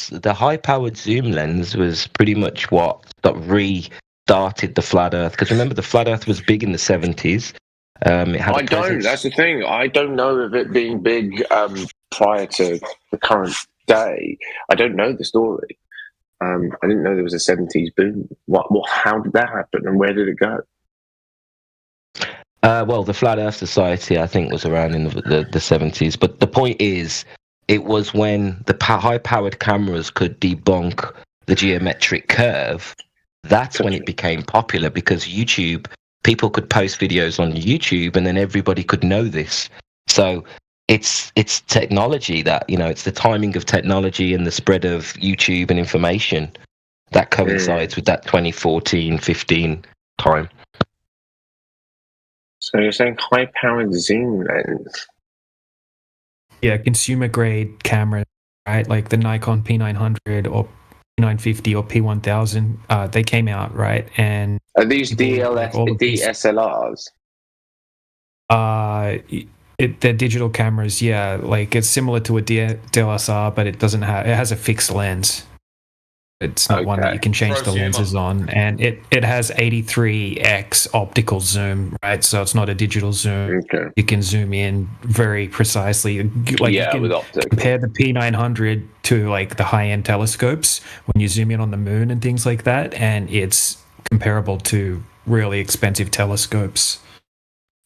the high-powered zoom lens was pretty much what restarted the flat Earth. Because remember, the flat Earth was big in the 70s. It had I don't. That's the thing. I don't know of it being big prior to the current day. I don't know the story. I didn't know there was a 70s boom. How did that happen, and where did it go? Well, the Flat Earth Society, I think, was around in the 70s. But the point is, it was when the high-powered cameras could debunk the geometric curve. That's when it became popular, because YouTube, people could post videos on YouTube, and then everybody could know this. So it's technology that, it's the timing of technology and the spread of YouTube and information that coincides with that 2014, 15 time. So you're saying high-powered zoom lens? Yeah, consumer-grade camera, right? Like the Nikon P900 or P950 or P1000, they came out, right? And are these DSLRs? They're digital cameras, yeah. Like it's similar to a DSLR, but it has a fixed lens. It's not one that you can change the lenses on, and it has 83x optical zoom, right? So it's not a digital zoom. Okay. You can zoom in very precisely. Like you can with optics. compare the P900 to like the high-end telescopes when you zoom in on the moon and things like that, and it's comparable to really expensive telescopes.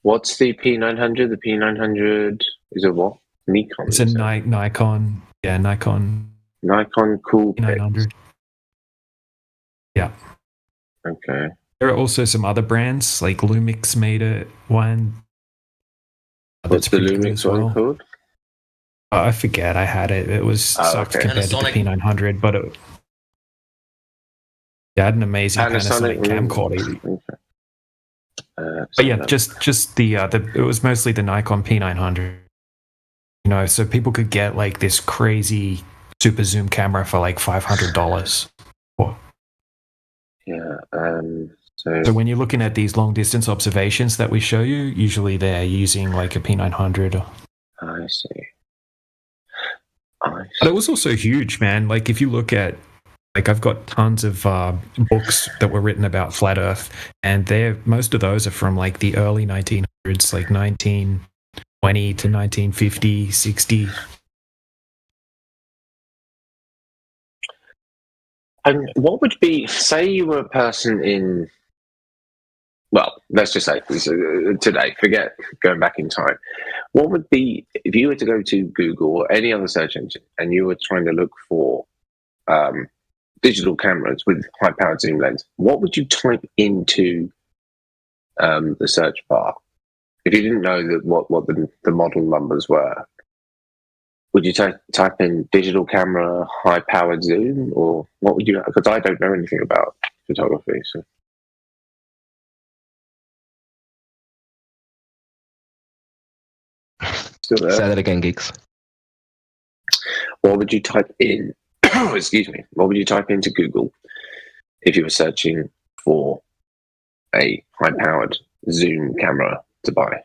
What's the P900? The P900 is a what? Nikon. It's a Nikon. Yeah, Nikon. Nikon Cool P900. Yeah. Okay. There are also some other brands, like Lumix made one. What's the Lumix one called? I forget. I had it. It was sucked compared to the P900, but it had an amazing Panasonic camcorder. Okay. But yeah, just the it was mostly the Nikon P900. So people could get like this crazy super zoom camera for like $500. Yeah. So when you're looking at these long distance observations that we show you, usually they're using like a P900. I see. But it was also huge, man. Like if you look at, like I've got tons of books that were written about flat Earth, and most of those are from like the early 1900s, like 1920 to 1950, 60. And what would be, say you were a person in, well, let's just say today, forget going back in time. What would be, if you were to go to Google or any other search engine and you were trying to look for digital cameras with high-powered zoom lens, what would you type into the search bar? If you didn't know what the model numbers were, would you type in digital camera, high-powered zoom, or what would you? Because I don't know anything about photography. So. Still there? Say that again, Geeks. What would you type in? Excuse me. What would you type into Google if you were searching for a high-powered zoom camera to buy?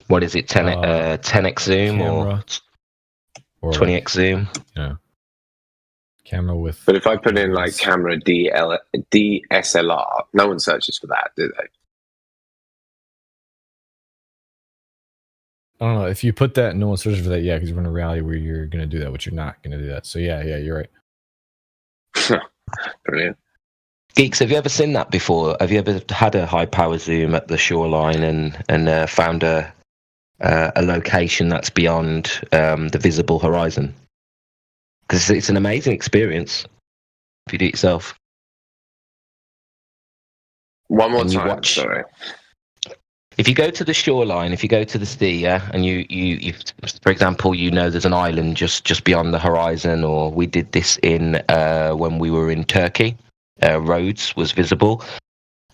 What is it, 10x zoom or 20x zoom? Yeah. Camera with... But if I put in like camera DSLR, no one searches for that, do they? I don't know. If you put that, no one searches for that, yeah, because you're in a rally where you're going to do that, but you're not going to do that. So yeah, you're right. Brilliant. Geeks, have you ever seen that before? Have you ever had a high-power zoom at the shoreline and found a location that's beyond the visible horizon? Because it's an amazing experience if you do it yourself. One more time, sorry. If you go to the shoreline, if you go to the sea, and you for example, there's an island just beyond the horizon, or we did this in when we were in Turkey. Rhodes was visible.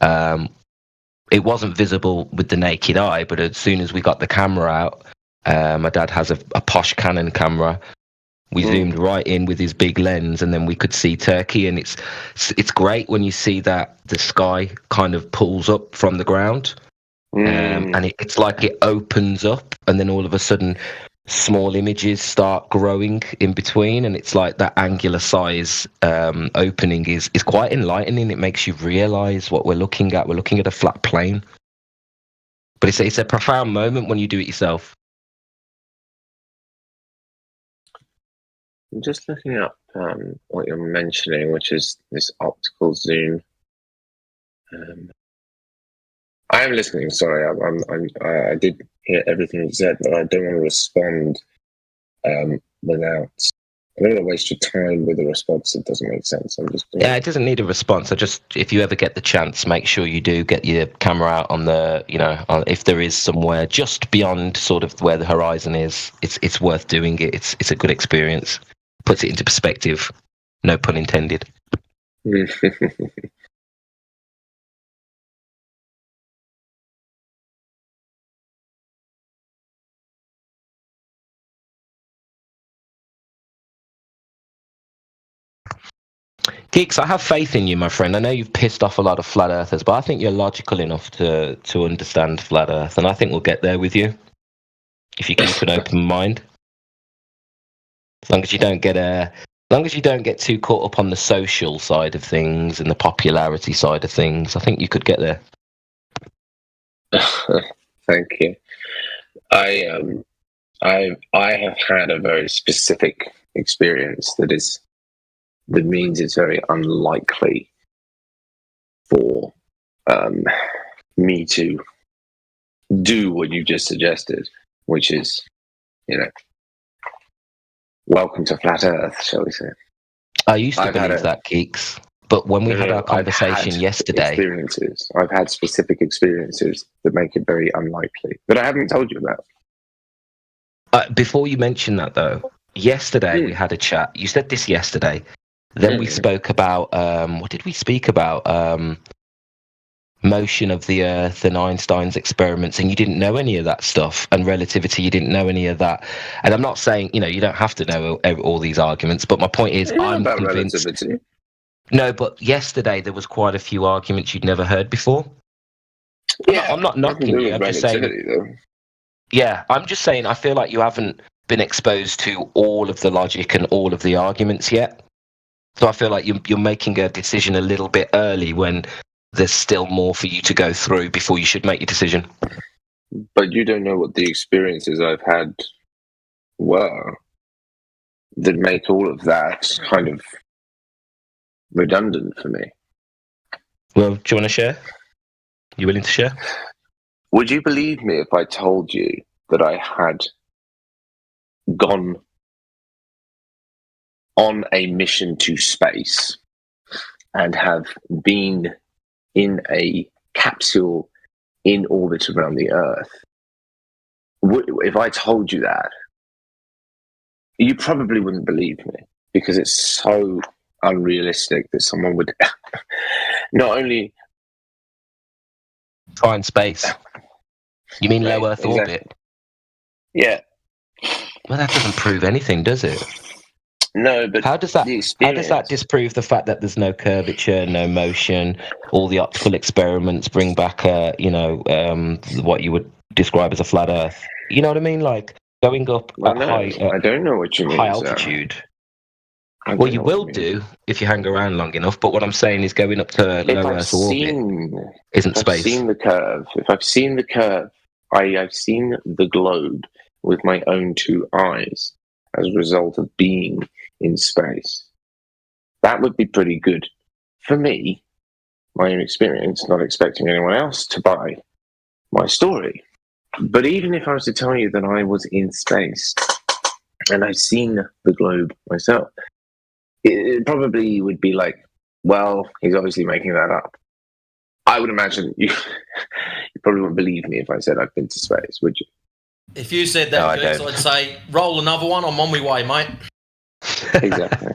It wasn't visible with the naked eye, but as soon as we got the camera out, my dad has a posh Canon camera. We zoomed right in with his big lens, and then we could see Turkey. And it's great when you see that the sky kind of pulls up from the ground. And it's like it opens up, and then all of a sudden, small images start growing in between, and it's like that angular size opening is quite enlightening. It makes you realize what we're looking at. We're looking at a flat plane, but it's a profound moment when you do it yourself. I'm just looking up what you're mentioning, which is this optical zoom. I am listening. Sorry, I did hear everything you said, but I don't want to respond without. I don't want to waste your time with a response that doesn't make sense. Yeah, it doesn't need a response. If you ever get the chance, make sure you do get your camera out on the, if there is somewhere just beyond sort of where the horizon is, it's worth doing it. It's a good experience. Puts it into perspective. No pun intended. Geeks, I have faith in you, my friend. I know you've pissed off a lot of flat earthers, but I think you're logical enough to understand flat earth, and I think we'll get there with you if you keep an open mind. As long as you don't get too caught up on the social side of things and the popularity side of things, I think you could get there. Thank you. I have had a very specific experience that means it's very unlikely for me to do what you just suggested, which is, welcome to flat Earth, shall we say? I used to believe that, Geeks, but when we had our conversation yesterday, I've had specific experiences that make it very unlikely that I haven't told you about. Before you mention that, though, yesterday we had a chat. You said this yesterday. Then we spoke about, what did we speak about? Motion of the Earth and Einstein's experiments, and you didn't know any of that stuff, and relativity, you didn't know any of that. And I'm not saying, you don't have to know all these arguments, but my point is, I'm convinced. Relativity. No, but yesterday there was quite a few arguments you'd never heard before. Yeah, I'm not knocking you. I'm just saying. Yeah, I'm just saying, I feel like you haven't been exposed to all of the logic and all of the arguments yet. So I feel like you're making a decision a little bit early when there's still more for you to go through before you should make your decision. But you don't know what the experiences I've had were that make all of that kind of redundant for me. Well, do you want to share? You willing to share? Would you believe me if I told you that I had gone on a mission to space and have been in a capsule in orbit around the Earth? If I told you that, you probably wouldn't believe me, because it's so unrealistic that someone would not only find space. You mean low Earth orbit? Yeah. Well, that doesn't prove anything, does it? No, but how does that disprove the fact that there's no curvature, no motion? All the optical experiments bring back, what you would describe as a flat Earth. You know what I mean? Like going up at high. I don't know what you mean. High altitude. Well, you will do if you hang around long enough. But what I'm saying is, going up to low Earth orbit isn't space. If I've seen the curve, I've seen the globe with my own two eyes as a result of being in space. That would be pretty good for me, my own experience, not expecting anyone else to buy my story. But even if I was to tell you that I was in space and I've seen the globe myself, it probably would be like, well, he's obviously making that up. I would imagine you probably wouldn't believe me if I said I've been to space, would you? If you said that, I'd say, roll another one, I'm on my way, mate. Exactly.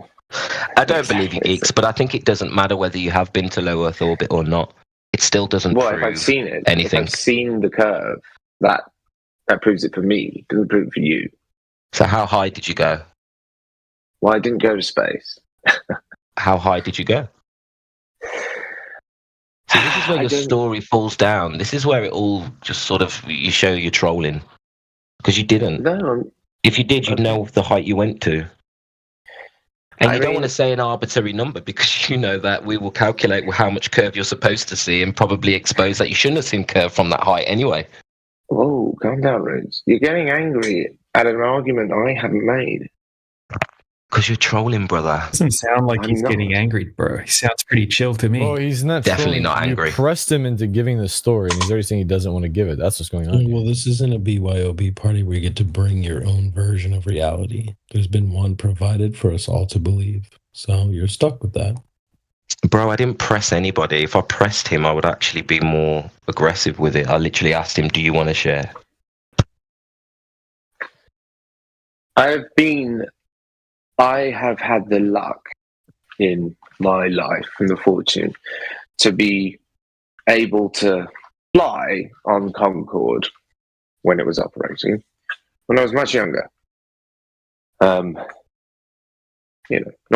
I don't believe you, Geeks, but I think it doesn't matter whether you have been to low Earth orbit or not. It still doesn't prove if I've seen it, anything. If I've seen the curve, that proves it for me. It doesn't prove it for you. So how high did you go? Well, I didn't go to space. How high did you go? See, this is where your story falls down. This is where it all just sort of you show you're trolling because you didn't. No, if you did, you'd know the height you went to. And you don't want to say an arbitrary number because you know that we will calculate how much curve you're supposed to see and probably expose that you shouldn't have seen curve from that height anyway. Whoa, calm down, Rose. You're getting angry at an argument I haven't made. Because you're trolling, brother. Doesn't sound like he's getting angry, bro. He sounds pretty chill to me. Oh, he's not definitely trolling. not angry. You pressed him into giving the story, and he's already saying he doesn't want to give it. That's what's going on. Well, this isn't a BYOB party where you get to bring your own version of reality. There's been one provided for us all to believe. So you're stuck with that. Bro, I didn't press anybody. If I pressed him, I would actually be more aggressive with it. I literally asked him, do you want to share? I have had the luck in my life and the fortune to be able to fly on Concorde when it was operating when I was much younger. Not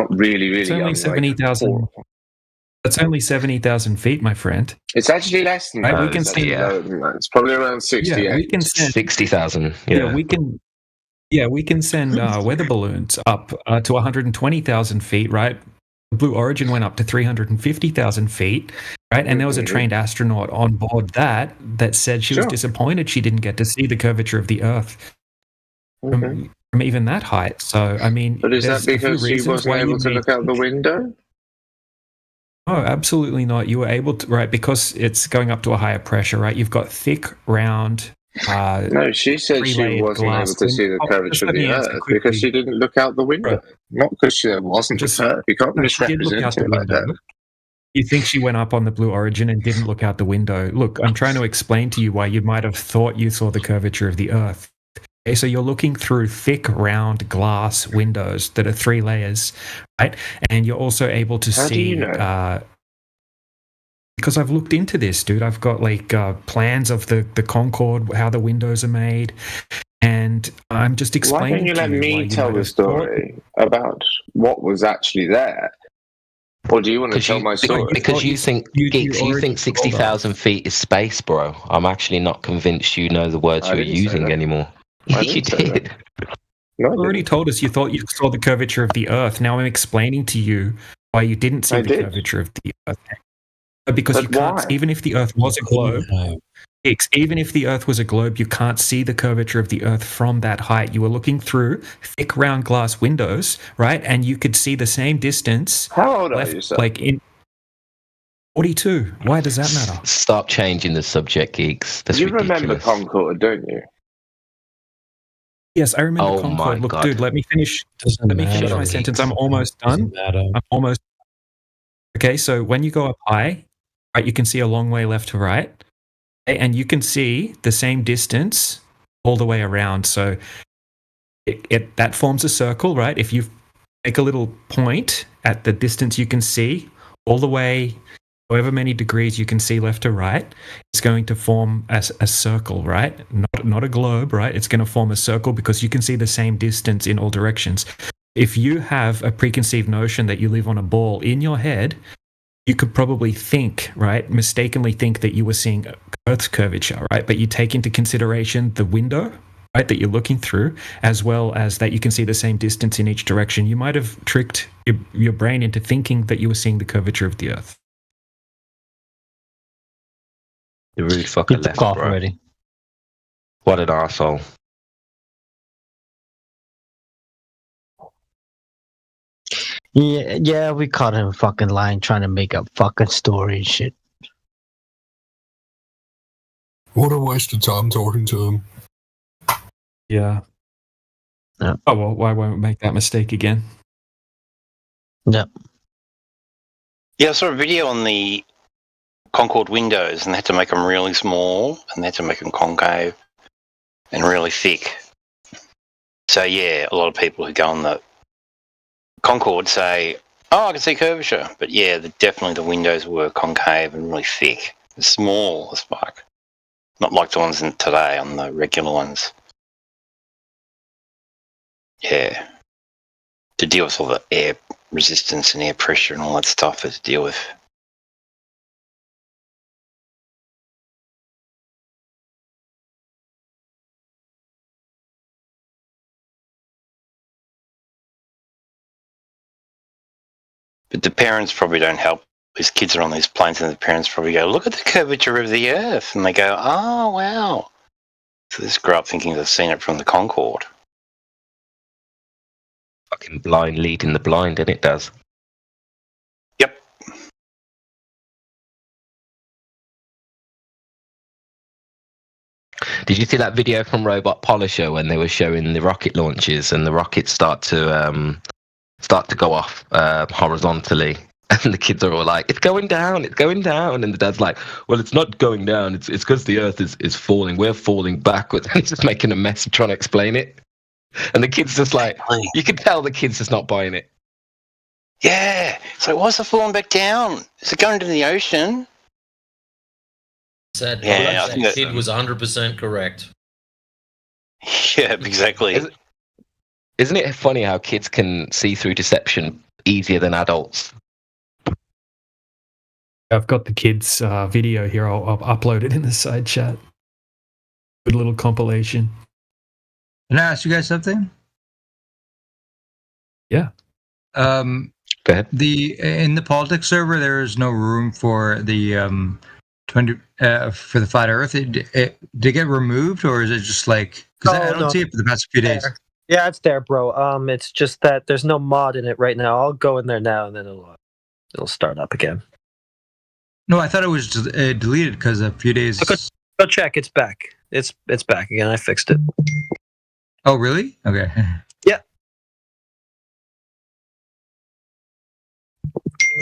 really it's only young. 70,000. That's only 70,000 feet, my friend. It's actually less than that. We can send, it's probably around 68. Yeah, we can send 60,000. We can send weather balloons up to 120,000 feet, right? Blue Origin went up to 350,000 feet, right? And there was a trained astronaut on board that said she was disappointed she didn't get to see the curvature of the Earth from even that height. So, I mean, but is that because she wasn't able to look out the window? Oh, absolutely not. You were able to, right? Because it's going up to a higher pressure, right? You've got thick, round. No, she said she wasn't able to see the curvature of the Earth because she didn't look out the window. Right. Not because she wasn't a Earth. You can't misrepresent it like that. You think she went up on the Blue Origin and didn't look out the window? Look, I'm trying to explain to you why you might have thought you saw the curvature of the Earth. Okay, so you're looking through thick, round glass windows that are 3 layers, right? And you're also able to see. How do you know? Because I've looked into this, dude. I've got plans of the Concorde, how the windows are made, and I'm just explaining. Why don't you let me tell the story about what was actually there? Or do you want to tell my story? Because you think 60,000 feet is space, bro. I'm actually not convinced you know the words you're using anymore. You did. You already told us you thought you saw the curvature of the Earth. Now I'm explaining to you why you didn't see the curvature of the Earth. Because you can't, even if the Earth was a globe, even if the Earth was a globe, you can't see the curvature of the Earth from that height. You were looking through thick, round glass windows, right? And you could see the same distance. How old are you, sir? Like in 42. Why does that matter? Stop changing the subject, geeks. That's you ridiculous. Remember Concorde, don't you? Yes, I remember Concorde. Look, dude, let me finish. Let me finish my sentence. I'm almost done. I'm almost. Okay, so when you go up high, right, you can see a long way left to right, okay, and you can see the same distance all the way around. So that forms a circle, right? If you make a little point at the distance you can see all the way, however many degrees you can see left to right, it's going to form a circle, right? Not a globe, right? It's going to form a circle because you can see the same distance in all directions. If you have a preconceived notion that you live on a ball in your head, you could probably think, right, mistakenly think that you were seeing Earth's curvature, right? But you take into consideration the window, right, that you're looking through, as well as that you can see the same distance in each direction. You might have tricked your brain into thinking that you were seeing the curvature of the Earth. You really fucking left, bro. Already. What an arsehole. Yeah, we caught him fucking lying, trying to make up fucking story and shit. What a waste of time talking to him. Yeah. Oh, well, why won't we make that mistake again? Yep. Yeah, I saw a video on the Concorde windows, and they had to make them really small, and they had to make them concave and really thick. So, yeah, a lot of people who go on the Concorde say, oh, I can see curvature. But yeah, definitely the windows were concave and really thick. Small as fuck. Not like the ones today on the regular ones. Yeah. To deal with all the air resistance and air pressure and all that stuff to deal with. But the parents probably don't help. These kids are on these planes, and the parents probably go, "Look at the curvature of the Earth," and they go, "Oh wow!" So they just grow up thinking they've seen it from the Concorde. Fucking blind leading the blind, and it does. Yep. Did you see that video from Robot Polisher when they were showing the rocket launches and the rockets start to go off horizontally? And the kids are all like, "It's going down, it's going down." And the dad's like, "Well, it's not going down. It's because the Earth is falling. We're falling backwards." And he's just making a mess trying to explain it. And the kid's just like, you can tell the kid's just not buying it. Yeah. So why's it falling back down? Is it going to the ocean? Said, yeah, that kid was 100% correct. Yeah, exactly. Isn't it funny how kids can see through deception easier than adults? I've got the kids' video here. I'll upload it in the side chat. Good little compilation. Can I ask you guys something? Yeah. Go ahead. In the politics server, there is no room for the for the flat Earth. Did it get removed, or is it just like? Because I don't see it for the past few days. Yeah, it's there, bro. It's just that there's no mod in it right now. I'll go in there now, and then it'll start up again. No, I thought it was deleted because a few days. Go check. It's back. It's back again. I fixed it. Oh, really? Okay. Yeah.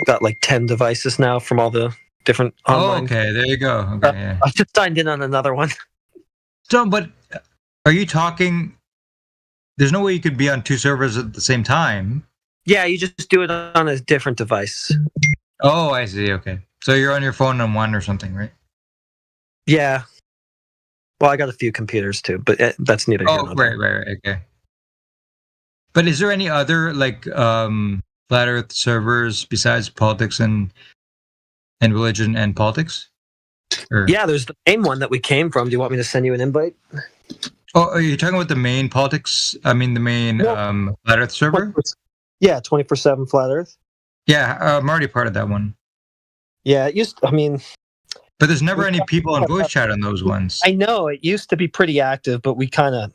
Got like 10 devices now from all the different online. Oh, okay. There you go. Okay. Yeah. I just signed in on another one. So, but are you talking? There's no way you could be on two servers at the same time. Yeah, you just do it on a different device. Oh, I see. Okay. So you're on your phone on one or something, right? Yeah. Well, I got a few computers too, but that's neither here nor there. Right. Okay. But is there any other like flat Earth servers besides politics and religion and politics? Or? Yeah, there's the main one that we came from. Do you want me to send you an invite? Oh, are you talking about the main politics? I mean, the main flat Earth server? Yeah, 24/7 flat Earth. Yeah, I'm already part of that one. Yeah, it used. But there's never any people on voice chat on those ones. I know it used to be pretty active, but we kind of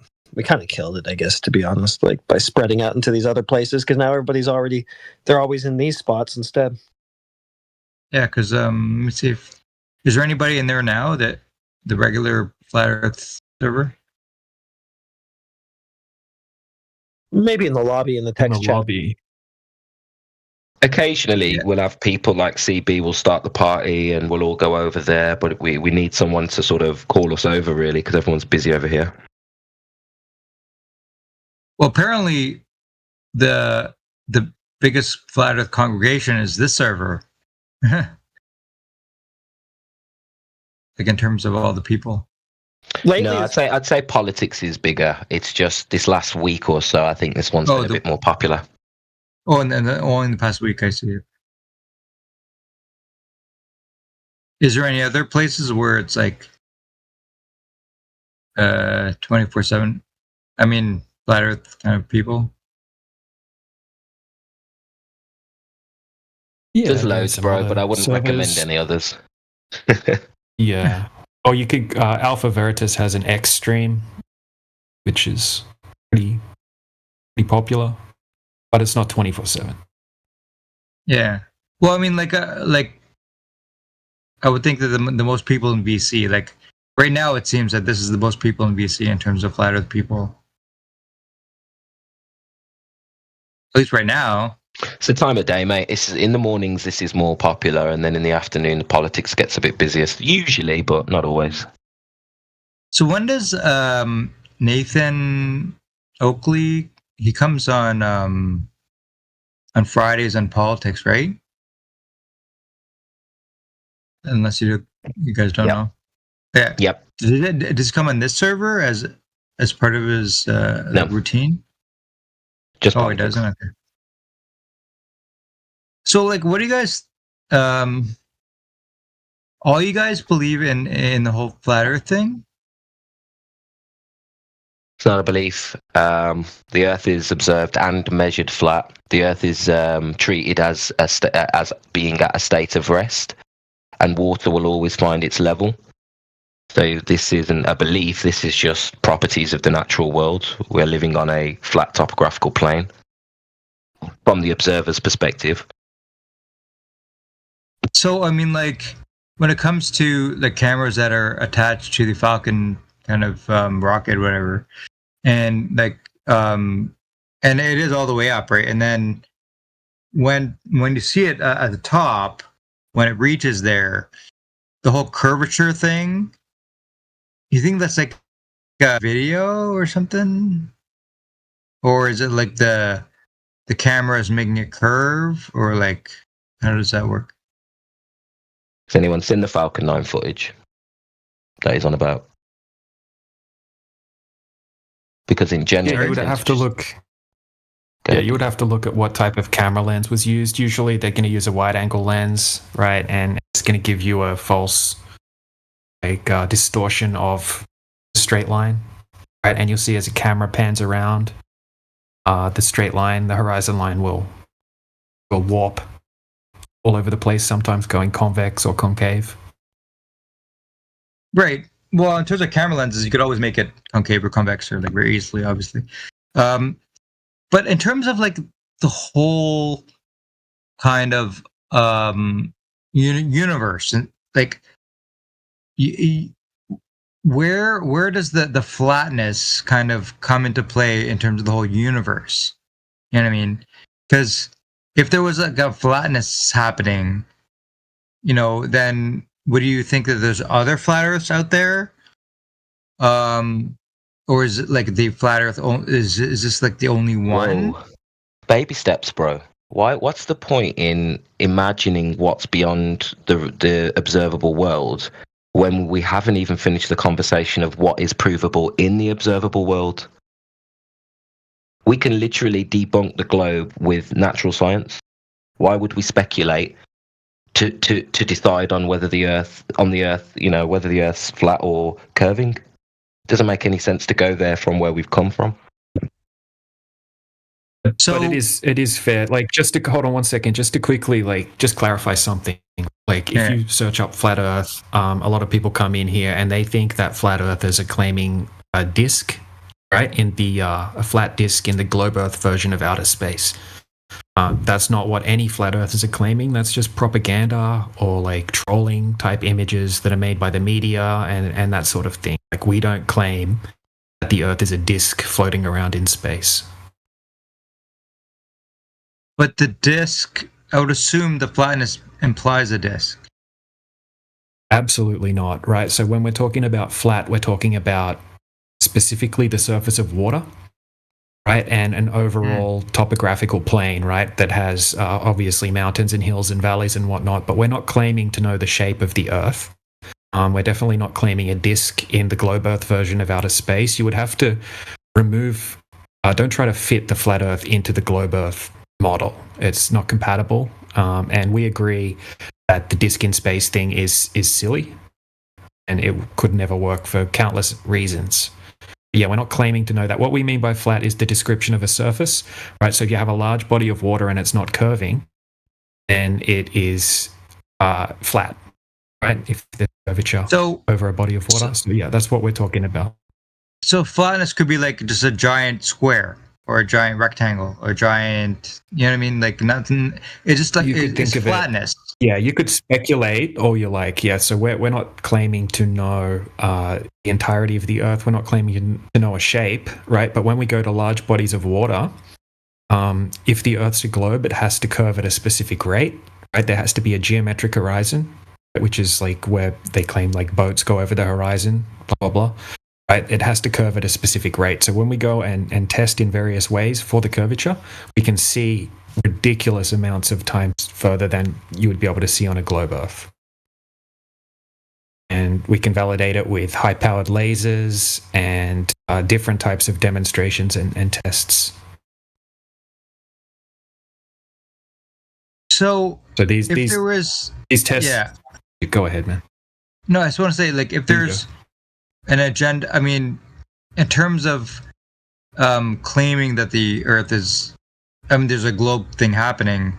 killed it, I guess, to be honest, like by spreading out into these other places because now they're always in these spots instead. Yeah, because let me see is there anybody in there now that the regular flat Earth server? Maybe in the lobby in the text chat. Lobby. Occasionally, we'll have people like CB will start the party and we'll all go over there, but we need someone to sort of call us over, really, because everyone's busy over here. Well, apparently, the biggest flat Earth congregation is this server. Like in terms of all the people. Lately, no, I'd say politics is bigger. It's just this last week or so, I think this one's been a bit more popular. Oh, and then only in the past week I see it. Is there any other places where it's like 24/7? I mean, flat Earth kind of people. Yeah, there's loads, bro, but I wouldn't recommend any others. Yeah. Oh, you could. Alpha Veritas has an X stream, which is pretty popular, but it's not 24/7. Yeah. Well, I mean, like I would think that the most people in VC, like right now, it seems that this is the most people in VC in terms of flat Earth people. At least right now. It's the time of day, mate. It's in the mornings. This is more popular, and then in the afternoon, the politics gets a bit busier. Usually, but not always. So when does Nathan Oakley? He comes on Fridays on politics, right? Unless you guys don't know. Yeah. Yep. Does he come on this server as part of his routine? Just he doesn't. Okay. So, like, what do you guys? All you guys believe in the whole flat Earth thing? It's not a belief. The Earth is observed and measured flat. The Earth is treated as as being at a state of rest, and water will always find its level. So this isn't a belief. This is just properties of the natural world. We're living on a flat topographical plane from the observer's perspective. So, I mean, like, when it comes to the cameras that are attached to the Falcon kind of rocket, whatever, and like, and it is all the way up, right? And then when you see it at the top, when it reaches there, the whole curvature thing, you think that's like a video or something? Or is it like the camera is making it curve? Or like, how does that work? Has anyone seen the Falcon 9 footage that he's on about? Because in general, you would have to look. Yeah, you would have to look at what type of camera lens was used. Usually, they're going to use a wide-angle lens, right? And it's going to give you a false, like, distortion of the straight line, right? And you'll see as the camera pans around, the straight line, the horizon line will warp all over the place, sometimes going convex or concave. Right. Well, in terms of camera lenses, you could always make it concave or convex, or like very easily, obviously. But in terms of like the whole kind of universe, and like, where does the flatness kind of come into play in terms of the whole universe? You know what I mean? Because if there was like a flatness happening, you know, then would you think that there's other flat Earths out there? Or is it like the flat Earth? Is this like the only one? Whoa. Baby steps, bro. What's the point in imagining what's beyond the observable world when we haven't even finished the conversation of what is provable in the observable world? We can literally debunk the globe with natural science. Why would we speculate to decide on whether the Earth, you know, whether the Earth's flat or curving? It doesn't make any sense to go there from where we've come from. So, but it is fair. Like, just to hold on 1 second, just to quickly just clarify something. Like, if you search up flat Earth, a lot of people come in here and they think that flat Earthers are claiming a disk, right? In the a flat disk in the globe Earth version of outer space. That's not what any flat earthers are claiming. That's just propaganda or like trolling type images that are made by the media and that sort of thing. Like, we don't claim that the Earth is a disk floating around in space. But the disk, I would assume the flatness implies a disk. Absolutely not, right? So when we're talking about flat, we're talking about specifically the surface of water, right? And an overall topographical plane, right? That has obviously mountains and hills and valleys and whatnot, but we're not claiming to know the shape of the Earth. We're definitely not claiming a disk in the globe Earth version of outer space. You would have to remove, don't try to fit the flat Earth into the globe Earth model. It's not compatible. And we agree that the disk in space thing is silly and it could never work for countless reasons. Yeah, we're not claiming to know that. What we mean by flat is the description of a surface, right? So if you have a large body of water and it's not curving, then it is flat, right? If there's curvature over a body of water. So yeah, that's what we're talking about. So flatness could be like just a giant square or a giant rectangle or a giant, you know what I mean? Like nothing, it's just like, it's flatness. Yeah, you could speculate, or you're like, yeah, so we're not claiming to know the entirety of the Earth. We're not claiming to know a shape, right? But when we go to large bodies of water, if the Earth's a globe, it has to curve at a specific rate, right? There has to be a geometric horizon, which is like where they claim like boats go over the horizon, blah, blah, blah. Right? It has to curve at a specific rate. So when we go and test in various ways for the curvature, we can see ridiculous amounts of times further than you would be able to see on a globe Earth. And we can validate it with high-powered lasers and different types of demonstrations and tests. So these tests. Yeah. Go ahead, man. No, I just want to say, like, if there's an agenda, I mean, in terms of claiming that the Earth is, there's a globe thing happening.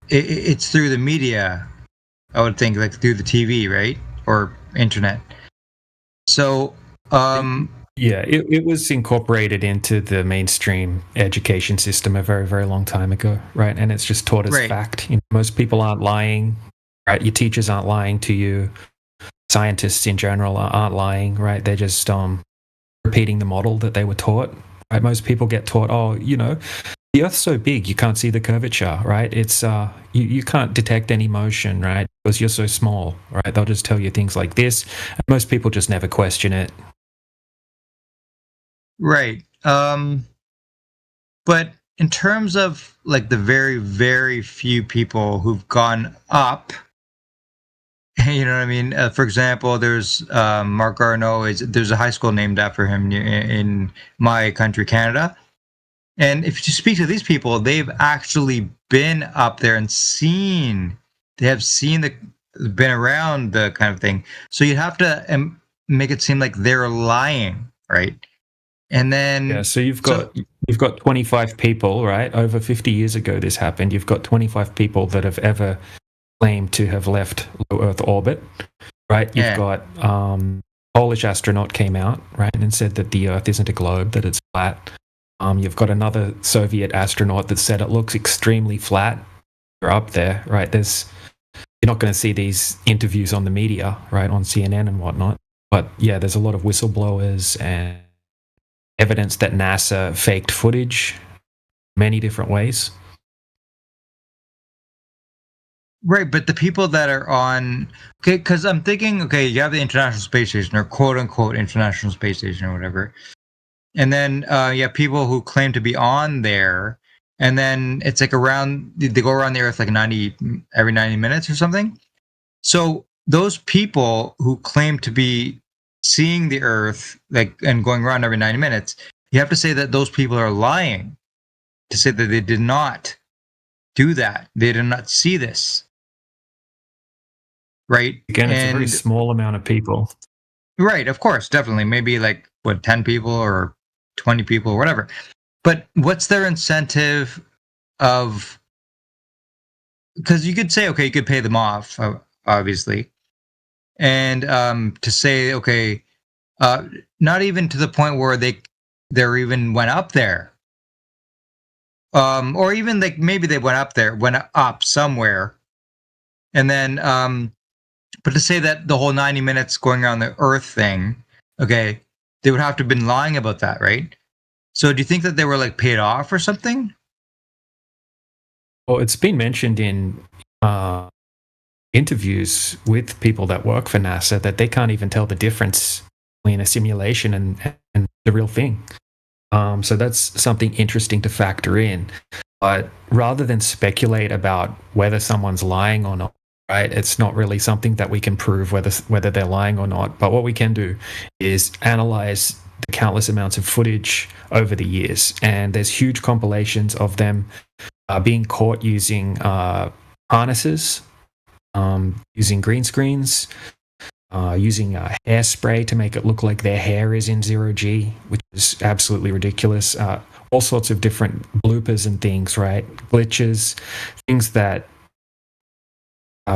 It's through the media, I would think, like through the TV, right, or internet. So, yeah, it was incorporated into the mainstream education system a very, very long time ago, right? And it's just taught as fact. Most people aren't lying, right? Your teachers aren't lying to you. Scientists in general aren't lying, right? They're just repeating the model that they were taught, right? Most people get taught, the Earth's so big you can't see the curvature, right? It's you can't detect any motion, right? Because you're so small, right? They'll just tell you things like this, and most people just never question it. Right. But in terms of like the very, very few people who've gone up, you know what I mean? For example, there's Marc Garneau. There's a high school named after him in my country, Canada. And if you speak to these people, they've actually been up there and been around the kind of thing. So you have to make it seem like they're lying, right? And then so you've got 25 people, right? Over 50 years ago, this happened. You've got 25 people that have ever claimed to have left low Earth orbit, right? You've got Polish astronaut came out, right, and said that the Earth isn't a globe, that it's flat. You've got another Soviet astronaut that said it looks extremely flat. You're up there, right? You're not going to see these interviews on the media, right, on CNN and whatnot. But yeah, there's a lot of whistleblowers and evidence that NASA faked footage many different ways. Right, but the people that are on, because I'm thinking, you have the International Space Station, or quote unquote International Space Station, or whatever, and then you have people who claim to be on there, and then it's like they go around the Earth like every 90 minutes or something. So those people who claim to be seeing the Earth and going around every 90 minutes, you have to say that those people are lying to say that they did not do that. They did not see this. Right? Again, it's a very small amount of people. Right, of course, definitely. Maybe 10 people or 20 people or whatever. But what's their incentive of... Because you could say, you could pay them off, obviously. And to say, not even to the point where they even went up there. Or even maybe they went up somewhere. And then... but to say that the whole 90 minutes going around the Earth thing, they would have to have been lying about that, right? So do you think that they were paid off or something? Well, it's been mentioned in interviews with people that work for NASA that they can't even tell the difference between a simulation and the real thing. So that's something interesting to factor in. But rather than speculate about whether someone's lying or not, right, it's not really something that we can prove whether they're lying or not. But what we can do is analyze the countless amounts of footage over the years. And there's huge compilations of them being caught using harnesses, using green screens, using hairspray to make it look like their hair is in 0G, which is absolutely ridiculous. All sorts of different bloopers and things, right? Glitches, things that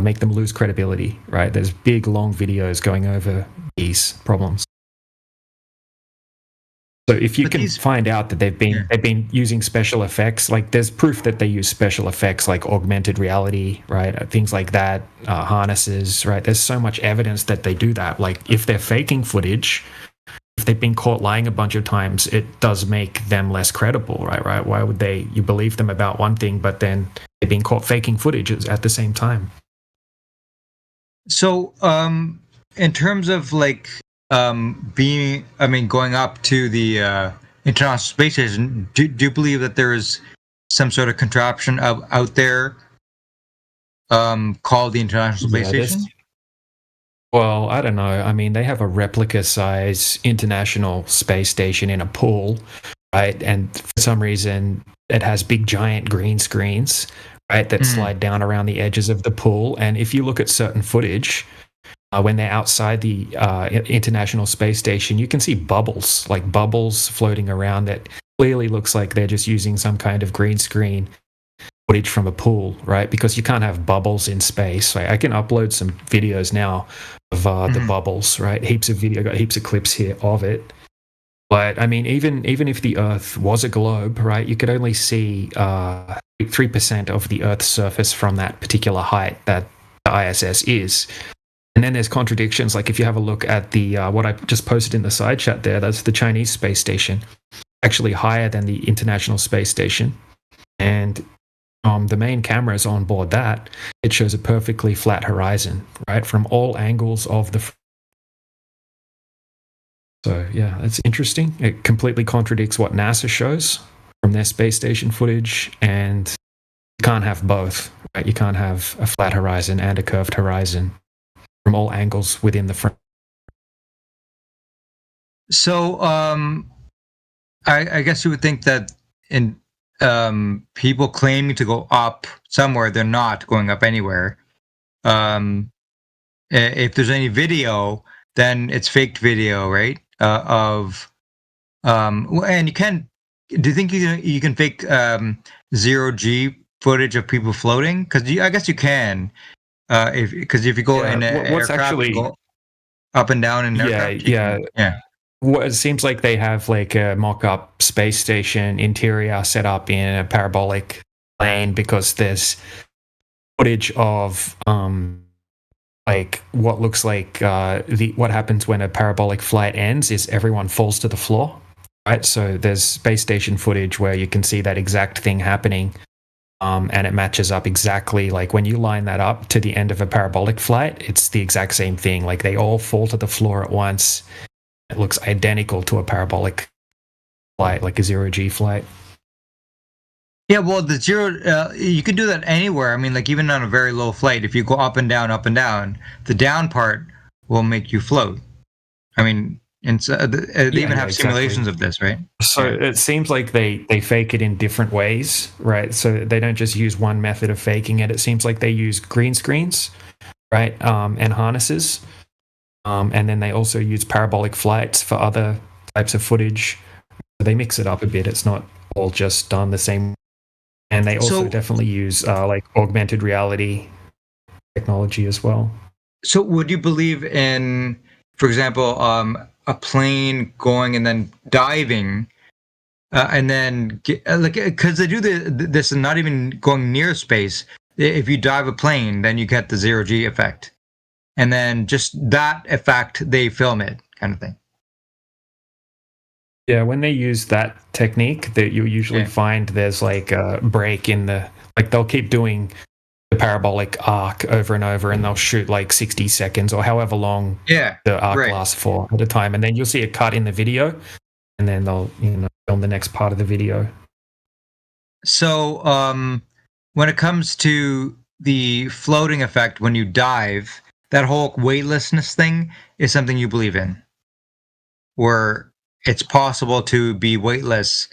make them lose credibility, right? There's big, long videos going over these problems. So if you can find out that they've been using special effects, there's proof that they use special effects like augmented reality, right? Things like that, harnesses, right? There's so much evidence that they do that. If they're faking footage, if they've been caught lying a bunch of times, it does make them less credible, right? Why would you believe them about one thing, but then they've been caught faking footage at the same time? So, in terms of going up to the International Space Station, do you believe that there is some sort of contraption out there called the International Space Station? Well, I don't know. They have a replica-size International Space Station in a pool, right? And for some reason, it has big, giant green screens, right, that slide down around the edges of the pool. And if you look at certain footage, when they're outside the International Space Station, you can see bubbles floating around that clearly looks like they're just using some kind of green screen footage from a pool, right? Because you can't have bubbles in space. Right? I can upload some videos now of the bubbles, right? Heaps of video, got heaps of clips here of it. But I mean, even if the Earth was a globe, right, you could only see 3% of the Earth's surface from that particular height that the ISS is. And then there's contradictions. Like if you have a look at the what I just posted in the side chat there, that's the Chinese space station, actually higher than the International Space Station. And the main cameras on board that, it shows a perfectly flat horizon, right, from all angles of the. So yeah, it's interesting. It completely contradicts what NASA shows from their space station footage, and you can't have both, right? You can't have a flat horizon and a curved horizon from all angles within the frame. So, I guess you would think that in people claiming to go up somewhere, they're not going up anywhere. If there's any video, then it's faked video, right? And you can. Do you think you can fake 0G footage of people floating? Because I guess you can. If you go in an aircraft, go up and down in aircraft. Yeah. Well, it seems like they have like a mock-up space station interior set up in a parabolic plane, because there's footage of like what looks like what happens when a parabolic flight ends is everyone falls to the floor, right? So there's space station footage where you can see that exact thing happening, and it matches up exactly. Like when you line that up to the end of a parabolic flight, it's the exact same thing. Like they all fall to the floor at once. It looks identical to a parabolic flight, like a 0G flight. Yeah, well, the zero, you can do that anywhere. I mean, like even on a very low flight, if you go up and down, the down part will make you float. I mean, and so they even have simulations of this, right? So it seems like they fake it in different ways, right? So they don't just use one method of faking it. It seems like they use green screens, right, and harnesses. And then they also use parabolic flights for other types of footage. So they mix it up a bit. It's not all just done the same. And they also definitely use like augmented reality technology as well. So would you believe in, for example, a plane going and then diving, and then because they do this and not even going near space. If you dive a plane, then you get the 0G effect. And then just that effect, they film it, kind of thing. Yeah, when they use that technique, that you usually find there's like a break in the, like they'll keep doing the parabolic arc over and over, and they'll shoot like 60 seconds or however long the arc lasts for at a time, and then you'll see a cut in the video, and then they'll film the next part of the video. So when it comes to the floating effect when you dive, that whole weightlessness thing is something you believe in, where it's possible to be weightless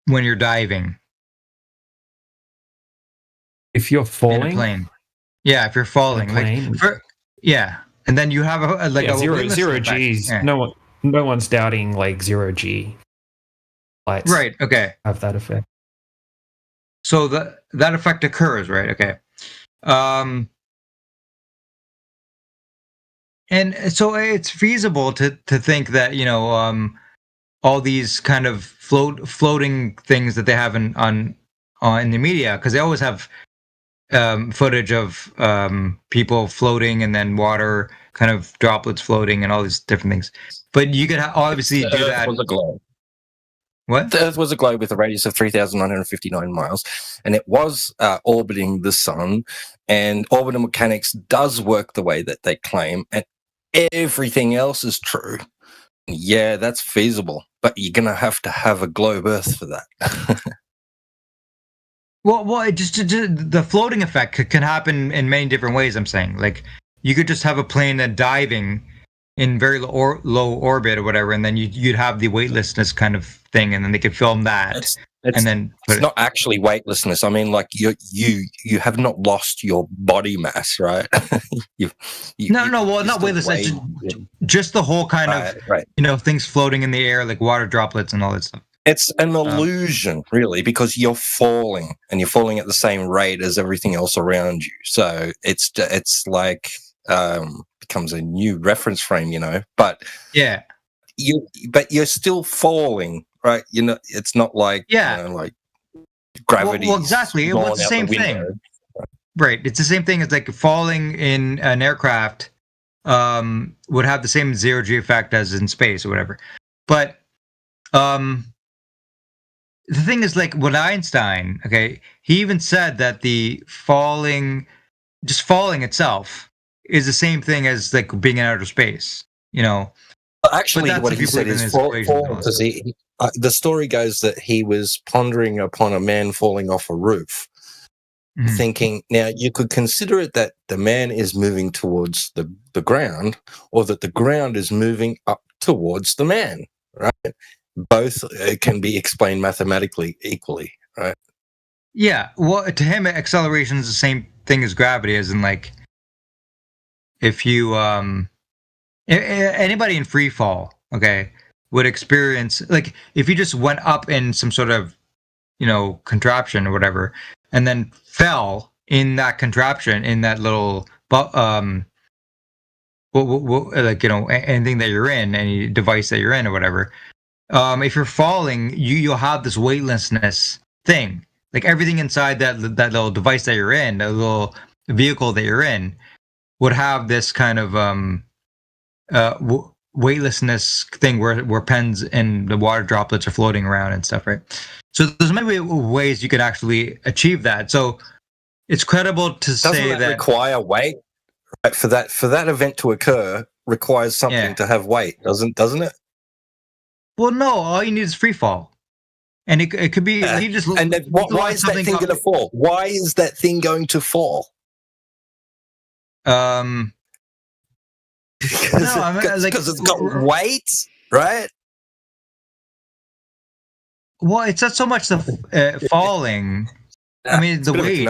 when you're diving. If you're falling, in a plane. Yeah, if you're falling, and then you have a zero G's. Yeah. No one's doubting like 0G flights. Right. Okay. Have that effect. So that effect occurs, right? Okay. And so it's feasible to think that all these kind of floating things that they have in the media, because they always have footage of people floating and then water kind of droplets floating and all these different things. But you could obviously do that. Was a globe. What? The Earth was a globe with a radius of 3,959 miles, and it was orbiting the sun. And orbital mechanics does work the way that they claim, and everything else is true. Yeah, that's feasible, but you're gonna have to have a globe Earth for that. Well, just the floating effect can happen in many different ways. I'm saying, like, you could just have a plane that diving in very low orbit or whatever, and then you'd have the weightlessness kind of thing, and then they could film that. and then it's not actually weightlessness. I mean, like you have not lost your body mass, right? Not weightless. Just the whole kind of things floating in the air, like water droplets and all that stuff. It's an illusion, really, because you're falling, and you're falling at the same rate as everything else around you. So it's like becomes a new reference frame, But yeah, you're still falling, right? It's not like like gravity. Well, exactly. Well, it's the same thing, right? It's the same thing as like falling in an aircraft would have the same zero-G effect as in space or whatever. But the thing is, like, with Einstein, okay, he even said that the falling itself is the same thing as like being in outer space, Actually, what he said is fall because the story goes that he was pondering upon a man falling off a roof, thinking, now you could consider it that the man is moving towards the ground, or that the ground is moving up towards the man, right? Both can be explained mathematically equally, right? Yeah. Well, to him, acceleration is the same thing as gravity, as in, like, if you anybody in free fall, okay, would experience, like, if you just went up in some sort of contraption or whatever, and then fell in that contraption, in that little like, anything that you're in, any device that you're in or whatever. If you're falling, you'll have this weightlessness thing. Like, everything inside that little device that you're in, that little vehicle that you're in, would have this kind of weightlessness thing where pens and the water droplets are floating around and stuff, right? So there's many ways you could actually achieve that. So it's credible to say that require weight, right? For that event to occur requires something to have weight, doesn't it? Well, no, all you need is free fall. And it could be you just. And then why is that thing going to fall? Why is that thing going to fall? Because it's got weight, right? Well, it's not so much the falling. I mean, the weight.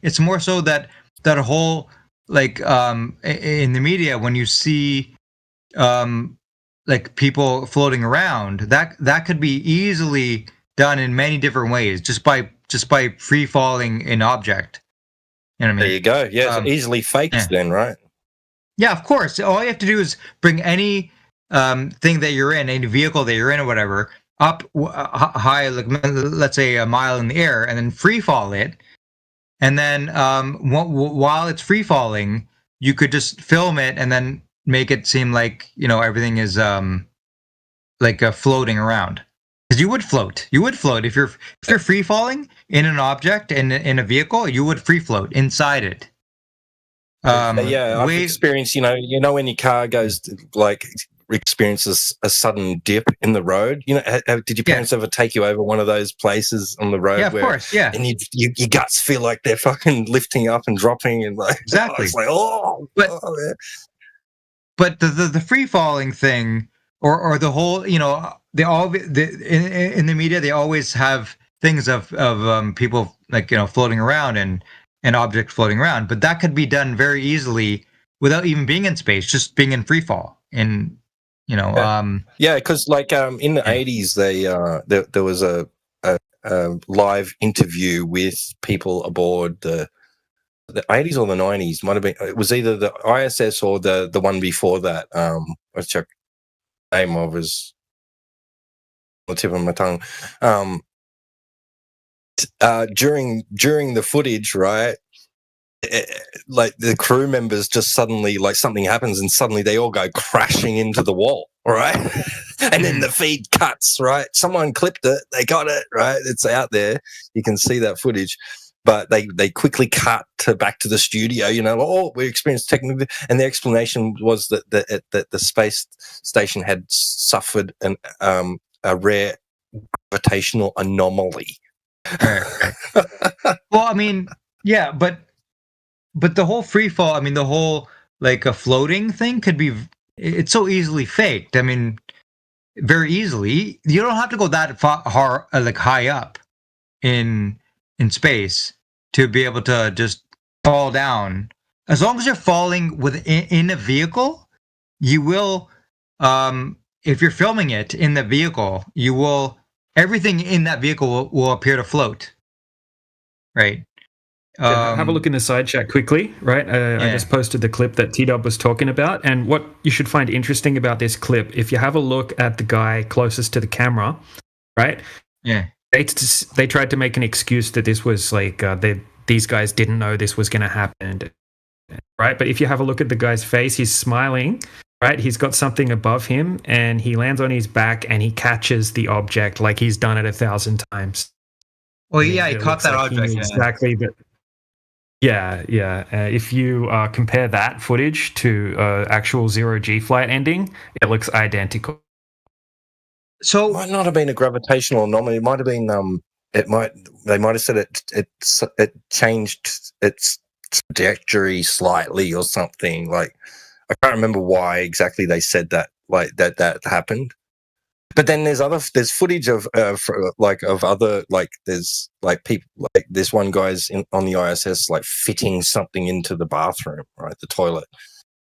It's more so that a whole, like, in the media, when you see like people floating around, that could be easily done in many different ways, just by free falling an object. You know what I mean? There you go. Yeah, it's easily faked then, right? Yeah, of course. All you have to do is bring any thing that you're in, any vehicle that you're in or whatever, up high, like, let's say a mile in the air, and then free fall it. And then while it's free falling, you could just film it and then make it seem like, everything is like floating around. Because you would float if you're free falling in an object, in a vehicle. You would free float inside it. I've experienced, when your car goes experiences a sudden dip in the road. Did your parents ever take you over one of those places on the road? Yeah, of course, yeah. And your guts feel like they're fucking lifting up and dropping, and like, exactly. It's like, but the free falling thing, or the whole, in the media, they always have things of people, like, floating around and objects floating around, but that could be done very easily without even being in space, just being in free fall. And because like in the 80s, there was a live interview with people aboard the 80s or the 90s, might have been. It was either the ISS or the one before that. Let's check the name of is on the tip of my tongue. During the footage, right? Like, the crew members just suddenly, like, something happens and suddenly they all go crashing into the wall, right? And then the feed cuts, right? Someone clipped it, they got it, right? It's out there. You can see that footage. But they quickly cut back to the studio, we experienced technical, and the explanation was that the space station had suffered a rare gravitational anomaly. Well, I mean, yeah, but the whole free fall, I mean, the whole, like, a floating thing it's so easily faked. I mean, very easily. You don't have to go that far, like high up in space to be able to just fall down. As long as you're falling within a vehicle, you will. If you're filming it in the vehicle, you will. Everything in that vehicle will appear to float. Right. Have a look in the side chat quickly, right? I just posted the clip that T-Dub was talking about. And what you should find interesting about this clip, if you have a look at the guy closest to the camera, right? Yeah. They tried to make an excuse that this was like, these guys didn't know this was going to happen, right? But if you have a look at the guy's face, he's smiling, right? He's got something above him and he lands on his back and he catches the object like he's done it 1,000 times. Well, yeah, he caught that object. Exactly. Yeah. If you compare that footage to actual zero-G flight ending, it looks identical. So it might not have been a gravitational anomaly. It might have been. They might have said it changed its trajectory slightly or something. Like I can't remember why exactly they said that. Like that happened. But then there's footage of other, like there's like people, like there's one guy's on the ISS like fitting something into the bathroom, right, the toilet.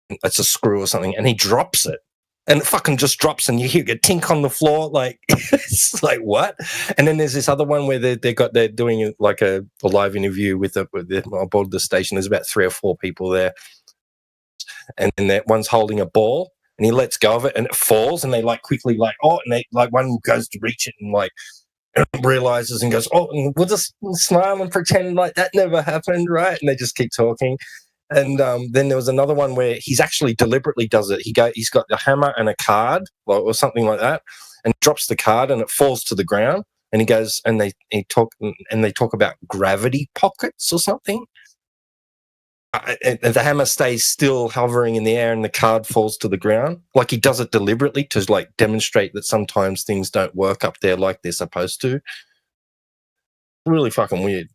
It's a screw or something, and he drops it, and it fucking just drops, and you hear a tink on the floor, like it's like what? And then there's this other one where they're doing like a live interview with aboard the station. There's about 3 or 4 people there, and then that one's holding a ball. And he lets go of it, and it falls, and they like quickly and they like one goes to reach it and like realizes and goes, and we'll just smile and pretend like that never happened, right? And they just keep talking. And then there was another one where he's actually deliberately does it. He's got a hammer and a card or something like that, and drops the card, and it falls to the ground. And he goes, and they talk about gravity pockets or something. And the hammer stays still hovering in the air and the card falls to the ground. Like he does it deliberately to like demonstrate that sometimes things don't work up there like they're supposed to. Really fucking weird.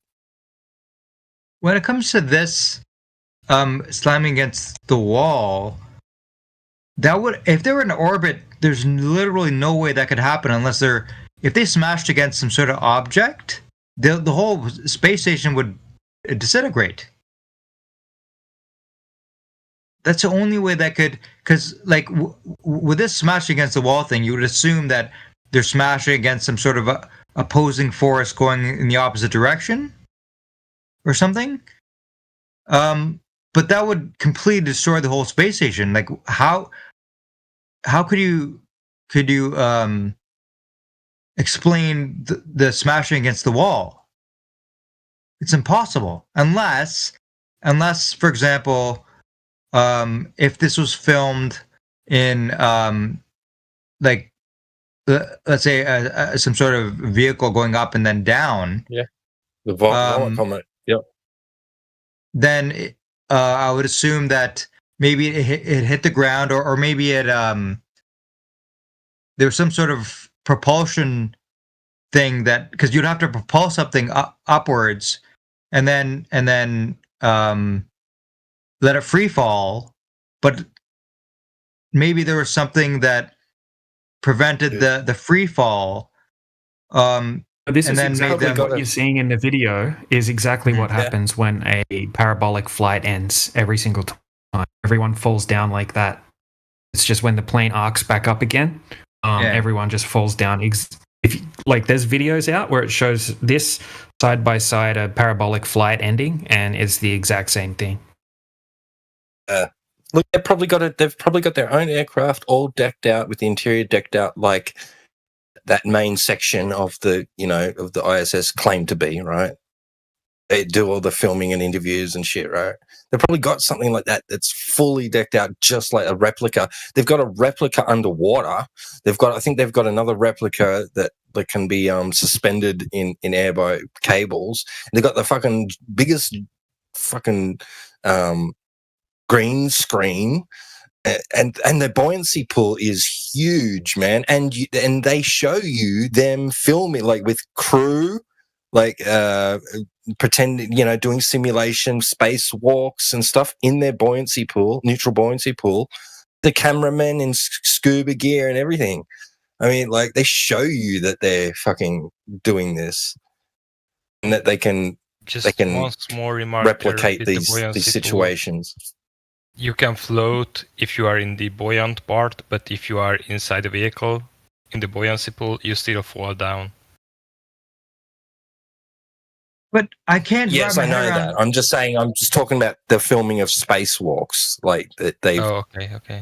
When it comes to this slamming against the wall, that would, if they were in orbit, there's literally no way that could happen unless if they smashed against some sort of object, the whole space station would disintegrate. That's the only way that could, because like with this smashing against the wall thing, you would assume that they're smashing against some sort of opposing force going in the opposite direction or something. But that would completely destroy the whole space station. Like how could you explain the smashing against the wall? It's impossible unless, for example, if this was filmed in like let's say some sort of vehicle going up and then down, the vomit comment, then I would assume that maybe it hit the ground, or maybe it there was some sort of propulsion thing that, because you'd have to propel something upwards and then let it free fall, but maybe there was something that prevented the free fall. This is exactly what you're seeing in the video is exactly what happens when a parabolic flight ends every single time. Everyone falls down like that. It's just when the plane arcs back up again, everyone just falls down. There's videos out where it shows this side by side a parabolic flight ending, and it's the exact same thing. Look, they've probably got their own aircraft all decked out with the interior decked out like that main section of the ISS claimed to be, right? They do all the filming and interviews and shit, right? They've probably got something like that that's fully decked out, just like a replica. They've got a replica underwater. I think they've got another replica that can be suspended in air by cables. They've got the biggest green screen, and the buoyancy pool is huge, man. And they show you them filming like with crew, like pretending, doing simulation spacewalks and stuff in their buoyancy pool, neutral buoyancy pool. The cameramen in scuba gear and everything. I mean, like they show you that they're fucking doing this, and that they can once more remark replicate these situations. You can float if you are in the buoyant part, but if you are inside the vehicle in the buoyancy pool, you still fall down. But I can't. Yes, I know that. I'm just saying. I'm just talking about the filming of spacewalks, like that they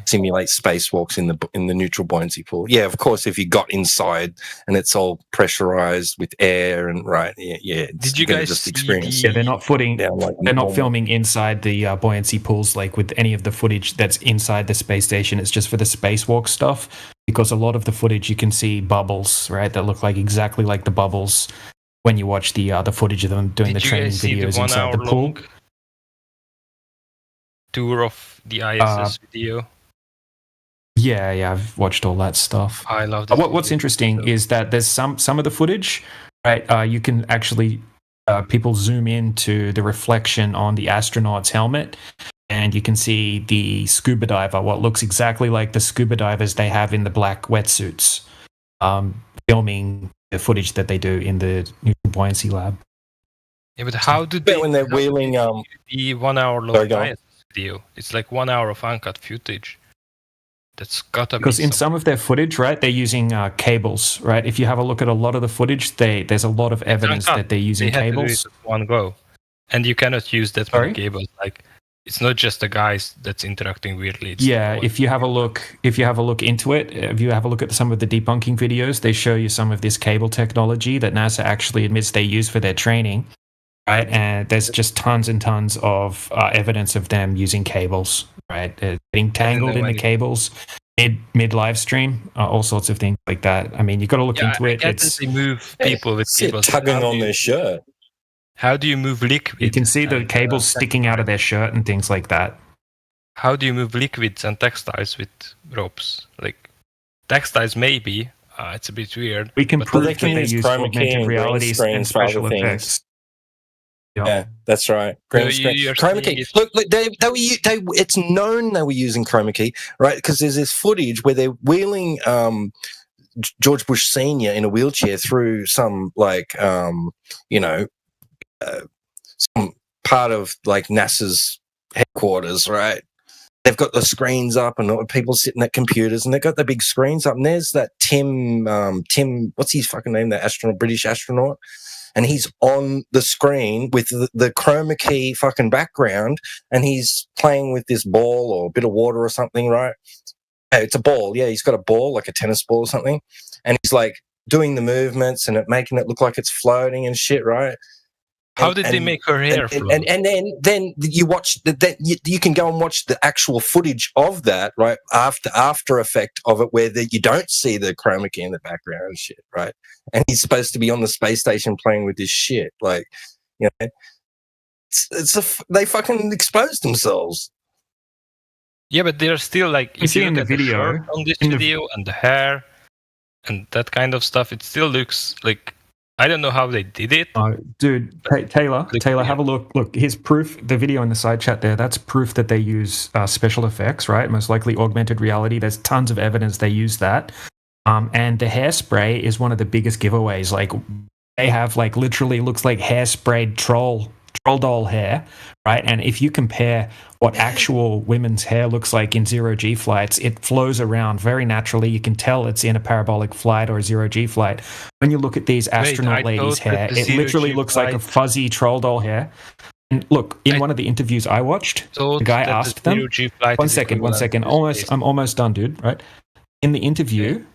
simulate spacewalks in the neutral buoyancy pool. Yeah, of course. If you got inside and it's all pressurized with air and Did you guys just experience? Yeah, they're not they're not filming inside the buoyancy pools like with any of the footage that's inside the space station. It's just for the spacewalk stuff, because a lot of the footage you can see bubbles, right, that look like exactly like the bubbles when you watch the footage of them doing the training videos inside the pool. Tour of the ISS video. Yeah, I've watched all that stuff. I love that. What's interesting is that there's some of the footage, right? You can actually people zoom into the reflection on the astronaut's helmet, and you can see the scuba diver, what looks exactly like the scuba divers they have in the black wetsuits, filming the footage that they do in the neutral buoyancy lab. Yeah, but how did they when they're wheeling the 1 hour long ISS video? It's like 1 hour of uncut footage. That's gotta be because in some of their footage, right, they're using cables, right? If you have a look at a lot of the footage, there's a lot of evidence that they're using cables. To do it with one go, and you cannot use that many cables. Like, it's not just the guys that's interacting weirdly. If you have a look into it, if you have a look at some of the debunking videos, they show you some of this cable technology that NASA actually admits they use for their training, right? And there's just tons and tons of evidence of them using cables, right? Getting tangled in the cables mid live stream, all sorts of things like that. I mean, you got to look into it. They move people with cables tugging on their shirt. How do you move liquid? You can see the cables sticking out of their shirt and things like that. How do you move liquids and textiles with ropes? Like, textiles maybe. It's a bit weird. We can prove that they use augmented reality and special effects. Yeah, that's right. Chroma key. Look, it's known they were using chroma key, right? Because there's this footage where they're wheeling George Bush Sr. in a wheelchair through some some part of like NASA's headquarters, right? They've got the screens up and people sitting at computers, and they've got the big screens up. And there's that Tim, what's his fucking name? That British astronaut, and he's on the screen with the chroma key fucking background, and he's playing with this ball or a bit of water or something, right? It's a ball, yeah. He's got a ball, like a tennis ball or something, and he's like doing the movements and making it look like it's floating and shit, right? How did they make her hair float? And then you watch you can go and watch the actual footage of that, right? After effect of it, where you don't see the chroma key in the background and shit, right? And he's supposed to be on the space station playing with this shit, like, you know, they fucking exposed themselves. Yeah, but they're still like, if you look at the video on this video and the hair and that kind of stuff, it still looks like, I don't know how they did it. Dude, Taylor, have a look. Look, here's proof. The video in the side chat there, that's proof that they use special effects, right? Most likely augmented reality. There's tons of evidence they use that. And the hairspray is one of the biggest giveaways. Like, they have, like, literally looks like hairsprayed troll doll hair, right? And if you compare what actual women's hair looks like in zero-G flights, it flows around very naturally. You can tell it's in a parabolic flight or a zero-G flight. When you look at these astronaut ladies' hair, it literally looks like a fuzzy troll doll hair. And look, in one of the interviews I watched, the guy asked them, one second, I'm almost done, dude, right? In the interview,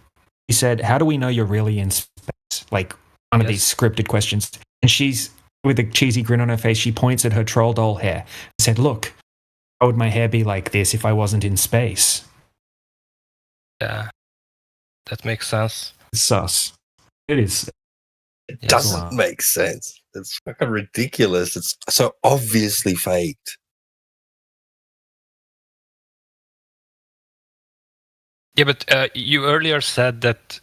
he said, how do we know you're really in space? Like, one of these scripted questions. And she's, with a cheesy grin on her face, she points at her troll doll hair and said, look, how would my hair be like this if I wasn't in space? Yeah, that makes sense. It's sus. It is. It doesn't make sense. It's fucking ridiculous. It's so obviously faked. Yeah, but you earlier said that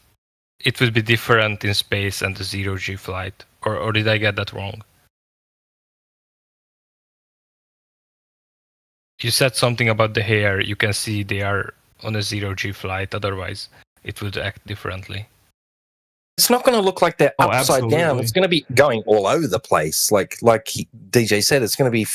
it would be different in space and the zero-G flight. Or did I get that wrong? You said something about the hair. You can see they are on a zero-G flight. Otherwise, it would act differently. It's not going to look like they're upside down. absolutely. It's going to be going all over the place. Like DJ said, it's going to be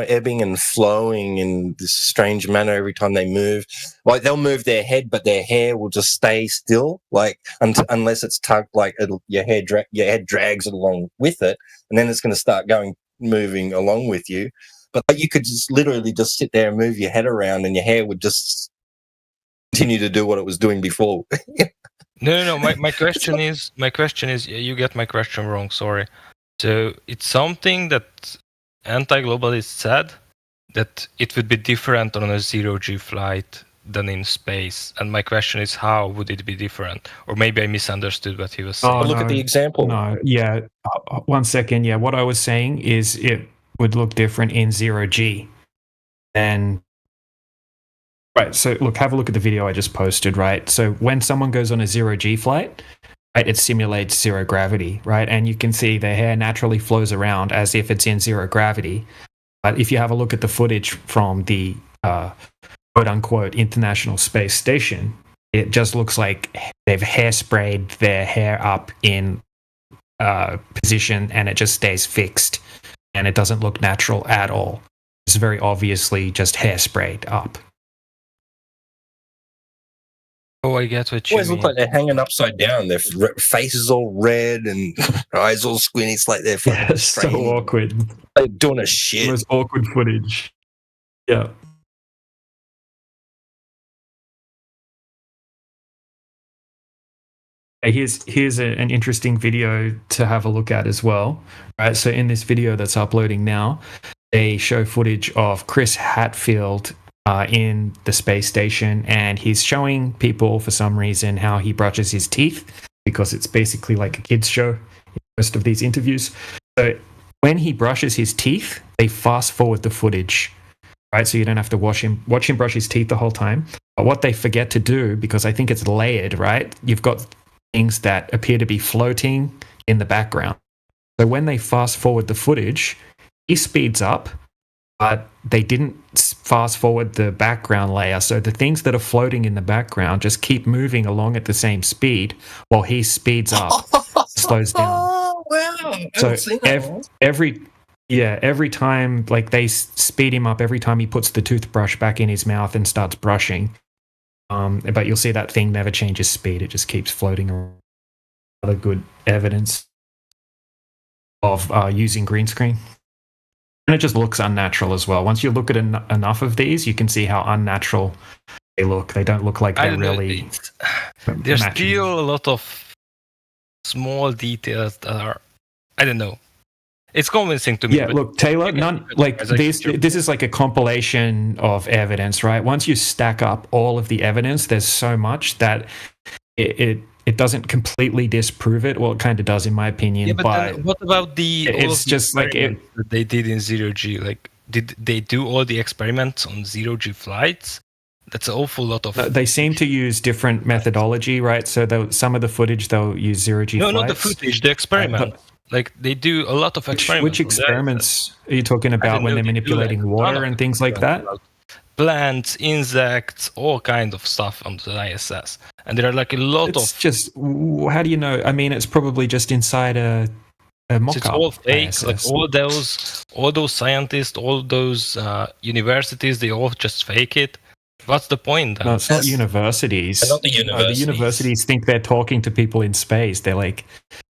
ebbing and flowing in this strange manner every time they move. Like they'll move their head, but their hair will just stay still. Like unless it's tugged, like your head drags it along with it, and then it's going to start moving along with you. But you could just literally just sit there and move your head around, and your hair would just continue to do what it was doing before. No. My question is, you get my question wrong. Sorry. So it's something that anti-globalists said that it would be different on a 0G flight than in space. And my question is, how would it be different? Or maybe I misunderstood what he was saying. Look at the example. No, yeah. 1 second. Yeah, what I was saying is it would look different in 0G. And right, so look, have a look at the video I just posted, right? So when someone goes on a 0G flight, right, it simulates zero gravity, right? And you can see their hair naturally flows around as if it's in zero gravity. But if you have a look at the footage from the quote-unquote International Space Station, it just looks like they've hairsprayed their hair up in position and it just stays fixed. And it doesn't look natural at all. It's very obviously just hairsprayed up. Oh, I get what you always mean. Look like they're hanging upside down. Their faces all red and eyes all squinty. It's like they're fucking so awkward. They're doing a shit. The most awkward footage. Yeah. Here's an interesting video to have a look at as well. Right. So in this video that's uploading now, they show footage of Chris Hadfield in the space station, and he's showing people for some reason how he brushes his teeth, because it's basically like a kids show in most of these interviews. So when he brushes his teeth, they fast forward the footage, right? So you don't have to watch him brush his teeth the whole time. But what they forget to do, because I think it's layered, right? You've got things that appear to be floating in the background. So when they fast forward the footage, he speeds up, but they didn't fast forward the background layer. So the things that are floating in the background just keep moving along at the same speed while he speeds up, slows down. Oh, wow. So every time, like, they speed him up every time he puts the toothbrush back in his mouth and starts brushing. But you'll see that thing never changes speed. It just keeps floating around. Other good evidence of using green screen. And it just looks unnatural as well. Once you look at enough of these, you can see how unnatural they look. They don't look like they're really... There's still a lot of small details that are... I don't know. It's convincing to me. Yeah, look, Taylor, this is like a compilation of evidence, right? Once you stack up all of the evidence, there's so much that it doesn't completely disprove it. Well, it kind of does, in my opinion. Yeah, but what about it's just like that they did in 0G? Like, did they do all the experiments on 0G flights? That's an awful lot of... They seem to use different methodology, right? So some of the footage, they'll use 0G flights. No, not the footage, the experiment. Like, they do a lot of experiments. Which experiments are you talking about when they're manipulating water and things like that? Plants, insects, all kind of stuff on the ISS. And there are like a lot of... just, how do you know? I mean, it's probably just inside a mock-up. It's all fake. ISS. Like all those scientists, all those universities, they all just fake it. What's the point? No, it's not universities. Not the universities. The universities think they're talking to people in space. They're like,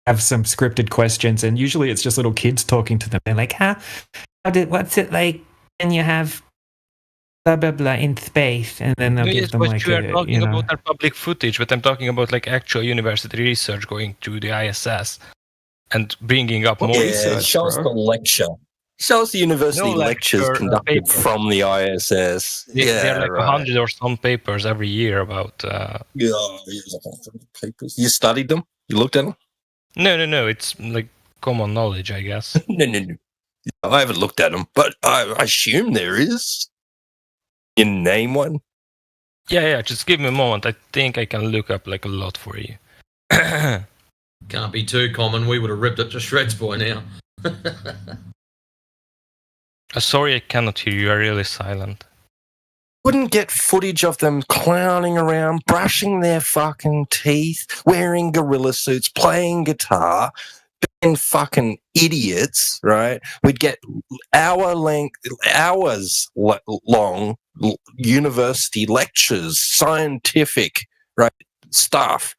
have some scripted questions, and usually it's just little kids talking to them. They're like, what's it like when you have blah blah blah in space, and then they'll give them like you are talking about our public footage, but I'm talking about like actual university research going to the ISS and bringing up more research. It shows the lecture. Shows the university lectures conducted from the ISS. There are like 100 or some papers every year about. Papers. You studied them? You looked at them? No. It's like common knowledge, I guess. No. I haven't looked at them, but I assume there is. You name one? Yeah. Just give me a moment. I think I can look up like a lot for you. Can't be too common. We would have ripped it to shreds by now. Sorry, I cannot hear you. You are really silent. Wouldn't get footage of them clowning around, brushing their fucking teeth, wearing gorilla suits, playing guitar, being fucking idiots, right? We'd get hours long university lectures, scientific, right, stuff,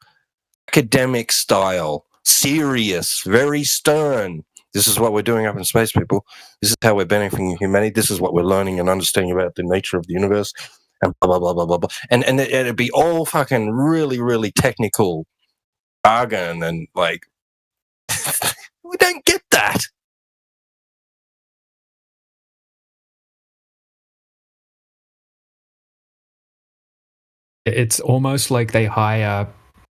academic style, serious, very stern. This is what we're doing up in space, people. This is how we're benefiting humanity. This is what we're learning and understanding about the nature of the universe, and blah, blah, blah, blah, blah, blah. And it'd be all fucking really, really technical jargon, and like, we don't get that. It's almost like they hire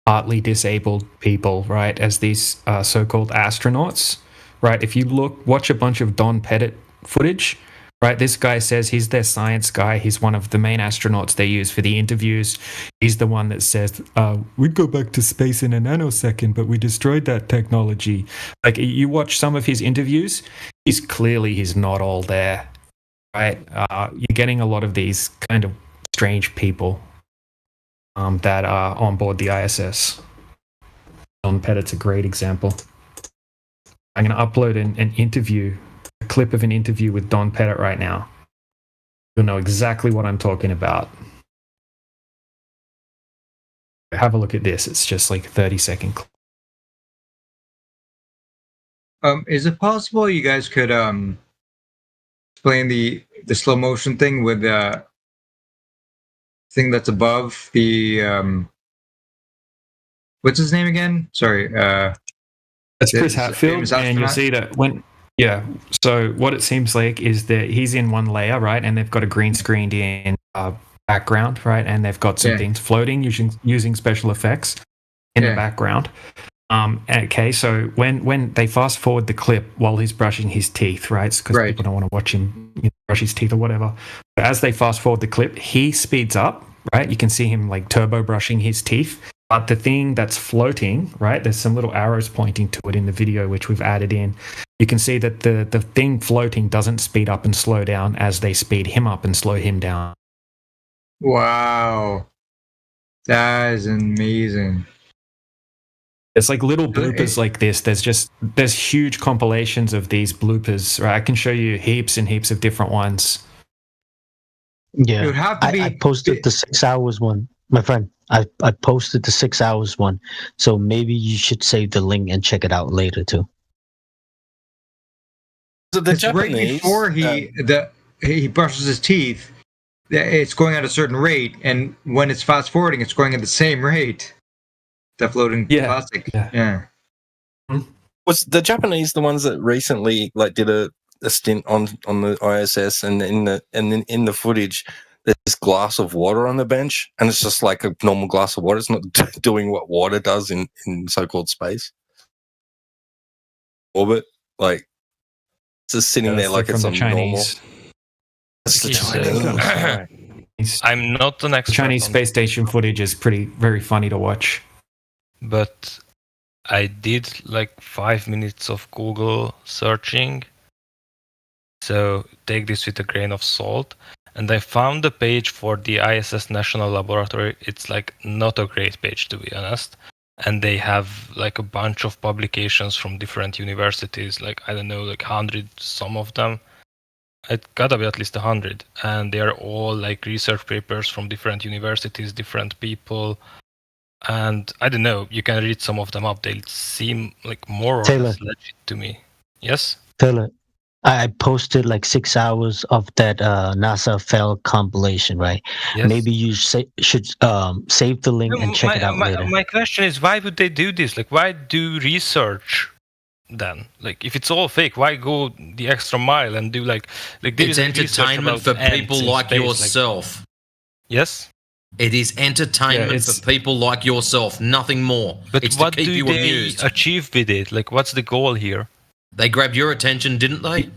partly disabled people, right, as these so-called astronauts. Right, if you watch a bunch of Don Pettit footage, right, this guy says he's their science guy. He's one of the main astronauts they use for the interviews. He's the one that says, we'd go back to space in a nanosecond, but we destroyed that technology. Like, you watch some of his interviews, he's not all there, right? You're getting a lot of these kind of strange people that are on board the ISS. Don Pettit's a great example. I'm going to upload an interview, a clip of an interview with Don Pettit right now. You'll know exactly what I'm talking about. Have a look at this. It's just like a 30-second clip. Is it possible you guys could explain the slow motion thing with the thing that's above the what's his name again? Sorry. That's Chris Hadfield, and you'll see that so what it seems like is that he's in one layer, right, and they've got a green screened in background, right, and they've got some things floating using special effects in the background. Okay, so when they fast forward the clip while he's brushing his teeth, right, because people don't want to watch him brush his teeth or whatever, but as they fast forward the clip, he speeds up, right, you can see him like turbo brushing his teeth. But the thing that's floating, right, there's some little arrows pointing to it in the video, which we've added in. You can see that the thing floating doesn't speed up and slow down as they speed him up and slow him down. Wow. That is amazing. It's like little bloopers like this. There's huge compilations of these bloopers, right? I can show you heaps and heaps of different ones. Yeah. It would have to be... I posted the 6 hours one, my friend. I posted the 6 hours one, so maybe you should save the link and check it out later too. So the Japanese, right before he brushes his teeth, it's going at a certain rate, and when it's fast forwarding, it's going at the same rate. The floating plastic. Yeah. Was the Japanese the ones that recently like did a stint on the ISS, and in the footage? There's this glass of water on the bench, and it's just like a normal glass of water. It's not doing what water does in so-called space orbit. Like, it's just sitting there like it's a normal. That's the Chinese. I'm not an expert. Chinese space station footage is very funny to watch. But I did like 5 minutes of Google searching. So take this with a grain of salt. And I found the page for the ISS National Laboratory. It's like not a great page, to be honest. And they have like a bunch of publications from different universities, like, I don't know, like 100, some of them. It gotta be at least 100. And they are all like research papers from different universities, different people. And I don't know, you can read some of them up. They seem like more or less legit to me. Yes? Taylor, I posted like 6 hours of that NASA fail compilation, right? Yes. Maybe you should save the link and check it out later. My question is, why would they do this? Like, why do research then? Like, if it's all fake, why go the extra mile and do like it's entertainment for people like yourself. Yes? It is entertainment for people like yourself, nothing more. But it's what to keep do you they amused. Achieve with it? Like, what's the goal here? They grabbed your attention, didn't they?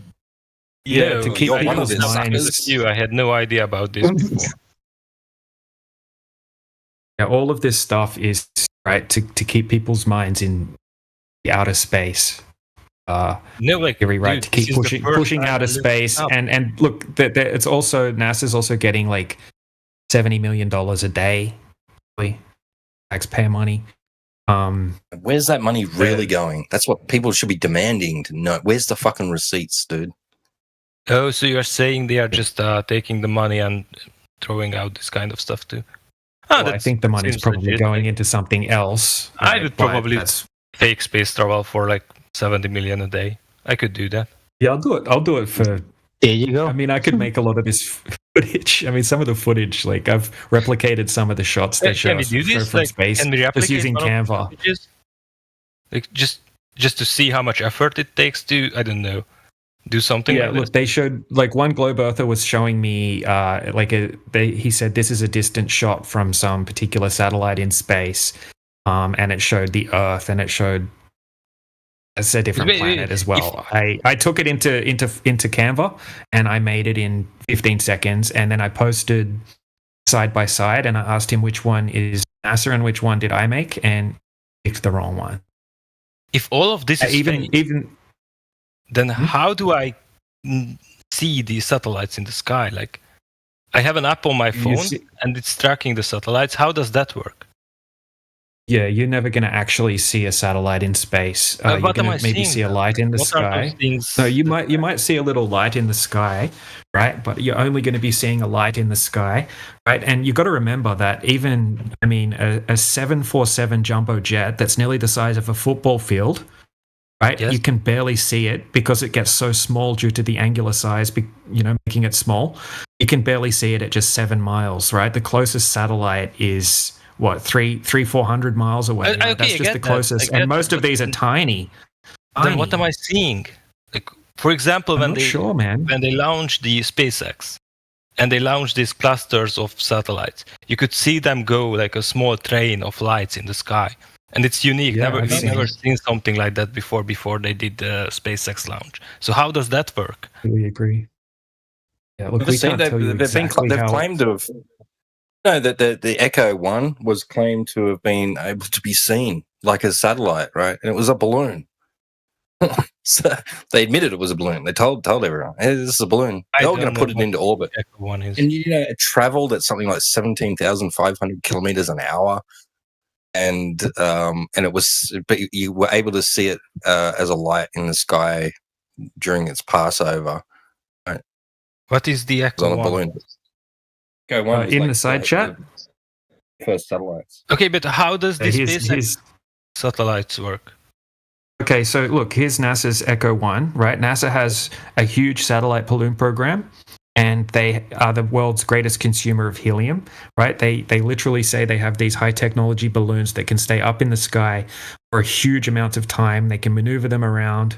Yeah, to keep people's minds. I had no idea about this before. Yeah, all of this stuff is right to keep people's minds in the outer space. To keep pushing outer space, and look, it's also NASA's also getting like $70 million a day, taxpayer money. Where's that money really going? That's what people should be demanding to know. Where's the fucking receipts, dude? Oh, so you're saying they are just taking the money and throwing out this kind of stuff too? Well, I think the money's probably going into something else. I would probably fake space travel for like 70 million a day. I could do that. Yeah, I'll do it for. There you go. I mean, I could make a lot of this footage. I mean, some of the footage, like I've replicated some of the shots they show from space, just using Canva. Like just to see how much effort it takes to, I don't know, do something. Yeah, look, they showed like one globe earther was showing me he said this is a distant shot from some particular satellite in space, and it showed the Earth, and it showed it's a different planet as well. I took it into Canva and I made it in 15 seconds, and then I posted side by side, and I asked him which one is NASA and which one did I make, and picked the wrong one. If all of this is fake, then how do I see these satellites in the sky? Like, I have an app on my phone and it's tracking the satellites. How does that work? Yeah, you're never going to actually see a satellite in space. You're going to maybe see a light in the sky. No, you might see a little light in the sky, right? But you're only going to be seeing a light in the sky, right? And you've got to remember that even, I mean, a 747 jumbo jet that's nearly the size of a football field, right? Yes. You can barely see it because it gets so small due to the angular size, making it small. You can barely see it at just 7 miles, right? The closest satellite is... 400 miles away? Okay, that's just the closest, and most of these are tiny. Then what am I seeing? Like, for example, when they launched the SpaceX and they launched these clusters of satellites, you could see them go like a small train of lights in the sky, and it's unique. We've never seen something like that before they did the SpaceX launch. So how does that work? We agree. Yeah, look, they've claimed to have. No, that the Echo 1 was claimed to have been able to be seen like a satellite, right? And it was a balloon. So they admitted it was a balloon. They told everyone, hey, this is a balloon. They were going to put it into orbit. Echo 1 is. And it traveled at something like 17,500 kilometers an hour. And it was, but you were able to see it as a light in the sky during its passover. Right? What is the Echo 1? On a balloon. In the side chat? First satellites. Okay, but how does this SpaceX satellites work? Okay, so look, here's NASA's Echo 1, right? NASA has a huge satellite balloon program, and they are the world's greatest consumer of helium, right? They literally say they have these high technology balloons that can stay up in the sky for a huge amount of time. They can maneuver them around.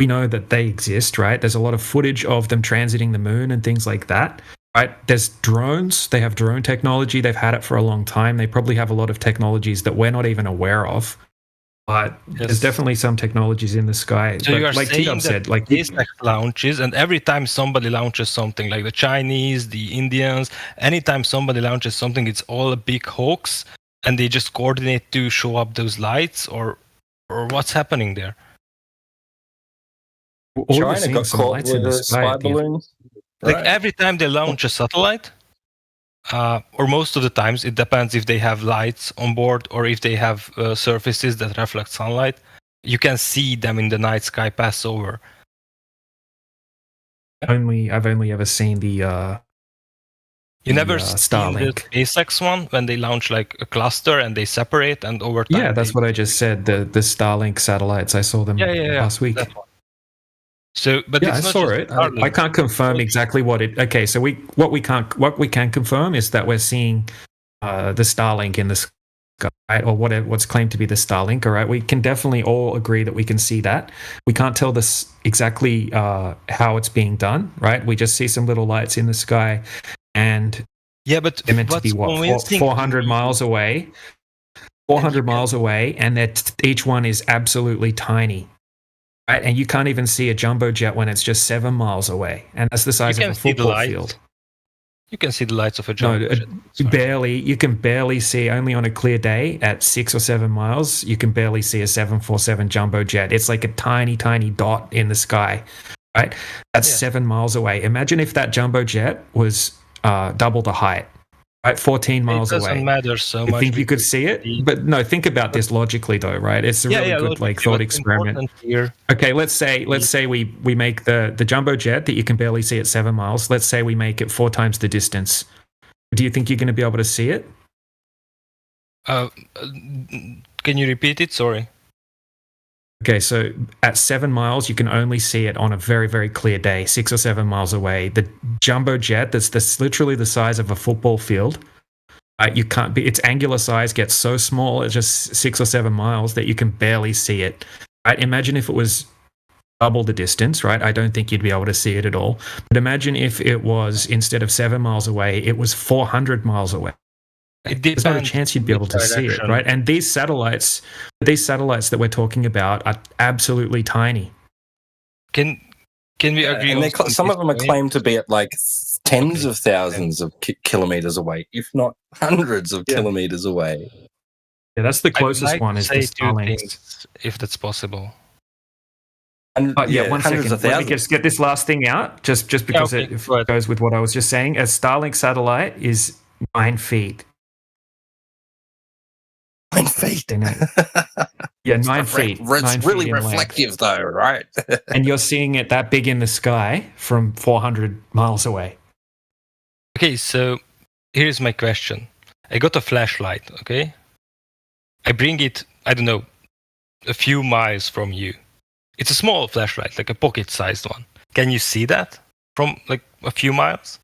We know that they exist, right? There's a lot of footage of them transiting the moon and things like that. Right, there's drones. They have drone technology. They've had it for a long time. They probably have a lot of technologies that we're not even aware of. But there's definitely some technologies in the sky. So you are like saying T-Dub said, like SpaceX launches, and every time somebody launches something, like the Chinese, the Indians, anytime somebody launches something, it's all a big hoax, and they just coordinate to show up those lights, or what's happening there? China got caught with a spy balloon. Like every time they launch a satellite, or most of the times, it depends if they have lights on board or if they have surfaces that reflect sunlight. You can see them in the night sky pass over. I've only ever seen the. You never Starlink. The SpaceX one when they launch like a cluster and they separate, and over time. Yeah, that's what I just said. The Starlink satellites. I saw them last week. So, but I saw it. I can't confirm exactly what it. Okay, so what we can confirm is that we're seeing the Starlink in the sky, or what's claimed to be the Starlink. All right, we can definitely all agree that we can see that. We can't tell this exactly how it's being done. Right, we just see some little lights in the sky, and but they're meant to be 400 miles away. 400 miles away, and that each one is absolutely tiny. Right? And you can't even see a jumbo jet when it's just 7 miles away, and that's the size of a football field. You can see the lights of a jumbo jet. Barely. You can barely see, only on a clear day at 6 or 7 miles, you can barely see a 747 jumbo jet. It's like a tiny, tiny dot in the sky, right? That's 7 miles away. Imagine if that jumbo jet was double the height. Right, 14 miles away. It doesn't matter so much. I think you could see it, but no. Think about this logically, though, right? It's a really good thought experiment. Here. Okay, let's say we make the jumbo jet that you can barely see at 7 miles. Let's say we make it 4 times the distance. Do you think you're going to be able to see it? Can you repeat it? Sorry. Okay, so at 7 miles, you can only see it on a very, very clear day, 6 or 7 miles away. The jumbo jet, that's literally the size of a football field. You can't be. Its angular size gets so small at just 6 or 7 miles that you can barely see it. Right? Imagine if it was double the distance. Right? I don't think you'd be able to see it at all. But imagine if it was, instead of 7 miles away, it was 400 miles away. There's not a chance you'd be able to see it, right? And these satellites that we're talking about are absolutely tiny. Can we agree? And some of them are claimed to be at like tens of thousands of kilometers away, if not hundreds of kilometers away. Yeah, that's the closest one. Is the Starlink, if that's possible. One second. Let me just get this last thing out, just because it goes with what I was just saying. A Starlink satellite is 9 feet. 9 feet. Yeah, 9 feet. It's really reflective, though, right? And you're seeing it that big in the sky from 400 miles away. Okay, so here's my question. I got a flashlight, okay? I bring it, I don't know, a few miles from you. It's a small flashlight, like a pocket-sized one. Can you see that from like a few miles?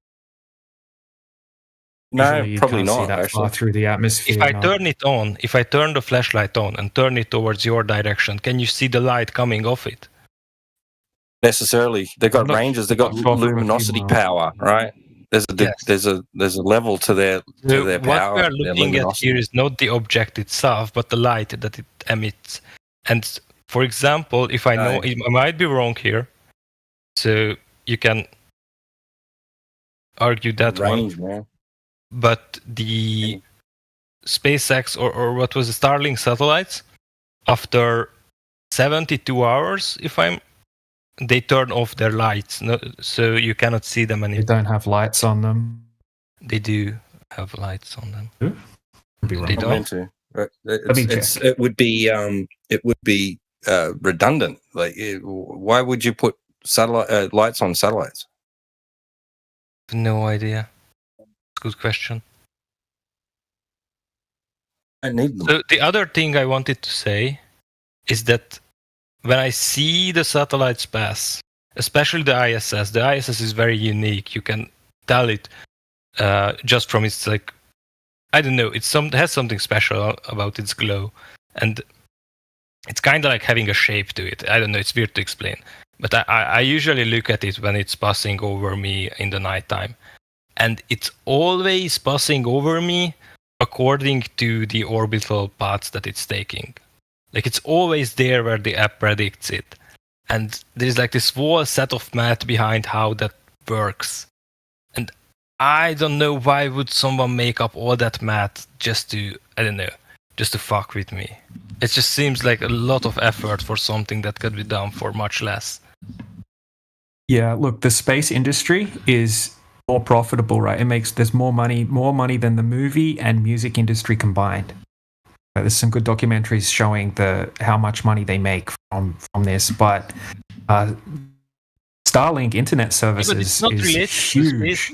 No, probably not. That far through the atmosphere. If I turn it on, if I turn the flashlight on and turn it towards your direction, can you see the light coming off it? Necessarily, they've got ranges. They've got luminosity power, right? There's a level to their power. What we are looking at here is not the object itself, but the light that it emits. And for example, if I know, I might be wrong here, so you can argue that range, one. Man. But the SpaceX or what was the Starlink satellites, after 72 hours, they turn off their lights, so you cannot see them anymore. They don't have lights on them. They do have lights on them. They don't. It would be redundant. Like, why would you put satellite lights on satellites? No idea. Good question. I need them. So the other thing I wanted to say is that when I see the satellites pass, especially the ISS is very unique. You can tell it just from its, like, I don't know, it has something special about its glow, and it's kind of like having a shape to it. I don't know, it's weird to explain, but I usually look at it when it's passing over me in the nighttime. And it's always passing over me according to the orbital paths that it's taking. Like, it's always there where the app predicts it. And there's like this whole set of math behind how that works. And I don't know why would someone make up all that math just to fuck with me. It just seems like a lot of effort for something that could be done for much less. Yeah, look, the space industry is more profitable, right? There's more money than the movie and music industry combined. There's some good documentaries showing how much money they make from this, but Starlink internet services is huge.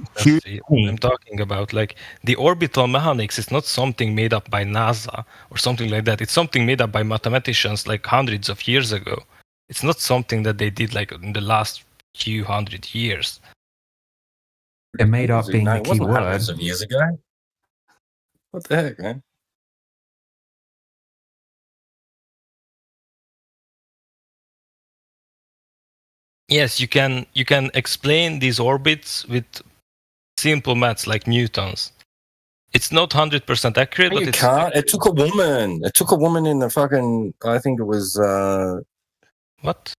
I'm talking about, like, the orbital mechanics is not something made up by NASA or something like that. It's something made up by mathematicians like hundreds of years ago. It's not something that they did like in the last few hundred years. They're made up being the key word. Hundreds of years ago. What the heck, man? Yes, you can explain these orbits with simple maths like newtons. It's not 100% accurate, but you can't. It took a woman. It took a woman in the fucking. I think it was. What?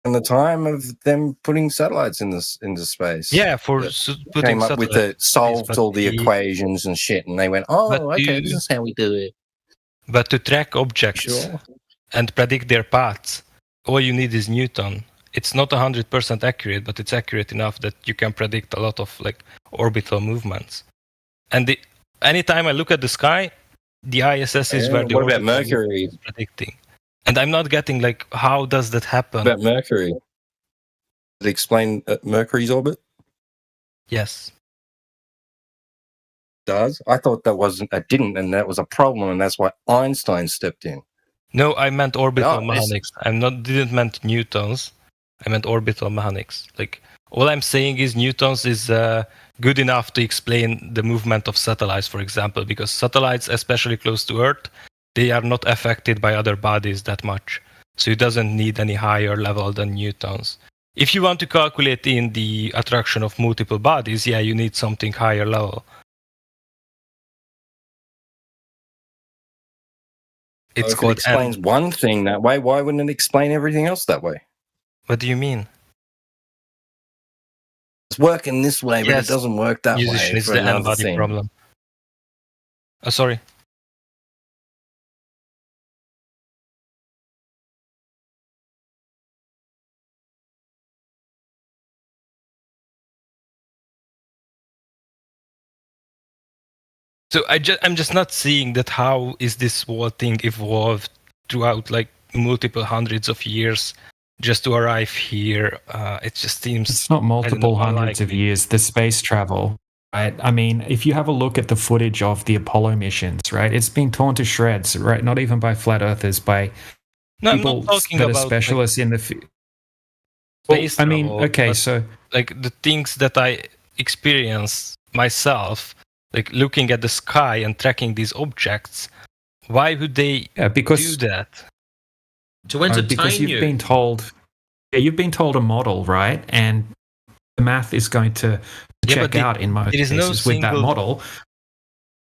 In the time of them putting satellites into space. Yeah, putting came up with it, solved all the equations and shit, and they went, "Oh, okay, this is how we do it." But to track objects and predict their paths, all you need is Newton. it's not 100% accurate, but it's accurate enough that you can predict a lot of like orbital movements. And anytime I look at the sky, the ISS is where the what about Mercury is predicting. And I'm not getting like, how does that happen? What about Mercury? Did it explain Mercury's orbit? Yes. Does? I thought that didn't, and that was a problem, and that's why Einstein stepped in. No, I meant orbital mechanics. Didn't meant newtons. I meant orbital mechanics. Like, all I'm saying is newtons is good enough to explain the movement of satellites, for example, because satellites, especially close to Earth, they are not affected by other bodies that much. So it doesn't need any higher level than newtons. If you want to calculate in the attraction of multiple bodies, yeah, you need something higher level. It's if it explains one thing that way, why wouldn't it explain everything else that way? What do you mean? It's working this way, but it doesn't work that way. It's the n-body problem. Oh, sorry. So I'm just not seeing that how is this whole thing evolved throughout like multiple hundreds of years just to arrive here. It just seems it's not multiple hundreds of years. The space travel, right? I mean, if you have a look at the footage of the Apollo missions, right, it's been torn to shreds, right? Not even by flat earthers, by people that are specialists in the space travel, I mean, okay, so like the things that I experience myself. Like looking at the sky and tracking these objects, why would they do that? To entertain because you've been told, you've been told a model, right? And the math is going to check out in most cases with that model.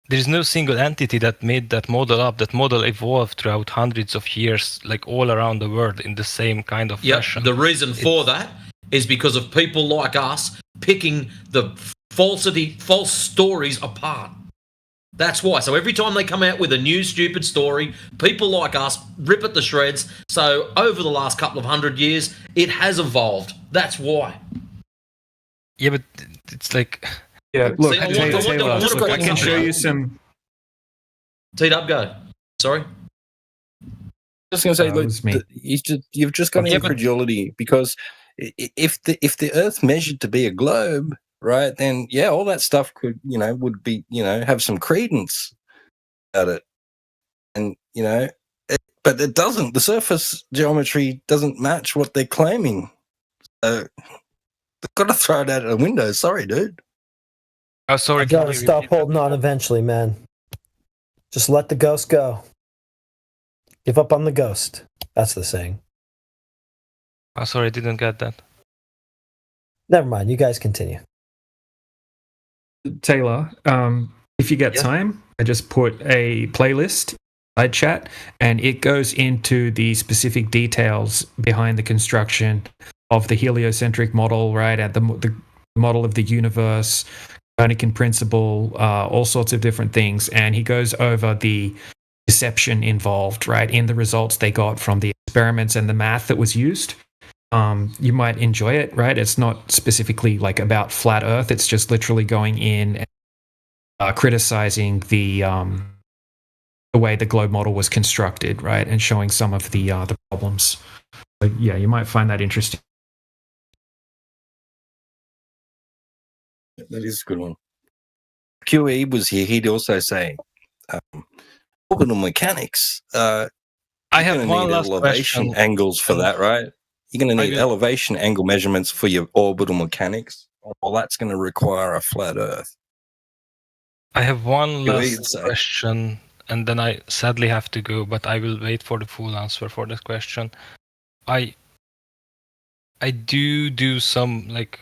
There is no single entity that made that model up. That model evolved throughout hundreds of years, like all around the world in the same kind of fashion. The reason for that is because of people like us picking the false stories apart. That's why. So every time they come out with a new stupid story, people like us rip at the shreds. So over the last couple of 100 years, it has evolved. That's why. Yeah, but it's like... Yeah, look, I can show you some... T-Dub, go. Sorry? Just going to say, look, you've just got incredulity because if the Earth measured to be a globe, right, then yeah, all that stuff could, would be, have some credence about it. And, but it doesn't. The surface geometry doesn't match what they're claiming. So they've got to throw it out of the window. Sorry, dude. Oh, sorry. You gotta stop holding on eventually, man. Just let the ghost go. Give up on the ghost. That's the saying. Oh, sorry, I didn't get that. Never mind. You guys continue. Taylor, if you get time, I just put a playlist side chat, and it goes into the specific details behind the construction of the heliocentric model, right, and the model of the universe, Copernican principle, all sorts of different things, and he goes over the deception involved, right, in the results they got from the experiments and the math that was used. You might enjoy it, right? It's not specifically like about flat Earth. It's just literally going in and criticizing the way the globe model was constructed, right, and showing some of the problems. So, yeah, you might find that interesting. That is a good one. QE was here. He'd also say orbital mechanics. I have one last elevation question. Angles for that, right? You're going to need elevation angle measurements for your orbital mechanics. Well, that's going to require a flat Earth. I have one last question, and then I sadly have to go, but I will wait for the full answer for this question. I do some, like,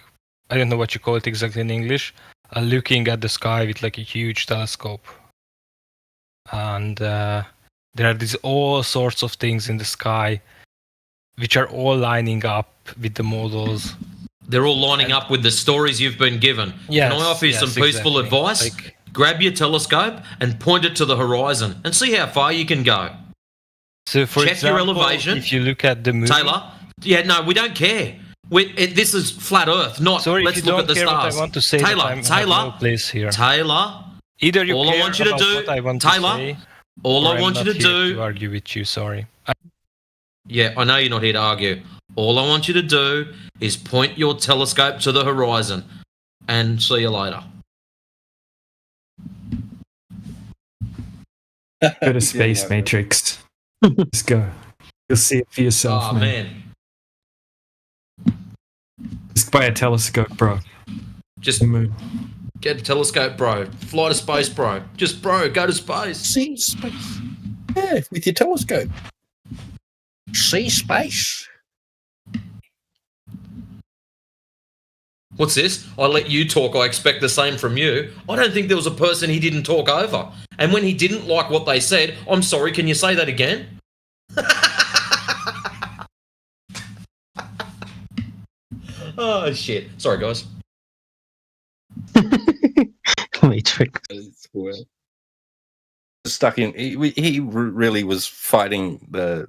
I don't know what you call it exactly in English, looking at the sky with like a huge telescope. And there are these all sorts of things in the sky which are all lining up with the models. They're all lining up with the stories you've been given. Yes, Can I offer you some peaceful advice? Like, grab your telescope and point it to the horizon and see how far you can go. So, for Check example, your elevation. If you look at the moon, Taylor, Yeah, no, we don't care. This is flat Earth, not. Sorry, let's if you look don't at the care stars. what I want to say, Taylor, no place here. Taylor. Either you all care I want you to about do, what I want Taylor. to say, all or I want I'm you not to here do. To argue with you. Sorry. Yeah, I know you're not here to argue. All I want you to do is point your telescope to the horizon, and see you later. Go to Space Matrix. Just go. You'll see it for yourself, Oh, man. Just buy a telescope, bro. Just get a telescope, bro. Fly to space, bro. Just, bro, go to space. See space. Yeah, with your telescope. See space. What's this? I let you talk. I expect the same from you. I don't think there was a person he didn't talk over. And when he didn't like what they said, I'm sorry, can you say that again? Oh, shit. Sorry, guys. Matrix. Stuck in. He really was fighting the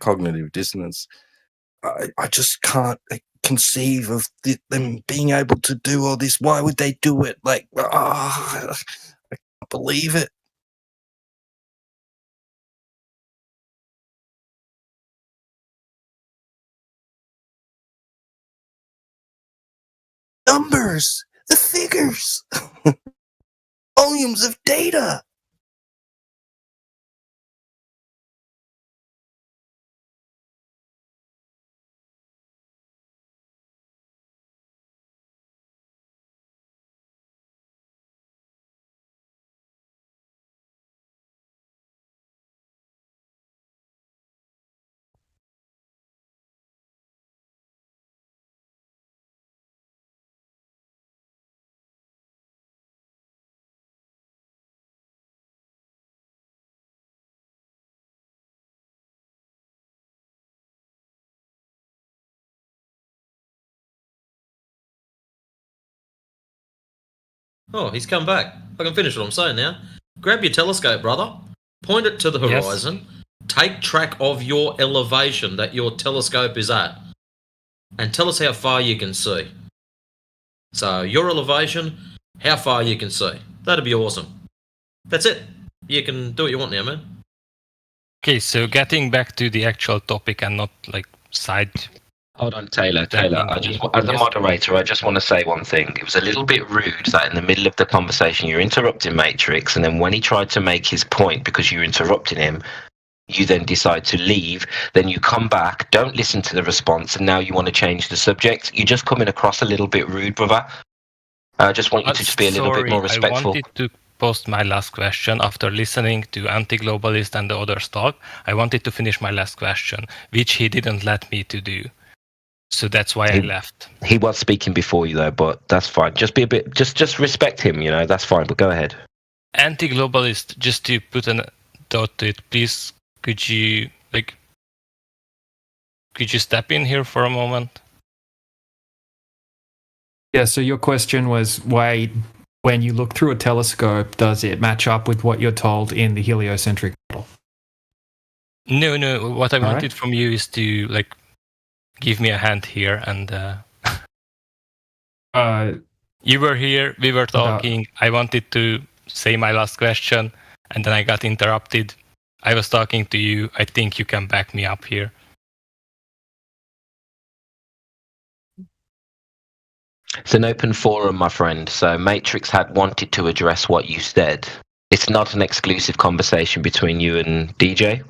cognitive dissonance. I just can't conceive of them being able to do all this. Why would they do it? Like, I can't believe it. Numbers, the figures, volumes of data. Oh, he's come back. I can finish what I'm saying now. Grab your telescope, brother. Point it to the horizon. Yes. Take track of your elevation that your telescope is at. And tell us how far you can see. So, your elevation, how far you can see. That'd be awesome. That's it. You can do what you want now, man. Okay, so getting back to the actual topic and not like side. Hold on, Taylor. As a moderator, I just want to say one thing. It was a little bit rude that in the middle of the conversation you're interrupting Matrix, and then when he tried to make his point because you're interrupting him, you then decide to leave. Then you come back, don't listen to the response, and now you want to change the subject. You're just coming across a little bit rude, brother. I just want you to just be a little bit more respectful. I wanted to post my last question after listening to Anti-Globalist and the others talk. I wanted to finish my last question, which he didn't let me to do. So that's why I left. He was speaking before you though, but that's fine. Just be a bit, just respect him, that's fine, but go ahead. Anti-Globalist, just to put a dot to it, please, could you step in here for a moment? Yeah, so your question was why, when you look through a telescope, does it match up with what you're told in the heliocentric model? No. What I wanted from you is to give me a hand here, and you were here, we were talking, I wanted to say my last question, and then I got interrupted. I was talking to you, I think you can back me up here. It's an open forum, my friend, so Matrix had wanted to address what you said. It's not an exclusive conversation between you and DJ.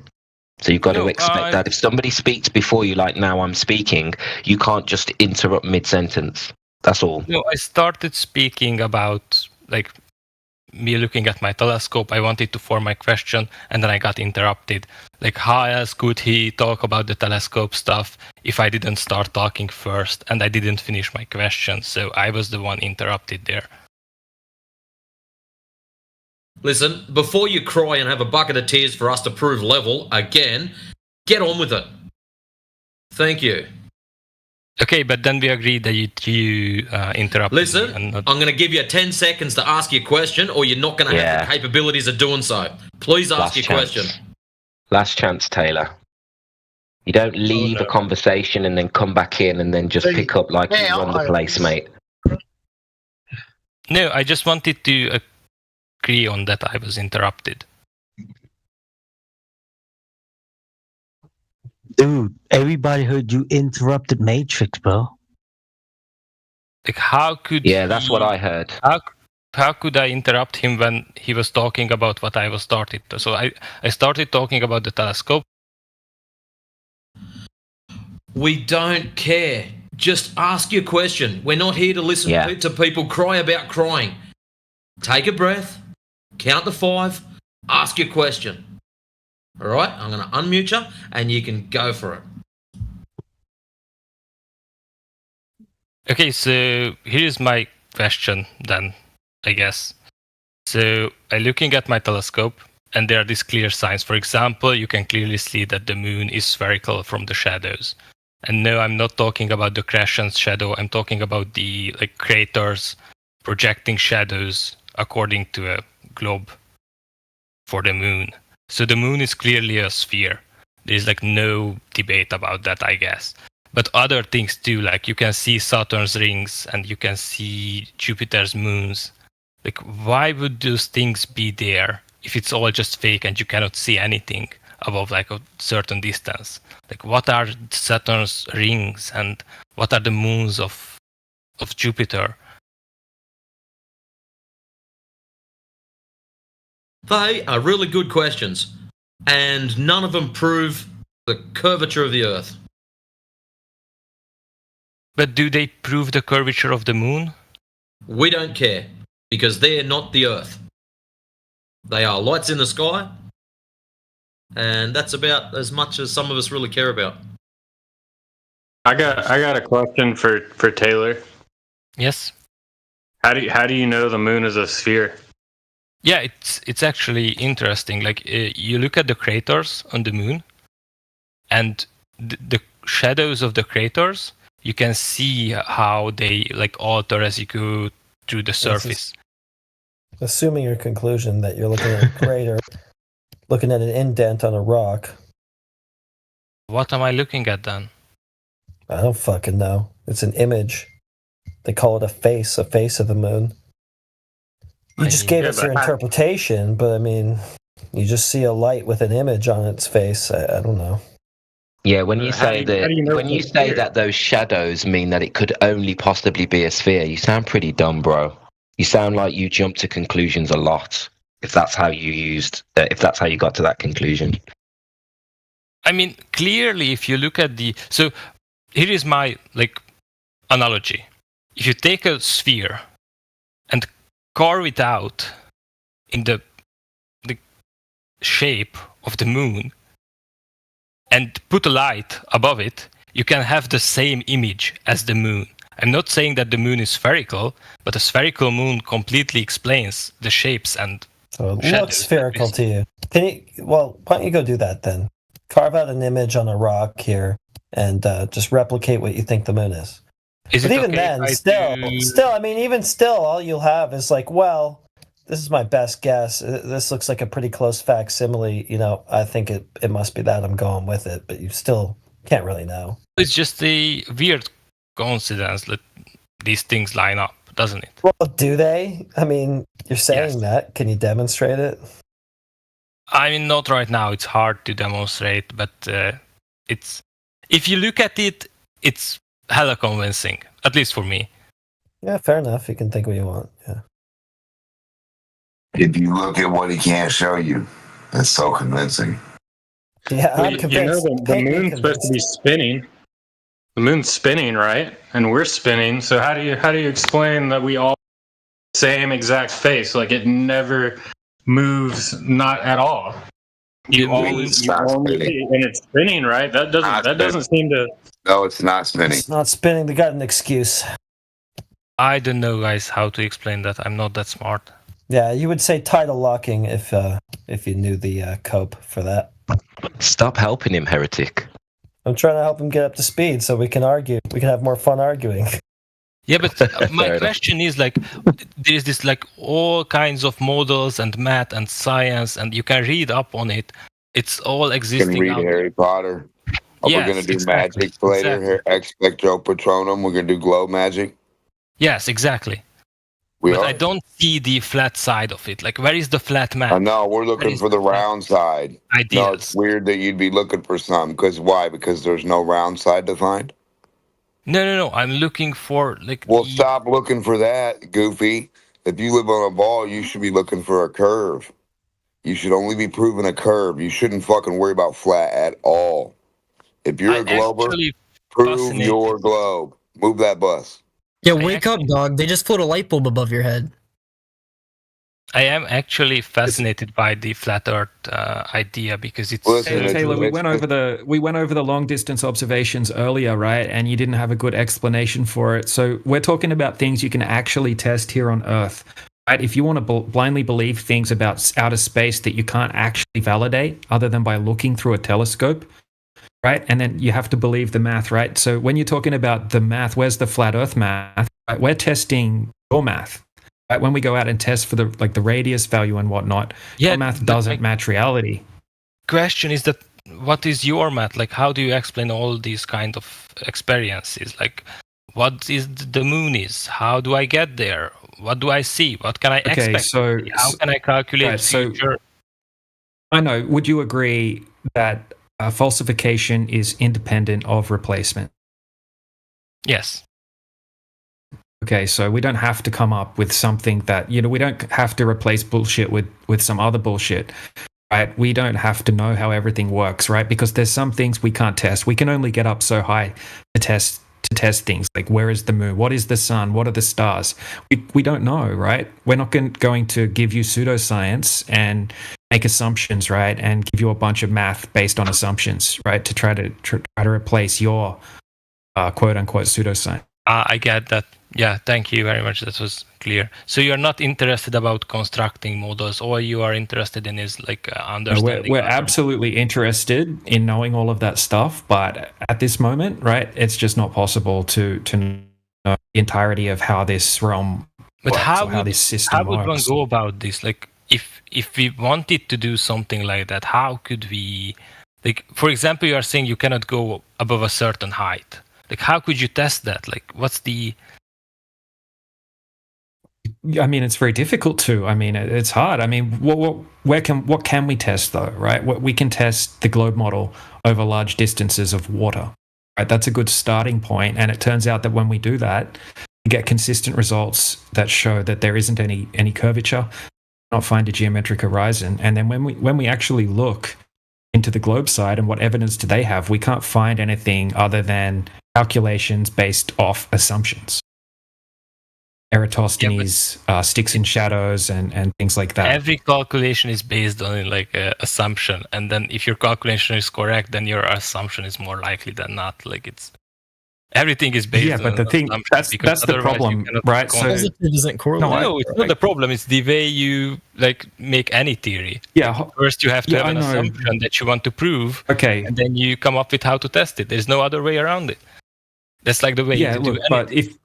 So you've got to expect that if somebody speaks before you, like now I'm speaking, you can't just interrupt mid-sentence. That's all. No, I started speaking about me looking at my telescope. I wanted to form my question, and then I got interrupted. How else could he talk about the telescope stuff if I didn't start talking first and I didn't finish my question? So I was the one interrupted there. Listen, before you cry and have a bucket of tears for us to prove level again, get on with it. Thank you. Okay, but then we agreed that you interrupted. Listen, I'm going to give you 10 seconds to ask your question, or you're not going to have the capabilities of doing so. Please ask your question. Last chance, Taylor. You don't leave a conversation and then come back in and then just pick up like you run the place, mate. No, I just wanted to agree on that I was interrupted. Dude, everybody heard you interrupted Matrix, bro. Like, how could? Yeah, that's what I heard. How could I interrupt him when he was talking about what I was started? So I started talking about the telescope. We don't care. Just ask your question. We're not here to listen to people cry about crying. Take a breath, count to 5, ask your question. All right, I'm going to unmute you and you can go for it. Okay, so here's my question then, I guess. So I'm looking at my telescope and there are these clear signs. For example, you can clearly see that the moon is spherical from the shadows. And no, I'm not talking about the crescent shadow. I'm talking about the craters projecting shadows according to a globe for the moon. So the moon is clearly a sphere. There's no debate about that, I guess. But other things too, like you can see Saturn's rings and you can see Jupiter's moons. Why would those things be there if it's all just fake and you cannot see anything above a certain distance? What are Saturn's rings and what are the moons of Jupiter? They are really good questions, and none of them prove the curvature of the Earth. But do they prove the curvature of the moon? We don't care, because they're not the Earth. They are lights in the sky, and that's about as much as some of us really care about. I got a question for Taylor. Yes. How do you know the moon is a sphere? Yeah, it's actually interesting. You look at the craters on the moon, and the shadows of the craters, you can see how they alter as you go through the surface. Assuming your conclusion that you're looking at a crater, looking at an indent on a rock. What am I looking at then? I don't fucking know. It's an image. They call it a face of the moon. You just gave us your interpretation, but I mean, you just see a light with an image on its face. I don't know. Yeah, when you say that those shadows mean that it could only possibly be a sphere, you sound pretty dumb, bro. You sound like you jump to conclusions a lot. If that's how you got to that conclusion. I mean, clearly, if you look at so here is my analogy. If you take a sphere and carve it out in the shape of the moon and put a light above it, you can have the same image as the moon. I'm not saying that the moon is spherical, but a spherical moon completely explains the shapes and so it looks spherical to you. Why don't you go do that then? Carve out an image on a rock here and just replicate what you think the moon is. But even then, still, all you'll have is this is my best guess. This looks like a pretty close facsimile. I think it must be that. I'm going with it, but you still can't really know. It's just a weird coincidence that these things line up, doesn't it? Well, do they? I mean, you're saying that. Can you demonstrate it? I mean, not right now. It's hard to demonstrate, but if you look at it, it's hella convincing, at least for me. Yeah, fair enough. You can think what you want. Yeah. If you look at what he can't show you, it's so convincing. Yeah, I'm convinced. The moon's supposed to be spinning. The moon's spinning, right? And we're spinning. So how do you explain that we all have the same exact face? It never moves, not at all. You only see, and it's spinning, right? That doesn't seem to. No, it's not spinning. It's not spinning. They got an excuse. I don't know, guys, how to explain that. I'm not that smart. Yeah, you would say tidal locking if you knew the cope for that. Stop helping him, heretic. I'm trying to help him get up to speed so we can argue. We can have more fun arguing. Yeah, but my question is there's this all kinds of models and math and science, and you can read up on it. It's all existing. You can read Harry Potter. we going to do magic later here? Expectro Patronum. We're going to do glow magic? Yes, exactly. But I don't see the flat side of it. Like, where is the flat map? No, we're looking for the round side. Ideas. No, it's weird that you'd be looking for some. Because why? Because there's no round side to find? No. I'm looking for, like... Well, stop looking for that, Goofy. If you live on a ball, you should be looking for a curve. You should only be proving a curve. You shouldn't fucking worry about flat at all. If you're a glober, prove your globe. Move that bus. Yeah, wake up, dog. They just put a light bulb above your head. I am actually fascinated by the flat Earth idea because it's. Taylor, we went over the long distance observations earlier, right? And you didn't have a good explanation for it. So we're talking about things you can actually test here on Earth, right? If you want to blindly believe things about outer space that you can't actually validate, other than by looking through a telescope, right? And then you have to believe the math, right? So when you're talking about the math, where's the flat Earth math? Right? We're testing your math. Right? When we go out and test for the radius value and whatnot, your math doesn't match reality. Question is that what is your math? Like, how do you explain all these kind of experiences? Like, what is the moon is? How do I get there? What do I see? What can I expect? So how can I calculate future? I know. Would you agree that falsification is independent of replacement? Yes. Okay, so we don't have to come up with something that, we don't have to replace bullshit with some other bullshit, right? We don't have to know how everything works, right? Because there's some things we can't test. We can only get up so high to test things like where is the moon? What is the sun? What are the stars? We don't know, right? We're not going to give you pseudoscience and make assumptions, right? And give you a bunch of math based on assumptions, right? To try to replace your quote unquote pseudoscience. I get that. Yeah, thank you very much. That was clear. So you're not interested about constructing models, all you are interested in is like understanding. We're absolutely interested in knowing all of that stuff, but at this moment, right, it's just not possible to know the entirety of how this realm but works, how this system how would works. one go about this? Like, if we wanted to do something like that, how could we? Like, for example, you are saying you cannot go above a certain height. Like, how could you test that? Like, what's the? I mean, it's very difficult to. I mean, it's hard. I mean, what can we test though, right? We can test the globe model over large distances of water, right? That's a good starting point. And it turns out that when we do that, we get consistent results that show that there isn't any curvature, not find a geometric horizon. And then when we actually look into the globe side and what evidence do they have, we can't find anything other than calculations based off assumptions. Eratosthenes, sticks in shadows and things like that. Every calculation is based on like assumption, and then if your calculation is correct, then your assumption is more likely than not. Like everything is based. Yeah, but the thing that's the problem, right? So doesn't correlate. No, it's not the problem. It's the way you like make any theory. Yeah. First, you have to have an assumption that you want to prove. Okay. And then you come up with how to test it. There's no other way around it. That's like the way you do anything. But if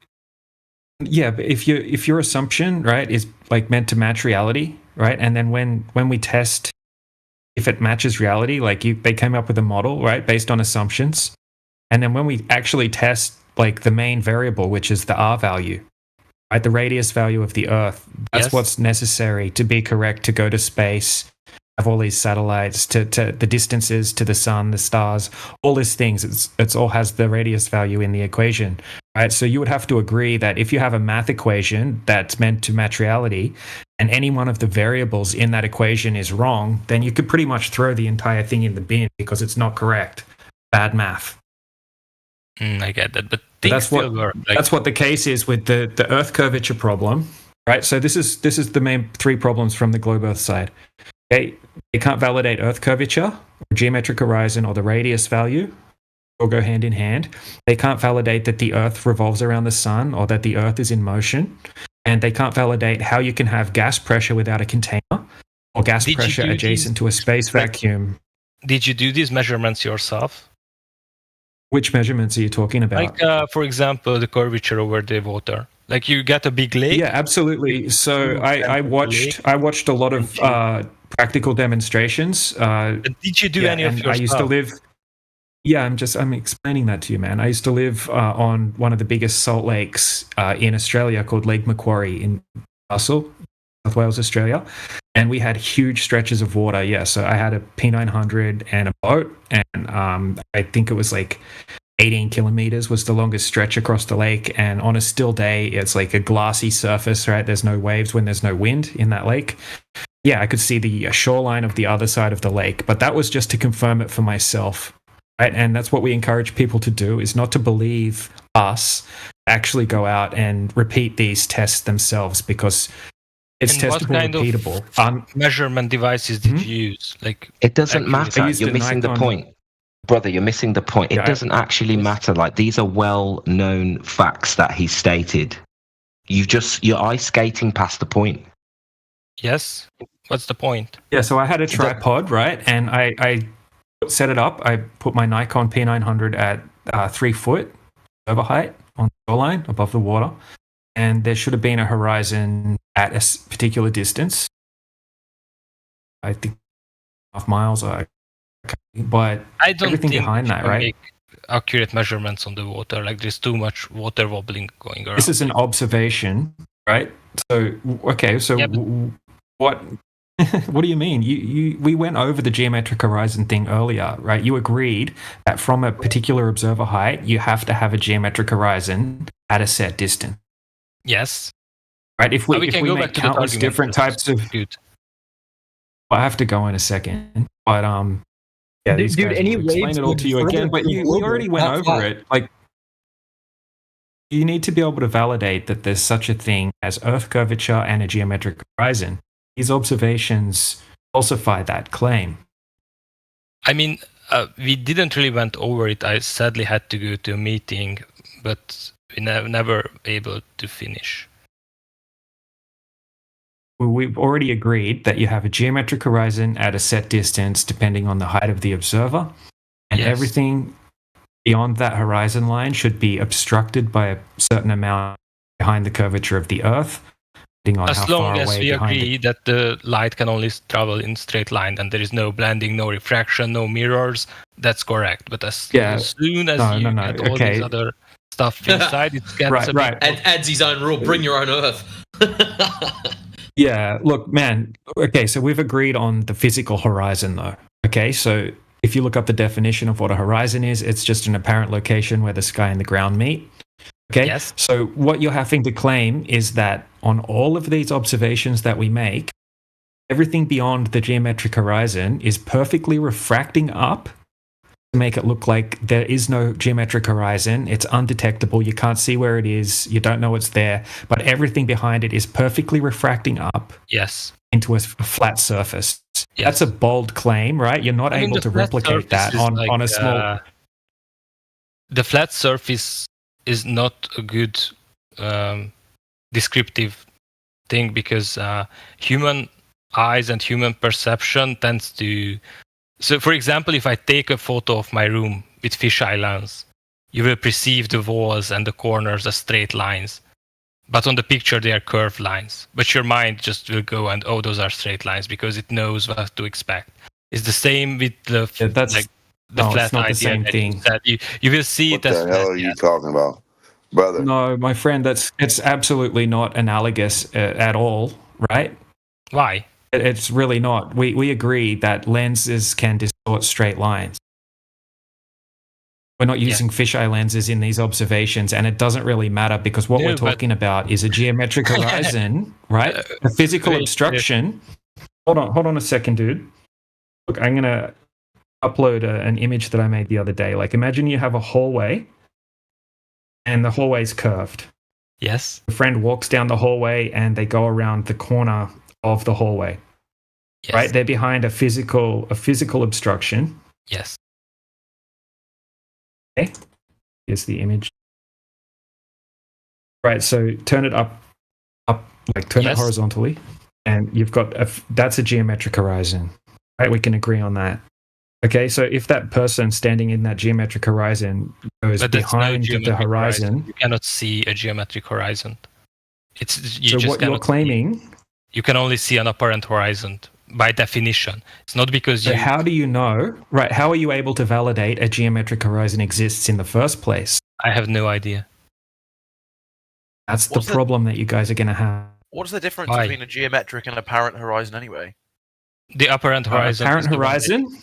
your assumption, right, is like meant to match reality, right, and then when we test if it matches reality, like they came up with a model, right, based on assumptions, and then when we actually test like the main variable, which is the R value, right, the radius value of the Earth, that's what's necessary to be correct to go to space, have all these satellites, to the distances to the sun, the stars, all these things. It's all has the radius value in the equation, right? So you would have to agree that if you have a math equation that's meant to match reality, and any one of the variables in that equation is wrong, then you could pretty much throw the entire thing in the bin because it's not correct. Bad math. I get that, but that's what the case is with the Earth curvature problem, right? So this is the main three problems from the globe Earth side. Okay, they can't validate Earth curvature, or geometric horizon, or the radius value. All go hand in hand. They can't validate that the Earth revolves around the sun or that the Earth is in motion. And they can't validate how you can have gas pressure without a container or gas pressure adjacent to a space vacuum. Did you do these measurements yourself? Which measurements are you talking about? Like, for example, the curvature over the water. Like you get a big lake. Yeah, absolutely. So I watched a lot of practical demonstrations. Did you do any of your I used to live. Yeah, I'm explaining that to you, man. I used to live on one of the biggest salt lakes in Australia called Lake Macquarie in Newcastle, South Wales, Australia. And we had huge stretches of water. Yeah, so I had a P900 and a boat, and I think it was like 18 kilometers was the longest stretch across the lake. And on a still day, it's like a glassy surface, right? There's no waves when there's no wind in that lake. Yeah, I could see the shoreline of the other side of the lake, but that was just to confirm it for myself. Right, and that's what we encourage people to do, is not to believe us, actually go out and repeat these tests themselves, because it's and testable, what kind repeatable. Of measurement devices did you use? Like, it doesn't matter. You're missing the point, brother. You're missing the point. It doesn't actually matter. Like, these are well-known facts that he stated. You're ice skating past the point. Yes. What's the point? Yeah. So I had a tripod, right, and I set it up. I put my Nikon P900 at 3 foot over height on the shoreline above the water, and there should have been a horizon at a particular distance. I think half miles, but I don't everything think behind that, right? Make accurate measurements on the water. Like, there's too much water wobbling going around. This is an observation, right? So okay, so what? What do you mean? We went over the geometric horizon thing earlier, right? You agreed that from a particular observer height, you have to have a geometric horizon at a set distance. Yes. Right? If we can go make back to countless the different types of... Good. I have to go in a second, but yeah, these guys will explain it all to you again, but we already went over it. Like, you need to be able to validate that there's such a thing as Earth curvature and a geometric horizon. These observations falsify that claim. I mean, we didn't really went over it. I sadly had to go to a meeting, but we never able to finish. Well, we've already agreed that you have a geometric horizon at a set distance depending on the height of the observer, and everything beyond that horizon line should be obstructed by a certain amount behind the curvature of the Earth. As long as we agree that the light can only travel in straight line and there is no blending, no refraction, no mirrors, that's correct. But as soon as you get all these other stuff inside, it gets And adds his own rule, bring your own Earth. Yeah, look, man, okay, so we've agreed on the physical horizon, though. Okay, so if you look up the definition of what a horizon is, it's just an apparent location where the sky and the ground meet. Okay, yes. So what you're having to claim is that on all of these observations that we make, everything beyond the geometric horizon is perfectly refracting up to make it look like there is no geometric horizon. It's undetectable. You can't see where it is. You don't know it's there. But everything behind it is perfectly refracting up into a flat surface. Yes. That's a bold claim, right? You're not able to replicate that on a small... The flat surface is not a good descriptive thing, because human eyes and human perception tends to... So, for example, if I take a photo of my room with fisheye lens, you will perceive the walls and the corners as straight lines. But on the picture, they are curved lines. But your mind just will go and, oh, those are straight lines, because it knows what to expect. It's the same with the flat idea. The same thing. You will see what it as... What the hell are you talking about, brother? No, my friend, it's absolutely not analogous at all, right? Why? It's really not. We agree that lenses can distort straight lines. We're not using fisheye lenses in these observations, and it doesn't really matter, because what we're talking about is a geometric horizon, right? A physical obstruction. Hold on a second, dude. Look, I'm going to upload an image that I made the other day. Like, imagine you have a hallway, and the hallway's curved. Yes. A friend walks down the hallway, and they go around the corner of the hallway. Yes. Right? They're behind a physical obstruction. Yes. Okay. Here's the image. Right, so turn it up, like turn it horizontally, and you've got that's a geometric horizon. Right? We can agree on that. Okay, so if that person standing in that geometric horizon goes behind the horizon, you cannot see a geometric horizon. So what you're claiming, you can only see an apparent horizon by definition. It's not because so how do you know, right? How are you able to validate a geometric horizon exists in the first place? I have no idea. That's the problem that you guys are going to have. What's the difference between a geometric and apparent horizon anyway? The apparent horizon apparent horizon?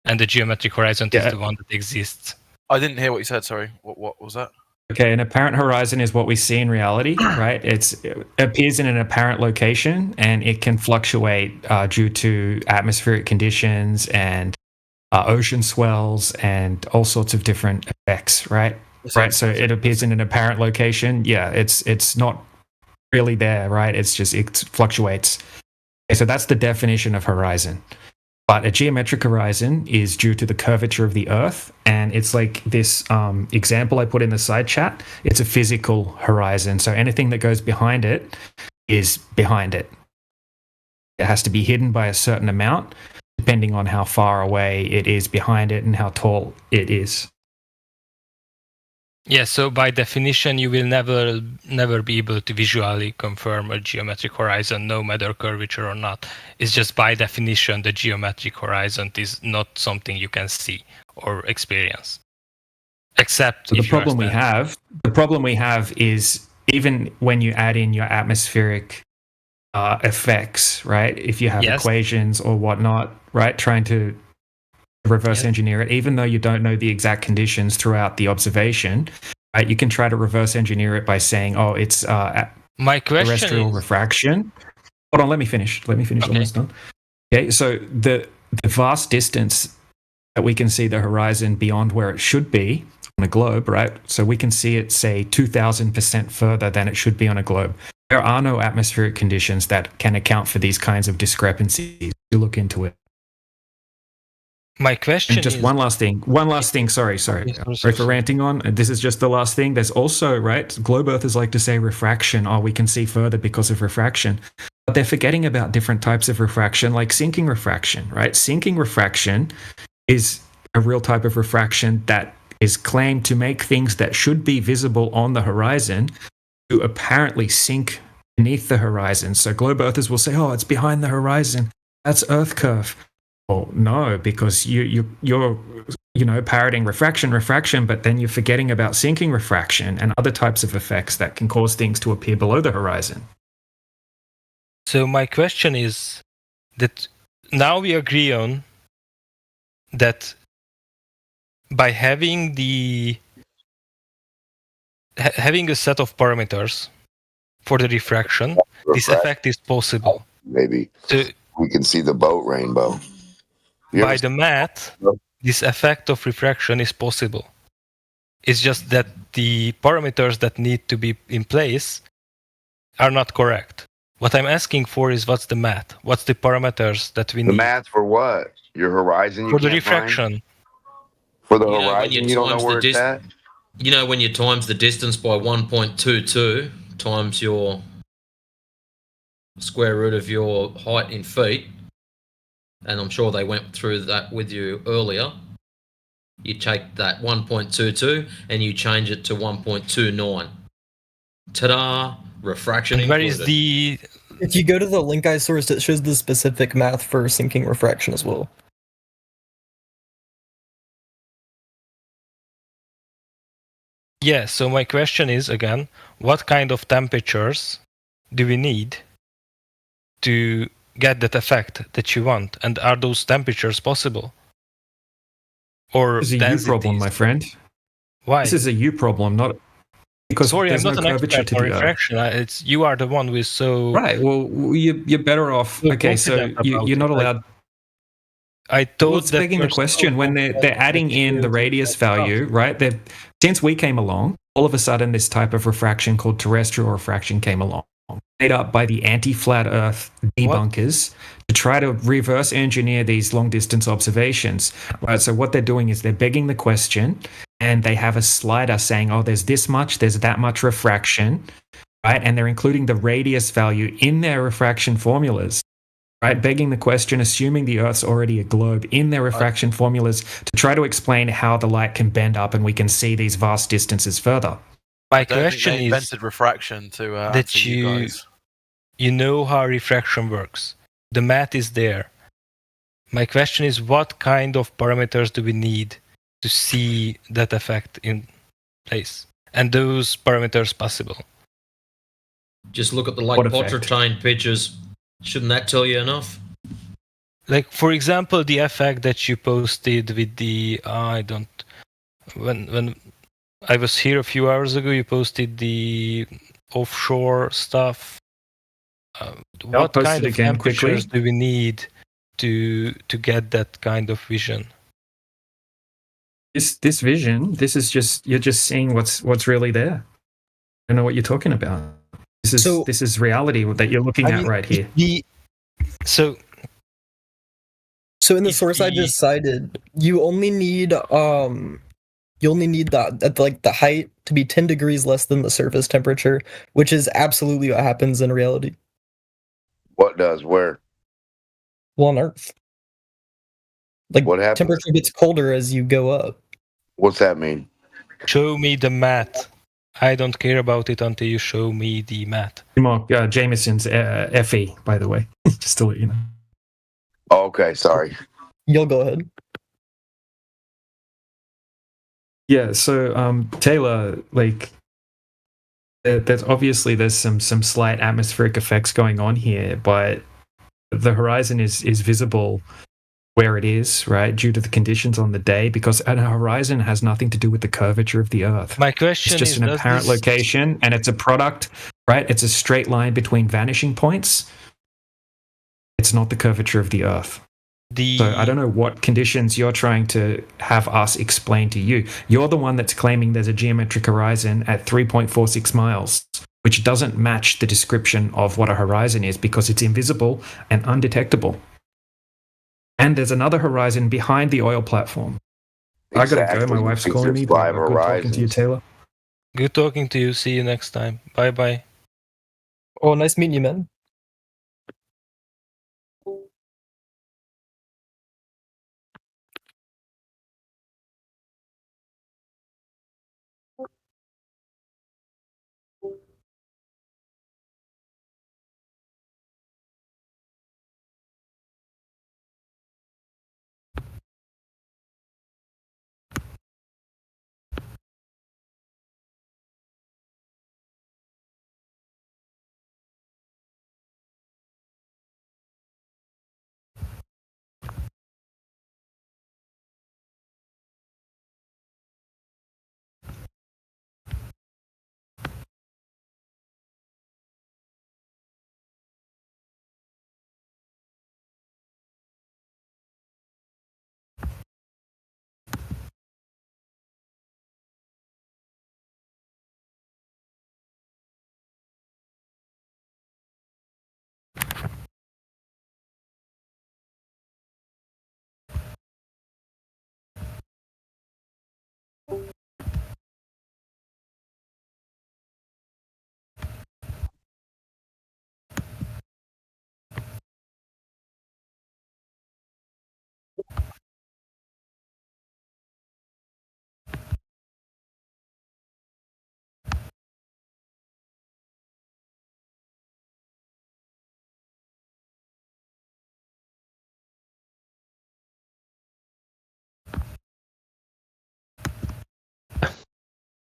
And the geometric horizon is the one that exists. I didn't hear what you said, sorry. What was that? Okay, an apparent horizon is what we see in reality, right? It appears in an apparent location, and it can fluctuate due to atmospheric conditions and ocean swells and all sorts of different effects, right? Right. So it appears in an apparent location. Yeah, it's not really there, right? It fluctuates. Okay, so that's the definition of horizon. But a geometric horizon is due to the curvature of the Earth, and it's like this example I put in the side chat. It's a physical horizon, so anything that goes behind it is behind it. It has to be hidden by a certain amount, depending on how far away it is behind it and how tall it is. Yeah, so by definition, you will never be able to visually confirm a geometric horizon, no matter curvature or not. It's just by definition, the geometric horizon is not something you can see or experience. Except so the problem we have is even when you add in your atmospheric effects, right? If you have equations or whatnot, right, trying to reverse engineer it, even though you don't know the exact conditions throughout the observation, right? You can try to reverse engineer it by saying, "Oh, it's my question terrestrial refraction." Hold on, let me finish. Almost done. Okay, so the vast distance that we can see the horizon beyond where it should be on a globe, right? So we can see it, say, 2,000% further than it should be on a globe. There are no atmospheric conditions that can account for these kinds of discrepancies. You look into it. My question is... One last thing. Sorry for ranting on. This is just the last thing. There's also, right, globe earthers like to say refraction. Oh, we can see further because of refraction. But they're forgetting about different types of refraction, like sinking refraction, right? Sinking refraction is a real type of refraction that is claimed to make things that should be visible on the horizon to apparently sink beneath the horizon. So globe earthers will say, oh, it's behind the horizon. That's Earth curve. Well, no, because you're parroting refraction, but then you're forgetting about sinking refraction and other types of effects that can cause things to appear below the horizon. So my question is that now we agree on that by having having a set of parameters for the refraction, this effect is possible. Maybe so we can see the boat rainbow. By the math, this effect of refraction is possible. It's just that the parameters that need to be in place are not correct. What I'm asking for is what's the math? What's the parameters that we need? The math for what? Your horizon? For the refraction. Find? For the horizon, you don't know where it's at? You know, when you times the distance by 1.22 times your square root of your height in feet, and I'm sure they went through that with you earlier, you take that 1.22 and you change it to 1.29. Ta-da! Refraction and where is the... If you go to the link I sourced, it shows the specific math for sinking refraction as well. Yeah, so my question is, again, what kind of temperatures do we need to get that effect that you want? And are those temperatures possible? Or this is a you problem, my friend. Why? This is a you problem, not... Because sorry, there's I'm not no an curvature expert to for the refraction. It's you are the one with so right. Well, you're better off. Okay, so you're not allowed. I thought well, it's begging the question when they're adding in the radius value, right? Since we came along, all of a sudden this type of refraction called terrestrial refraction came along, made up by the anti-flat Earth debunkers to try to reverse engineer these long-distance observations. Right. So what they're doing is they're begging the question. And they have a slider saying, oh, there's this much, there's that much refraction, right? And they're including the radius value in their refraction formulas, right? Begging the question, assuming the Earth's already a globe in their refraction formulas to try to explain how the light can bend up and we can see these vast distances further. My question is invented refraction to that you know how refraction works. the math is there. My question is, what kind of parameters do we need to see that effect in place? And those parameters possible? Just look at the Lake Pontchartrain pictures. Shouldn't that tell you enough? Like, for example, the effect that you posted with the when I was here a few hours ago, you posted the offshore stuff. What kind of temperatures do we need to get that kind of vision? This vision, this is just, you're just seeing what's really there. I don't know what you're talking about. This is reality that you're looking at right here. So in the source I just cited, you only need the height to be 10 degrees less than the surface temperature, which is absolutely what happens in reality. What does? Where? Well, on Earth. Like, what happens? Temperature gets colder as you go up. What's that mean? Show me the math. I don't care about it until you show me the math. Mark Jameson's FE, by the way, just to let you know. Oh, okay, sorry. You'll go ahead. Yeah, so Taylor, like, there's some slight atmospheric effects going on here, but the horizon is visible where it is, right, due to the conditions on the day, because a horizon has nothing to do with the curvature of the Earth. My question is, it's just an apparent location, and it's a product, right? It's a straight line between vanishing points. It's not the curvature of the Earth. So I don't know what conditions you're trying to have us explain to you. You're the one that's claiming there's a geometric horizon at 3.46 miles, which doesn't match the description of what a horizon is because it's invisible and undetectable. And there's another horizon behind the oil platform. Exactly. I gotta go. My wife's calling me. But good talking to you, Taylor. Good talking to you. See you next time. Bye-bye. Oh, nice meeting you, man.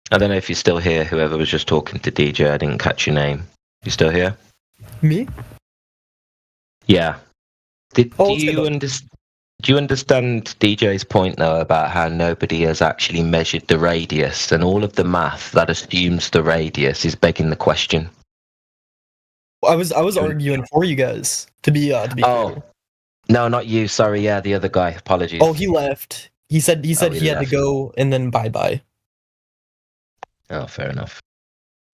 I don't know if you're still here, whoever was just talking to DJ. I didn't catch your name. You still here? Me? Yeah. Do you understand DJ's point, though, about how nobody has actually measured the radius, and all of the math that assumes the radius is begging the question? I was arguing for you guys, to be clear. No, not you. Sorry, yeah, the other guy. Apologies. Oh, he left. He said he had to go and then bye. Oh, fair enough.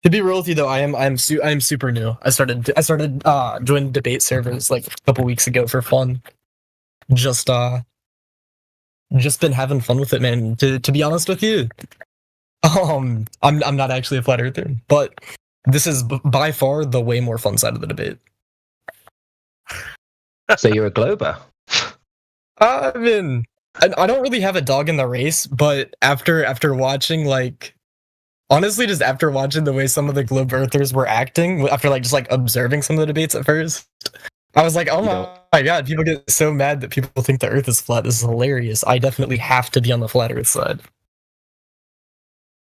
To be real with you though, I'm super new. I started joining debate servers like a couple weeks ago for fun. Just been having fun with it, man. To be honest with you, I'm not actually a flat earther, but this is by far the way more fun side of the debate. So you're a Glober? I mean, I don't really have a dog in the race, but after watching honestly, just after watching the way some of the Globe Earthers were acting, after just observing some of the debates at first, I was like, oh my god, people get so mad that people think the Earth is flat. This is hilarious. I definitely have to be on the flat Earth side.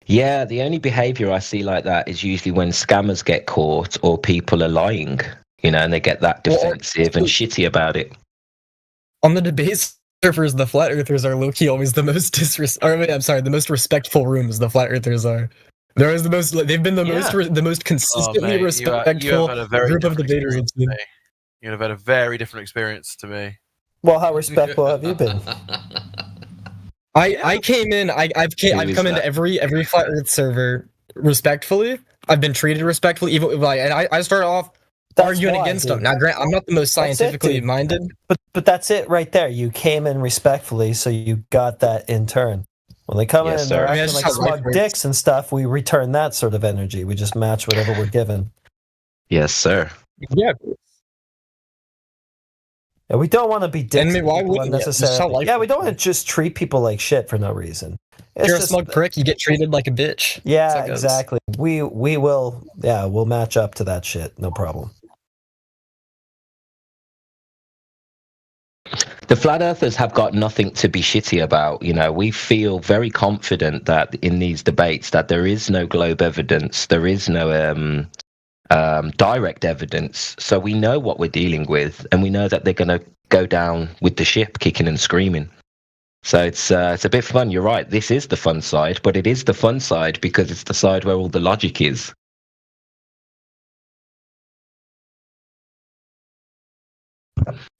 Yeah, the only behavior I see like that is usually when scammers get caught or people are lying, and they get that defensive and shitty about it. On the debate servers, the flat earthers are low-key always the most the most respectful rooms the flat earthers are. They're always the most, they've been the most consistently respectful group of debaters. You'd have had a very different experience to me. Well, how respectful have you been? I came in. I've come into every flat Earth server respectfully. I've been treated respectfully. Even and I started off arguing against them. Now, Grant, I'm not the most scientifically minded, but that's it right there. You came in respectfully, so you got that in turn. When they come in and they're acting like smug dicks and stuff, we return that sort of energy. We just match whatever we're given. Yes, sir. Yeah. Yeah, we don't want to be dicks. Why wouldn't necessarily? Yeah, we don't want to just treat people like shit for no reason. If you're a smug prick, you get treated like a bitch. Yeah, exactly. We will. Yeah, we'll match up to that shit. No problem. The flat earthers have got nothing to be shitty about. We feel very confident that in these debates that there is no globe evidence, there is no direct evidence. So we know what we're dealing with, and we know that they're going to go down with the ship kicking and screaming. So it's a bit fun. You're right. This is the fun side, but it is the fun side because it's the side where all the logic is.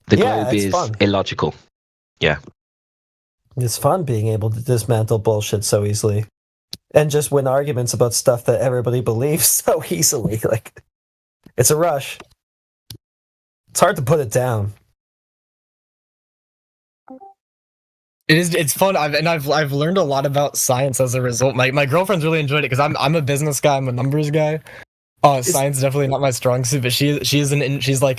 The globe is illogical. Yeah. It's fun being able to dismantle bullshit so easily and just win arguments about stuff that everybody believes so easily. Like, it's a rush. It's hard to put it down. It's fun. I've learned a lot about science as a result. My girlfriend's really enjoyed it because I'm a business guy, I'm a numbers guy. Science is definitely not my strong suit, but she's like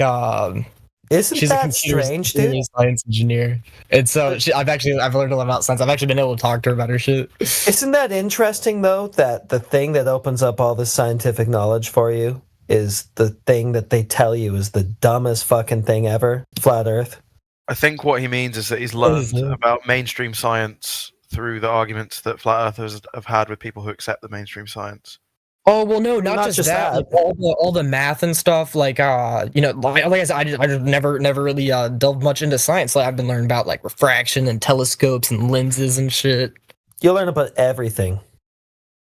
she's a computer science engineer, and so I've learned a lot about science. I've actually been able to talk to her about her shit. Isn't that interesting though? That the thing that opens up all this scientific knowledge for you is the thing that they tell you is the dumbest fucking thing ever. Flat Earth. I think what he means is that he's learned about mainstream science through the arguments that flat earthers have had with people who accept the mainstream science. Oh well, no, not just that. Like all the math and stuff. Like like I said, I just never really delved much into science. Like I've been learning about like refraction and telescopes and lenses and shit. You learn about everything.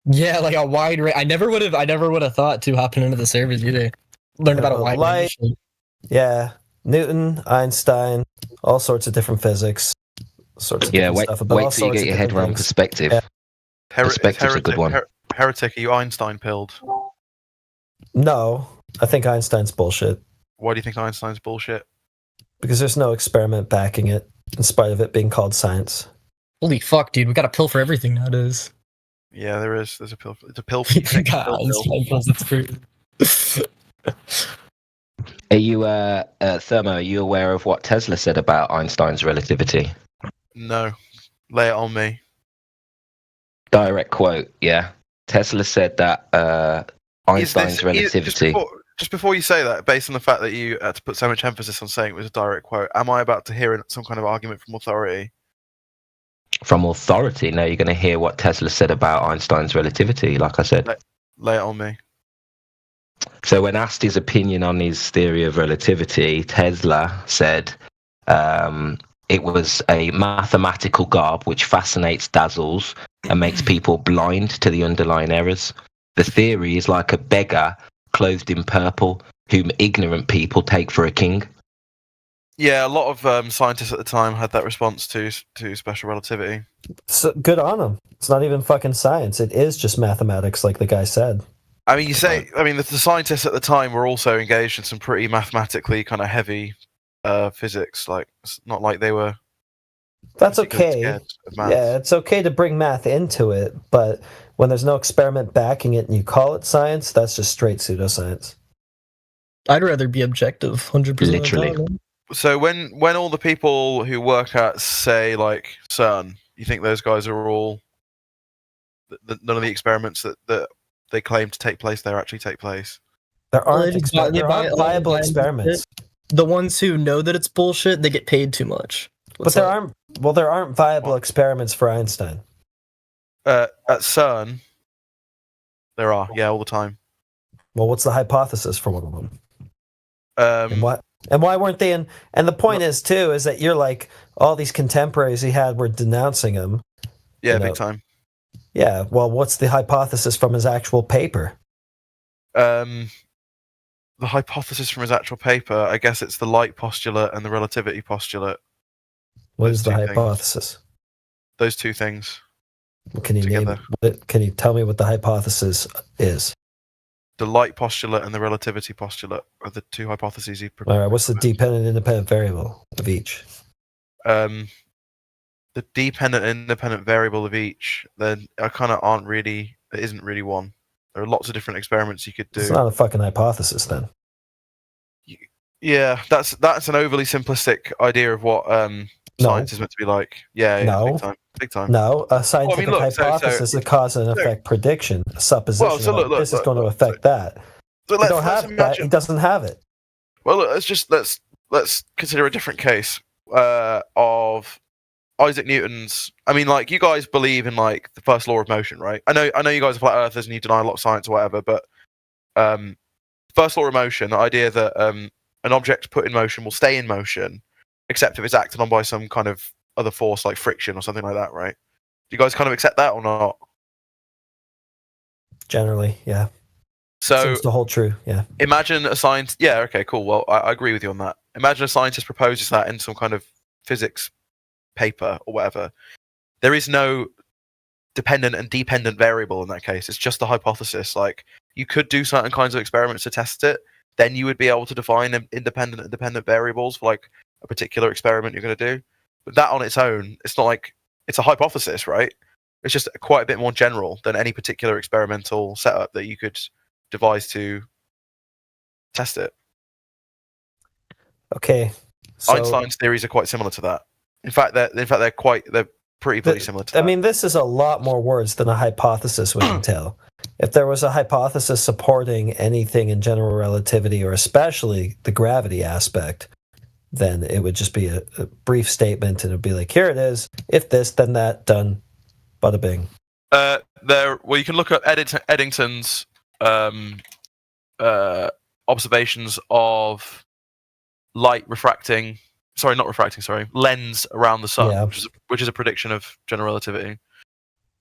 Yeah, like a wide range. I never would have thought to hopping into the servers either. Learn about a wide range. Yeah, Newton, Einstein, all sorts of different physics, sorts of different stuff. Wait till you get your head around perspective. Yeah. Perspective's a good one. Heretic, are you Einstein pilled? No, I think Einstein's bullshit. Why do you think Einstein's bullshit? Because there's no experiment backing it, in spite of it being called science. Holy fuck, dude! We got a pill for everything nowadays. Yeah, there is. There's a pill. It's a pill for Einstein pills. That's true. Are you, Thermo? Are you aware of what Tesla said about Einstein's relativity? No, lay it on me. Direct quote. Yeah. Tesla said that Einstein's relativity. Just before you say that, based on the fact that you had to put so much emphasis on saying it was a direct quote, am I about to hear some kind of argument from authority? From authority? No, you're going to hear what Tesla said about Einstein's relativity, like I said. Lay it on me. So when asked his opinion on his theory of relativity, Tesla said it was a mathematical garb which fascinates, dazzles, and makes people blind to the underlying errors. The theory is like a beggar clothed in purple, whom ignorant people take for a king. Yeah, a lot of scientists at the time had that response to special relativity. So good on them. It's not even fucking science. It is just mathematics, like the guy said. I mean, the scientists at the time were also engaged in some pretty mathematically kind of heavy physics. Like, it's not like they were. That's okay. Yeah, it's okay to bring math into it, but when there's no experiment backing it and you call it science, that's just straight pseudoscience. I'd rather be objective, 100%. Literally. So when all the people who work at, say, like CERN, you think those guys are all none of the experiments that they claim to take place there actually take place? There aren't viable experiments. the ones who know that it's bullshit, they get paid too much. But there aren't viable experiments for Einstein. At CERN, there are, all the time. Well, what's the hypothesis for one of them? And why weren't they in? And the point is too, is that you're like all these contemporaries he had were denouncing him. Yeah, big time. Yeah. Well, what's the hypothesis from his actual paper? The hypothesis from his actual paper, I guess it's the light postulate and the relativity postulate. What is the hypothesis? Those two things. Can you tell me what the hypothesis is? The light postulate and the relativity postulate are the two hypotheses he proposed. All right. What's the dependent independent variable of each? The dependent independent variable of each, then it isn't really one. There are lots of different experiments you could do. It's not a fucking hypothesis then. Yeah, that's an overly simplistic idea of what science is meant to be like. Yeah, no. Big time. No, a scientific hypothesis is a cause and effect prediction, a supposition. This is going to affect that. So let's imagine he doesn't have it. Well, look, let's consider a different case of Isaac Newton's. I mean, like, you guys believe in like the first law of motion, right? I know you guys are flat earthers and you deny a lot of science or whatever, but first law of motion, the idea that an object put in motion will stay in motion, except if it's acted on by some kind of other force like friction or something like that, right? Do you guys kind of accept that or not? Generally, yeah. So seems to hold true, yeah. Imagine a scientist. Yeah, okay, cool. Well, I agree with you on that. Imagine a scientist proposes that in some kind of physics paper or whatever. There is no dependent and dependent variable in that case. It's just a hypothesis. Like, you could do certain kinds of experiments to test it. Then you would be able to define independent and dependent variables for like a particular experiment you're going to do. But that on its own, it's not like it's a hypothesis, right? It's just quite a bit more general than any particular experimental setup that you could devise to test it. Okay. So Einstein's theories are quite similar to that. In fact, they're pretty similar to that. I mean, this is a lot more words than a hypothesis would entail. If there was a hypothesis supporting anything in general relativity, or especially the gravity aspect, then it would just be a brief statement, and it'd be like, here it is. If this, then that, done. Bada bing. You can look at Eddington's observations of light lens around the sun, which is a prediction of general relativity.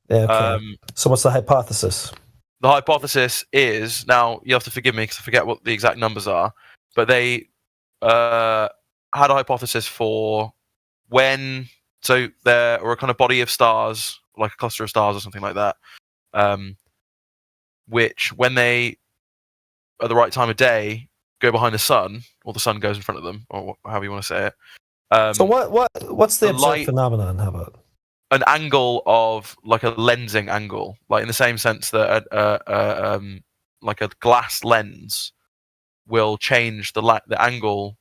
Yeah, okay. So what's the hypothesis? The hypothesis is, now you have to forgive me because I forget what the exact numbers are, but they had a hypothesis for when, so there were a kind of body of stars, like a cluster of stars or something like that, which when they, at the right time of day, go behind the sun, or the sun goes in front of them, or however you want to say it. So what's the observed phenomenon? How about an angle of like a lensing angle, like in the same sense that like a glass lens will change the angle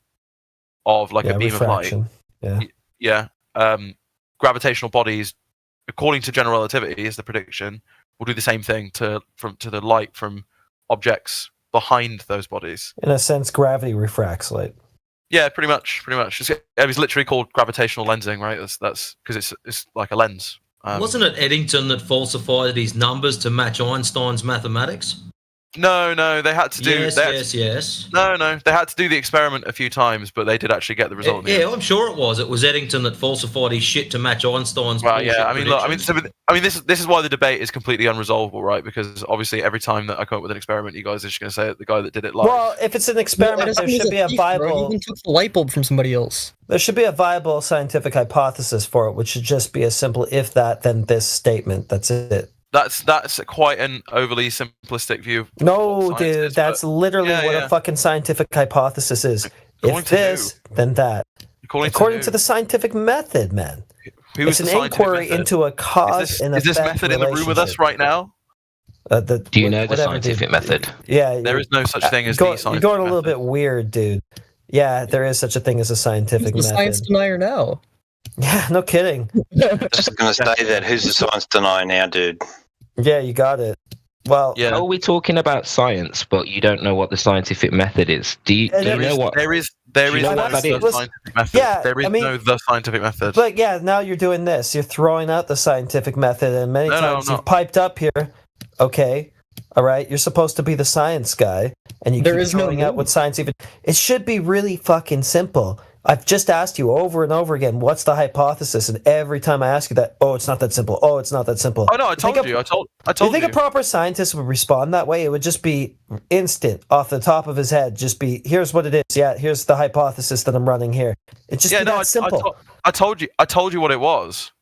of like a beam refraction. Of light. Gravitational bodies, according to general relativity, is the prediction, will do the same thing to the light from objects behind those bodies. In a sense, gravity refracts light. Yeah, pretty much. It was literally called gravitational lensing, right? That's because it's like a lens. Wasn't it Eddington that falsified his numbers to match Einstein's mathematics? No, they had to do. Yes. No, they had to do the experiment a few times, but they did actually get the result. Yeah, I'm sure it was. It was Eddington that falsified his shit to match Einstein's. Well, yeah. I mean, this is why the debate is completely unresolvable, right? Because obviously, every time that I come up with an experiment, you guys are just going to say the guy that did it live. Well, if it's an experiment, there should be a viable. You even took the light bulb from somebody else. There should be a viable scientific hypothesis for it, which should just be a simple "if that, then this" statement. That's it. That's quite an overly simplistic view. No, dude, that's literally what a fucking scientific hypothesis is. If this, then that. According to the scientific method, man. It's an inquiry into a cause and effect. Is this method in the room with us right now? Do you know the scientific method? Yeah. There is no such thing as the scientific method. You're going a little bit weird, dude. Yeah, there is such a thing as a scientific method. Who's the science denier now? Yeah, no kidding. Just going to say that. Who's the science denier now, dude? Yeah, you got it. Well, how are we talking about science, but you don't know what the scientific method is? Do you know what? There is no scientific method. Yeah, there is no the scientific method. But yeah, now you're doing this. You're throwing out the scientific method, and many times you've piped up here. Okay, all right. You're supposed to be the science guy, and you keep throwing out what science even. It should be really fucking simple. I've just asked you over and over again, what's the hypothesis? And every time I ask you that, oh, it's not that simple. Oh, it's not that simple. Oh no, I told you. I told you. You think a proper scientist would respond that way? It would just be instant, off the top of his head. Just be, here's what it is. Yeah, here's the hypothesis that I'm running here. It just be that simple. I told you what it was.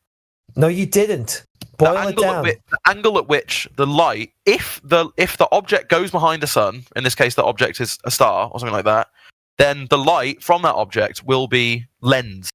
No, you didn't. Boil it down. The angle at which the light, if the object goes behind a sun, in this case the object is a star or something like that, then the light from that object will be lensed.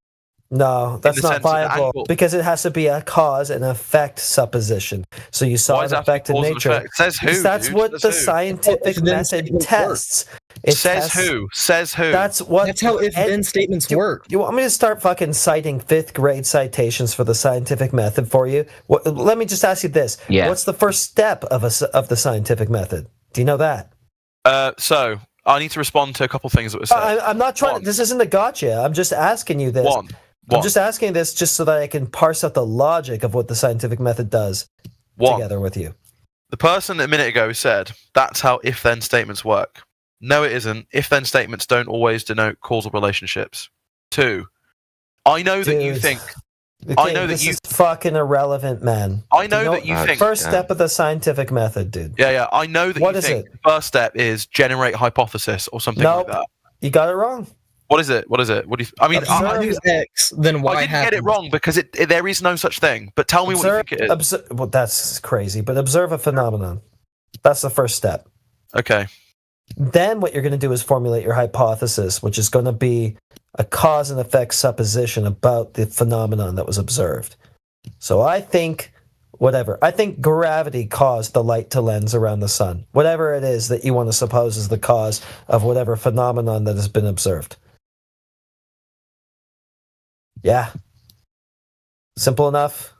No, that's not viable because it has to be a cause and effect supposition. So you saw an effect in nature. Effect? Says who? That's what the scientific method tests. It says who? Says who? That's how if-then statements work. You want me to start fucking citing 5th grade citations for the scientific method for you? Let me just ask you this. Yeah. What's the first step of the scientific method? Do you know that? So I need to respond to a couple things that were said. I'm not trying. This isn't a gotcha. I'm just asking you this. I'm just asking this just so that I can parse out the logic of what the scientific method does together with you. The person a minute ago said that's how if-then statements work. No, it isn't. If-then statements don't always denote causal relationships. 2, I know that you think. Okay, I know that you is fucking irrelevant, man. I know that you think. First step of the scientific method, dude. Yeah. I know that you think the first step is generate hypothesis or something like that. You got it wrong. What is it? What do you? I mean, X, then Y. I didn't get it wrong because there is no such thing. But tell me what you think it is. Well, that's crazy. But observe a phenomenon. That's the first step. Okay. Then what you're going to do is formulate your hypothesis, which is going to be a cause and effect supposition about the phenomenon that was observed. So I think gravity caused the light to lens around the sun. Whatever it is that you want to suppose is the cause of whatever phenomenon that has been observed. Yeah. Simple enough.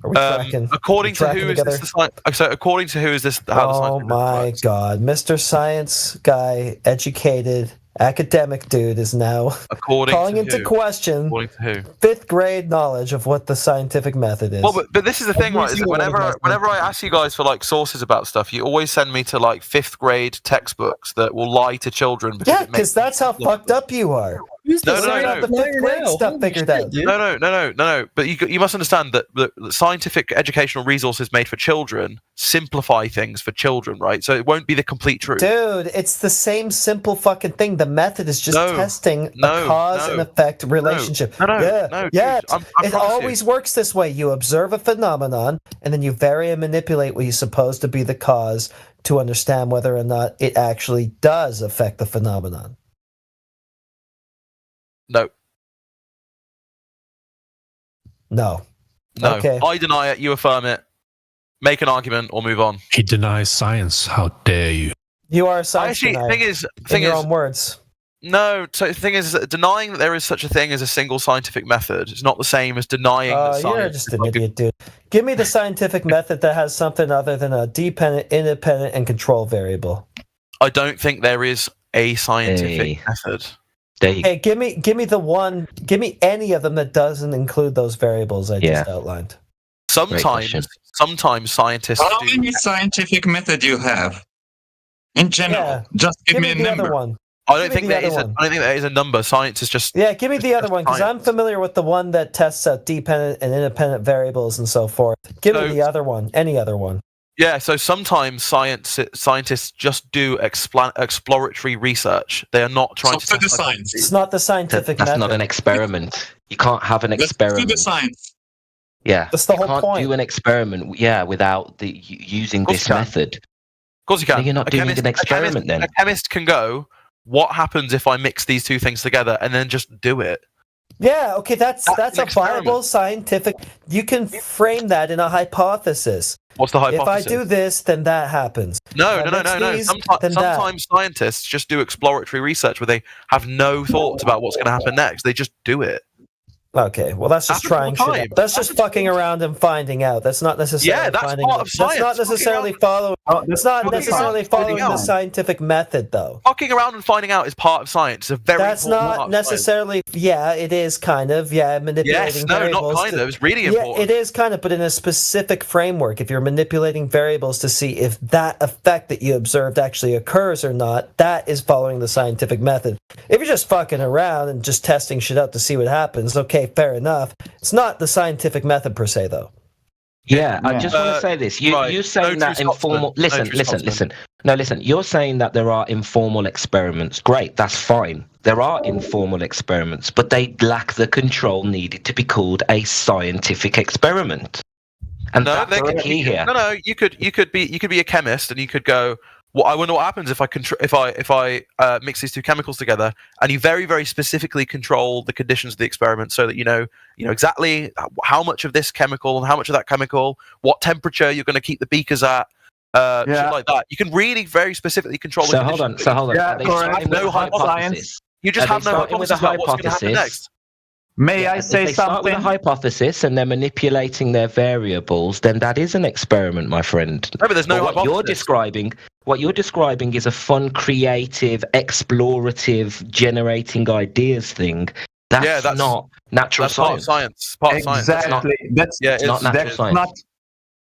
Are we tracking? According to who is this? So according to who is this? How the oh my God, Mr. Science guy, educated academic dude is now calling into question 5th grade knowledge of what the scientific method is. Well, but this is the thing, right? Is that whenever I ask you guys for like sources about stuff, you always send me to like 5th grade textbooks that will lie to children. Because that's how fucked up you are. No. The 5th grade stuff figured out. No. But you must understand that the scientific educational resources made for children simplify things for children, right? So it won't be the complete truth. Dude, it's the same simple fucking thing. The method is just testing a cause and effect relationship. It always works this way. You observe a phenomenon, and then you vary and manipulate what you suppose to be the cause to understand whether or not it actually does affect the phenomenon. No. Okay. I deny it. You affirm it. Make an argument or move on. He denies science. How dare you? You are a science denier. In your own words. No. So the thing is, denying that there is such a thing as a single scientific method is not the same as denying that science. You're just an idiot, dude. Give me the scientific method that has something other than a dependent, independent, and control variable. I don't think there is a scientific method. Hey, give me the one. Give me any of them that doesn't include those variables I just outlined. Sometimes scientists. How many scientific method you have? In general, just give me a number. One. I don't think there is a number. Science is just. Yeah, give me the other one because I'm familiar with the one that tests out dependent and independent variables and so forth. Give me the other one. Any other one. Yeah, so sometimes scientists just do exploratory research. They are not trying to. The science. It's not the scientific method. That's not an experiment. You can't have an experiment. Do the science. Yeah, that's the whole point. You can't do an experiment. Without using this method. Of course you can. You're not doing an experiment then. A chemist can go, what happens if I mix these two things together, and then just do it. Yeah, okay, that's a viable scientific. You can frame that in a hypothesis. What's the hypothesis? If I do this, then that happens. No. Sometimes scientists just do exploratory research where they have no thoughts about what's going to happen next. They just do it. Okay, well that's just trying shit out. That's just fucking around and finding out. That's not necessarily that's finding part of science. That's not necessarily following. It's not necessarily following the scientific method, though. Fucking around and finding out is part of science. It's a very That's not necessarily. Yeah, it is kind of. Yeah, manipulating variables. Not kind of. It's really important. Yeah, it is kind of, but in a specific framework. If you're manipulating variables to see if that effect that you observed actually occurs or not, that is following the scientific method. If you're just fucking around and just testing shit out to see what happens, okay, fair enough. It's not the scientific method per se, though. Yeah, I just want to say this. You're saying that informal... Listen. No, listen. You're saying that there are informal experiments. Great, that's fine. There are informal experiments, but they lack the control needed to be called a scientific experiment. And that's the key here. No. You could be a chemist, and you could go, well, I wonder what happens if I mix these two chemicals together, and you very, very specifically control the conditions of the experiment so that you know exactly how much of this chemical and how much of that chemical, what temperature you're going to keep the beakers at, shit like that. You can really very specifically control the conditions. So hold on. Yeah, you have no hypothesis. You just have no hypothesis about what's going to happen next. May I say if they start with a hypothesis and they're manipulating their variables, then that is an experiment, my friend. No, but there's no hypothesis. What you're describing is a fun, creative, explorative, generating ideas thing. That's not natural science. Part of science. Exactly. That's not natural science.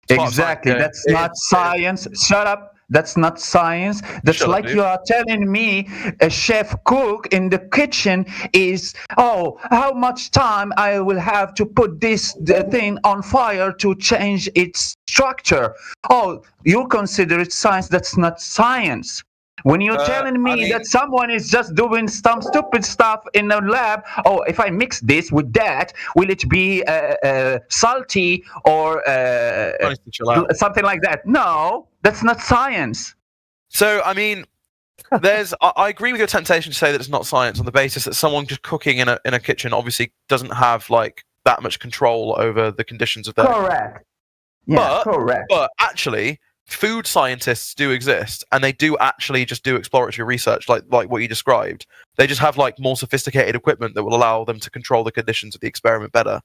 Exactly. That's not science. Shut up. That's not science. That's like you are telling me a chef cook in the kitchen is, how much time I will have to put this thing on fire to change its structure. Oh, you consider it science. That's not science. When you're telling me that someone is just doing some stupid stuff in a lab, if I mix this with that, will it be salty or something like that? No, that's not science. So, I mean, I agree with your temptation to say that it's not science on the basis that someone just cooking in a kitchen obviously doesn't have like that much control over the conditions of their... Correct. Yeah, correct. But actually... food scientists do exist, and they do actually just do exploratory research like what you described. They just have like more sophisticated equipment that will allow them to control the conditions of the experiment better.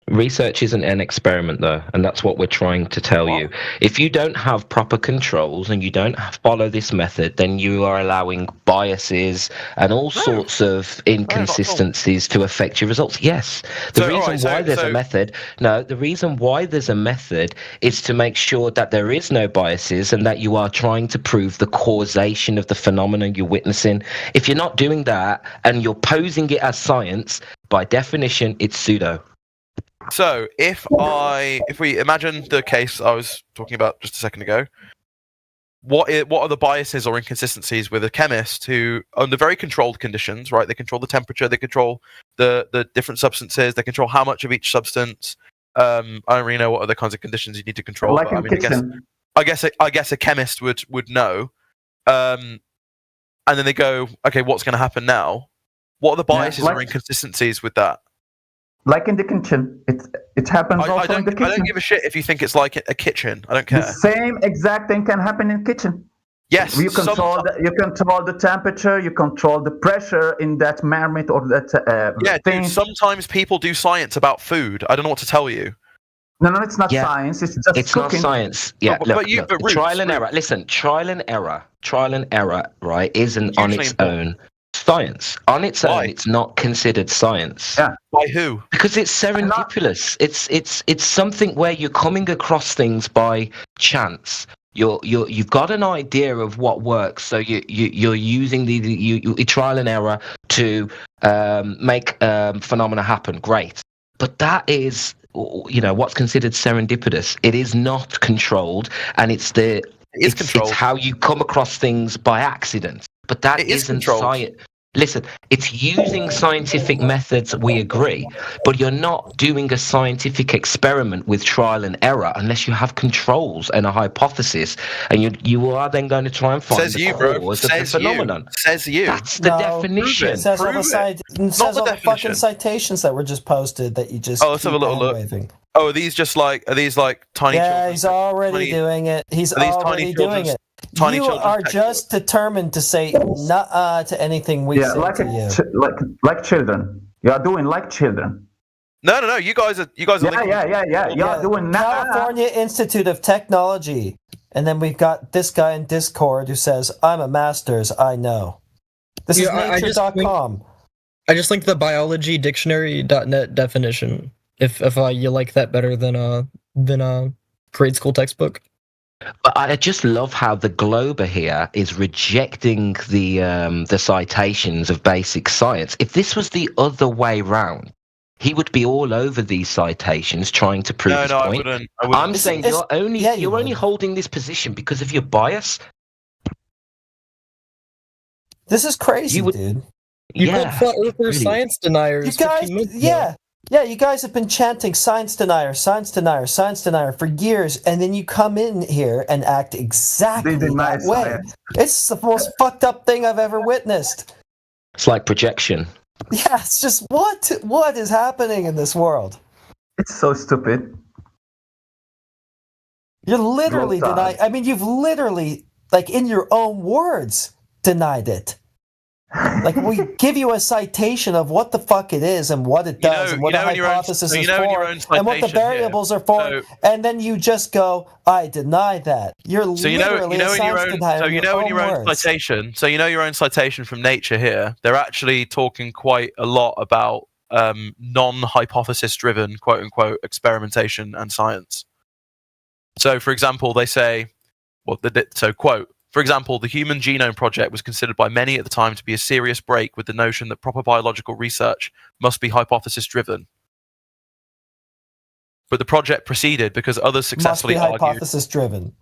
Research isn't an experiment, though, and that's what we're trying to tell you. If you don't have proper controls and you don't follow this method, then you are allowing biases and all sorts of inconsistencies to affect your results. Yes. The reason why there's a method is to make sure that there is no biases and that you are trying to prove the causation of the phenomenon you're witnessing. If you're not doing that and you're posing it as science, by definition, it's pseudo. So, if we imagine the case I was talking about just a second ago, what are the biases or inconsistencies with a chemist who, under very controlled conditions, right? They control the temperature, they control the different substances, they control how much of each substance. I don't really know what other kinds of conditions you need to control. Like I guess a chemist would know. And then they go, okay, what's going to happen now? What are the biases or inconsistencies with that? Like in the kitchen, it happens also in the kitchen. I don't give a shit if you think it's like a kitchen. I don't care. The same exact thing can happen in kitchen. Yes, you control the temperature, you control the pressure in that marmite or that thing. Dude, sometimes people do science about food. I don't know what to tell you. No, it's not science. It's just cooking. Not science. Yeah, look, trial and error. Listen, trial and error, right, isn't on its own science. On its own, it's not considered science. Yeah. By who? Because it's serendipitous. It's something where you're coming across things by chance. You've got an idea of what works, so you're using the trial and error to make phenomena happen. Great, but that is what's considered serendipitous. It is not controlled, and it's how you come across things by accident. But that isn't science. Listen, it's using scientific methods, we agree, but you're not doing a scientific experiment with trial and error unless you have controls and a hypothesis, and you are then going to try and find the cause of the phenomenon. Says you. That's the definition. It says all the fucking citations that were just posted that you just. Oh, let's have a little look. Oh, are these tiny? Yeah, he's already doing it. He's already doing it. You are just determined to say nuh-uh to anything we say to you. Like children. You are doing like children. No. You guys are. Yeah. You're doing that. California Institute of Technology, and then we've got this guy in Discord who says, "I'm a master's. I know." This is nature.com. I just linked the biologydictionary.net definition. If you like that better than a grade school textbook. But I just love how the Glober here is rejecting the citations of basic science. If this was the other way round, he would be all over these citations trying to prove his point. I wouldn't. I'm saying you're only holding this position because of your bias. This is crazy, dude. You called flat earthers science deniers. You guys, you guys have been chanting science denier for years, and then you come in here and act exactly that way. Science. It's the most fucked up thing I've ever witnessed. It's like projection. Yeah, it's just what is happening in this world? It's so stupid. You're literally denying. I mean, you've literally, like in your own words, denied it. Like, we give you a citation of what the fuck it is and what it does and what a hypothesis is for and what the variables are for, and then you just go, I deny that. You're literally a science denier. So you know in your own citation. So you know your own citation from Nature here. They're actually talking quite a lot about non-hypothesis driven, quote unquote, experimentation and science. So, for example, they say, quote. For example, the Human Genome Project was considered by many at the time to be a serious break with the notion that proper biological research must be hypothesis-driven. But the project proceeded because others successfully argued... hypothesis-driven.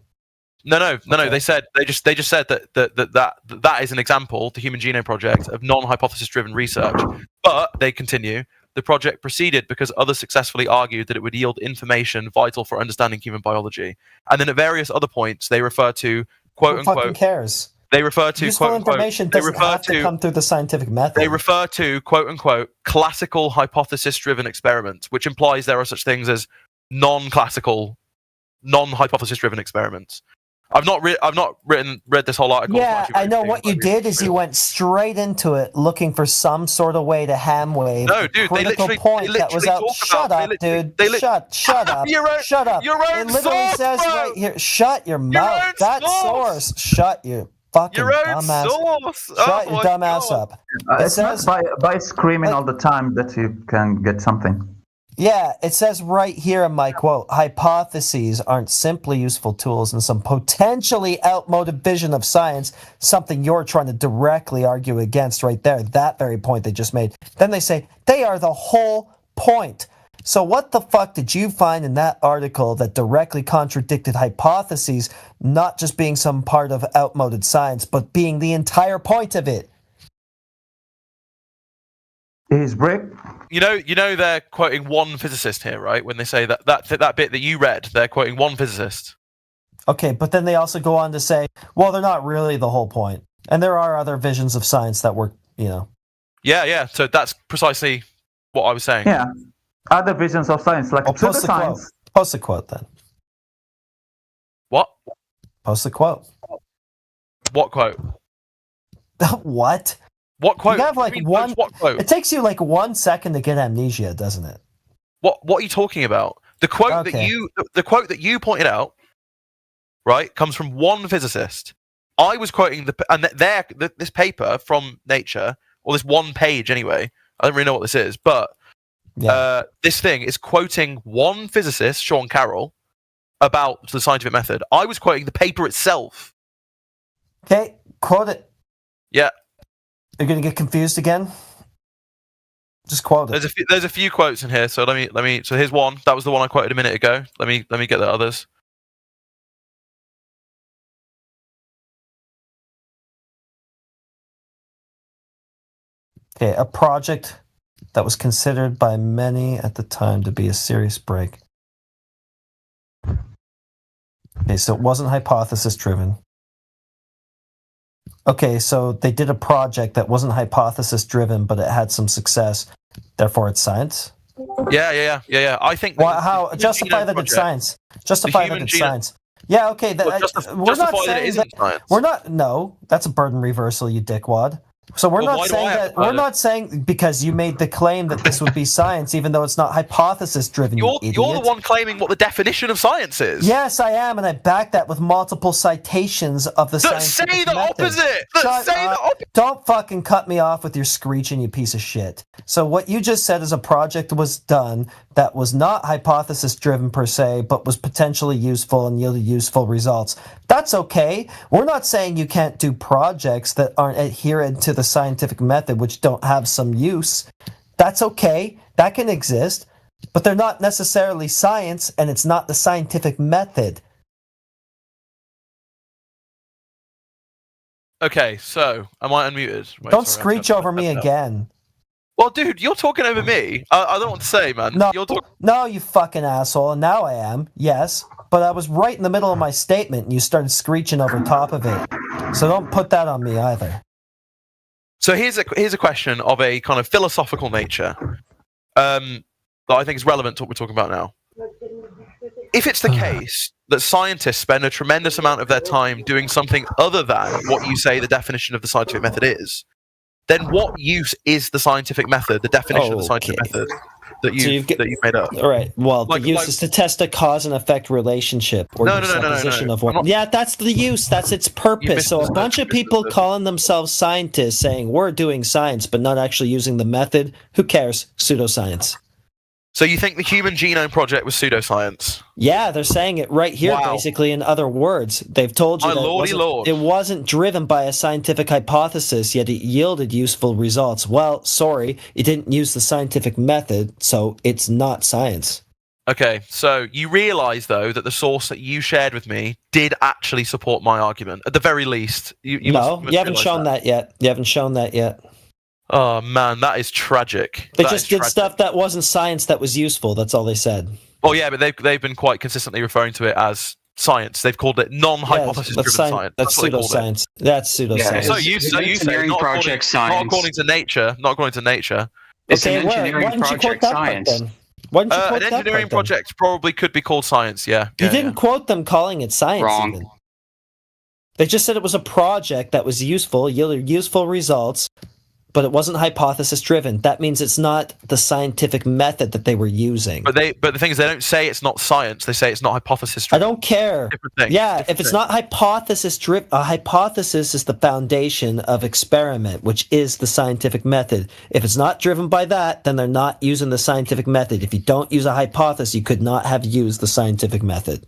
No. They just said that is an example, the Human Genome Project, of non-hypothesis-driven research. But they continue. The project proceeded because others successfully argued that it would yield information vital for understanding human biology. And then at various other points, they refer to quote unquote. Who fucking cares? They refer to useful quote information unquote. Doesn't have to come through the scientific method. They refer to quote unquote classical hypothesis-driven experiments, which implies there are such things as non-classical, non-hypothesis-driven experiments. I've not read this whole article. Yeah, I know what you did is you went straight into it, looking for some sort of way to ham wave. No, dude, critical point that was out. Shut up, dude. Shut up. Shut up. It literally says right here. Shut your mouth. That source. Shut your fucking dumbass. Shut your dumbass up. It's not by screaming all the time that you can get something. Yeah, it says right here in my quote, hypotheses aren't simply useful tools in some potentially outmoded vision of science, something you're trying to directly argue against right there, that very point they just made. Then they say, they are the whole point. So what the fuck did you find in that article that directly contradicted hypotheses not just being some part of outmoded science, but being the entire point of it? Is Brick? You know they're quoting one physicist here, right? When they say that bit that you read, they're quoting one physicist. Okay, but then they also go on to say, well, they're not really the whole point. And there are other visions of science that work, Yeah, so that's precisely what I was saying. Yeah, other visions of science, like pseudoscience. Post the quote, then. What? Post the quote. What quote? What? What quote? You have one. What quote? It takes you 1 second to get amnesia, doesn't it? What are you talking about? The quote that you pointed out, right, comes from one physicist. I was quoting this paper from Nature, or this one page anyway. I don't really know what this is, but this thing is quoting one physicist, Sean Carroll, about the scientific method. I was quoting the paper itself. Okay, quote it. Yeah. You're gonna get confused again? Just quote it. There's a few quotes in here, so let me. So here's one. That was the one I quoted a minute ago. Let me get the others. Okay, a project that was considered by many at the time to be a serious break. Okay, so it wasn't hypothesis driven. Okay, so they did a project that wasn't hypothesis driven, but it had some success. Therefore, it's science. Yeah. I think. Well, how justify that it's science? Justify that it's science. Yeah, okay. We're not saying that. We're not. No, that's a burden reversal, you dickwad. So we're not saying that. We're not saying because you made the claim that this would be science, even though it's not hypothesis-driven. You're the one claiming what the definition of science is. Yes, I am, and I back that with multiple citations of the scientific say the method. opposite. Don't fucking cut me off with your screeching, you piece of shit. So what you just said is a project was done that was not hypothesis-driven per se, but was potentially useful and yielded useful results. That's okay. We're not saying you can't do projects that aren't adherent to the scientific method, which don't have some use. That's okay. That can exist. But they're not necessarily science, and it's not the scientific method. Okay, so am I unmuted? Don't screech over me again. Well, dude, you're talking over me. I don't want to say, man. No, you fucking asshole. And now I am, yes. But I was right in the middle of my statement, and you started screeching over top of it. So don't put that on me either. So here's a question of a kind of philosophical nature that I think is relevant to what we're talking about now. If it's the case that scientists spend a tremendous amount of their time doing something other than what you say the definition of the scientific method is, then what use is the scientific method, the definition of the scientific method that you've made up? All right. Well, the use is to test a cause and effect relationship or supposition of one. Yeah, that's the use. That's its purpose. So a bunch of people calling themselves scientists saying we're doing science but not actually using the method. Who cares? Pseudoscience. So you think the Human Genome Project was pseudoscience? Yeah, they're saying it right here, basically, in other words. They've told you that it wasn't driven by a scientific hypothesis, yet it yielded useful results. Well, sorry, it didn't use the scientific method, so it's not science. Okay, so you realise, though, that the source that you shared with me did actually support my argument. At the very least. You haven't shown that yet. You haven't shown that yet. Oh, man, that is tragic. They just did stuff that wasn't science that was useful. That's all they said. Well, yeah, but they've been quite consistently referring to it as science. They've called it non-hypothesis-driven science. That's pseudoscience. That's pseudoscience. Yeah, so you say not according to nature. Not according to nature. It's an engineering project science. Why didn't you quote an engineering project probably could be called science, yeah. You didn't quote them calling it science. Wrong. Even. They just said it was a project that was useful, yielded useful results, but it wasn't hypothesis-driven. That means it's not the scientific method that they were using. But the thing is, they don't say it's not science. They say it's not hypothesis-driven. I don't care. If it's not hypothesis-driven, a hypothesis is the foundation of experiment, which is the scientific method. If it's not driven by that, then they're not using the scientific method. If you don't use a hypothesis, you could not have used the scientific method.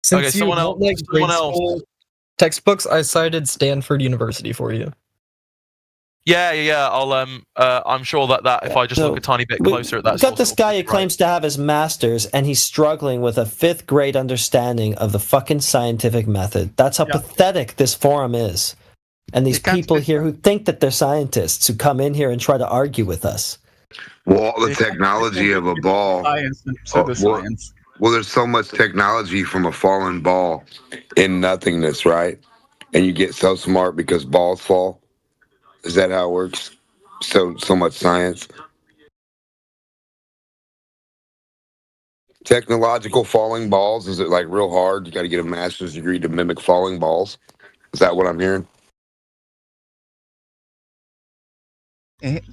Since someone else. Textbooks, I cited Stanford University for you. Yeah. I'm sure that if I just look a tiny bit closer at that, we've got this guy who claims to have his master's, and he's struggling with a 5th grade understanding of the fucking scientific method. That's how pathetic this forum is, and these people here who think that they're scientists who come in here and try to argue with us. Well, the technology of a ball. Science and pseudoscience. Well, there's so much technology from a falling ball in nothingness, right? And you get so smart because balls fall. Is that how it works? So much science. Technological falling balls, is it like real hard? You got to get a master's degree to mimic falling balls? Is that what I'm hearing?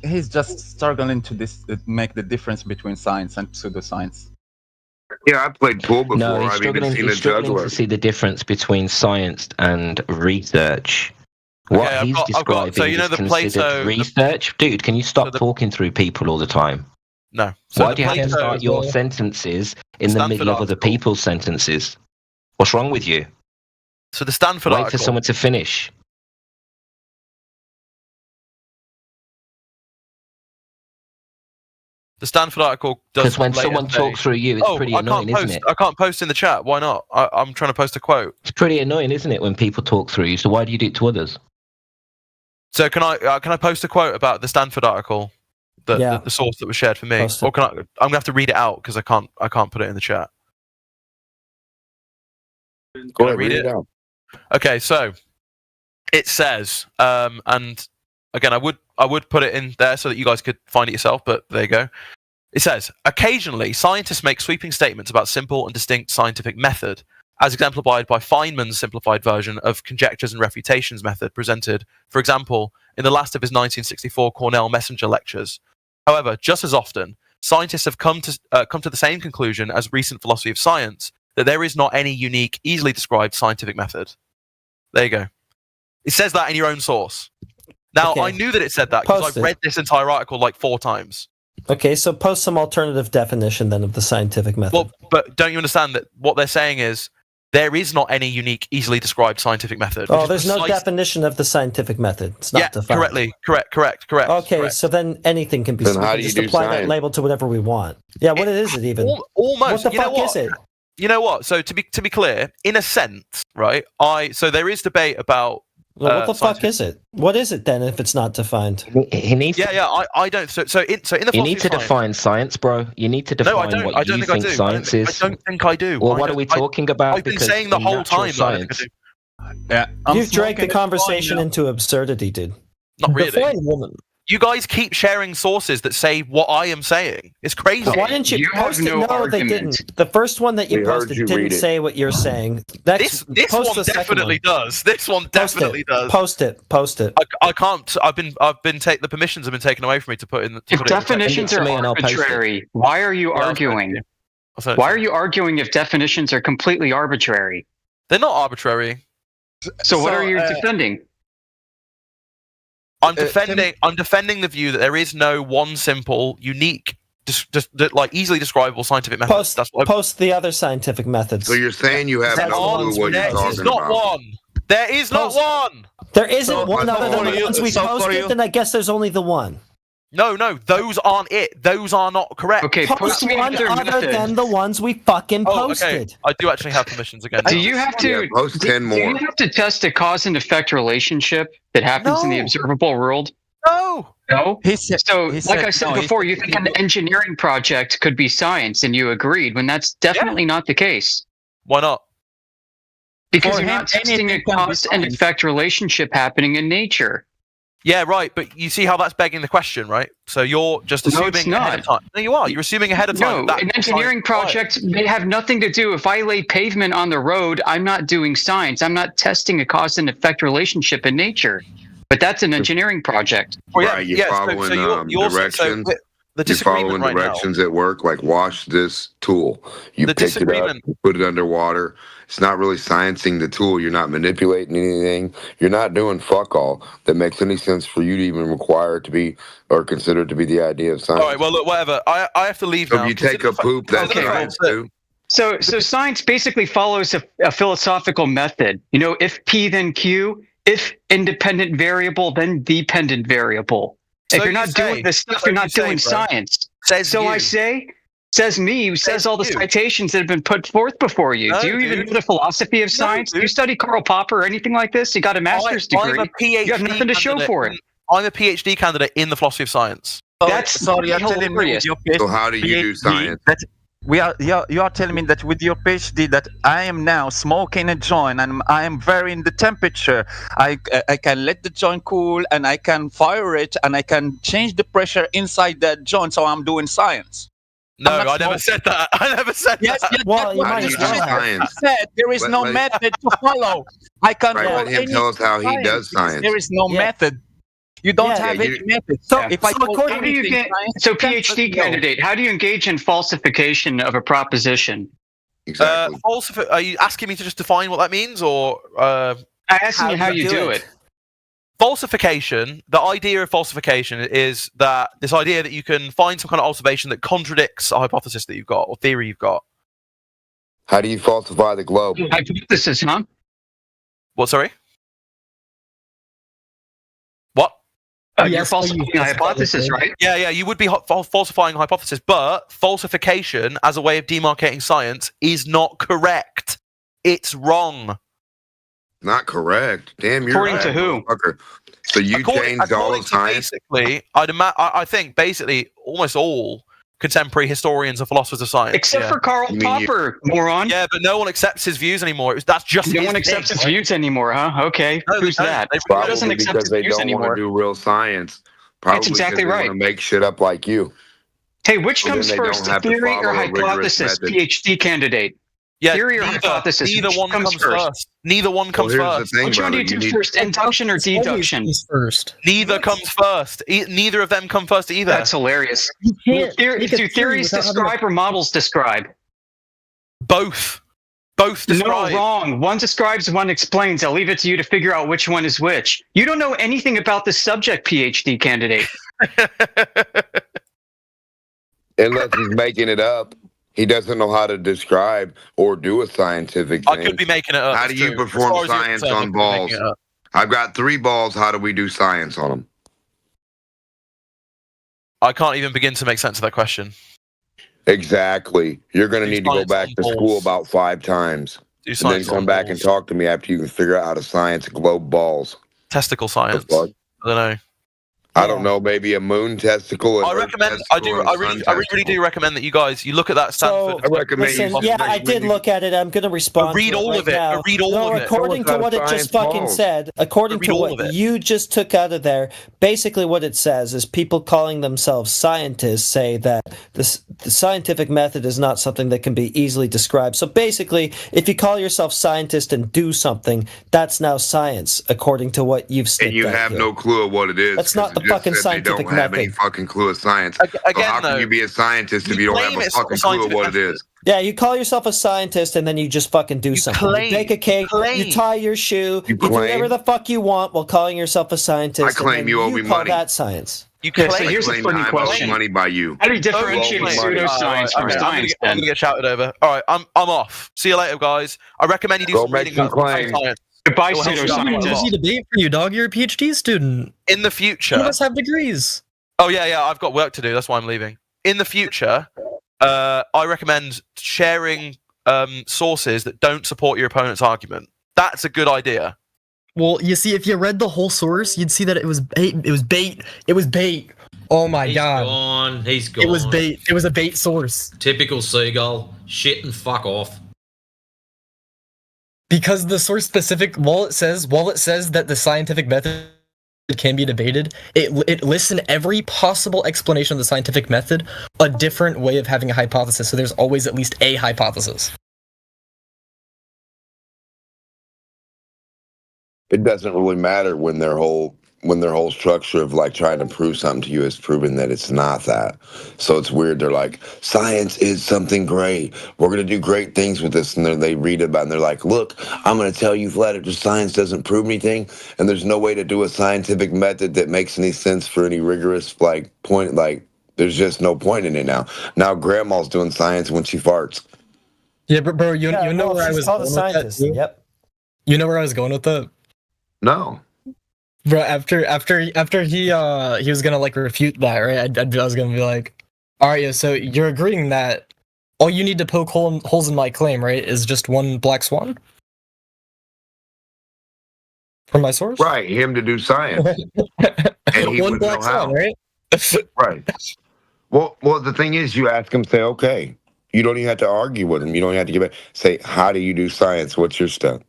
He's just struggling to make the difference between science and pseudoscience. Yeah, I played pool before. No, he's I've even seen struggling, a judge work. to see the difference between science and research. What he's describing is considered research. Dude, can you stop talking through people all the time? No. Why do you have to start your sentences in the middle of other people's sentences? What's wrong with you? So the Stanford article... Wait for someone to finish. The Stanford article does... Because when someone talks through you, it's pretty annoying, isn't it? I can't post in the chat. Why not? I'm trying to post a quote. It's pretty annoying, isn't it, when people talk through you? So why do you do it to others? So can I post a quote about the Stanford article, the source that was shared for me, or can I'm gonna have to read it out because I can't put it in the chat. Go ahead, read it out. Okay, so it says, and again, I would put it in there so that you guys could find it yourself, but there you go. It says, occasionally, scientists make sweeping statements about simple and distinct scientific method. as exemplified by Feynman's simplified version of conjectures and refutations method presented, for example, in the last of his 1964 Cornell Messenger lectures. However, just as often, scientists have come to the same conclusion as recent philosophy of science, that there is not any unique, easily described scientific method. There you go. It says that in your own source. Now, I knew that it said that because I've read this entire article like 4 times. Okay, so post some alternative definition then of the scientific method. Well, but don't you understand that what they're saying is there is not any unique, easily described scientific method? Oh, there's no definition of the scientific method. It's not defined. Correct. Okay, so then anything can be. Then how do you just do apply science? that label to whatever we want. Yeah, what is it even? Almost. What the fuck is it? You know what? So to be clear, in a sense, right? So there is debate about. Well, what the fuck is it? What is it then if it's not defined? He needs. I don't. So in the. You need to define science, bro. You need to define what you think science is. I don't think I do. Well, what are we talking about? I've been saying the whole time science. You've dragged the conversation into absurdity, dude. Not really. Define woman. You guys keep sharing sources that say what I am saying. It's crazy. Why didn't you post it? No, they didn't. The first one that you posted didn't say what you're saying. This one definitely does. This one definitely does. Post it. I can't. The permissions have been taken away from me to put in. If definitions are arbitrary, why are you arguing? Why are you arguing if definitions are completely arbitrary? They're not arbitrary. So what are you defending? I'm defending the view that there is no one simple, unique, like easily describable scientific method. Post the other scientific methods. So you're saying you have no clue what you're talking about? There is not one. There isn't one other than the ones we posted. Then I guess there's only the one. No, those aren't it. Those are not correct. Okay, post one other than the ones we fucking posted. Okay. I do actually have permissions again. Do you have to post 10 more? Do you have to test a cause and effect relationship that happens in the observable world? No. I said before, you think an engineering project could be science, and you agreed when that's definitely not the case. Why not? Because you're not testing a cause and effect relationship happening in nature. Yeah, right. But you see how that's begging the question, right? So you're just assuming ahead of time. No, you are. You're assuming ahead of time. No, an engineering project may have nothing to do. If I lay pavement on the road, I'm not doing science. I'm not testing a cause and effect relationship in nature. But that's an engiering project. Right, you're following directions. You're following directions at work, like wash this tool. You pick it up, you put it underwater. It's not really sciencing the tool. You're not manipulating anything. You're not doing fuck all that makes any sense for you to even require it to be or consider it to be the idea of science. All right, well, look, whatever. I have to leave now. If you take a poop, that's science too. So science basically follows a philosophical method. You know, if P then Q, if independent variable then dependent variable. If you're not doing this stuff, you're not doing science. I say, says me, who says all the citations that have been put forth before you. Do you even know the philosophy of science? Do you study Karl Popper or anything like this? You got a master's degree. You have nothing to show for it. I'm a PhD candidate in the philosophy of science. That's hilarious. So how do you do science? You are telling me that with your PhD that I am now smoking a joint and I am varying the temperature. I can let the joint cool and I can fire it and I can change the pressure inside that joint. So I'm doing science. No, I never said that. I never said that. Yes, well, you might have said there is no method to follow. I can let him tell us how he does science. There is no method. You don't have any method. So PhD candidate, how do you engage in falsification of a proposition? Exactly. Are you asking me to just define what that means, or I asking you how you do it? Falsification. The idea of falsification is that this idea that you can find some kind of observation that contradicts a hypothesis that you've got or theory you've got. How do you falsify the globe? Hypothesis, huh? What? Sorry. What? You're falsifying a hypothesis, right? Yeah, you would be falsifying a hypothesis, but falsification as a way of demarcating science is not correct. It's wrong. Not correct. Damn, you're according to who? So you changed all of science? Basically, I think basically almost all contemporary historians and philosophers of science. Except for Karl Popper, moron. Yeah, but no one accepts his views anymore. That's just no one accepts his views anymore, huh? Okay, who's that? Who doesn't accept his views anymore? Want to do real science. Probably that's exactly right. Want to make shit up like you. Hey, which comes first, theory or hypothesis? PhD candidate. Yeah, theory or hypothesis? Neither one comes first. Neither one comes first. Which one do you do first, induction or deduction? First. Neither comes first. Neither of them come first either. That's hilarious. Do theories describe or models describe? Both. Both describe. No, wrong. One describes, one explains. I'll leave it to you to figure out which one is which. You don't know anything about this subject, PhD candidate. Unless he's making it up. He doesn't know how to describe or do a scientific thing. I could be making it up. How do you perform science on balls? I've got 3 balls. How do we do science on them? I can't even begin to make sense of that question. Exactly. You're going to need to go back to school about 5 times. And then come back and talk to me after you can figure out how to science globe balls. Testicle science. I don't know. I don't know, maybe a moon testicle. I recommend. I really do recommend that you guys look at that Stanford. I recommend. Listen, yeah, I did look at it. I'm going to respond. Read all of it. Read all of it. According to what it just fucking said, according to what you just took out of there, basically what it says is people calling themselves scientists say that the scientific method is not something that can be easily described. So basically, if you call yourself scientist and do something, that's now science, according to what you've said. And you have no clue of what it is. That's not the fucking scientific method. They don't have any fucking clue of science. Again, so how can you be a scientist if you don't have a fucking clue of what it is? Yeah, you call yourself a scientist and then you just fucking do something. You bake a cake, you tie your shoe, you do whatever the fuck you want while calling yourself a scientist. I claim you owe me money. Call that science. You claim. So here's a funny question. Money by you. How do you differentiate pseudoscience from science? I'm gonna get shouted over. All right, I'm off. See you later, guys. I recommend you do some reading about science. Goodbye, pseudoscience. Easy debate for you, dog. You're a PhD student. In the future, you must have degrees. Oh yeah. I've got work to do. That's why I'm leaving. In the future, I recommend sharing sources that don't support your opponent's argument. That's a good idea. Well, you see, if you read the whole source, you'd see that it was bait. It was bait. It was bait. Oh my god. He's gone. It was bait. It was a bait source. Typical seagull. Shit and fuck off. Because the source specific, while it says that the scientific method can be debated, it lists in every possible explanation of the scientific method a different way of having a hypothesis. So there's always at least a hypothesis. It doesn't really matter when their whole structure of like trying to prove something to you is proven that it's not that. So it's weird. They're like, science is something great. We're going to do great things with this. And then they read about it and they're like, look, I'm going to tell you flat out, science doesn't prove anything. And there's no way to do a scientific method that makes any sense for any rigorous like point. Like there's just no point in it now. Now grandma's doing science when she farts. Yeah, but bro, you know where I was going with that? Yep. You know where I was going with that? No. Bro, after he was gonna like refute that, right? I was gonna be like, all right, yeah, so you're agreeing that all you need to poke holes in my claim, right, is just one black swan from my source, right? Him to do science, and he one black swan, right? Right. Well, the thing is, you ask him, say, okay, you don't even have to argue with him. You don't even have to give it. Say, how do you do science? What's your step?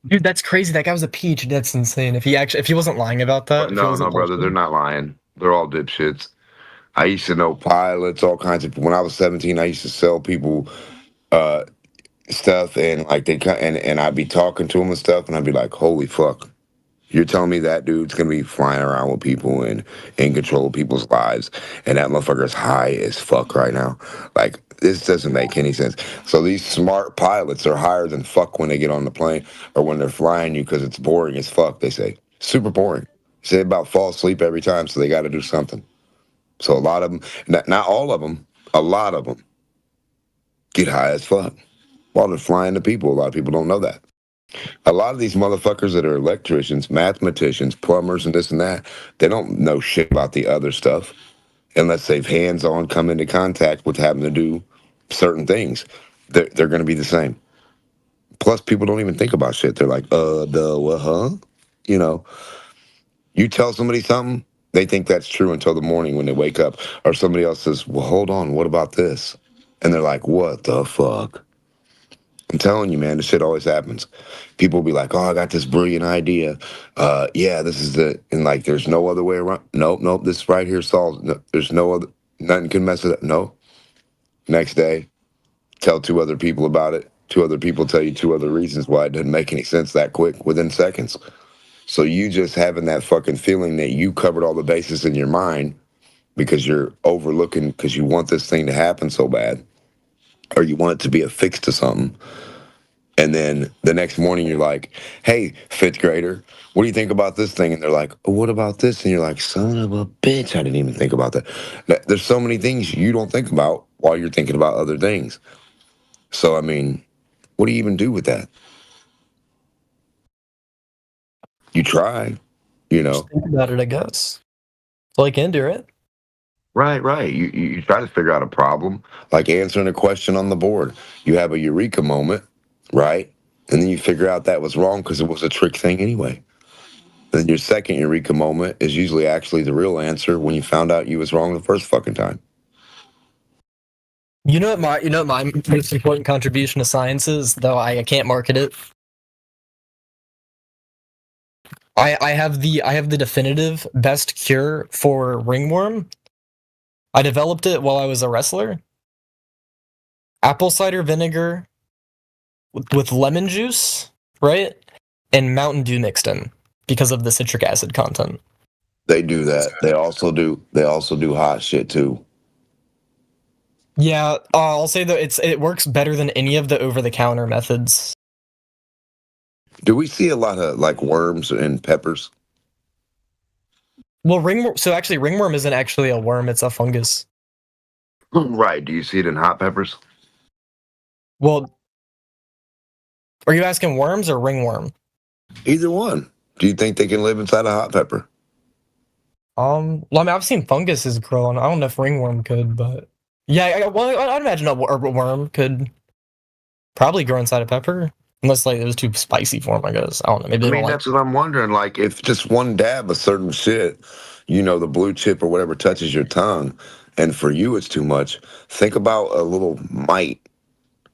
Dude, that's crazy. That guy was a peach. That's insane. If he wasn't lying about that. No, brother, they're not lying. They're all dipshits. I used to know pilots, all kinds of. When I was 17, I used to sell people stuff, and like and I'd be talking to them and stuff, and I'd be like, "Holy fuck, you're telling me that dude's gonna be flying around with people and in control of people's lives, and that motherfucker's high as fuck right now? Like, this doesn't make any sense." So these smart pilots are higher than fuck when they get on the plane or when they're flying you because it's boring as fuck, they say. Super boring. Say about fall asleep every time, so they got to do something. So a lot of them, not all of them, a lot of them get high as fuck while they're flying to people. A lot of people don't know that. A lot of these motherfuckers that are electricians, mathematicians, plumbers, and this and that, they don't know shit about the other stuff unless they've hands-on come into contact with having to do certain things. They're going to be the same. Plus, people don't even think about shit. They're like, huh? You know, you tell somebody something, they think that's true until the morning when they wake up. Or somebody else says, well, hold on, what about this? And they're like, what the fuck? I'm telling you, man, this shit always happens. People will be like, oh, I got this brilliant idea. Yeah, this is and like, there's no other way around. Nope, this right here solves it. No, there's no other, nothing can mess it up. No. Next day, tell 2 other people about it. 2 other people tell you 2 other reasons why it doesn't make any sense that quick within seconds. So you just having that fucking feeling that you covered all the bases in your mind because you're overlooking, because you want this thing to happen so bad, or you want it to be a fix to something. And then the next morning you're like, hey, 5th grader, what do you think about this thing? And they're like, oh, what about this? And you're like, son of a bitch, I didn't even think about that. There's so many things you don't think about while you're thinking about other things. So, I mean, what do you even do with that? You try, you know. Just think about it, I guess. Like, endure it. Right. You try to figure out a problem, like answering a question on the board. You have a eureka moment, right? And then you figure out that was wrong because it was a trick thing anyway. Then your second eureka moment is usually actually the real answer when you found out you was wrong the first fucking time. You know what my most important contribution to science is, though I can't market it. I have the definitive best cure for ringworm. I developed it while I was a wrestler. Apple cider vinegar with lemon juice, right? And Mountain Dew mixed in because of the citric acid content. They do that. They also do hot shit too. Yeah, I'll say though it works better than any of the over-the-counter methods. Do we see a lot of like worms and peppers? Well, ringworm isn't actually a worm; it's a fungus. Right. Do you see it in hot peppers? Well, are you asking worms or ringworm? Either one. Do you think they can live inside a hot pepper? Well, I mean, I've seen funguses grow on. I don't know if ringworm could, but yeah, I'd imagine a worm could probably grow inside a pepper. Unless like it was too spicy for them, I guess. I don't know. Maybe that's what I'm wondering. Like, if just one dab of certain shit, you know, the blue chip or whatever touches your tongue, and for you it's too much. Think about a little mite.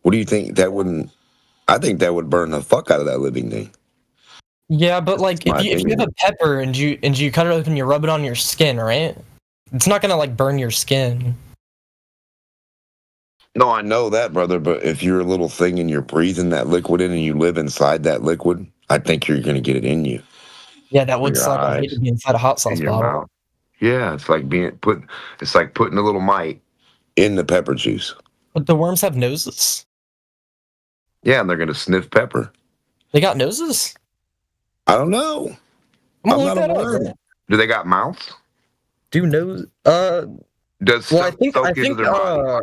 What do you think that wouldn't? I think that would burn the fuck out of that living thing. Yeah, but like if you have a pepper and you cut it open, you rub it on your skin, right? It's not gonna like burn your skin. No, I know that, brother, but if you're a little thing and you're breathing that liquid in and you live inside that liquid, I think you're going to get it in you. Yeah, that would suck. I hate to be inside a hot sauce bottle. Yeah, it's like putting a little mite in the pepper juice. But the worms have noses. Yeah, and they're going to sniff pepper. They got noses? I don't know. I'm not a worm. Do they got mouths? Do nose? Does well, I think their body?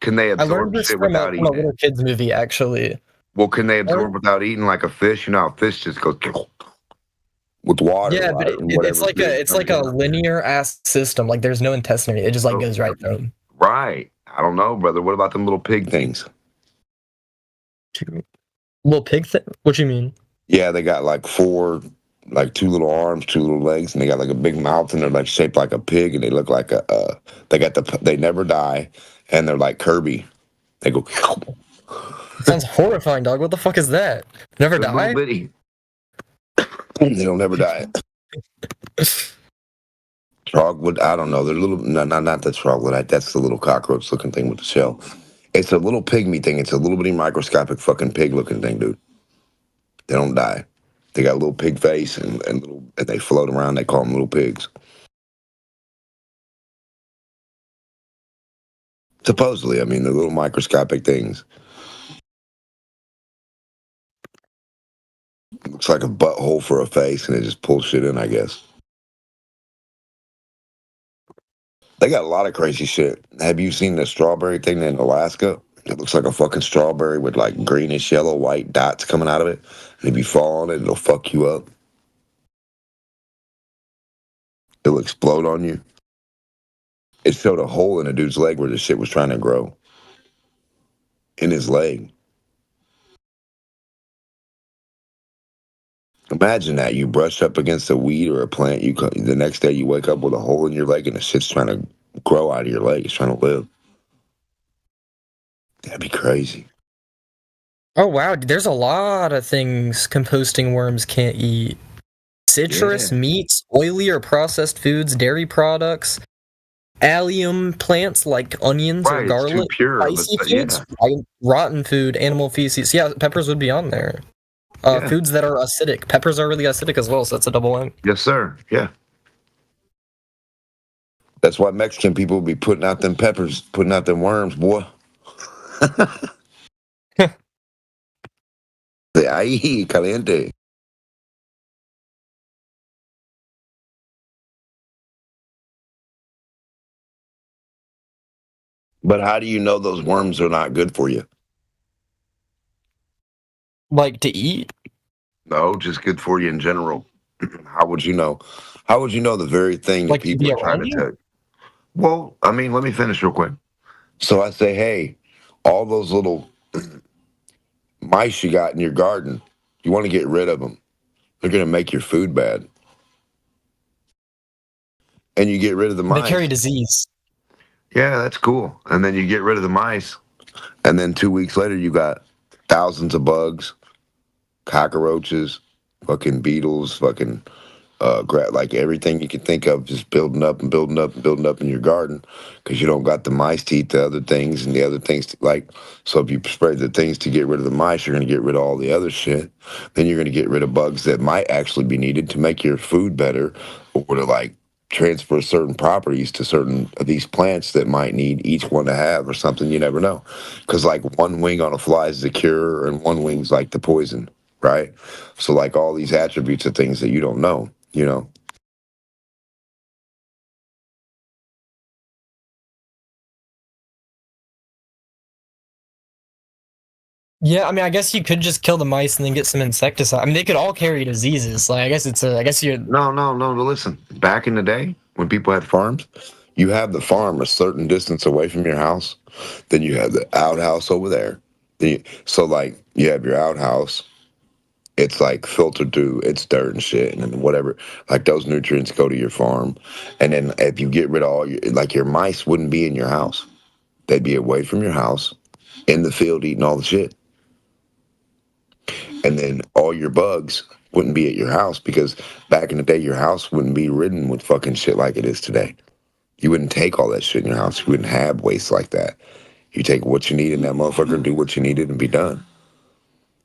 Can they absorb shit without eating? From a little kids movie, actually. Well, can they absorb without eating like a fish? You know how fish just goes with water. Yeah, but it's like a linear ass system. Like there's no intestine. It just like goes right through them. Right. I don't know, brother. What about them little pig things? Little pig thing? What you mean? Yeah, they got like 4, like 2 little arms, 2 little legs, and they got like a big mouth, and they're like shaped like a pig, and they look like they never die. And they're like Kirby. They go. Sounds horrifying, dog. What the fuck is that? Never die? They don't never die. Troglodyte, I don't know. They're little. No, not the troglodyte. That's the little cockroach-looking thing with the shell. It's a little pygmy thing. It's a little bitty microscopic fucking pig-looking thing, dude. They don't die. They got a little pig face and they float around. They call them little pigs. Supposedly, I mean, the little microscopic things. Looks like a butthole for a face, and it just pulls shit in, I guess. They got a lot of crazy shit. Have you seen the strawberry thing in Alaska? It looks like a fucking strawberry with like greenish, yellow, white dots coming out of it. And if you fall on it, it'll fuck you up. It'll explode on you. It showed a hole in a dude's leg where the shit was trying to grow. In his leg. Imagine that. You brush up against a weed or a plant. The next day you wake up with a hole in your leg and the shit's trying to grow out of your leg. It's trying to live. That'd be crazy. Oh, wow. There's a lot of things composting worms can't eat. Citrus, meats, oily or processed foods, dairy products, allium plants like onions or garlic, it's too pure, spicy foods, rotten food, animal feces. Yeah, peppers would be on there. Foods that are acidic. Peppers are really acidic as well, so that's a double win. Yes, sir. Yeah. That's why Mexican people be putting out them peppers, putting out them worms, boy. The ahí caliente. But how do you know those worms are not good for you? Like to eat? No, just good for you in general. How would you know? How would you know the very thing that Like people are trying to tell you? Well, I mean, let me finish real quick. So I say, hey, all those little mice you got in your garden, you want to get rid of them. They're going to make your food bad. And you get rid of the mice. They carry disease. Yeah, that's cool. And then you get rid of the mice. And then 2 weeks later, you got thousands of bugs, cockroaches, fucking beetles, fucking like everything you can think of, just building up and building up and building up in your garden because you don't got the mice to eat the other things and the other things so if you spray the things to get rid of the mice, you're going to get rid of all the other shit. Then you're going to get rid of bugs that might actually be needed to make your food better or to like transfer certain properties to certain of these plants that might need each one to have or something. You never know, because like one wing on a fly is the cure and one wing's like the poison, right? So like all these attributes of things that you don't know. You know, Yeah, I mean, I guess you could just kill the mice and then get some insecticide. I mean, they could all carry diseases. Like, I guess you're. No. Listen, back in the day when people had farms, you have the farm a certain distance away from your house. Then you have the outhouse over there. So like you have your outhouse. It's like filtered through its dirt and shit, and then whatever, like those nutrients go to your farm. And then if you get rid of all your mice wouldn't be in your house. They'd be away from your house, in the field eating all the shit. And then all your bugs wouldn't be at your house because back in the day, your house wouldn't be ridden with fucking shit like it is today. You wouldn't take all that shit in your house. You wouldn't have waste like that. You take what you need in that motherfucker, do what you needed, and be done.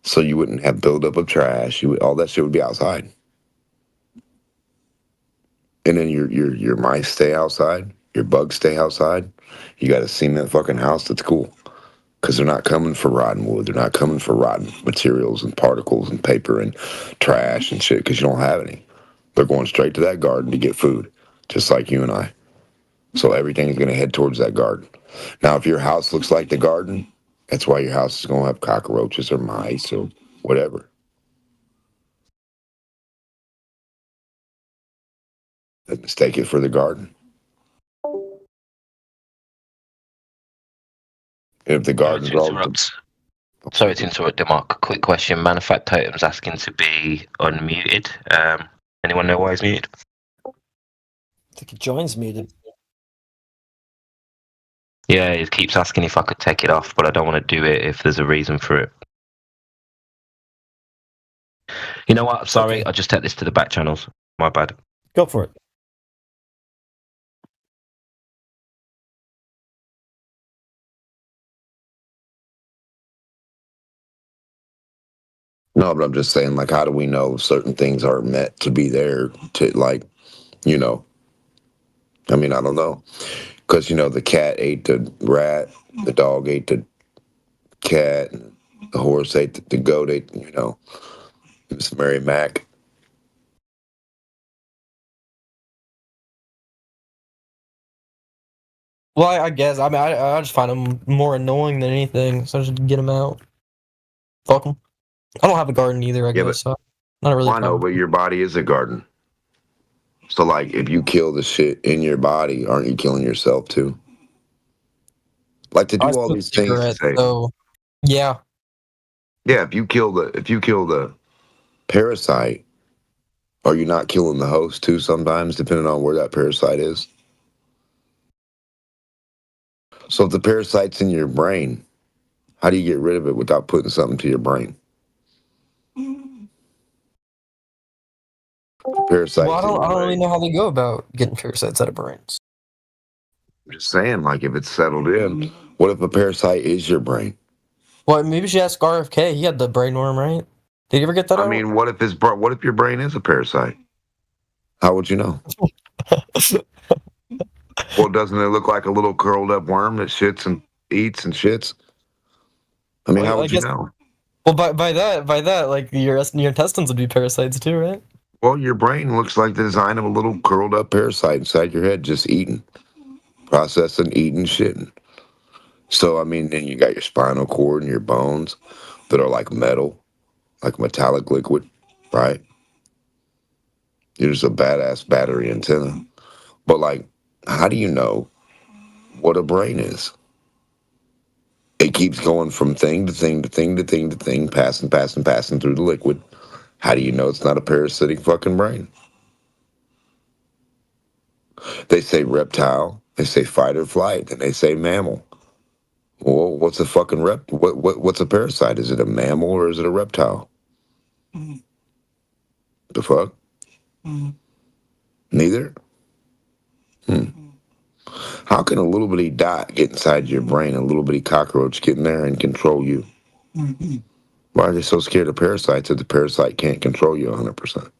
So you wouldn't have buildup of trash. All that shit would be outside. And then your mice stay outside. Your bugs stay outside. You got a cement fucking house that's cool. Because they're not coming for rotten wood. They're not coming for rotten materials and particles and paper and trash and shit because you don't have any. They're going straight to that garden to get food, just like you and I. So everything's going to head towards that garden. Now, if your house looks like the garden, that's why your house is going to have cockroaches or mice or whatever. Don't mistake it for the garden. If the garden's Sorry to interrupt, Mark. Quick question. Manufact Totem's asking to be unmuted. Anyone know why he's muted? I think he joins muted. Yeah, he keeps asking if I could take it off, but I don't want to do it if there's a reason for it. You know what? Sorry, I'll just take this to the back channels. My bad. Go for it. No, but I'm just saying, like, how do we know certain things are meant to be there to, like, you know? I mean, I don't know. Because, the cat ate the rat, the dog ate the cat, and the horse ate the goat ate, Miss Mary Mac. Well, I guess. I mean, I just find them more annoying than anything, so I just get them out. Fuck them. I don't have a garden either, I guess. So not really. I know, but your body is a garden. So, like, if you kill the shit in your body, aren't you killing yourself too? Like to do all these things. So, yeah. Yeah, if you kill the parasite, are you not killing the host too? Sometimes, depending on where that parasite is. So, if the parasite's in your brain, how do you get rid of it without putting something to your brain? Parasites. Well, I don't really know how they go about getting parasites out of brains. I'm just saying, like, if it's settled in, what if a parasite is your brain? Well, maybe you should ask RFK. He had the brain worm, right? Did you ever get that out? I mean, what if your brain is a parasite? How would you know? Well, doesn't it look like a little curled up worm that shits and eats and shits? I mean, how would you know? Well, by that, like your intestines would be parasites too, right? Well, your brain looks like the design of a little curled up parasite inside your head, just eating, processing, eating, shitting. So, I mean, then you got your spinal cord and your bones that are like metal, like metallic liquid, right? You're just a badass battery antenna. But, like, how do you know what a brain is? It keeps going from thing to thing to thing to thing to thing, passing through the liquid. How do you know it's not a parasitic fucking brain? They say reptile, they say fight or flight, and they say mammal. Well, what's a fucking what's a parasite? Is it a mammal or is it a reptile? The fuck? Neither? How can a little bitty dot get inside your brain, a little bitty cockroach get in there and control you? Why are they so scared of parasites if the parasite can't control you 100%?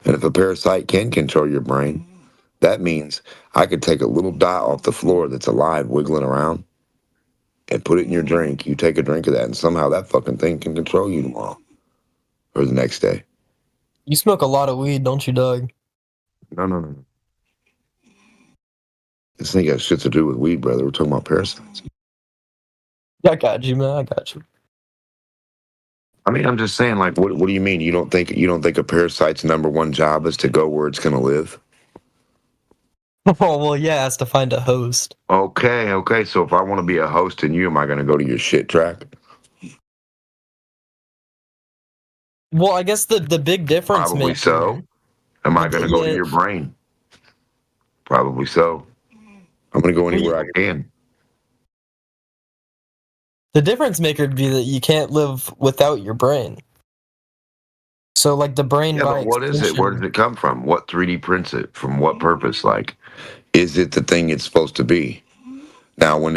And if a parasite can control your brain, that means I could take a little dot off the floor that's alive wiggling around and put it in your drink. You take a drink of that and somehow that fucking thing can control you tomorrow or the next day. You smoke a lot of weed, don't you, Doug? No. This ain't got shit to do with weed, brother. We're talking about parasites. Yeah, I got you, man. I got you. I mean, I'm just saying, like, what do you mean? You don't think a parasite's number one job is to go where it's gonna live? Oh, well, yeah, it has to find a host. Okay. So if I want to be a host in you, am I gonna go to your shit track? Well, I guess the big difference. Probably so. Am I gonna go to your brain? Probably so. I'm gonna go anywhere I can. The difference maker would be that you can't live without your brain. So, like the brain. Yeah, but what is it? Where does it come from? What 3D prints it? From what purpose? Like, is it the thing it's supposed to be? Now, when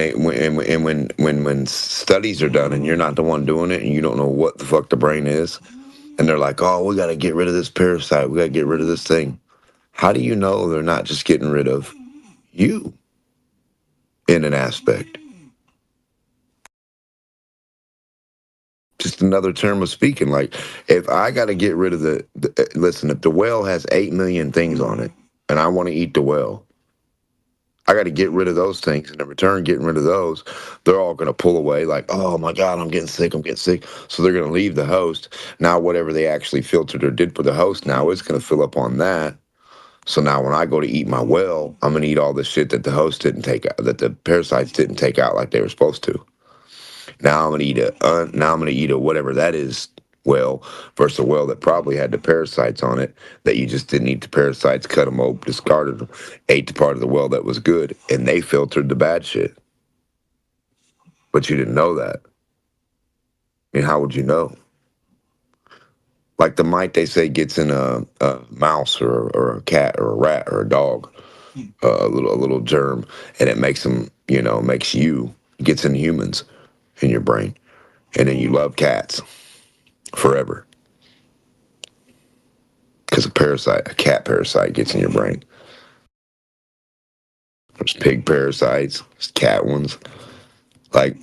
studies are done and you're not the one doing it and you don't know what the fuck the brain is, and they're like, oh, we got to get rid of this parasite. We got to get rid of this thing. How do you know they're not just getting rid of you in an aspect? Just another term of speaking. Like, if I got to get rid of listen, if the whale has 8 million things on it and I want to eat the whale, I got to get rid of those things. And in return, getting rid of those, they're all going to pull away like, oh my God, I'm getting sick. So they're going to leave the host. Now, whatever they actually filtered or did for the host, now it's going to fill up on that. So now when I go to eat my whale, I'm going to eat all the shit that the host didn't take out, that the parasites didn't take out like they were supposed to. Now I'm gonna eat a whatever that is whale versus a whale that probably had the parasites on it that you just didn't eat the parasites, cut them open, discarded them, ate the part of the whale that was good, and they filtered the bad shit. But you didn't know that. I mean, how would you know? Like the mite they say gets in a mouse or a cat or a rat or a dog, a little germ, and it makes them, gets in humans. In your brain, and then you love cats forever because a cat parasite gets in your brain. There's pig parasites, there's cat ones. Like,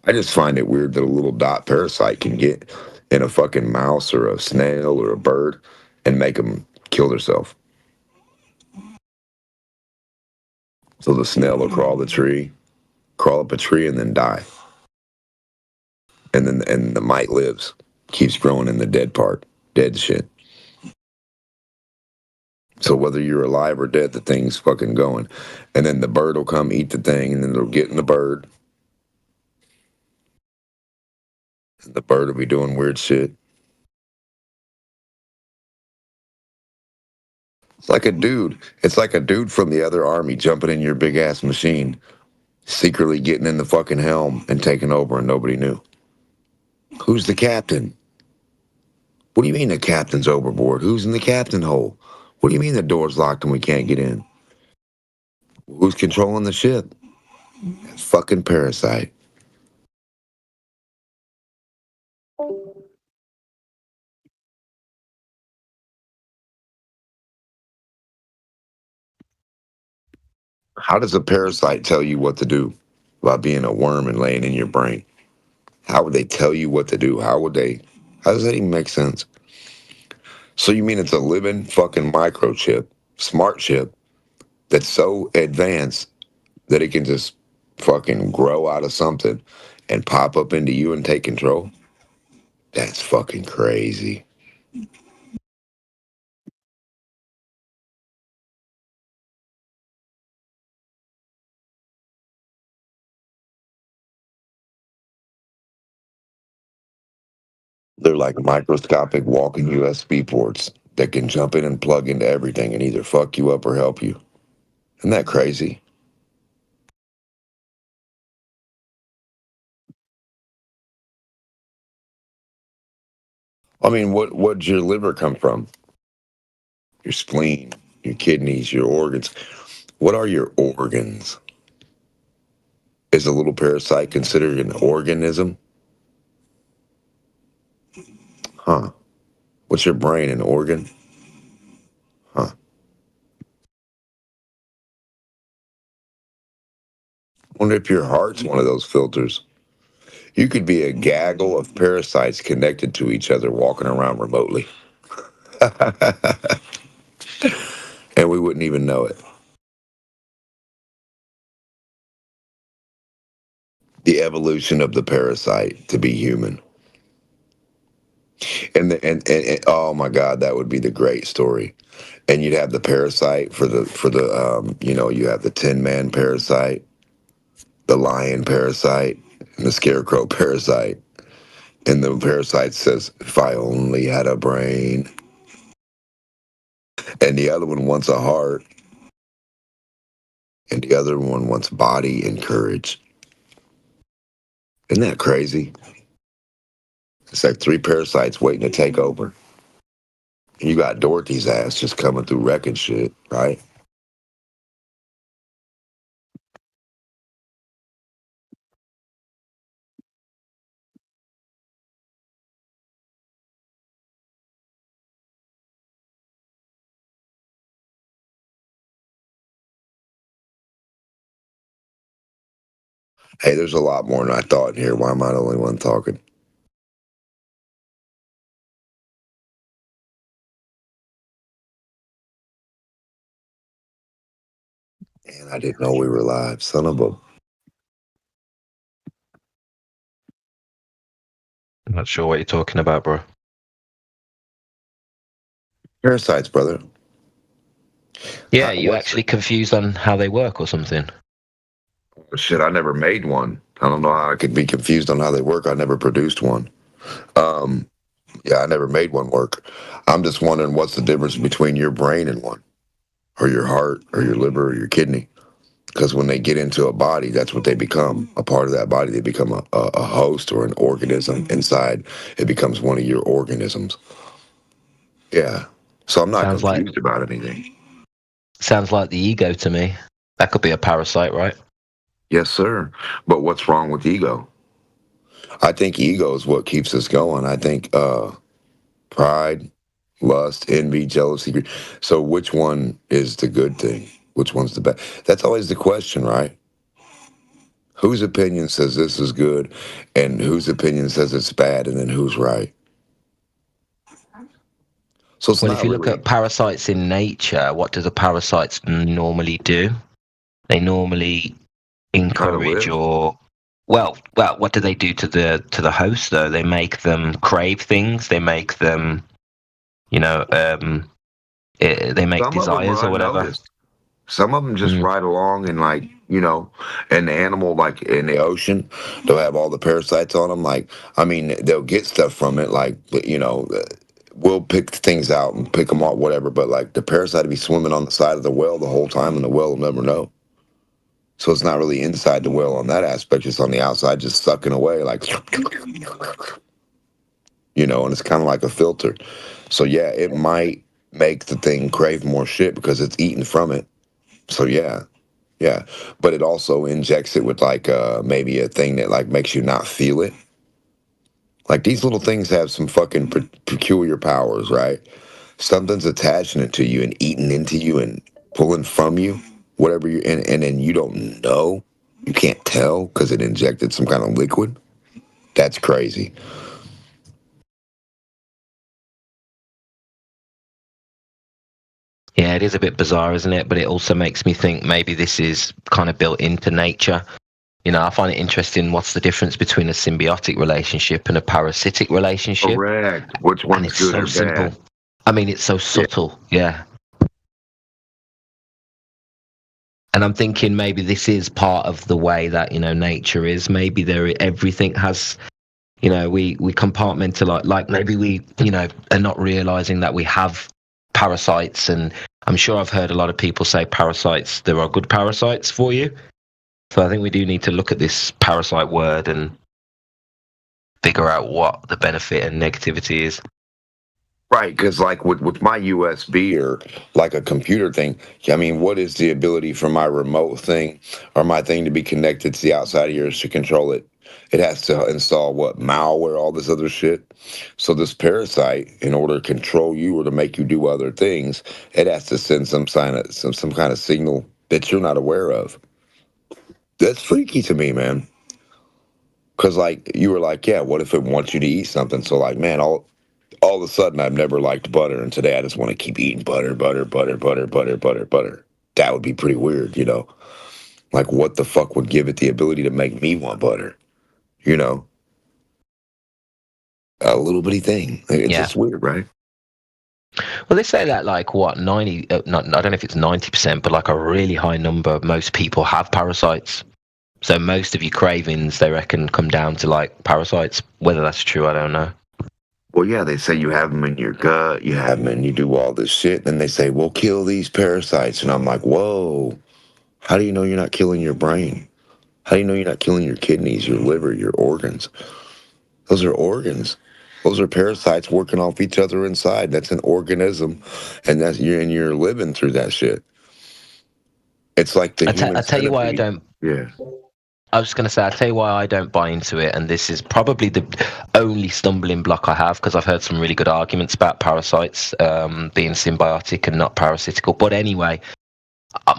I just find it weird that a little dot parasite can get in a fucking mouse or a snail or a bird and make them kill themselves. So the snail will crawl up a tree and then die. And the mite lives, keeps growing in the dead shit. So whether you're alive or dead, the thing's fucking going. And then the bird will come eat the thing, and then they'll get in the bird. And the bird will be doing weird shit. It's like a dude from the other army jumping in your big ass machine, secretly getting in the fucking helm and taking over, and nobody knew. Who's the captain? What do you mean the captain's overboard? Who's in the captain hole? What do you mean the door's locked and we can't get in? Who's controlling the ship? It's fucking Parasite. How does a parasite tell you what to do by being a worm and laying in your brain? How would they tell you what to do? How does that even make sense? So you mean it's a living fucking microchip, smart chip, that's so advanced that it can just fucking grow out of something and pop up into you and take control? That's fucking crazy. They're like microscopic walking USB ports that can jump in and plug into everything and either fuck you up or help you. Isn't that crazy? I mean, what'd your liver come from? Your spleen, your kidneys, your organs. What are your organs? Is a little parasite considered an organism? Huh. What's your brain, an organ? Huh. Wonder if your heart's one of those filters. You could be a gaggle of parasites connected to each other walking around remotely. And we wouldn't even know it. The evolution of the parasite to be human. And oh my God, that would be the great story. And you'd have the parasite for the you have the Tin Man parasite, the lion parasite, and the scarecrow parasite. And the parasite says, if I only had a brain. And the other one wants a heart. And the other one wants body and courage. Isn't that crazy? It's like 3 parasites waiting to take over. And you got Dorothy's ass just coming through wrecking shit, right? Hey, there's a lot more than I thought in here. Why am I the only one talking? And I didn't know we were live. Son of a... I'm not sure what you're talking about, bro. Parasites, brother. Yeah, you actually confused on how they work or something? Shit, I never made one. I don't know how I could be confused on how they work. I never produced one. Yeah, I never made one work. I'm just wondering what's the difference between your brain and one, or your heart, or your liver, or your kidney. Because when they get into a body, that's what they become. A part of that body, they become a host or an organism inside. It becomes one of your organisms. Yeah. So I'm not confused about anything. Sounds like the ego to me. That could be a parasite, right? Yes, sir. But what's wrong with ego? I think ego is what keeps us going. I think pride, lust, envy, jealousy. So which one is the good thing? Which one's the bad? That's always the question, right? Whose opinion says this is good and whose opinion says it's bad, and then who's right? So well, if you look at parasites in nature, what do the parasites normally do? They normally encourage or what do they do to the host though? They make them crave things. They make them, they make desires or whatever. Some of them just ride along and and the animal, like in the ocean, they'll have all the parasites on them. Like, I mean, they'll get stuff from it. Like, we'll pick things out and pick them out, whatever. But like the parasite will be swimming on the side of the well the whole time, and the well will never know. So it's not really inside the well on that aspect. It's on the outside, just sucking away, like, and it's kind of like a filter. So yeah, it might make the thing crave more shit because it's eating from it. So yeah. But it also injects it with like maybe a thing that like makes you not feel it. Like these little things have some fucking peculiar powers, right? Something's attaching it to you and eating into you and pulling from you, whatever you, and then you don't know, you can't tell because it injected some kind of liquid. That's crazy. Yeah, it is a bit bizarre, isn't it? But it also makes me think maybe this is kind of built into nature. You know, I find it interesting. What's the difference between a symbiotic relationship and a parasitic relationship? Correct. Which one's good or simple. bad? I mean, it's so subtle. Yeah. And I'm thinking maybe this is part of the way that, you know, nature is. Maybe everything has, you know, we compartmentalize. Like maybe we, you know, are not realizing that we have parasites. And I'm sure I've heard a lot of people say parasites, there are good parasites for you. So I think we do need to look at this parasite word and figure out what the benefit and negativity is. Right, because like with my USB or like a computer thing, I mean, what is the ability for my remote thing or my thing to be connected to the outside of yours to control it? It has to install what, malware, all this other shit. So this parasite, in order to control you or to make you do other things, it has to send some kind of signal that you're not aware of. That's freaky to me, man. Because like you were like, yeah, what if it wants you to eat something? So like, man, all of a sudden I've never liked butter, and today I just want to keep eating butter. That would be pretty weird, you know? Like what the fuck would give it the ability to make me want butter? You know? A little bitty thing. It's just weird, right? Well, they say that like what, 90, I don't know if it's 90%, but like a really high number of most people have parasites. So most of your cravings, they reckon, come down to like parasites. Whether that's true, I don't know. Well, yeah, they say you have them in your gut, you have them and you do all this shit. Then they say, well, kill these parasites. And I'm like, whoa, how do you know you're not killing your brain? How do you know you're not killing your kidneys, your liver, your organs? Those are organs. Those are parasites working off each other inside. That's an organism, and you're living through that shit. It's like the I tell you why I don't. Yeah. I was just going to say, I'll tell you why I don't buy into it, and this is probably the only stumbling block I have, because I've heard some really good arguments about parasites being symbiotic and not parasitical. But anyway,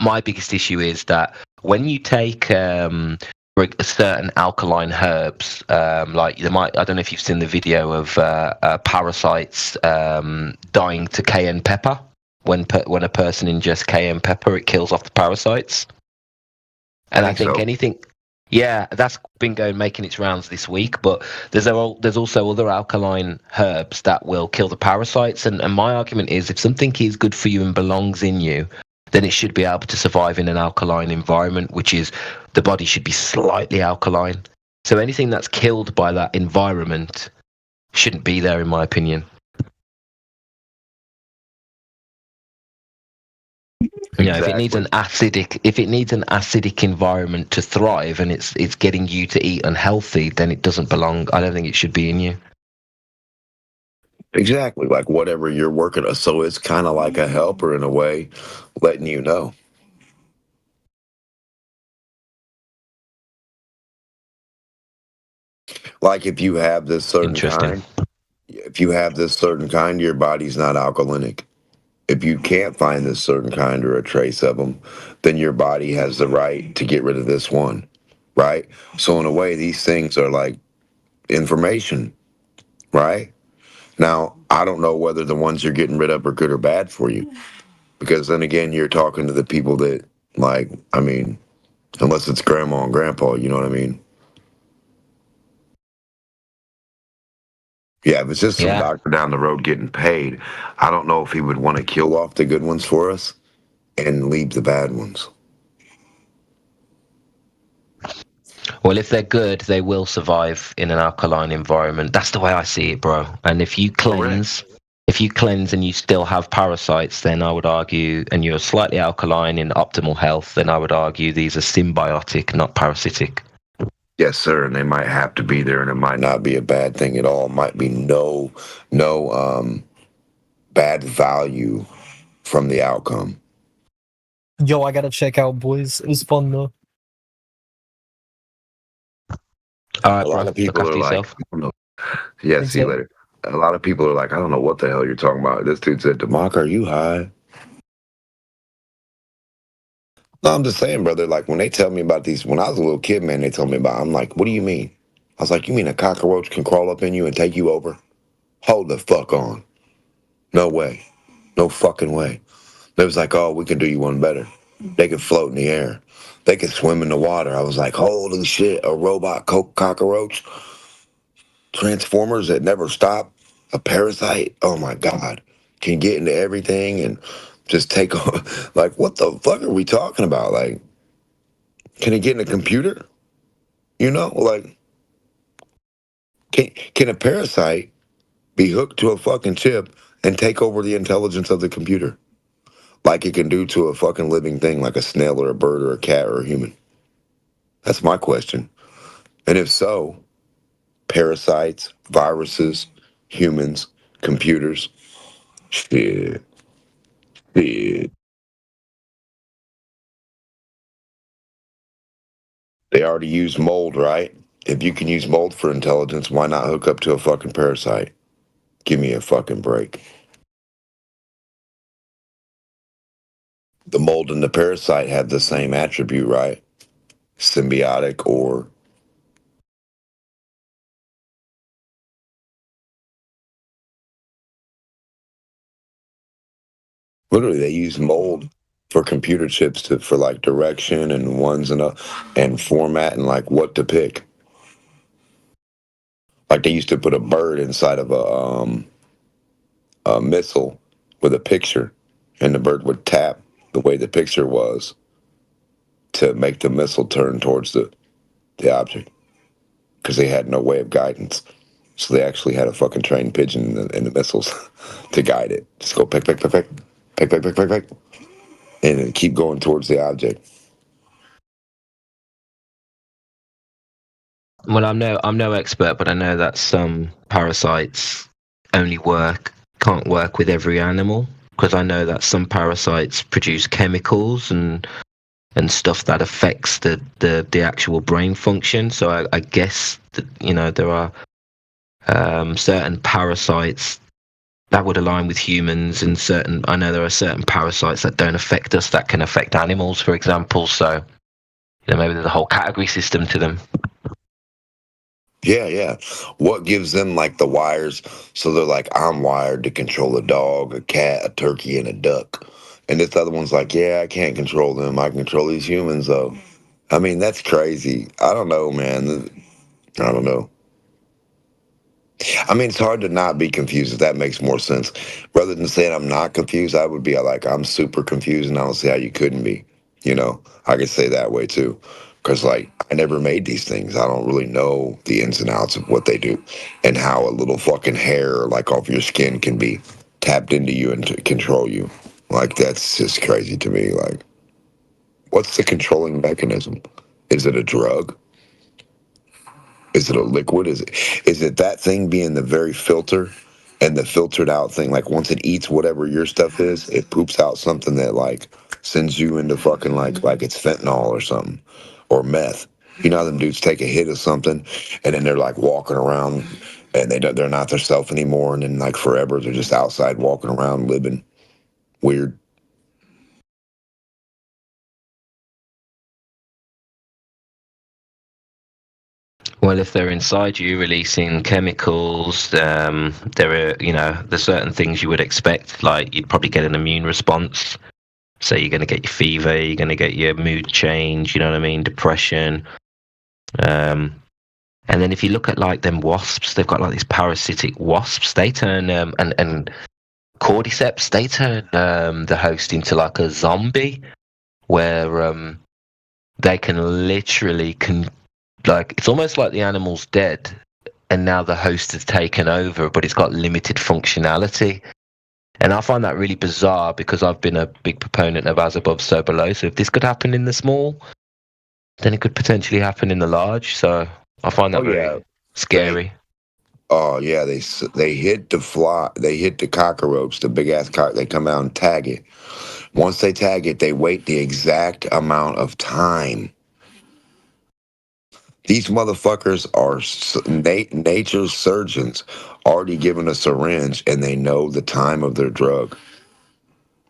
my biggest issue is that when you take certain alkaline herbs, like I don't know if you've seen the video of parasites dying to cayenne pepper. When a person ingests cayenne pepper, it kills off the parasites. And I think anything... Yeah, that's been making its rounds this week, but there's also other alkaline herbs that will kill the parasites, and my argument is if something is good for you and belongs in you, then it should be able to survive in an alkaline environment, which is the body should be slightly alkaline. So anything that's killed by that environment shouldn't be there, in my opinion. You know, if it needs an acidic environment to thrive, and it's getting you to eat unhealthy, then it doesn't belong. I don't think it should be in you. Exactly, like whatever you're working on. So it's kind of like a helper in a way, letting you know. Like if you have this certain kind, your body's not alkalinic. If you can't find this certain kind or a trace of them, then your body has the right to get rid of this one, right? So in a way, these things are like information, right? Now, I don't know whether the ones you're getting rid of are good or bad for you, because then again, you're talking to the people that, like, I mean, unless it's grandma and grandpa, you know what I mean? Yeah, if it's just some doctor down the road getting paid, I don't know if he would want to kill off the good ones for us and leave the bad ones. Well, if they're good, they will survive in an alkaline environment. That's the way I see it, bro. And if you cleanse and you still have parasites, then I would argue, and you're slightly alkaline in optimal health, then I would argue these are symbiotic, not parasitic. Yes, sir, and they might have to be there, and it might not be a bad thing at all. It might be no bad bad value from the outcome. Yo, I gotta check out, boys. It was fun though. A lot of people are like, I don't know. Yeah, see you later. A lot of people are like, I don't know what the hell you're talking about. This dude said, Demark, are you high? No, I'm just saying, brother, like when they tell me about these, when I was a little kid, man, they told me about, I'm like, what do you mean? I was like, you mean a cockroach can crawl up in you and take you over? Hold the fuck on. No way. No fucking way. They was like, oh, we can do you one better. They can float in the air. They can swim in the water. I was like, holy shit, a robot cockroach? Transformers that never stop? A parasite? Oh my God. Can get into everything and just take on. Like, what the fuck are we talking about? Like, can it get in a computer? You know, like, can a parasite be hooked to a fucking chip and take over the intelligence of the computer? Like it can do to a fucking living thing like a snail or a bird or a cat or a human? That's my question. And if so, parasites, viruses, humans, computers, shit. They already use mold, right? If you can use mold for intelligence, why not hook up to a fucking parasite? Give me a fucking break. The mold and the parasite have the same attribute, right? Symbiotic or... Literally, they use mold for computer chips for like direction and ones and format and like what to pick. Like they used to put a bird inside of a missile with a picture, and the bird would tap the way the picture was to make the missile turn towards the object, because they had no way of guidance. So they actually had a fucking trained pigeon in the missiles to guide it. Just go peck, peck, peck, peck. Peck, peck, peck, peck, peck, and then keep going towards the object. Well, I'm no expert, but I know that some parasites can't work with every animal, because I know that some parasites produce chemicals and stuff that affects the actual brain function. So I guess that, you know, there are certain parasites that would align with humans, and I know there are certain parasites that don't affect us that can affect animals, for example. So, you know, maybe there's a whole category system to them. Yeah. What gives them like the wires? So they're like, I'm wired to control a dog, a cat, a turkey, and a duck. And this other one's like, yeah, I can't control them. I control these humans, though. I mean, that's crazy. I don't know, man. I don't know. I mean, it's hard to not be confused, if that makes more sense. Rather than saying I'm not confused, I would be like, I'm super confused, and I don't see how you couldn't be. You know, I could say that way too. Because, like, I never made these things. I don't really know the ins and outs of what they do and how a little fucking hair, like, off your skin can be tapped into you and to control you. Like, that's just crazy to me. Like, what's the controlling mechanism? Is it a drug? Is it a liquid? Is it that thing being the very filter and the filtered out thing? Like once it eats whatever your stuff is, it poops out something that like sends you into fucking like it's fentanyl or something, or meth. You know how them dudes take a hit of something and then they're like walking around and they're not their self anymore, and then like forever they're just outside walking around living weird. Well, if they're inside you releasing chemicals, there are, you know, there's certain things you would expect, like you'd probably get an immune response. So you're going to get your fever, you're going to get your mood change, you know what I mean, depression. And then if you look at like them wasps, they've got like these parasitic wasps. They turn and cordyceps, they turn the host into like a zombie, where they can literally like, it's almost like the animal's dead and now the host has taken over, but it's got limited functionality. And I find that really bizarre, because I've been a big proponent of as above, so below. So if this could happen in the small, then it could potentially happen in the large. So I find that very scary. Oh yeah, they hit the fly. They hit the cockroach, the big ass cock. They come out and tag it. Once they tag it, they wait the exact amount of time. These motherfuckers are nature's surgeons, already given a syringe, and they know the time of their drug.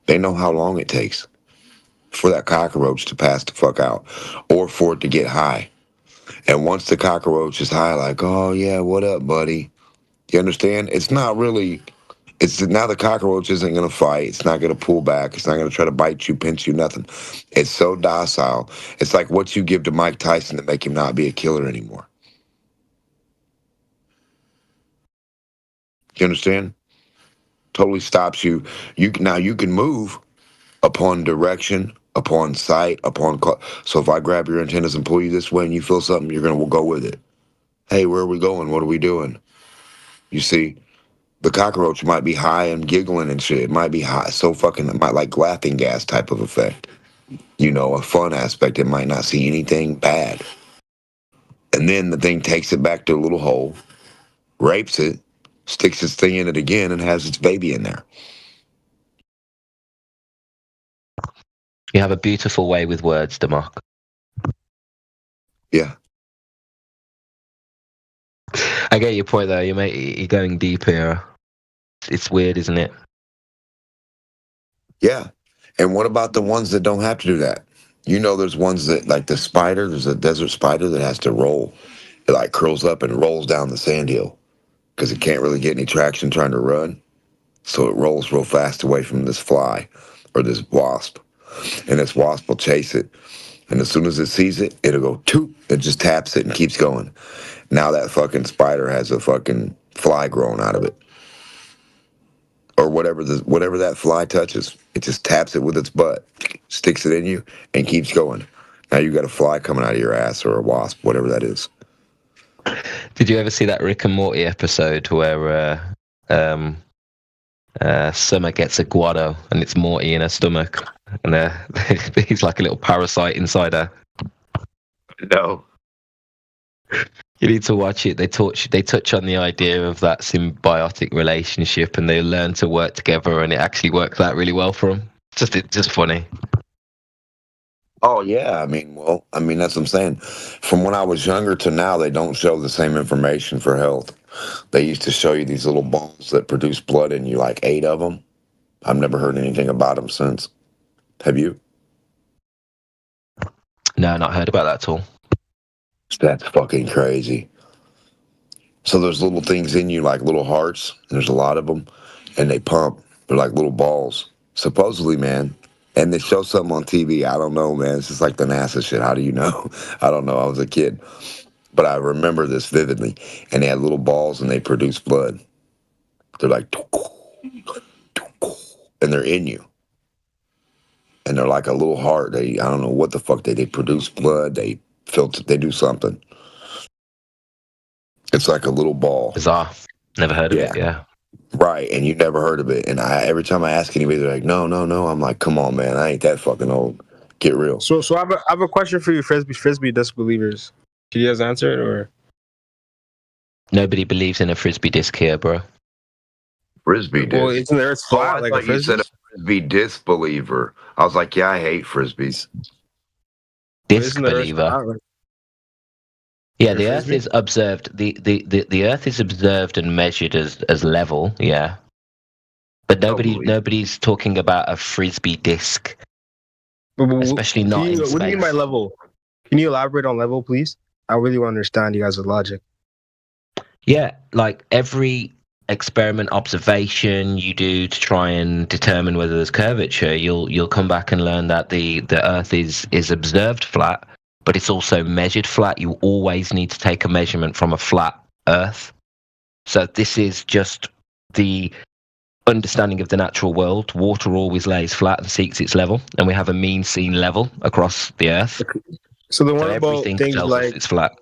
They know how long it takes for that cockroach to pass the fuck out, or for it to get high. And once the cockroach is high, like, oh yeah, what up, buddy? You understand? It's not really. It's now the cockroach isn't going to fight. It's not going to pull back. It's not going to try to bite you, pinch you, nothing. It's so docile. It's like what you give to Mike Tyson to make him not be a killer anymore. You understand? Totally stops you. You can move upon direction, upon sight, upon call. So if I grab your antennas and pull you this way and you feel something, you're going to go with it. Hey, where are we going? What are we doing? You see? The cockroach might be high and giggling and shit. It might be high, so fucking, it might like laughing gas type of effect. You know, a fun aspect. It might not see anything bad. And then the thing takes it back to a little hole, rapes it, sticks its thing in it again, and has its baby in there. You have a beautiful way with words, Demark. Yeah. I get your point, though. You're going deep here. It's weird, isn't it? Yeah. And what about the ones that don't have to do that? You know, there's ones that, like the spider, there's a desert spider that has to roll. It like curls up and rolls down the sand hill because it can't really get any traction trying to run. So it rolls real fast away from this fly or this wasp. And this wasp will chase it. And as soon as it sees it, it'll go toot. It just taps it and keeps going. Now that fucking spider has a fucking fly growing out of it. Or whatever that fly touches, it just taps it with its butt, sticks it in you, and keeps going. Now you got a fly coming out of your ass or a wasp, whatever that is. Did you ever see that Rick and Morty episode where Summer gets a guado and it's Morty in her stomach, and he's like a little parasite inside her? No. You need to watch it. They touch on the idea of that symbiotic relationship, and they learn to work together, and it actually works out really well for them. It's just funny. Oh yeah, I mean that's what I'm saying. From when I was younger to now, they don't show the same information for health. They used to show you these little balls that produce blood in you, like 8 of them. I've never heard anything about them since. Have you? No, not heard about that at all. That's fucking crazy. So there's little things in you, like little hearts. There's a lot of them, and they pump. They're like little balls, supposedly, man. And they show something on TV. I don't know, man. It's just like the NASA shit. How do you know? I don't know. I was a kid. But I remember this vividly. And they had little balls, and they produce blood. They're like, and they're in you. And they're like a little heart. I don't know what the fuck they produce blood. They filter. They do something. It's like a little ball. Bizarre. Never heard of it. Yeah. Right, and you never heard of it. And every time I ask anybody, they're like, no. I'm like, come on, man. I ain't that fucking old. Get real. So I have a question for you, Frisbee disbelievers. Can you guys answer it, or? Nobody believes in a Frisbee disc here, bro. Frisbee disc? Well, isn't there a spot like a Frisbee? You said a Frisbee disbeliever. I was like, yeah, I hate Frisbees. Disbeliever. Yeah, the Earth is observed. The Earth is observed and measured as level. Yeah, but nobody's talking about a Frisbee disc, especially not in space. What do you mean by level? Can you elaborate on level, please? I really want to understand you guys' logic. Yeah, like every experiment observation you do to try and determine whether there's curvature, you'll come back and learn that the Earth is observed flat. But it's also measured flat. You always need to take a measurement from a flat Earth. So this is just the understanding of the natural world. Water always lays flat and seeks its level, and we have a mean seen level across the Earth. So then what about things like it's flat?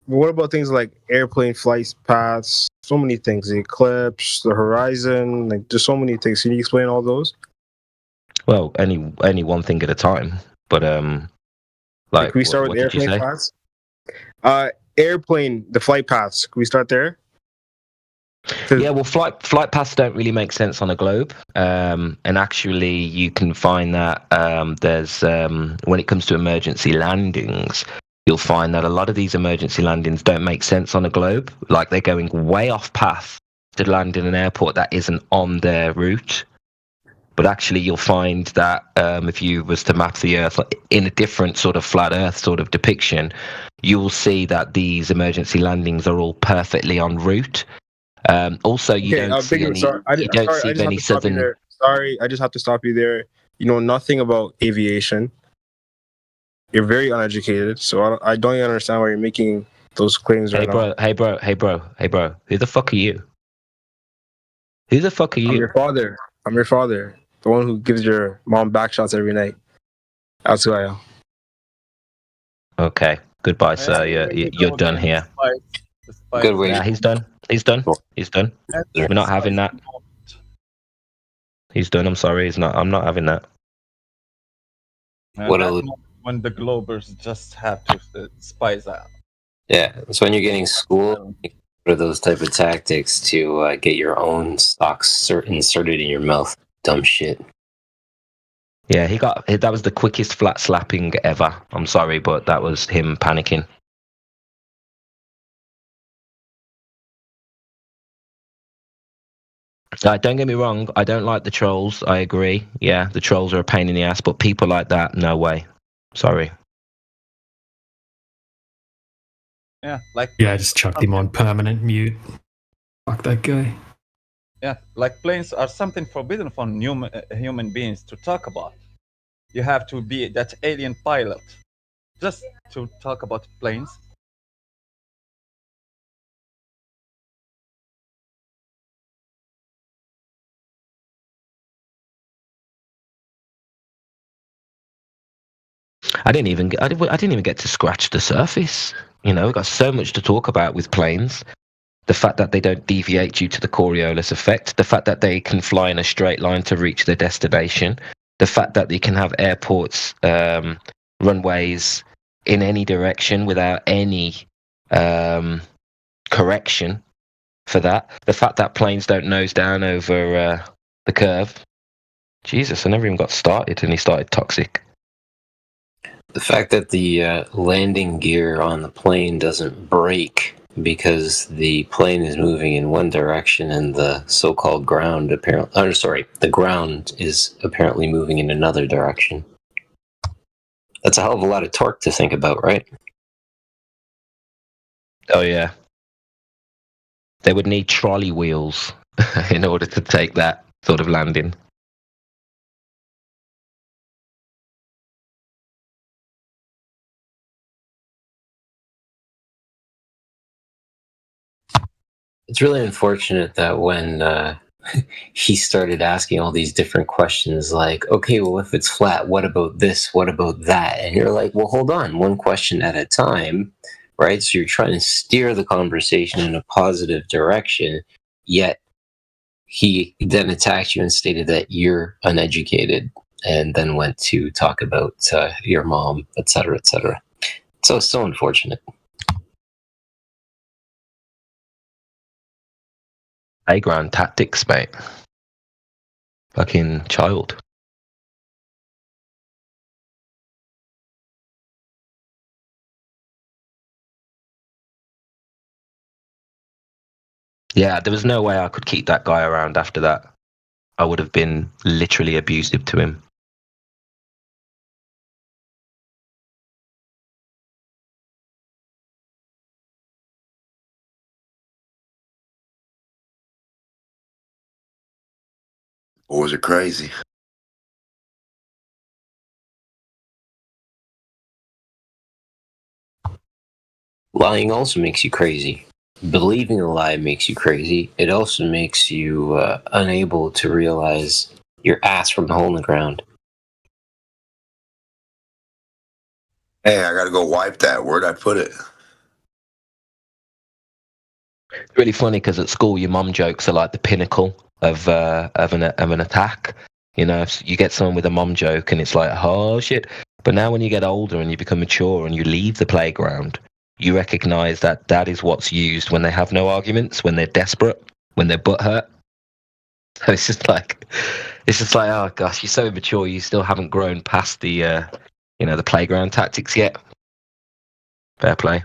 What about things like airplane flight paths? So many things: the eclipse, the horizon. Like there's so many things. Can you explain all those? Well, any one thing at a time. But like, can we start with airplane paths? Airplane, the flight paths. Can we start there? Yeah, well, flight paths don't really make sense on a globe, and actually, you can find that there's when it comes to emergency landings, you'll find that a lot of these emergency landings don't make sense on a globe. Like they're going way off path to land in an airport that isn't on their route. But actually, you'll find that if you was to map the Earth in a different sort of flat Earth sort of depiction, you will see that these emergency landings are all perfectly en route. Also, you don't see any. You don't see many southern. Sorry, I just have to stop you there. You know nothing about aviation. You're very uneducated, so I don't even understand why you're making those claims right now. Hey, bro. Who the fuck are you? Who the fuck are you? I'm your father. The one who gives your mom back shots every night. That's who I am. Okay. Goodbye, sir. You're done here. Good way. Yeah, he's done. We're not having that. He's done. I'm sorry. I'm not having that. When the Globers just have to spice out. Yeah, so when you're getting schooled for those type of tactics to get your own stocks inserted in your mouth. Dumb shit. Yeah, that was the quickest flat slapping ever. I'm sorry, but that was him panicking. Don't get me wrong, I don't like the trolls, I agree. Yeah, the trolls are a pain in the ass, but people like that, no way. Sorry. Yeah, I just chucked him on permanent mute. Fuck that guy. Yeah, like planes are something forbidden for human beings to talk about. You have to be that alien pilot just to talk about planes. I didn't even get to scratch the surface. You know, we've got so much to talk about with planes. The fact that they don't deviate due to the Coriolis effect, the fact that they can fly in a straight line to reach their destination, the fact that they can have airports, runways in any direction without any correction for that, the fact that planes don't nose down over the curve. Jesus, I never even got started and he started toxic. The fact that the landing gear on the plane doesn't break because the plane is moving in one direction and the so-called ground the ground is apparently moving in another direction. That's a hell of a lot of torque to think about, right? Oh yeah. They would need trolley wheels in order to take that sort of landing. It's really unfortunate that when he started asking all these different questions like, okay, well, if it's flat, what about this? What about that? And you're like, well, hold on, one question at a time, right? So you're trying to steer the conversation in a positive direction, yet he then attacked you and stated that you're uneducated and then went to talk about your mom, etc., etc. So it's so unfortunate. Playground tactics, mate. Fucking child. Yeah, there was no way I could keep that guy around after that. I would have been literally abusive to him. Boys are crazy. Lying also makes you crazy. Believing a lie makes you crazy. It also makes you unable to realize your ass from the hole in the ground. Hey, I gotta go wipe that. Where'd I put it? It's really funny because at school, your mum jokes are like the pinnacle of an attack. You know, if you get someone with a mum joke and it's like, oh shit. But now when you get older and you become mature and you leave the playground, you recognize that that is what's used when they have no arguments, when they're desperate. when their butt hurt. So it's just like, oh gosh, you're so immature. You still haven't grown past the, the playground tactics yet. Fair play.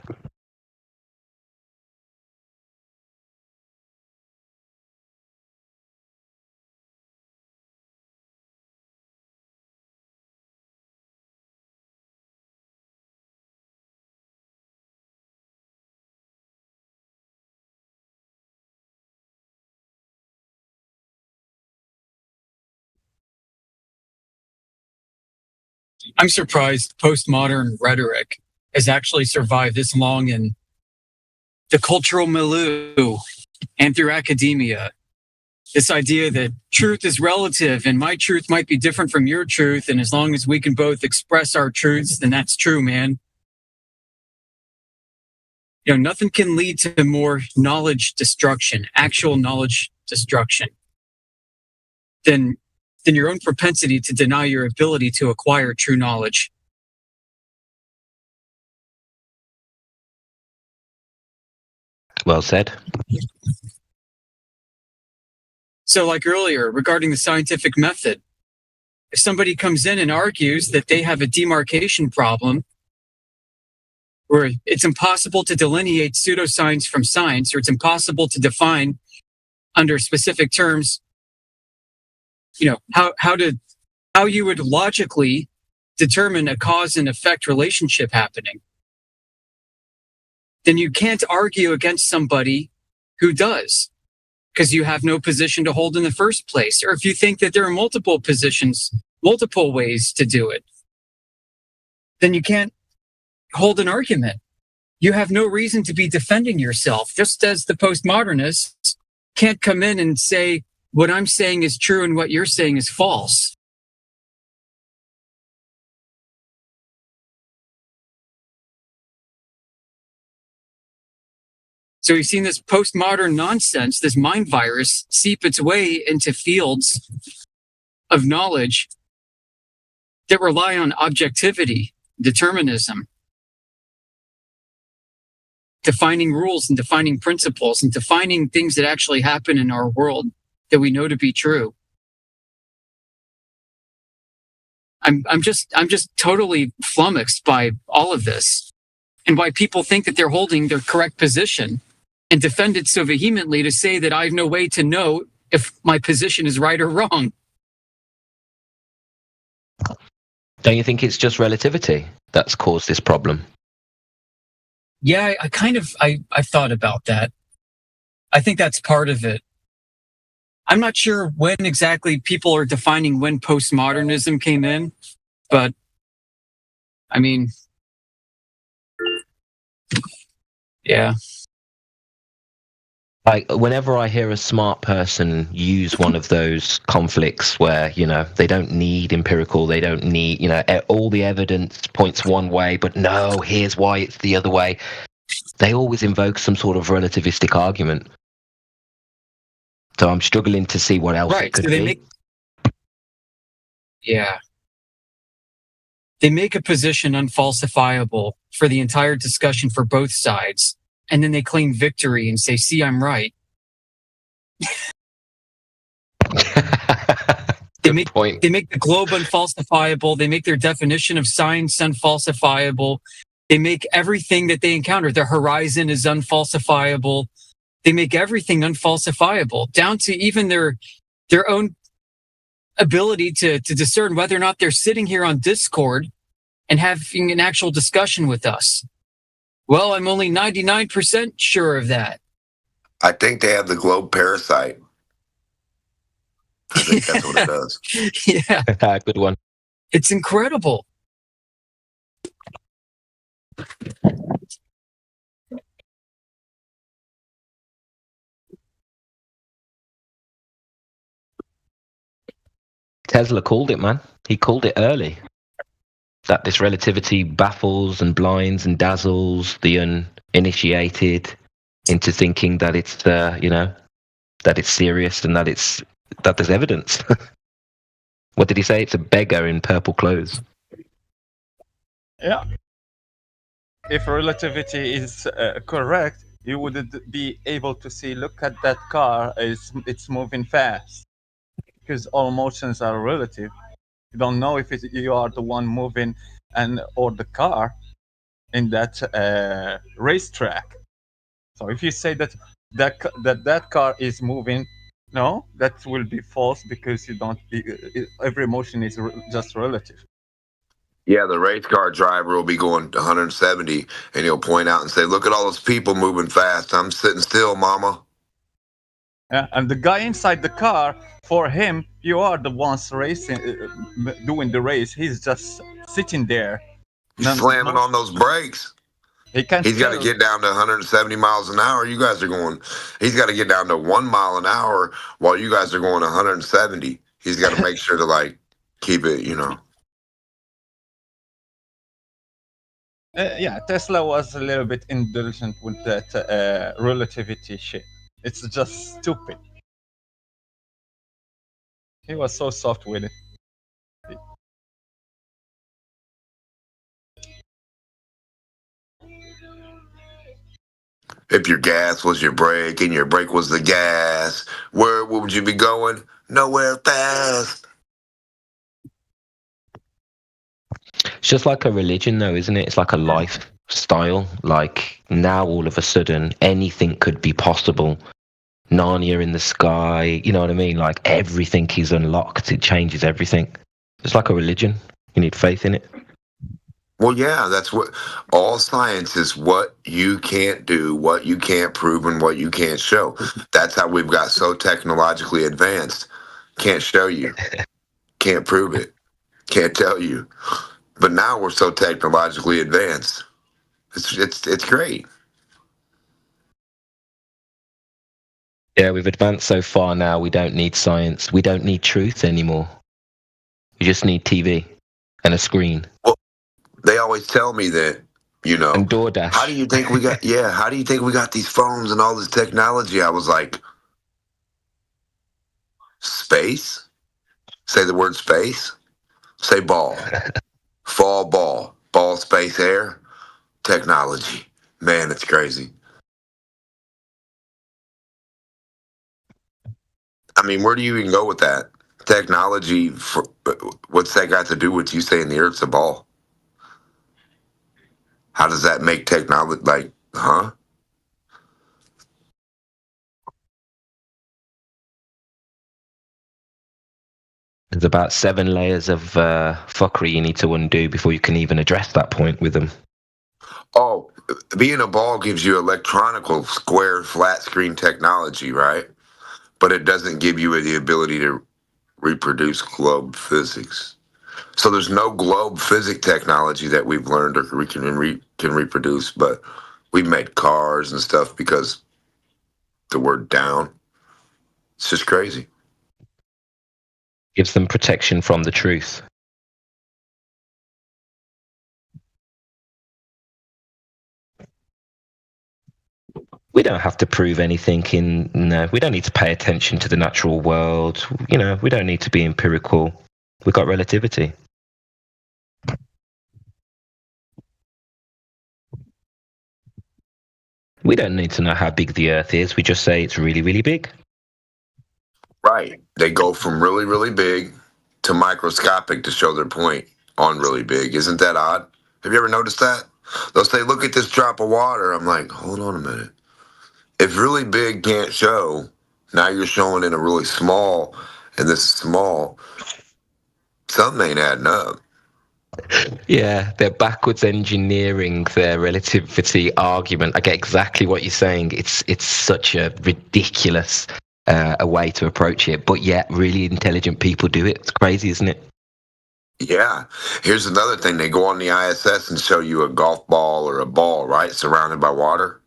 I'm surprised postmodern rhetoric has actually survived this long in the cultural milieu and through academia. This idea that truth is relative and my truth might be different from your truth, and as long as we can both express our truths, then that's true, man. Nothing can lead to more knowledge destruction, actual knowledge destruction, than your own propensity to deny your ability to acquire true knowledge. Well said. So like earlier, regarding the scientific method, if somebody comes in and argues that they have a demarcation problem, where it's impossible to delineate pseudoscience from science, or it's impossible to define under specific terms, how you would logically determine a cause and effect relationship happening, then you can't argue against somebody who does, because you have no position to hold in the first place. Or if you think that there are multiple positions, multiple ways to do it, then you can't hold an argument. You have no reason to be defending yourself, just as the postmodernists can't come in and say, what I'm saying is true and what you're saying is false. So we've seen this postmodern nonsense, this mind virus, seep its way into fields of knowledge that rely on objectivity, determinism, defining rules and defining principles and defining things that actually happen in our world that we know to be true. I'm just totally flummoxed by all of this, and why people think that they're holding their correct position and defend it so vehemently to say that I have no way to know if my position is right or wrong. Don't you think it's just relativity that's caused this problem? Yeah, I thought about that. I think that's part of it. I'm not sure when exactly people are defining when postmodernism came in, but I mean, yeah. Like, whenever I hear a smart person use one of those conflicts where, they don't need empirical, they don't need, all the evidence points one way, but no, here's why it's the other way. They always invoke some sort of relativistic argument. So I'm struggling to see what else it could be. They make a position unfalsifiable for the entire discussion for both sides, and then they claim victory and say, see, I'm right. They make the globe unfalsifiable. They make their definition of science unfalsifiable. They make everything that they encounter, their horizon is unfalsifiable. They make everything unfalsifiable, down to even their own ability to discern whether or not they're sitting here on Discord and having an actual discussion with us. Well, I'm only 99% sure of that. I think they have the globe parasite. I think that's what it does. Yeah. Good one. It's incredible. Tesla called it, man. He called it early. That this relativity baffles and blinds and dazzles the uninitiated into thinking that it's, that it's serious and that there's evidence. What did he say? It's a beggar in purple clothes. Yeah. If relativity is correct, you wouldn't be able to see, look at that car, it's moving fast. Because all motions are relative. You don't know if you are the one moving or the car in that racetrack. So if you say that car is moving, no, that will be false because you don't. Every motion is just relative. Yeah, the race car driver will be going 170, and he'll point out and say, "Look at all those people moving fast. I'm sitting still, mama." Yeah, and the guy inside the car, for him, you are the ones racing, doing the race. He's just sitting there, slamming on those brakes. He's got to get down to 170 miles an hour. You guys are going. He's got to get down to 1 mile an hour while you guys are going 170. He's got to make sure to keep it, Yeah, Tesla was a little bit indulgent with that relativity shit. It's just stupid. He was so soft with it. If your gas was your brake and your brake was the gas, where would you be going? Nowhere fast. It's just like a religion, though, isn't it? It's like a lifestyle. Like now, all of a sudden, anything could be possible. Narnia in the sky, you know what I mean? Like everything is unlocked. It changes everything. It's like a religion. You need faith in it. Well, yeah, that's what all science is. What you can't do, what you can't prove, and what you can't show. That's how we've got so technologically advanced. Can't show you, can't prove it, can't tell you. But now we're so technologically advanced. It's great. Yeah, we've advanced so far now. We don't need science. We don't need truth anymore. We just need TV and a screen. Well, they always tell me that, and DoorDash. How do you think we got? Yeah, how do you think we got these phones and all this technology? I was like, space. Say the word space. Say ball. Fall ball. Ball, space, air. Technology. Man, it's crazy. I mean, where do you even go with that? Technology, what's that got to do with you saying the Earth's a ball? How does that make technology, huh? There's about 7 layers of fuckery you need to undo before you can even address that point with them. Oh, being a ball gives you electronical, square, flat screen technology, right? But it doesn't give you the ability to reproduce globe physics. So there's no globe physics technology that we've learned or we can reproduce, but we've made cars and stuff because the word down. It's just crazy. Gives them protection from the truth. We don't have to prove anything we don't need to pay attention to the natural world. We don't need to be empirical. We've got relativity. We don't need to know how big the Earth is. We just say it's really, really big. Right. They go from really, really big to microscopic to show their point on really big. Isn't that odd? Have you ever noticed that? They'll say, look at this drop of water. I'm like, hold on a minute. If really big can't show, now you're showing in a really small, and this is small. Something ain't adding up. Yeah, they're backwards engineering their relativity argument. I get exactly what you're saying. It's such a ridiculous a way to approach it, but yet really intelligent people do it. It's crazy, isn't it? Yeah. Here's another thing. They go on the ISS and show you a golf ball or a ball, right? Surrounded by water.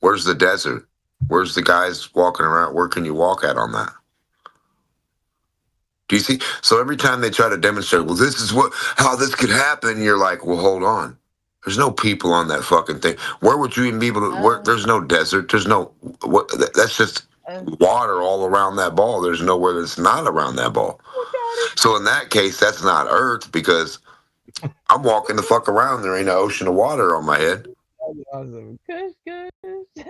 Where's the desert? Where's the guys walking around? Where can you walk at on that? Do you see? So every time they try to demonstrate, well, this is how this could happen, you're like, well, hold on. There's no people on that fucking thing. Where would you even be able to? There's no desert. There's no. That's just water all around that ball. There's nowhere that's not around that ball. So in that case, that's not Earth because I'm walking the fuck around. There ain't an ocean of water on my head. Awesome. Kush, kush.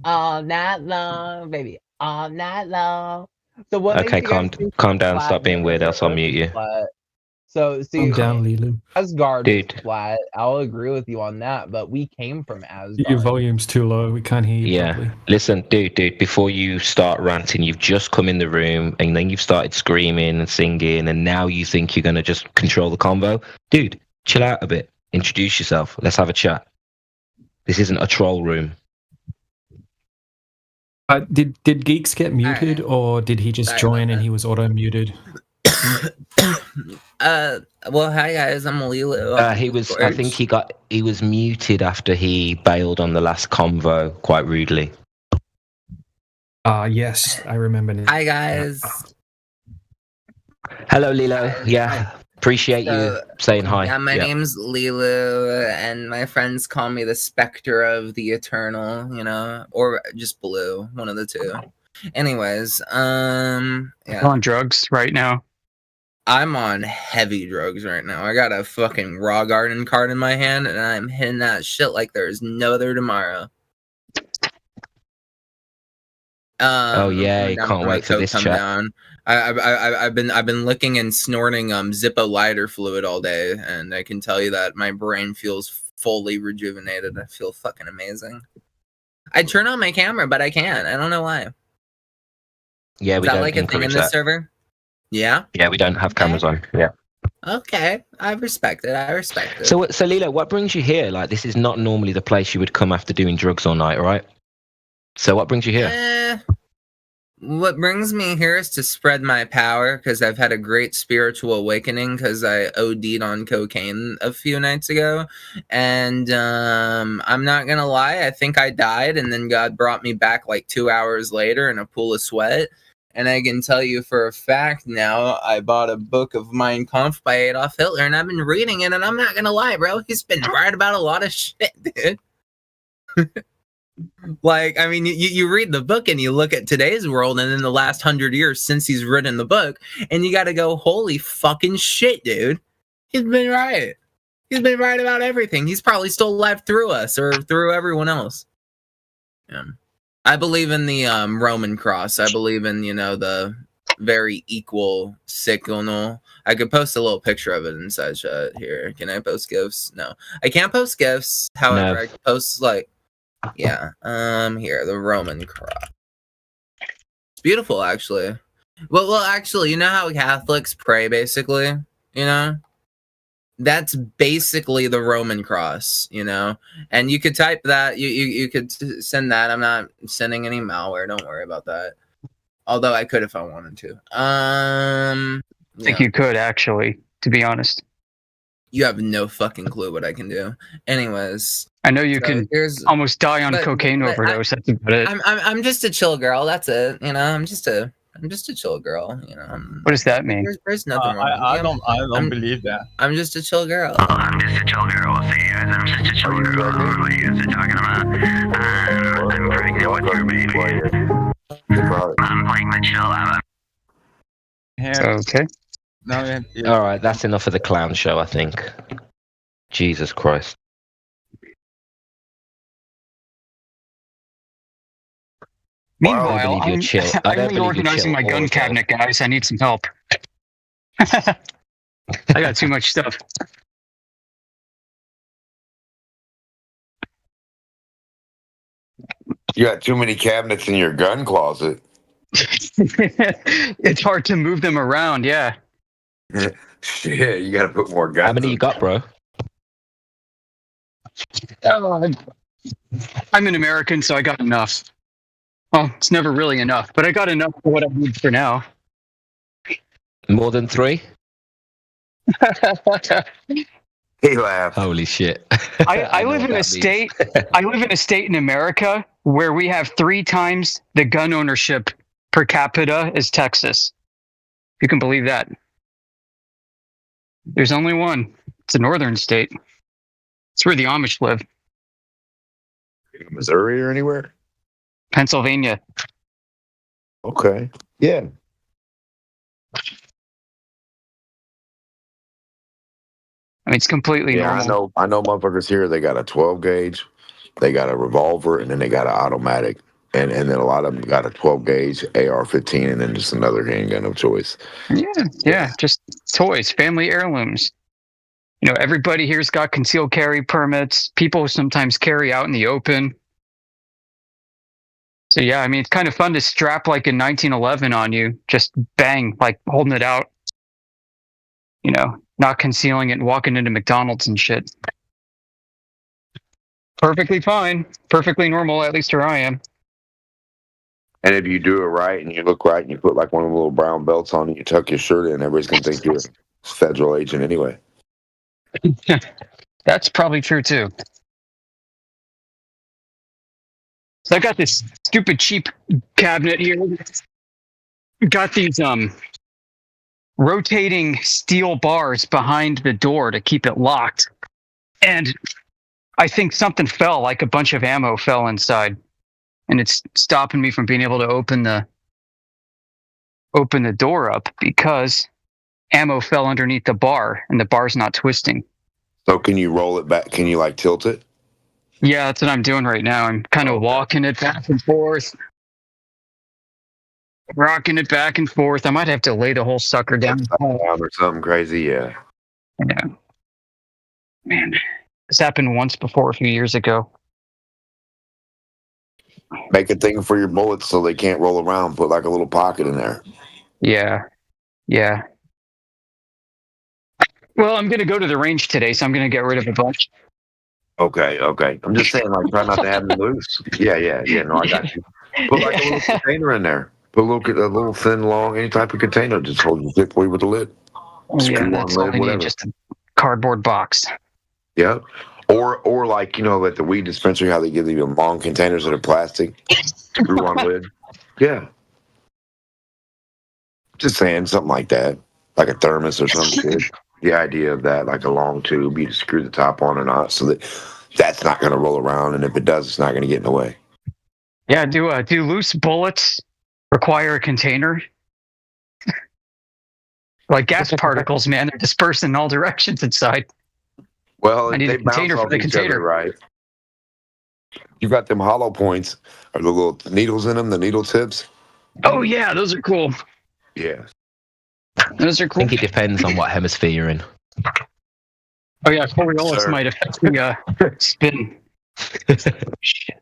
All night long, baby. All night long. So what Okay, makes you guys think calm down. flat Stop being weird, else I'll mute you. flat? So see, Calm down, Lilu. Asgard Dude. is flat. I'll agree with you on that, but we came from Asgard. Your volume's too low. We can't hear you Yeah. properly. Listen, dude, before you start ranting, you've just come in the room and then you've started screaming and singing, and now you think you're going to just control the convo? Dude, chill out a bit. Introduce yourself. Let's have a chat. This isn't a troll room. Did Geeks get muted, or did he just join and he was auto-muted? Well, hi guys, I'm Lilo. He was. I think he was muted after he bailed on the last convo quite rudely. Yes, I remember now. Hi guys. Hello, Lilo. Yeah, appreciate you saying hi. Yeah, my name's Lilu, and my friends call me the Spectre of the Eternal, you know, or just Blue, one of the two. Anyways, yeah. On drugs right now. I'm on heavy drugs right now. I got a fucking Raw Garden card in my hand, and I'm hitting that shit like there's no other tomorrow. Oh yeah, you can't wait for this chat. Down. I've been licking and snorting Zippo lighter fluid all day, and I can tell you that my brain feels fully rejuvenated. I feel fucking amazing. I turn on my camera, but I can't. I don't know why. Yeah, we Is that don't like a thing in encourage this that. server? Yeah. Yeah, we don't have cameras on. Yeah. Okay, I respect it. I respect it. So Lilo, what brings you here? Like, this is not normally the place you would come after doing drugs all night, right? So what brings you here? What brings me here is to spread my power, because I've had a great spiritual awakening because I OD'd on cocaine a few nights ago. And I'm not going to lie, I think I died, and then God brought me back like 2 hours later in a pool of sweat. And I can tell you for a fact now, I bought a book of Mein Kampf by Adolf Hitler, and I've been reading it, and I'm not going to lie, bro. He's been right about a lot of shit, dude. Like, I mean, you read the book and you look at today's world and in the last 100 years since he's written the book, and you got to go, holy fucking shit, dude. He's been right. He's been right about everything. He's probably still alive through us or through everyone else. Yeah. I believe in the Roman cross. I believe in, you know, the very equal signal. I could post a little picture of it inside chat here. Can I post GIFs? No. I can't post GIFs. However, No. I can post, like, yeah. Here, the Roman cross. It's beautiful, actually. Well, actually, you know how Catholics pray, basically? You know? That's basically the Roman cross, you know? And you could type that. You could send that. I'm not sending any malware. Don't worry about that. Although I could if I wanted to. I think you could, actually, to be honest. You have no fucking clue what I can do. Anyways. I know you can almost die on cocaine but overdose. That's about it. I'm just a chill girl. That's it. You know, I'm just a chill girl. You know. What does that mean? There's nothing wrong. I don't believe that. I'm just a chill girl. I'm just a chill girl. See you guys. I'm just a chill girl. What are you guys are talking about? I'm pregnant with your baby. I'm playing the chill out. Okay. No, All right, that's enough of the clown show, I think. Jesus Christ. Meanwhile, believe you're chill. I don't I'm believe you're reorganizing chill my gun all the time. cabinet, guys. I need some help. I got too much stuff. You got too many cabinets in your gun closet. It's hard to move them around, yeah. Shit, you got to put more guns. How many you got, bro? I'm an American, so I got enough. Well, it's never really enough, but I got enough for what I need for now. More than 3? He laughed. Holy shit. I live in a state. I live in a state in America where we have 3 times the gun ownership per capita as Texas. You can believe that. There's only one. It's a northern state. It's where the Amish live. Missouri or anywhere? Pennsylvania. Okay. Yeah. I mean, it's completely normal. I know motherfuckers here, they got a 12 gauge, they got a revolver, and then they got an automatic. And then a lot of them got a 12 gauge AR-15 and then just another handgun of choice. Yeah, just toys, family heirlooms. You know, everybody here's got concealed carry permits. People sometimes carry out in the open. So yeah, I mean, it's kind of fun to strap like a 1911 on you, just bang, like holding it out. You know, not concealing it and walking into McDonald's and shit. Perfectly fine, perfectly normal, at least where I am. And if you do it right and you look right and you put like one of the little brown belts on and you tuck your shirt in, everybody's going to think you're a federal agent anyway. That's probably true too. So I got this stupid cheap cabinet here. Got these rotating steel bars behind the door to keep it locked. And I think something fell, like a bunch of ammo fell inside. And it's stopping me from being able to open the door up because ammo fell underneath the bar and the bar's not twisting. So can you roll it back? Can you like tilt it? Yeah, that's what I'm doing right now. I'm kind of walking it back and forth, rocking it back and forth. I might have to lay the whole sucker down. Or something crazy, yeah. Yeah. Man, this happened once before a few years ago. Make a thing for your bullets so they can't roll around. Put like a little pocket in there. Yeah. Well, I'm going to go to the range today, so I'm going to get rid of a bunch. Okay. I'm just saying, like, try not to have them loose. Yeah. No, I got you. Put like a little container in there. Put a little thin, long, any type of container. Just hold your zip for you with the lid. Yeah, that's all I need, just a cardboard box. Yeah. Or like, you know, at the weed dispensary, how they give you long containers that are plastic, screw on lid. Yeah. Just saying, something like that. Like a thermos or something. The idea of that, like a long tube, you just screw the top on or not, so that's not going to roll around, and if it does, it's not going to get in the way. Yeah, do loose bullets require a container? Like gas particles, man, they're dispersed in all directions inside. Well, I need they a container bounce for the off each container. other, right? You got them hollow points, or the little needles in them, the needle tips. Oh yeah, those are cool. Yeah. Those are cool. I think it depends on what hemisphere you're in. Oh yeah, Coriolis might affect the spin. Shit.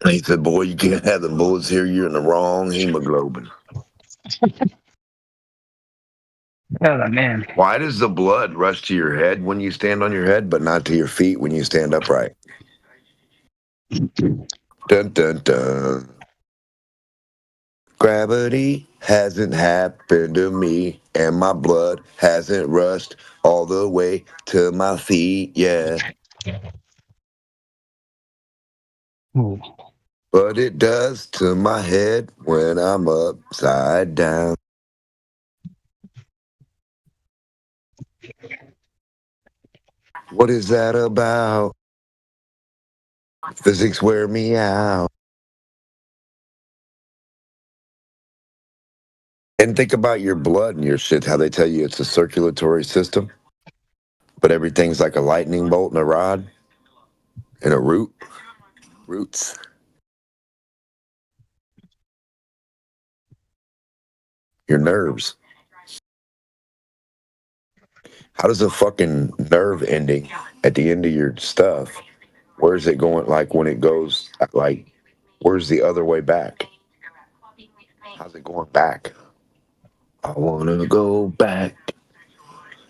He said, boy, you can't have the bullets here. You're in the wrong hemoglobin. Oh, man. Why does the blood rush to your head when you stand on your head, but not to your feet when you stand upright? Dun, dun, dun. Gravity hasn't happened to me, and my blood hasn't rushed all the way to my feet, yeah. Ooh. But it does to my head when I'm upside down. What is that about? Physics wear me out. And think about your blood and your shit, how they tell you it's a circulatory system, but everything's like a lightning bolt and a rod and a roots. Your nerves. How does a fucking nerve ending at the end of your stuff, where's it going, like when it goes, like, where's the other way back? How's it going back? I want to go back,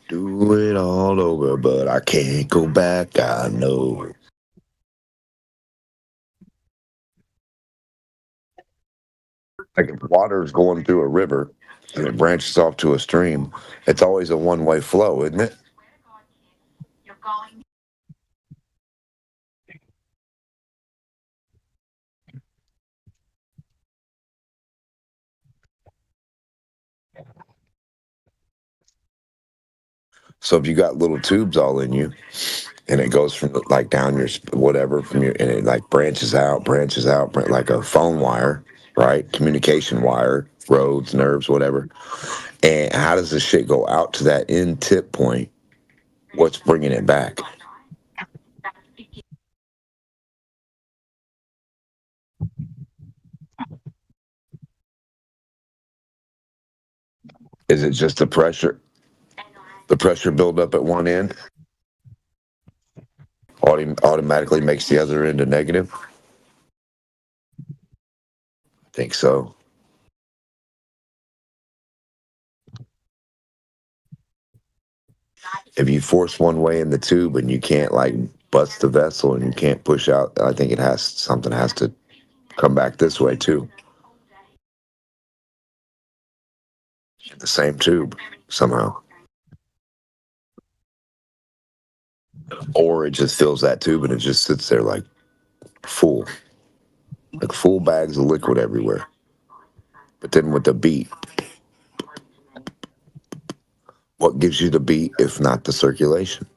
do it all over, but I can't go back, I know. Like if water's going through a river and it branches off to a stream, it's always a one-way flow, isn't it? So if you got little tubes all in you, and it goes from like down your whatever from your, and it like branches out like a phone wire, right? Communication wire, roads, nerves, whatever. And how does this shit go out to that end tip point? What's bringing it back? Is it just the pressure? The pressure buildup at one end automatically makes the other end a negative? I think so. If you force one way in the tube and you can't like bust the vessel and you can't push out, I think something has to come back this way too. In the same tube somehow. Or it just fills that tube and it just sits there like full bags of liquid everywhere. But then with the beat, what gives you the beat if not the circulation?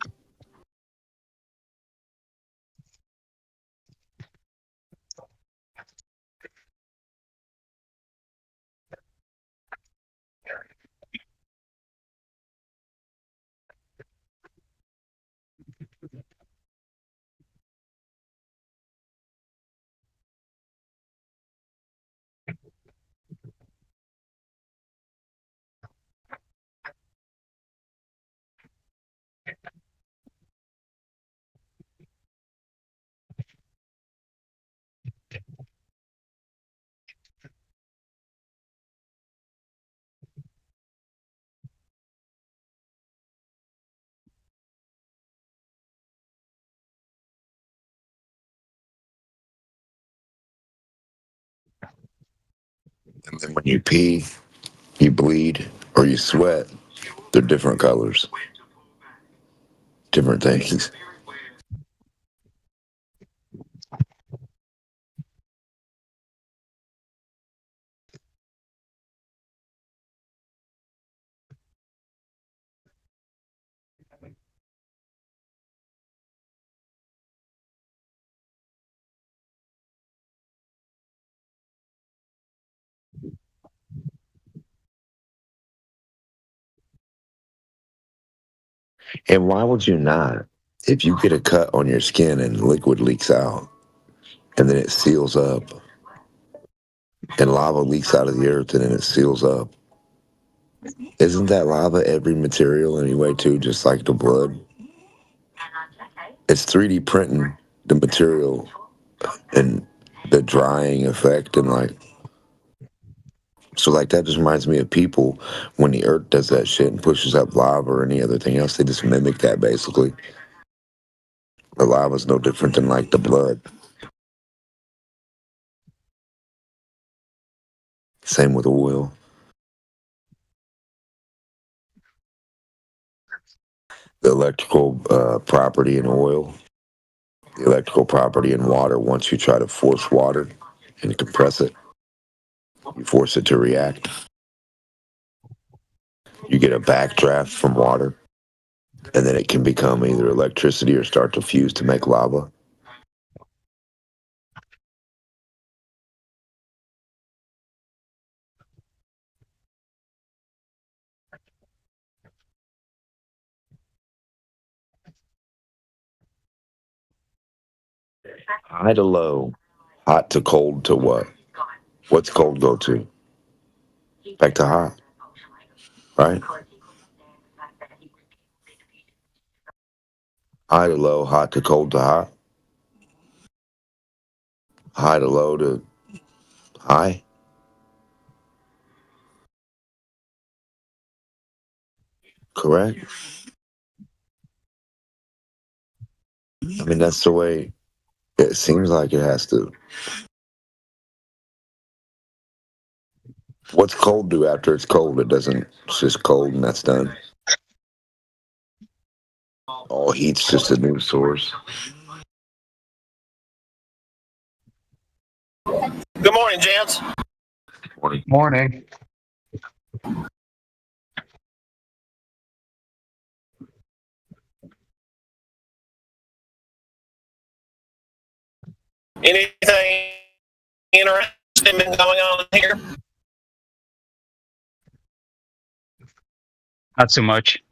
And then when you pee, you bleed, or you sweat, they're different colors. Different things. And why would you not? If you get a cut on your skin and liquid leaks out, and then it seals up, and lava leaks out of the earth and then it seals up, isn't that lava every material anyway too, just like the blood? It's 3D printing the material and the drying effect and like, so like that just reminds me of people when the earth does that shit and pushes up lava or any other thing else, they just mimic that basically. The lava's no different than like the blood. Same with oil. The electrical property in oil, the electrical property in water, once you try to force water and compress it, you force it to react. You get a backdraft from water, and then it can become either electricity or start to fuse to make lava. High to low, hot to cold to what? What's cold go to? Back to hot, right? High to low, hot to cold to hot. High to low to high. Correct? I mean, that's the way it seems like it has to. What's cold do after it's cold? It doesn't, it's just cold and that's done. All heat's just a new source. Good morning, gents. Morning. Anything interesting been going on here? Not so much.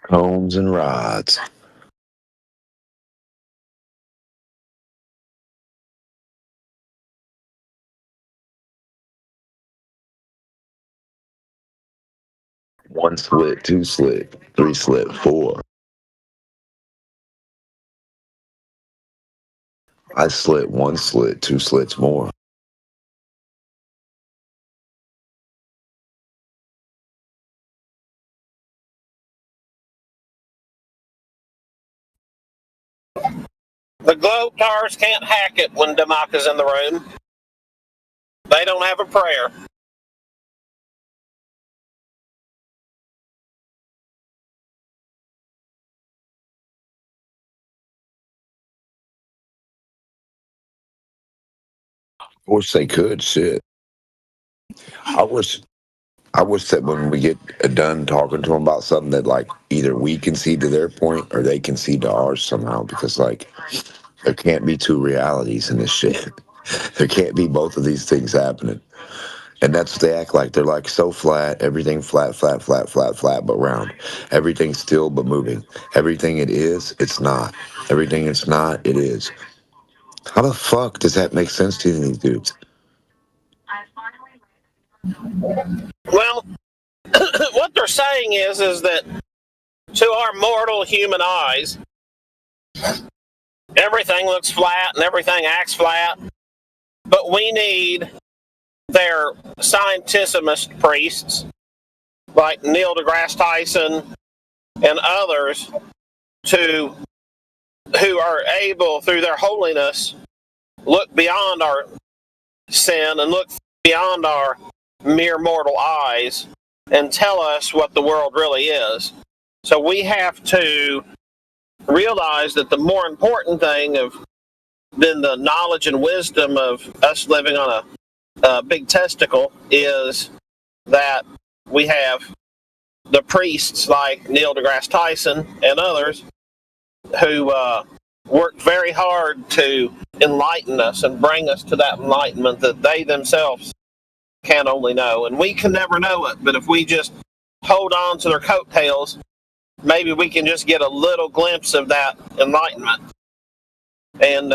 Combs and rods. One slit, two slit, three slit, four. I slit one slit, two slits more. The Globetars can't hack it when Damaka's in the room. They don't have a prayer. I wish they could, shit. I wish that when we get done talking to them about something that, like, either we concede to their point or they concede to ours somehow, because, like, there can't be two realities in this shit. There can't be both of these things happening. And that's what they act like. They're like so flat, everything flat, flat, flat, flat, flat, but round. Everything still but moving. Everything it is, it's not. Everything it's not, it is. How the fuck does that make sense to these dudes? Well, what they're saying is that to our mortal human eyes, everything looks flat and everything acts flat, but we need their scientissimist priests like Neil deGrasse Tyson and others who are able, through their holiness, look beyond our sin and look beyond our mere mortal eyes and tell us what the world really is. So we have to realize that the more important thing than the knowledge and wisdom of us living on a big testicle is that we have the priests like Neil deGrasse Tyson and others who worked very hard to enlighten us and bring us to that enlightenment that they themselves can only know. And we can never know it, but if we just hold on to their coattails, maybe we can just get a little glimpse of that enlightenment. And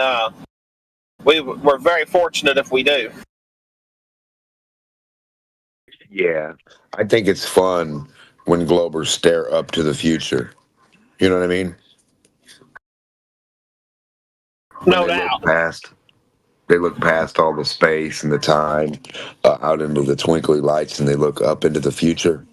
we're very fortunate if we do. Yeah. I think it's fun when Globers stare up to the future. You know what I mean? No doubt. They look past all the space and the time out into the twinkly lights, and they look up into the future.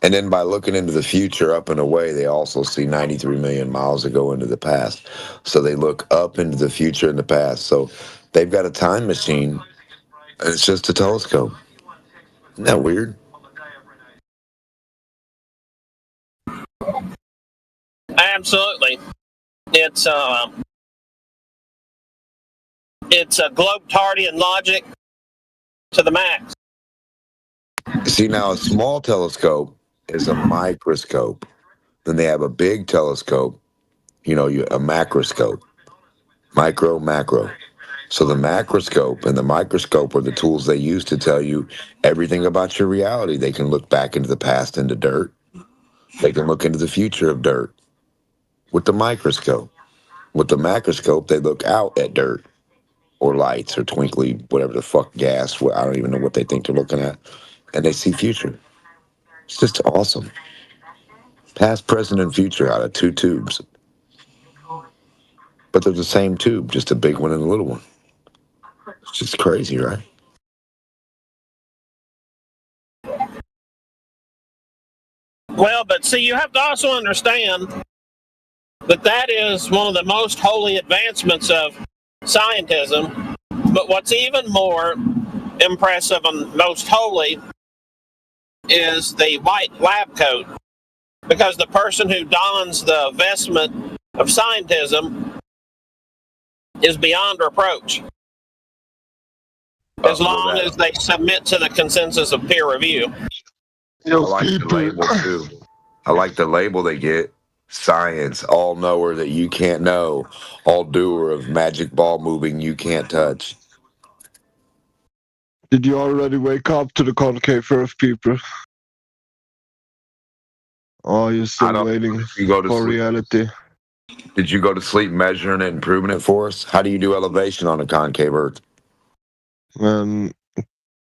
And then by looking into the future up and away, they also see 93 million miles ago into the past. So they look up into the future and the past. So they've got a time machine It's just a telescope. Isn't that weird? Absolutely. It's a globe-tardian logic to the max. See, now a small telescope is a microscope. Then they have a big telescope, a macroscope. Micro, macro. So the macroscope and the microscope are the tools they use to tell you everything about your reality. They can look back into the past into dirt. They can look into the future of dirt with the microscope. With the macroscope, they look out at dirt or lights or twinkly, whatever the fuck gas. I don't even know what they think they're looking at. And they see future. It's just awesome. Past, present, and future out of two tubes. But they're the same tube, just a big one and a little one. It's just crazy, right? Well, but see, you have to also understand that is one of the most holy advancements of scientism. But what's even more impressive and most holy is the white lab coat. Because the person who dons the vestment of scientism is beyond reproach. As long as they submit to the consensus of peer review. I like the label too. I like the label they get. Science, all knower that you can't know, all doer of magic ball moving you can't touch. Did you already wake up to the concave Earth, people? Oh, you're still waiting for reality. Did you go to sleep measuring it and proving it for us? How do you do elevation on a concave Earth?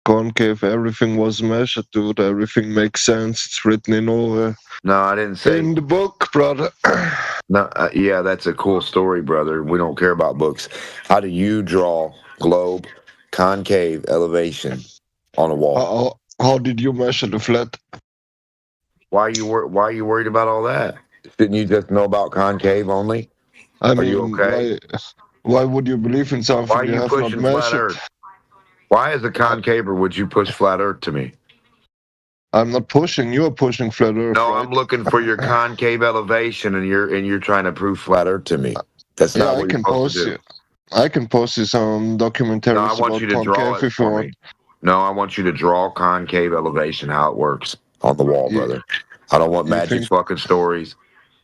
Concave, everything was measured, dude. Everything makes sense. It's written in all. No, I didn't say. In the book, brother. No, yeah, that's a cool story, brother. We don't care about books. How do you draw globe, concave, elevation on a wall? How did you measure the flat? Why are you worried about all that? Didn't you just know about concave only? Are you okay? Why would you believe in something why are you have pushing not flat measured? Earth? Why, as a concaver, would you push flat Earth to me? I'm not pushing. You're pushing flat Earth. No, right? I'm looking for your concave elevation, and you're trying to prove flat Earth to me. That's not what you're supposed to do. I can post you some documentaries No, I want about you to draw concave it if you for want. me. No, I want you to draw concave elevation, how it works on the wall, brother. I don't want magic fucking stories.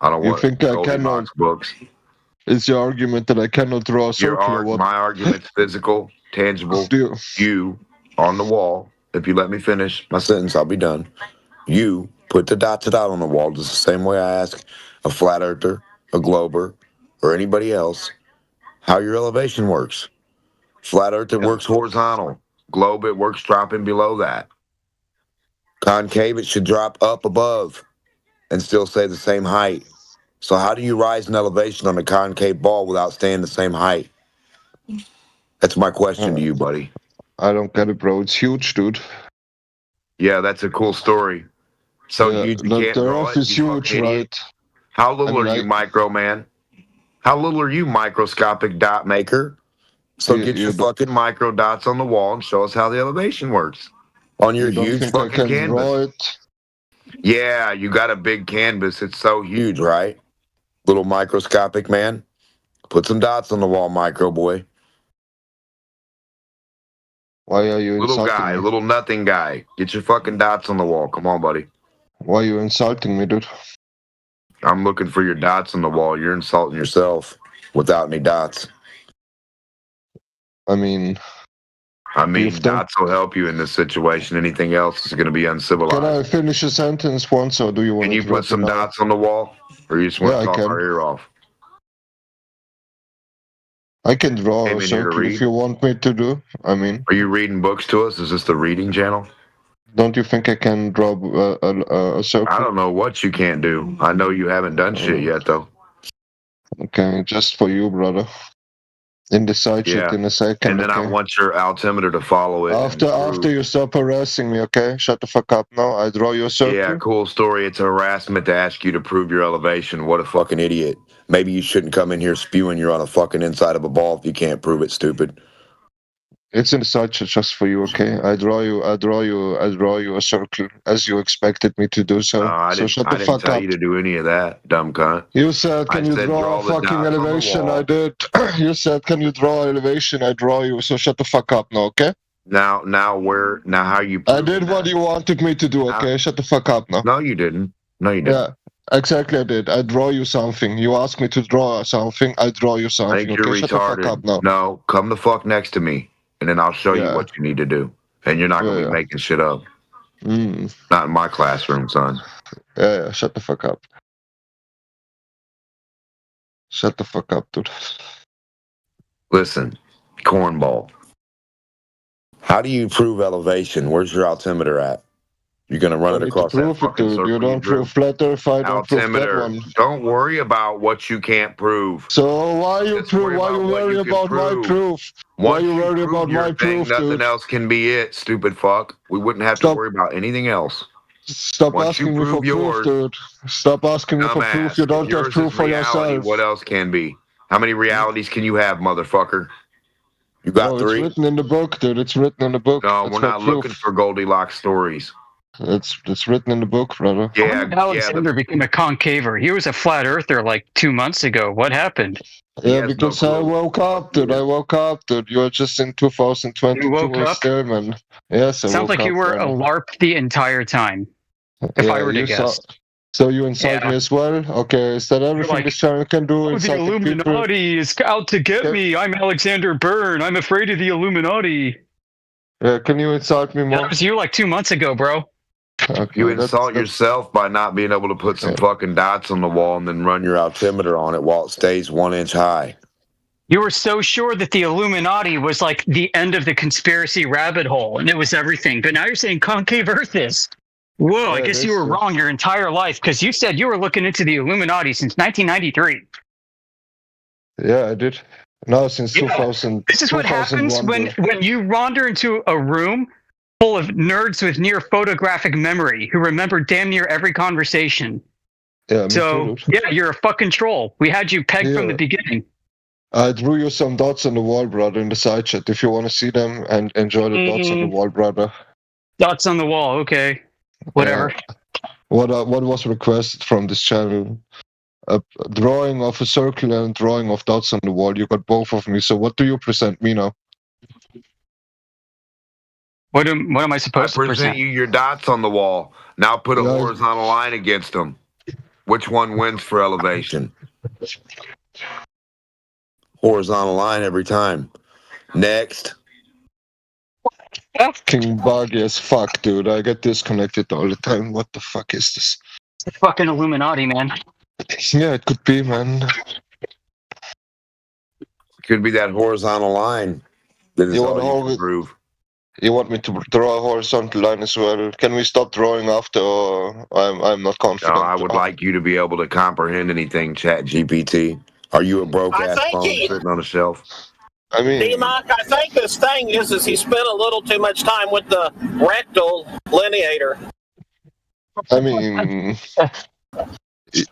I don't want Goldilocks books. It's your argument that I cannot draw a circle. My argument's physical, tangible. You on the wall. If you let me finish my sentence, I'll be done. You put the dots out on the wall just the same way I ask a flat earther, a glober, or anybody else how your elevation works. Flat earth, it works horizontal. Globe, it works dropping below that. Concave, it should drop up above and still stay the same height. So how do you rise in elevation on a concave ball without staying the same height? That's my question to you, buddy. I don't get it, bro. It's huge, dude. Yeah, that's a cool story. So you can't the draw Earth it, is you huge, fucking idiot. right? How little are you, micro man? How little are you, microscopic dot maker? So get your fucking micro dots on the wall and show us how the elevation works on your huge fucking canvas. Yeah, you got a big canvas. It's so huge, right? Little microscopic man. Put some dots on the wall, micro boy. Why are you Little insulting guy, me? little nothing guy. Get your fucking dots on the wall. Come on, buddy. Why are you insulting me, dude? I'm looking for your dots on the wall. You're insulting yourself without any dots. I mean, dots will help you in this situation. Anything else is going to be uncivilized. Can I finish a sentence once, or do you want Can you put some dots on the wall? Or you just want to talk our ear off? I can draw a circle if you want me to do. I mean, are you reading books to us? Is this the reading channel? Don't you think I can draw a circle? I don't know what you can't do. I know you haven't done shit yet, though. Okay, just for you, brother. In the side shit in a second. And then I want your altimeter to follow it. After you stop harassing me, okay? Shut the fuck up now. I draw you a circle. Yeah, cool story. It's a harassment to ask you to prove your elevation. What a fucking idiot. Maybe you shouldn't come in here spewing you're on a fucking inside of a ball if you can't prove it, stupid. It's in the side chat just for you, okay? I draw you a circle as you expected me to do so. I So shut the didn't fuck tell up. you to do any of that, dumb cunt. You said, can you said draw a the fucking dots on the elevation? wall. I did. You said, can you draw elevation? I draw you. So shut the fuck up now, okay? Now how you? I did what you wanted me to do, okay? Shut the fuck up now. No, you didn't. No, you didn't. Yeah, exactly. I did. I draw you something. You asked me to draw something. I draw you I something. think you're Okay, shut the fuck retarded. up now. No, come the fuck next to me, and then I'll show you what you need to do. And you're not gonna be making shit up. Not in my classroom, son. Yeah, shut the fuck up. Shut the fuck up, dude. Listen, cornball. How do you prove elevation? Where's your altimeter at? You're gonna run it across that fucking circle. You don't prove flat Earth. I don't prove that one. Don't worry about what you can't prove. So why you worry about my proof? Why you worry about my proof, Nothing dude? else can be it, stupid fuck. We wouldn't have to worry about anything else. Stop Once asking you me for prove yours, proof, dude. Stop asking me for dumbass, proof. You don't yours have is proof for reality. yourself. What else can be? How many realities can you have, motherfucker? You got No, 3? it's written in the book, dude. It's written in the book. No, It's we're not proof. looking for Goldilocks stories. It's written in the book, brother. Yeah, When did Alexander became a concaver? He was a flat earther like 2 months ago. What happened? Yeah, because I woke up, dude. I woke up, dude. You were just in 2022 You woke up? still, man. Yes, I Sounds woke like you up, were brother. a LARP the entire time. If I were to you guess. So you insult me as well? Okay, is that everything like, this channel can do? Oh, the Insult people? Illuminati is out to get me. I'm Alexander Byrne. I'm afraid of the Illuminati. Yeah, can you insult me more? That was you like 2 months ago, bro. Okay, You insult yourself by not being able to put some fucking dots on the wall and then run your altimeter on it while it stays 1 inch high. You were so sure that the Illuminati was like the end of the conspiracy rabbit hole and it was everything. But now you're saying concave Earth is. Whoa, I guess you were wrong your entire life because you said you were looking into the Illuminati since 1993. Yeah, I did. No, since 2000. This is what happens when you wander into a room full of nerds with near photographic memory who remember damn near every conversation. Yeah, me So, too, dude. yeah, you're a fucking troll. We had you pegged from the beginning. I drew you some dots on the wall, brother, in the side chat. If you want to see them and enjoy the dots on the wall, brother. Dots on the wall, okay. Whatever. What was requested from this channel? A drawing of a circle and a drawing of dots on the wall. You got both of me. So what do you present me now? What am I supposed to present present? you your dots on the wall. Now put a horizontal line against them. Which one wins for elevation? Horizontal line every time. Next. Fucking buggy as fuck, dude. I get disconnected all the time. What the fuck is this? It's the fucking Illuminati, man. Yeah, it could be, man. Could be that horizontal line. That is You all want you can prove. You want me to draw a horizontal line as well? Can we stop drawing after? Or I'm not confident. No, I would like you to be able to comprehend anything, Chat GPT. Are you a broke I ass think phone he- sitting on a shelf? I mean, D-Mock, I think this thing is he spent a little too much time with the rectal lineator. I mean,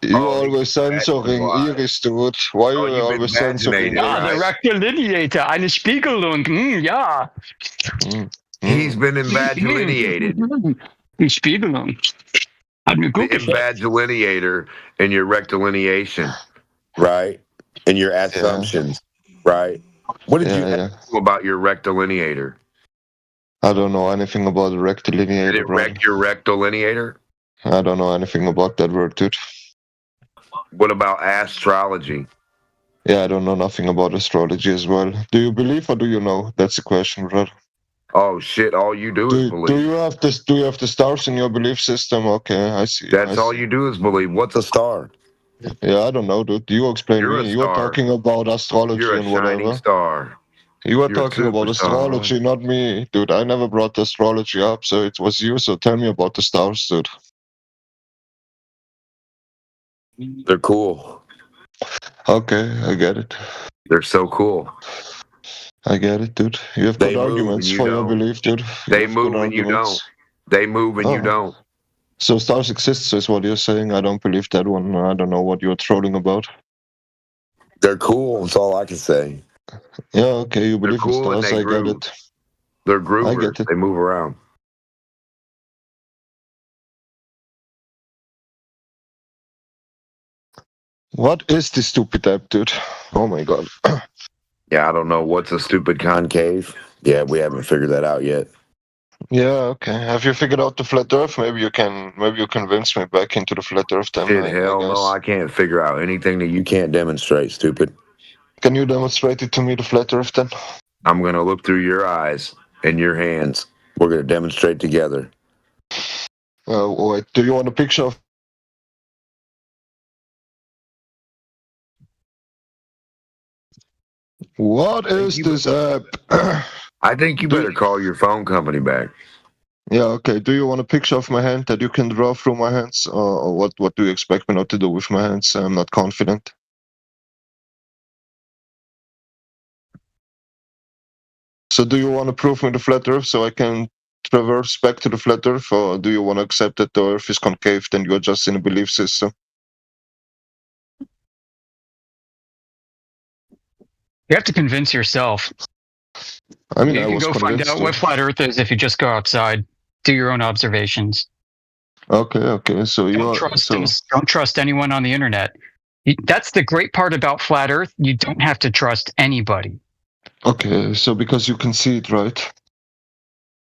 you always censoring Iris, dude. Why you always censoring Ja, the rectilineator, eine Spiegelung. Ja. He's been invagilineated. Die Spiegelung. Hat mir gut The gefallen. invagilineator and your rectilineation, right? And your assumptions, right? What did you know about your rectilineator? I don't know anything about the Did rectilineator, it bro. wreck your rectilineator? I don't know anything about that word, dude. What about astrology? Yeah, I don't know nothing about astrology as well. Do you believe or do you know? That's the question, brother. Oh shit! All you do is believe. Do you have this? Do you have the stars in your belief system? Okay, I see. That's all you do is believe. What's a star? Yeah, I don't know, dude. You explain You're a me. You are star. talking about astrology You're a and shining whatever. star. You are You're a talking about superstar. astrology, not me, dude. I never brought the astrology up, so it was you. So tell me about the stars, dude. They're cool. Okay, I get it. They're so cool. I get it, dude. You have They good move arguments and you for your don't. belief, dude. They have good move and you don't. arguments. They move and you Oh. don't. So stars exist, is what you're saying. I don't believe that one. I don't know what you're trolling about. They're cool. That's all I can say. Yeah, okay, you believe in cool and stars. they I groove. get it. They're groovers. They move around. What is this stupid app, dude? Oh my god. Yeah, I don't know. What's a stupid concave? Yeah, we haven't figured that out yet. Yeah, okay. Have you figured out the flat Earth? Maybe you convince me back into the flat Earth then. Dude, hell no, I can't figure out anything that you can't demonstrate, stupid. Can you demonstrate it to me, the flat Earth, then? I'm gonna look through your eyes and your hands. We're gonna demonstrate together. Wait, do you want a picture of... What is this app? I think you better call your phone company back. Yeah, okay. Do you want a picture of my hand that you can draw through my hands? Or what do you expect me not to do with my hands? I'm not confident. So do you want to prove me the flat Earth so I can traverse back to the flat Earth? Or do you want to accept that the Earth is concave and you're just in a belief system? You have to convince yourself. I mean, you can go find out what flat Earth is if you just go outside, do your own observations. Okay. So don't trust anyone on the internet. That's the great part about flat Earth. You don't have to trust anybody. Okay, so because you can see it, right?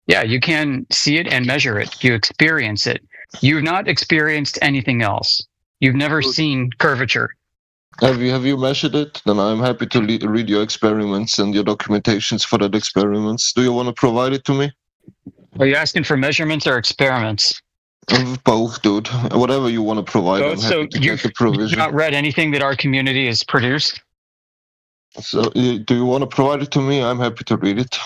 Yeah, you can see it and measure it. You experience it. You've not experienced anything else. You've never seen curvature. Have you measured it? Then I'm happy to read your experiments and your documentations for that experiments. Do you want to provide it to me? Are you asking for measurements or experiments? Both, dude. Whatever you want to provide. I'm happy to get the provision. You've not read anything that our community has produced? So, do you want to provide it to me? I'm happy to read it.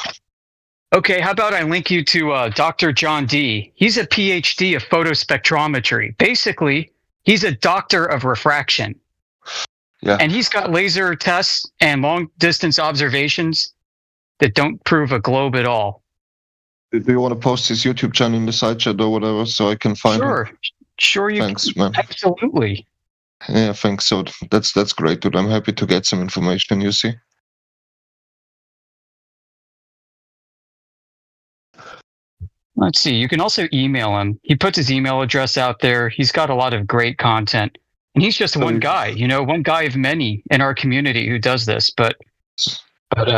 Okay, how about I link you to Dr. John D. He's a PhD of photospectrometry. Basically, he's a doctor of refraction. Yeah. And he's got laser tests and long-distance observations that don't prove a globe at all. Do you want to post his YouTube channel in the side chat or whatever so I can find him? Sure. Thanks, man. Absolutely. Yeah, thanks. So that's great, dude. I'm happy to get some information, you see. Let's see. You can also email him. He puts his email address out there. He's got a lot of great content. And he's just one guy, one guy of many in our community who does this. But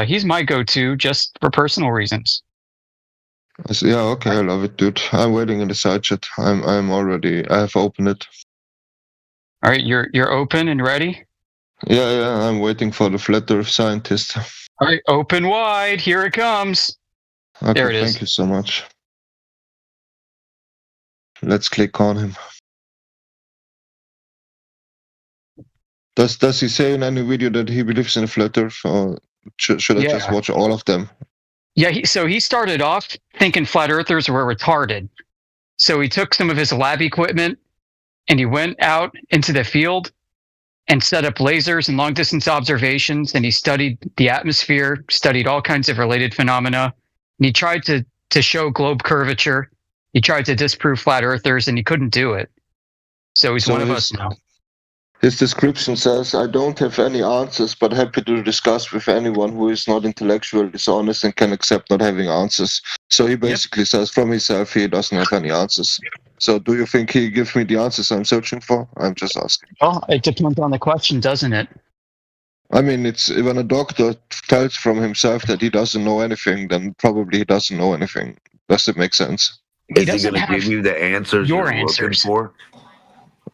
he's my go-to just for personal reasons. Yeah, okay, I love it, dude. I'm waiting in the side chat. I have opened it. All right, you're open and ready? Yeah, I'm waiting for the flat Earth scientist. All right, open wide. Here it comes. Okay, there it is. Thank you so much. Let's click on him. Does he say in any video that he believes in a flat Earth, or should I just watch all of them? Yeah, so he started off thinking flat earthers were retarded. So he took some of his lab equipment and he went out into the field and set up lasers and long distance observations, and he studied the atmosphere, studied all kinds of related phenomena, and he tried to show globe curvature. He tried to disprove flat earthers and he couldn't do it. So he's one of us now. His description says, I don't have any answers, but happy to discuss with anyone who is not intellectually dishonest and can accept not having answers. So he basically says from himself he doesn't have any answers. So do you think he gives me the answers I'm searching for? I'm just asking. Well, it depends on the question, doesn't it? I mean, it's when a doctor tells from himself that he doesn't know anything, then probably he doesn't know anything. Does it make sense? Is he going to give you the answers you're looking for?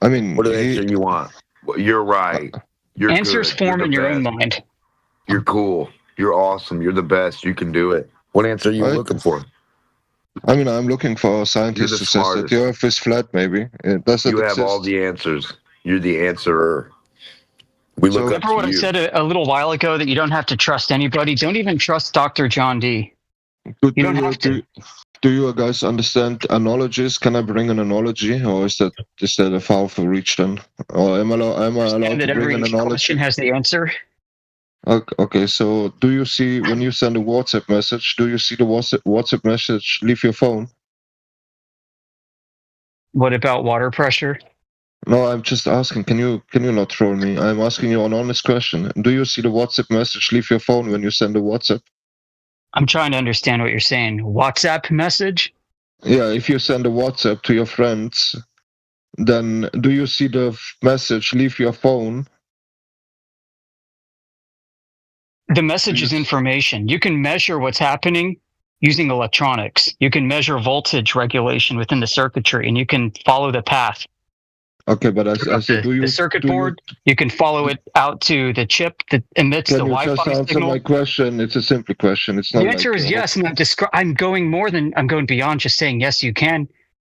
I mean, what the answer you want? You're right. You're answers good. form in your own mind. You're cool. You're awesome. You're the best. You can do it. What answer are you looking for? I mean, I'm looking for a scientist who says that the Earth is flat, maybe. You have all the answers. You're the answerer. We look up to you. Remember what I said a little while ago, that you don't have to trust anybody? Don't even trust Dr. John D. You don't have to. Do you guys understand analogies? Can I bring an analogy, or is that a far for reach then? Or am I allowed to bring an analogy? Question has the answer. Okay, so do you see when you send a WhatsApp message? Do you see the WhatsApp message leave your phone? What about water pressure? No, I'm just asking. Can you not troll me? I'm asking you an honest question. Do you see the WhatsApp message leave your phone when you send a WhatsApp? I'm trying to understand what you're saying. WhatsApp message? Yeah, if you send a WhatsApp to your friends, then do you see the message leave your phone? The message is information. You can measure what's happening using electronics. You can measure voltage regulation within the circuitry, and you can follow the path. Okay, but I said, The circuit board, you can follow it out to the chip that emits the Wi-Fi signal. Can you just answer my question? It's a simple question. It's not. The answer is yes, and I'm going beyond just saying yes, you can.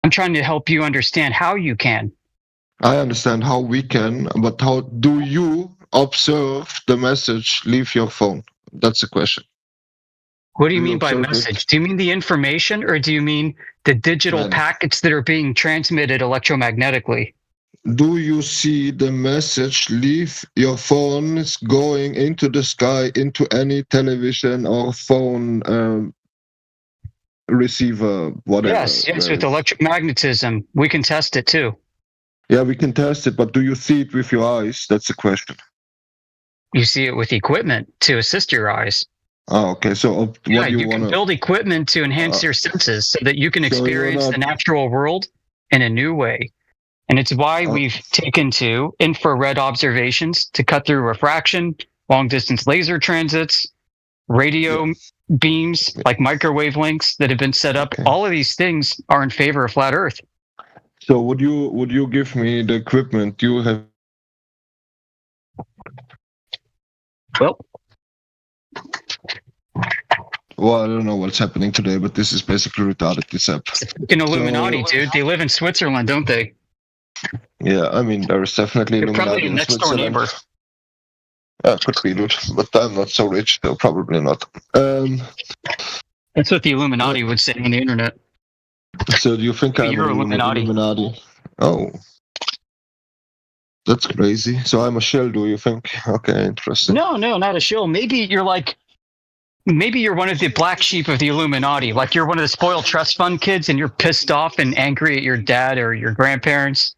I'm trying to help you understand how you can. I understand how we can, but how do you observe the message leave your phone? That's the question. What do you mean by message? Do you mean the information, or do you mean the digital packets that are being transmitted electromagnetically? Do you see the message leave your phone going into the sky, into any television or phone receiver, whatever? Yes, with electromagnetism. We can test it too. Yeah, we can test it, but do you see it with your eyes? That's the question. You see it with equipment to assist your eyes. Oh, okay. So you can build equipment to enhance your senses so that you can experience the natural world in a new way. And it's why we've taken to infrared observations to cut through refraction, long-distance laser transits, radio beams like microwave links that have been set up. All of these things are in favor of flat Earth. So would you give me the equipment you have? Well, I don't know what's happening today, but this is basically retarded, this app. It's fucking Illuminati, dude. They live in Switzerland, don't they? Yeah, I mean, there is definitely They're Illuminati probably a next door neighbor. Yeah, could be, dude. But I'm not so rich, so probably not. That's what the Illuminati would say on the internet. So do you think I'm Illuminati? Oh. That's crazy. So I'm a shill, do you think? Okay, interesting. No, not a shill. Maybe you're one of the black sheep of the Illuminati. Like you're one of the spoiled trust fund kids and you're pissed off and angry at your dad or your grandparents.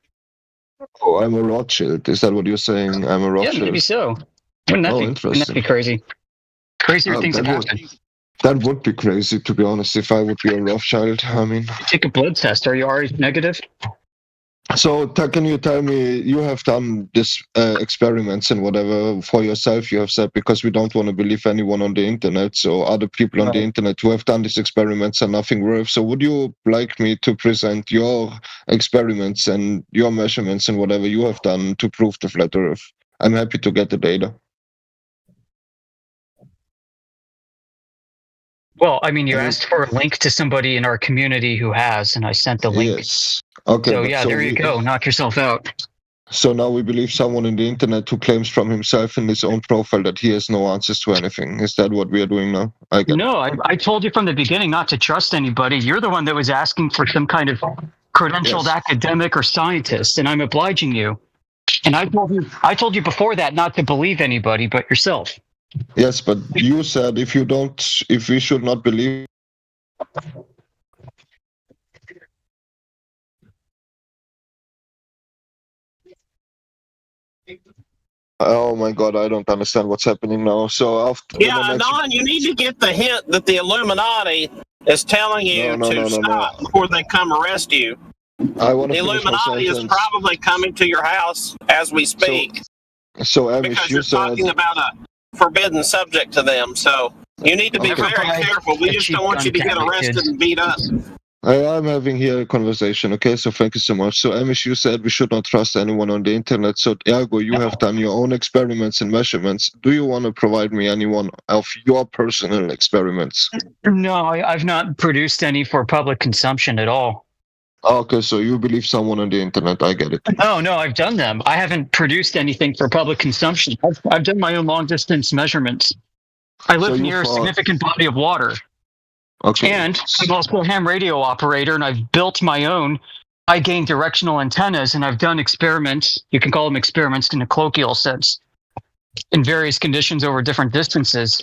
Oh, I'm a Rothschild. Is that what you're saying? I'm a Rothschild. Yeah, maybe so. Wouldn't that be crazy? Crazier things have happened. That would be crazy, to be honest, if I would be a Rothschild. I mean, take a blood test. Are you already negative? So can you tell me, you have done this experiments and whatever for yourself, you have said, because we don't want to believe anyone on the internet. So other people on the internet who have done these experiments are nothing worth. So would you like me to present your experiments and your measurements and whatever you have done to prove the flat Earth? I'm happy to get the data. Well, I mean, you asked for a link to somebody in our community who has, and I sent the link. Yes. Okay. So yeah, there you go. Knock yourself out. So now we believe someone in the internet who claims from himself in his own profile that he has no answers to anything. Is that what we are doing now? No, I told you from the beginning not to trust anybody. You're the one that was asking for some kind of credentialed academic or scientist, and I'm obliging you. And I told you before that not to believe anybody but yourself. Yes, but you said if we should not believe. Oh my God, I don't understand what's happening now. So after Don, you need to get the hint that the Illuminati is telling you to stop before they come arrest you. I want the Illuminati is probably coming to your house as we speak. So Amish, because you're talking about a forbidden subject to them, so you need to be very careful. We just don't want you to get arrested and beat up. I'm having here a conversation, okay? So thank you so much. So Amish, you said we should not trust anyone on the internet. So ergo, you have done your own experiments and measurements. Do you want to provide me any one of your personal experiments? No, I've not produced any for public consumption at all. Okay, so you believe someone on the internet. I get it. No, I've done them. I haven't produced anything for public consumption. I've done my own long-distance measurements. I live near a significant body of water. Okay. And I'm also a ham radio operator, and I've built my own high-gain directional antennas, and I've done experiments. You can call them experiments in a colloquial sense, in various conditions over different distances.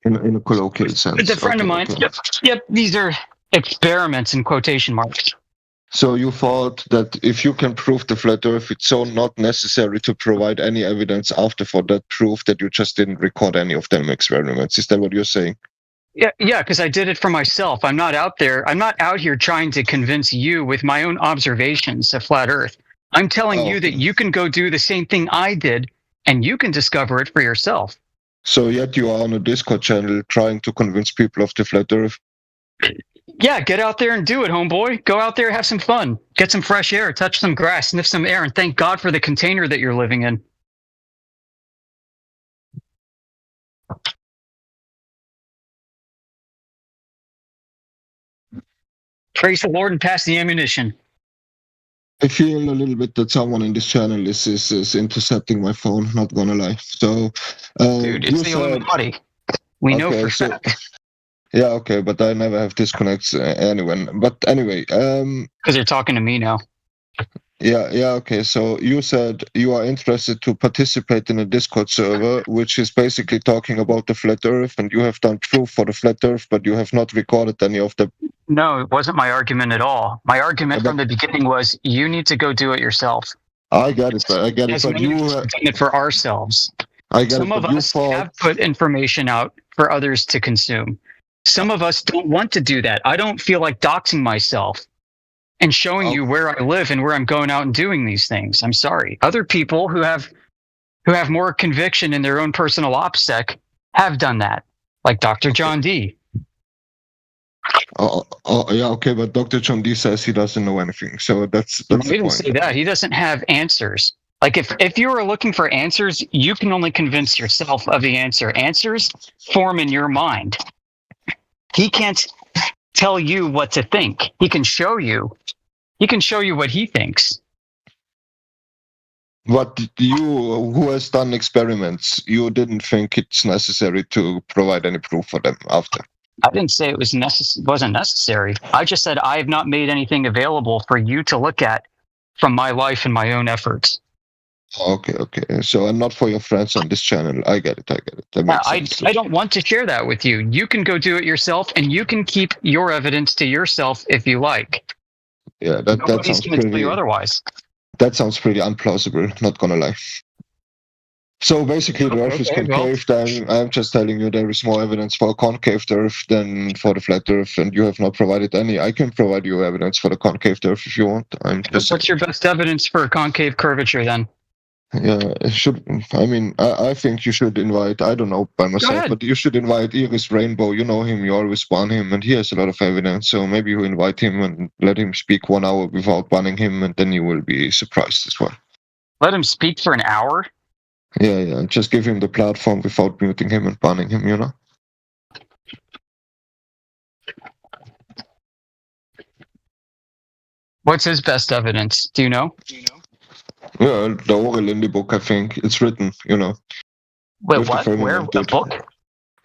In a colloquial sense. It's a friend of mine. Okay. Yep, these are experiments in quotation marks. So you thought that if you can prove the flat Earth, it's so not necessary to provide any evidence after for that proof that you just didn't record any of them experiments. Is that what you're saying? Yeah, because I did it for myself. I'm not out here trying to convince you with my own observations of flat Earth. I'm telling you that you can go do the same thing I did, and you can discover it for yourself. So yet you are on a Discord channel trying to convince people of the flat Earth. Yeah, get out there and do it, homeboy. Go out there, have some fun, get some fresh air, touch some grass, sniff some air, and thank God for the container that you're living in. Praise the Lord and pass the ammunition. I feel a little bit that someone in this channel is intercepting my phone, not gonna lie. So, dude, it's the Illuminati. We know for fact. Yeah, okay, but I never have disconnects anyone. But anyway, because you're talking to me now. Yeah, okay. So you said you are interested to participate in a Discord server, which is basically talking about the flat Earth, and you have done proof for the flat Earth, but you have not recorded any of the. No, it wasn't my argument at all. My argument from the beginning was you need to go do it yourself. I get it. But you done it for ourselves. Some of us have put information out for others to consume. Some of us don't want to do that. I don't feel like doxing myself and showing you where I live and where I'm going out and doing these things. I'm sorry. Other people who have more conviction in their own personal OPSEC have done that, like Dr. John D. Yeah, okay, but Dr. John D says he doesn't know anything, so that's he didn't say that. He doesn't have answers. Like if you are looking for answers, you can only convince yourself of the answer. Answers form in your mind. He can't tell you what to think. He can show you. He can show you what he thinks. But you, who has done experiments, you didn't think it's necessary to provide any proof for them after. I didn't say it wasn't necessary. I just said I have not made anything available for you to look at from my life and my own efforts. Okay. So, and not for your friends on this channel. I get it. That makes sense. I don't want to share that with you. You can go do it yourself, and you can keep your evidence to yourself if you like. Yeah, that sounds pretty. Tell you otherwise. That sounds pretty unplausible. Not gonna lie. So basically, the Earth is concave. I'm just telling you there is more evidence for a concave Earth than for the flat Earth, and you have not provided any. I can provide you evidence for the concave Earth if you want. What's your best evidence for a concave curvature then? Yeah, I think you should invite, I don't know by myself, but you should invite Iris Rainbow. You know him, you always ban him, and he has a lot of evidence. So maybe you invite him and let him speak 1 hour without banning him, and then you will be surprised as well. Let him speak for an hour? Yeah, just give him the platform without muting him and banning him, you know? What's his best evidence? Do you know? Yeah, the Orelindi book, I think. It's written, you know. Wait, what? Where? The book?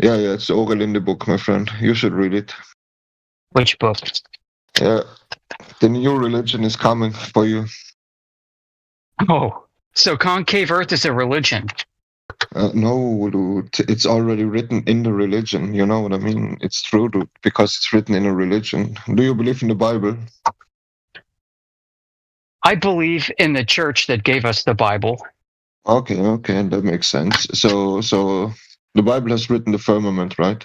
Yeah, it's the Orelindi book, my friend. You should read it. Which book? Yeah, the new religion is coming for you. Oh, so concave Earth is a religion? No, dude. It's already written in the religion. You know what I mean? It's true, dude, because it's written in a religion. Do you believe in the Bible? I believe in the church that gave us the Bible. Okay, that makes sense. So the Bible has written the firmament, right?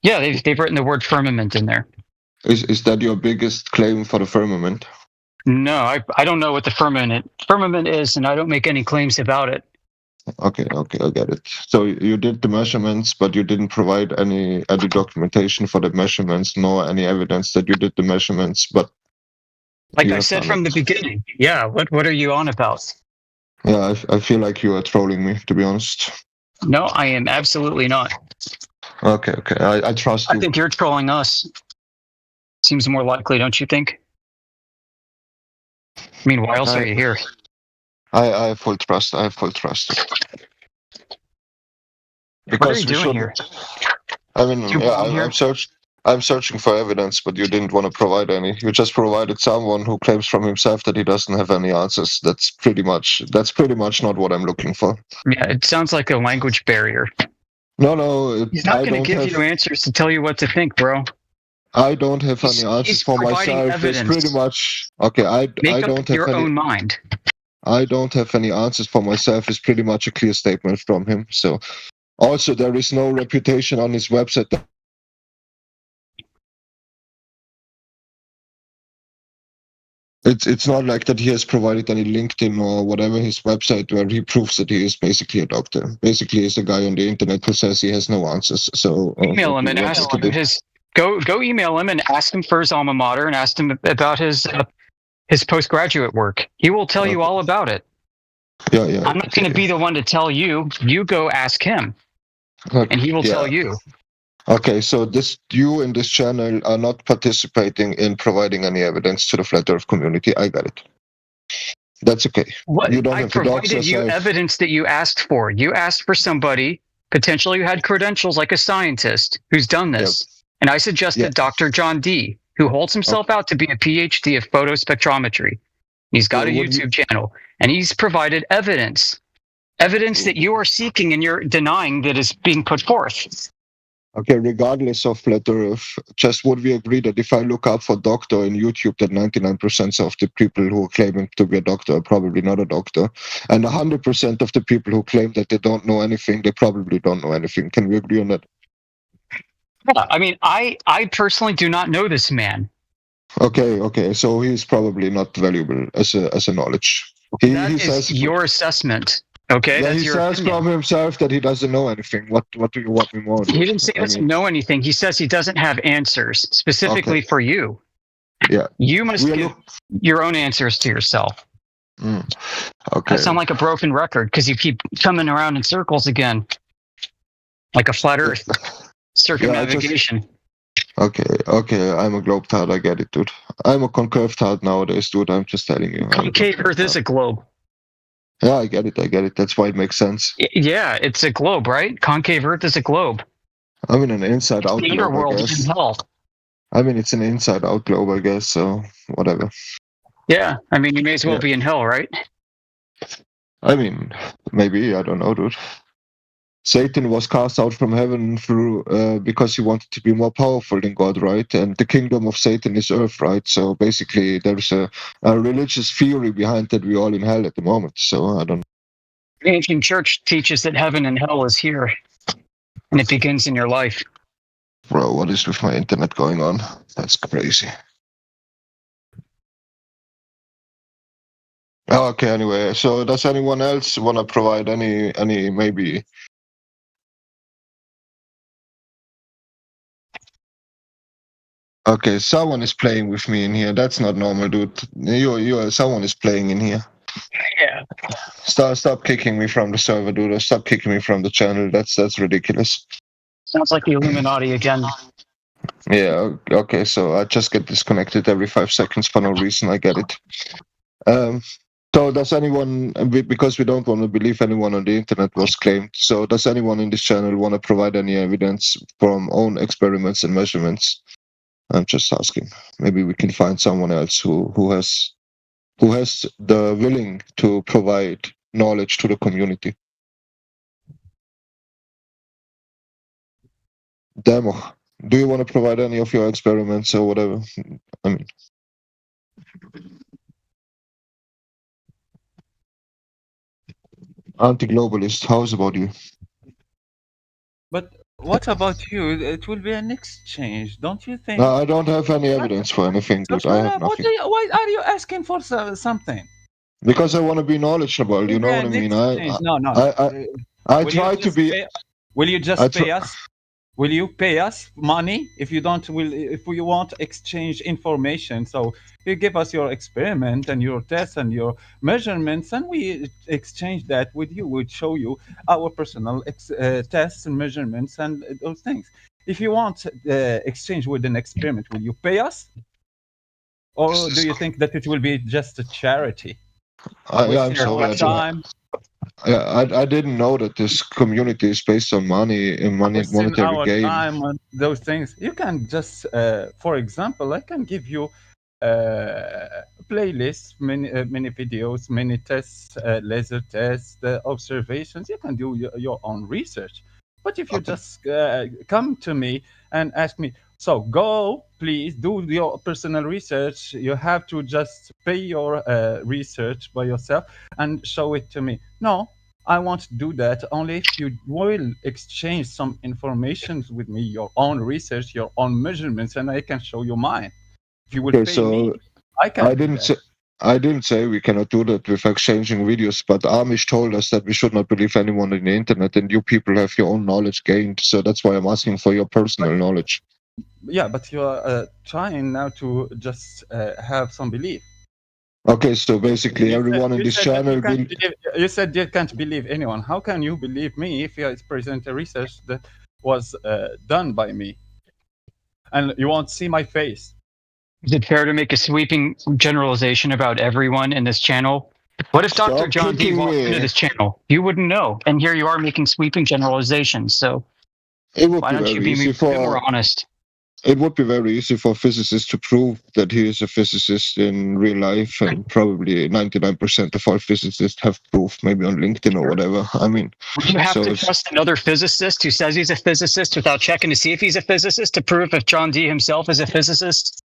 Yeah, they've written the word firmament in there. Is that your biggest claim for the firmament? No, I don't know what the firmament is, and I don't make any claims about it. Okay, I get it. So you did the measurements, but you didn't provide any documentation for the measurements, nor any evidence that you did the measurements, but like I said from the beginning. Yeah, what are you on about? Yeah, I feel like you are trolling me, to be honest. No, I am absolutely not. Okay. I trust you. I think you're trolling us. Seems more likely, don't you think? I mean, why else are you here? I have full trust. Because what are you doing here? I mean, I'm searching for evidence, but you didn't want to provide any. You just provided someone who claims from himself that he doesn't have any answers. That's pretty much not what I'm looking for. Yeah, it sounds like a language barrier. No. He's not going to give you answers to tell you what to think, bro. I don't have any answers for myself. Evidence. It's pretty much okay. I don't have your own mind. I don't have any answers for myself. It's pretty much a clear statement from him. So Also, there is no reputation on his website. It's not like that he has provided any LinkedIn or whatever his website where he proves that he is basically a doctor. Basically, he's a guy on the internet who says he has no answers. So email him and ask him go email him and ask him for his alma mater and ask him about his postgraduate work. He will tell you all about it. Yeah. I'm not going to be the one to tell you. You go ask him, and he will tell you. Okay, so you in this channel are not participating in providing any evidence to the Flat Earth community. I got it. That's okay. What? You don't I have the docs provided you evidence that you asked for. You asked for somebody potentially who had credentials like a scientist who's done this. Yep. And I suggested Dr. John D., who holds himself out to be a PhD of photospectrometry. He's got a YouTube channel, and he's provided evidence that you are seeking and you're denying that is being put forth. Okay, regardless of Flat Earth, just would we agree that if I look up for doctor in YouTube, that 99% of the people who are claiming to be a doctor are probably not a doctor, and 100% of the people who claim that they don't know anything, they probably don't know anything. Can we agree on that? Yeah, I mean, I personally do not know this man. Okay, so he's probably not valuable as a knowledge. That is your assessment. Okay, yeah, he says from himself that he doesn't know anything. What do you want me more? He didn't say he doesn't know anything. He says he doesn't have answers specifically for you. Yeah, you must give your own answers to yourself. Okay, I sound like a broken record because you keep coming around in circles again, like a flat Earth circumnavigation. Okay, I'm a globe-tard. I get it, dude. I'm a concave-tard nowadays, dude. I'm just telling you. Concave Earth is a globe. Yeah, I get it. That's why it makes sense. Yeah, it's a globe, right? Concave Earth is a globe. I mean, an inside-out globe, world I guess. in hell. I mean, it's an inside-out globe, I guess, so whatever. Yeah, I mean, you may as well be in hell, right? I mean, maybe, I don't know, dude. Satan was cast out from heaven through because he wanted to be more powerful than God, right? And the kingdom of Satan is earth, right? So basically, there's a religious theory behind that we're all in hell at the moment. So I don't know. The ancient church teaches that heaven and hell is here, and it begins in your life. Bro, what is with my internet going on? That's crazy. Okay, anyway, so does anyone else want to provide any maybe... Okay, someone is playing with me in here. That's not normal, dude. Someone is playing in here. Yeah. Stop kicking me from the server, dude. Or stop kicking me from the channel. That's ridiculous. Sounds like the Illuminati again. Yeah. Okay. So I just get disconnected every 5 seconds for no reason. I get it. So does anyone, because we don't want to believe anyone on the internet was claimed, so does anyone in this channel want to provide any evidence from own experiments and measurements? I'm just asking. Maybe we can find someone else who has the willing to provide knowledge to the community. Demo, do you want to provide any of your experiments or whatever? I mean, anti-globalist, how's about you? But what about you? It will be an exchange, don't you think? No, I don't have any evidence for anything, dude. I have nothing. Why are you asking for something? Because I want to be knowledgeable. You know what I mean? I try to be. Will you just pay us? Will you pay us money if you don't? If we want exchange information, so you give us your experiment and your tests and your measurements, and we exchange that with you. We'd show you our personal tests and measurements and those things. If you want exchange with an experiment, will you pay us, or do you think that it will be just a charity? I'm sorry. I didn't know that this community is based on money and monetary gain. Time and those things. You can just, for example, I can give you playlists, many videos, many tests, laser tests, observations. You can do your own research. But if you just come to me and ask me, so go, please do your personal research. You have to just pay your research by yourself and show it to me. No, I won't do that only if you will exchange some information with me, your own research, your own measurements, and I can show you mine. If you will pay me, I can. I didn't say we cannot do that with exchanging videos, but Amish told us that we should not believe anyone on the internet, and you people have your own knowledge gained. So that's why I'm asking for your personal knowledge. Yeah, but you are trying now to just have some belief. Okay, so basically everyone in this channel... You said you can't believe anyone. How can you believe me if you present a research that was done by me? And you won't see my face. Is it fair to make a sweeping generalization about everyone in this channel? What if Dr. John D walked into this channel? You wouldn't know. And here you are making sweeping generalizations. So why don't you be a bit more honest? It would be very easy for physicists to prove that he is a physicist in real life, and probably 99% of all physicists have proof, maybe on LinkedIn or whatever. I mean, would you have to trust another physicist who says he's a physicist without checking to see if he's a physicist to prove if John D himself is a physicist?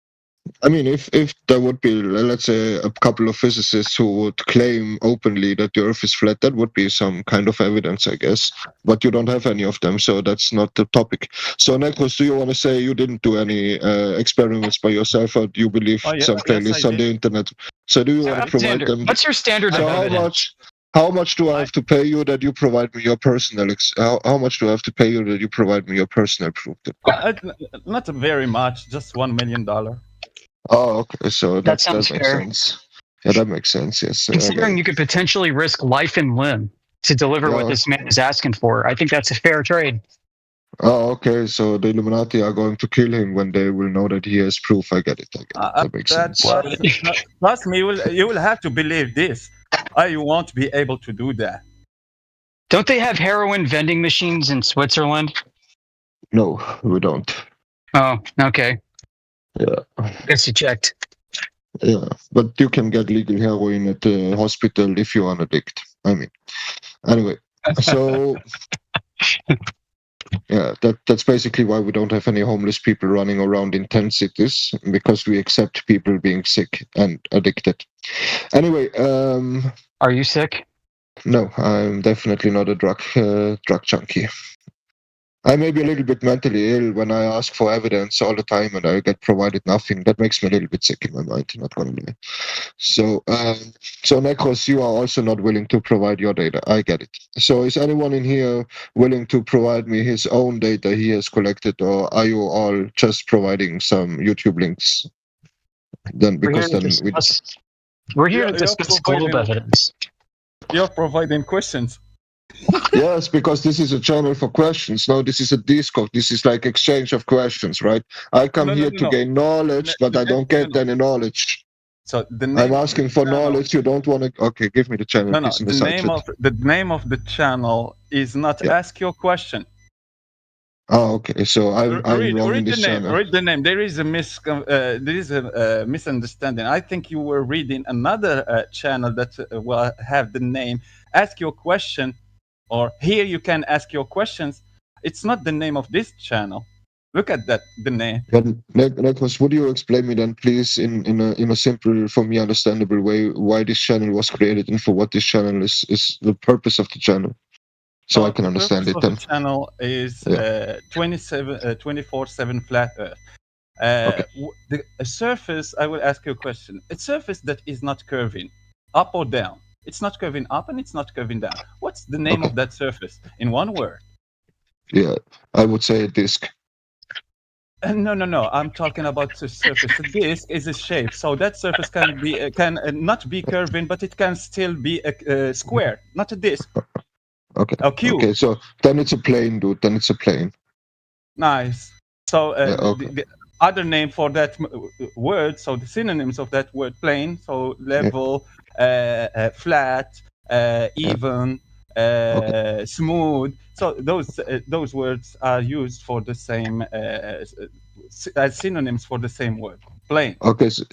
I mean, if there would be, let's say, a couple of physicists who would claim openly that the Earth is flat, that would be some kind of evidence, I guess. But you don't have any of them, so that's not the topic. So, Nekros, do you want to say you didn't do any experiments by yourself, or do you believe some playlists on the internet? So, do you want to provide them? What's your standard of evidence? How much do I have to pay you that you provide me your personal? How much do I have to pay you that you provide me your personal proof? Not very much, just $1 million. Oh, okay. So that makes sounds fair. Sense. Yeah, that makes sense. Yes. Considering you could potentially risk life and limb to deliver what this man is asking for, I think that's a fair trade. Oh, okay. So the Illuminati are going to kill him when they will know that he has proof. I get it. That makes sense. Trust me, you will have to believe this. I won't be able to do that. Don't they have heroin vending machines in Switzerland? No, we don't. Oh, okay. Yeah. Guess you checked. Yeah, but you can get legal heroin at the hospital if you're an addict. I mean, anyway, so yeah, that's basically why we don't have any homeless people running around in 10 cities, because we accept people being sick and addicted. Anyway, are you sick? No, I'm definitely not a drug junkie. I may be a little bit mentally ill when I ask for evidence all the time and I get provided nothing. That makes me a little bit sick in my mind, not gonna lie. So Nekros, you are also not willing to provide your data. I get it. So is anyone in here willing to provide me his own data he has collected, or are you all just providing some YouTube links? Then we're here to discuss globe evidence. You're providing questions. Yes, because this is a channel for questions. No, this is a Discord. This is like exchange of questions, right? I come here to gain knowledge, but I don't get any knowledge. So I'm asking for knowledge. You don't want to? Okay, give me the channel. No. The name of the channel is not Ask Your Question. Oh, okay. So I'm wrong in this channel. Read the name. There is a misunderstanding. I think you were reading another channel that will have the name Ask Your Question. Or here you can ask your questions. It's not the name of this channel. Look at that, the name. Nekros, would you explain me then, please, in a simple, for me, understandable way, why this channel was created and for what this channel is the purpose of the channel, so I can understand it. The channel is 24/7 flat Earth. A surface. I will ask you a question. A surface that is not curving, up or down. It's not curving up and it's not curving down. What's the name of that surface in one word? Yeah, I would say a disk. No. I'm talking about the surface. A disk is a shape, so that surface can not be curving, but it can still be a square, not a disk. Okay. A cube. Okay, so then it's a plane, dude. Then it's a plane. Nice. So the other name for that word, so the synonyms of that word, plane, so level. Flat, even, smooth. So those words are used for the same as synonyms for the same word. Plane. Okay, so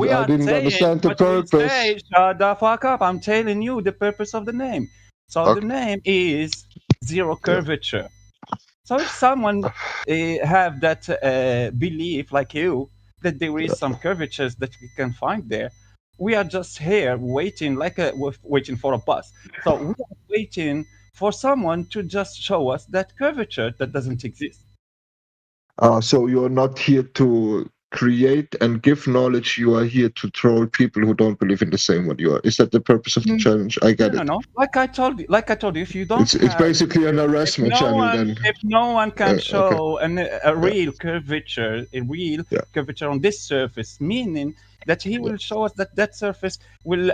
I didn't understand the purpose. Shut the fuck up! I'm telling you the purpose of the name. So the name is zero curvature. So if someone have that belief like you that there is some curvatures that we can find there. we are just here waiting, waiting for a bus. So we are waiting for someone to just show us that curvature that doesn't exist. So you're not here to create and give knowledge. You are here to troll people who don't believe in the same one you are. Is that the purpose of the challenge? I get it. No. Like I told you, if you don't, it's basically an harassment channel. Then if no one can show a real curvature, curvature on this surface, meaning that he will show us that surface will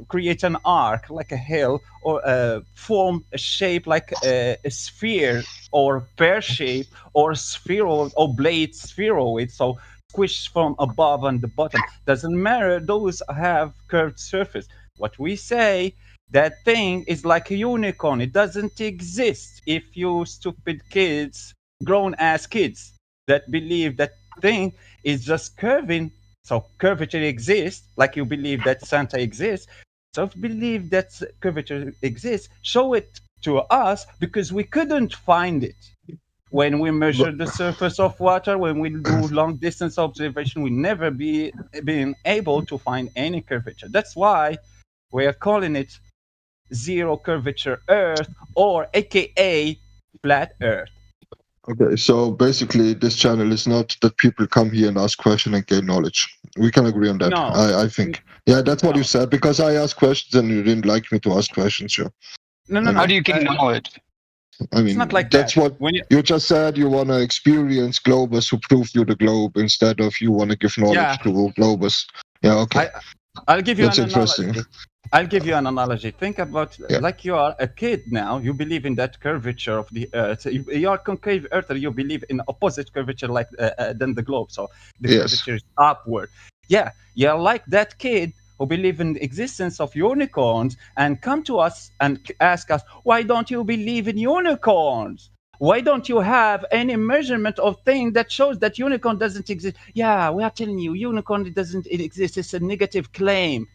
create an arc like a hill, or form a shape like a sphere, or pear shape, or spheroid, or blade spheroid, so squished from above and the bottom. Doesn't matter, those have curved surface. What we say, that thing is like a unicorn. It doesn't exist. If you stupid kids, grown-ass kids, that believe that thing is just curving, so curvature exists, like you believe that Santa exists. So if you believe that curvature exists, show it to us, because we couldn't find it. When we measure the surface of water, when we do long distance observation, we never been able to find any curvature. That's why we are calling it zero curvature Earth, or AKA flat Earth. Okay, so basically this channel is not that people come here and ask questions and gain knowledge. We can agree on that. No. I think. Yeah, that's what you said, because I asked questions and you didn't like me to ask questions. Sure. No. How do you gain knowledge? I mean, it's not like that's that. What you just said. You want to experience Globus who proved you the globe, instead of you want to give knowledge to Globus. Yeah, okay. I'll give you that's an interesting. analogy. I'll give you an analogy. Think about like you are a kid now. You believe in that curvature of the Earth. You are concave Earth. You believe in opposite curvature like than the globe. So the curvature is upward. Yeah, you're like that kid who believe in the existence of unicorns and come to us and ask us, why don't you believe in unicorns? Why don't you have any measurement of thing that shows that unicorn doesn't exist? Yeah, we are telling you, unicorn doesn't exist. It's a negative claim.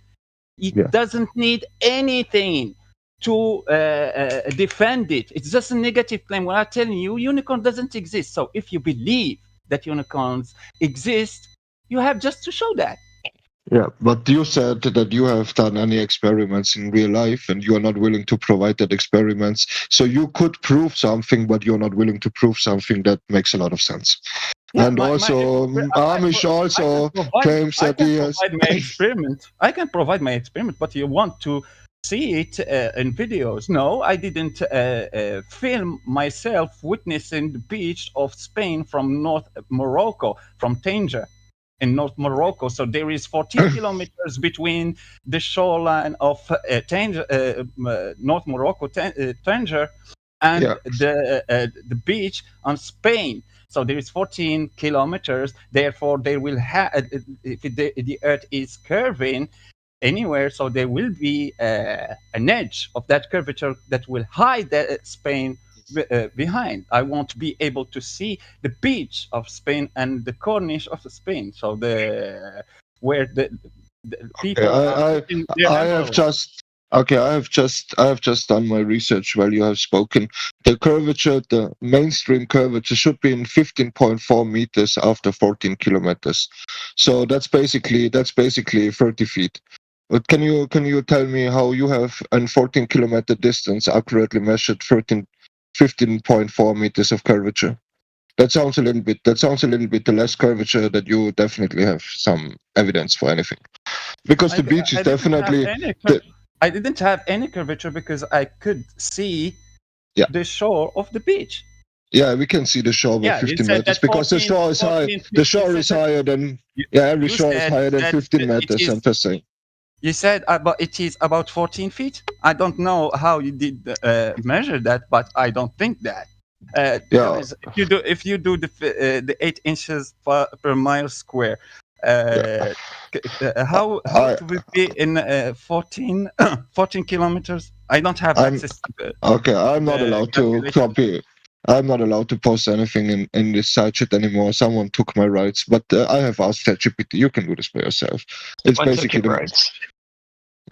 It doesn't need anything to defend it. It's just a negative claim. We are telling you, unicorn doesn't exist. So if you believe that unicorns exist, you have just to show that. Yeah, but you said that you have done any experiments in real life and you are not willing to provide that experiments. So you could prove something, but you're not willing to prove something. That makes a lot of sense. Yeah, and Amish also claims that he has... I can provide my experiment, but you want to see it in videos. No, I didn't film myself witnessing the beach of Spain from North Morocco, from Tanger. In North Morocco, so there is 14 kilometers between the shoreline of North Morocco, Tanger, and the beach on Spain. So there is 14 kilometers. Therefore, they will have, if the Earth is curving anywhere, so there will be an edge of that curvature that will hide Spain behind. I won't be able to see the beach of Spain and the Corniche of Spain. So where the people. I have just done my research while you have spoken. The curvature, the mainstream curvature, should be in 15.4 meters after 14 kilometers. So that's basically 30 feet. But can you tell me how you have a 14 kilometer distance accurately measured 15.4 meters of curvature? That sounds a little bit the less curvature that you definitely have some evidence for anything. Because the beach is definitely... I didn't have any curvature because I could see the shore of the beach. Yeah, we can see the shore with 15 meters because the shore is high. The shore is higher than... every shore is higher than 15 meters, I'm just saying. You said it is about 14 feet? I don't know how you did measure that, but I don't think that. Guys, if you do the 8 inches per mile square, how it will be in 14 kilometers? I don't have access to the... Okay, I'm not allowed to copy. I'm not allowed to post anything in this side chat anymore. Someone took my rights, but I have asked ChatGPT. You can do this by yourself. It's basically the rights.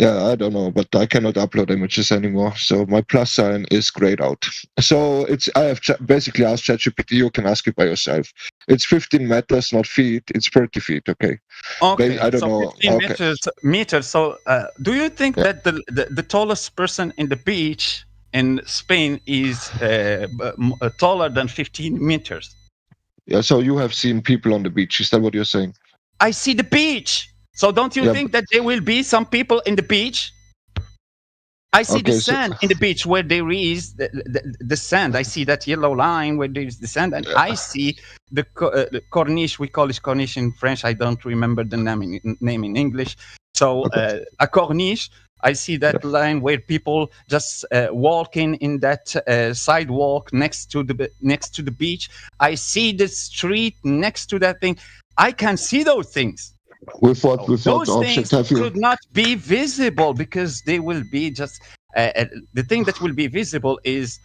Yeah, I don't know, but I cannot upload images anymore. So my plus sign is grayed out. So I have basically asked ChatGPT. You can ask it by yourself. It's 15 meters, not feet. It's 30 feet. Okay. Okay. I don't so know. 15 Okay. meters. So do you think that the tallest person in the beach in Spain is taller than 15 meters? Yeah. So you have seen people on the beach. Is that what you're saying? I see the beach. So don't you think that there will be some people in the beach? I see the sand in the beach where there is the sand. I see that yellow line where there is the sand, and I see the corniche. We call it corniche in French. I don't remember the name in English. So a corniche. I see that line where people just walking in that sidewalk next to the beach. I see the street next to that thing. I can see those things. With what Those object things have you? could not be visible because they will be just the thing that will be visible is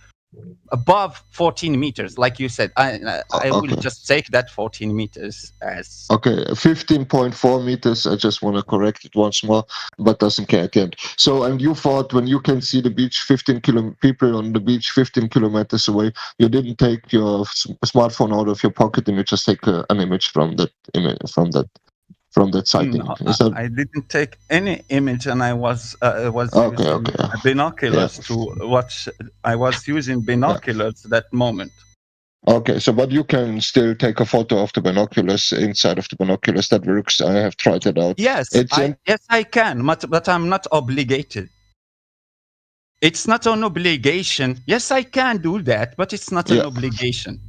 above 14 meters, like you said. I will just take that 14 meters as Okay, 15.4 meters. I just want to correct it once more, but doesn't care at the end. So, and you thought when you can see the beach, people on the beach 15 kilometers away, you didn't take your smartphone out of your pocket and you just take an image from that sighting. No, I didn't take any image, and I was using binoculars to watch. I was using binoculars that moment. Okay, so but you can still take a photo of the binoculars inside of the binoculars. That works. I have tried it out. Yes, yes, I can, but I'm not obligated. It's not an obligation. Yes, I can do that, but it's not an obligation.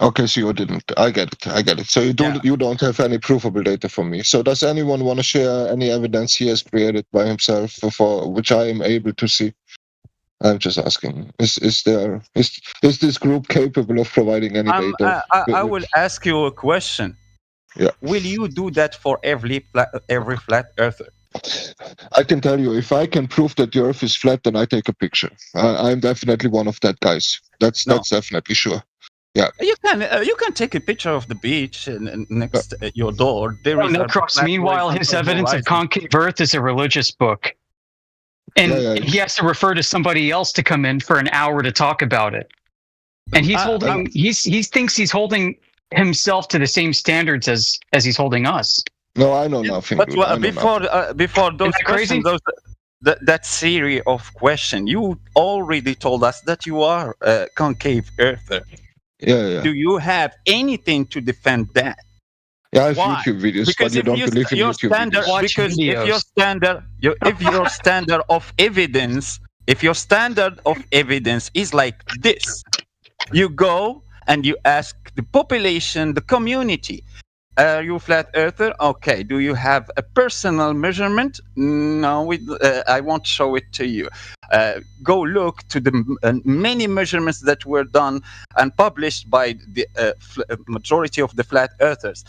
Okay, so you didn't. I get it. So you don't have any provable data for me. So does anyone want to share any evidence he has created by himself for which I am able to see? I'm just asking. Is this group capable of providing any data? I will ask you a question. Yeah. Will you do that for every flat earther? I can tell you, if I can prove that the Earth is flat, then I take a picture. I'm definitely one of that guys. That's definitely sure. Yeah. You can take a picture of the beach next your door. Meanwhile, his evidence of concave Earth is a religious book, and he has to refer to somebody else to come in for an hour to talk about it. And he's holding. He thinks he's holding himself to the same standards as he's holding us. No, I know nothing. But before those questions, that series of questions, you already told us that you are a concave earther. Yeah. Do you have anything to defend that? Yeah, I have YouTube videos, because but you don't believe in YouTube videos. Because if your standard of evidence is like this, you go and you ask the population, the community, are you flat earther? Okay. Do you have a personal measurement? No, I won't show it to you. Go look to the many measurements that were done and published by the majority of the flat earthers.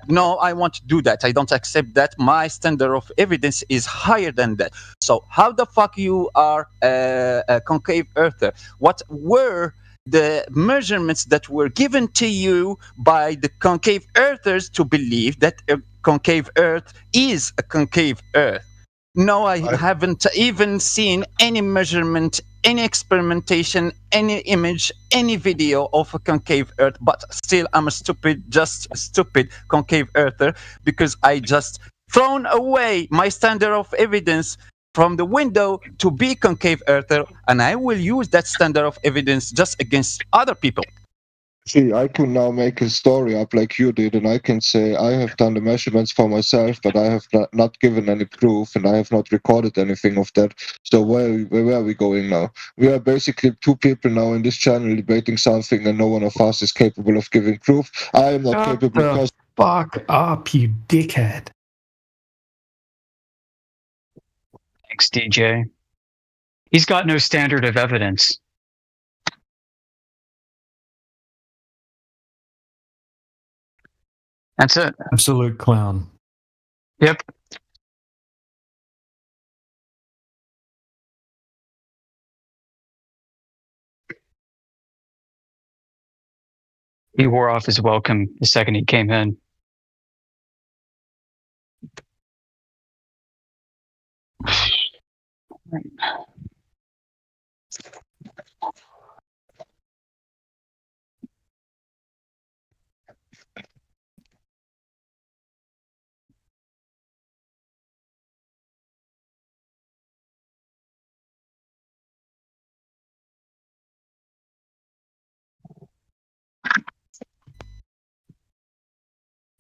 No, I won't do that. I don't accept that. My standard of evidence is higher than that. So how the fuck you are a concave earther? What were the measurements that were given to you by the concave earthers to believe that a concave earth is a concave earth? No, I haven't even seen any measurement, any experimentation, any image, any video of a concave earth, but still I'm a stupid concave earther because I just thrown away my standard of evidence from the window to be concave earther, and I will use that standard of evidence just against other people. See, I can now make a story up like you did, and I can say I have done the measurements for myself, but I have not given any proof, and I have not recorded anything of that. So where are we going now? We are basically two people now in this channel debating something, and no one of us is capable of giving proof. I am not capable because... Fuck up, you dickhead. Thanks, DJ. He's got no standard of evidence. That's it. Absolute clown. Yep. He wore off his welcome the second he came in.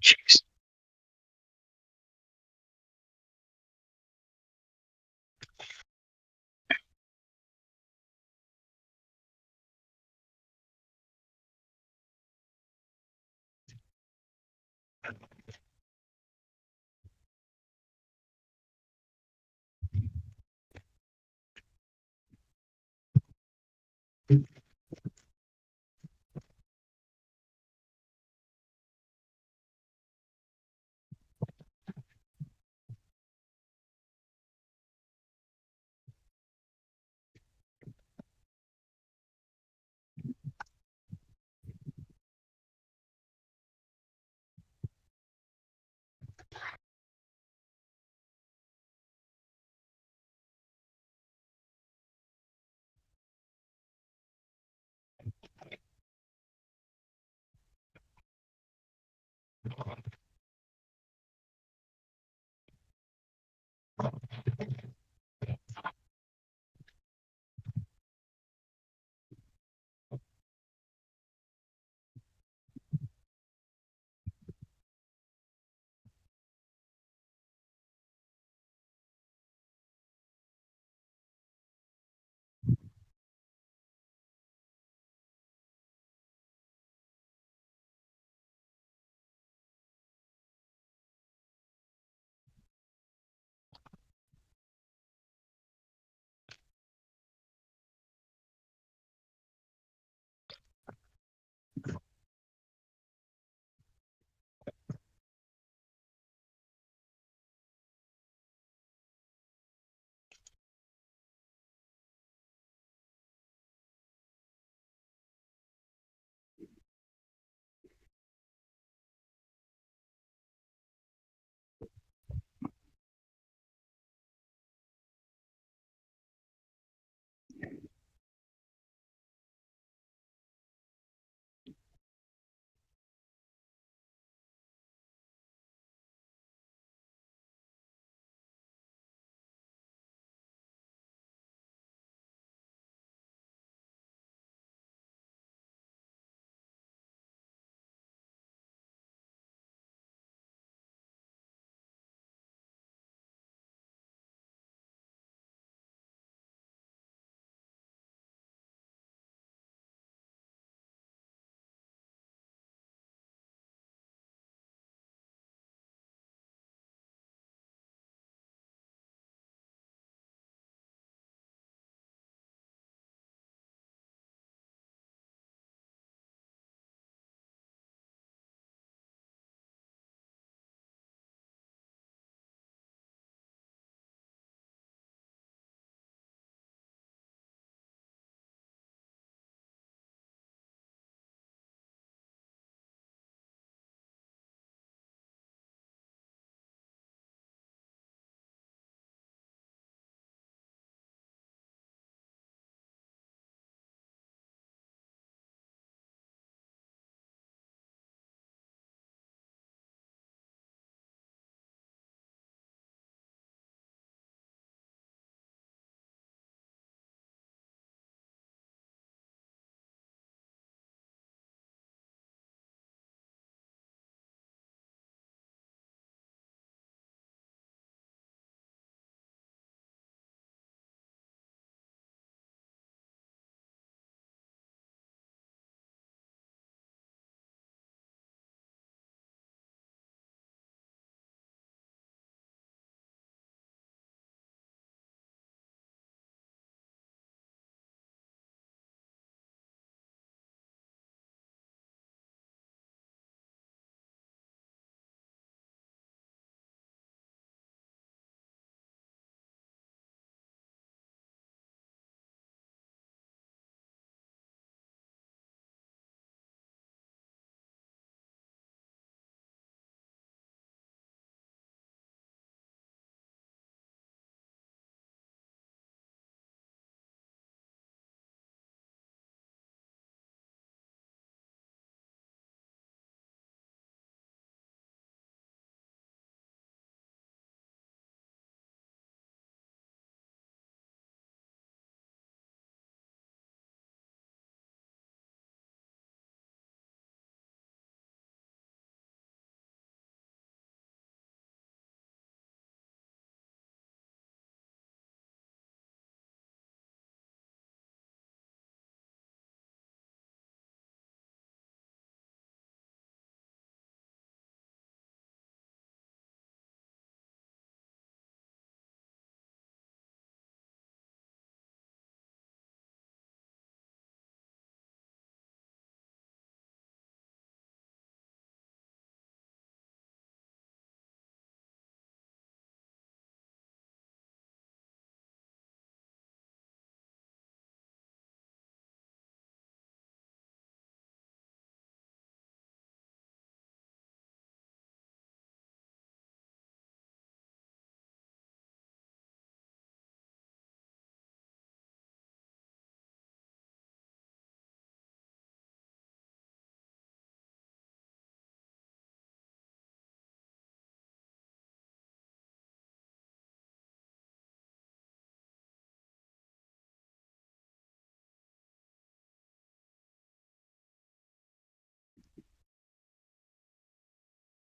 Jeez.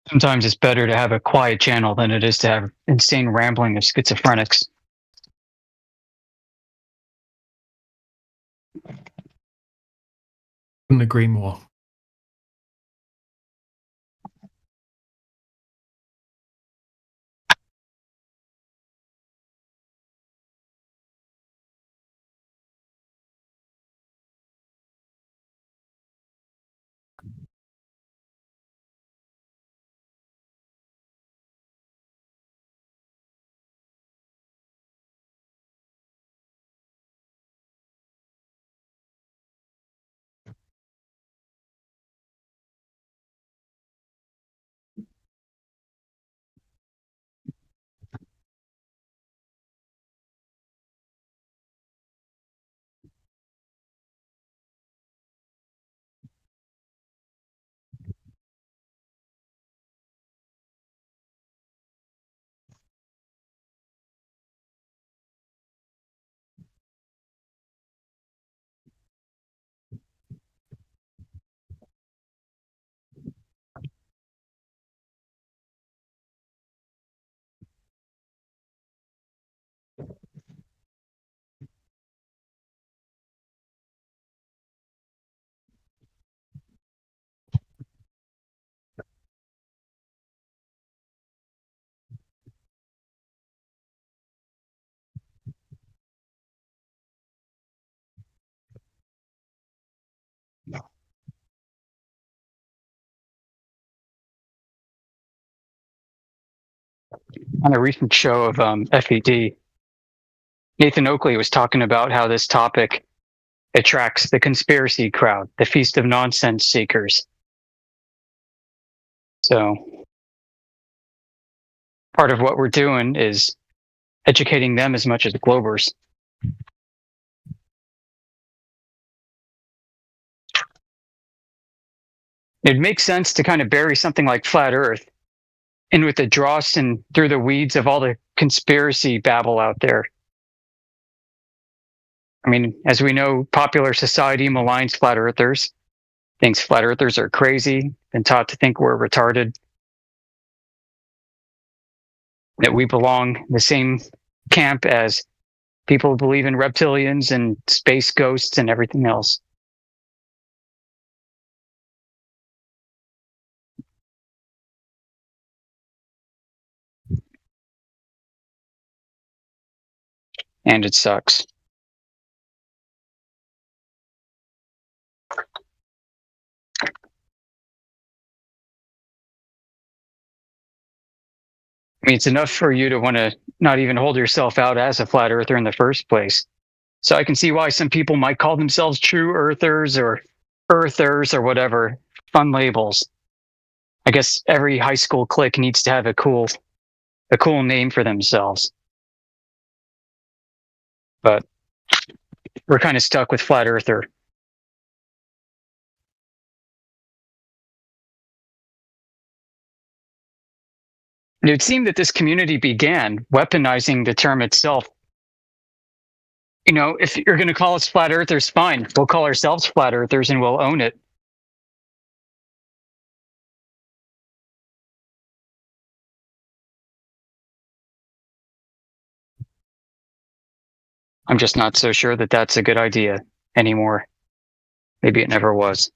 Sometimes it's better to have a quiet channel than it is to have insane rambling of schizophrenics. Couldn't agree more. On a recent show of FED, Nathan Oakley was talking about how this topic attracts the conspiracy crowd, the feast of nonsense seekers. So part of what we're doing is educating them as much as the Globers. It makes sense to kind of bury something like Flat Earth in with the dross and through the weeds of all the conspiracy babble out there. I mean, as we know, popular society maligns flat earthers, thinks flat earthers are crazy, been taught to think we're retarded, that we belong in the same camp as people who believe in reptilians and space ghosts and everything else. And it sucks. I mean, it's enough for you to want to not even hold yourself out as a flat earther in the first place. So I can see why some people might call themselves true earthers or whatever, fun labels. I guess every high school clique needs to have a cool name for themselves. But we're kind of stuck with flat earther. It would seem that this community began weaponizing the term itself. You know, if you're going to call us flat earthers, fine. We'll call ourselves flat earthers and we'll own it. I'm just not so sure that that's a good idea anymore. Maybe it never was.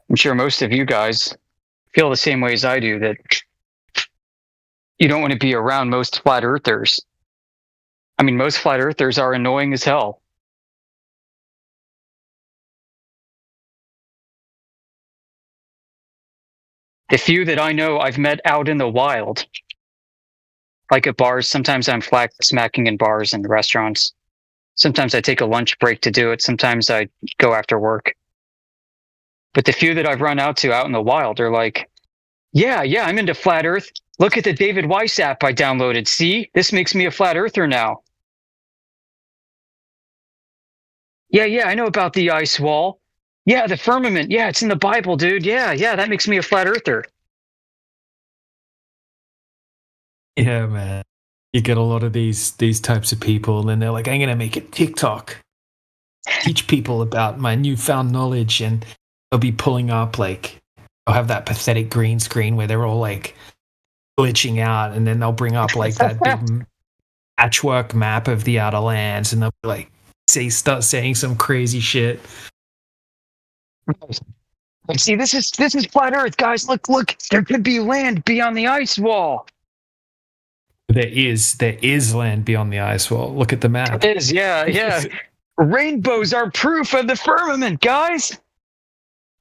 I'm sure most of you guys feel the same way as I do, that you don't want to be around most flat earthers. I mean, most flat earthers are annoying as hell. The few that I know I've met out in the wild, like at bars. Sometimes I'm flat smacking in bars and restaurants. Sometimes I take a lunch break to do it. Sometimes I go after work. But the few that I've run out in the wild are like, yeah, I'm into flat earth. Look at the David Weiss app I downloaded. See, this makes me a flat earther now. Yeah, I know about the ice wall. Yeah, the firmament. Yeah, it's in the Bible, dude. Yeah, that makes me a flat earther. Yeah, man. You get a lot of these types of people, and they're like, I'm going to make a TikTok. Teach people about my newfound knowledge, and they'll be pulling up, like, I'll have that pathetic green screen where they're all, like, glitching out, and then they'll bring up, like, that big patchwork map of the Outer Lands, and they'll be like, start saying some crazy shit. See, this is flat Earth, guys. Look, there could be land beyond the ice wall. There is land beyond the ice wall. Look at the map. It is, yeah. Rainbows are proof of the firmament, guys.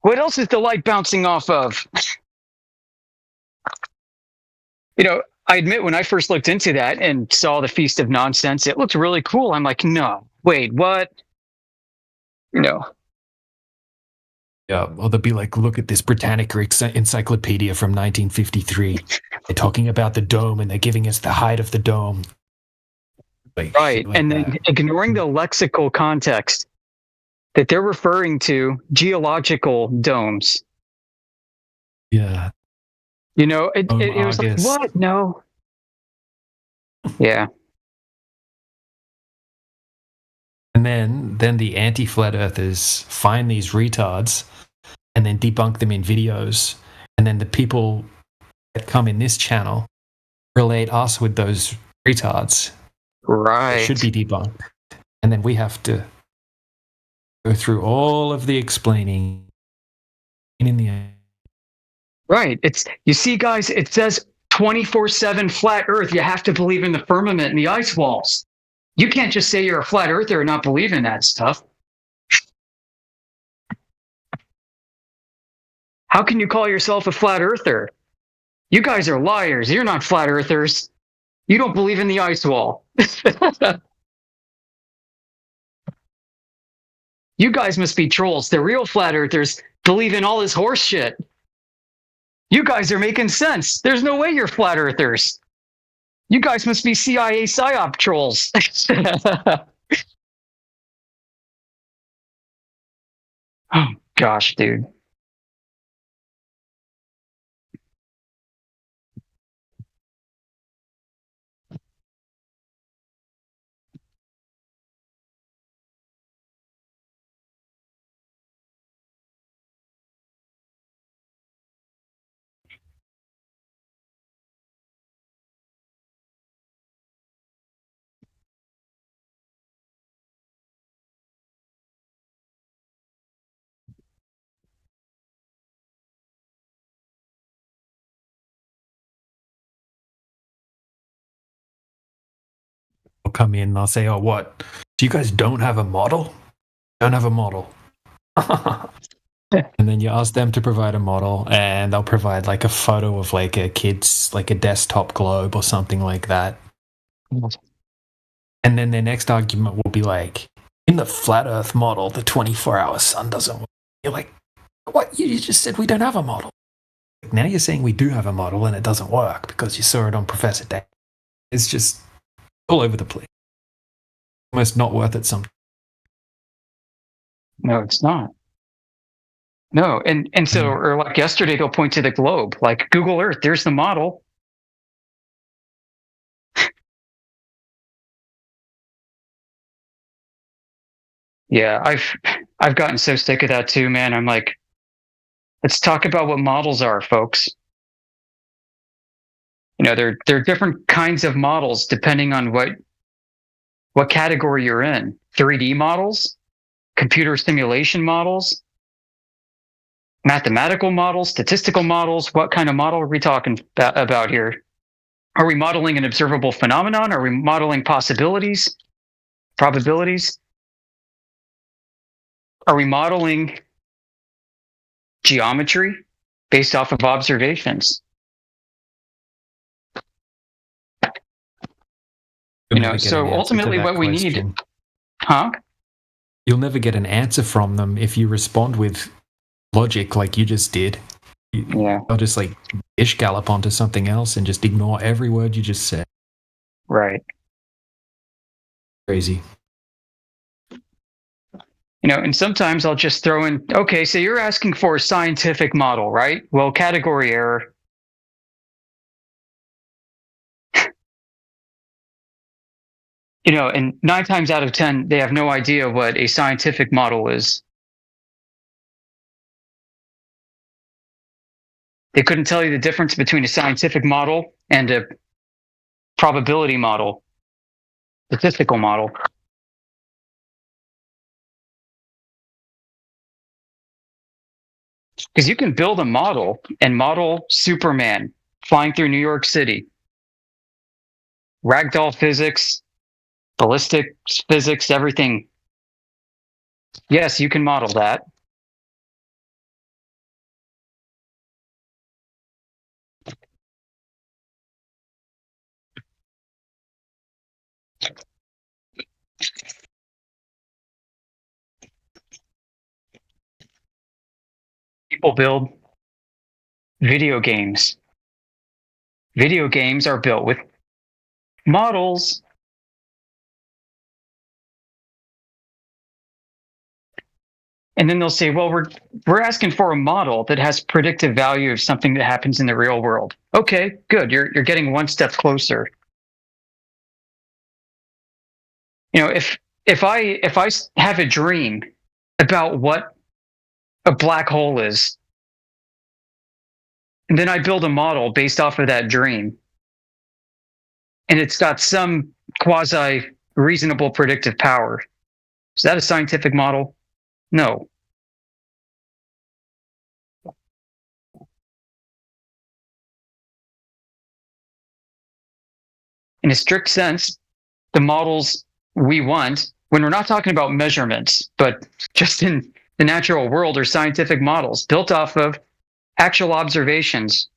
What else is the light bouncing off of? You know, I admit when I first looked into that and saw the Feast of Nonsense, it looked really cool. I'm like, no, wait, what? You know. Yeah, or they'll be like, look at this Britannica encyclopedia from 1953. They're talking about the dome, and they're giving us the height of the dome. Like, right, and then ignoring the lexical context that they're referring to geological domes. Yeah. You know, it was like, what? No. Yeah. And then the anti-flat earthers find these retards and then debunk them in videos. And then the people that come in this channel relate us with those retards. Right. They should be debunked. And then we have to go through all of the explaining in the end. Right. You see, guys, it says 24/7 flat Earth. You have to believe in the firmament and the ice walls. You can't just say you're a flat earther and not believe in that stuff. How can you call yourself a flat earther? You guys are liars. You're not flat earthers. You don't believe in the ice wall. You guys must be trolls. The real flat earthers believe in all this horse shit. You guys are making sense. There's no way you're flat earthers. You guys must be CIA PSYOP trolls. Oh, gosh, dude. They'll come in and they'll say, oh, what? So you guys don't have a model? Don't have a model. And then you ask them to provide a model, and they'll provide like a photo of like a kid's, like a desktop globe or something like that. And then their next argument will be like, in the flat earth model, the 24-hour sun doesn't work. You're like, what? You just said we don't have a model. Now you're saying we do have a model and it doesn't work because you saw it on Professor Day. It's just all over the place. Almost not worth it sometimes. No, it's not. No, and so, or like yesterday, they'll point to the globe, like Google Earth, there's the model. Yeah, I've gotten so sick of that too, man. I'm like, let's talk about what models are, folks. You know, there are different kinds of models depending on what category you're in. 3D models, computer simulation models, mathematical models, statistical models. What kind of model are we talking about here? Are we modeling an observable phenomenon? Are we modeling possibilities, probabilities? Are we modeling geometry based off of observations? You know, so ultimately what we need, huh? You'll never get an answer from them if you respond with logic like you just did. Yeah. They'll just like ish gallop onto something else and just ignore every word you just said. Right. Crazy. And sometimes I'll just throw in, okay, so you're asking for a scientific model, right? Well, category error. And 9 times out of 10, they have no idea what a scientific model is. They couldn't tell you the difference between a scientific model and a probability model, statistical model. Because you can build a model and model Superman flying through New York City. Ragdoll physics, ballistic physics, everything. Yes, you can model that. People build video games. Video games are built with models. And then they'll say, well, we're asking for a model that has predictive value of something that happens in the real world. Okay, good. You're getting one step closer. If I have a dream about what a black hole is, and then I build a model based off of that dream, and it's got some quasi reasonable predictive power, is that a scientific model? No. In a strict sense, the models we want, when we're not talking about measurements, but just in the natural world, are scientific models built off of actual observations,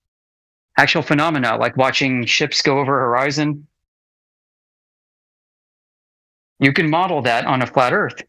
actual phenomena, like watching ships go over a horizon. You can model that on a flat Earth.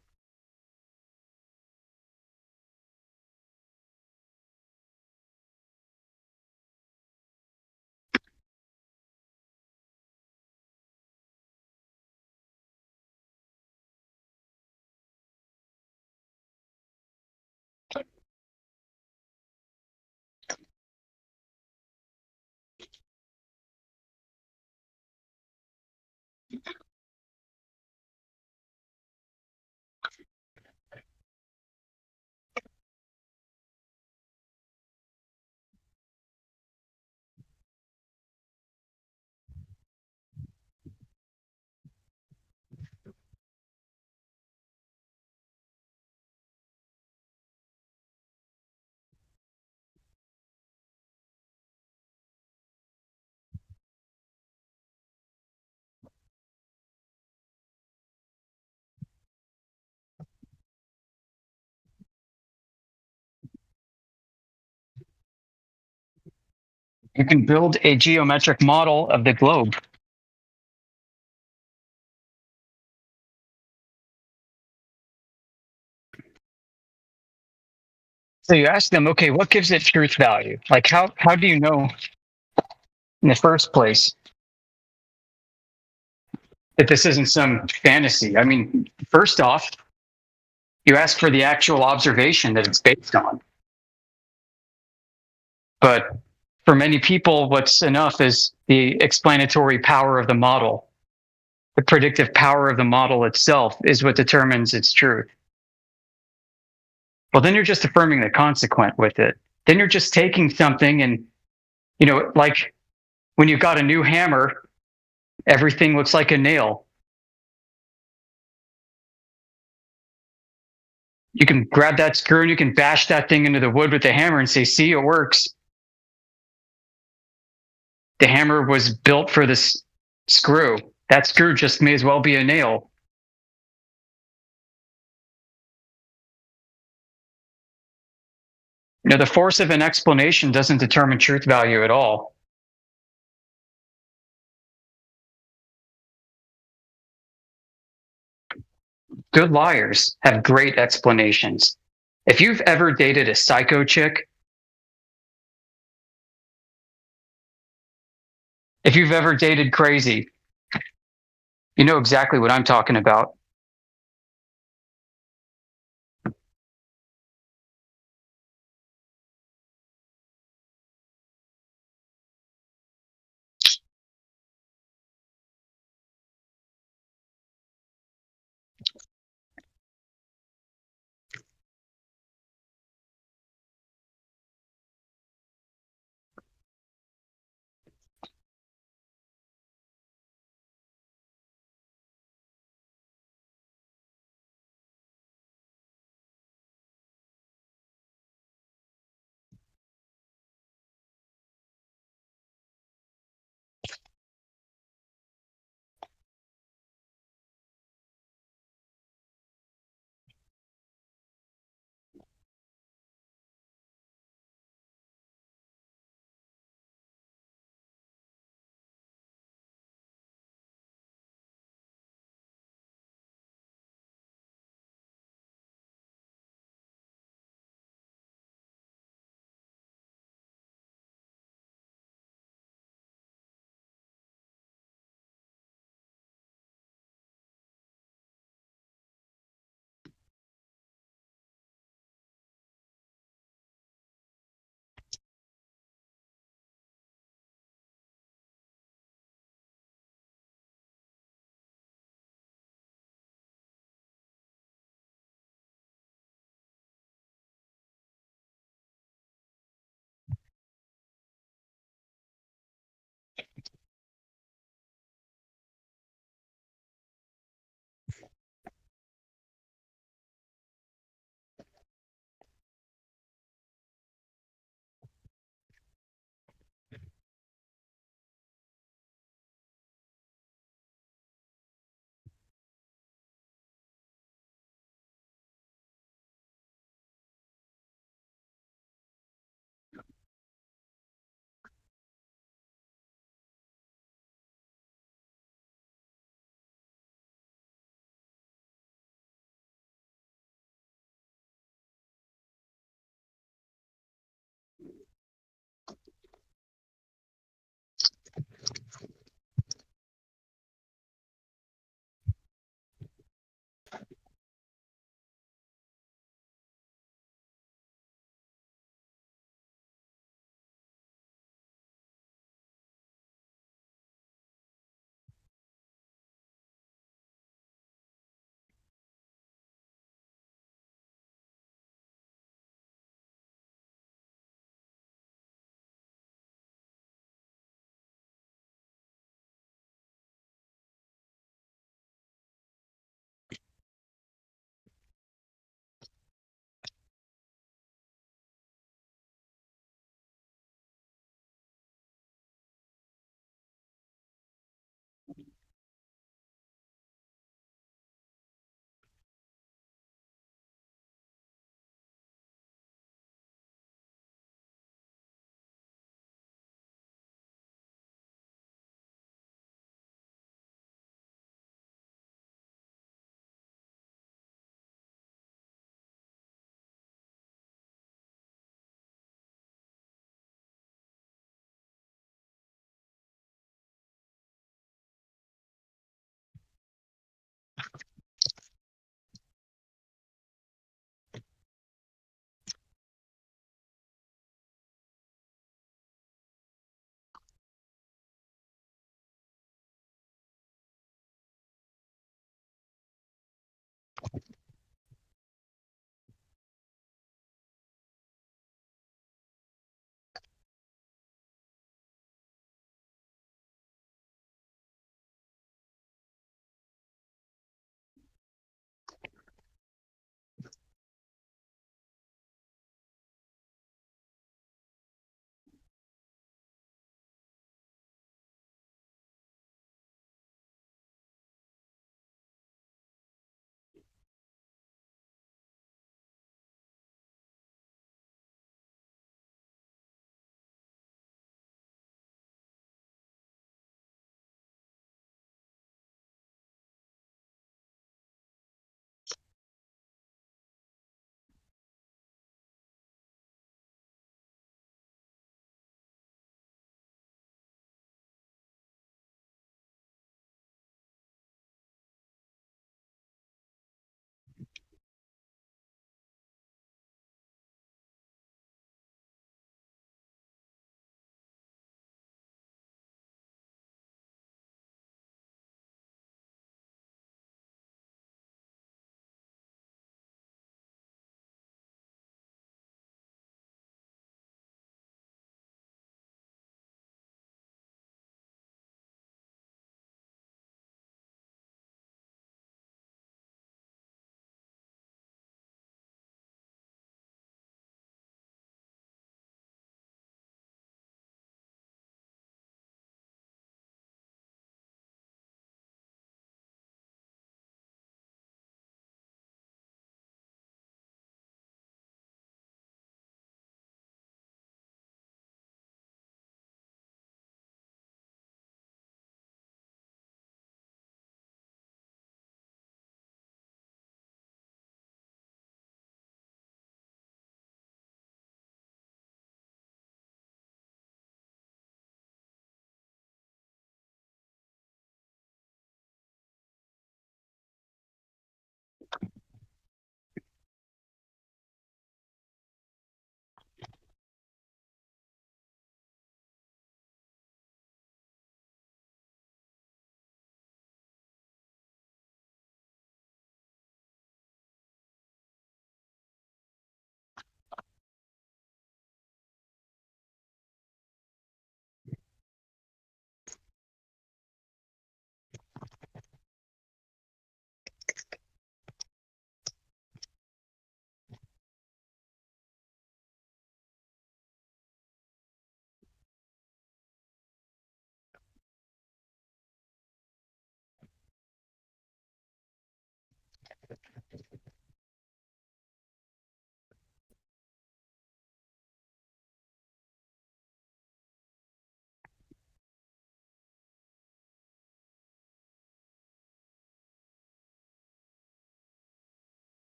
You can build a geometric model of the globe. So you ask them, okay, what gives it truth value? Like, how do you know in the first place that this isn't some fantasy? I mean, first off, you ask for the actual observation that it's based on. But for many people, what's enough is the explanatory power of the model. The predictive power of the model itself is what determines its truth. Well, then you're just affirming the consequent with it. Then you're just taking something and, like when you've got a new hammer, everything looks like a nail. You can grab that screw and you can bash that thing into the wood with the hammer and say, see, it works. The hammer was built for this screw. That screw just may as well be a nail. The force of an explanation doesn't determine truth value at all. Good liars have great explanations. If you've ever dated a psycho chick, if you've ever dated crazy, you know exactly what I'm talking about.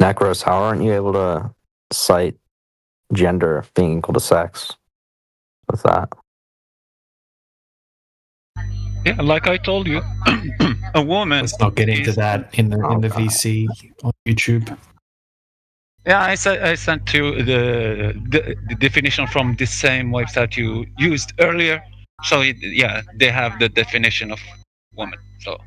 Necros, how aren't you able to cite gender being equal to sex with that? Yeah, like I told you, a woman. Let's not get into that in the VC on YouTube. Yeah, I sent you the definition from the same website you used earlier. So they have the definition of woman. So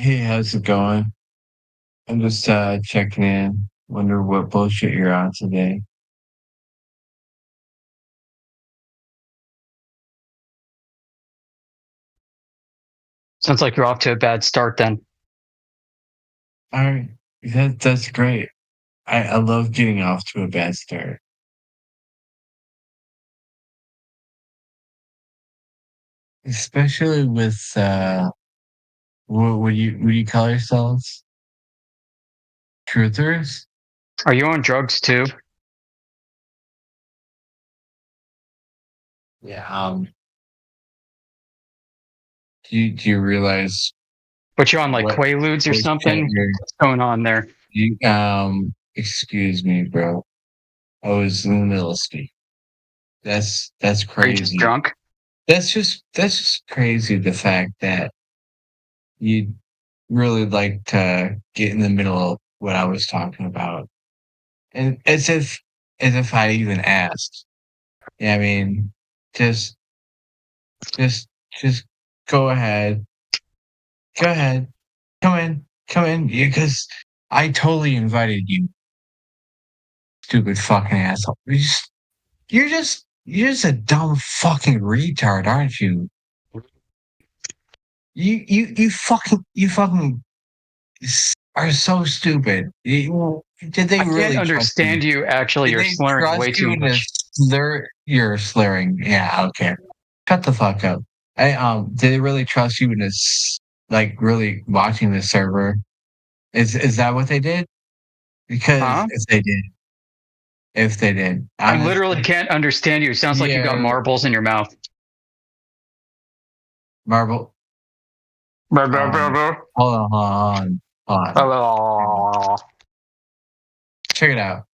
Hey, how's it going? I'm just checking in. Wonder what bullshit you're on today. Sounds like you're off to a bad start then. All right, that's great. I love getting off to a bad start. Especially with what would you call yourselves? Truthers? Are you on drugs too? Yeah. Do you realize? But you're on like Quaaludes or something? What's going on there? Excuse me, bro. I was in the middle of speaking. That's crazy. Are you just drunk? That's just crazy. The fact that you really like to get in the middle of what I was talking about, and as if I even asked. Yeah, I mean, just go ahead. Go ahead. Come in, because I totally invited you. Stupid fucking asshole. You're just a dumb fucking retard, aren't you? You fucking are so stupid. Did they really? I can't understand you. Actually, you're slurring way too much. You're slurring. Yeah. Okay. Shut the fuck up. Did they really trust you into like really watching the server? Is that what they did? Because if they did, I literally can't understand you. It sounds like you got marbles in your mouth. Marble. Hold on. Check it out.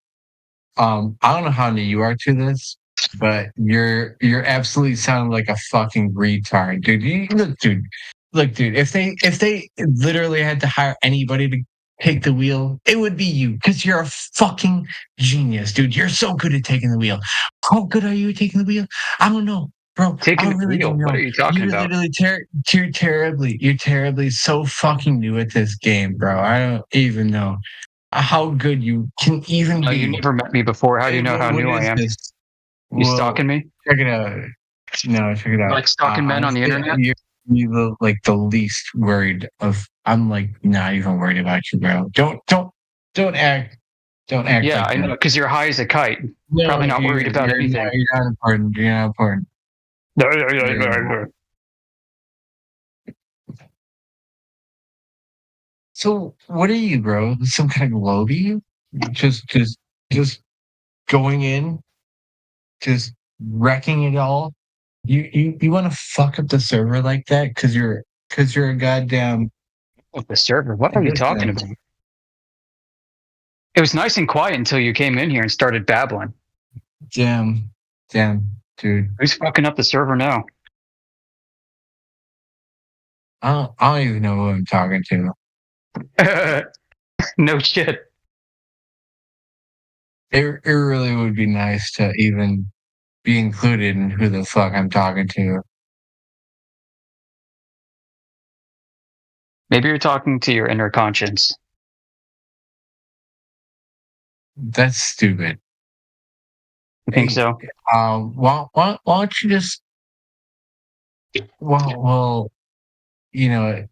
I don't know how new you are to this, but you're absolutely sounding like a fucking retard, dude. Look, dude. If they literally had to hire anybody to take the wheel, it would be you, because you're a fucking genius, dude. You're so good at taking the wheel. How good are you at taking the wheel? I don't know, bro. Taking the wheel? What are you talking about? You're terribly so fucking new at this game, bro. I don't even know how good you can even be. You never met me before. How do you know how new I am? You stalking me? Check it out. No, check it out. Like stalking men on the internet? You're like the least worried of. I'm like not even worried about you, bro. Don't act. Don't act. Yeah, like I know, because you're high as a kite. No, Probably not worried about anything. You're not important. You're not important. So what are you, bro? Some kind of lobby? Just going in, just wrecking it all. You want to fuck up the server like that because you're a goddamn. The server? What are you talking about? It was nice and quiet until you came in here and started babbling. Damn, dude. Who's fucking up the server now? I don't even know who I'm talking to. No shit. It really would be nice to even be included in who the fuck I'm talking to. Maybe you're talking to your inner conscience. That's stupid. You think so? Why don't you just? Well, you know,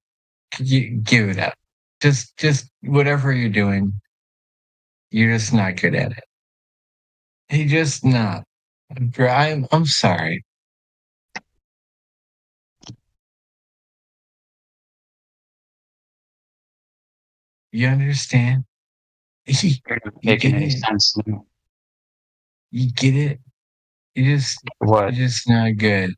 give it up. Just whatever you're doing, you're just not good at it. You're just not. I'm sorry. You understand? You're not making any sense. You get it? You're just not good.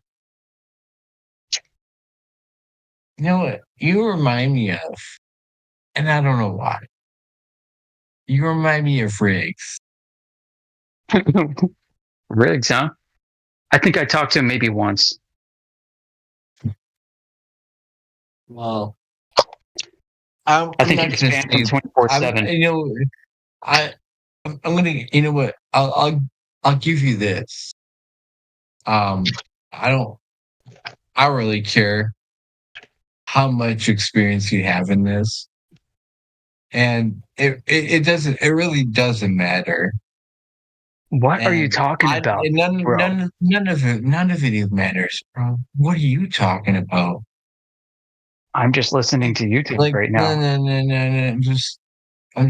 You know what? You remind me of, and I don't know why. You remind me of Riggs. Riggs, huh? I think I talked to him maybe once. Well, I think he's banned from 24/7. You know, I'm gonna. You know what? I'll give you this. I don't really care how much experience you have in this, and it really doesn't matter. What are you talking about, bro? None of it even matters, bro. What are you talking about? I'm just listening to YouTube right now. No. I'm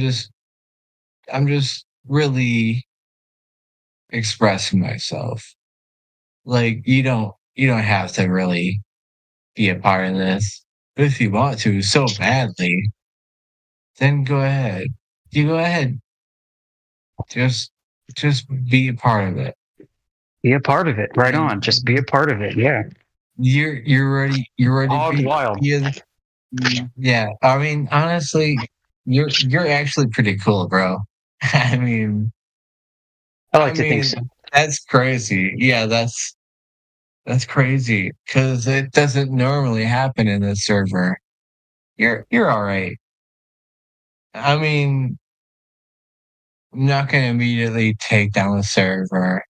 just really expressing myself. Like you don't have to really be a part of this. But if you want to so badly, then go ahead. You go ahead. Just be a part of it. Be a part of it. Right on. Just be a part of it. Yeah. You're ready. Hog wild. Yeah. I mean, honestly, you're actually pretty cool, bro. I mean, I like to think so. That's crazy. Yeah, that's crazy because it doesn't normally happen in the server. You're all right. I mean, I'm not gonna immediately take down the server,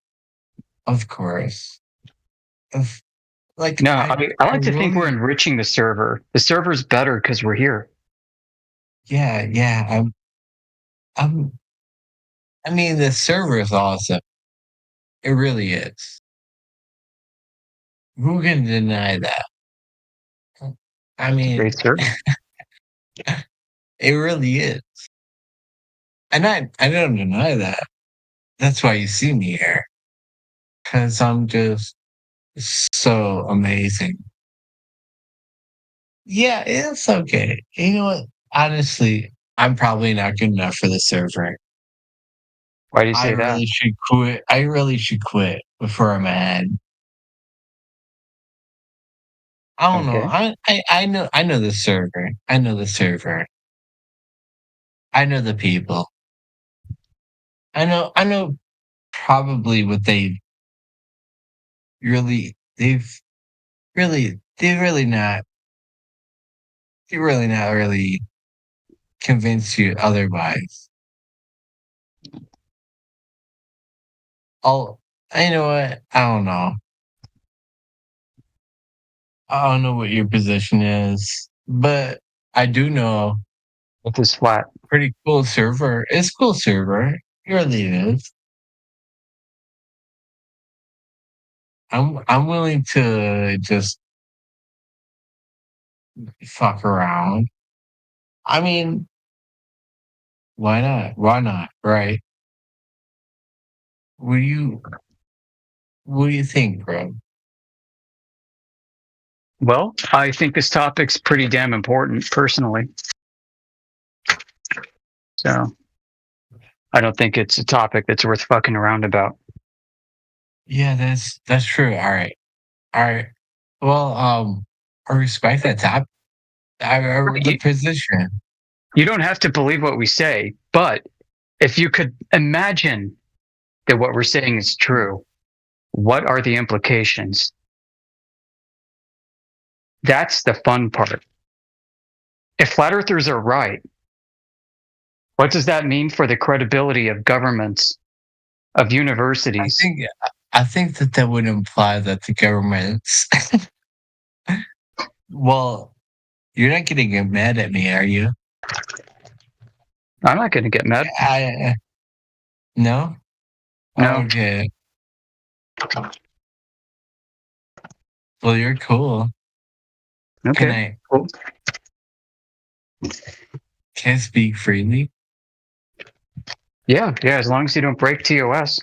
of course. No, I like to think we're enriching the server. The server's better because we're here. Yeah. I mean, the server is awesome. It really is. Who can deny that? I mean, great server. It really is. And I don't deny that. That's why you see me here. Because I'm just so amazing. Yeah, it's okay. You know what? Honestly, I'm probably not good enough for the server. Why do you say that? I really should quit. I really should quit before I'm ahead. I don't know. I know the server. I know the server. I know the people. I know probably what they've really not convinced you otherwise. You know what? I don't know. I don't know what your position is, but I do know it is flat. Pretty cool server. It's cool server. It really is. I'm willing to just fuck around. I mean, why not? Why not? Right? What do you think, bro? Well, I think this topic's pretty damn important, personally. So, I don't think it's a topic that's worth fucking around about. Yeah, that's true. All right. Well, I respect that topic. The position. You don't have to believe what we say, but if you could imagine that what we're saying is true, what are the implications? That's the fun part. If flat earthers are right, what does that mean for the credibility of governments, of universities? I think that would imply that the governments. Well, you're not going to get mad at me, are you? I'm not going to get mad. No? No. Okay. Well, you're cool. Okay. Cool. Can I speak freely? Yeah, as long as you don't break TOS.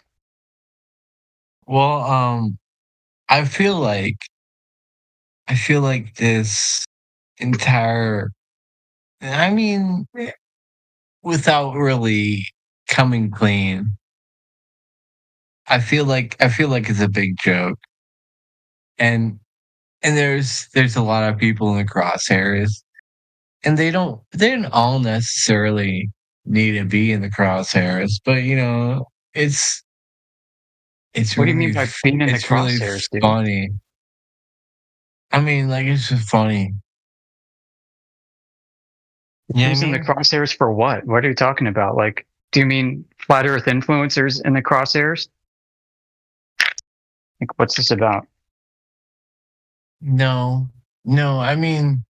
Well, I feel like this entire, I mean, without really coming clean, I feel like it's a big joke, and there's a lot of people in the crosshairs, and they don't all necessarily need to be in the crosshairs, but you know, it's what do you mean by being in the crosshairs, really funny. I mean, like, it's just funny. Who's in the crosshairs for what? What are you talking about? Like, do you mean flat earth influencers in the crosshairs? Like, what's this about? No, I mean,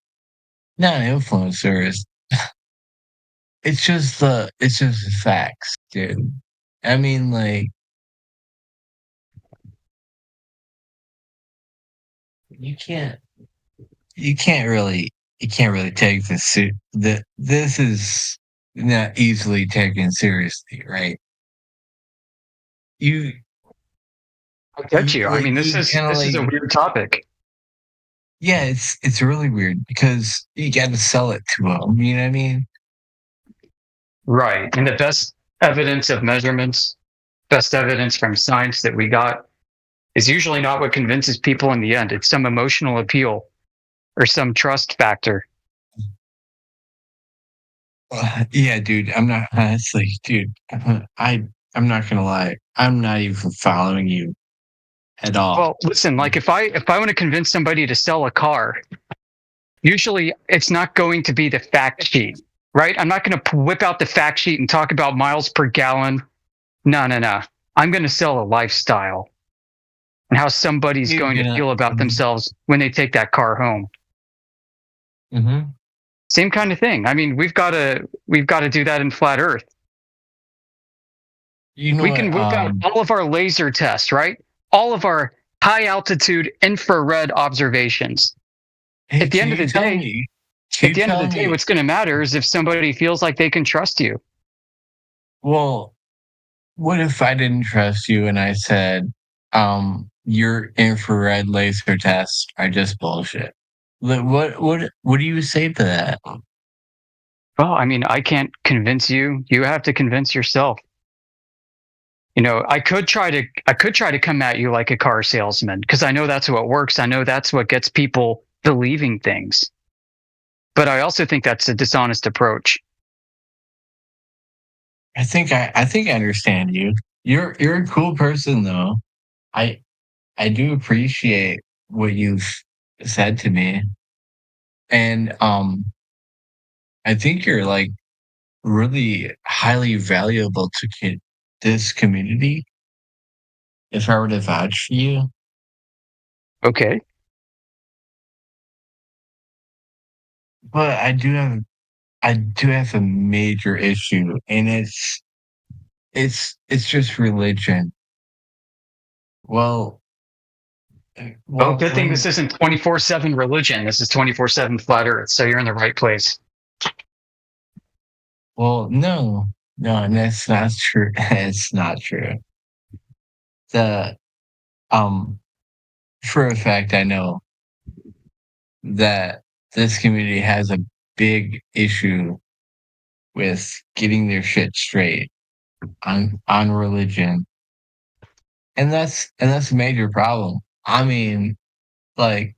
not influencers. It's just the facts, dude. I mean, like, you can't really take this this is not easily taken seriously, right? I get you. I mean, this is a weird topic. Yeah, it's really weird because you got to sell it to them. You know what I mean? Right. And the best evidence of measurements, best evidence from science that we got is usually not what convinces people in the end. It's some emotional appeal or some trust factor. Yeah, dude. I'm not honestly, dude. I'm not gonna lie. I'm not even following you at all. Well, listen. Like if I want to convince somebody to sell a car, usually it's not going to be the fact sheet, right? I'm not going to whip out the fact sheet and talk about miles per gallon. No. I'm going to sell a lifestyle and how somebody's going to feel about themselves when they take that car home. Mm-hmm. Same kind of thing. I mean, we've got to do that in flat Earth. You know, we can whip out all of our laser tests, right? All of our high altitude infrared observations. Hey, at the end of the day, what's going to matter is if somebody feels like they can trust you. Well, what if I didn't trust you and I said, your infrared laser tests are just bullshit? What do you say to that? Well, I mean, I can't convince you. You have to convince yourself. You know, I could try to come at you like a car salesman because I know that's what works. I know that's what gets people believing things. But I also think that's a dishonest approach. I think I understand you. You're a cool person though. I do appreciate what you've said to me. And I think you're like really highly valuable to this community. If I were to vouch for you. Okay. But I do have a major issue, and it's just religion. Well, good thing this isn't 24/7 religion. This is 24/7 flat Earth, so you're in the right place. Well, no, that's not true. It's not true. For a fact, I know that this community has a big issue with getting their shit straight on religion, and that's a major problem. I mean, like,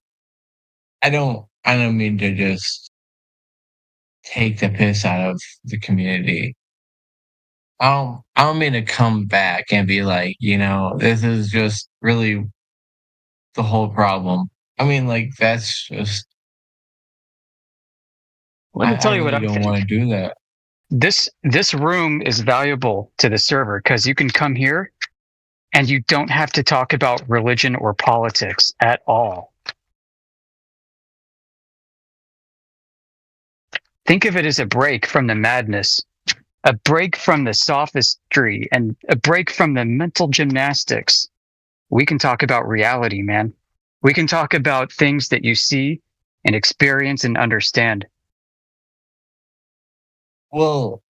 I don't mean to just take the piss out of the community. I don't mean to come back and be like, this is just really the whole problem. I mean, like, that's just. Let me tell you what I don't want to do that. This room is valuable to the server because you can come here and you don't have to talk about religion or politics at all. Think of it as a break from the madness, a break from the sophistry, and a break from the mental gymnastics. We can talk about reality, man. We can talk about things that you see and experience and understand. Well,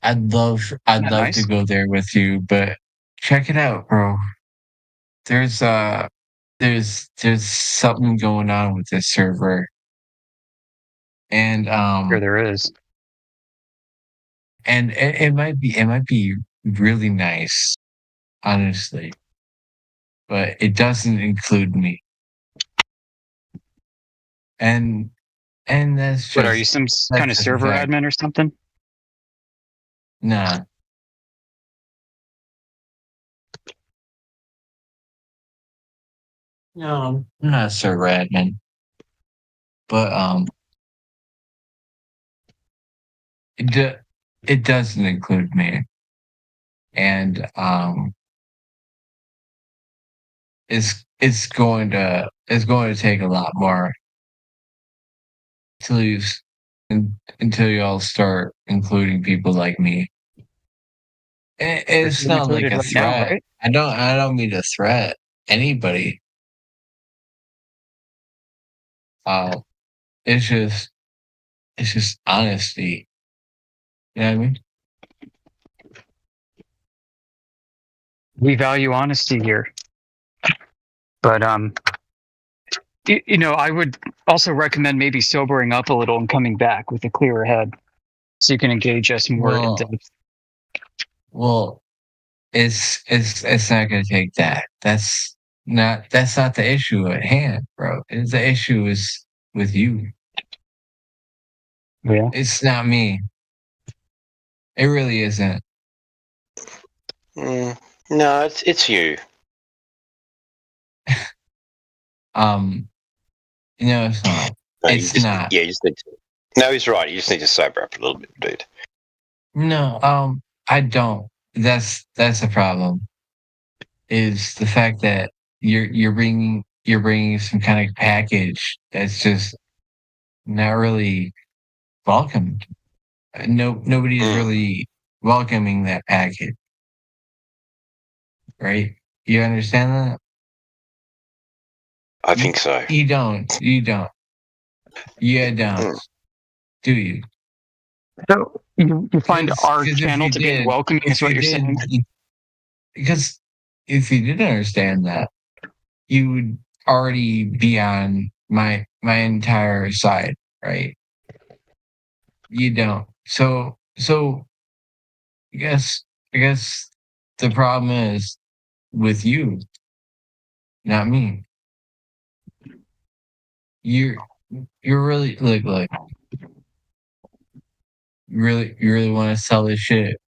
I'd love to go there with you, but check it out, bro. There's something going on with this server. And sure there is. And it might be really nice, honestly. But it doesn't include me. And that's just. What, are you some kind of server admin or something? Nah. No, I'm not a server admin. But it doesn't include me. And it's going to take a lot more until you all start including people like me. It's not like a threat. Now, right? I don't mean to threat anybody. It's just honesty. You know what I mean? We value honesty here. But you know, I would also recommend maybe sobering up a little and coming back with a clearer head, so you can engage us more in depth. Well, it's not going to take that. That's not the issue at hand, bro. The issue is with you. Yeah, it's not me. It really isn't. No, it's you. No, it's not. No, it's not. Yeah, you just need to. No, he's right. You just need to sober up a little bit, dude. No, I don't. That's the problem. Is the fact that you're bringing some kind of package that's just not really welcome. Nobody's really welcoming that package, right? You understand that? I think so. You don't. You don't. Do you? So you find our channel to be welcoming is what you're saying? Because if you didn't understand that, you would already be on my entire side, right? You don't. So I guess the problem is with you, not me. You're really look. You really want to sell this shit?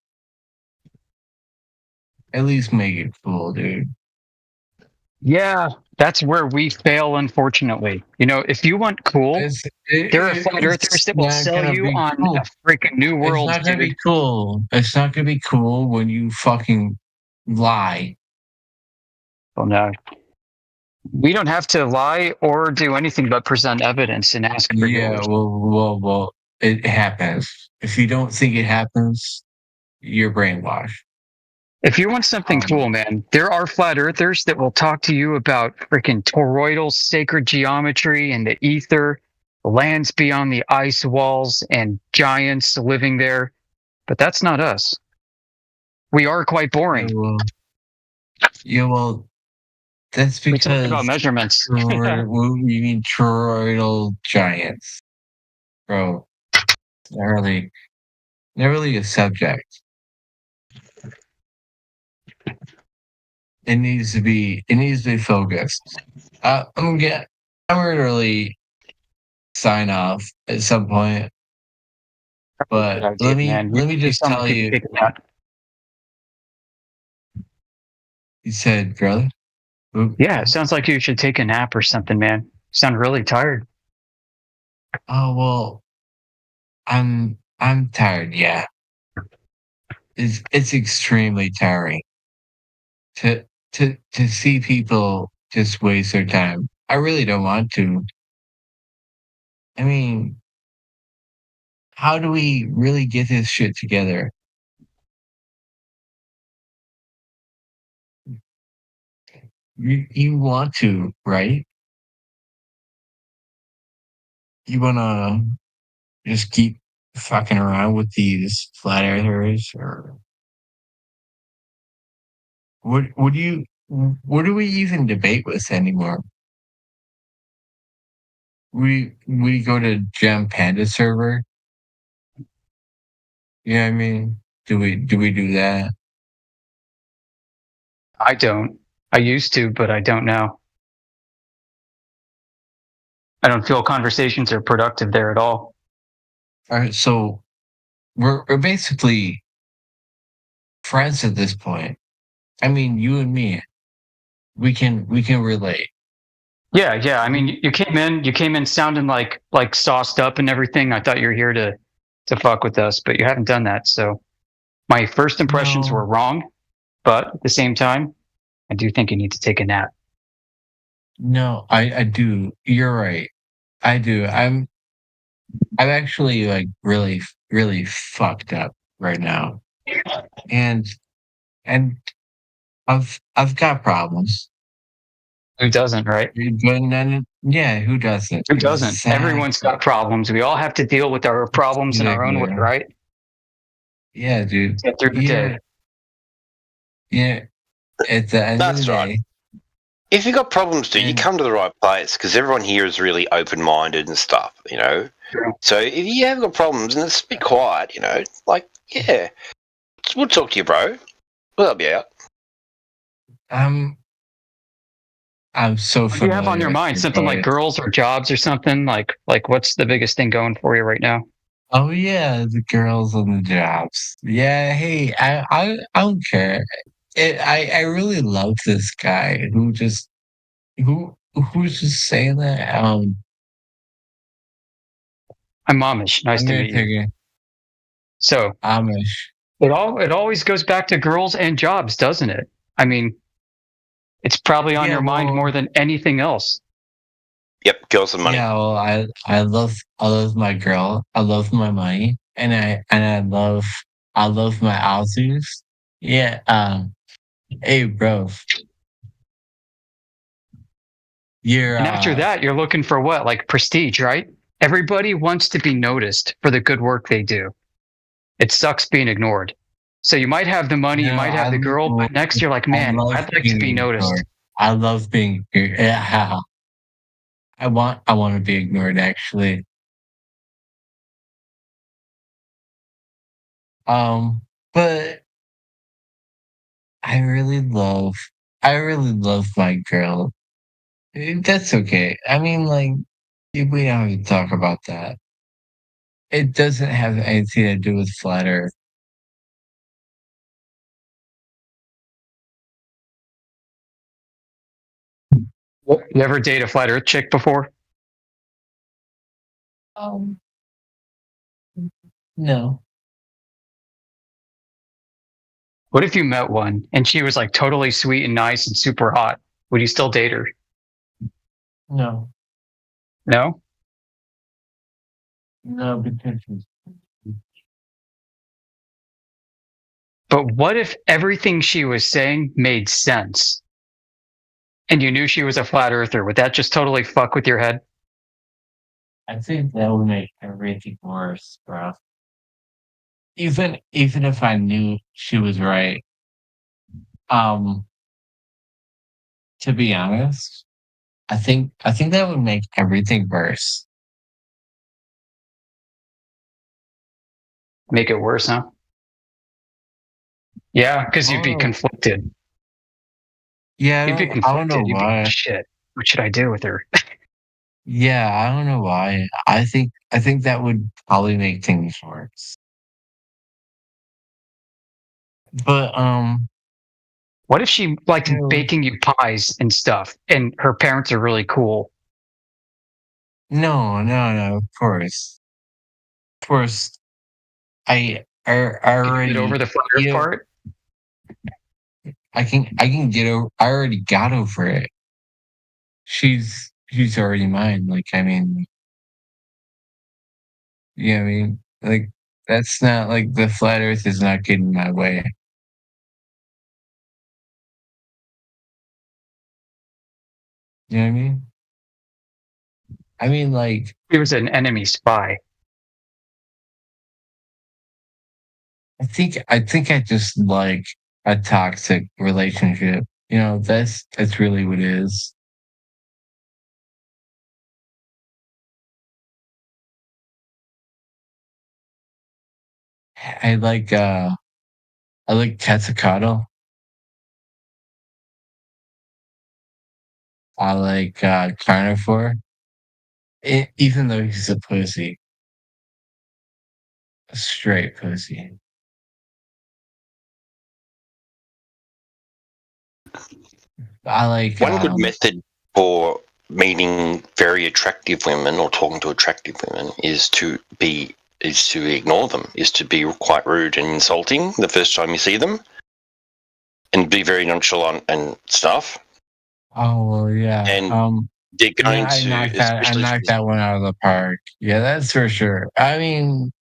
At least make it cool, dude. Yeah, that's where we fail, unfortunately. You know, if you want cool, there are flat earthers that will sell you on a freaking new world. It's not gonna be cool. It's not gonna be cool when you fucking lie. Well, no. We don't have to lie or do anything but present evidence and ask for yours. Well, it happens. If you don't think it happens, you're brainwashed. If you want something cool, man, there are flat earthers that will talk to you about freaking toroidal sacred geometry and the ether, the lands beyond the ice walls, and giants living there. But that's not us. We are quite boring. Well, that's because we talk about measurements. You mean toroidal giants, bro? Not really a subject. It needs to be focused. I'm gonna really sign off at some point. But let me just tell you. You said, brother? Yeah, it sounds like you should take a nap or something, man. You sound really tired. Oh well, I'm tired. Yeah, it's extremely tiring to see people just waste their time. I really don't want to. I mean, how do we really get this shit together? You want to, right? You want to just keep fucking around with these flat earthers, or what do we even debate with anymore? We go to Gem Panda server. You know what I mean? Do we do that? I don't. I used to, but I don't now. I don't feel conversations are productive there at all. All right, so we're basically friends at this point. I mean, you and me, we can relate. Yeah. I mean, you came in sounding like sauced up and everything. I thought you were here to fuck with us, but you haven't done that. So my first impressions were wrong, but at the same time, I do think you need to take a nap. No, I do. You're right. I do. I'm actually like really, really fucked up right now, and I've got problems. Who doesn't, right? But then, yeah, who doesn't? Who doesn't? Everyone's got problems. We all have to deal with our problems in our own way, right? Yeah, dude. Get through the day. Yeah. At the end of the day, if you've got problems, dude, you come to the right place because everyone here is really open-minded and stuff, you know. So if you have got problems, and it's be quiet, you know, like we'll talk to you, bro. We'll help you out. I'm so. What do you have on your mind? Something like girls or jobs or something? Like what's the biggest thing going for you right now? Oh yeah, the girls and the jobs. Yeah, hey, I don't care. I really love this guy who's just saying that. I'm Amish. Nice to meet you. So Amish. It always goes back to girls and jobs, doesn't it? I mean, it's probably on your mind more than anything else. Yep, girls and money. Yeah, well, I love my girl. I love my money, and I love my Aussies. Yeah. Hey, bro. And after that, you're looking for what? Like prestige, right? Everybody wants to be noticed for the good work they do. It sucks being ignored. So you might have the money, you might have the girl, but next you're like, man, I'd like to be noticed. I love being. Yeah. I want to be ignored, actually. But I really love my girl. That's okay. I mean, like, we don't have to talk about that. It doesn't have anything to do with Flat Earth. You ever date a Flat Earth chick before? No. What if you met one and she was like totally sweet and nice and super hot? Would you still date her? No. No? No, because But what if everything she was saying made sense? And you knew she was a flat earther? Would that just totally fuck with your head? I think that would make everything worse, bro. Even if I knew she was right, to be honest, I think that would make everything worse. Make it worse, huh? Yeah, because you'd be conflicted. Yeah, You'd be conflicted. I don't know why. Shit, what should I do with her? Yeah, I don't know why. I think that would probably make things worse. But what if she liked baking you pies and stuff, and her parents are really cool? No, of course. I already get over the flat earth part. I can get over. I already got over it. She's already mine. Like, I mean, yeah, I mean, like, that's not like the flat earth is not getting my way. You know what I mean? I mean, like, he was an enemy spy. I think I just like a toxic relationship. You know, that's really what it is. I like Quetzalcoatl. I like Carnivore. Even though he's a pussy. A straight pussy. I like one good method for meeting very attractive women or talking to attractive women is to ignore them, is to be quite rude and insulting the first time you see them, and be very nonchalant and stuff. Oh well, yeah. And they're going Yeah, I to. knocked that. I Especially knocked that one out of the park. Yeah, that's for sure. I mean,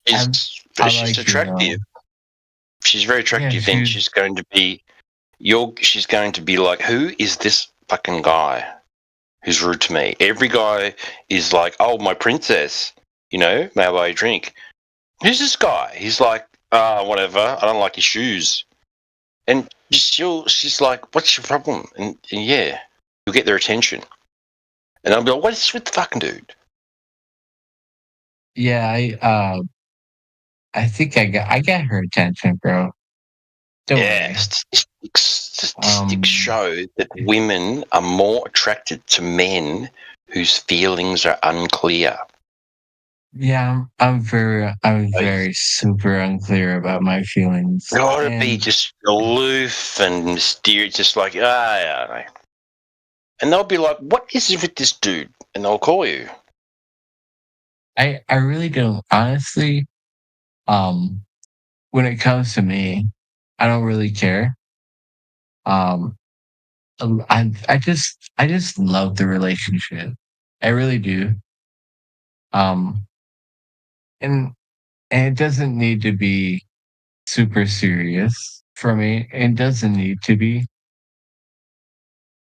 I she's like you, attractive. She's very attractive. Then she's going to be. She's going to be like, who is this fucking guy who's rude to me? Every guy is like, oh, my princess. You know, may I buy a drink? Who's this guy? He's like, whatever. I don't like his shoes. And she's like, what's your problem? And yeah, you'll get their attention. And I'll be like, what is this with the fucking dude? Yeah, I think I got her attention, bro. Statistics show that women are more attracted to men whose feelings are unclear. Yeah, I'm very super unclear about my feelings. You ought to be just aloof and mysterious, just like, yeah. And they'll be like, what is it with this dude? And they'll call you. I really don't. Honestly, when it comes to me, I don't really care. I just love the relationship. I really do. And it doesn't need to be super serious for me. It doesn't need to be.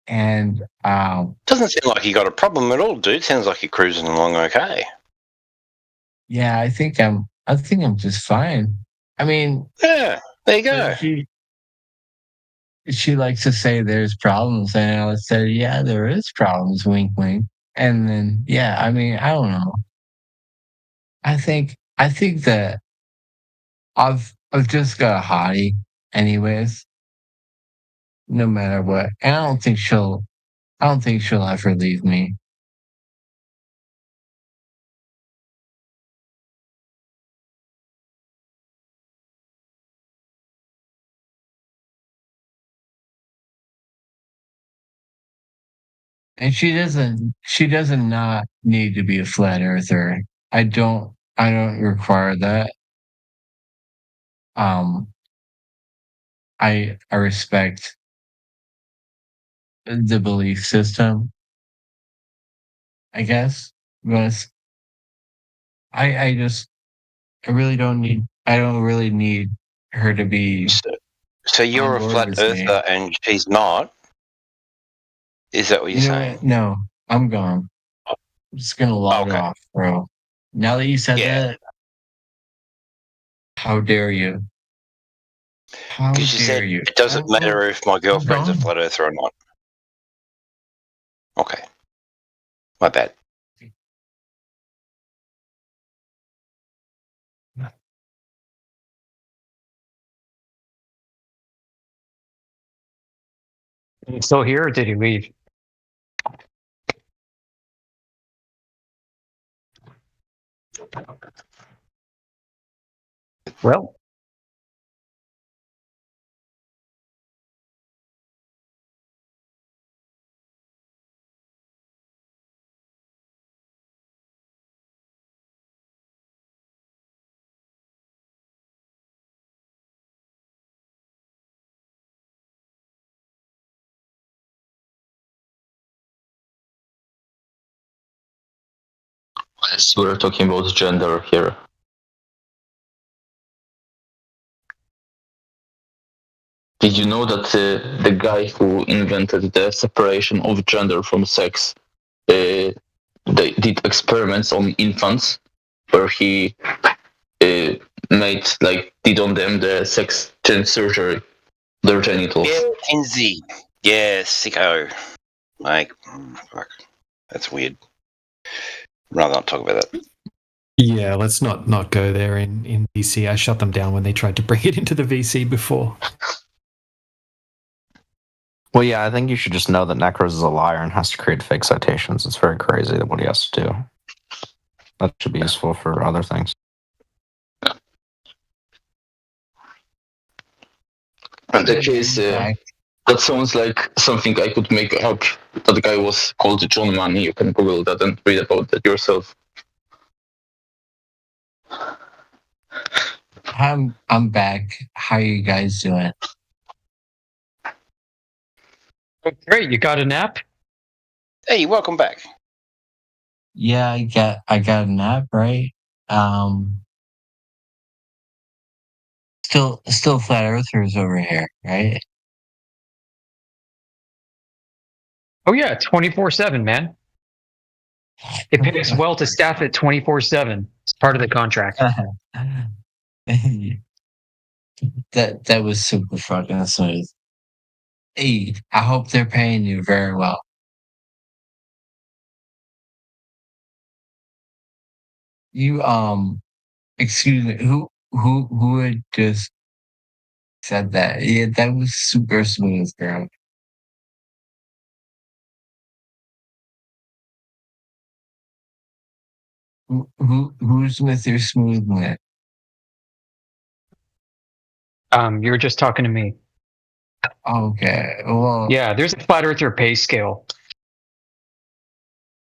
And doesn't seem like you got a problem at all, dude. Sounds like you're cruising along okay. Yeah, I think I'm just fine. I mean, yeah, there you go. She likes to say there's problems, and I said, yeah, there is problems, wink, wink. And then, yeah, I mean, I don't know. I think that I've just got a hottie, anyways. No matter what, and I don't think she'll ever leave me. And she doesn't not need to be a flat earther. I don't require that. I respect the belief system, I guess. But I really don't need her to be. So you're a flat earther and she's not? Is that what you're saying? No, I'm gone. I'm just gonna log off, bro. Now that you said that, how dare you? How Because you said you? it doesn't matter if my girlfriend's a flat earther or not. Okay. My bad. Is he still here or did he leave? Well. Yes, we're talking about gender here. Did you know that the guy who invented the separation of gender from sex, they did experiments on infants where he did on them the sex change surgery, their genitals. Yeah, Kinsey. Yeah, sicko. Like, fuck. That's weird. I'd rather not talk about that. Yeah, let's not go there in VC. I shut them down when they tried to bring it into the VC before. Well, yeah, I think you should just know that Necros is a liar and has to create fake citations. It's very crazy that what he has to do. That should be useful for other things. In that case, that sounds like something I could make up. That guy was called John Money. You can Google that and read about that yourself. I'm back. How you guys doing? Great, you got a nap? Hey, welcome back. Yeah, I got a nap, right? Still flat earthers over here, right? Oh yeah, 24/7, man. It pays well to staff it 24/7. It's part of the contract. That was super fucking smooth. Hey, I hope they're paying you very well. You excuse me, who had just said that? Yeah, that was super smooth, girl. Who's with your smooth wit? You were just talking to me. Okay. Well, yeah, there's a flat earther pay scale.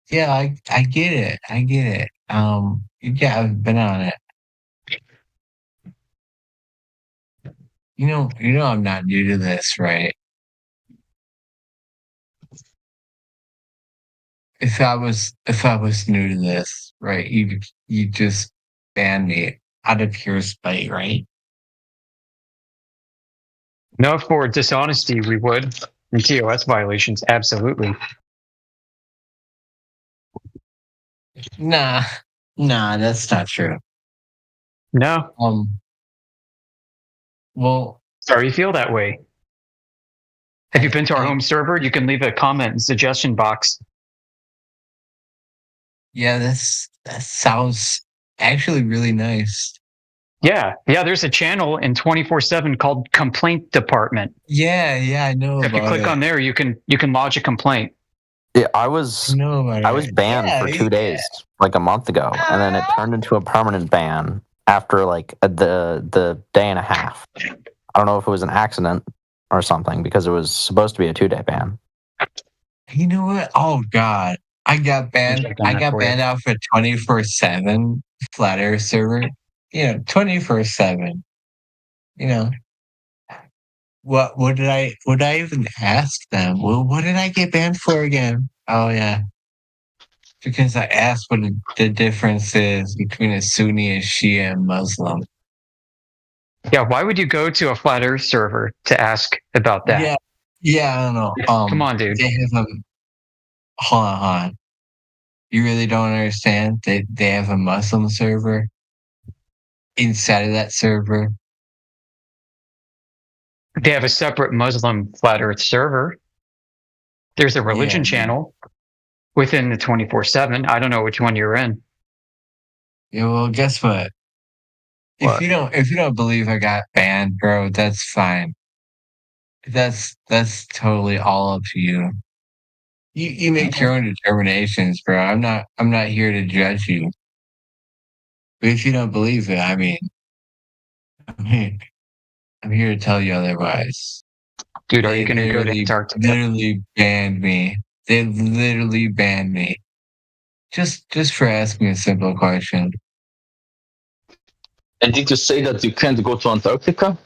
Yeah, I get it. I get it. Yeah, I've been on it. You know I'm not new to this, right? If I was new to this, right, you just ban me out of pure spite, right? No, for dishonesty, we would. And TOS violations, absolutely. Nah, that's not true. No. Well, sorry you feel that way. Have you been to our home server? You can leave a comment and suggestion box. Yeah, that sounds actually really nice. Yeah, there's a channel in 24/7 called Complaint Department. Yeah, I know If you about click it. on there, you can lodge a complaint. Yeah, I was banned for 2 days, like a month ago, and then it turned into a permanent ban after like the day and a half. I don't know if it was an accident or something because it was supposed to be a 2-day ban. You know what? Oh God, I got banned. I got banned out for 24/7 flat earth server. 24/7. What did I even ask them? Well, what did I get banned for again? Oh yeah, because I asked what the difference is between a Sunni, a Shia, and Muslim. Yeah, why would you go to a flat earth server to ask about that? Yeah, I don't know. Come on, dude. They have hold on. You really don't understand? They have a Muslim server inside of that server. They have a separate Muslim flat earth server. There's a religion channel within the 24/7. I don't know which one you're in. Yeah, well, guess what? If you don't believe I got banned, bro, that's fine. That's totally all up to you. You make your own determinations, bro. I'm not here to judge you. But if you don't believe it, I'm here to tell you otherwise. Dude, are you going to go to Antarctica? Literally banned me. They literally banned me. Just for asking a simple question. And did you say that you can't go to Antarctica?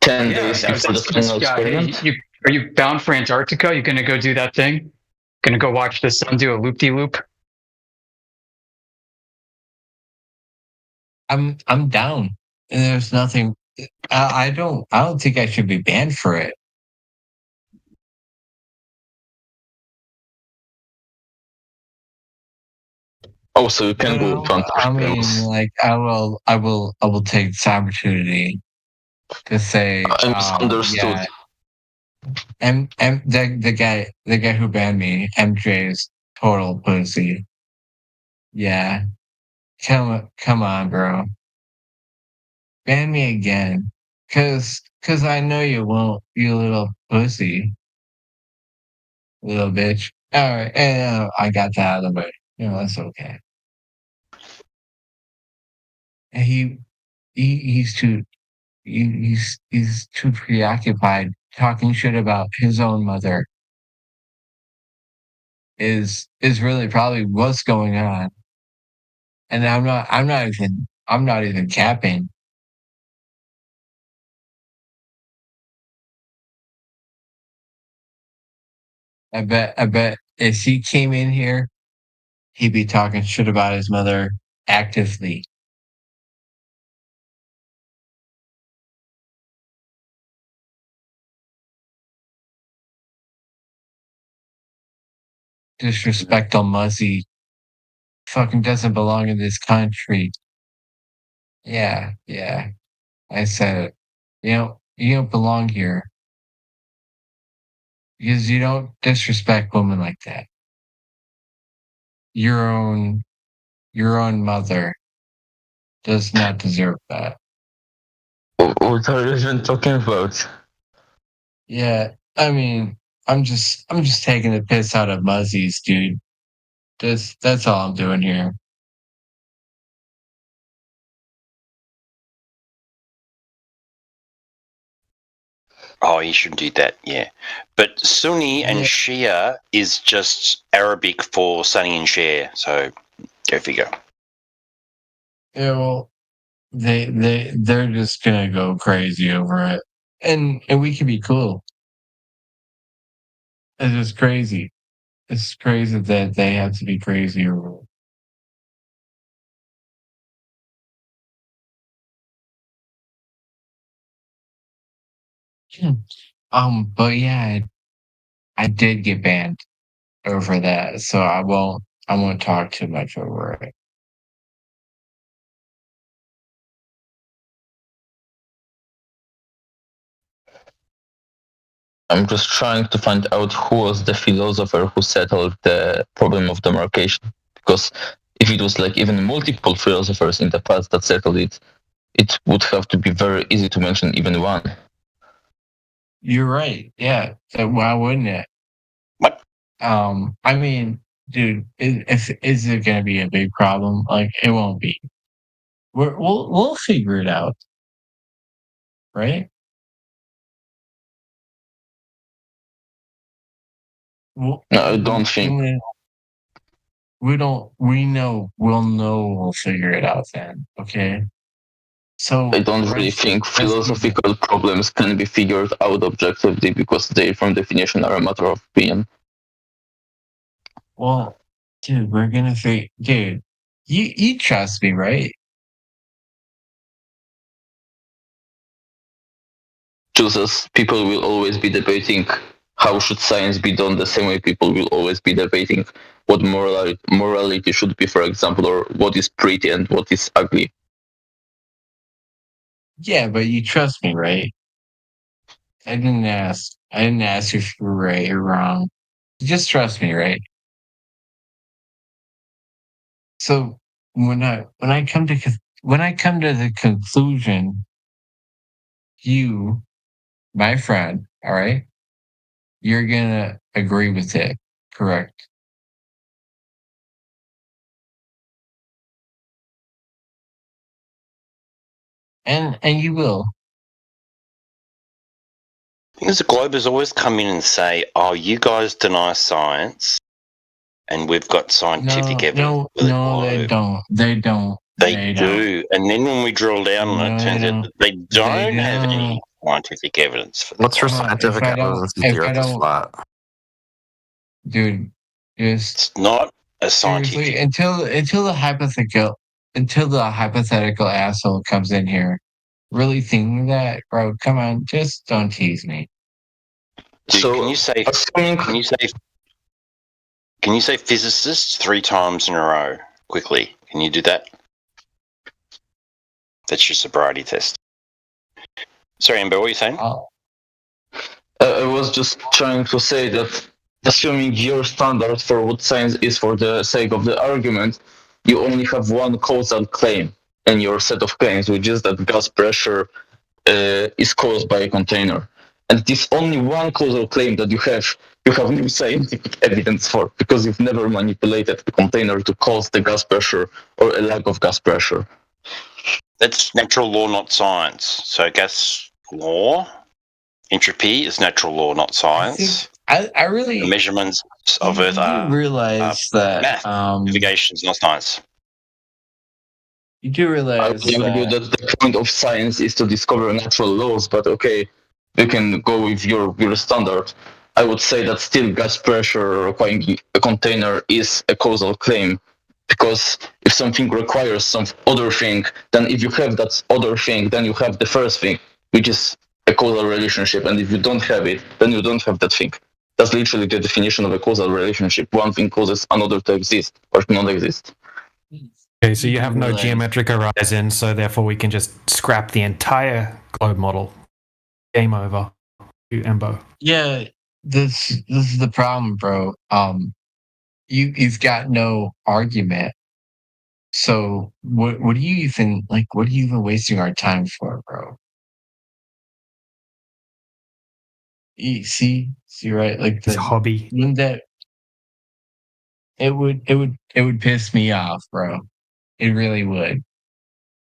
10 days before the final experiment? Hey, are you bound for Antarctica? You going to go do that thing? Going to go watch the sun do a loop-de-loop? I'm down. And there's nothing. I don't think I should be banned for it. Oh, so you can go to Antarctica. I mean, like, I will take this opportunity to say, I misunderstood. And the guy who banned me, MJ's total pussy. Yeah, come on, bro. Ban me again, cause I know you won't, you little pussy, little bitch. All right, and I got that out of the way. That's okay. And he's too preoccupied talking shit about his own mother. Is really probably what's going on. And I'm not even capping. I bet if he came in here, he'd be talking shit about his mother actively. Disrespectful Muzzy fucking doesn't belong in this country. Yeah. I said it. You don't belong here. Because you don't disrespect women like that. Your own mother does not deserve that. What are you even talking about? Yeah, I mean, I'm just taking the piss out of Muzzies, dude. That's all I'm doing here. Oh, you shouldn't do that, yeah. But Sunni and Shia is just Arabic for Sonny and Cher, so go figure. Yeah, well, they're just gonna go crazy over it, and we can be cool. It's just crazy. It's crazy that they have to be crazy over it. But yeah, I did get banned over that, so I won't talk too much over it. I'm just trying to find out who was the philosopher who settled the problem of demarcation. Because if it was like even multiple philosophers in the past that settled it, it would have to be very easy to mention even one. You're right. Yeah. So why wouldn't it? What? I mean, dude, is it going to be a big problem? Like, it won't be. We'll figure it out, right? No, I don't think. We'll know we'll figure it out then. Okay. So I don't really think philosophical problems can be figured out objectively because they, from definition, are a matter of opinion. Well, dude, we're gonna figure. Dude, you trust me, right? Just people will always be debating how should science be done the same way people will always be debating what morality should be, for example, or what is pretty and what is ugly. Yeah, but you trust me, right? I didn't ask if you were right or wrong. You just trust me, right? So when I come to the conclusion, you, my friend, all right, you're gonna agree with it, correct? And you will. Because the Globers always come in and say, "Oh, you guys deny science, and we've got scientific evidence." No, they don't. They don't. They do. And then when we drill down on it, it turns out that they don't have any scientific evidence for that. What's your scientific evidence that the Earth is flat? Dude, it's not a scientific. Until the hypothetical asshole comes in here, really thinking that, bro. Come on, just don't tease me. Dude, so can you say physicists 3 times in a row quickly? Can you do that? That's your sobriety test. Sorry, Amber, what were you saying? I was just trying to say that assuming your standard for what science is for the sake of the argument, you only have one causal claim in your set of claims, which is that gas pressure is caused by a container. And this only one causal claim that you have no scientific evidence for, because you've never manipulated the container to cause the gas pressure or a lack of gas pressure. That's natural law, not science. So gas law, entropy is natural law, not science. I really... The measurements of Earth are realize that math. Navigation is not science. You do realize I would argue that the point of science is to discover natural laws, but okay, you can go with your standard. I would say that still gas pressure requiring a container is a causal claim. Because if something requires some other thing, then if you have that other thing, then you have the first thing, which is a causal relationship. And if you don't have it, then you don't have that thing. That's literally the definition of a causal relationship. One thing causes another to exist or to not exist. Okay, so you have no geometric horizon, so therefore we can just scrap the entire globe model. Game over. Embo. Yeah, this is the problem, bro. You've got no argument. So what are you even wasting our time for, bro? You see right, like the hobby. That it would piss me off, bro. It really would.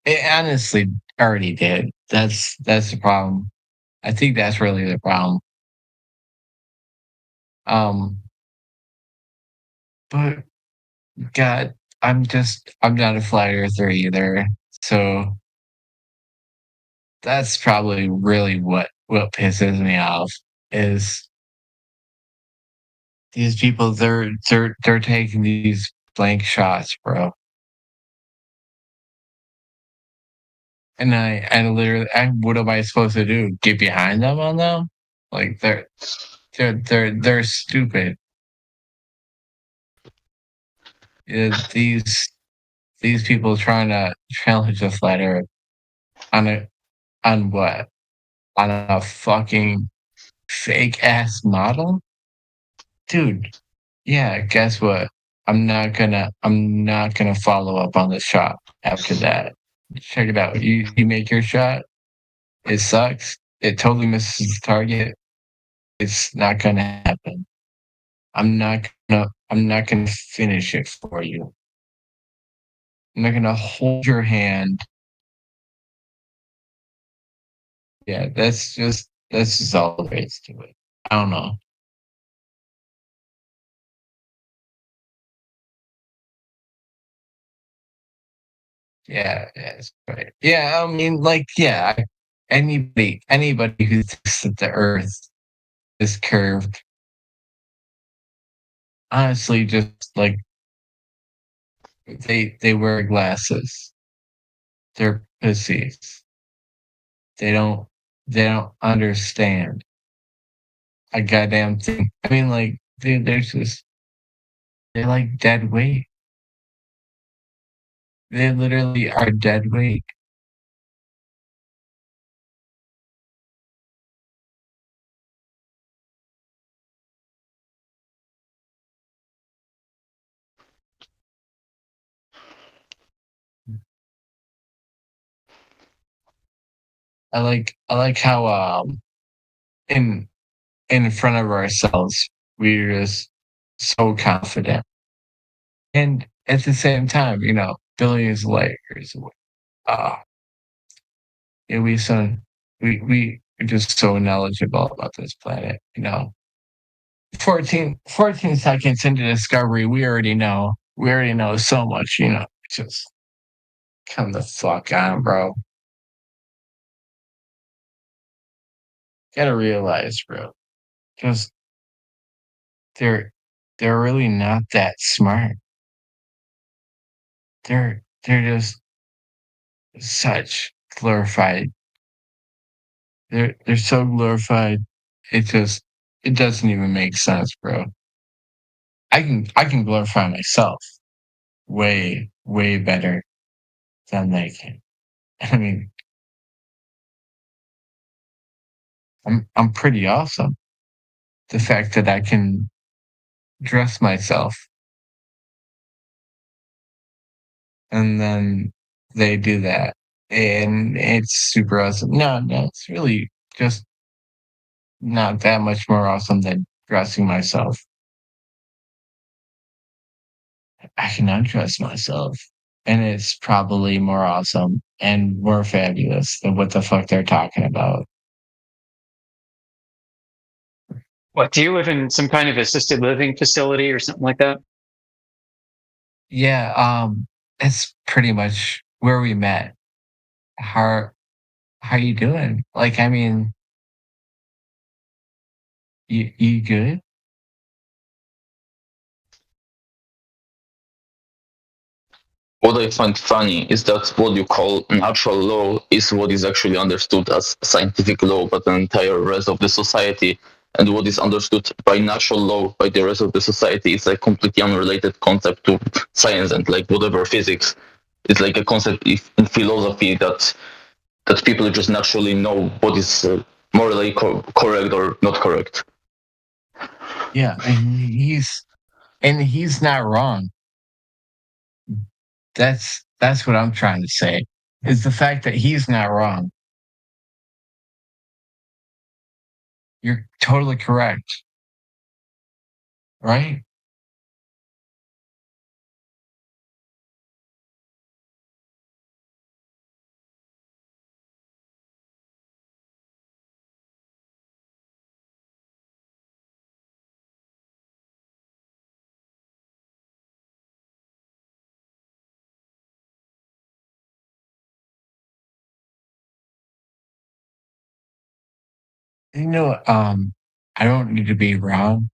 It honestly already did. That's the problem. I think that's really the problem. But God, I'm not a flat earther either. So that's probably really what pisses me off is these people they're taking these blank shots, bro. And I literally what am I supposed to do? Get behind them on them? Like they're stupid. These people trying to challenge the flat earth on what? On a fucking fake ass model? Dude, yeah, guess what? I'm not gonna follow up on the shot after that. Check it out. You make your shot, it sucks. It totally misses the target. It's not gonna happen. I'm not gonna finish it for you. I'm not gonna hold your hand. Yeah, that's just all there is to it. I don't know. Yeah, that's right. Yeah, I mean, like, yeah, anybody who thinks that the Earth is curved, honestly, just like they wear glasses. They're pussies. They don't understand a goddamn thing. I mean, like, dude, they're like dead weight. They literally are dead weight. I like how in front of ourselves we're just so confident, and at the same time, billions of light years away. Yeah, we're just so knowledgeable about this planet. 14 seconds into discovery, we already know so much. Just come the fuck on, bro. Gotta realize, bro, because they're really not that smart. They're just such glorified. They're so glorified. It doesn't even make sense, bro. I can glorify myself way better than they can. I mean, I'm pretty awesome. The fact that I can dress myself and then they do that, and it's super awesome. No, it's really just not that much more awesome than dressing myself. I can undress myself, and it's probably more awesome and more fabulous than what the fuck they're talking about. What, do you live in some kind of assisted living facility or something like that? Yeah, it's pretty much where we met. How you doing? Like, I mean, You good? What I find funny is that what you call natural law is what is actually understood as scientific law by the entire rest of the society, and what is understood by natural law by the rest of the society is a completely unrelated concept to science and like whatever physics. It's like a concept in philosophy that people just naturally know what is morally correct or not correct. Yeah, and he's not wrong. That's what I'm trying to say. Is the fact that he's not wrong. You're totally correct. Right? You know, I don't need to be wrong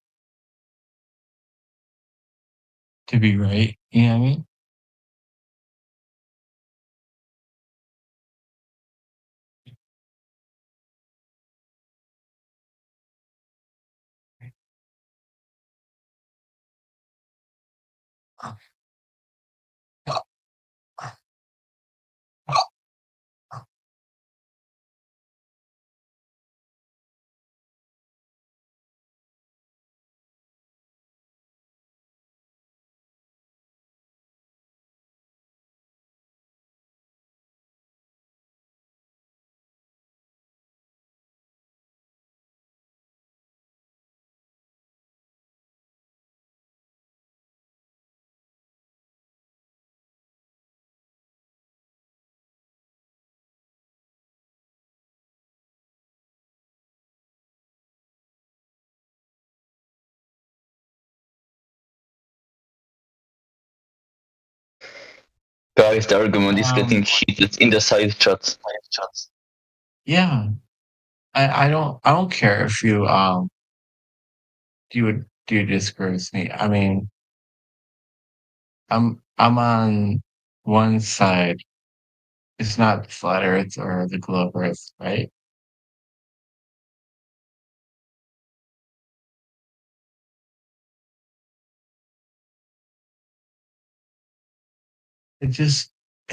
to be right. You know what I mean? Guys, the argument is getting heated in the side chats. Yeah. I don't care if you do you disagree with me. I mean, I'm on one side. It's not the flat earth or the globe earth, right? It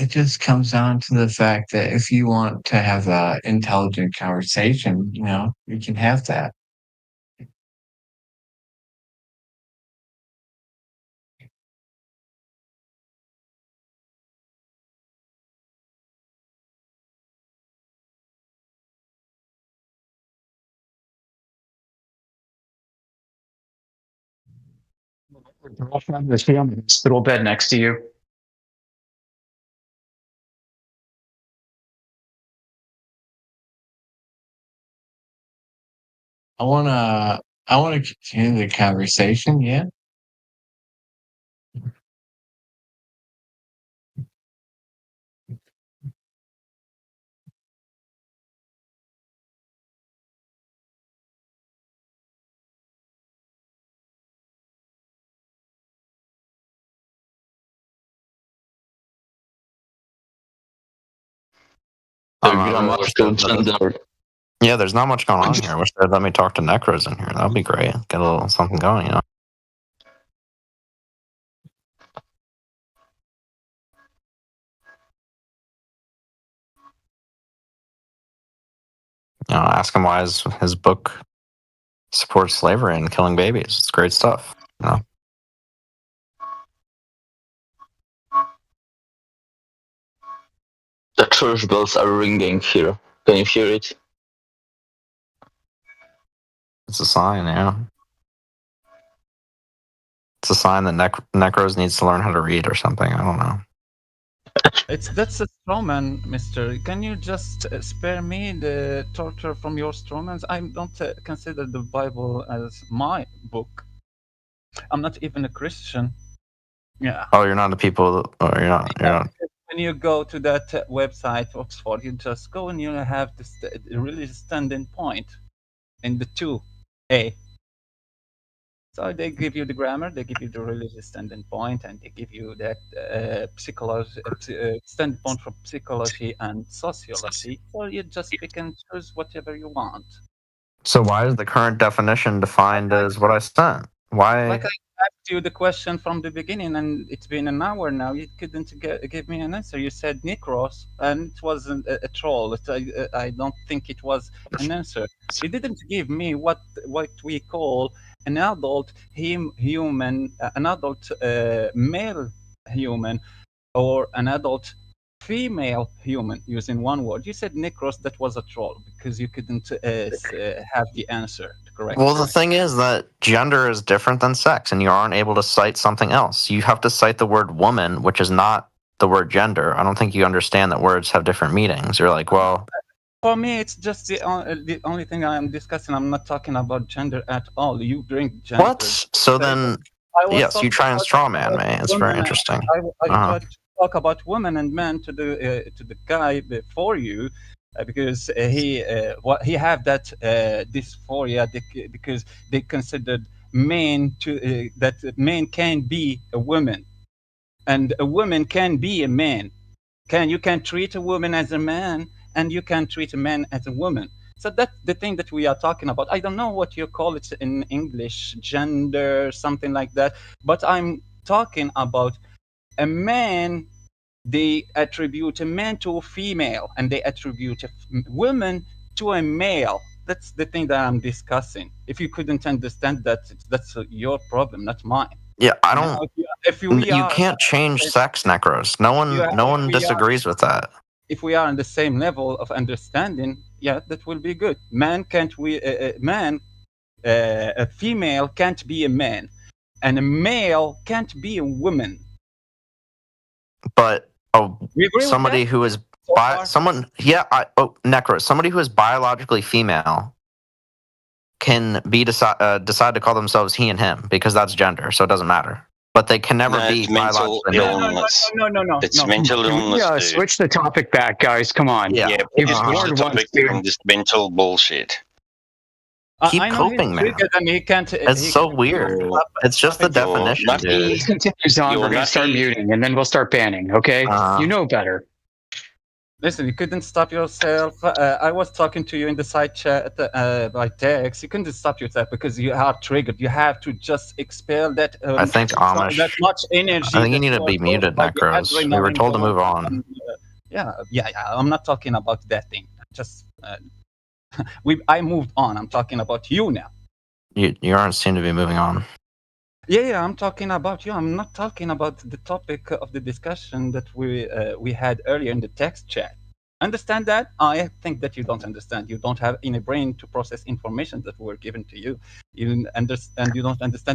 just comes down to the fact that if you want to have an intelligent conversation, you know, you can have that. Girlfriend, is she on the hospital bed next to you? I wanna continue the conversation, yeah. Yeah, there's not much going on here. I wish they'd let me talk to Necros in here. That'd be great. Get a little something going, you know. You know, ask him why his book supports slavery and killing babies. It's great stuff, you know. The church bells are ringing here. Can you hear it? It's a sign, yeah. It's a sign that Necros needs to learn how to read or something. I don't know. That's a strawman, mister. Can you just spare me the torture from your strawmans? I don't consider the Bible as my book. I'm not even a Christian. Yeah. Oh, you're not the people. You're not. When you go to that website, Oxford, you just go and you have this religious standing point in the 2A. So they give you the grammar, they give you the religious standpoint, and they give you that standpoint from psychology and sociology. So you just pick and choose whatever you want. So why is the current definition defined as what I sent? Why? Like I asked you the question from the beginning, and it's been an hour now. You couldn't give me an answer. You said Necros, and it wasn't a troll. I don't think it was an answer. You didn't give me what we call an adult human, an adult male human, or an adult female human, using one word. You said Necros, that was a troll because you couldn't have the answer correct. Well, the thing is that gender is different than sex, and you aren't able to cite something else. You have to cite the word woman, which is not the word gender. I don't think you understand that words have different meanings. You're like, well... For me, it's just the only thing I'm discussing. I'm not talking about gender at all. You bring gender. What? So then, yes, you try and straw man me. It's very interesting. I tried to talk about women and men to the guy before you, because he have that dysphoria because they considered men that men can be a woman, and a woman can be a man. You can treat a woman as a man, and you can treat a man as a woman. So that's the thing that we are talking about. I don't know what you call it in English, gender, something like that. But I'm talking about a man. They attribute a man to a female, and they attribute a woman to a male. That's the thing that I'm discussing. If you couldn't understand that, that's your problem, not mine. Yeah, I don't. You can't change sex, Necros. No one disagrees with that. If we are on the same level of understanding, yeah, that will be good. A female can't be a man, and a male can't be a woman. But somebody who is Necros, somebody who is biologically female can be decide to call themselves he and him because that's gender, so it doesn't matter. But they can never be biologically illness. No. It's mental illness. Yeah, switch the topic back, guys. Come on. Yeah, switch the topic from this mental bullshit. Keep coping, man. It's so weird. It's just the definition, dude. This continues on. We're going to start muting, and then we'll start banning, okay? You know better. Listen, you couldn't stop yourself. I was talking to you in the side chat by text. You couldn't stop yourself because you are triggered. You have to just expel that. I think Amish. That much energy. I think you need to be muted, Necros. We were told to move on. Yeah. I'm not talking about that thing. Just I moved on. I'm talking about you now. You aren't seem to be moving on. Yeah, I'm talking about you. I'm not talking about the topic of the discussion that we had earlier in the text chat. Understand that? I think that you don't understand. You don't have any brain to process information that were given to you. You don't understand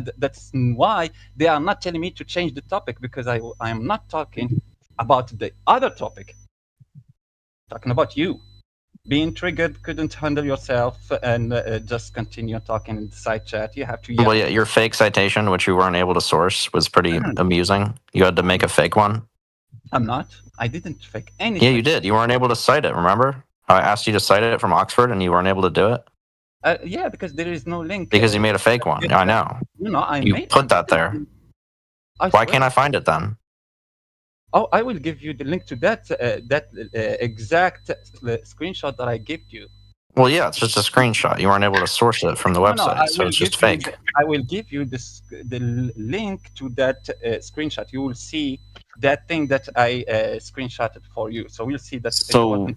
that. That's why they are not telling me to change the topic, because I am not talking about the other topic. I'm talking about you. Being triggered, couldn't handle yourself, and just continue talking in the side chat. You have to yell. Well, yeah, your fake citation, which you weren't able to source, was pretty amusing. You had to make a fake one. I'm not. I didn't fake anything. Yeah, you did. You weren't able to cite it, remember? I asked you to cite it from Oxford, and you weren't able to do it? Yeah, because there is no link. Because you made a fake one. I know. You put that there. Why can't I find it then? Oh, I will give you the link to that exact screenshot that I gave you. Well, yeah, it's just a screenshot. You weren't able to source it from the website, so it's just fake. I will give you the link to that screenshot. You will see that thing that I screenshotted for you. So we'll see that. So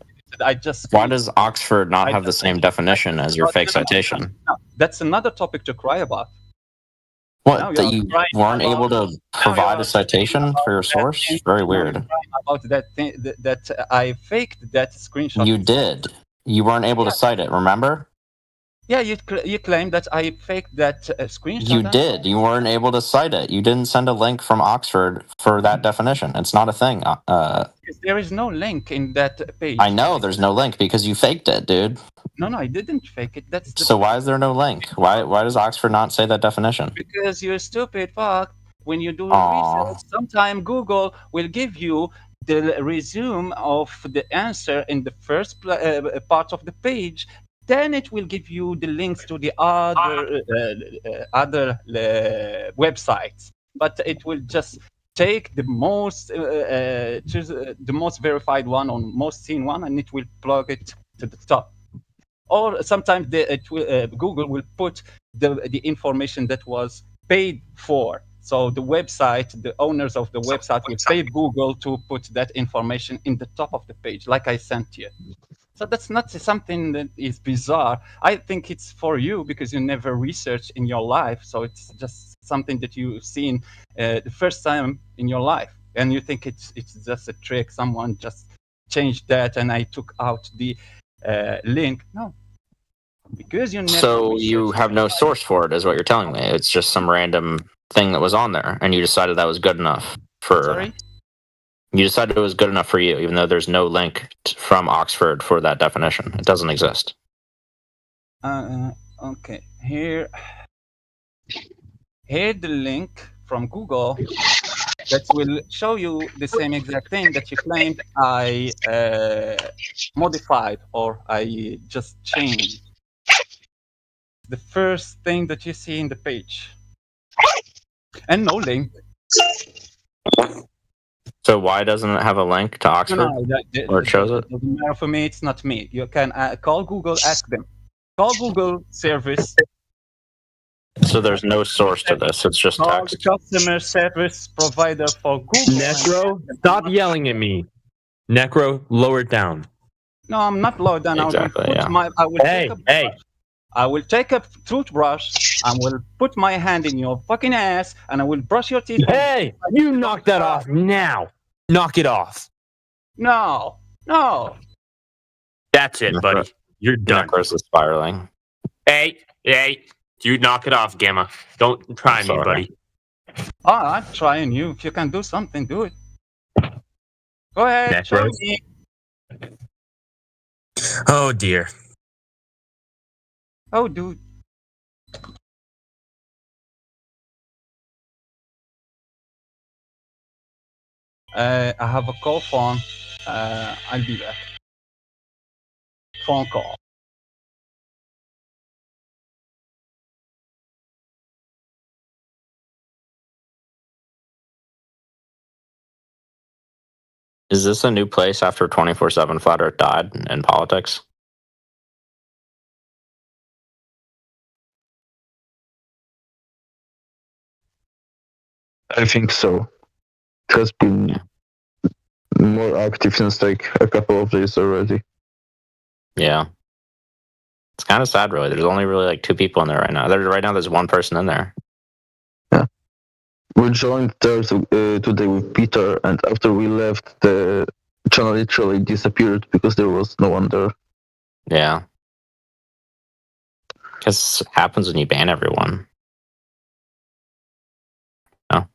why does Oxford not have the same definition as your fake citation? No, that's another topic to cry about. What, that you weren't able to provide a citation for your source? Very weird. About that thing that I faked that screenshot. You did. You weren't able to cite it, remember? Yeah, you claim that I faked that screenshot. You did. You weren't able to cite it. You didn't send a link from Oxford for that definition. It's not a thing. There is no link in that page. I know there's no link because you faked it, dude. No, I didn't fake it. So why is there no link? Why does Oxford not say that definition? Because you're stupid fuck. When you do research, sometime Google will give you the resume of the answer in the first part of the page. then it will give you the links to the other websites. But it will just take the most choose the most verified one or most seen one, and it will plug it to the top. Or sometimes Google will put the information that was paid for. So the website, the owners of the website will pay Google to put that information in the top of the page, like I sent you. So that's not something that is bizarre. I think it's for you because you never researched in your life. So it's just something that you've seen the first time in your life. And you think it's just a trick. Someone just changed that and I took out the link. No. Because you never So you have no source for it, is what you're telling me. It's just some random thing that was on there, and you decided that was good enough for... Sorry? You decided it was good enough for you, even though there's no link from Oxford for that definition. It doesn't exist. Okay. Here the link from Google that will show you the same exact thing that you claimed I modified or I just changed. The first thing that you see in the page. And no link. So why doesn't it have a link to Oxford? Or it shows it? Doesn't matter for me, it's not me. You can call Google, ask them. Call Google service. So there's no source to this, it's just Call text. the customer service provider for Google. Necro, stop yelling at me. Necro, lower it down. No, I'm not low down. Exactly, yeah. I will take a toothbrush, I will put my hand in your fucking ass, and I will brush your teeth. Hey, you knock that off now. Knock it off. No. That's it, buddy. You're done. Necros is spiraling. Hey, you knock it off, Gamma. Don't try me, buddy. Oh, I'm trying you. If you can do something, do it. Go ahead, show me. Oh, dear. Oh, dude. I have a call phone. I'll be back. Phone call. Is this a new place after 24/7 Flat Earth died in politics? I think so. It has been more active since like a couple of days already. Yeah. It's kind of sad, really. There's only really like 2 people in there right now. There's 1 person in there. Yeah. We joined there today with Peter, and after we left, the channel literally disappeared because there was no one there. Yeah. Guess it happens when you ban everyone. No.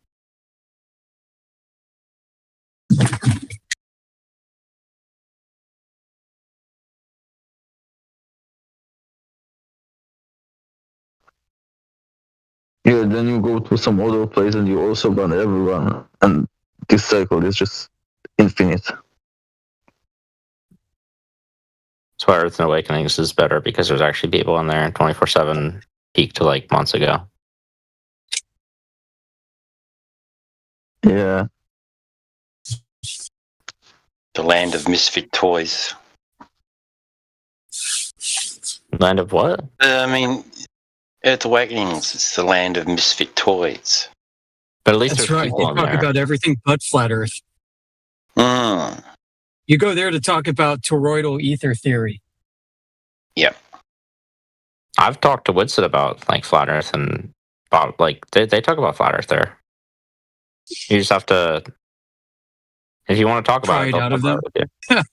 Yeah, then you go to some other place and you also ban everyone, and this cycle is just infinite. That's why Earth and Awakenings is better, because there's actually people in there, and 24/7 peaked to like months ago. Yeah. The land of misfit toys. Land of what? I mean, Earth Awakenings, it's the land of misfit toys. But at least That's there's right. people They in talk there. about everything but flat Earth. Mm. You go there to talk about toroidal ether theory. Yep. I've talked to Woodson about like Flat Earth, and about like they talk about Flat Earth there. You just have to, if you want to talk about Try it, it they'll out talk of them. about it with you.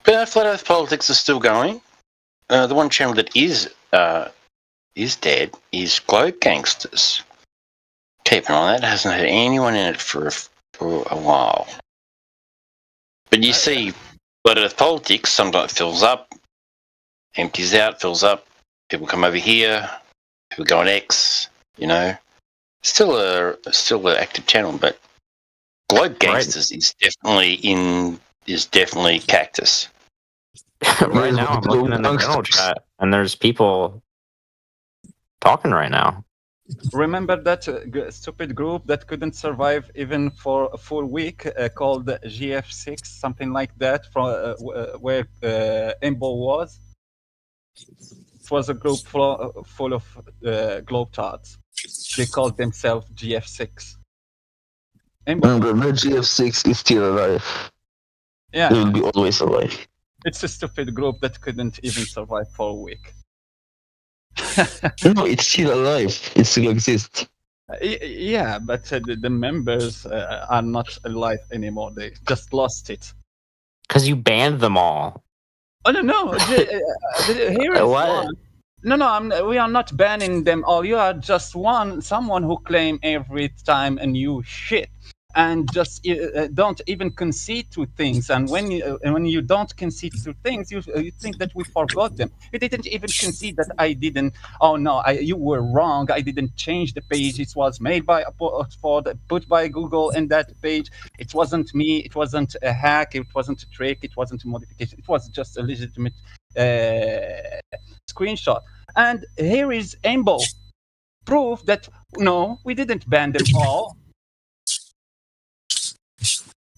But Flat Earth politics is still going. The one channel that is dead is Globe Gangsters. Keep an eye on that. It hasn't had anyone in it for a while. But you see, Flat Earth politics sometimes fills up, empties out, fills up. People come over here. People go on X. You know, still an active channel, but Globe Gangsters is definitely Cactus. Right now, I'm looking in the general chat, and there's people talking right now. Remember that stupid group that couldn't survive even for a full week, called GF6, something like that, from where Imbo was? It was a group full of globetrotters. They called themselves GF6. Remember, the GF6 is still alive. Yeah. It will be always alive. It's a stupid group that couldn't even survive for a week. No, it's still alive. It still exists. Yeah, but the members are not alive anymore. They just lost it. Because you banned them all. Oh no! Here is What? one. No, we are not banning them all. You are just someone who claim every time a new shit, and just don't even concede to things. And when you don't concede to things, you think that we forgot them. You didn't even concede that I didn't. Oh no, you were wrong. I didn't change the page. It was made by put by Google in that page. It wasn't me. It wasn't a hack. It wasn't a trick. It wasn't a modification. It was just a legitimate screenshot. And here is Ambo, proof that no, we didn't ban them all.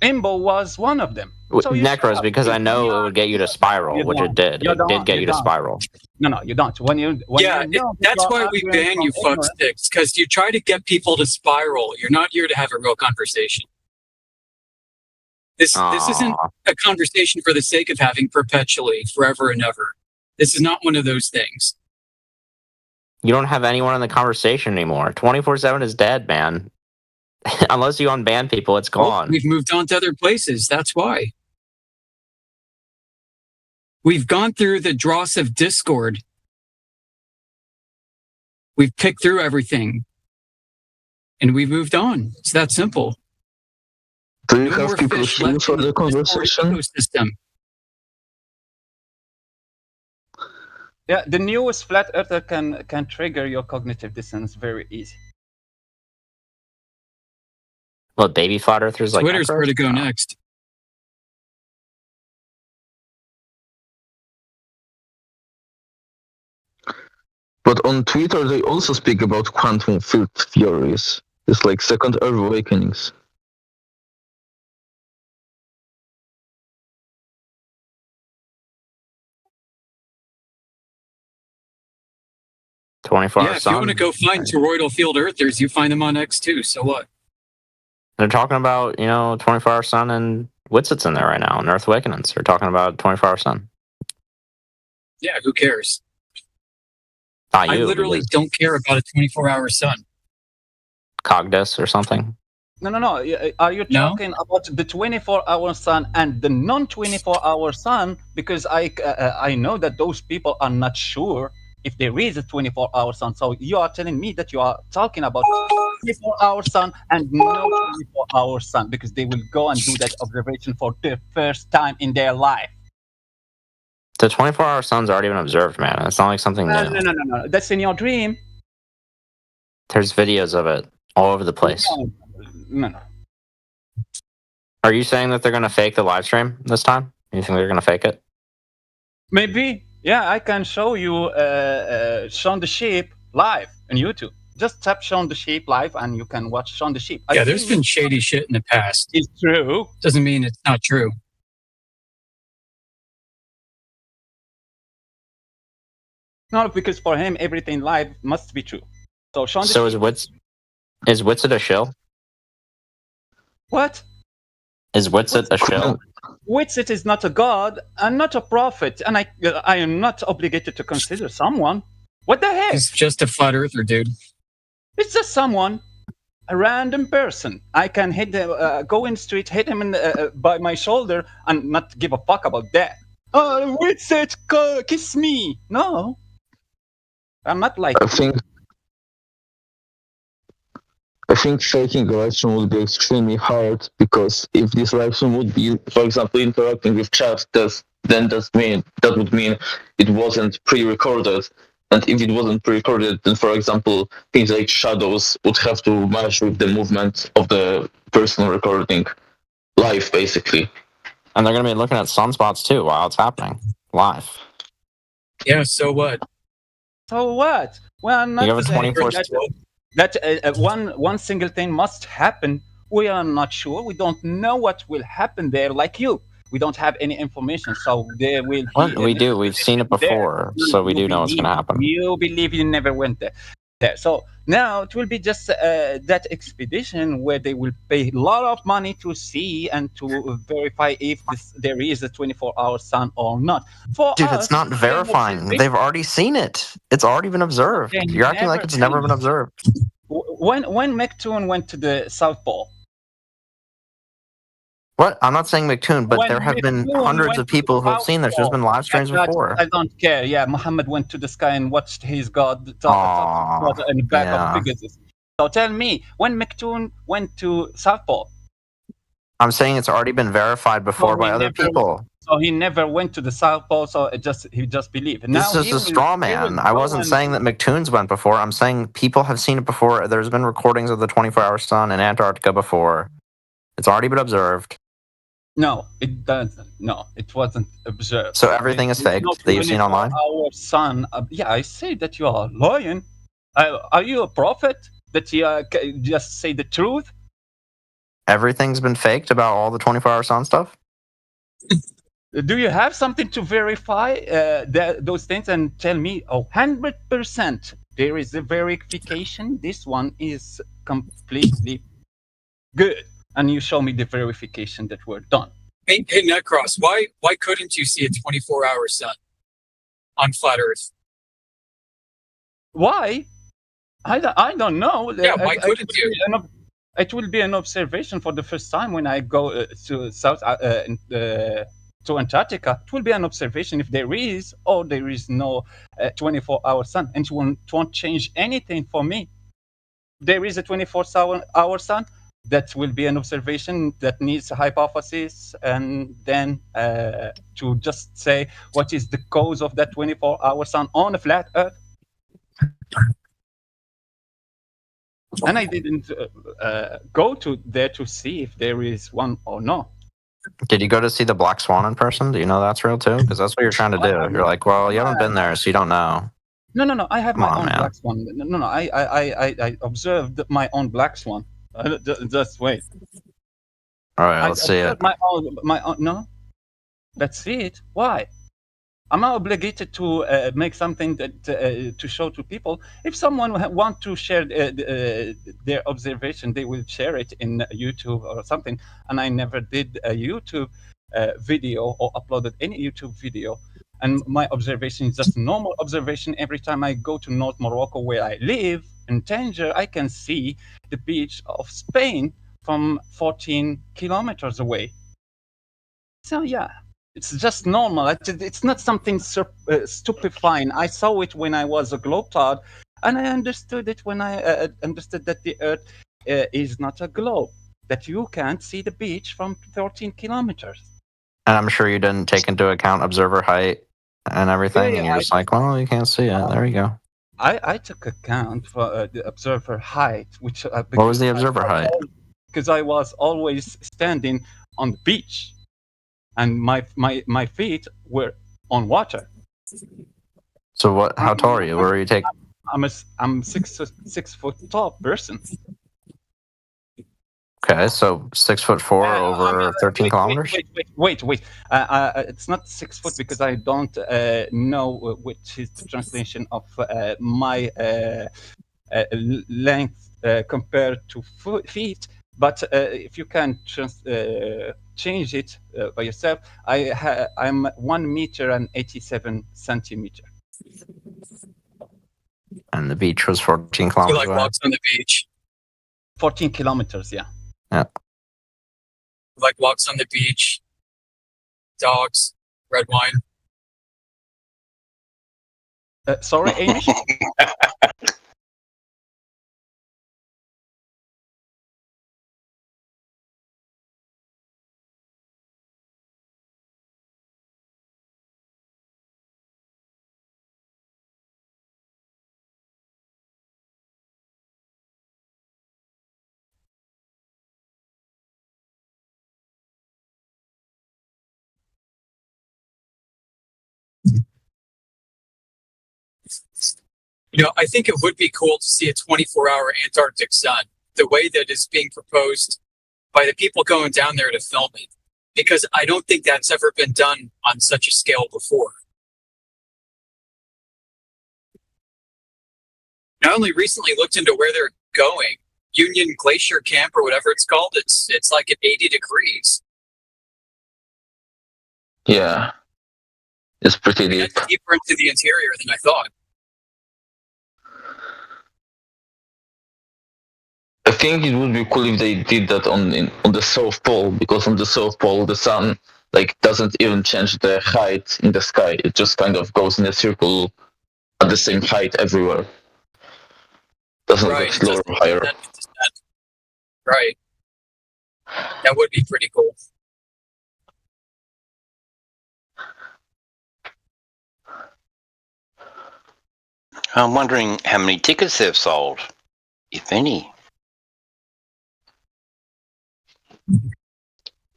Imbo was one of them. So Necros, because I know it would get you to spiral, which it did. It did get you to spiral. No, you don't. That's why we ban you fucksticks, because you try to get people to spiral. You're not here to have a real conversation. This isn't a conversation for the sake of having perpetually, forever and ever. This is not one of those things. You don't have anyone in the conversation anymore. 24/7 is dead, man. Unless you unban people, it's gone. We've moved on to other places. That's why. We've gone through the dross of Discord. We've picked through everything. And we've moved on. It's that simple. Do you have people here for the conversation? Yeah, the newest flat earther can trigger your cognitive dissonance very easy. What, baby flat earthers like Twitter's where to go next. But on Twitter, they also speak about quantum field theories. It's like second Earth awakenings. Yeah, if you want to go find toroidal field earthers, you find them on X too. So what? They're talking about, 24-hour sun, and Witsit's in there right now, and Earth Awakenings. They're talking about 24-hour sun. Yeah, who cares? Not I you, literally don't care about a 24-hour sun. Cogdis or something. No. Are you talking about the 24-hour sun and the non-24-hour sun? Because I know that those people are not sure if there is a 24-hour sun. So you are telling me that you are talking about 24-hour sun and no 24-hour sun, because they will go and do that observation for the first time in their life. The 24-hour sun's already been observed, man. It's not like something new. No. That's in your dream. There's videos of it all over the place. No. Are you saying that they're going to fake the live stream this time? You think they're going to fake it? Maybe. Yeah, I can show you Shaun the Sheep live on YouTube. Just tap Shaun the Sheep live and you can watch Shaun the Sheep. Yeah, there's been shady shit in the past. It's true. Doesn't mean it's not true. No, because for him, everything live must be true. So Shaun the Sheep... is Witsit a shill? What? Is Witsit a shill? Witsit is not a god and not a prophet, and I am not obligated to consider someone. What the heck? He's just a flat earther, dude. It's just someone, a random person. I can hit him, go in the street, hit him by my shoulder, and not give a fuck about that. Oh, Witsit, kiss me. No, I'm not like. I think faking a live stream would be extremely hard, because if this live stream would be, for example, interacting with chat, that would mean it wasn't pre-recorded. And if it wasn't pre-recorded, then, for example, things like shadows would have to match with the movement of the person recording live, basically. And they're going to be looking at sunspots too while it's happening. live. Yeah, so what? So what? Well, not You have a saying 24 that one single thing must happen. We are not sure. We don't know what will happen there. Like you, we don't have any information. So there will be. What? We do. We've seen it before, so we do know what's going to happen. You believe you never went there. So now it will be just that expedition where they will pay a lot of money to see and to verify if there is a 24-hour sun or not. For Dude, us, it's not verifying. They've already seen it. It's already been observed. You're acting like it's never been observed. When Mechtoon went to the South Pole. What? I'm not saying McToon, but there have been hundreds of people who have seen this. There's been live streams before. I don't care. Yeah, Muhammad went to the sky and watched his God in the back of Pegasus. So tell me, when Mechtoon went to South Pole? I'm saying it's already been verified before by other people. So he never went to the South Pole, so he just believed. This is a straw man. I wasn't saying that McToon's went before. I'm saying people have seen it before. There's been recordings of the 24-hour sun in Antarctica before. It's already been observed. No, it doesn't. No, it wasn't observed. So everything is fake that you've seen online? Our son. Yeah, I say that you are lying. Are you a prophet that you just say the truth? Everything's been faked about all the 24-hour sun stuff? Do you have something to verify those things and tell me, 100% there is a verification? This one is completely good. And you show me the verification that we're done. Hey, Netcross, why couldn't you see a 24-hour sun on flat Earth? Why? I don't know. Yeah, why couldn't you? It will be an observation for the first time when I go to to Antarctica. It will be an observation if there is or there is no 24-hour sun, and it won't change anything for me. There is a 24-hour sun. That will be an observation that needs a hypothesis, and then to just say what is the cause of that 24-hour sun on a flat Earth. And I didn't go to there to see if there is one or no. Did you go to see the Black Swan in person? Do you know that's real too? Because that's what you're trying to do. You're like, well, you haven't been there, so you don't know. No. I have my own Black Swan. No. I observed my own Black Swan. Just wait. All right, let's see it. My own, no. Let's see it. Why? I'm not obligated to make something that to show to people. If someone want to share their observation, they will share it in YouTube or something. And I never did a YouTube video or uploaded any YouTube video. And my observation is just normal observation. Every time I go to North Morocco, where I live, in Tanger, I can see the beach of Spain from 14 kilometers away. So yeah, it's just normal. It's not something stupefying. I saw it when I was a globetrot, and I understood it when I understood that the Earth is not a globe, that you can't see the beach from 14 kilometers. And I'm sure you didn't take into account observer height and everything, and you're just like, well, you can't see it. There you go. I took account for the observer height, which what was the observer height? Because I was always standing on the beach, and my feet were on water. So what? How tall are you? Where are you taking? I'm 6 foot tall person. Okay, so 6'4" over 13 kilometers. Wait. It's not 6 foot because I don't know which is the translation of my length compared to feet. But if you can change it by yourself, I'm 1 meter and 87 centimeter. And the beach was 14 kilometers. You like walks on the beach? 14 kilometers, yeah. Yeah. Like walks on the beach, dogs, red wine. Sorry, Amish? I think it would be cool to see a 24-hour Antarctic sun, the way that is being proposed by the people going down there to film it, because I don't think that's ever been done on such a scale before. I only recently looked into where they're going. Union Glacier Camp or whatever it's called. It's like at 80 degrees. Yeah. It's pretty deep. It's deeper into the interior than I thought. I think it would be cool if they did that on the South Pole, because on the South Pole the sun doesn't even change the height in the sky. It just kind of goes in a circle at the same height everywhere. Doesn't get lower or higher. Right. That would be pretty cool. I'm wondering how many tickets they've sold, if any.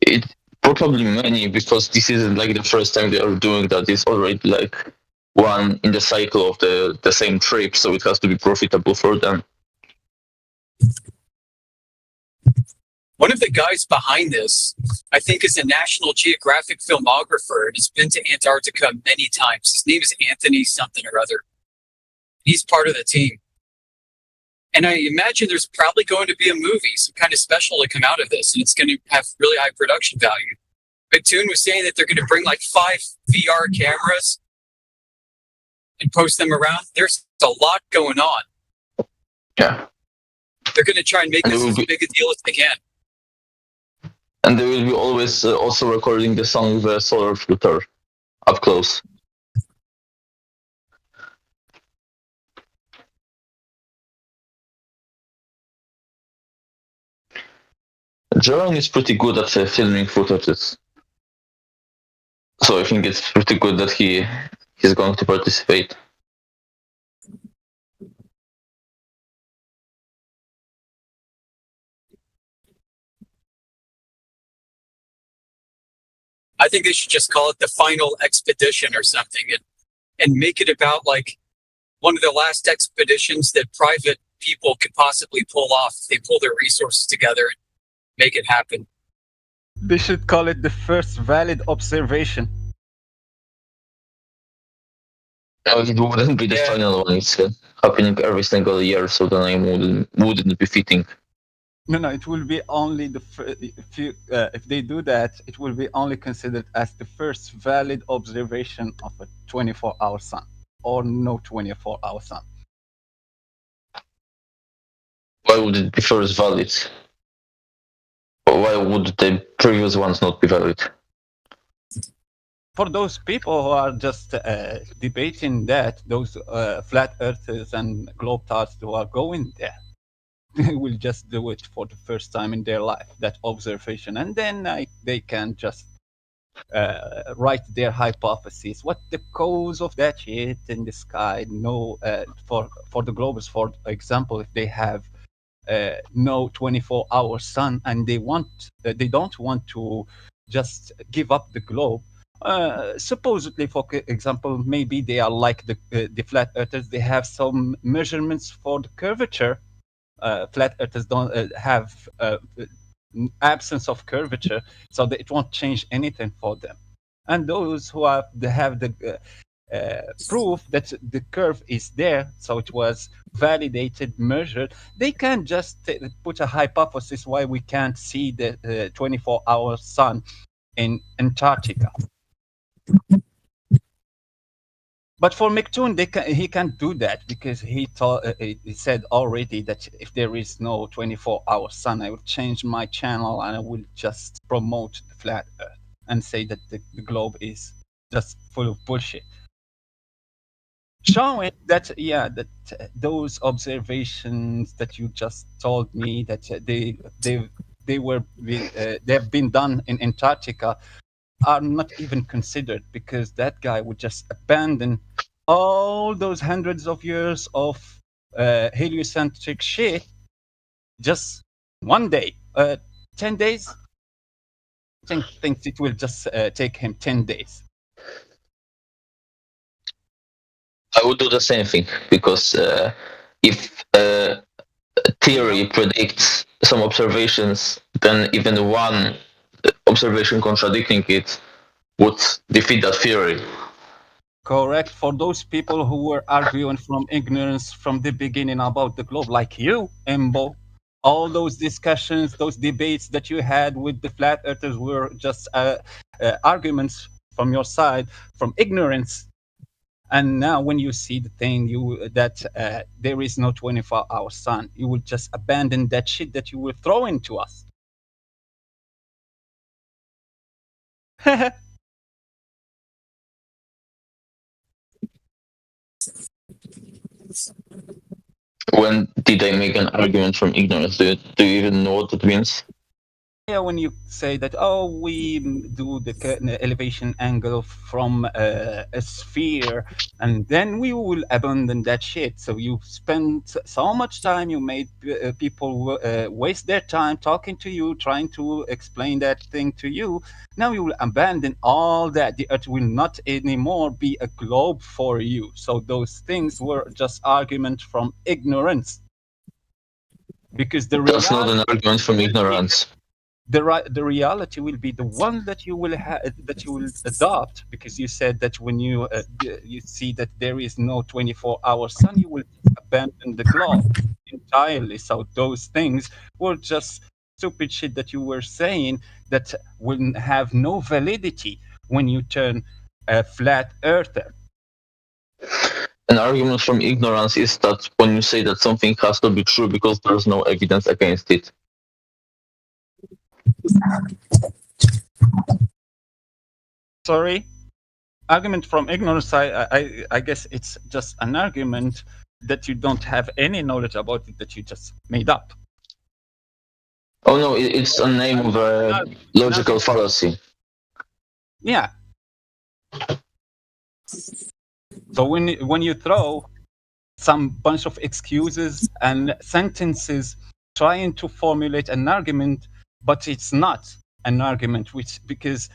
It probably many, because this isn't the first time they are doing that. It's already one in the cycle of the same trip, so it has to be profitable for them. One of the guys behind this, I think, is a National Geographic filmographer and has been to Antarctica many times. His name is Anthony something or other. He's part of the team. And I imagine there's probably going to be a movie, some kind of special to come out of this, and it's going to have really high production value. McToon was saying that they're going to bring 5 VR cameras and post them around. There's a lot going on. Yeah. They're going to try and make this as big a deal as they can. And they will be always also recording the song with a solar filter up close. Jaron is pretty good at filming footages. So I think it's pretty good that he's going to participate. I think they should just call it the final expedition or something, and make it about one of the last expeditions that private people could possibly pull off if they pull their resources together and make it happen. They should call it the first valid observation. No, it wouldn't be the final one. It's happening every single year, so the name wouldn't be fitting. No, it will be only if they do that, it will be only considered as the first valid observation of a 24-hour sun, or no 24-hour sun. Why would it be first valid? Why would the previous ones not be valid? For those people who are just debating that, those flat earthers and globetrotters who are going there, they will just do it for the first time in their life, that observation, and then they can just write their hypotheses, what the cause of that shit in the sky. For the globers, for example, if they have no 24-hour sun and they don't want to just give up the globe. Supposedly, for example, maybe they are like the flat earthers. They have some measurements for the curvature. Flat earthers don't have absence of curvature, so that it won't change anything for them. And those who have the proof that the curve is there, so it was validated, measured, they can just put a hypothesis why we can't see the 24-hour sun in Antarctica. But for McToon, he can't do that, because he said already that if there is no 24-hour sun, I will change my channel and I will just promote the flat Earth and say that the globe is just full of bullshit. Showing that, that those observations that you just told me that they've been done in Antarctica are not even considered, because that guy would just abandon all those hundreds of years of heliocentric shit just one day. 10 days? I think it will just take him 10 days. I would do the same thing because if theory predicts some observations, then even one observation contradicting it would defeat that theory. Correct. For those people who were arguing from ignorance from the beginning about the globe, like you, Embo, all those discussions, those debates that you had with the flat earthers were just arguments from your side, from ignorance. And now when you see the thing, that there is no 24-hour sun, you will just abandon that shit that you were throwing to us. When did I make an argument from ignorance? Do you even know what it means? Yeah, when you say that, oh, we do the elevation angle from a sphere, and then we will abandon that shit. So you spent so much time, you made people waste their time talking to you, trying to explain that thing to you. Now you will abandon all that. The Earth will not anymore be a globe for you. So those things were just arguments from ignorance. Because that's not an argument from ignorance. The reality will be the one that you will adopt, because you said that when you see that there is no 24-hour sun, you will abandon the globe entirely. So those things were just stupid shit that you were saying that will have no validity when you turn a flat earther. An argument from ignorance is that when you say that something has to be true because there's no evidence against it. Sorry? Argument from ignorance, I guess it's just an argument that you don't have any knowledge about it, that you just made up. Oh no, it's a name of a logical fallacy. Yeah. So when you throw some bunch of excuses and sentences trying to formulate an argument, but it's not an argument, because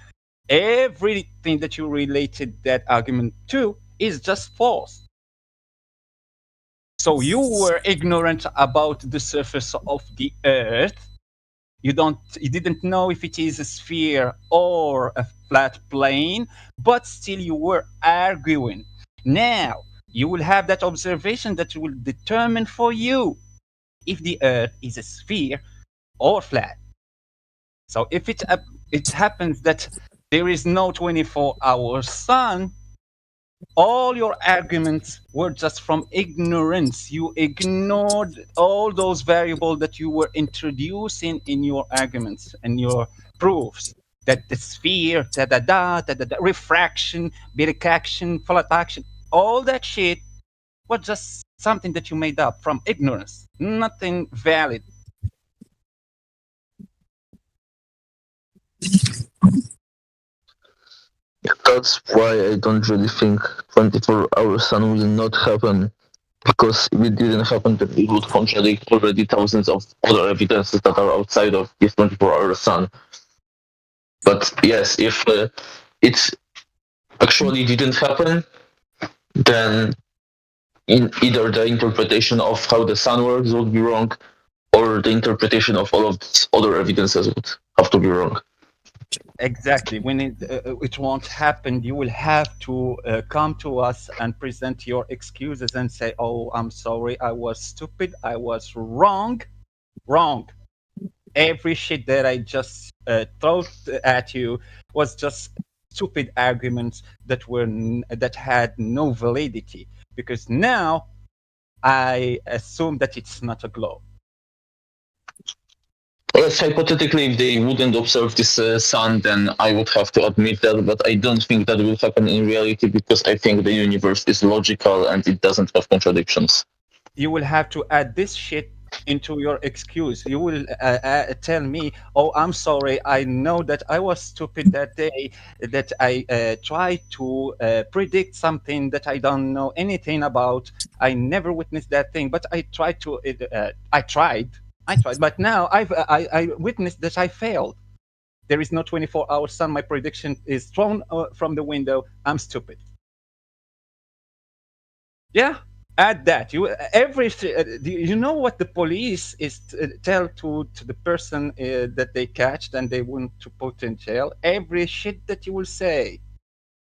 everything that you related that argument to is just false. So you were ignorant about the surface of the Earth. You didn't know if it is a sphere or a flat plane, but still you were arguing. Now you will have that observation that will determine for you if the Earth is a sphere or flat. So if it happens that there is no 24-hour sun, all your arguments were just from ignorance. You ignored all those variables that you were introducing in your arguments and your proofs. That the sphere, refraction, Birk action, flat action, all that shit was just something that you made up from ignorance. Nothing valid. That's why I don't really think 24-hour sun will not happen, because if it didn't happen, then it would contradict already thousands of other evidences that are outside of this 24-hour sun. But yes, if it actually didn't happen, then either the interpretation of how the sun works would be wrong, or the interpretation of all of these other evidences would have to be wrong. Exactly. When it won't happen, you will have to come to us and present your excuses and say, oh, I'm sorry, I was stupid, I was wrong. Every shit that I just threw at you was just stupid arguments that had no validity, because now I assume that it's not a globe. Yes, hypothetically, if they wouldn't observe this sun, then I would have to admit that, but I don't think that will happen in reality, because I think the universe is logical and it doesn't have contradictions. You will have to add this shit into your excuse. You will tell me, oh, I'm sorry, I know that I was stupid that day, that I tried to predict something that I don't know anything about. I never witnessed that thing, but I tried, but now I witnessed that I failed. There is no 24-hour sun. My prediction is thrown from the window. I'm stupid. Yeah, add that. You know what the police is tell to the person that they catch and they want to put in jail. Every shit that you will say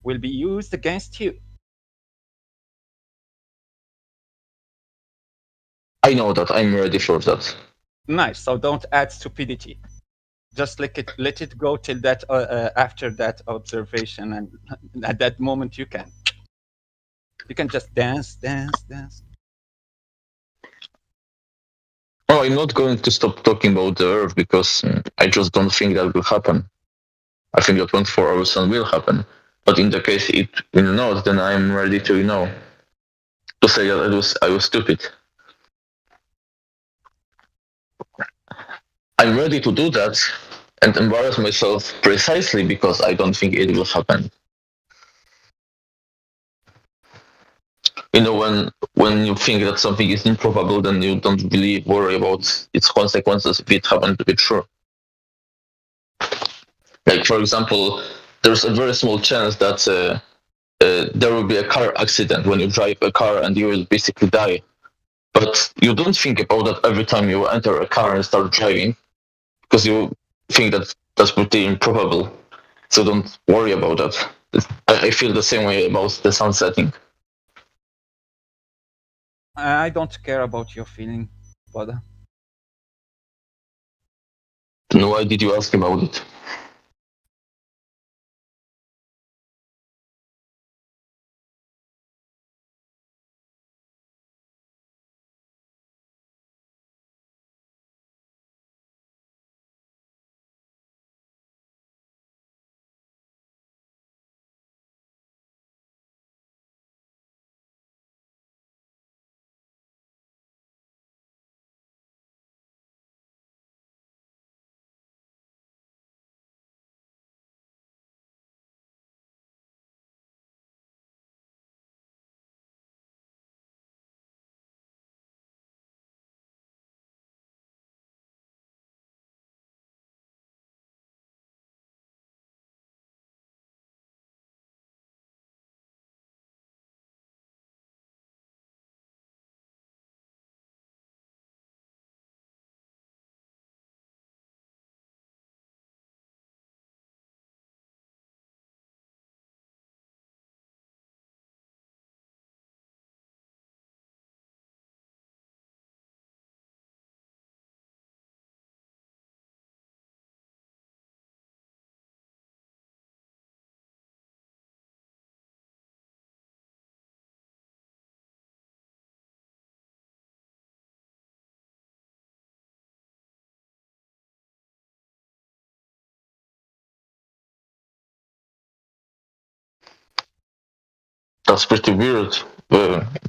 will be used against you. I know that. I'm ready for that. Nice. So don't add stupidity. Just let it go till that after that observation, and at that moment you can just dance. Oh, I'm not going to stop talking about the Earth because I just don't think that will happen. I think that 24 hours sun will happen. But in the case it will not, then I'm ready to to say that I was stupid. I'm ready to do that and embarrass myself precisely because I don't think it will happen. You know, when you think that something is improbable, then you don't really worry about its consequences if it happened to be true. Like, for example, there's a very small chance that there will be a car accident when you drive a car and you will basically die. But you don't think about that every time you enter a car and start driving, because you think that that's pretty improbable. So don't worry about that. I feel the same way about the sun setting. I don't care about your feeling, brother. Then why did you ask about it? That's pretty weird.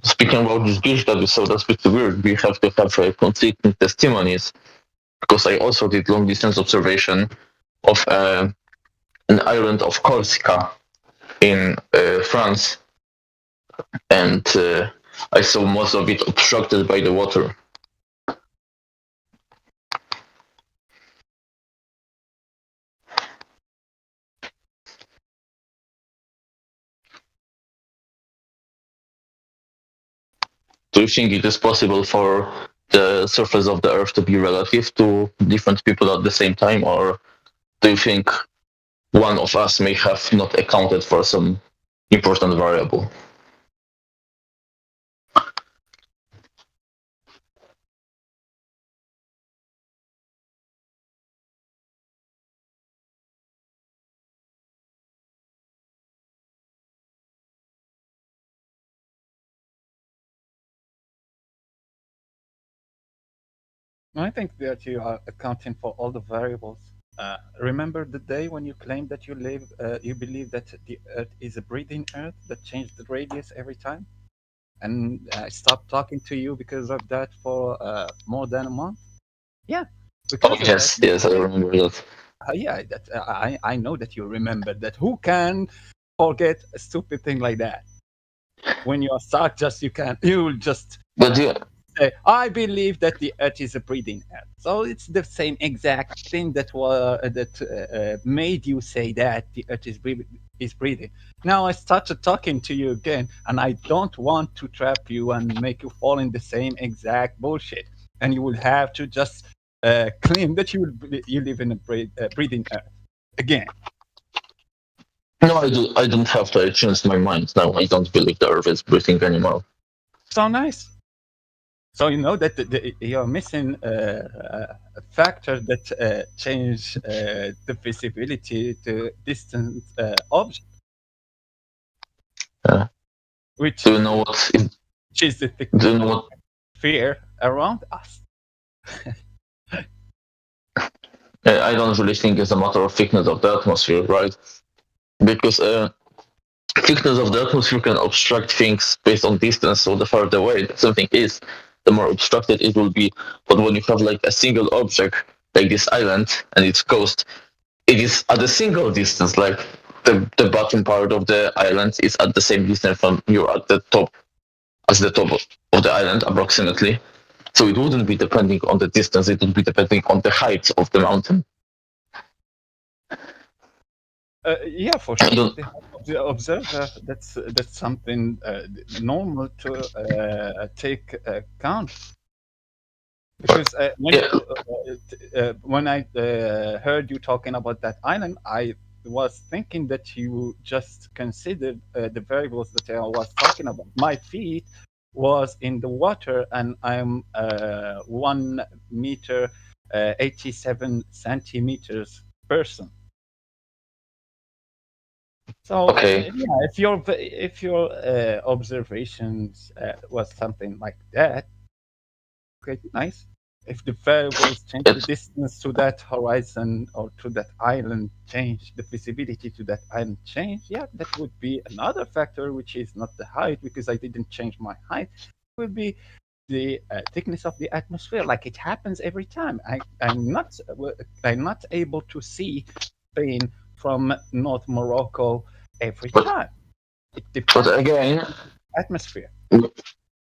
Speaking about this beach that we saw, that's pretty weird. We have to have conflicting testimonies, because I also did long distance observation of an island of Corsica in France, and I saw most of it obstructed by the water. Do you think it is possible for the surface of the Earth to be relative to different people at the same time, or do you think one of us may have not accounted for some important variable? I think that you are accounting for all the variables. Remember the day when you claimed that you believe that the Earth is a breathing Earth that changed the radius every time, and I stopped talking to you because of that for more than a month. Yeah. Oh, yes, I remember that. Yeah, I know that you remember that. Who can forget a stupid thing like that? When you are stuck, you will just. But yeah. Say, I believe that the Earth is a breathing Earth. So it's the same exact thing that made you say that the Earth is breathing. is breathing. Now I started talking to you again, and I don't want to trap you and make you fall in the same exact bullshit. And you will have to just claim that you live in a breathing earth again. No, I don't have to. I changed my mind now. I don't believe the Earth is breathing anymore. So nice. So you know that you're missing a factor that change the visibility to distant object. Which do you know what? Is the do you know what? Fear around us. I don't really think it's a matter of thickness of the atmosphere, right? Because thickness of the atmosphere can obstruct things based on distance. So the farther away something is, the more obstructed it will be. But when you have like a single object, like this island and its coast, it is at a single distance. Like the bottom part of the island is at the same distance from you at the top, as the top of the island approximately. So it wouldn't be depending on the distance, it would be depending on the height of the mountain. Yeah, for sure. The observer, that's something normal to take account. Because when I heard you talking about that island, I was thinking that you just considered the variables that I was talking about. My feet was in the water, and I'm 1 meter 87 centimeters person. So yeah, if your observations was something like that, okay, nice. If the variables change, the distance to that horizon or to that island change, the visibility to that island change, yeah, that would be another factor, which is not the height, because I didn't change my height. It would be the thickness of the atmosphere, like it happens every time. I'm not able to see Spain from North Morocco every time. It depends but again, on the atmosphere.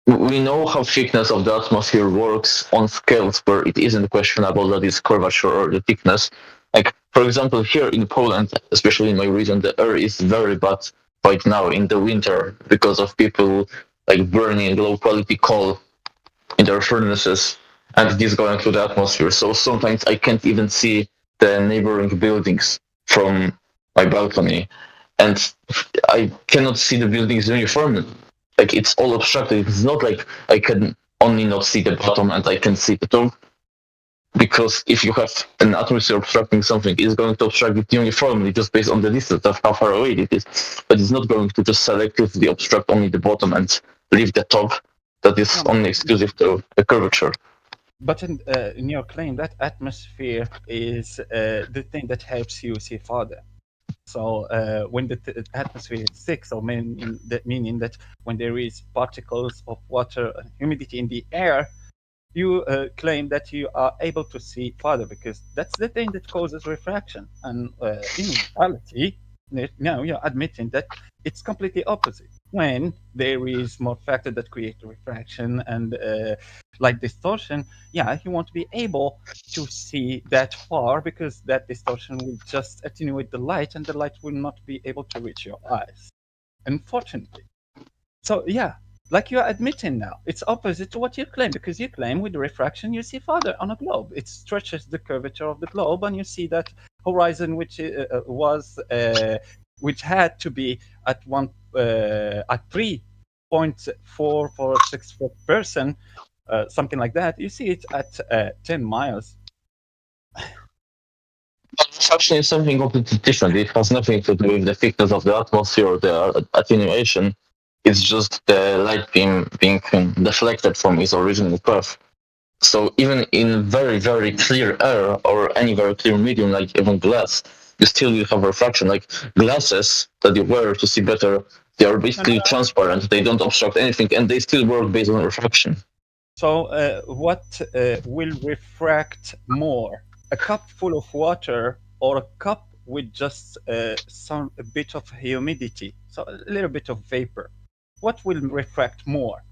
We know how thickness of the atmosphere works on scales where it isn't questionable that it's curvature or the thickness. Like, for example, here in Poland, especially in my region, the air is very bad right now in the winter because of people like burning low quality coal in their furnaces, and it is going through the atmosphere. So sometimes I can't even see the neighboring buildings from my balcony, and I cannot see the buildings uniformly. Like, it's all obstructed. It's not like I can only not see the bottom and I can see the top. Because if you have an atmosphere obstructing something, it's going to obstruct it uniformly just based on the distance of how far away it is. But it's not going to just selectively obstruct only the bottom and leave the top that is only exclusive to the curvature. But in your claim, that atmosphere is the thing that helps you see farther. So when the atmosphere is thick, so meaning that when there is particles of water and humidity in the air, you claim that you are able to see farther, because that's the thing that causes refraction. And in reality, now you're admitting that it's completely opposite. When there is more factor that create refraction and like distortion, yeah, you won't be able to see that far, because that distortion will just attenuate the light, and the light will not be able to reach your eyes, unfortunately. So yeah, like you're admitting now, it's opposite to what you claim, because you claim with refraction you see farther on a globe. It stretches the curvature of the globe, and you see that horizon, which which had to be at 3.446 per person, something like that. You see it at 10 miles. Refraction is something completely different. It has nothing to do with the thickness of the atmosphere or the attenuation. It's just the light beam being deflected from its original path. So even in very, very clear air or any very clear medium, like even glass, you still will have refraction. Like glasses that you wear to see better, they are basically transparent. They don't obstruct anything, and they still work based on refraction. So what will refract more? A cup full of water or a cup with just a bit of humidity, so a little bit of vapor? What will refract more?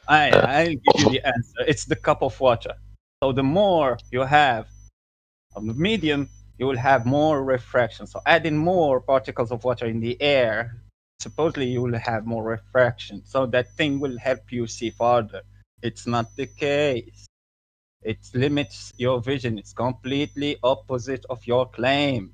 I'll give you the answer. It's the cup of water. So the more you have of the medium, you will have more refraction. So adding more particles of water in the air, supposedly you will have more refraction. So that thing will help you see farther. It's not the case. It limits your vision. It's completely opposite of your claim.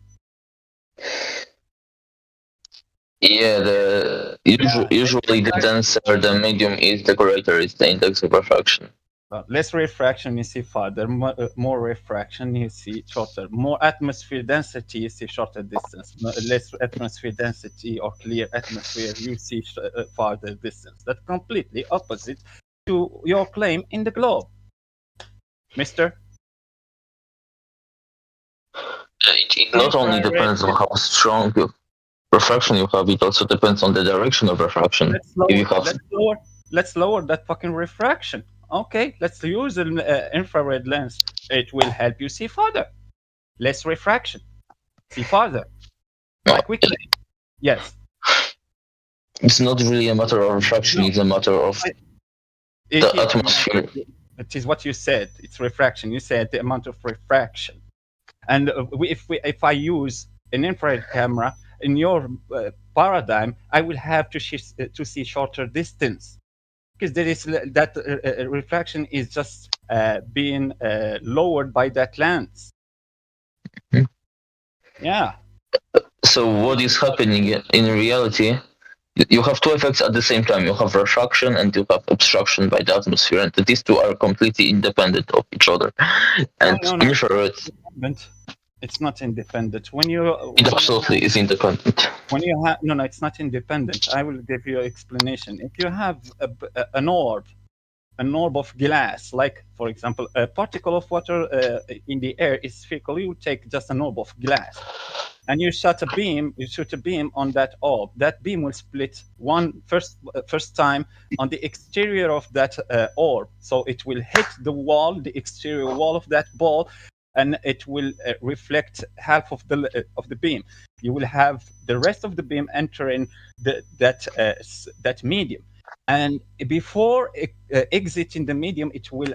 Yeah, usually the denser the medium is, the greater is the index of refraction. Less refraction, you see farther. More refraction, you see shorter. More atmosphere density, you see shorter distance. Less atmosphere density or clear atmosphere, you see farther distance. That's completely opposite to your claim in the globe, Mister. It not only depends on how strong refraction you have, it also depends on the direction of refraction. Let's lower that fucking refraction. Okay, let's use an infrared lens. It will help you see farther. Less refraction. See farther. Like we claim. Yes. It's not really a matter of refraction, it's a matter of the atmosphere. It is what you said. It's refraction. You said the amount of refraction. And if I use an infrared camera in your paradigm, I will have to see shorter distance, because there is that refraction is just being lowered by that lens. Mm-hmm. Yeah. So what is happening in reality? You have two effects at the same time. You have refraction and you have obstruction by the atmosphere, and these two are completely independent of each other. And infrared, it's not independent. It absolutely is independent. When you have no, it's not independent. I will give you an explanation. If you have an orb of glass, like for example a particle of water in the air is spherical, you take just an orb of glass, and you shoot a beam on that orb. That beam will split first time on the exterior of that orb, so it will hit the exterior wall of that ball, and it will reflect half of the beam. You will have the rest of the beam entering that medium, and before exiting the medium, it will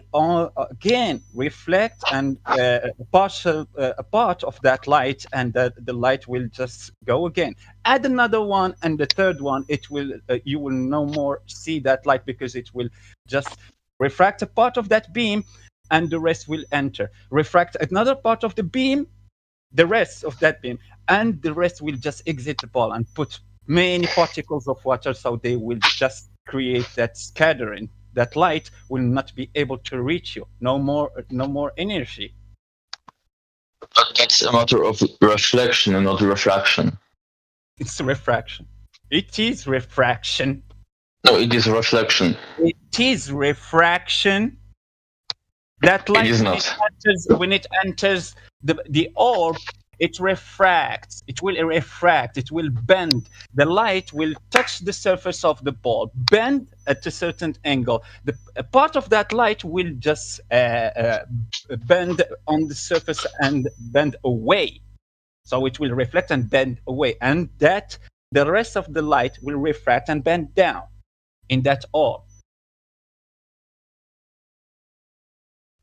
again reflect and a part of that light, and the light will just go again. Add another one, and the third one, it will you will no more see that light, because it will just refract a part of that beam, and the rest will enter. Refract another part of the beam, the rest of that beam, and the rest will just exit the ball and put many particles of water, so they will just create that scattering. That light will not be able to reach you. No more energy. But that's a matter of reflection and not refraction. It's refraction. It is refraction. No, it is reflection. It is refraction. That light, when it enters the orb, it refracts. It will refract. It will bend. The light will touch the surface of the ball, bend at a certain angle. A part of that light will just bend on the surface and bend away. So it will reflect and bend away, and the rest of the light will refract and bend down in that orb.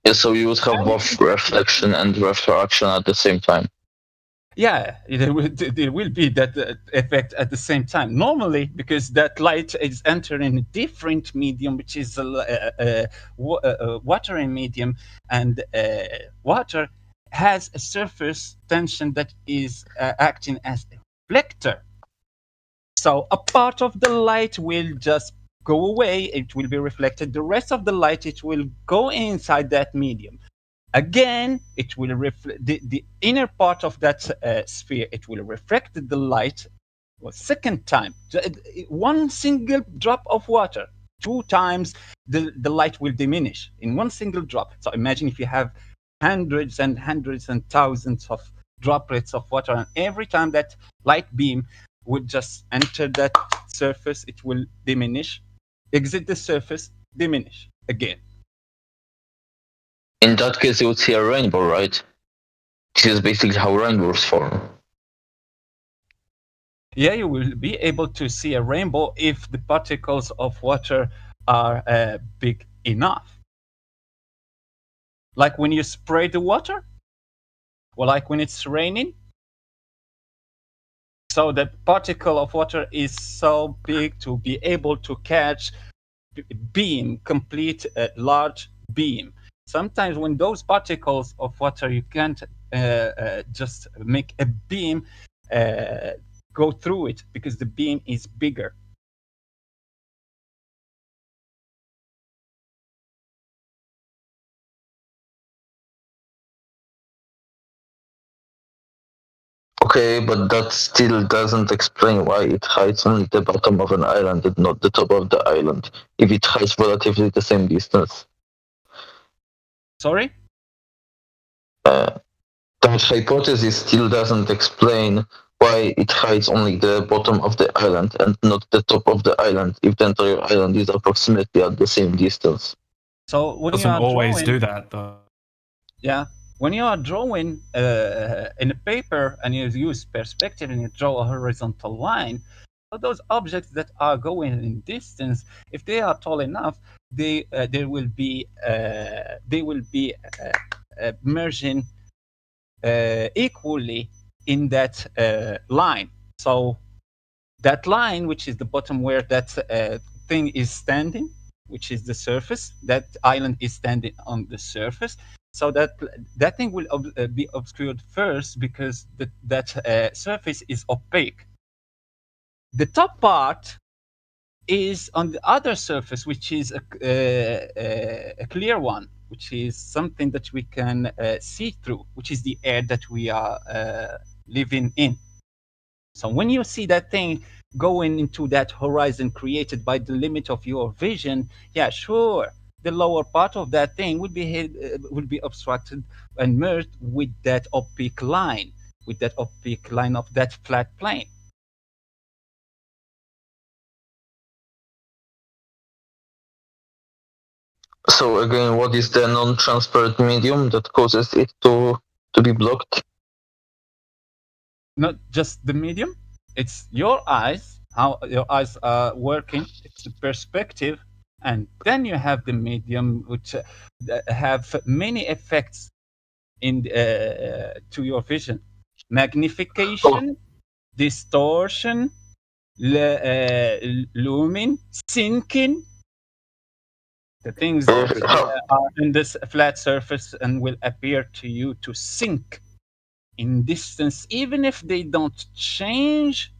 Yeah, so you would have both reflection and refraction at the same time. Yeah, there will be that effect at the same time. Normally, because that light is entering a different medium, which is a watery medium, and water has a surface tension that is acting as a reflector. So a part of the light will just go away, it will be reflected. The rest of the light, it will go inside that medium. Again, it will reflect the inner part of that sphere. It will reflect the light a second time. One single drop of water, 2 times the light will diminish in one single drop. So imagine if you have hundreds and hundreds and thousands of droplets of water, and every time that light beam would just enter that surface, it will diminish, exit the surface, diminish again. In that case, you would see a rainbow, right? This is basically how rainbows form. Yeah, you will be able to see a rainbow if the particles of water are big enough. Like when you spray the water, Well, like when it's raining. So the particle of water is so big to be able to catch beam, complete large beam. Sometimes when those particles of water, you can't just make a beam go through it because the beam is bigger. Okay, but that still doesn't explain why it hides only the bottom of an island and not the top of the island, if it hides relatively the same distance. Sorry? That hypothesis still doesn't explain why it hides only the bottom of the island and not the top of the island, if the entire island is approximately at the same distance. So when doesn't you are always drawing, do that though. Yeah, when you are drawing in a paper and you use perspective and you draw a horizontal line, so those objects that are going in distance, if they are tall enough, they will be merging equally in that line. So that line, which is the bottom where that thing is standing, which is the surface, that island is standing on the surface. So that thing will be obscured first because that surface is opaque. The top part is on the other surface, which is a clear one, which is something that we can see through, which is the air that we are living in. So when you see that thing going into that horizon created by the limit of your vision, yeah, sure, the lower part of that thing will be obstructed and merged with that opaque line of that flat plane. So again, what is the non-transparent medium that causes it to be blocked? Not just the medium, it's your eyes, how your eyes are working, it's the perspective, and then you have the medium, which have many effects in to your vision: magnification, distortion, looming, sinking. The things that are in this flat surface and will appear to you to sink in distance, even if they don't change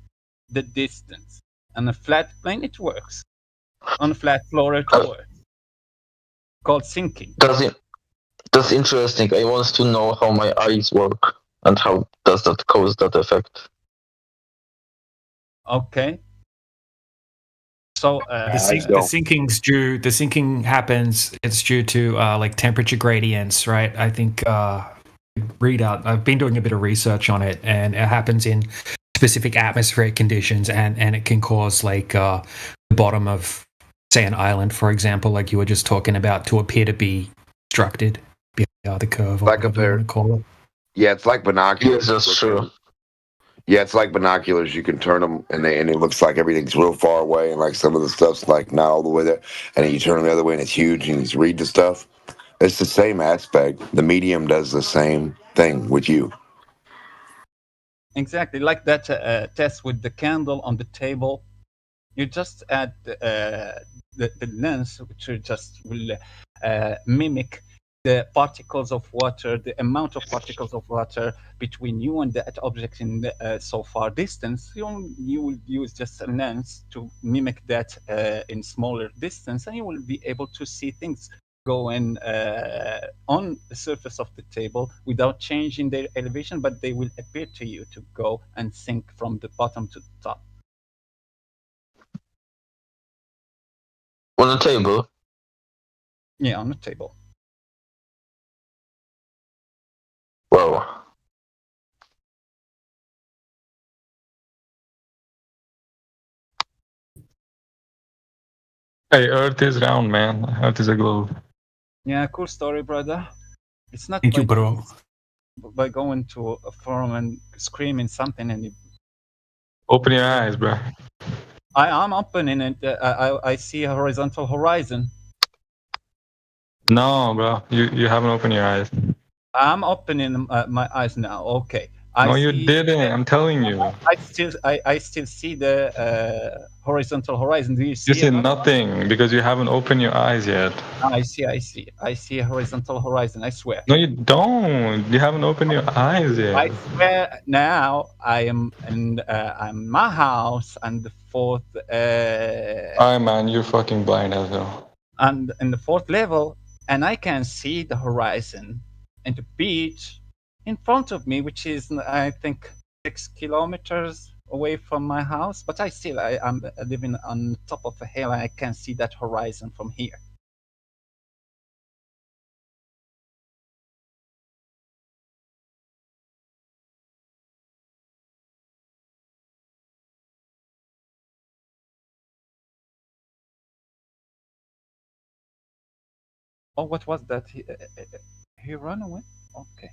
the distance. On a flat plane, it works. On a flat floor, it works. Called sinking. That's interesting. I want to know how my eyes work and how does that cause that effect. Okay. So the sinking happens. It's due to like temperature gradients, right? I think I've been doing a bit of research on it, and it happens in specific atmospheric conditions, and it can cause like the bottom of, say, an island, for example, like you were just talking about, to appear to be obstructed by the curve. Like a pair. Yeah, it's like binoculars. Yes, that's true. Yeah, it's like binoculars. You can turn them, and it looks like everything's real far away, and like some of the stuff's like not all the way there. And then you turn them the other way, and it's huge, and you read the stuff. It's the same aspect. The medium does the same thing with you. Exactly, like that test with the candle on the table. You just add the lens, which will mimic the particles of water, the amount of particles of water between you and that object in so far distance. You will use just a lens to mimic that in smaller distance, and you will be able to see things going on the surface of the table without changing their elevation, but they will appear to you to go and sink from the bottom to the top. On the table? Yeah, on the table. Wow. Hey, Earth is round, man. Earth is a globe. Yeah, cool story, brother. It's not Thank you, bro. By going to a forum and screaming something and you... Open your eyes, bro. I am opening it. I see a horizontal horizon. No, bro. You haven't opened your eyes. I'm opening my eyes now. Okay. No, you didn't. I'm telling you. I still see the horizontal horizon. Do you see? You see nothing because you haven't opened your eyes yet. I see a horizontal horizon. I swear. No, you don't. You haven't opened your eyes yet. I swear. Now I am in my house and the fourth. Alright, man, you're fucking blind as hell. And in the fourth level, and I can see the horizon and the beach in front of me, which is I think 6 kilometers away from my house. But I'm living on top of a hill and I can see that horizon from here. Oh, what was that? He ran away? Okay.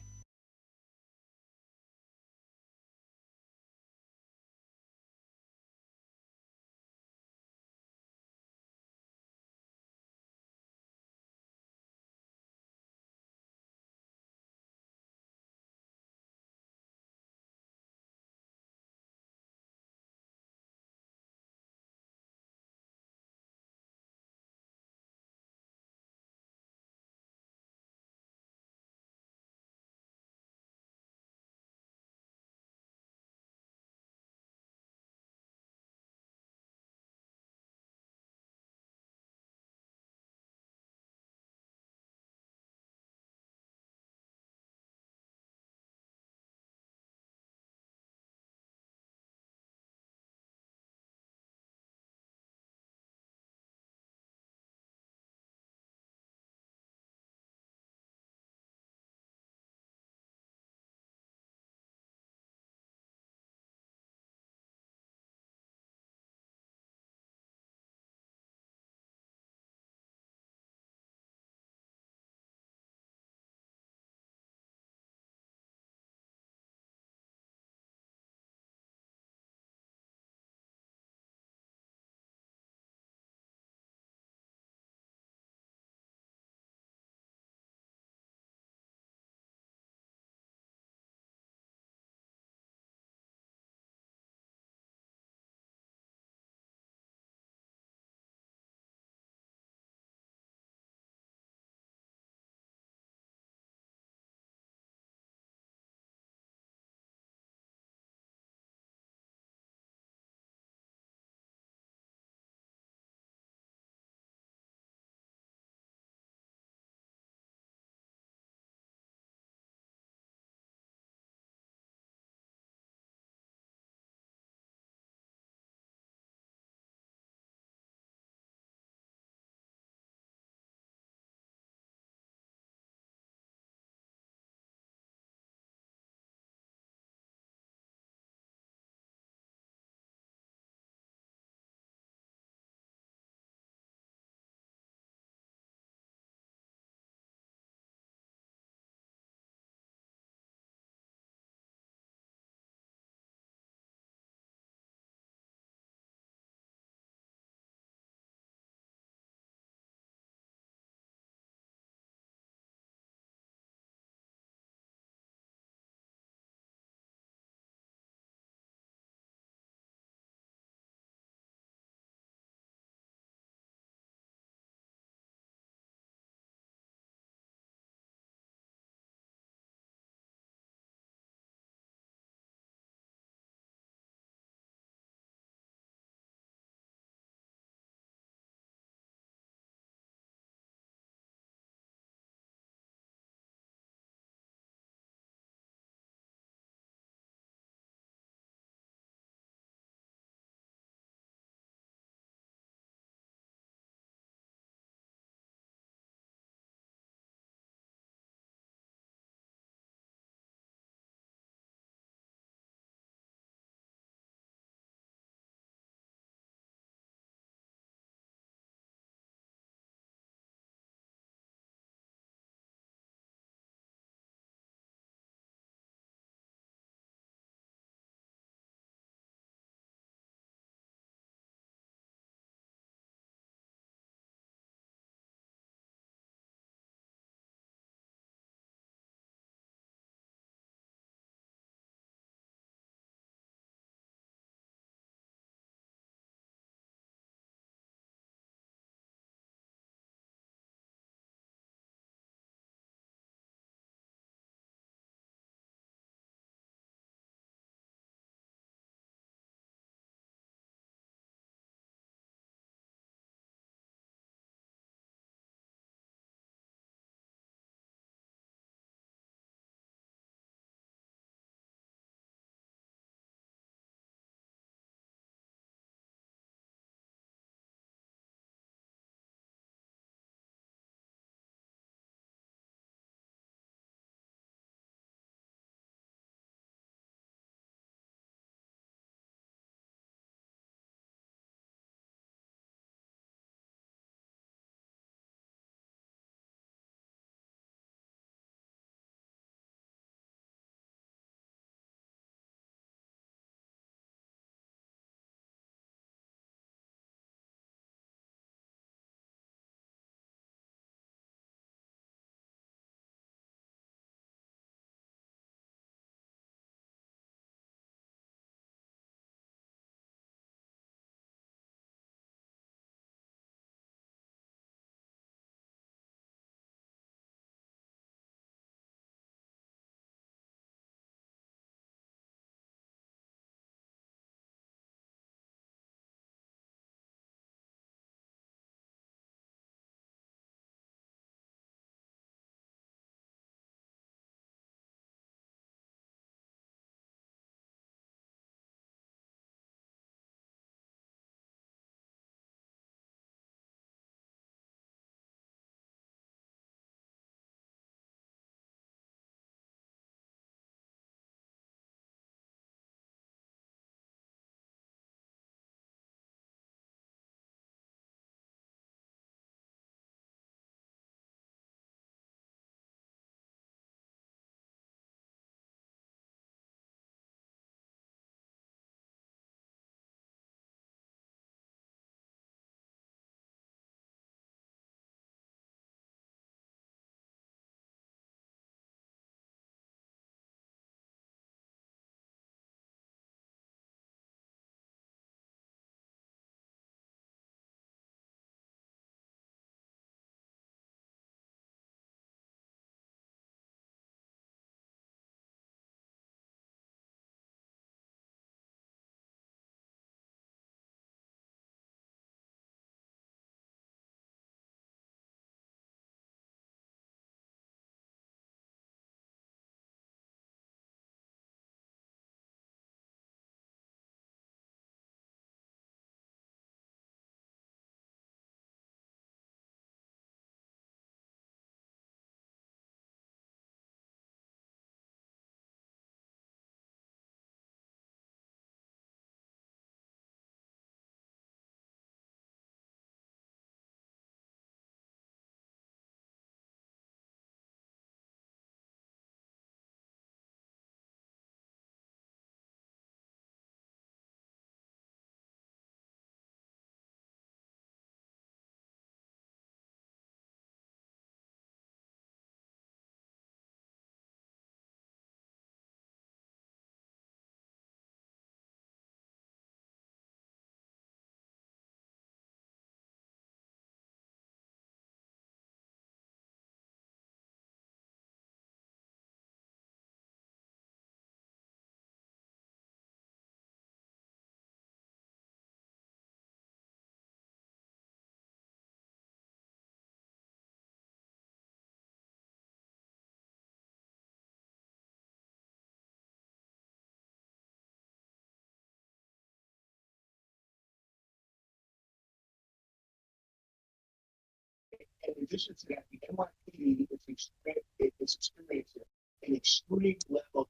And in addition to that, the NYPD is experiencing an extreme level of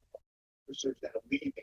officers that are leaving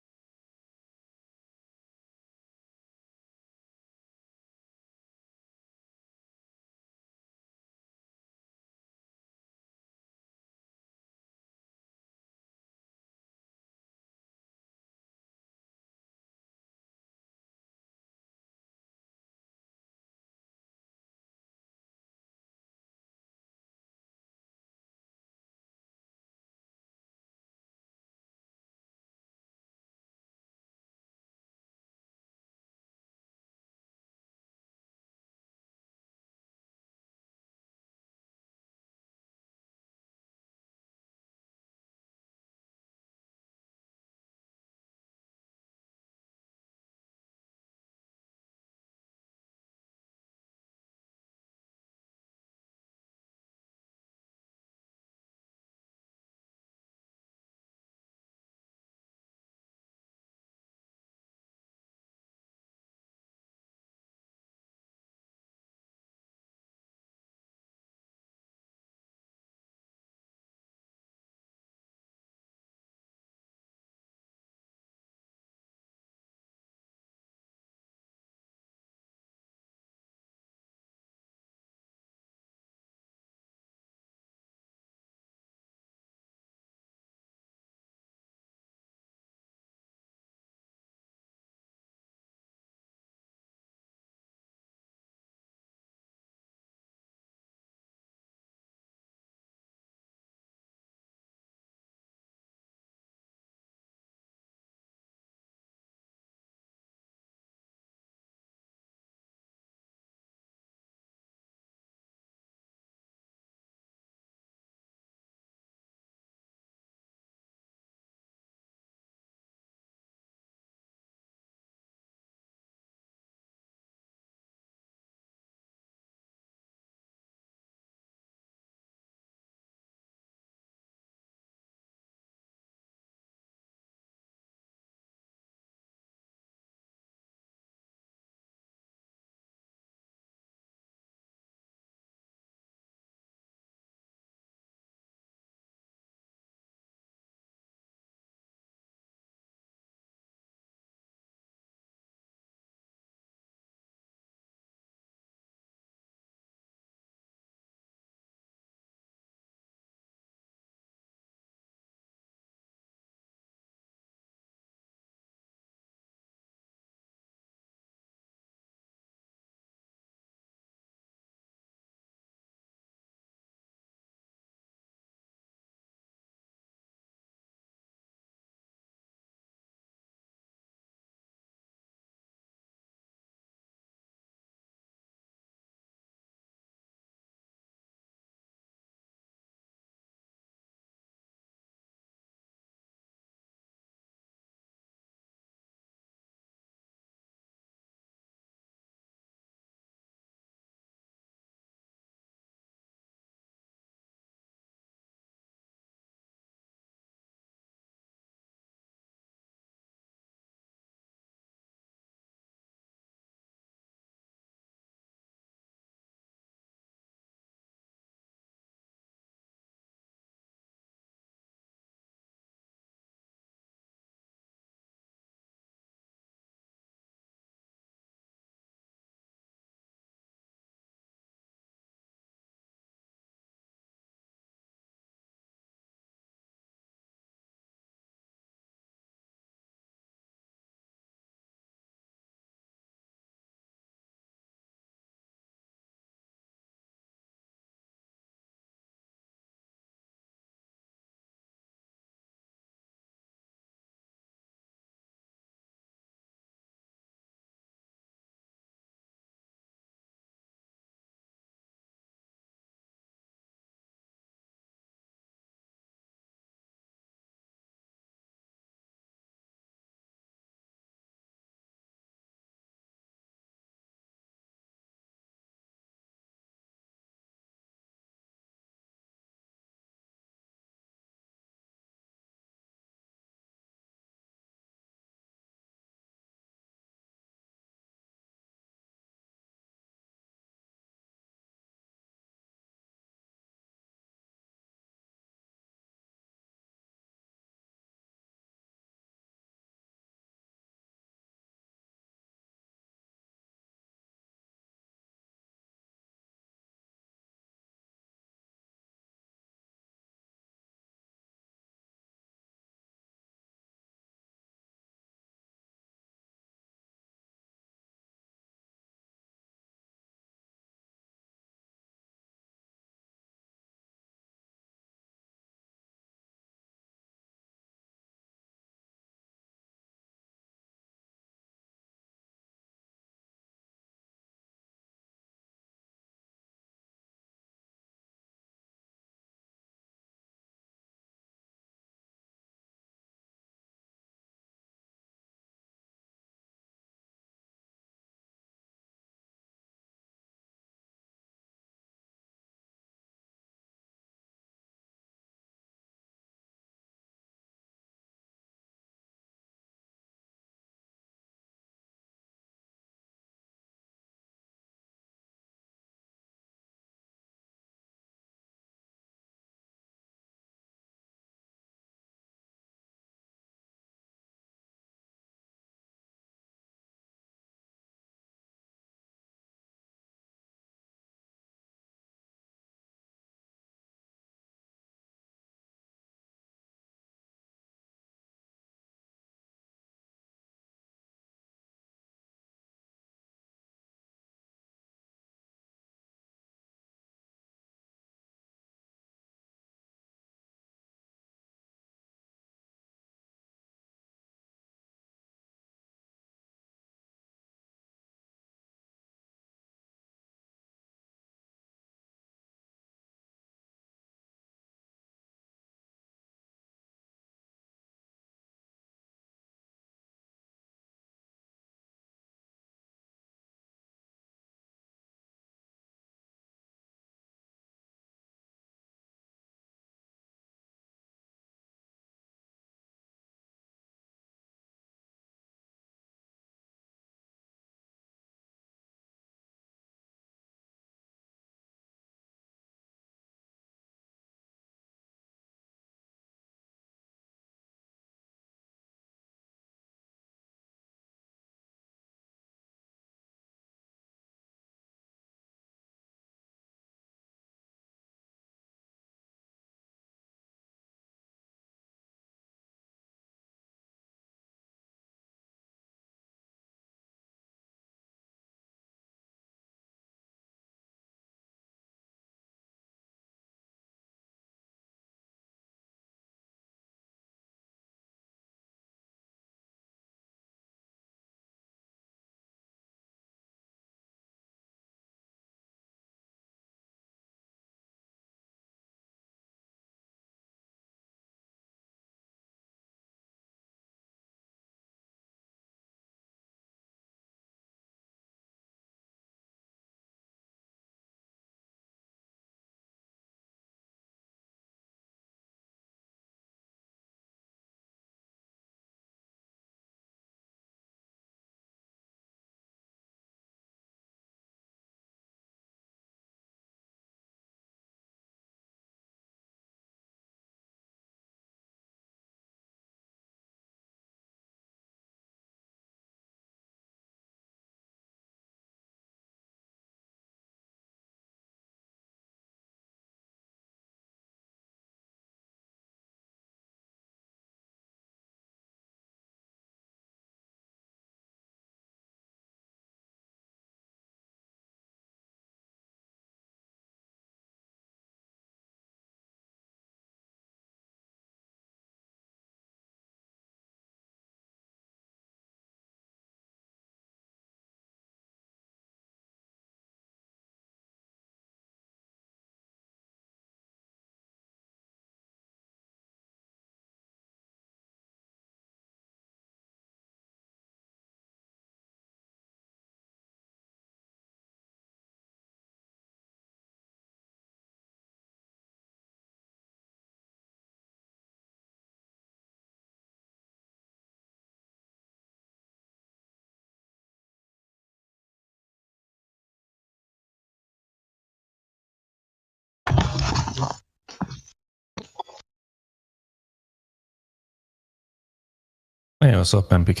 Hey, what's up, MPK?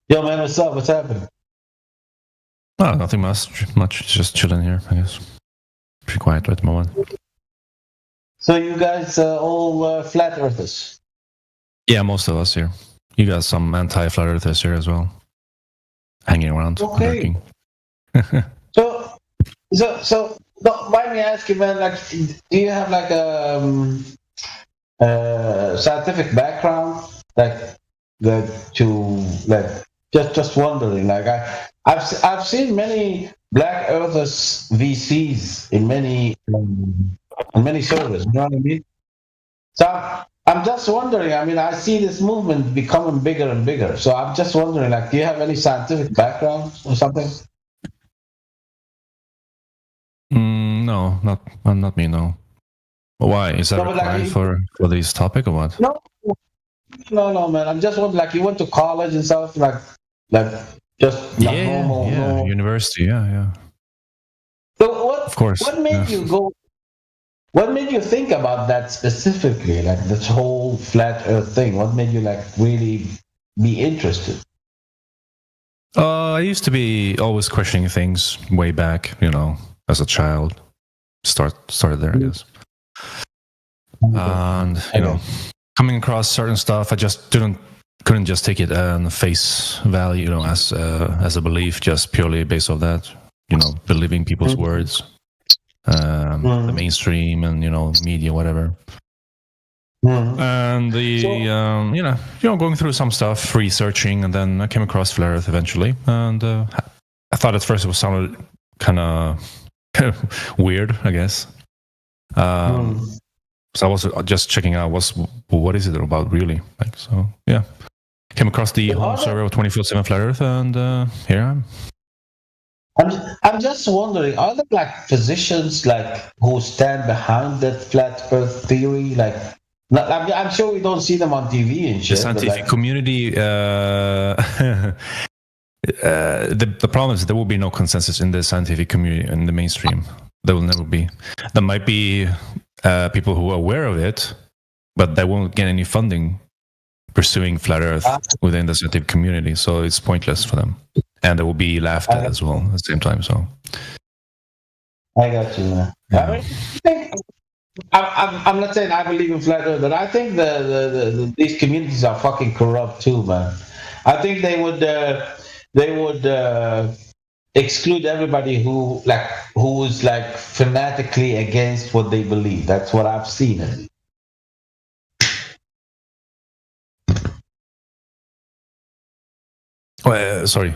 Yo, man, what's up? What's happening? Oh, nothing much. Just chilling here, I guess. Pretty quiet at the moment. So you guys all flat earthers? Yeah, most of us here. You got some anti-flat earthers here as well, hanging around. Okay. So, don't mind me asking, man. Like, do you have like a scientific background, like that to like? Just wondering. Like, I've seen many black earthers VCs in many servers. You know what I mean? So I'm just wondering. I mean, I see this movement becoming bigger and bigger. So I'm just wondering, like, do you have any scientific background or something? No, not me. No. Why is that required for this topic or what? No, man. I'm just wondering, like, you went to college and stuff, like just normal. University, yeah. So what? Of course. What made you go? What made you think about that specifically, like this whole flat Earth thing? What made you like really be interested? I used to be always questioning things way back, as a child. Started there, I guess. And coming across certain stuff, I just couldn't just take it on face value, as a belief, just purely based on that, believing people's words, the mainstream and media, whatever. And going through some stuff, researching, and then I came across Flat Earth eventually, and I thought at first it sounded kind of weird, I guess. So I was just checking out what is it about really, came across the home server of 24/7 Flat Earth, and here I am. I'm just wondering, are there like physicians like who stand behind that flat Earth theory? Like, I'm sure we don't see them on TV and shit. The scientific community. The problem is there will be no consensus in the scientific community in the mainstream. There will never be. There might be people who are aware of it, but they won't get any funding pursuing Flat Earth within the scientific community, so it's pointless for them, and they will be laughed at as well at the same time. So I got you, man. Yeah. I'm not saying I believe in Flat Earth, but I think these communities are fucking corrupt too, man. I think they would exclude everybody who is like fanatically against what they believe. That's what I've seen. Sorry,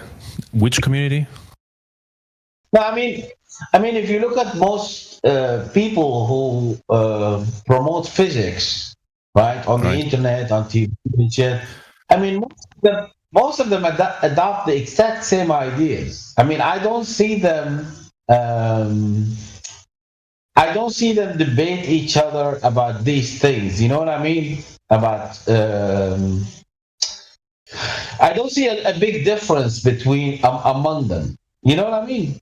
which community? No, I mean, if you look at most people who promote physics, right, on the internet, on TV and shit, I mean, most of them adopt the exact same ideas. I mean, I don't see them debate each other about these things. You know what I mean? I don't see a big difference among them. You know what I mean?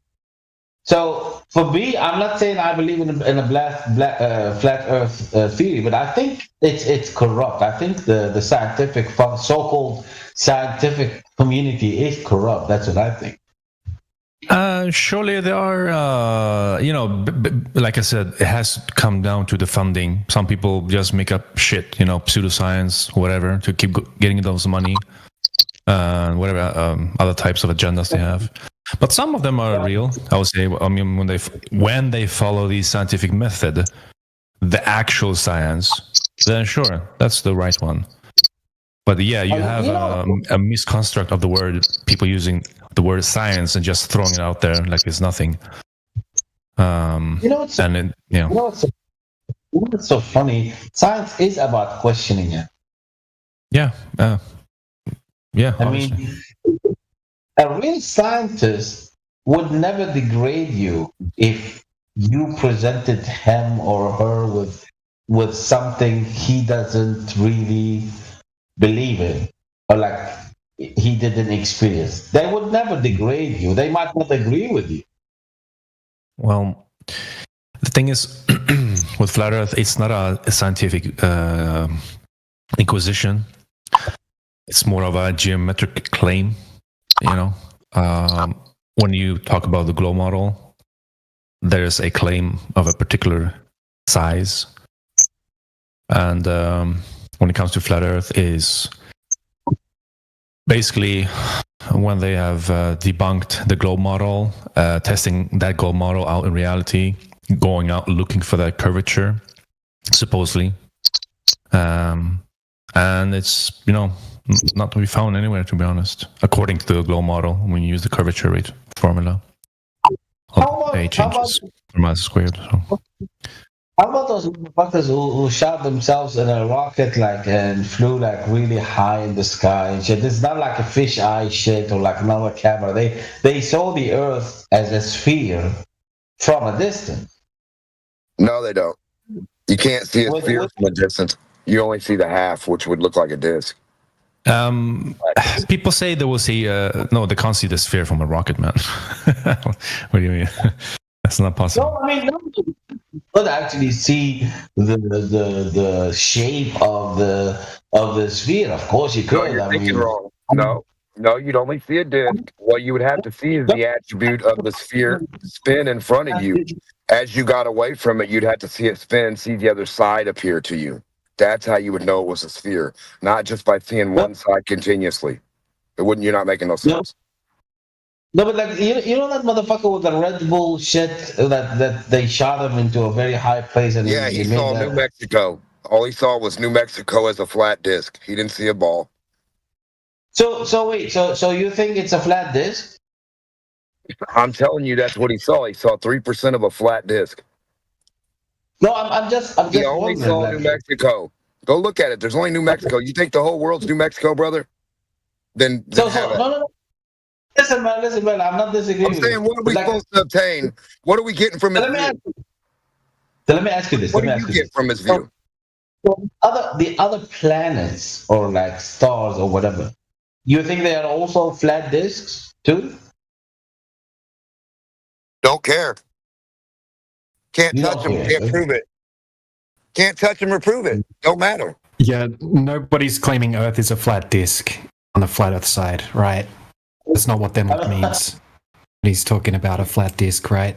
So for me, I'm not saying I believe in a flat Earth theory, but I think it's corrupt. I think the scientific, so-called scientific community is corrupt. That's what I think. Surely there are, like I said, it has come down to the funding. Some people just make up shit, pseudoscience, whatever, to keep getting those money, whatever other types of agendas they have. But some of them are real. I would say, when they follow the scientific method, the actual science, then sure, that's the right one. But yeah, you have a misconstruct of the word, people using the word science and just throwing it out there like it's nothing. What's so funny? Science is about questioning it. Yeah. I mean, a real scientist would never degrade you if you presented him or her with something he doesn't really believe in, or like he didn't experience. They would never degrade you. They might not agree with you. Well, the thing is, with Flat Earth, it's not a scientific inquisition. It's more of a geometric claim, when you talk about the glow model, there's a claim of a particular size, and when it comes to flat Earth, is basically when they have debunked the globe model, testing that globe model out in reality, going out looking for that curvature, supposedly, and it's not to be found anywhere, to be honest, according to the globe model when you use the curvature rate formula. A changes per mass squared. So. How about those motherfuckers who shot themselves in a rocket and flew really high in the sky and shit? It's not like a fisheye shit or another camera. They saw the Earth as a sphere from a distance. No, they don't. You can't see a sphere from a distance. You only see the half, which would look like a disc. People say they will see. No, they can't see the sphere from a rocket, man. What do you mean? That's not possible. No, I mean, no, you could actually see the shape of the sphere. Of course, you could. No, you're thinking wrong. No, you'd only see a disc. What you would have to see is the attribute of the sphere spin in front of you. As you got away from it, you'd have to see it spin, see the other side appear to you. That's how you would know it was a sphere, not just by seeing one side continuously. You're not making no sense. No, but you know that motherfucker with the Red Bull shit that they shot him into a very high place and yeah, he saw New Mexico. All he saw was New Mexico as a flat disc. He didn't see a ball. So wait, so you think it's a flat disc? I'm telling you, that's what he saw. He saw 3% of a flat disc. No, I'm just. He only saw New Mexico. Go look at it. There's only New Mexico. You think the whole world's New Mexico, brother? Then no. Listen, man. I'm not disagreeing. I'm saying, what are we supposed to obtain? What are we getting from his view? Let me ask you this. What do you get from his view? The other planets or stars or whatever, you think they are also flat discs too? Don't care. Can't touch them. Can't prove it. Can't touch them or prove it. Don't matter. Yeah, nobody's claiming Earth is a flat disk on the flat Earth side, right? That's not what Demok means. He's talking about a flat disk, right?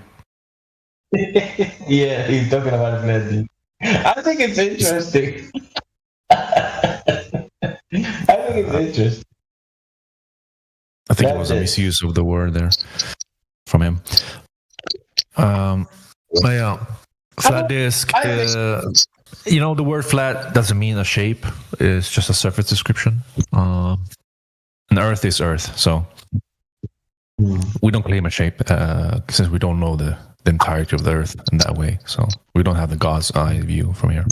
Yeah, he's talking about a flat disk. I think it's interesting. I think it was a misuse of the word there from him. But yeah, flat disk. The word flat doesn't mean a shape. It's just a surface description. And Earth is Earth, so we don't claim a shape since we don't know the entirety of the Earth in that way. So we don't have the God's eye view from here.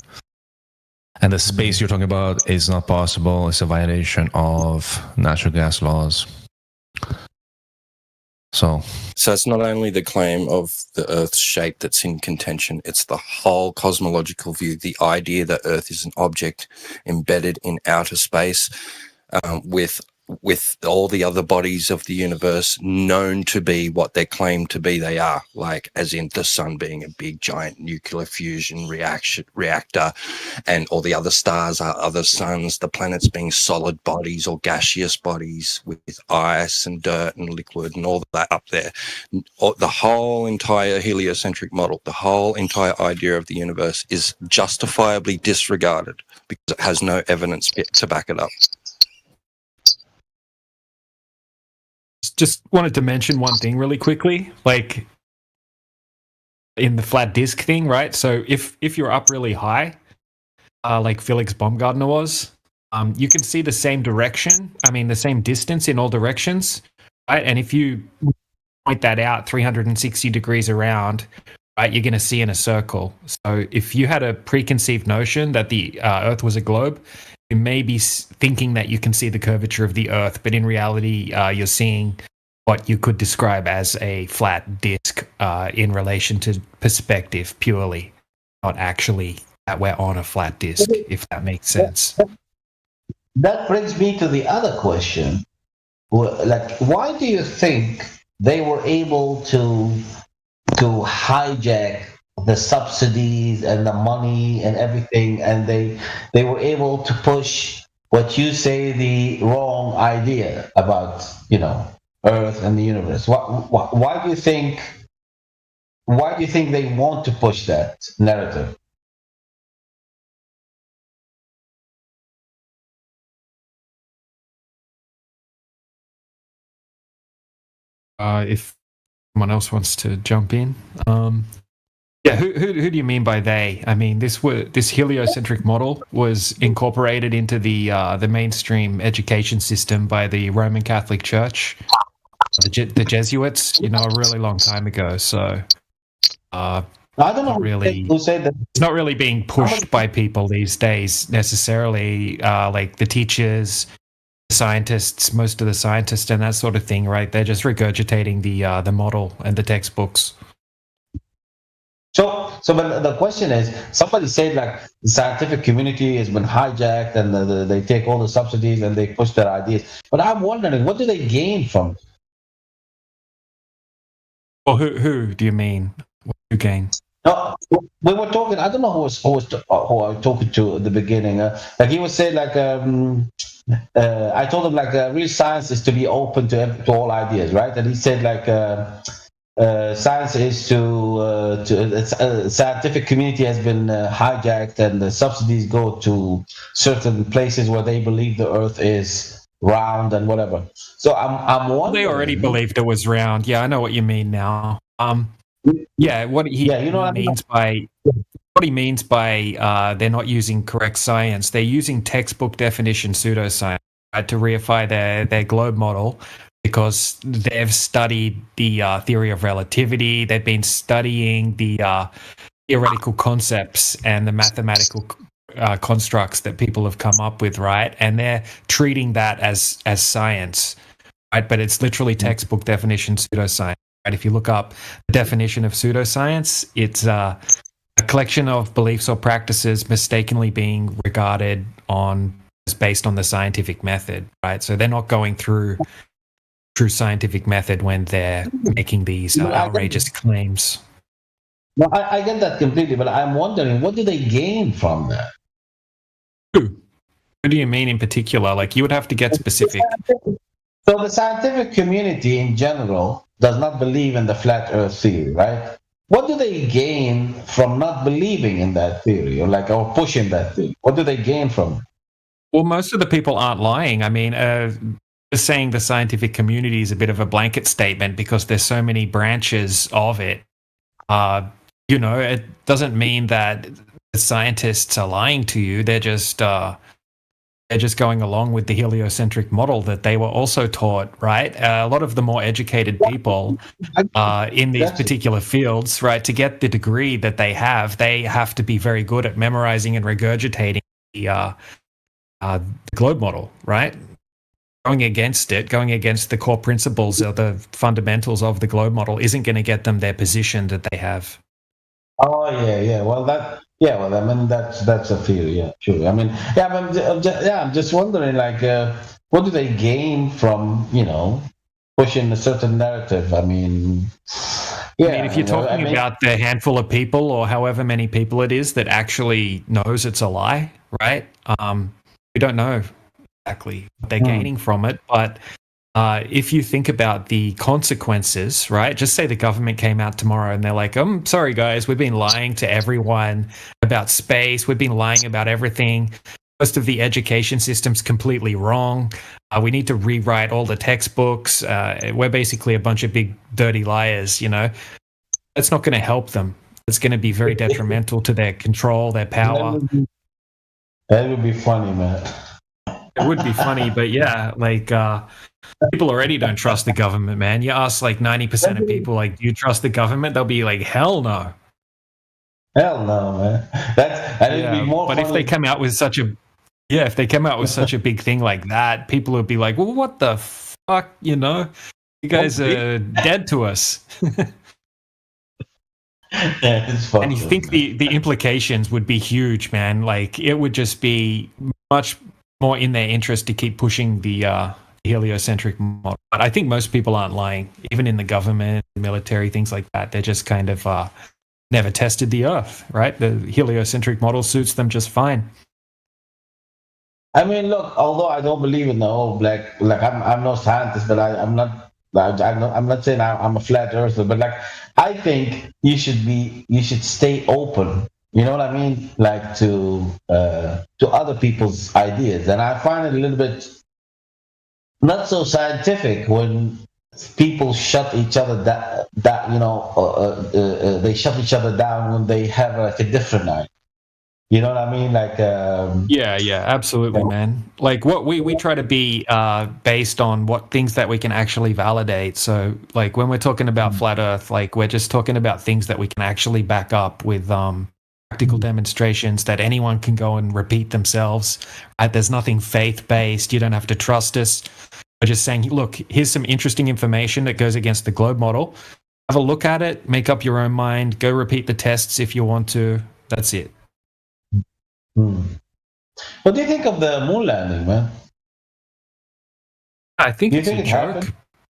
And the space you're talking about is not possible. It's a violation of natural gas laws. So it's not only the claim of the Earth's shape that's in contention, it's the whole cosmological view, the idea that Earth is an object embedded in outer space with all the other bodies of the universe known to be what they claim to be they are, like as in the sun being a big giant nuclear fusion reactor, and all the other stars are other suns, the planets being solid bodies or gaseous bodies with ice and dirt and liquid and all that up there. The whole entire heliocentric model, the whole entire idea of the universe is justifiably disregarded because it has no evidence to back it up. Just wanted to mention one thing really quickly, in the flat disk thing, right? So if you're up really high, like Felix Baumgartner was, you can see the same the same distance in all directions, right? And if you point that out 360 degrees around, right, you're going to see in a circle. So if you had a preconceived notion that the Earth was a globe, you may be thinking that you can see the curvature of the Earth, but in reality, you're seeing what you could describe as a flat disk in relation to perspective purely, not actually that we're on a flat disk, if that makes sense. That brings me to the other question. Why do you think they were able to hijack the subsidies and the money and everything, and they were able to push what you say the wrong idea about, Earth and the universe? Why do you think? Why do you think they want to push that narrative? If someone else wants to jump in. Yeah, who do you mean by they? I mean, this heliocentric model was incorporated into the mainstream education system by the Roman Catholic Church, the Jesuits, a really long time ago. So, I don't know who said that. It's not really being pushed by people these days necessarily, like the teachers, scientists, most of the scientists, and that sort of thing, right? They're just regurgitating the model and the textbooks. So, but the question is, somebody said like the scientific community has been hijacked, and they take all the subsidies and they push their ideas. But I'm wondering, what do they gain from it? Well, who do you mean? What do you gain? No, we were talking. I don't know who I was talking to at the beginning. Like he was saying, like I told him like real science is to be open to all ideas, right? And he said like. Science is scientific community has been hijacked, and the subsidies go to certain places where they believe the Earth is round and whatever. So I'm wondering. They already believed it was round. Yeah, I know what you mean now. Yeah, what he means by they're not using correct science. They're using textbook definition pseudoscience to reify their globe model. Because they've studied the theory of relativity, they've been studying the theoretical concepts and the mathematical constructs that people have come up with, right? And they're treating that as science, right? But it's literally textbook definition pseudoscience, right? If you look up the definition of pseudoscience, it's a collection of beliefs or practices mistakenly being regarded as based on the scientific method, right? So they're not going through true scientific method when they're making these outrageous claims. No, I get that completely, but I'm wondering, what do they gain from that? What do you mean in particular? Like, you would have to get specific. So the scientific community in general does not believe in the flat Earth theory, right? What do they gain from not believing in that theory, or pushing that theory? What do they gain from it? Well, most of the people aren't lying. I mean, saying the scientific community is a bit of a blanket statement because there's so many branches of it. It doesn't mean that the scientists are lying to you. They're just going along with the heliocentric model that they were also taught, right? A lot of the more educated people in these particular fields, right, to get the degree that they have to be very good at memorizing and regurgitating the globe model, right? Going against the core principles or the fundamentals of the globe model isn't going to get them their position that they have. Oh yeah. Well, I mean that's a theory. Yeah, sure. I mean, I'm just wondering, like, what do they gain from pushing a certain narrative? I mean, yeah. I mean, if you're talking about the handful of people or however many people it is that actually knows it's a lie, right? We don't know exactly what they're gaining from it, but if you think about the consequences, right? Just say the government came out tomorrow and they're like, sorry guys, we've been lying to everyone about space, we've been lying about everything, most of the education system's completely wrong, we need to rewrite all the textbooks, we're basically a bunch of big dirty liars. It's not going to help them. It's going to be very detrimental to their control, their power. That would be funny, man. It would be funny, but yeah, like people already don't trust the government, man. You ask like 90% of people, like, do you trust the government? They'll be like, hell no. Hell no, man. That'd be more. But funny. If they come out with such a big thing like that, people would be like, well, what the fuck, you guys are dead to us. Yeah, it's funny. And you think the implications would be huge, man. Like, it would just be much more in their interest to keep pushing the heliocentric model. But I think most people aren't lying, even in the government, military, things like that. They're just kind of never tested the Earth, right? The heliocentric model suits them just fine. I mean, look. Although I don't believe in the whole black, like I'm no scientist, but I'm not. I'm not saying I'm a flat earther, but like I think you should stay open. You know what I mean? Like to other people's ideas, and I find it a little bit not so scientific when people shut each other that they shut each other down when they have like a different idea. You know what I mean? Like yeah, absolutely, man. Like what we try to be based on what things that we can actually validate. So like when we're talking about flat Earth, like we're just talking about things that we can actually back up with practical demonstrations that anyone can go and repeat themselves. Right? There's nothing faith-based. You don't have to trust us. We're just saying, look, here's some interesting information that goes against the globe model. Have a look at it, make up your own mind, go repeat the tests if you want to. That's it. What do you think of the moon landing, man? I think it's a joke. To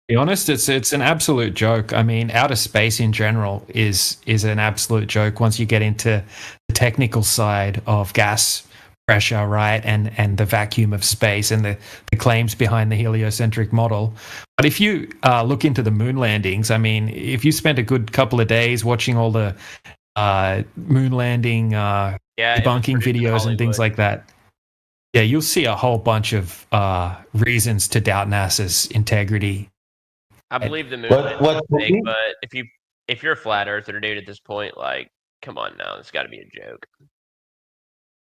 be honest, it's an absolute joke. I mean, outer space in general is an absolute joke once you get into the technical side of gas pressure, right, and the vacuum of space and the claims behind the heliocentric model. But if you look into the moon landings, I mean, if you spent a good couple of days watching all the moon landing debunking videos and things like that, yeah, you'll see a whole bunch of reasons to doubt NASA's integrity. I believe the moon landing is fake, but if you're a flat earther, dude, at this point, like, come on now, it's got to be a joke.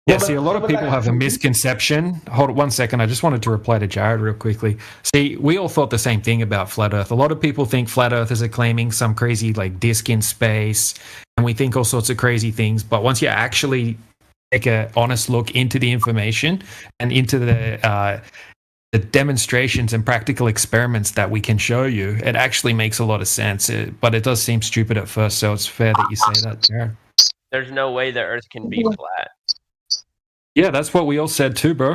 Yeah, see, a lot of people have a misconception. Hold on 1 second. I just wanted to reply to Jared real quickly. See, we all thought the same thing about flat Earth. A lot of people think flat earthers are claiming some crazy like disk in space, and we think all sorts of crazy things. But once you actually take an honest look into the information and into the demonstrations and practical experiments that we can show you, it actually makes a lot of sense. But it does seem stupid at first, so it's fair that you say that, Jared. There's no way the Earth can be flat. Yeah, that's what we all said too, bro.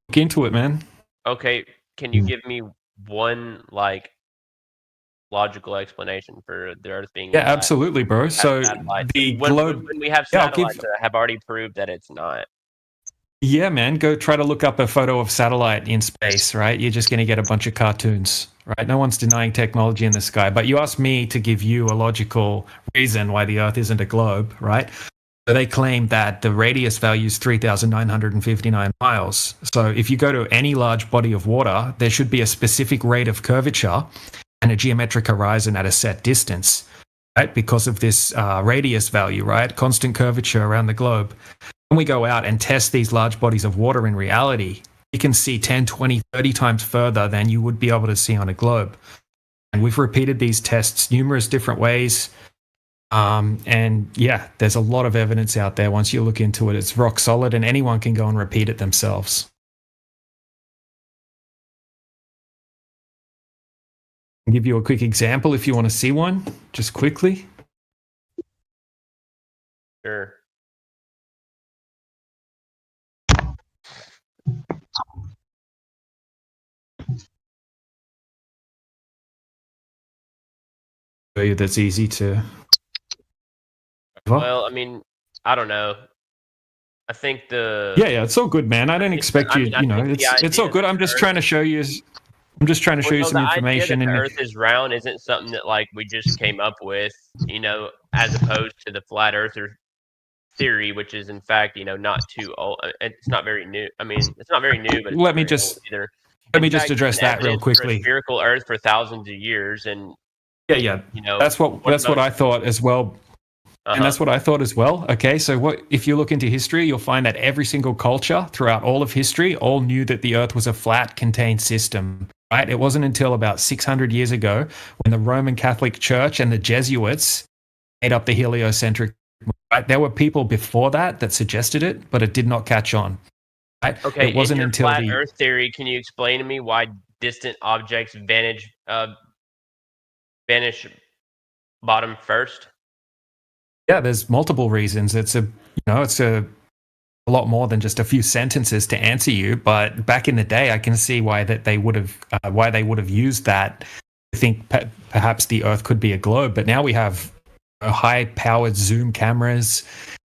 Look into it, man. Okay, can you give me one like logical explanation for the Earth being flat? Absolutely, bro. So the globe. When we have satellites that have already proved that it's not. Yeah, man. Go try to look up a photo of satellite in space, right? You're just going to get a bunch of cartoons, right? No one's denying technology in the sky. But you asked me to give you a logical reason why the Earth isn't a globe, right? So they claim that the radius value is 3,959 miles. So if you go to any large body of water, there should be a specific rate of curvature and a geometric horizon at a set distance, right? Because of this radius value, right? Constant curvature around the globe. When we go out and test these large bodies of water in reality, you can see 10, 20, 30 times further than you would be able to see on a globe. And we've repeated these tests numerous different ways. And yeah, there's a lot of evidence out there. Once you look into it, it's rock solid and anyone can go and repeat it themselves. I'll give you a quick example if you want to see one, just quickly. Sure. That's easy to. Well, I mean, I don't know. I think yeah, it's all good, man. I don't expect you. You know, it's all good. I'm just trying to show you. I'm just trying to show you some information. The Earth is round isn't something that like we just came up with, you know, as opposed to the flat Earther theory, which is in fact, you know, not too old. It's not very new. I mean, it's not very new, but let me just address that real quickly. Spherical Earth for thousands of years, and yeah, you know, that's what I thought as well. And that's what I thought as well. Okay, so if you look into history, you'll find that every single culture throughout all of history all knew that the Earth was a flat, contained system. Right? It wasn't until about 600 years ago when the Roman Catholic Church and the Jesuits made up the heliocentric. Right? There were people before that suggested it, but it did not catch on. Right? Okay, it wasn't in your until flat Earth theory. Can you explain to me why distant objects vanish bottom first? Yeah, there's multiple reasons. It's a lot more than just a few sentences to answer you. But back in the day, I can see why they would have used that. I think perhaps the Earth could be a globe. But now we have high-powered zoom cameras.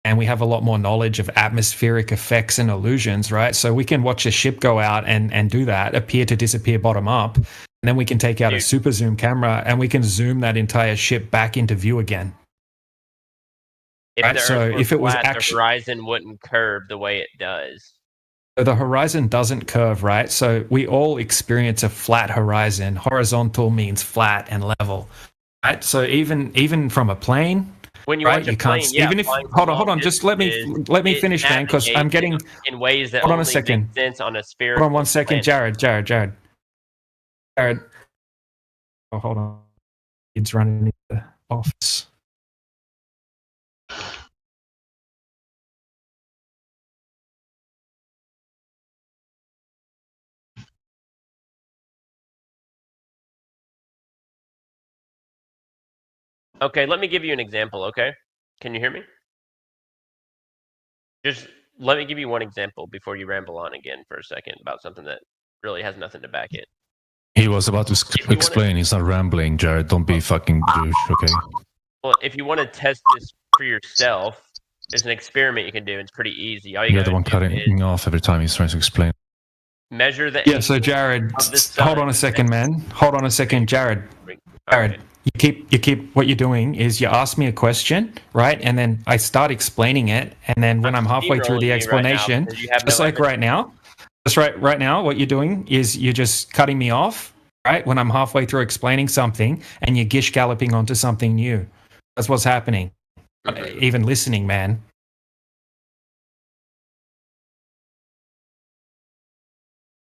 and we have a lot more knowledge of atmospheric effects and illusions, right? So we can watch a ship go out and do that, appear to disappear bottom up, and then we can take out a super zoom camera and we can zoom that entire ship back into view again. If Right, the so Earth were if it was flat, actu- the horizon wouldn't curve the way it does. So the horizon doesn't curve, right? So we all experience a flat horizon. Horizontal means flat and level, right? So even from a plane, When you right, watch a you can't. plane, yeah, Even if flying hold long on, just let me distances, finish, man, because I'm navigates getting. in ways that Hold on a only second. make sense on a spherical. Hold on one second, planet. Jared. Oh, hold on. Kids running into the office. Okay, let me give you an example. Okay, can you hear me? Just let me give you one example before you ramble on again for a second about something that really has nothing to back it. He was about to explain. He's not rambling, Jared. Don't be fucking douche, okay? Well, if you want to test this for yourself, there's an experiment you can do. It's pretty easy. All you You're the gotta one do cutting is me off every time he's trying to explain. measure the. Yeah, so Jared, of the sun. hold on a second, man. Hold on a second, Jared. Jared, you keep what you're doing is you ask me a question, right? And then I start explaining it, and then when I'm halfway through the explanation, just like right now, right now, what you're doing is you're just cutting me off, right? When I'm halfway through explaining something, and you're gish galloping onto something new. That's what's happening. Even listening, man.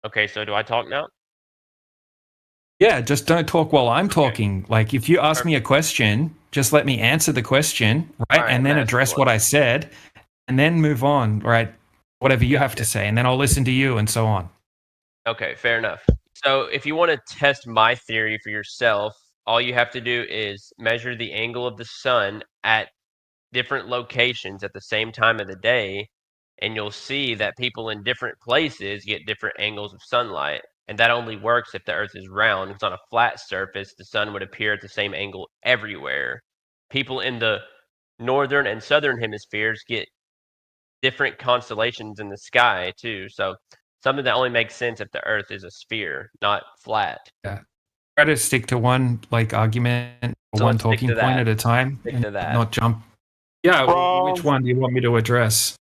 Okay, so do I talk now? Yeah, just don't talk while I'm talking. Like, if you ask me a question, just let me answer the question, right? All right, and then address what I said, and then move on, right? Whatever you have to say, and then I'll listen to you, and so on. Okay, fair enough. So if you want to test my theory for yourself, all you have to do is measure the angle of the sun at different locations at the same time of the day, and you'll see that people in different places get different angles of sunlight. And that only works if the Earth is round. Because on a flat surface, the sun would appear at the same angle everywhere. People in the northern and southern hemispheres get different constellations in the sky too. So something that only makes sense if the Earth is a sphere, not flat. Yeah. Try to stick to one argument, So one let's stick talking to point that. at a time, Stick and to that. not jump. Yeah, Wrong. which one do you want me to address?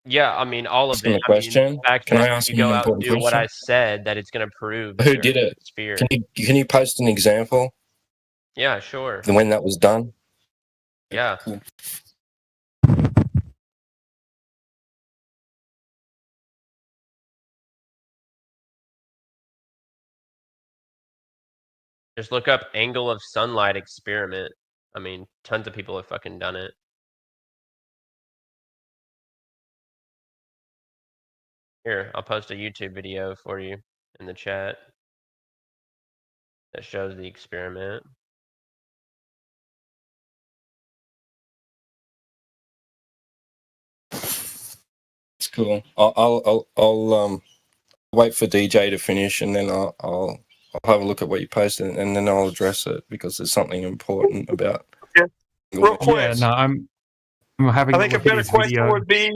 Yeah, I mean all of Asking it. a question? I mean, the fact Can I that ask you you go an out and important do what I question? said, that it's going to prove that Who the did Earth it? is a sphere. Can you post an example Yeah, sure. of when that was done? Yeah. Just look up angle of sunlight experiment. I mean, tons of people have fucking done it. Here, I'll post a YouTube video for you in the chat that shows the experiment. It's cool. I'll wait for DJ to finish, and then I'll have a look at what you posted, and then I'll address it because there's something important about. Real quick. Yeah, no, I'm having I think a better question would be,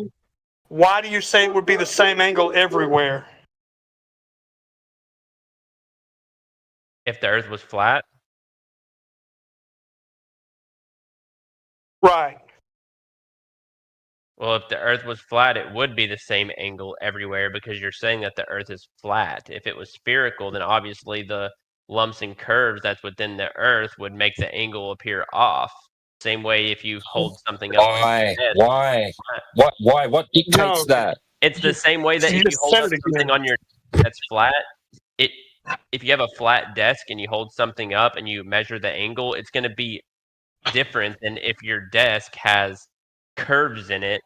why do you say it would be the same angle everywhere? If the Earth was flat, Right. well, if the Earth was flat, it would be the same angle everywhere because you're saying that the Earth is flat. If it was spherical, then obviously the lumps and curves that's within the Earth would make the angle appear off. Same way if you hold something up. Why? What dictates that? It's the same way that You if you just hold said up it something again. on your that's flat, if you have a flat desk and you hold something up and you measure the angle, it's going to be different than if your desk has curves in it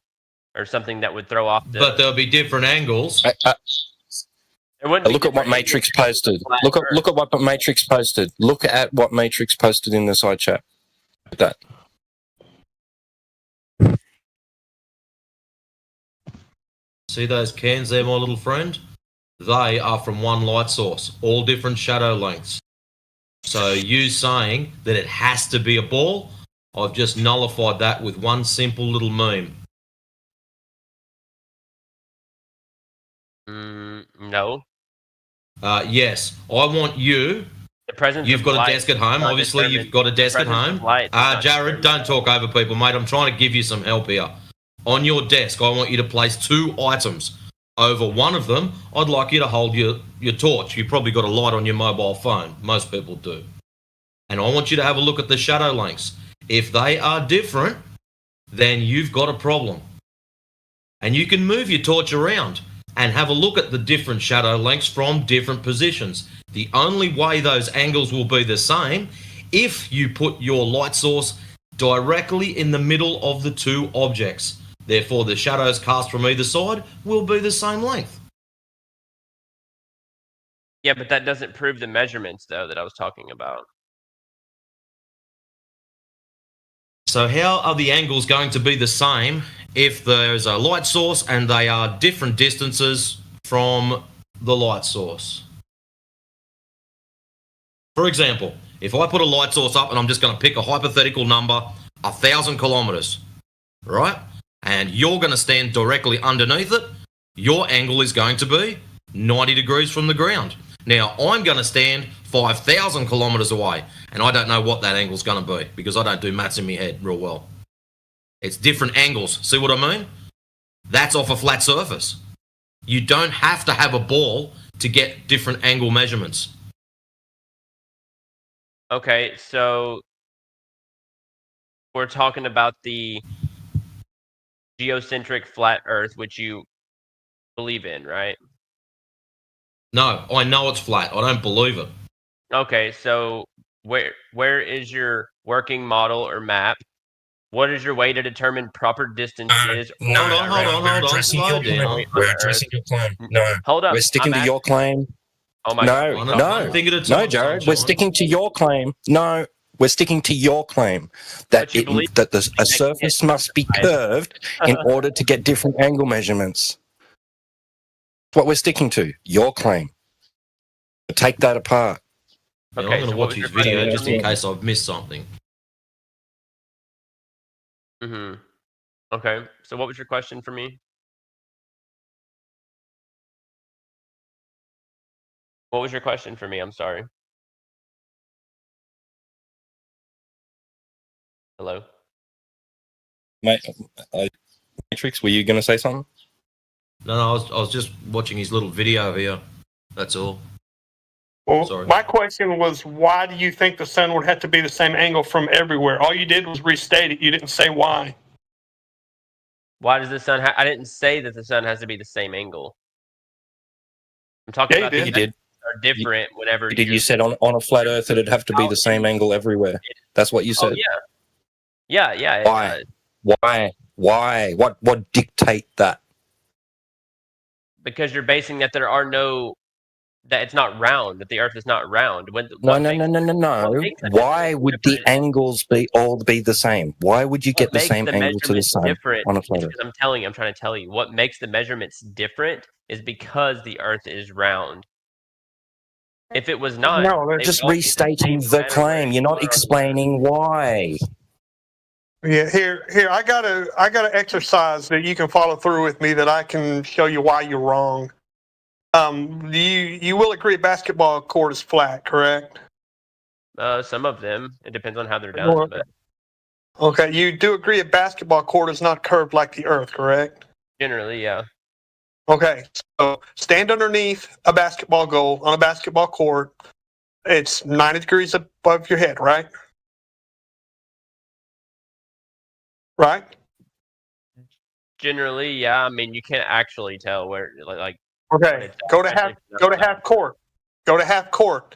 or something that would throw off the. But there'll be different angles. Look at what Matrix posted. Look at what Matrix posted. Look at what Matrix posted in the side chat. Look at that. See those cans there, my little friend? They are from one light source, all different shadow lengths. So you saying that it has to be a ball, I've just nullified that with one simple little meme. No. Yes. I want you. The presence You've of got light a desk at home. does not Obviously, determine- you've got a desk at the presence home. of light does not Jared, don't talk over people, mate. I'm trying to give you some help here. On your desk, I want you to place 2 items. Over one of them, I'd like you to hold your torch. You've probably got a light on your mobile phone. Most people do. And I want you to have a look at the shadow lengths. If they are different, then you've got a problem. And you can move your torch around and have a look at the different shadow lengths from different positions. The only way those angles will be the same if you put your light source directly in the middle of the 2 objects. Therefore, the shadows cast from either side will be the same length. Yeah, but that doesn't prove the measurements, though, that I was talking about. So how are the angles going to be the same if there's a light source and they are different distances from the light source? For example, if I put a light source up and I'm just going to pick a hypothetical number, 1,000 kilometers, right? And you're going to stand directly underneath it, your angle is going to be 90 degrees from the ground. Now, I'm going to stand 5,000 kilometers away, and I don't know what that angle's going to be because I don't do maths in my head real well. It's different angles. See what I mean? That's off a flat surface. You don't have to have a ball to get different angle measurements. Okay, so we're talking about the geocentric flat Earth, which you believe in, right? No, I know it's flat. I don't believe it. Okay, so where is your working model or map? What is your way to determine proper distances? Hold on. Slow down. We're addressing your claim. No. Hold up. We're sticking to your claim. Oh my no, God. no, Jared. We're sticking to your claim. No, we're sticking to your claim that a surface must be curved in order to get different angle measurements. That's what we're sticking to. Your claim. Take that apart. Okay, I'm going to watch his video just in case I've missed something. Mm-hmm. Okay, so what was your question for me? What was your question for me? I'm sorry. Hello? Matrix, were you going to say something? No, I was just watching his little video here. That's all. Well, Sorry. my question was, why do you think the sun would have to be the same angle from everywhere? All you did was restate it. You didn't say why. Why does the sun I didn't say that the sun has to be the same angle. I'm talking about you did. Are different whenever You said on a flat Earth it'd have to be the same angle everywhere. That's what you said. Oh, yeah. Why? What dictate that? Because you're basing that that it's not round, that the Earth is not round. No. Why would the angles all be the same? Why would you get the same angle to the sun on a flat Earth? I'm trying to tell you, what makes the measurements different is because the Earth is round. If it was not, just restating the claim. You're not explaining why. Yeah, here. I got an exercise that you can follow through with me that I can show you why you're wrong. You will agree a basketball court is flat, correct? Some of them. It depends on how they're done. But okay, you do agree a basketball court is not curved like the Earth, correct? Generally, yeah. Okay, so stand underneath a basketball goal on a basketball court. It's 90 degrees above your head, right? Right? Generally, yeah. I mean, you can't actually tell where, like. Okay, go to half court. Go to half court.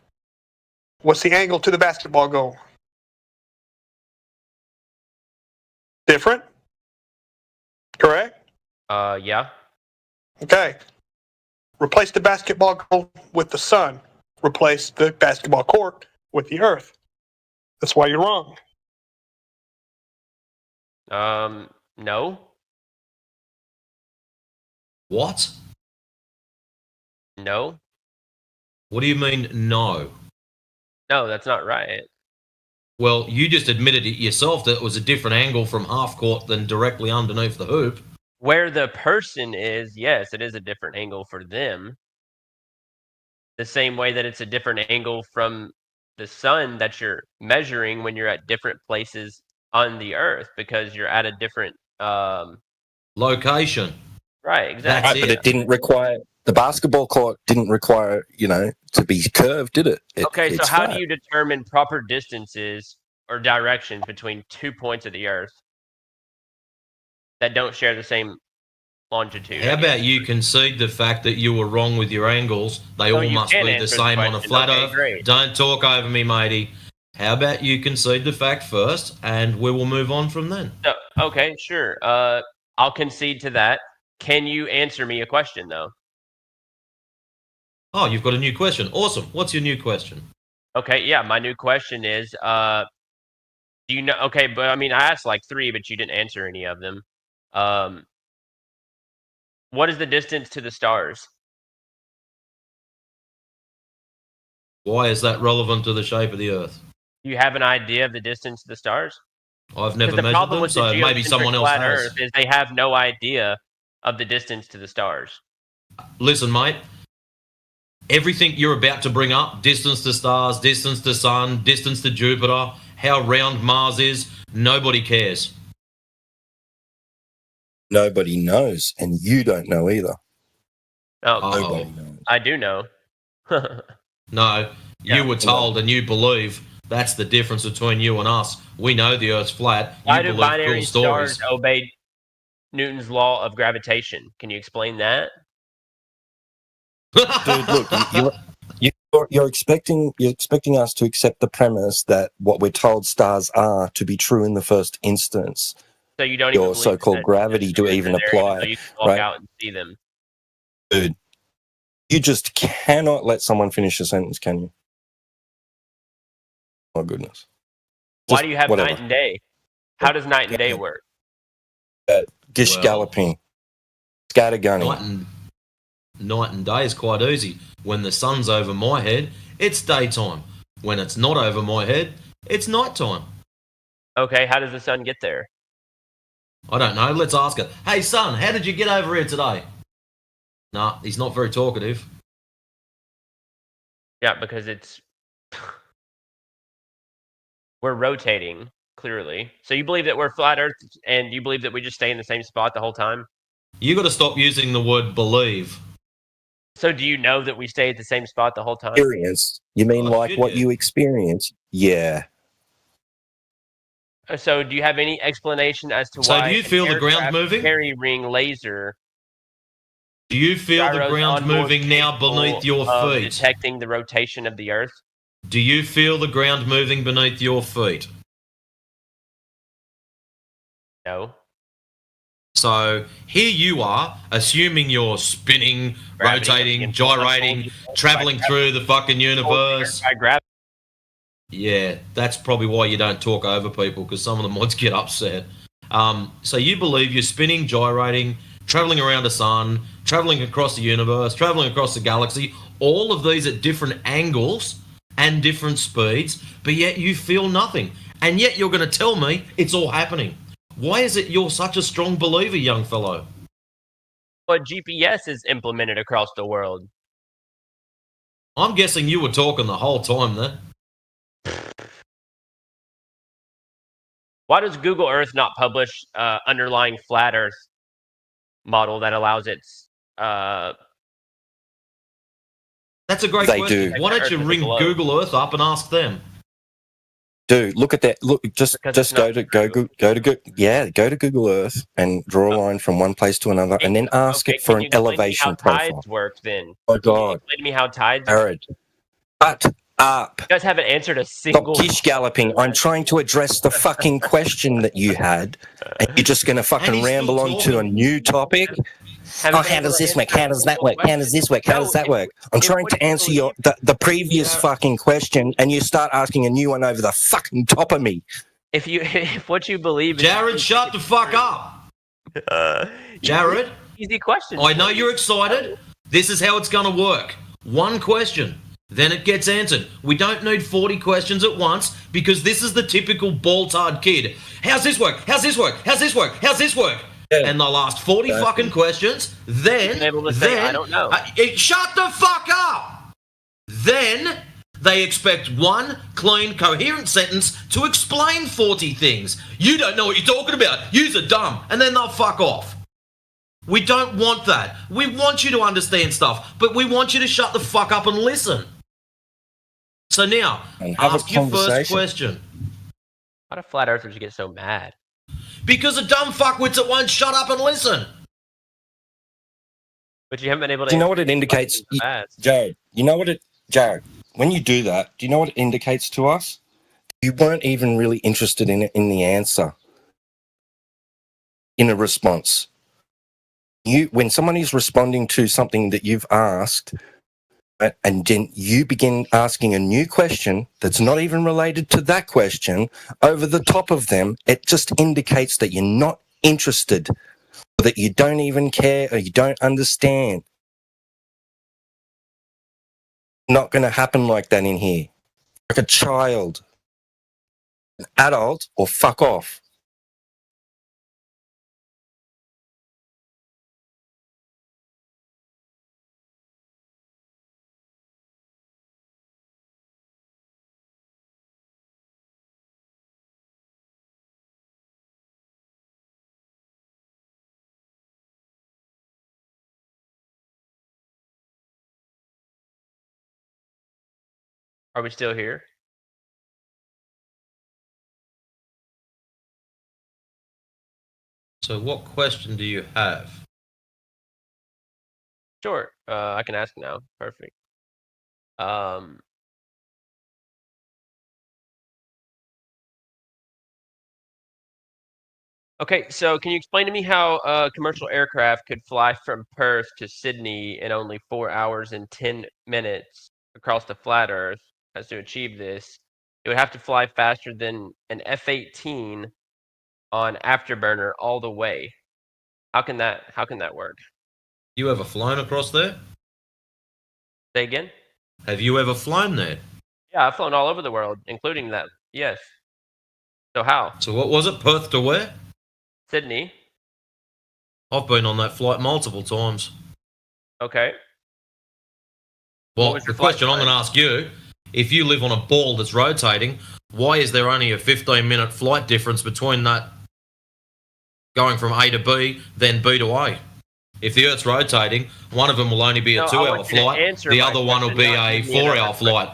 What's the angle to the basketball goal? Different? Correct? Yeah. Okay. Replace the basketball goal with the sun. Replace the basketball court with the Earth. That's why you're wrong. No. What? No. What do you mean, no? No, that's not right. Well, you just admitted it yourself that it was a different angle from half court than directly underneath the hoop. Where the person is, yes, it is a different angle for them. The same way that it's a different angle from the sun that you're measuring when you're at different places on the earth because you're at a different location. Right, exactly. Right, but it didn't require the basketball court didn't require, to be curved, did it? Okay, so it's how flat. do you determine proper distances or directions between 2 points of the earth that don't share the same longitude? How about you concede the fact that you were wrong with your angles? They So all you must can be the answer the same on a question. flat Okay, earth. great. Don't talk over me, matey. How about you concede the fact first, and we will move on from then. So, okay, sure. I'll concede to that. Can you answer me a question, though? Oh, you've got a new question. Awesome. What's your new question? Okay, yeah, my new question is, do you know? Okay, but I mean, I asked like 3, but you didn't answer any of them. What is the distance to the stars? Why is that relevant to the shape of the Earth? Do you have an idea of the distance to the stars? I've never The measured problem them, with the so maybe geocentric someone else flat has. Earth is they have no idea of the distance to the stars. Listen, mate. Everything you're about to bring up, distance to stars, distance to sun, distance to Jupiter, how round Mars is, nobody cares. Nobody knows, and you don't know either. Oh, I do know. No, you Yeah. were told and you believe. That's the difference between you and us. We know the Earth's flat. Why You do believe binary cool stories. stars obey Newton's law of gravitation? Can you explain that? Dude, look, you're expecting us to accept the premise that what we're told stars are to be true in the first instance. So you don't even Your believe so-called that gravity to even they're there, apply, so you can walk right? out and see them. Dude, you just cannot let someone finish a sentence, can you? Oh goodness. Why Just do you have whatever. night and day? How does night and day work? Gish Well- galloping, scattergunning. Night and day is quite easy. When the sun's over my head, it's daytime. When it's not over my head, it's nighttime. Okay, how does the sun get there? I don't know. Let's ask her. Hey, son, how did you get over here today? Nah, he's not very talkative. Yeah, because it's we're rotating, clearly. So you believe that we're flat Earth, and you believe that we just stay in the same spot the whole time? You got to stop using the word believe. So do you know that we stay at the same spot the whole time? Experience. You mean like did what you? you experience? Yeah. So do you have any explanation as to So why do you feel the ground aircraft moving? carry-ring laser Do you feel the gyros ground onboard moving now capable beneath your of feet? detecting the rotation of the Earth? Do you feel the ground moving beneath your feet? No. So here you are, assuming you're spinning, Gravity rotating, against gyrating, traveling through the fucking universe. By gravity. Yeah, that's probably why you don't talk over people, because some of the mods get upset. So you believe you're spinning, gyrating, traveling around the sun, traveling across the universe, traveling across the galaxy, all of these at different angles and different speeds, but yet you feel nothing. And yet you're going to tell me it's all happening. Why is it you're such a strong believer, young fellow? But GPS is implemented across the world. I'm guessing you were talking the whole time there. Why does Google Earth not publish underlying flat Earth model that allows its That's a great They question. do. Why don't you Earth as a ring globe. Google Earth up and ask them? Dude, look at that. Look, just it's go not to go to Google Earth and draw a line from one place to another, and then ask it for can an you explain to me elevation how profile. tides work then? Oh Can you God, explain to me how tides Jared, shut up. You guys haven't answered a Stop single gish galloping. I'm trying to address the fucking question that you had, and you're just going to fucking ramble on to a new topic. Oh, how does this work? How does that work? How does this work? How does that work? I'm trying to answer the previous fucking question, and you start asking a new one over the fucking top of me. If what you believe Jared, shut the fuck up. Jared, easy question. I know you're excited. This is how it's going to work. One question, then it gets answered. We don't need 40 questions at once because this is the typical ball-tard kid. How's this work? How's this work? How's this work? How's this work? and they'll ask 40 fucking questions. Then, I don't know. Shut the fuck up. Then they expect one clean, coherent sentence to explain 40 things. You don't know what you're talking about. You're dumb, and then they'll fuck off. We don't want that. We want you to understand stuff, but we want you to shut the fuck up and listen. So now, ask your first question. Why do flat earthers get so mad? Because of dumb fuckwits that won't shut up and listen. But you haven't been able to. Do you know what it indicates, Jared? Jared, when you do that, do you know what it indicates to us? You weren't even really interested in the answer, in a response. When someone is responding to something that you've asked, and then you begin asking a new question that's not even related to that question over the top of them, it just indicates that you're not interested, or that you don't even care, or you don't understand. Not going to happen like that in here. Like a child, an adult, or fuck off. Are we still here? So what question do you have? Sure. I can ask now. Perfect. Okay, so can you explain to me how a commercial aircraft could fly from Perth to Sydney in only 4 hours and 10 minutes across the flat Earth? As to achieve this, it would have to fly faster than an F-18 on Afterburner all the way. How can that work? You ever flown across there? Say again? Have you ever flown there? Yeah, I've flown all over the world, including that. Yes. So how? So what was it? Perth to where? Sydney. I've been on that flight multiple times. Okay. Well, the question I'm going to ask you, if you live on a ball that's rotating, why is there only a 15-minute flight difference between that going from A to B, then B to A? If the Earth's rotating, one of them will only be a 2-hour flight, the other one will be a 4-hour flight.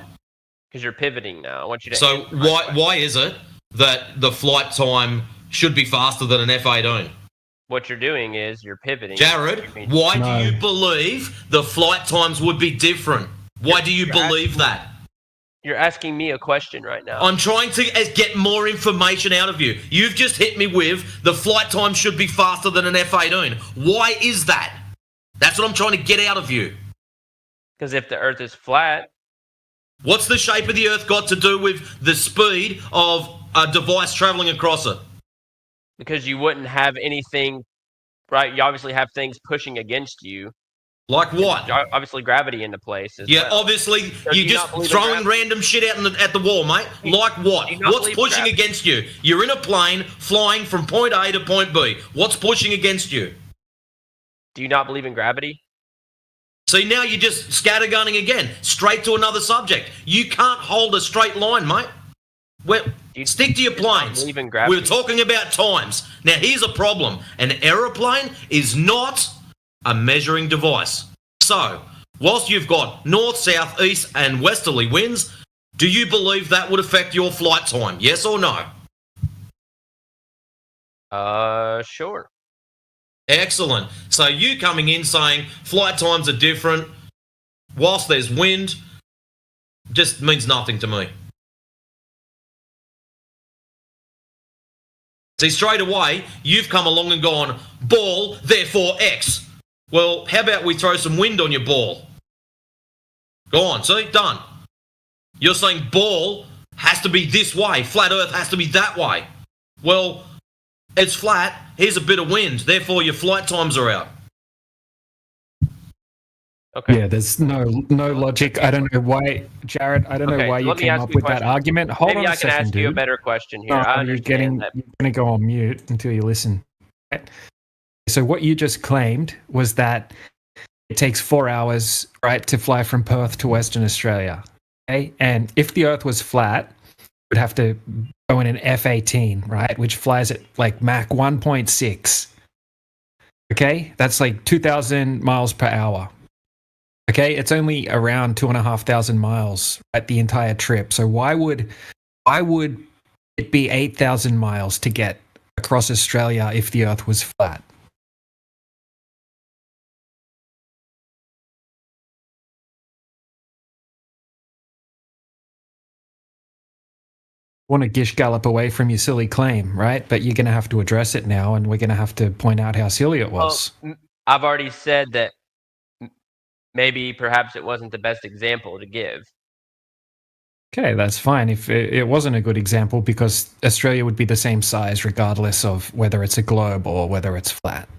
Because you're pivoting now. I want you to. So why is it that the flight time should be faster than an F-18? What you're doing is you're pivoting. Jared, why do you believe the flight times would be different? Why do you believe that? You're asking me a question right now. I'm trying to get more information out of you. You've just hit me with the flight time should be faster than an F-18. Why is that? That's what I'm trying to get out of you. Because if the Earth is flat... What's the shape of the Earth got to do with the speed of a device traveling across it? Because you wouldn't have anything, right? You obviously have things pushing against you. Like what? Obviously, gravity into place. Obviously, So you're just throwing random shit out at the wall, mate. Like what? What's pushing against you? You're in a plane flying from point A to point B. What's pushing against you? Do you not believe in gravity? See, now you're just scattergunning again, straight to another subject. You can't hold a straight line, mate. Stick to your planes. We're talking about times. Now, here's a problem. An aeroplane is not a measuring device. So, whilst you've got north, south, east, and westerly winds, do you believe that would affect your flight time? Yes or no? Sure. Excellent. So you coming in saying flight times are different whilst there's wind just means nothing to me. See, straight away, you've come along and gone, ball, therefore X. Well, how about we throw some wind on your ball? Go on, see, done. You're saying ball has to be this way, flat Earth has to be that way. Well, it's flat, here's a bit of wind, therefore your flight times are out. Okay. Yeah, there's no logic. I don't know why, Jared. I don't know why you came up with that argument. Hold on a second, Maybe I can ask you a better question here. You're going to go on mute until you listen. So what you just claimed was that it takes 4 hours, right, to fly from Perth to Western Australia. Okay, and if the Earth was flat, you would have to go in an F-18, right, which flies at like Mach 1.6. Okay, that's like 2,000 miles per hour. Okay, it's only around 2,500 miles at the entire trip. So why would it be 8,000 miles to get across Australia if the Earth was flat? Want to gish gallop away from your silly claim, right? But you're going to have to address it now, and we're going to have to point out how silly it was. Well, I've already said that maybe perhaps it wasn't the best example to give. Okay, that's fine. If it wasn't a good example, because Australia would be the same size regardless of whether it's a globe or whether it's flat.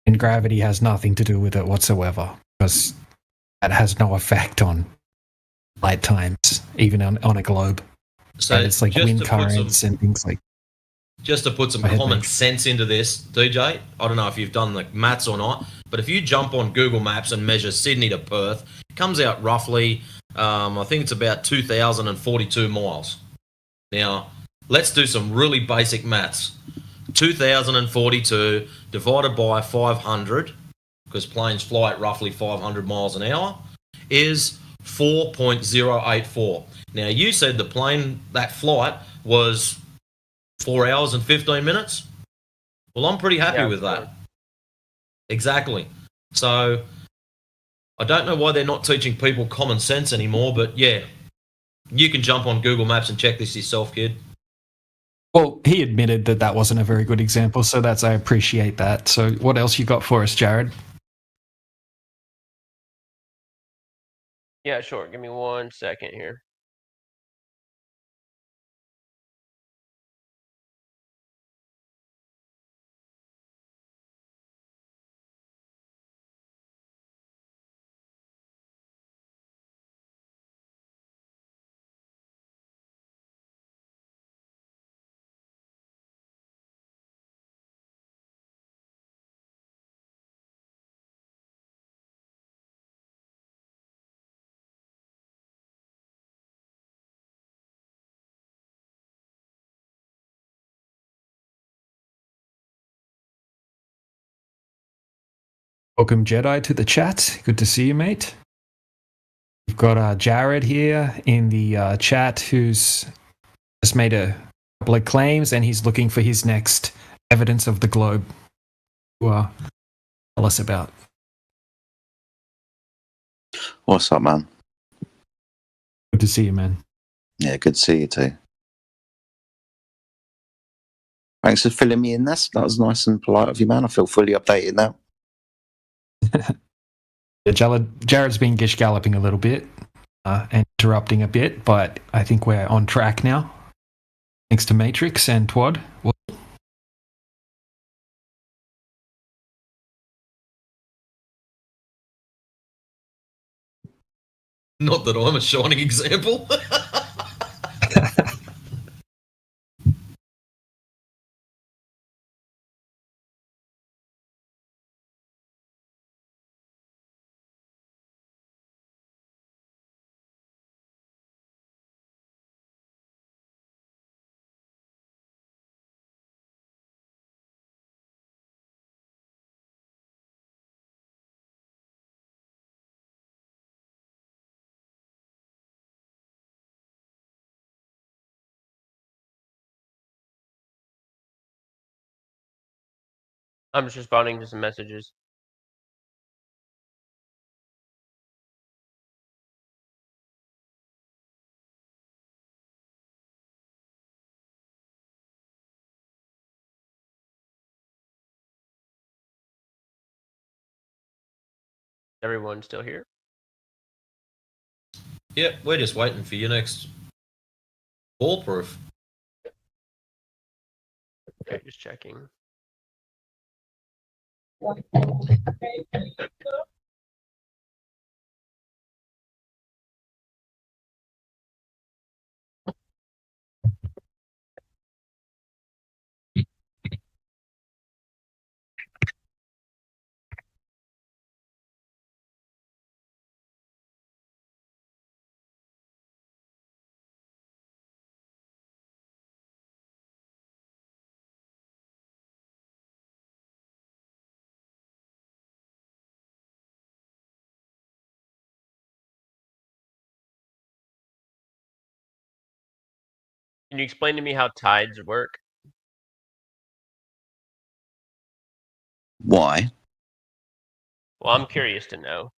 And gravity has nothing to do with it whatsoever, because that has no effect on light times, even on a globe. So and it's like just wind to put currents and things like. Just to put some Go ahead, common mate. sense into this, DJ, I don't know if you've done like maths or not, but if you jump on Google Maps and measure Sydney to Perth, it comes out roughly, I think it's about 2,042 miles. Now, let's do some really basic maths. 2,042 divided by 500, because planes fly at roughly 500 miles an hour, is 4.084. Now, you said the plane, that flight, was 4 hours and 15 minutes. Well, I'm pretty happy with that. Exactly. So, I don't know why they're not teaching people common sense anymore, but yeah, you can jump on Google Maps and check this yourself, kid. Well, he admitted that that wasn't a very good example, so I appreciate that. So what else you got for us, Jared? Yeah, sure. Give me 1 second here. Welcome, Jedi, to the chat. Good to see you, mate. We've got Jared here in the chat, who's just made a couple of claims, and he's looking for his next evidence of the globe to tell us about. What's up, man? Good to see you, man. Yeah, good to see you too. Thanks for filling me in. That was nice and polite of you, man. I feel fully updated now. Yeah, Jared's been gish galloping a little bit and interrupting a bit, but I think we're on track now. Thanks to Matrix and Twad. Not that I'm a shining example. I'm just responding to some messages. Everyone still here? Yep, we're just waiting for your next ball proof. Okay, just checking. Can you explain to me how tides work? Why? Well, I'm curious to know.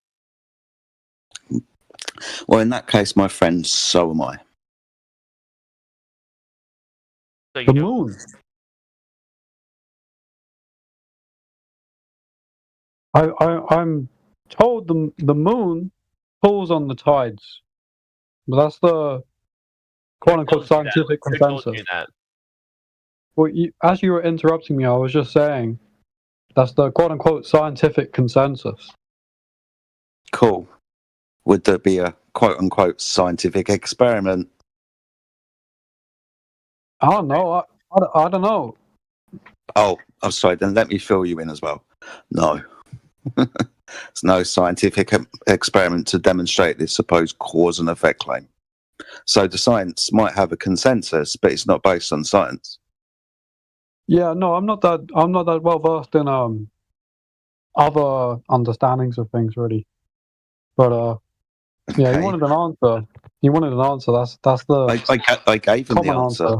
Well, in that case, my friend, so am I. So The moon. I'm told the moon pulls on the tides, but that's the quote unquote scientific consensus. Well, as you were interrupting me, I was just saying that's the quote unquote scientific consensus. Cool. Would there be a quote unquote scientific experiment? I don't know. I don't know. Oh, I'm sorry. Then let me fill you in as well. No. There's no scientific experiment to demonstrate this supposed cause and effect claim. So the science might have a consensus, but it's not based on science. Yeah, no, I'm not that well versed in other understandings of things really. But yeah, Okay. you wanted an answer. You wanted an answer. That's the I gave him the common answer.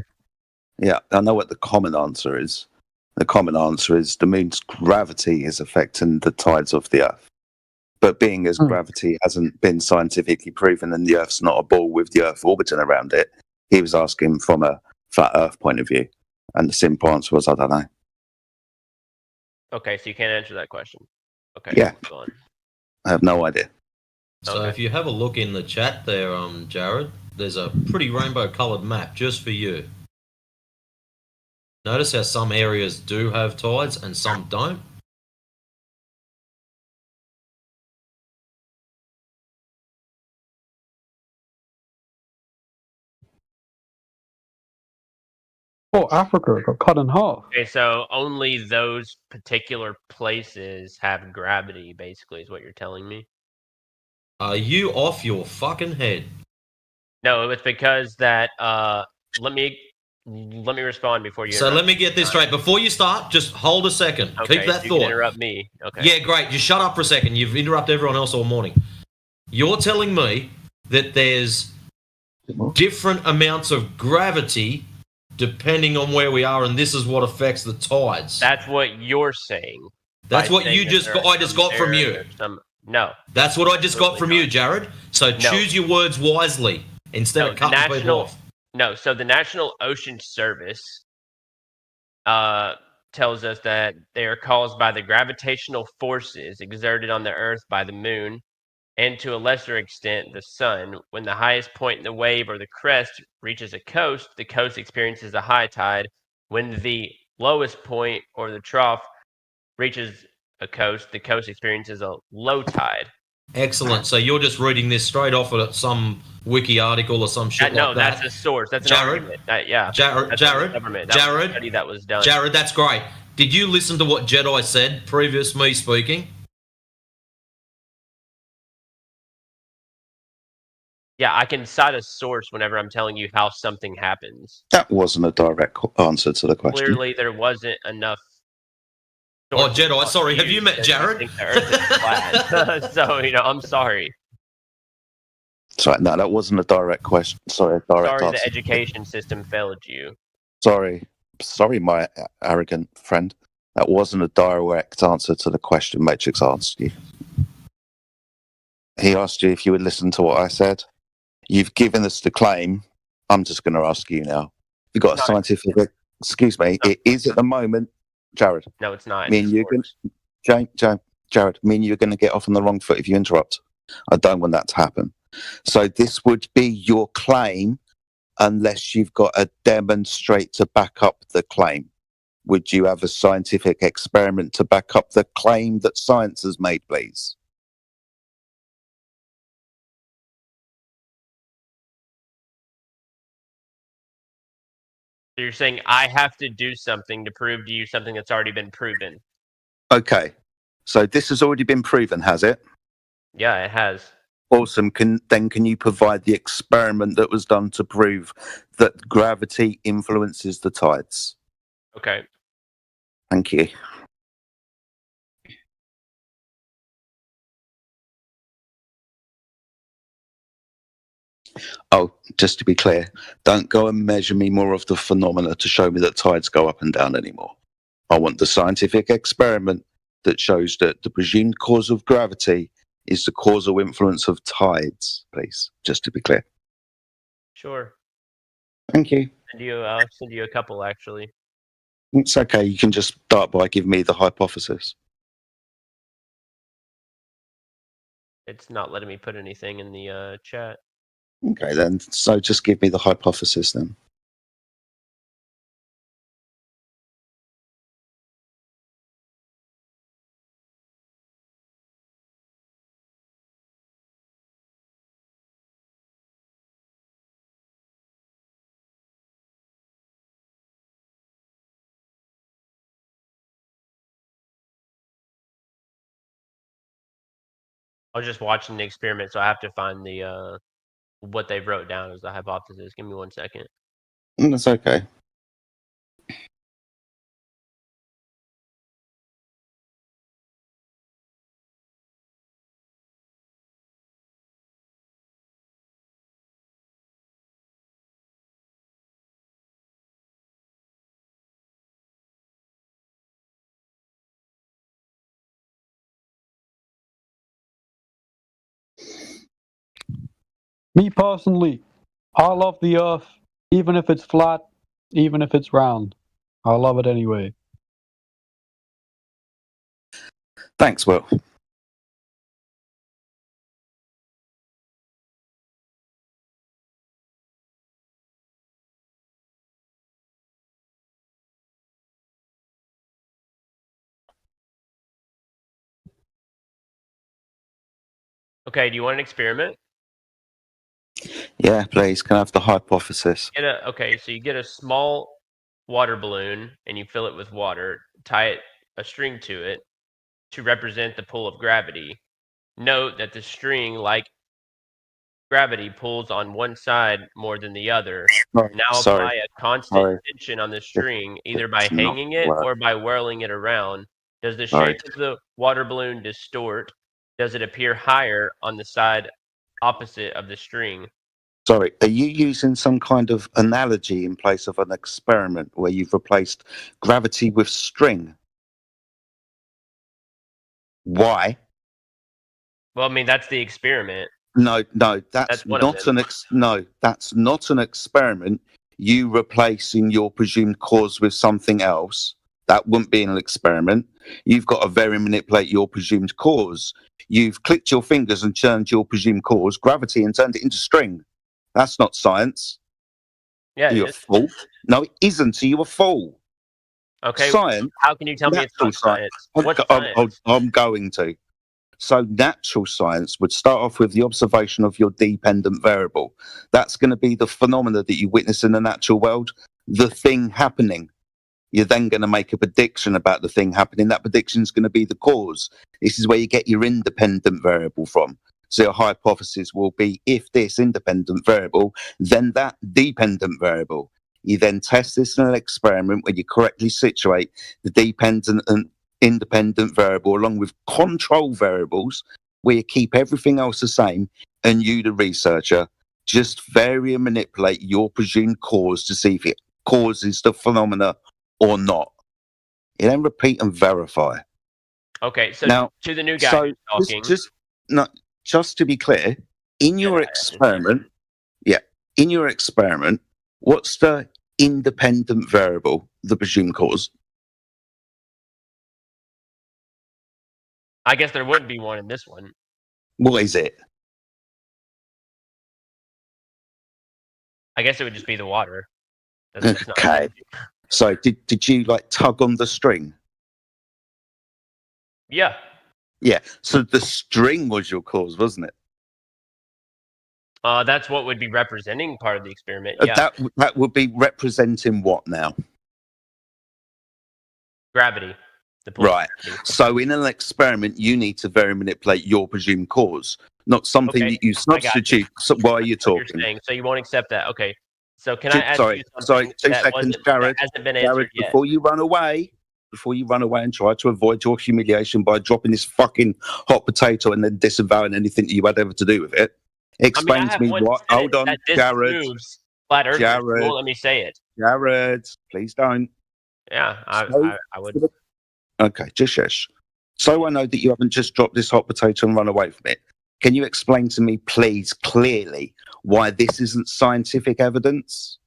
Yeah, I know what the common answer is. The common answer is the moon's gravity is affecting the tides of the Earth. But being as gravity hasn't been scientifically proven and the Earth's not a ball with the Earth orbiting around it, he was asking from a flat Earth point of view. And the simple answer was, I don't know. Okay, so you can't answer that question. Okay. Yeah. Go on. I have no idea. So if you have a look in the chat there, Jared, there's a pretty rainbow-coloured map just for you. Notice how some areas do have tides and some don't. Oh, Africa got cut in half. Okay, so only those particular places have gravity, basically, is what you're telling me? Are you off your fucking head? No, it's because that, let me respond before you So let me get this straight. Before you start, just hold a second. Okay, Keep that so you thought. can interrupt me. Okay. Yeah, great. Just shut up for a second. You've interrupted everyone else all morning. You're telling me that there's different amounts of gravity depending on where we are, and this is what affects the tides. That's what you're saying. That's by what saying you that just there got. are I just some got from there you. and there's some. No. That's what I just got from you, Jared. So choose your words wisely instead of cutting people off. No, so the National Ocean Service tells us that they are caused by the gravitational forces exerted on the Earth by the moon, and to a lesser extent, the sun. When the highest point in the wave or the crest reaches a coast, the coast experiences a high tide. When the lowest point or the trough reaches a coast, the coast experiences a low tide. Excellent. So you're just reading this straight off of some wiki article or some shit No, like that. that's a source. That's an Jared? argument. Yeah. Jared, That's Jared, government. That was a study that was done. Jared, that's great. Did you listen to what Jedi said previous me speaking? Yeah, I can cite a source whenever I'm telling you how something happens. That wasn't a direct answer to the question. Clearly, there wasn't enough. Oh, Jedi, sorry. Have you met Jared? Think the Earth is flat. So, I'm sorry. Sorry, no, that wasn't a direct question. Sorry, a direct Sorry, answer. the education system failed you. Sorry, my arrogant friend. That wasn't a direct answer to the question Matrix asked you. He asked you if you would listen to what I said. You've given us the claim. I'm just going to ask you now. You've got a scientific... Excuse me. It is at the moment... Jared. No, it's not. Me and you Jared, me and you are going to get off on the wrong foot if you interrupt. I don't want that to happen. So this would be your claim unless you've got a demonstrate to back up the claim. Would you have a scientific experiment to back up the claim that science has made, please? So you're saying I have to do something to prove to you something that's already been proven? Okay. So this has already been proven, has it? Yeah, it has. Awesome. Can you provide the experiment that was done to prove that gravity influences the tides? Okay. Thank you. Oh, just to be clear, don't go and measure me more of the phenomena to show me that tides go up and down anymore. I want the scientific experiment that shows that the presumed cause of gravity is the causal influence of tides, please, just to be clear. Sure. Thank you. I'll send you a couple, actually. It's okay. You can just start by giving me the hypothesis. It's not letting me put anything in the chat. Okay, then. So just give me the hypothesis then. I was just watching the experiment, so I have to find the what they wrote down as the hypothesis. Give me 1 second. That's okay. Me personally, I love the Earth, even if it's flat, even if it's round. I love it anyway. Thanks, Will. Okay, do you want an experiment? Yeah, please. Can I have the hypothesis? Okay, so you get a small water balloon and you fill it with water, tie a string to it to represent the pull of gravity. Note that the string, like gravity, pulls on one side more than the other. Now apply a constant tension on the string, either by hanging it or by whirling it around. Does the shape of the water balloon distort? Does it appear higher on the side opposite of the string? Sorry, are you using some kind of analogy in place of an experiment where you've replaced gravity with string? Why? Well, I mean, that's the experiment. No, that's not that's not an experiment. You replacing your presumed cause with something else. That wouldn't be an experiment. You've got to very manipulate your presumed cause. You've clicked your fingers and turned your presumed cause, gravity, and turned it into string. That's not science. Yeah, you're a fool. No, it isn't. So you're a fool. Okay. Science. How can you tell me it's not science? What's science? I'm going to. So natural science would start off with the observation of your dependent variable. That's going to be the phenomena that you witness in the natural world, the thing happening. You're then going to make a prediction about the thing happening. That prediction is going to be the cause. This is where you get your independent variable from. So your hypothesis will be if this independent variable, then that dependent variable. You then test this in an experiment where you correctly situate the dependent and independent variable along with control variables where you keep everything else the same, and you, the researcher, just vary and manipulate your presumed cause to see if it causes the phenomena or not. You then repeat and verify. Okay, so now, to the new guy who's talking. Just to be clear, in your experiment, what's the independent variable, the presumed cause? I guess there wouldn't be one in this one. What is it? I guess it would just be the water. Okay. So did you like tug on the string? Yeah. Yeah. So the string was your cause, wasn't it? That's what would be representing part of the experiment. Yeah. That would be representing what now? Gravity. Right. So in an experiment, you need to very manipulate your presumed cause, not something that you substitute while you're talking. So you won't accept that. Okay. So can I ask you something Sorry, 2 seconds, Jared. That hasn't been answered yet. Before you run away and try to avoid your humiliation by dropping this fucking hot potato and then disavowing anything that you had ever to do with it, Explain to me what. Hold on, that disk Jared. moves flat Earth. You won't let me say it. Jared, please don't. Yeah, I would. Okay, just shush. So I know that you haven't just dropped this hot potato and run away from it. Can you explain to me, please, clearly, why this isn't scientific evidence?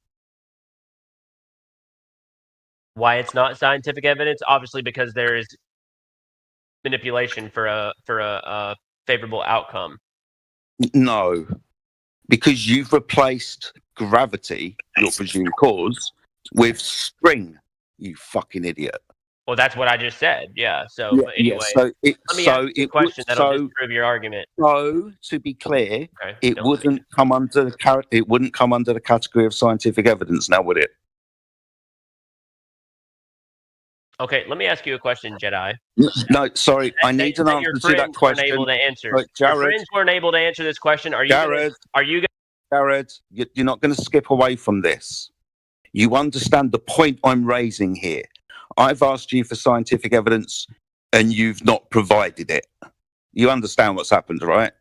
Why it's not scientific evidence? Obviously, because there is manipulation for a favorable outcome. No, because you've replaced gravity, your presumed cause, with spring. You fucking idiot. Well, that's what I just said. Yeah. So but anyway, let me ask you a question that'll disprove your argument. So, to be clear, it wouldn't come under the category of scientific evidence, now would it? Okay, let me ask you a question, Jedi. No, sorry, I need an answer to that question. Able to answer. Right, Your Jared, friends weren't able to answer this question. Are you? Jared, Jared, you're not going to skip away from this. You understand the point I'm raising here. I've asked you for scientific evidence, and you've not provided it. You understand what's happened, right?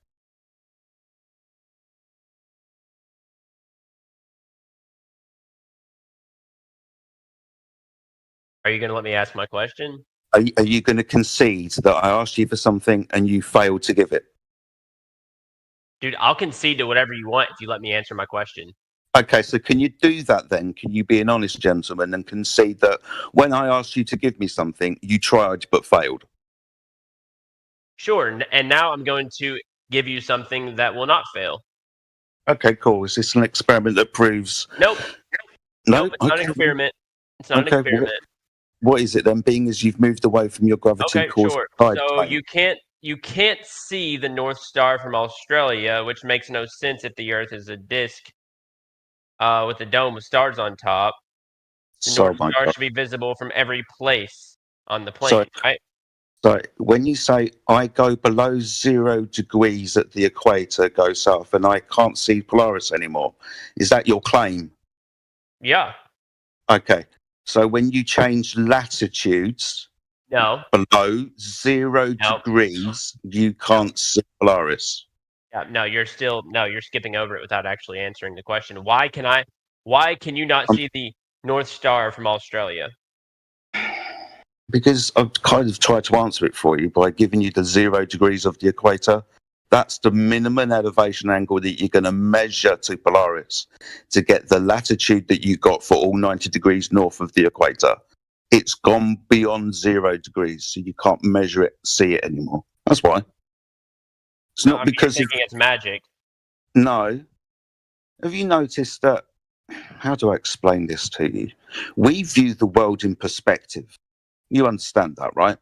Are you going to let me ask my question? Are you going to concede that I asked you for something and you failed to give it? Dude, I'll concede to whatever you want if you let me answer my question. Okay, so can you do that then? Can you be an honest gentleman and concede that when I asked you to give me something, you tried but failed? Sure, and now I'm going to give you something that will not fail. Okay, cool. Is this an experiment that proves... Nope. No? Nope, it's not an experiment. It's not an experiment. What is it then, being as you've moved away from your gravity Okay, course? sure. So you can't see the North Star from Australia, which makes no sense if the Earth is a disk with a dome with stars on top. The North Star should be visible from every place on the planet, right? So when you say I go below 0 degrees at the equator, go south, and I can't see Polaris anymore, is that your claim? Yeah. Okay. So when you change latitudes below 0 degrees, you can't see Polaris. Yeah, you're skipping over it without actually answering the question. Why can you not see the North Star from Australia? Because I've kind of tried to answer it for you by giving you the 0 degrees of the equator. That's the minimum elevation angle that you're going to measure to Polaris to get the latitude that you got for all 90 degrees north of the equator. It's gone beyond 0 degrees, so you can't measure it, see it anymore. That's why. It's not because you're thinking it's magic. No. Have you noticed that? How do I explain this to you? We view the world in perspective. You understand that, right?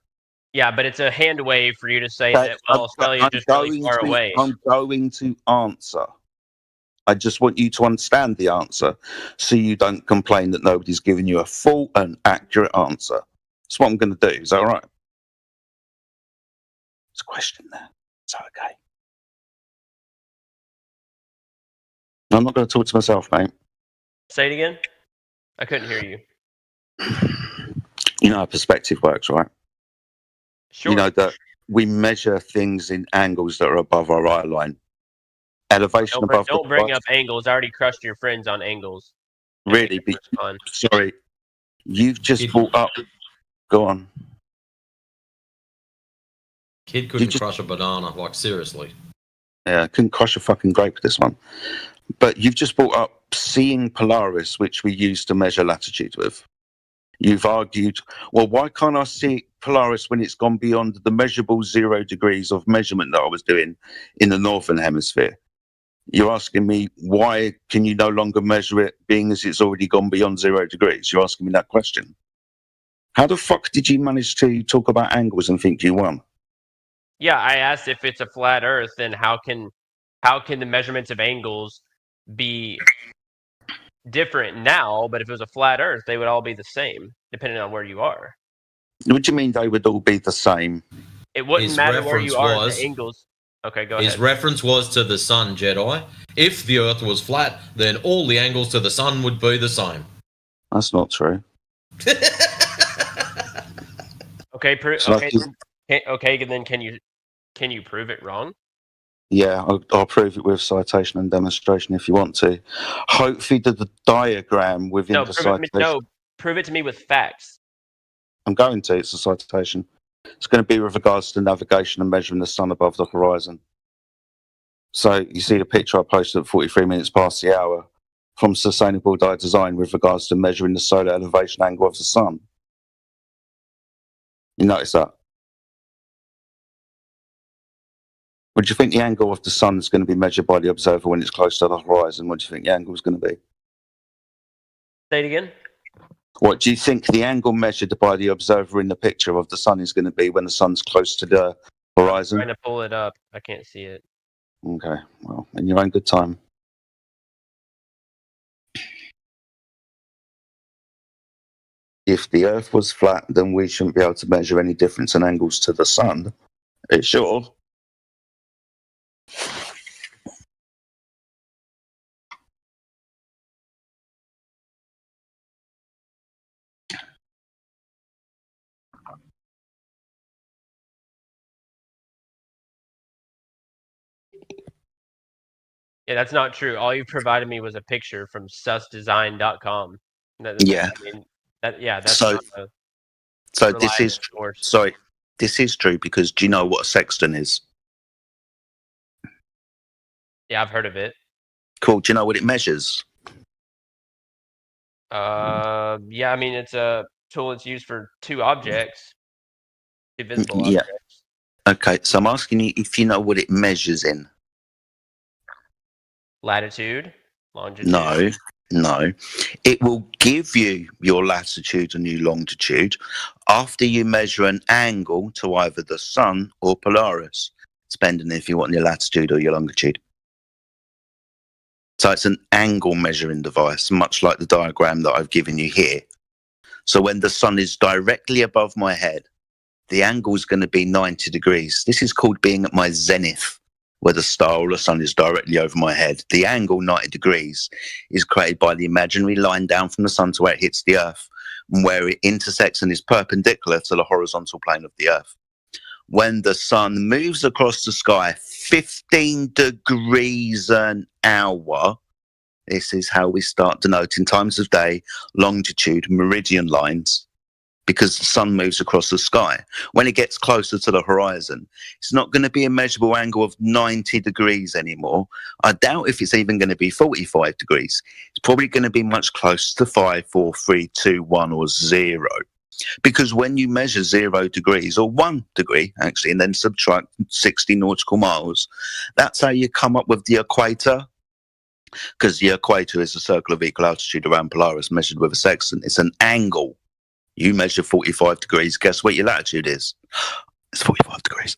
Yeah, but it's a hand wave for you to say that Australia's just really far away. I'm going to answer. I just want you to understand the answer so you don't complain that nobody's giving you a full and accurate answer. That's what I'm going to do. Is that all right? There's a question there. Is that okay? I'm not going to talk to myself, mate. Say it again? I couldn't hear you. You know how perspective works, right? Sure. You know that we measure things in angles that are above our eye line. Elevation above. Don't bring up angles. I already crushed your friends on angles. Really? Sorry. You've just brought up. Go on. Kid couldn't crush a banana, like seriously. Yeah, I couldn't crush a fucking grape with this one. But you've just brought up seeing Polaris, which we use to measure latitude with. You've argued, well, why can't I see Polaris when it's gone beyond the measurable 0 degrees of measurement that I was doing in the northern hemisphere? You're asking me, why can you no longer measure it, being as it's already gone beyond 0 degrees? You're asking me that question. How the fuck did you manage to talk about angles and think you won? Yeah, I asked if it's a flat Earth, then how can the measurements of angles be different now? But if it was a flat Earth, they would all be the same, depending on where you are. What do you mean they would all be the same? It wouldn't matter where you are. The angles. Okay, go ahead. His reference was to the sun, Jedi. If the Earth was flat, then all the angles to the sun would be the same. That's not true. Okay, okay. Then can you prove it wrong? Yeah, I'll prove it with citation and demonstration if you want to. Hopefully, the diagram within the citation. Prove it to me with facts. I'm going to. It's a citation. It's going to be with regards to navigation and measuring the sun above the horizon. So you see the picture I posted at 43 minutes past the hour from Sustainable Diet Design with regards to measuring the solar elevation angle of the sun. You notice that? What do you think the angle of the sun is going to be measured by the observer when it's close to the horizon? What do you think the angle is going to be? Say it again. What do you think the angle measured by the observer in the picture of the sun is going to be when the sun's close to the horizon? I'm trying to pull it up. I can't see it. Okay, well, in your own good time. If the Earth was flat, then we shouldn't be able to measure any difference in angles to the sun. It should. Yeah, that's not true. All you provided me was a picture from susdesign.com. Yeah. I mean, that's So, not a so this is source. sorry. This is true because do you know what a sextant is? Yeah, I've heard of it. Cool. Do you know what it measures? Yeah, I mean, it's a tool that's used for two objects, two visible Yeah. objects. Okay, so I'm asking you if you know what it measures in. Latitude, longitude. No. It will give you your latitude and your longitude after you measure an angle to either the sun or Polaris, depending if you want your latitude or your longitude. So it's an angle measuring device, much like the diagram that I've given you here. So when the sun is directly above my head, the angle is going to be 90 degrees. This is called being at my zenith, where the star or the sun is directly over my head. The angle, 90 degrees, is created by the imaginary line down from the sun to where it hits the earth, and where it intersects and is perpendicular to the horizontal plane of the earth. When the sun moves across the sky 15 degrees an hour, this is how we start denoting times of day, longitude, meridian lines, because the sun moves across the sky. When it gets closer to the horizon, it's not going to be a measurable angle of 90 degrees anymore. I doubt if it's even going to be 45 degrees. It's probably going to be much closer to 5, 4, 3, 2, 1, or 0. Because when you measure 0 degrees, or 1 degree, actually, and then subtract 60 nautical miles, that's how you come up with the equator. Because the equator is a circle of equal altitude around Polaris measured with a sextant. It's an angle. You measure 45 degrees. Guess what your latitude is? It's 45 degrees.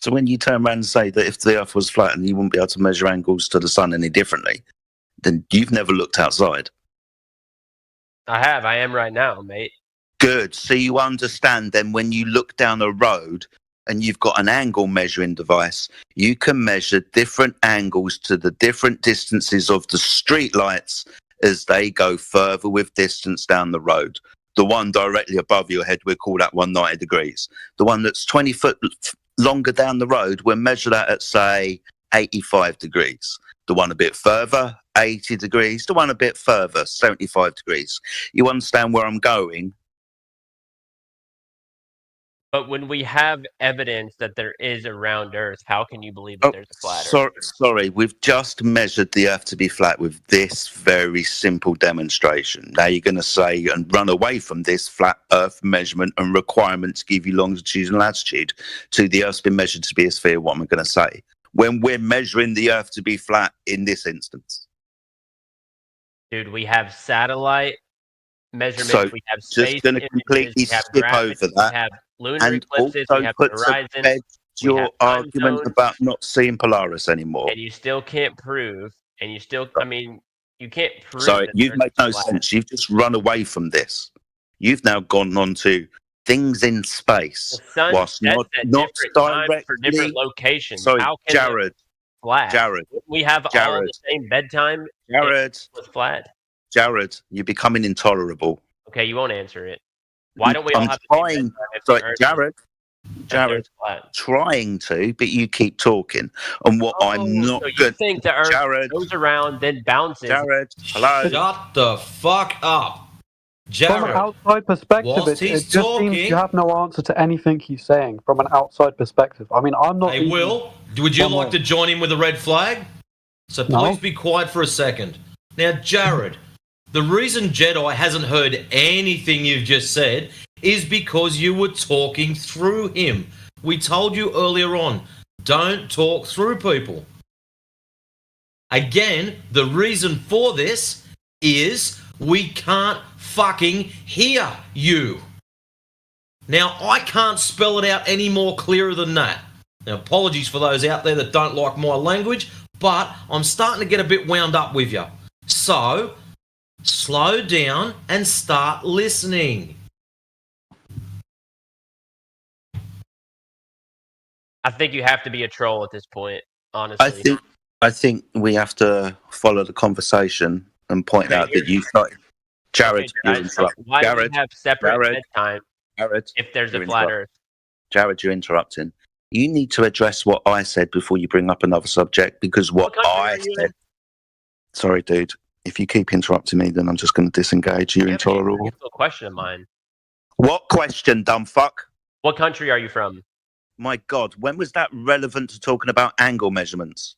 So when you turn around and say that if the Earth was flat and you wouldn't be able to measure angles to the sun any differently, then you've never looked outside. I have. I am right now, mate. Good. So you understand then when you look down a road and you've got an angle measuring device, you can measure different angles to the different distances of the street lights as they go further with distance down the road. The one directly above your head, we'll call that one 90 degrees. The one that's 20 foot longer down the road, we'll measure that at, say, 85 degrees. The one a bit further, 80 degrees. The one a bit further, 75 degrees. You understand where I'm going? But when we have evidence that there is a round Earth, how can you believe that there's a flat Earth? Sorry, we've just measured the Earth to be flat with this very simple demonstration. Now you're going to say and run away from this flat Earth measurement and requirement to give you longitude and latitude to the Earth's been measured to be a sphere. What am I going to say? When we're measuring the Earth to be flat in this instance. Dude, we have satellite measurements, So we have space just going to completely we have skip graphics, over that. we have lunar And eclipses, also we have put the to horizon, bed we your have time argument zones, about not seeing Polaris anymore. and you still can't prove, and you still, I mean, you can't prove Sorry, that you've Earth made is no flat. sense. You've just run away from this. You've now gone on to things in space, The sun whilst sets not at not different times directly. for different locations. Sorry, How can Jared. flat? Jared. We have all Jared. the same bedtime. Jared. Was flat. Jared, you're becoming intolerable. Okay, you won't answer it. Why don't we all I'm have the same trying. bedtime if Sorry, the Earth is- Jared. Jared, trying to, but you keep talking. And what I'm not so you good. think the Earth Jared, goes around, then bounces? Jared, hello. Shut the fuck up. From an outside perspective, whilst it he's just talking- seems you have no answer to anything he's saying from an outside perspective. I mean, I'm not. Hey, even Will, would you one like way. to join in with a red flag? So No. please be quiet for a second. Now, Jared, the reason Jedi hasn't heard anything you've just said is because you were talking through him. We told you earlier on, don't talk through people. Again, the reason for this is we can't fucking hear you. Now, I can't spell it out any more clearer than that. Now, apologies for those out there that don't like my language, but I'm starting to get a bit wound up with you. So, slow down and start listening. I think you have to be a troll at this point, honestly. I think we have to follow the conversation and point out that you started. Jared, you're interrupting. Why do Jared, we have separate Jared, bedtime Jared, if there's a you're flat interrupt- Earth? Jared, you're interrupting. You need to address what I said before you bring up another subject, because what I said. Sorry, dude. If you keep interrupting me, then I'm just going to disengage. You're intolerable. It's a question of mine. What question, dumb fuck? What country are you from? My God, when was that relevant to talking about angle measurements?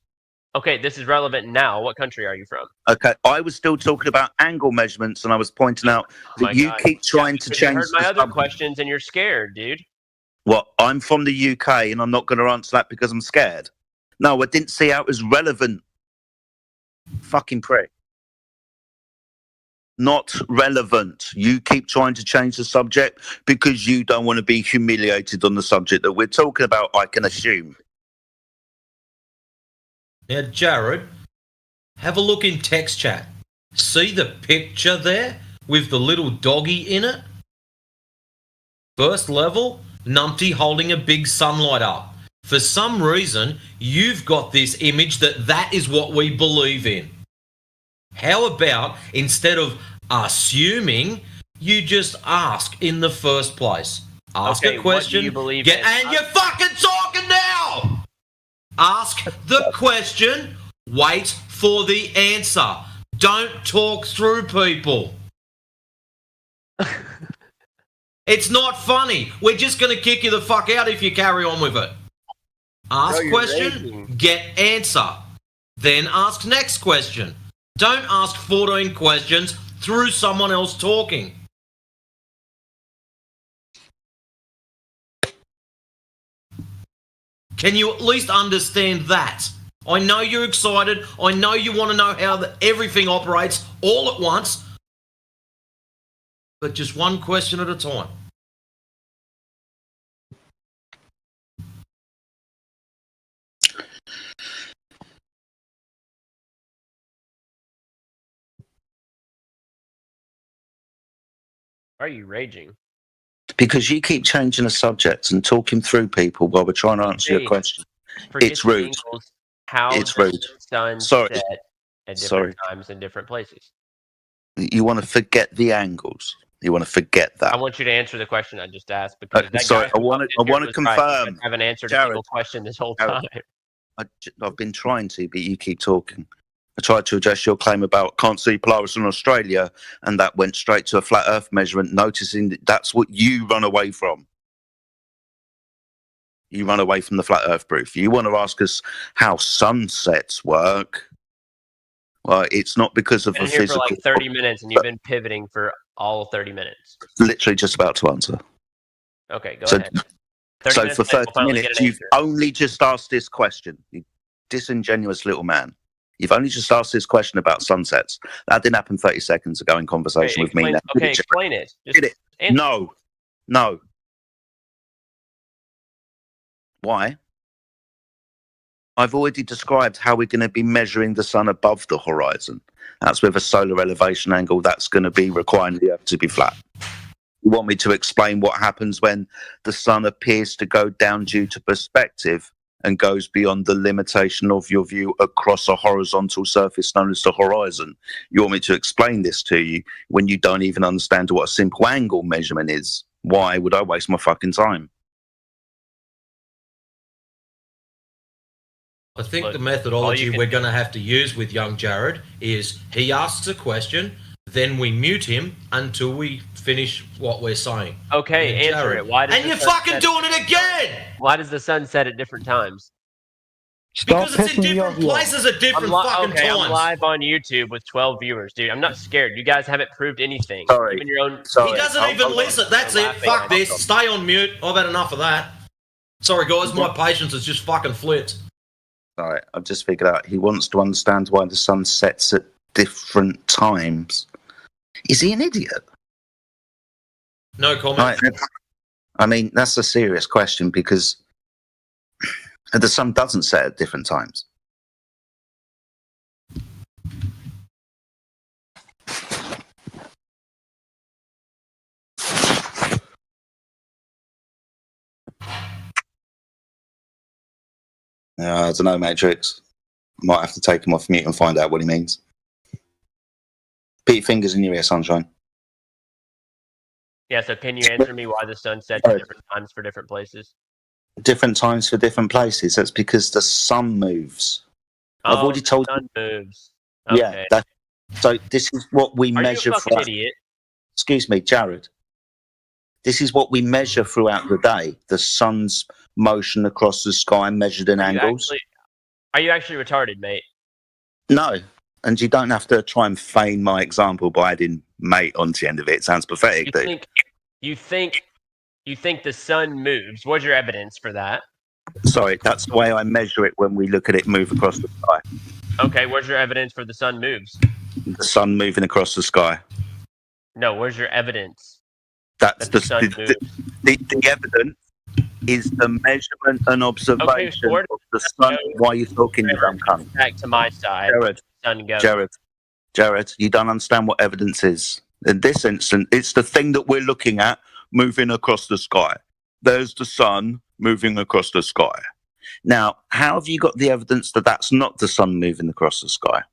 Okay, this is relevant now. What country are you from? Okay, I was still talking about angle measurements, and I was pointing out that My you God. keep trying to Because you change. heard my the other subject. questions and you're scared, dude. What? I'm from the UK, and I'm not going to answer that because I'm scared. No, I didn't see how it was relevant. Fucking prick. Not relevant. You keep trying to change the subject because you don't want to be humiliated on the subject that we're talking about, I can assume. Now, Jared, have a look in text chat. See the picture there with the little doggy in it? First level, Numpty holding a big sunlight up. For some reason, you've got this image that is what we believe in. How about, instead of assuming, you just ask in the first place? Ask Okay, a question. what do you believe in? And you're fucking talking now! Ask the question, wait for the answer. Don't talk through people. It's not funny. We're just going to kick you the fuck out if you carry on with it. Ask Bro, you're question, raging. get answer. Then ask next question. Don't ask 14 questions through someone else talking. Can you at least understand that? I know you're excited. I know you want to know how everything operates all at once. But just one question at a time. Why are you raging? Because you keep changing the subject and talking through people while we're trying to answer your Jake, question. Forget It's the rude. angles, how It's the rude. sun Sorry. set at different times in different places. You want to forget the angles. You want to forget that. I want you to answer the question I just asked because that sorry, guy I want to was right. You confirm. guys haven't answered a Jared, single question this whole Jared, time. I've been trying to, but you keep talking. I tried to address your claim about can't see Polaris in Australia, and that went straight to a flat Earth measurement, noticing that that's what you run away from. You run away from the flat Earth proof. You want to ask us how sunsets work. Well, it's not because of Been a here physical. for like 30 minutes and you've been pivoting for all 30 minutes. Literally just about to answer. Okay, go So- ahead. So minutes for and we'll 30 finally get minutes, an you've only just asked this question. You disingenuous little man. You've only just asked this question about sunsets. That didn't happen 30 seconds ago in conversation with me. explain- Now. okay, Did it, explain it. Just Did it? answer. No. No. Why? I've already described how we're going to be measuring the sun above the horizon. That's with a solar elevation angle that's going to be requiring the Earth to be flat. You want me to explain what happens when the sun appears to go down due to perspective and goes beyond the limitation of your view across a horizontal surface known as the horizon? You want me to explain this to you when you don't even understand what a simple angle measurement is? Why would I waste my fucking time? I think Look, the all methodology you can we're do- going to have to use with young Jared is he asks a question, then we mute him until we finish what we're saying. Okay, And then answer Jared- it. Why does And the you're sun fucking set- doing it again! Why does the sun set at different times? Stop Because it's in pissing me different off, y'all. places at different fucking okay, times. I'm live on YouTube with 12 viewers, dude. I'm not scared. You guys haven't proved anything. Sorry. Even your own. He doesn't even listen. That's it. Fuck this. Stay on mute. I've had enough of that. Sorry, guys. My patience has just fucking flipped. All right, I've just figured out he wants to understand why the sun sets at different times. Is he an idiot? No comment. Right, I mean, that's a serious question because the sun doesn't set at different times. I don't know, Matrix. Might have to take him off mute and find out what he means. Put your fingers in your ear, Sunshine. Yeah, so can you answer me why the sun sets at different times for different places? Different times for different places. That's because the sun moves. I've already told the sun moves. Yeah, Okay. so this is what we Are measure you a fucking throughout. idiot? Excuse me, Jared. This is what we measure throughout the day. The sun's motion across the sky measured in angles. Are you actually retarded, mate? No, and you don't have to try and feign my example by adding "mate" onto the end of it. It sounds pathetic, You dude. think the sun moves? What's your evidence for that? Sorry, that's the way I measure it when we look at it move across the sky. Okay, where's your evidence for the sun moves? The sun moving across the sky. No, where's your evidence? That's That the sun moves. the evidence is the measurement and observation where of the sun. Why are you talking, you dumb cunt? Back to my side. Jared, Sun goes. Jared, you don't understand what evidence is. In this instance, it's the thing that we're looking at moving across the sky. There's the sun moving across the sky. Now, how have you got the evidence that that's not the sun moving across the sky?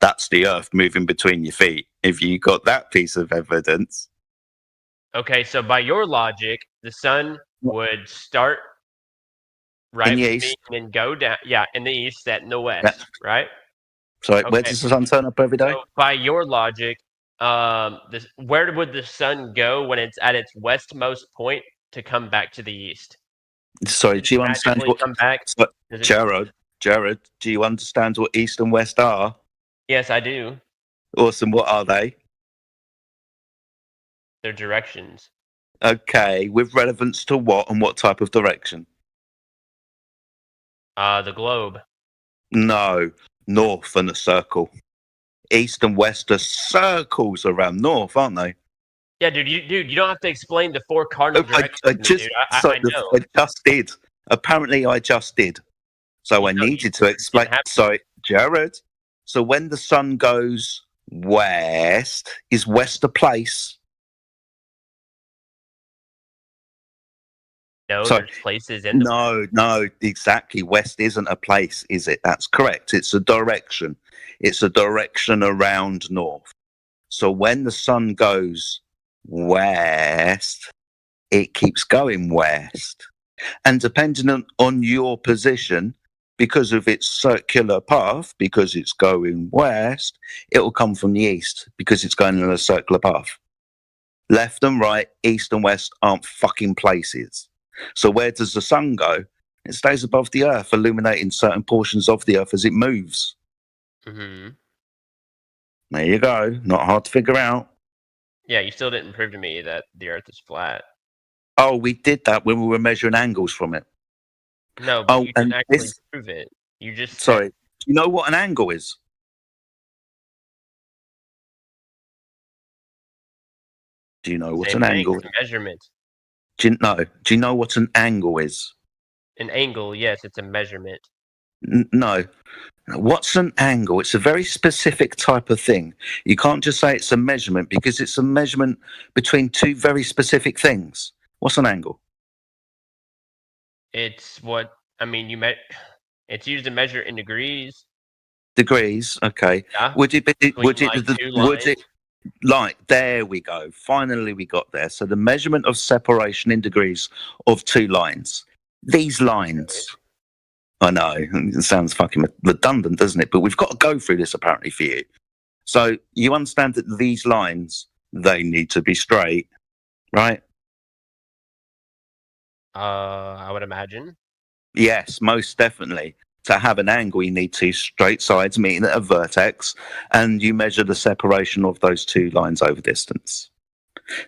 That's the earth moving between your feet. If you got that piece of evidence. Okay, so by your logic, the sun would start right In the with east. me and then go down. Yeah, in the east, set in the west, right? Sorry, where Okay. does the sun turn up every day? So by your logic, where would the sun go when it's at its westmost point to come back to the east? Sorry, do you understand magically what? come back? So- Does it- Jared, do you understand what east and west are? Yes, I do. Awesome. What are they? Their directions. Okay, with relevance to what and what type of direction? The globe. No, north and a circle. East and west are circles around north, aren't they? Yeah, dude, you don't have to explain the four cardinal directions. I just, dude. I sorry, know. I just did. Apparently, I just did. So I needed to explain. Sorry, Jared. So when the sun goes west, is west a place? No, Sorry. there's places in the No, exactly. West isn't a place, is it? That's correct. It's a direction. It's a direction around north. So when the sun goes west, it keeps going west. And depending on your position, because of its circular path, because it's going west, it will come from the east because it's going in a circular path. Left and right, east and west aren't fucking places. So where does the sun go? It stays above the earth, illuminating certain portions of the earth as it moves. Mm-hmm. There you go. Not hard to figure out. Yeah, you still didn't prove to me that the Earth is flat. Oh, we did that when we were measuring angles from it. No, but you didn't and actually this- prove it. You just Sorry. Do you know what an angle is? Do you know what same an thing, angle it's is? a measurement. Do you know? Do you know what an angle is? An angle, yes, it's a measurement. No. What's an angle? It's a very specific type of thing. You can't just say it's a measurement because it's a measurement between two very specific things. What's an angle? It's what it's used to measure in degrees. Degrees. Okay. Yeah. Would it be? Between, Would it? like, two Would it? lines. Like there we go. Finally, we got there. So the measurement of separation in degrees of two lines. These lines. I know, it sounds fucking redundant, doesn't it? But we've got to go through this apparently for you. So you understand that these lines, they need to be straight, right? I would imagine. Yes, most definitely. To have an angle, you need two straight sides meeting at a vertex, and you measure the separation of those two lines over distance.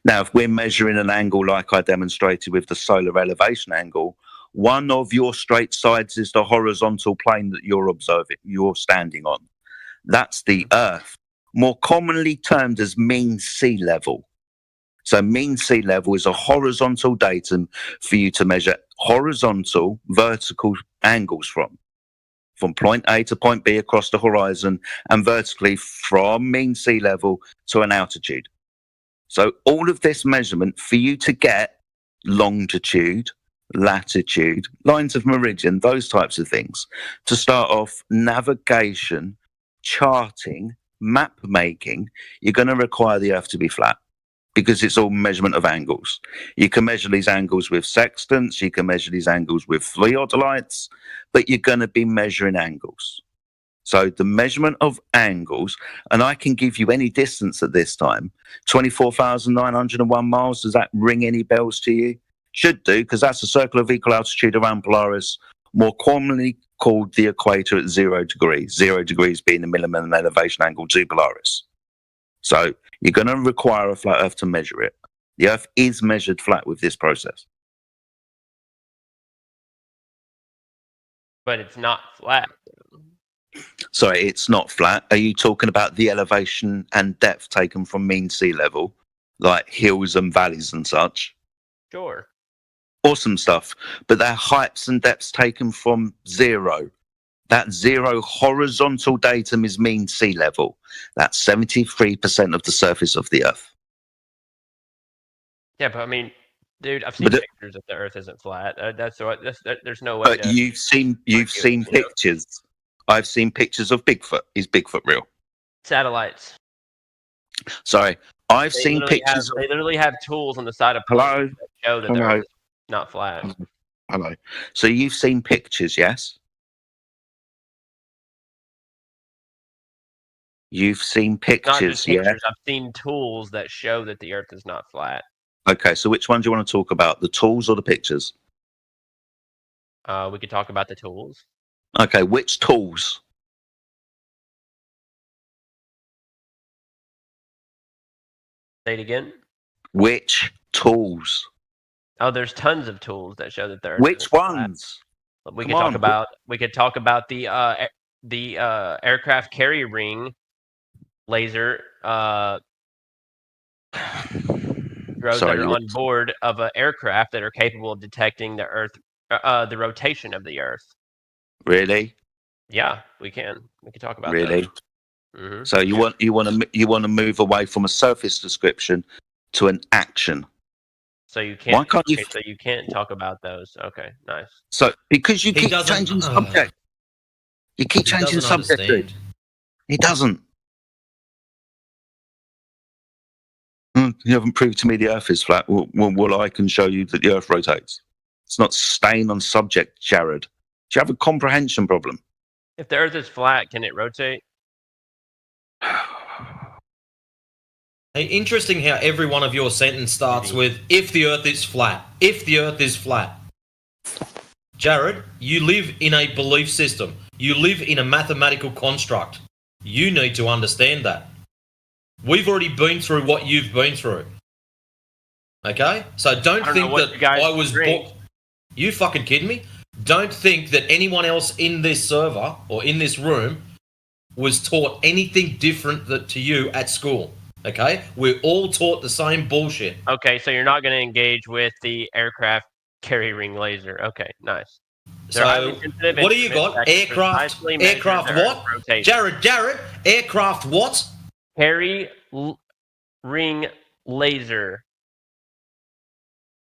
Now, if we're measuring an angle like I demonstrated with the solar elevation angle, one of your straight sides is the horizontal plane that you're standing on. That's the Earth, more commonly termed as mean sea level. So mean sea level is a horizontal datum for you to measure horizontal, vertical angles from point A to point B across the horizon, and vertically from mean sea level to an altitude. So all of this measurement for you to get longitude, latitude, lines of meridian, those types of things, to start off navigation, charting, map making, you're going to require the Earth to be flat, because it's all measurement of angles. You can measure these angles with sextants, you can measure these angles with theodolites, but you're going to be measuring angles. So the measurement of angles, and I can give you any distance at this time, 24,901 miles. Does that ring any bells to you? Should do, because that's a circle of equal altitude around Polaris, more commonly called the equator at 0 degrees, 0 degrees being the minimum elevation angle to Polaris. So you're going to require a flat Earth to measure it. The Earth is measured flat with this process. But it's not flat. Sorry, it's not flat. Are you talking about the elevation and depth taken from mean sea level, like hills and valleys and such? Sure. Awesome stuff. But they're heights and depths taken from zero. That zero horizontal datum is mean sea level. That's 73% of the surface of the Earth. Yeah, but I mean, dude, I've seen pictures that the Earth isn't flat. There's no way. But you've seen pictures. I've seen pictures of Bigfoot. Is Bigfoot real? Satellites. Sorry, I've seen pictures. They literally have tools on the side of planes that show that the Earth is not flat. Hello. So you've seen pictures, yes? You've seen pictures, Not just pictures. I've seen tools that show that the Earth is not flat. Okay, so which one do you want to talk about, the tools or the pictures? We could talk about the tools. Okay, which tools? Say it again. Which tools? Oh, there's tons of tools that show that the Earth Which ones? We could talk about. We could talk about the aircraft carry ring laser drones that are on board of an aircraft that are capable of detecting the Earth, the rotation of the Earth. Really? Yeah, we can. We can talk about really. That. Mm-hmm. So you want to move away from a surface description to an action. So you can't. Why can't you? So you can't talk about those. Okay, nice. So because you keep changing subject. You keep changing subject, dude. He doesn't. You haven't proved to me the Earth is flat. Well, I can show you that the Earth rotates. It's not staying on subject, Jared. Do you have a comprehension problem? If the Earth is flat, can it rotate? Hey, interesting how every one of your sentence starts with, if the Earth is flat. If the Earth is flat. Jared, you live in a belief system. You live in a mathematical construct. You need to understand that. We've already been through what you've been through. Okay? So don't think that I was born. You fucking kidding me? Don't think that anyone else in this server or in this room was taught anything different to you at school. Okay? We're all taught the same bullshit. Okay, so you're not going to engage with the aircraft carry ring laser. Okay, nice. So, what do you got? Aircraft what? Jared, aircraft what? Carry ring laser.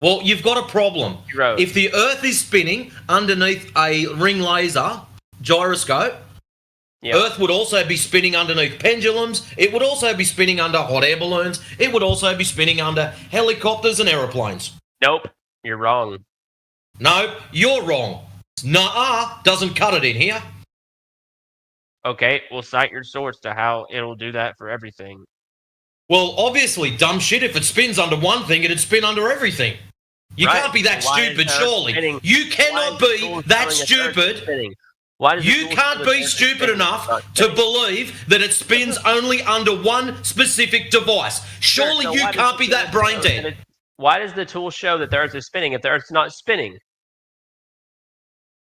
Well, you've got a problem. If the Earth is spinning underneath a ring laser gyroscope, Earth would also be spinning underneath pendulums. It would also be spinning under hot air balloons. It would also be spinning under helicopters and aeroplanes. Nope, you're wrong. No, you're wrong. Nuh-uh, doesn't cut it in here. Okay, well, cite your source to how it'll do that for everything. Well, obviously, dumb shit. If it spins under one thing, it'd spin under everything. You Right. can't be that Why is stupid, Earth surely. spinning? You Why cannot is the be tool that showing us Earth stupid. spinning? Why does the You tool can't show us be Earth stupid spinning? enough Not to spinning. believe that it spins only under one specific device. Surely So you why does can't the be that tool brain show dead. that why does the tool show that the Earth is spinning if the Earth's not spinning?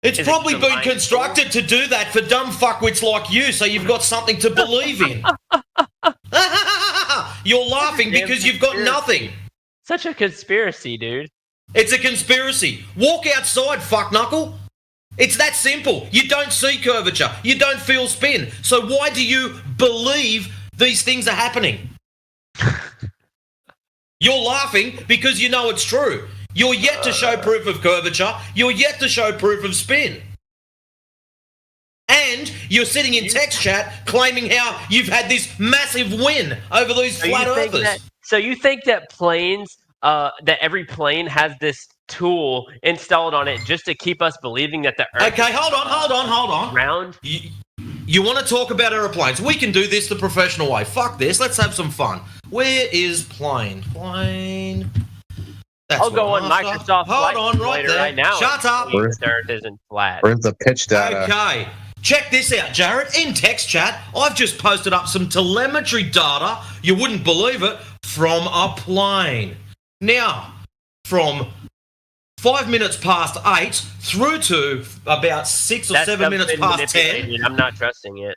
It's Is it probably just a been mind constructed to do that for dumb fuckwits like you, so you've got something to believe in. You're laughing Damn because you've got conspiracy. nothing. Such a conspiracy, dude. It's a conspiracy. Walk outside, fuckknuckle. It's that simple. You don't see curvature. You don't feel spin. So why do you believe these things are happening? You're laughing because you know it's true. You're yet to show proof of curvature. You're yet to show proof of spin. And you're sitting in text chat claiming how you've had this massive win over these flat earthers. So you think that planes, that every plane has this tool installed on it just to keep us believing that the Earth Okay, is hold on. round? You want to talk about aeroplanes? We can do this the professional way. Fuck this. Let's have some fun. Where is plane? Plane. That's I'll go what on I'm after. Microsoft Hold Flight on, right Simulator there. right now. Shut up. The Earth isn't flat. Where's the pitch data? Okay. Check this out, Jared. In text chat, I've just posted up some telemetry data, you wouldn't believe it, from a plane. Now, from 5 minutes past 8 through to about 6 or That 7 stuff's minutes been past 10. manipulated. I'm not trusting it.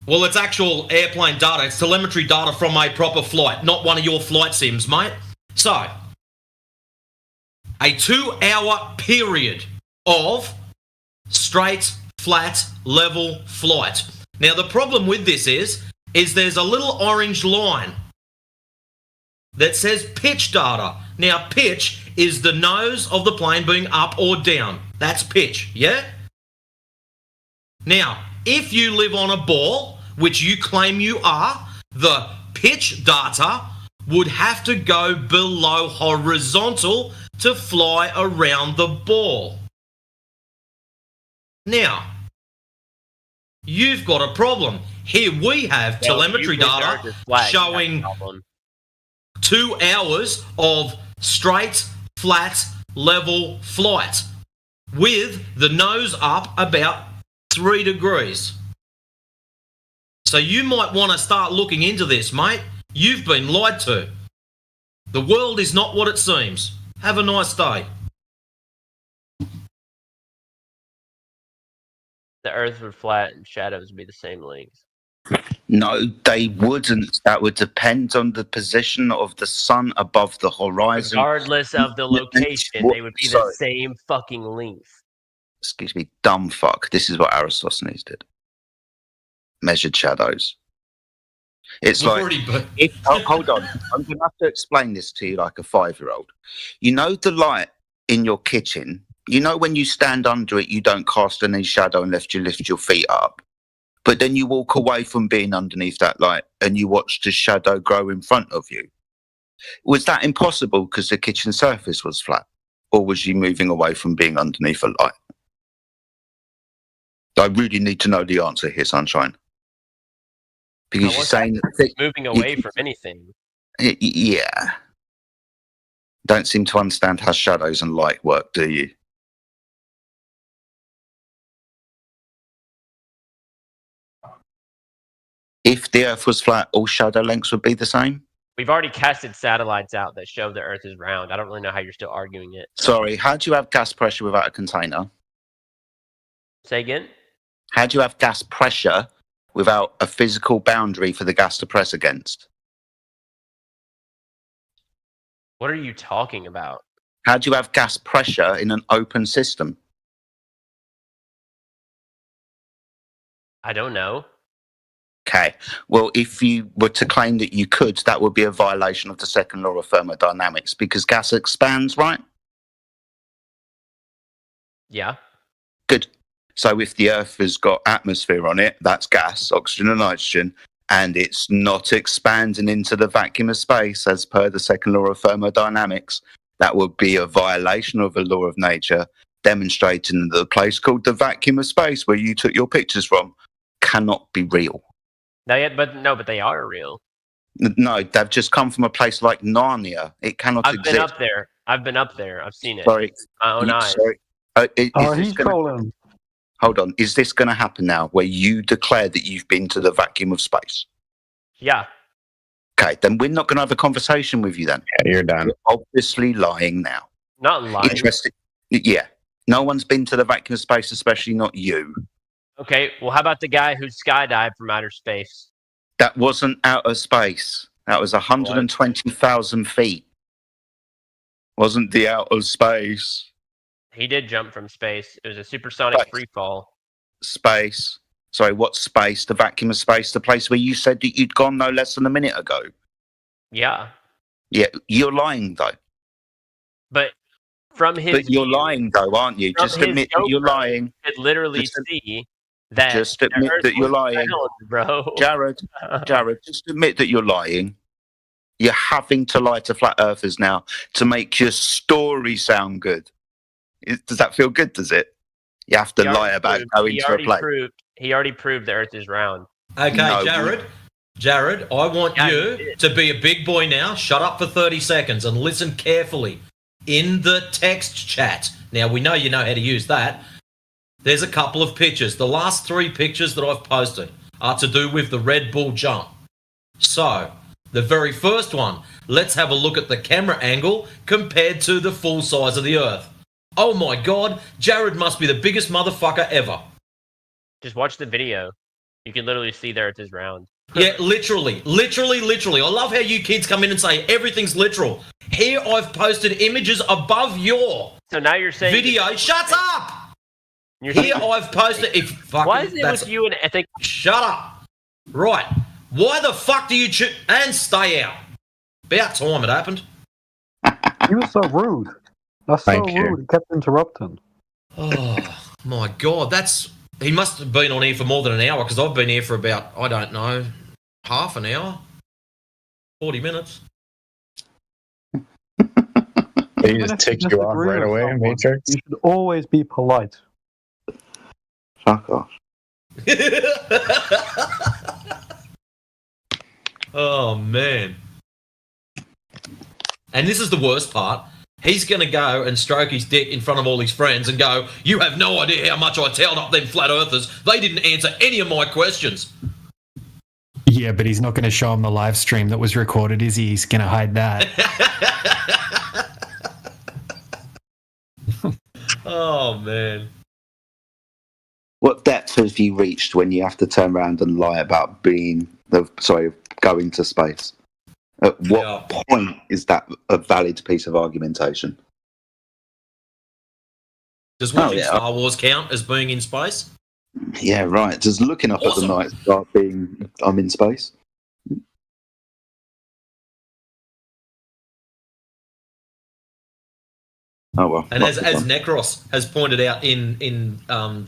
Well, it's actual airplane data. It's telemetry data from a proper flight, not one of your flight sims, mate. So, a 2-hour period of straight, flat, level flight. Now, the problem with this is there's a little orange line that says pitch data. Now, pitch is the nose of the plane being up or down. That's pitch, yeah? Now, if you live on a ball, which you claim you are, the pitch data would have to go below horizontal to fly around the ball. Now, you've got a problem. Here we have telemetry data showing 2 hours of straight, flat, level flight with the nose up about 3 degrees. So you might want to start looking into this, mate. You've been lied to. The world is not what it seems. Have a nice day. The Earth would flat and shadows would be the same length. No, they wouldn't. That would depend on the position of the sun above the horizon. Regardless of the location, they would be the same fucking length. Excuse me, dumb fuck. This is what Aristophanes did. Measured shadows. It's like, hold on, I'm going to have to explain this to you like a 5-year-old. You know the light in your kitchen, you know when you stand under it, you don't cast any shadow unless you lift your feet up. But then you walk away from being underneath that light and you watch the shadow grow in front of you. Was that impossible because the kitchen surface was flat? Or was you moving away from being underneath a light? I really need to know the answer here, Sunshine. Because you're saying that moving away from anything. Yeah. Don't seem to understand how shadows and light work, do you? If the Earth was flat, all shadow lengths would be the same? We've already casted satellites out that show the Earth is round. I don't really know how you're still arguing it. Sorry, how do you have gas pressure without a container? Say again? How do you have gas pressure without a physical boundary for the gas to press against? What are you talking about? How do you have gas pressure in an open system? I don't know. Okay. Well, if you were to claim that you could, that would be a violation of the second law of thermodynamics because gas expands, right? Yeah. Good. So if the Earth has got atmosphere on it, that's gas, oxygen and nitrogen, and it's not expanding into the vacuum of space as per the second law of thermodynamics, that would be a violation of the law of nature demonstrating that the place called the vacuum of space where you took your pictures from cannot be real. But they are real. No, they've just come from a place like Narnia. It cannot I've exist. been up there. I've seen it. Sorry. My own eyes. Sorry. He's trolling. Hold on. Is this going to happen now where you declare that you've been to the vacuum of space? Yeah. Okay, then we're not going to have a conversation with you then. Yeah, you're done. You're obviously lying now. Not lying. Interesting. Yeah. No one's been to the vacuum of space, especially not you. Okay, well, how about the guy who skydived from outer space? That wasn't outer space. That was 120,000 feet. Wasn't the outer space. He did jump from space. It was a supersonic free fall. Space. Sorry, what space? The vacuum of space, the place where you said that you'd gone no less than a minute ago. Yeah. Yeah, you're lying though. But from his But you're lying though, aren't you? Just admit that you're lying. You could literally see that. Just admit that you're lying. Bro. Jared, just admit that you're lying. You're having to lie to flat earthers now to make your story sound good. Does that feel good, does it? You have to lie about going to a place. He already proved the earth is round. Okay, No. Jared, I want you to be a big boy now. Shut up for 30 seconds and listen carefully. In the text chat, now we know you know how to use that. There's a couple of pictures. The last 3 pictures that I've posted are to do with the Red Bull jump. So, the very first one, let's have a look at the camera angle compared to the full size of the Earth. Oh my God, Jared must be the biggest motherfucker ever. Just watch the video. You can literally see the earth is round. Yeah, literally. I love how you kids come in and say everything's literal. Here I've posted images above your So now you're saying video. Shut up! Here I've posted. Why is it with you and Ethic? Shut up. Right. Why the fuck do you and stay out? About time it happened. You were so rude. That's so Thank you. rude. He kept interrupting. Oh my God, he must have been on here for more than an hour because I've been here for about, I don't know, half an hour, 40 minutes. He just ticked you off right away, Matrix. You should always be polite. Fuck off. Oh man. And this is the worst part. He's going to go and stroke his dick in front of all his friends and go, you have no idea how much I tailed up them flat earthers. They didn't answer any of my questions. Yeah, but he's not going to show him the live stream that was recorded, is he? He's going to hide that. Oh, man. What depth have you reached when you have to turn around and lie about going to space? At what point is that a valid piece of argumentation? Does watching Star Wars count as being in space? Yeah, right. Does looking up at the night start being I'm in space? Oh well. And as Necros has pointed out in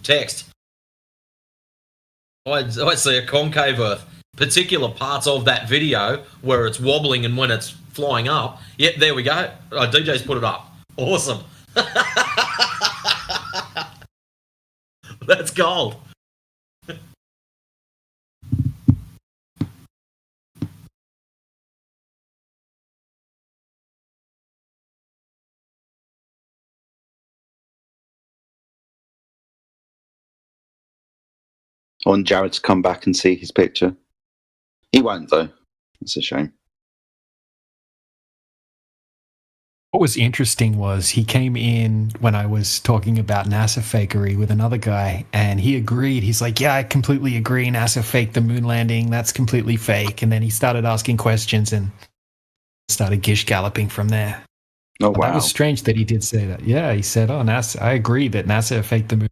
text, I see a concave Earth. Particular parts of that video where it's wobbling and when it's flying up. Yep, there we go. DJ's put it up. Awesome. That's gold. I want Jared to come back and see his picture. He won't, though. It's a shame. What was interesting was he came in when I was talking about NASA fakery with another guy, and he agreed. He's like, yeah, I completely agree. NASA faked the moon landing. That's completely fake. And then he started asking questions and started gish galloping from there. Oh, wow. That was strange that he did say that. Yeah, he said, oh, NASA, I agree that NASA faked the moon.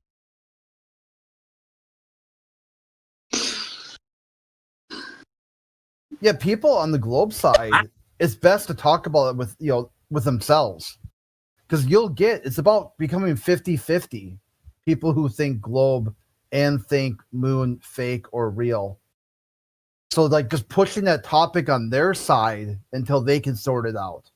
Yeah, people on the globe side, it's best to talk about it with themselves. Because it's about becoming 50-50. People who think globe and think moon fake or real. So just pushing that topic on their side until they can sort it out.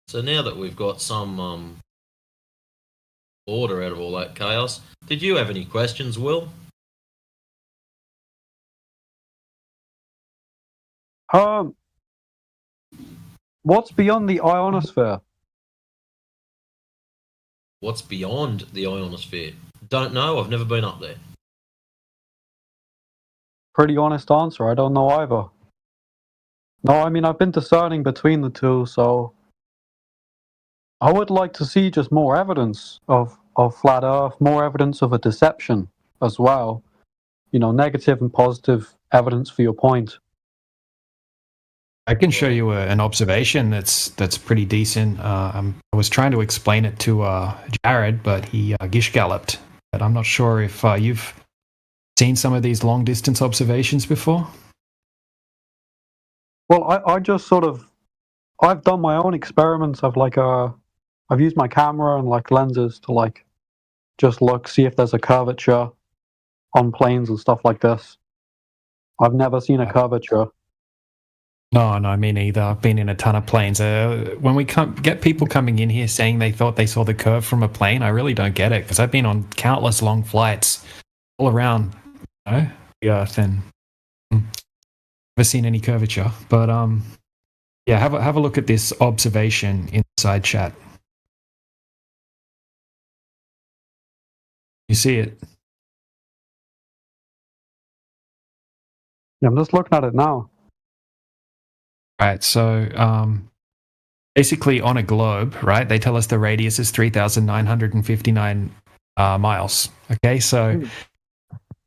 So now that we've got some order out of all that chaos, did you have any questions, Will? What's beyond the ionosphere? What's beyond the ionosphere? Don't know. I've never been up there. Pretty honest answer. I don't know either. No, I mean, I've been discerning between the two, so I would like to see just more evidence of flat Earth, more evidence of a deception as well. You know, negative and positive evidence for your point. I can show you an observation that's pretty decent. I was trying to explain it to Jared, but he gish galloped. But I'm not sure if you've seen some of these long distance observations before. Well, I just sort of, I've done my own experiments. I've used my camera and like lenses to like just look, see if there's a curvature on planes and stuff like this. I've never seen a curvature. No, me neither. I've been in a ton of planes. When we get people coming in here saying they thought they saw the curve from a plane, I really don't get it, because I've been on countless long flights all around, the Earth, and never seen any curvature. But yeah, have a look at this observation inside chat. You see it? Yeah, I'm just looking at it now. Right, so basically on a globe, right, they tell us the radius is 3,959 miles. Okay, so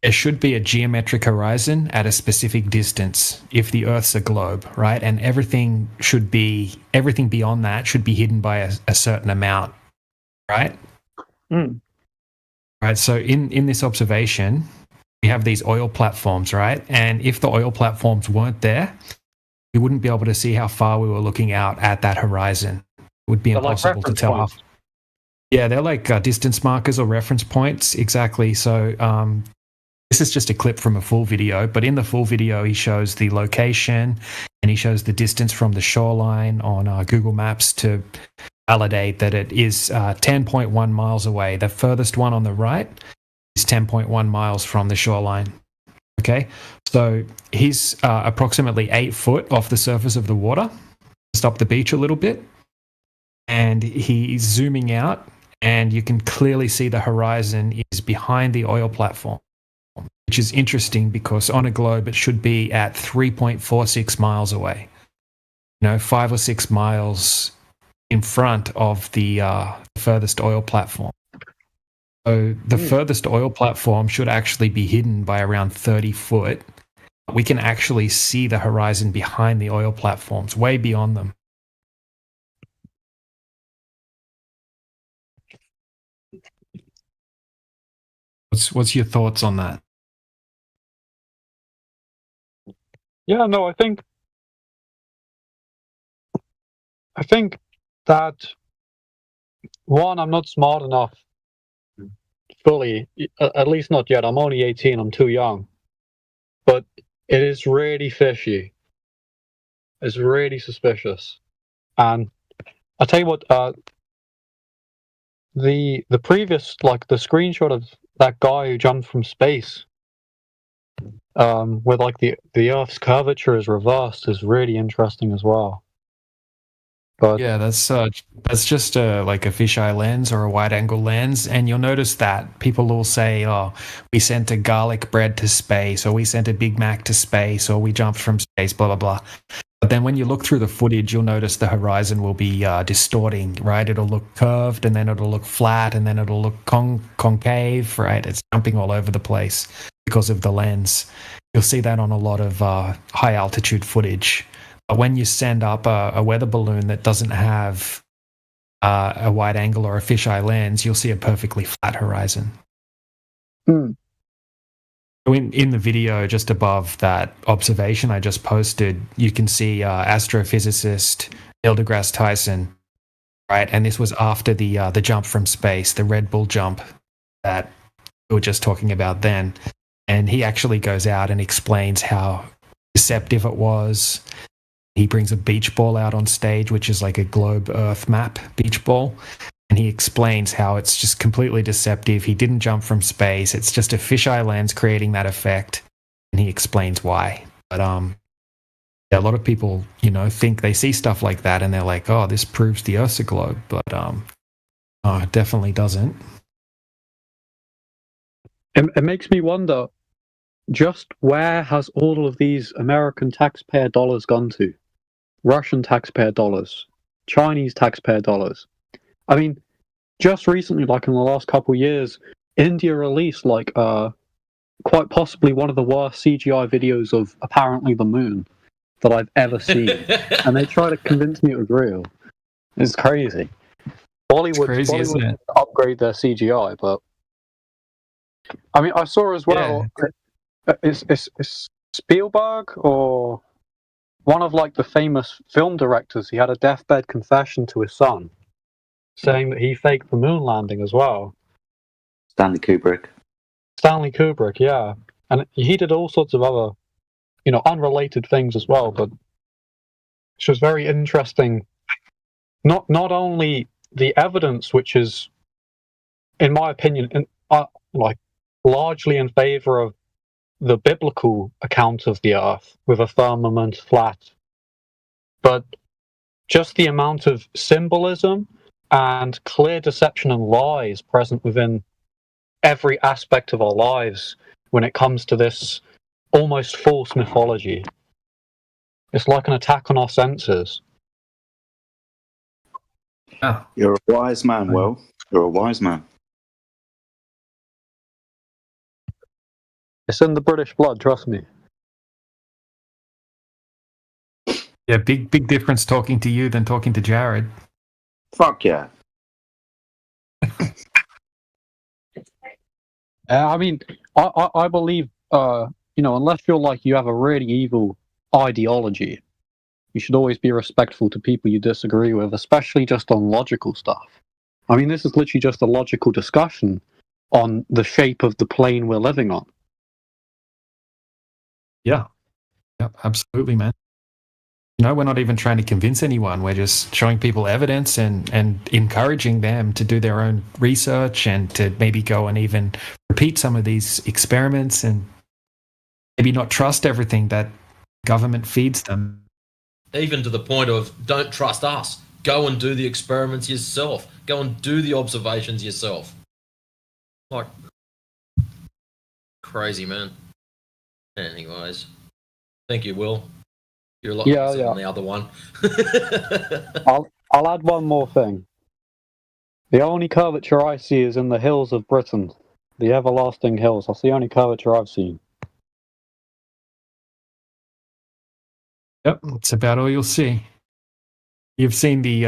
there should be a geometric horizon at a specific distance if the Earth's a globe, right? And everything beyond that should be hidden by a certain amount, right? Right, so in this observation, we have these oil platforms, right? And if the oil platforms weren't there, we wouldn't be able to see how far we were looking out at that horizon. It would be impossible to tell. Yeah, they're like distance markers or reference points, exactly. So this is just a clip from a full video, but in the full video, he shows the location and he shows the distance from the shoreline on Google Maps to validate that it is 10.1 miles away. The furthest one on the right is 10.1 miles from the shoreline. Okay, so he's approximately 8 foot off the surface of the water, just up the beach a little bit, and he's zooming out, and you can clearly see the horizon is behind the oil platform, which is interesting because on a globe it should be at 3.46 miles away. 5 or 6 miles in front of the furthest oil platform. So the furthest oil platform should actually be hidden by around 30 foot. We can actually see the horizon behind the oil platforms, way beyond them. What's your thoughts on that? Yeah, no, I think that, one, I'm not smart enough fully, at least not yet. I'm only 18, I'm too young. But it is really fishy. It's really suspicious. And I'll tell you what, the previous, like the screenshot of that guy who jumped from space, with like the Earth's curvature is reversed, is really interesting as well. But yeah, that's just like a fisheye lens or a wide-angle lens, and you'll notice that people will say, "Oh, we sent a garlic bread to space, or we sent a Big Mac to space, or we jumped from space," blah blah blah. But then when you look through the footage, you'll notice the horizon will be distorting, right? It'll look curved, and then it'll look flat, and then it'll look concave, right? It's jumping all over the place because of the lens. You'll see that on a lot of high-altitude footage. But when you send up a weather balloon that doesn't have a wide angle or a fisheye lens, you'll see a perfectly flat horizon. In the video just above that observation I just posted, you can see astrophysicist Neil deGrasse Tyson, right? And this was after the jump from space, the Red Bull jump that we were just talking about then. And he actually goes out and explains how deceptive it was, He brings a beach ball out on stage, which is like a globe Earth map beach ball. And he explains how it's just completely deceptive. He didn't jump from space. It's just a fisheye lens creating that effect. And he explains why. But a lot of people, think they see stuff like that and they're like, oh, this proves the Earth's a globe. But it definitely doesn't. It makes me wonder, just where has all of these American taxpayer dollars gone to? Russian taxpayer dollars, Chinese taxpayer dollars. I mean, just recently, like in the last couple of years, India released quite possibly one of the worst CGI videos of apparently the moon that I've ever seen, and they try to convince me it was real. It's crazy. Bollywood isn't it? upgrade their CGI, but I mean, I saw as well. Yeah. It's Spielberg or one of the famous film directors. He had a deathbed confession to his son, saying that he faked the moon landing as well. Stanley Kubrick. Stanley Kubrick, yeah, and he did all sorts of other, unrelated things as well. But it's just very interesting. Not only the evidence, which is, in my opinion, largely in favor of the biblical account of the Earth with a firmament flat, but just the amount of symbolism and clear deception and lies present within every aspect of our lives when it comes to this almost false mythology. It's like an attack on our senses. Oh. You're a wise man, Will. You're a wise man. It's in the British blood, trust me. Yeah, big difference talking to you than talking to Jared. Fuck yeah. I mean, I believe, unless you have a really evil ideology, you should always be respectful to people you disagree with, especially just on logical stuff. I mean, this is literally just a logical discussion on the shape of the plane we're living on. Yeah. Yep, absolutely, man. We're not even trying to convince anyone. We're just showing people evidence and encouraging them to do their own research and to maybe go and even repeat some of these experiments and maybe not trust everything that government feeds them. Even to the point of, don't trust us. Go and do the experiments yourself. Go and do the observations yourself. Crazy, man. Anyways, thank you, Will. You're a lot nicer than the other one. I'll add one more thing. The only curvature I see is in the hills of Britain, the everlasting hills. That's the only curvature I've seen. Yep, that's about all you'll see. You've seen the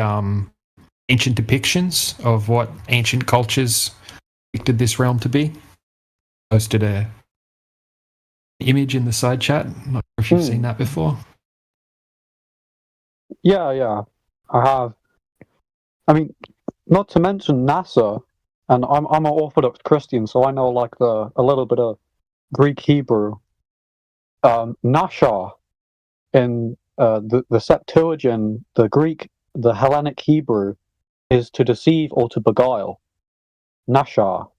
ancient depictions of what ancient cultures depicted this realm to be. Posted a image in the side chat. Not sure if you've seen that before. Yeah, I have. I mean, not to mention NASA, and I'm an Orthodox Christian, so I know a little bit of Greek Hebrew. Nashar in the Septuagint, the Greek, the Hellenic Hebrew, is to deceive or to beguile. Nashar.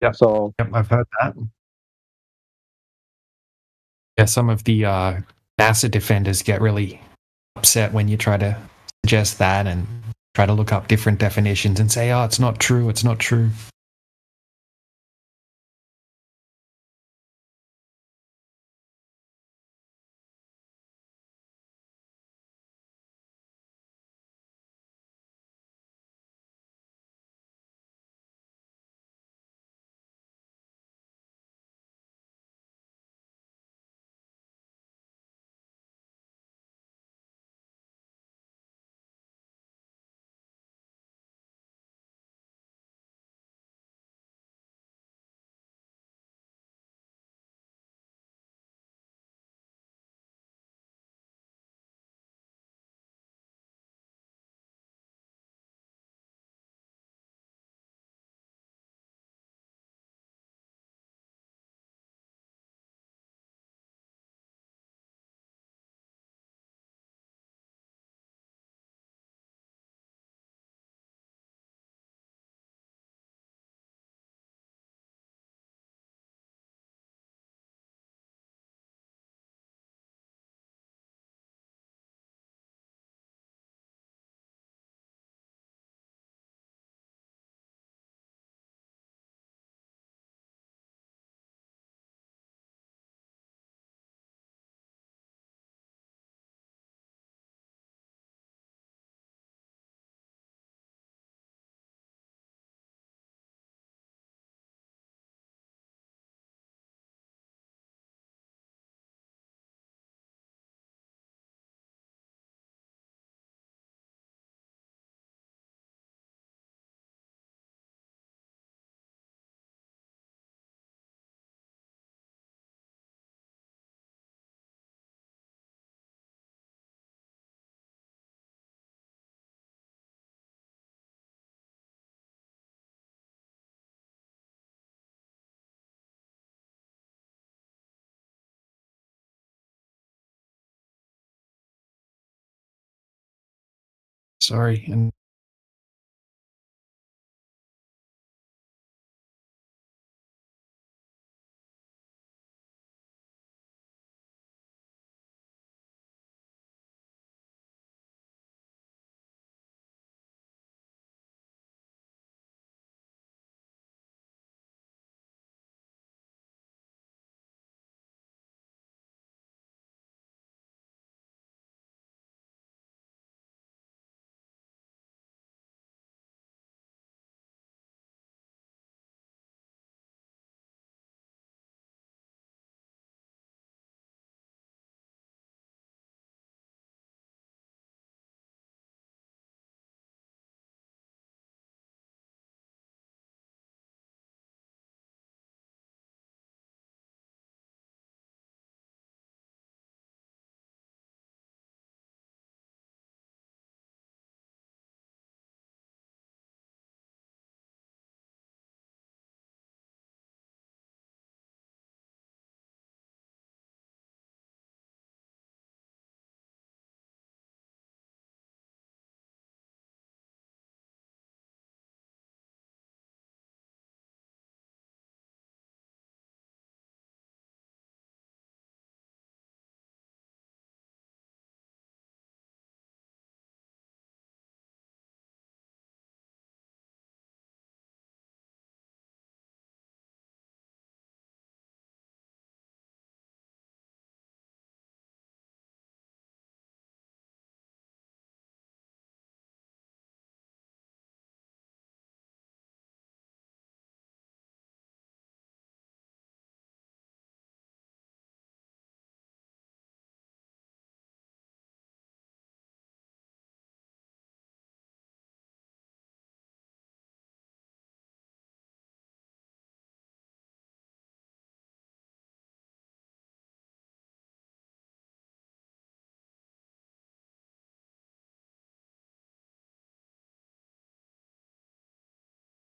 Yeah. So I've heard that. Yeah, some of the NASA defenders get really upset when you try to suggest that and try to look up different definitions and say, oh, it's not true, it's not true. Sorry. And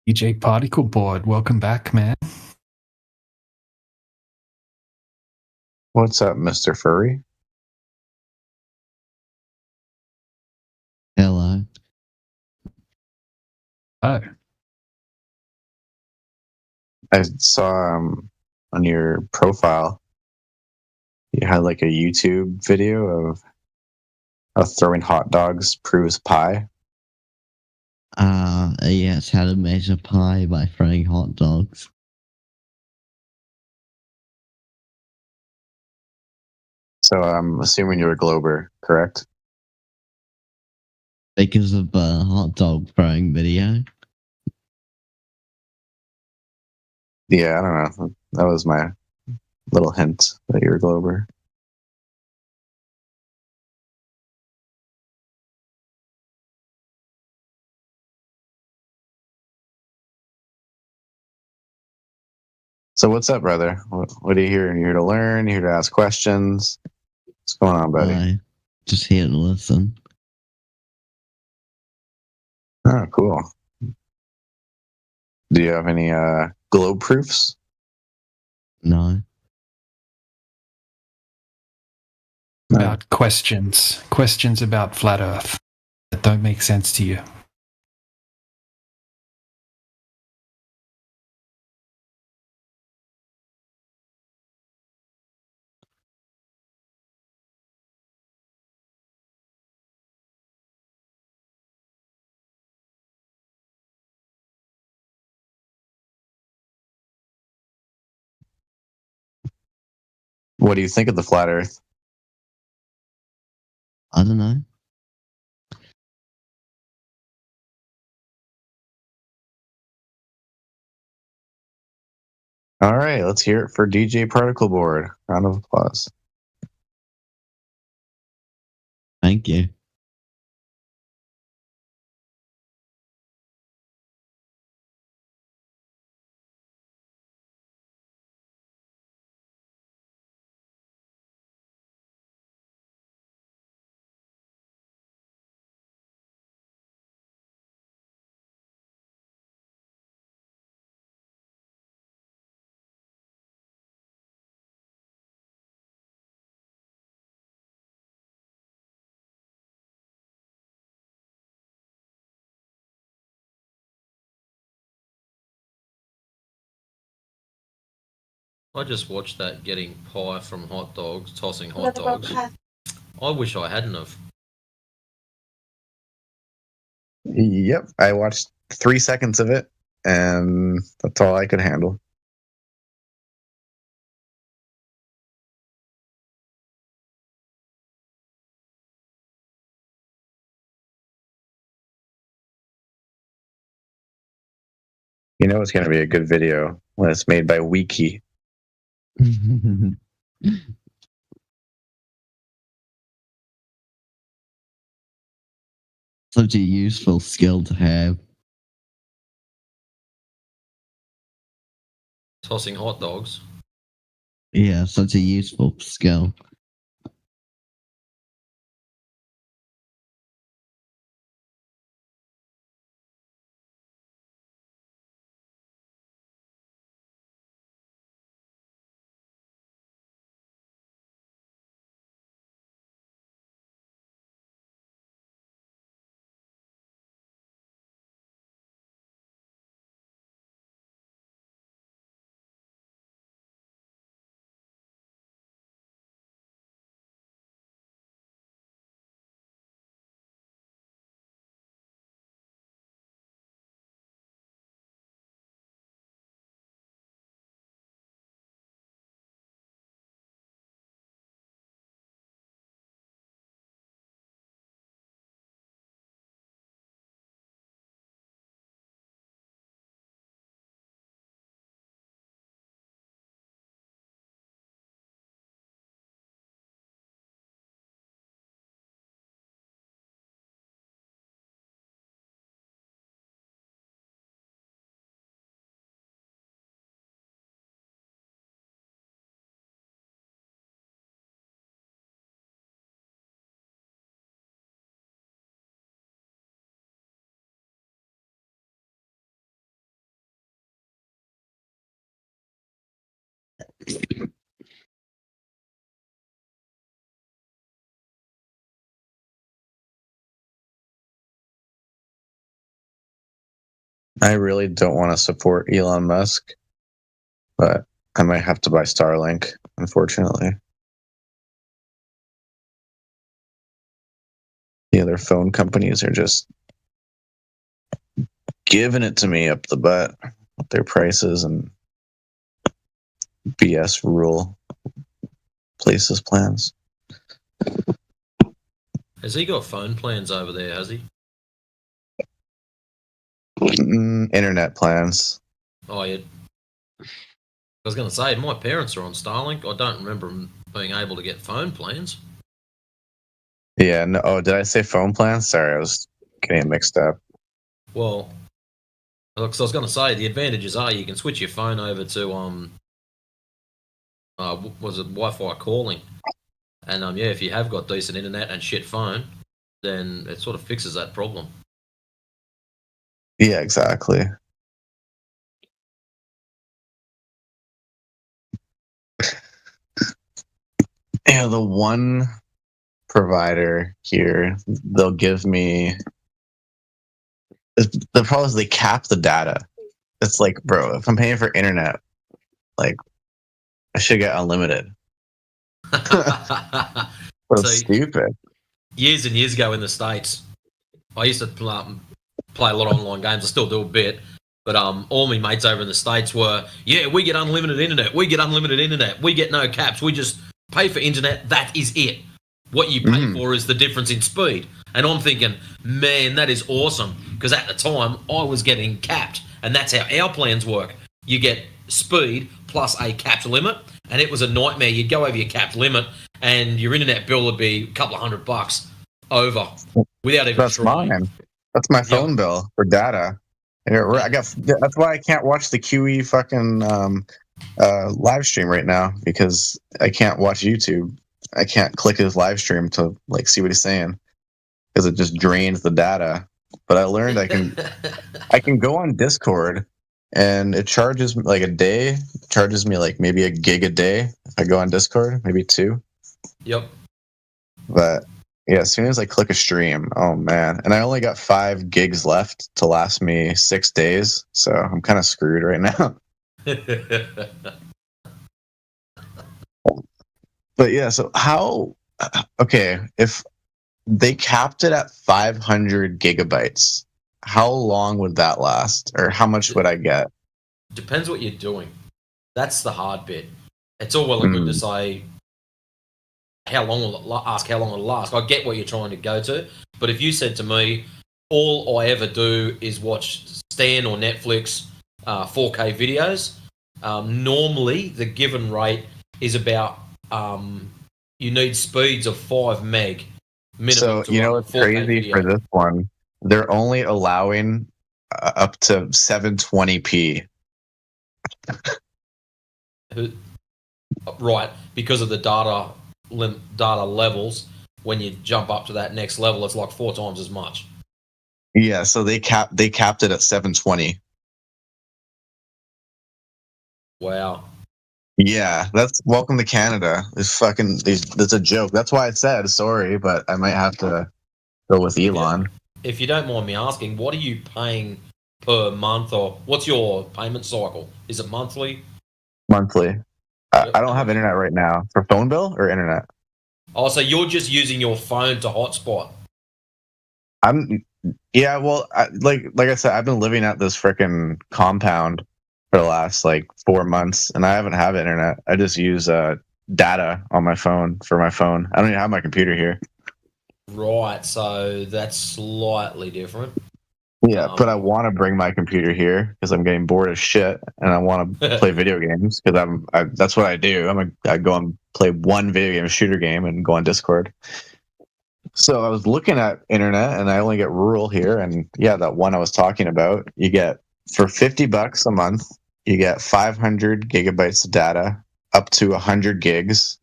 DJ Particle Board, welcome back, man. What's up, Mr. Furry? Hello. Oh. I saw on your profile you had like a YouTube video of how throwing hot dogs proves pie. Yeah, it's how to measure pie by throwing hot dogs. So I'm assuming you're a Glober, correct? Because of the hot dog throwing video. Yeah, I don't know. That was my little hint that you're a Glober. So what's up, brother? What are you here? You here to learn? You here to ask questions? What's going on, buddy? Just here to listen. Oh, cool. Do you have any globe proofs? No. About questions about flat Earth that don't make sense to you. What do you think of the flat Earth? I don't know. All right, let's hear it for DJ Particle Board. Round of applause. Thank you. I just watched that getting pie from hot dogs, tossing hot dogs. I wish I hadn't have. Yep, I watched 3 seconds of it, and that's all I could handle. You know it's going to be a good video when it's made by Wiki. Such a useful skill to have. Tossing hot dogs. Yeah, such a useful skill. I really don't want to support Elon Musk, but I might have to buy Starlink, unfortunately. The other phone companies are just giving it to me up the butt with their prices and BS rule places plans. Has he got phone plans over there, has he? Internet plans. Oh, yeah. I was going to say, my parents are on Starlink. I don't remember them being able to get phone plans. Yeah, no. Oh, did I say phone plans? Sorry, I was getting it mixed up. Well, because I was going to say, the advantages are you can switch your phone over to, was it Wi-Fi calling? And, yeah, if you have got decent internet and shit phone, then it sort of fixes that problem. Yeah, exactly. Yeah, the one provider here, they'll give me. The problem is they cap the data. It's like, bro, if I'm paying for internet, like, I should get unlimited. That's stupid. Years and years ago in the States, I used to play a lot of online games. I still do a bit. But all my mates over in the States were, yeah, we get unlimited internet. We get unlimited internet. We get no caps. We just pay for internet. That is it. What you pay for is the difference in speed. And I'm thinking, man, that is awesome. Because at the time, I was getting capped. And that's how our plans work. You get speed plus a capped limit. And it was a nightmare. You'd go over your capped limit and your internet bill would be a couple of $100 over without even trying. Mine. That's my phone bill for data. That's why I can't watch the QE fucking live stream right now, because I can't watch YouTube. I can't click his live stream to like see what he's saying, because it just drains the data. But I learned I can go on Discord, and it charges like a day. It charges me like maybe a gig a day if I go on Discord, maybe 2. Yep. But yeah, as soon as I click a stream, oh man. And I only got 5 gigs left to last me 6 days, so I'm kind of screwed right now. But yeah, so how? Okay, if they capped it at 500 gigabytes, how long would that last, or how much would I get? Depends what you're doing. That's the hard bit. It's all well and good to say how long will it ask how long it'll last. I get what you're trying to go to, but if you said to me, all I ever do is watch Stan or Netflix 4K videos, normally the given rate is about you need speeds of 5 meg minimum. So you know what's crazy for this one? They're only allowing up to 720p. Right, because of the data levels. When you jump up to that next level, it's like 4 times as much. Yeah, so they capped it at 720. Wow. Yeah, that's welcome to Canada. That's a joke. That's why I said sorry, but I might have to go with Elon. If you don't mind me asking, what are you paying per month, or what's your payment cycle? Is it monthly? Monthly. I don't have internet right now. For phone bill or internet? Oh, so you're just using your phone to hotspot? Yeah, well, like I said, I've been living at this freaking compound for the last like 4 months, and I haven't had internet. I just use data on my phone for my phone. I don't even have my computer here. Right, so that's slightly different. Yeah, but I want to bring my computer here because I'm getting bored as shit, and I want to play video games because that's what I do. I go and play one video game, shooter game, and go on Discord. So I was looking at internet, and I only get rural here, and yeah, that one I was talking about, you get for $50 a month, you get 500 gigabytes of data, up to 100 gigs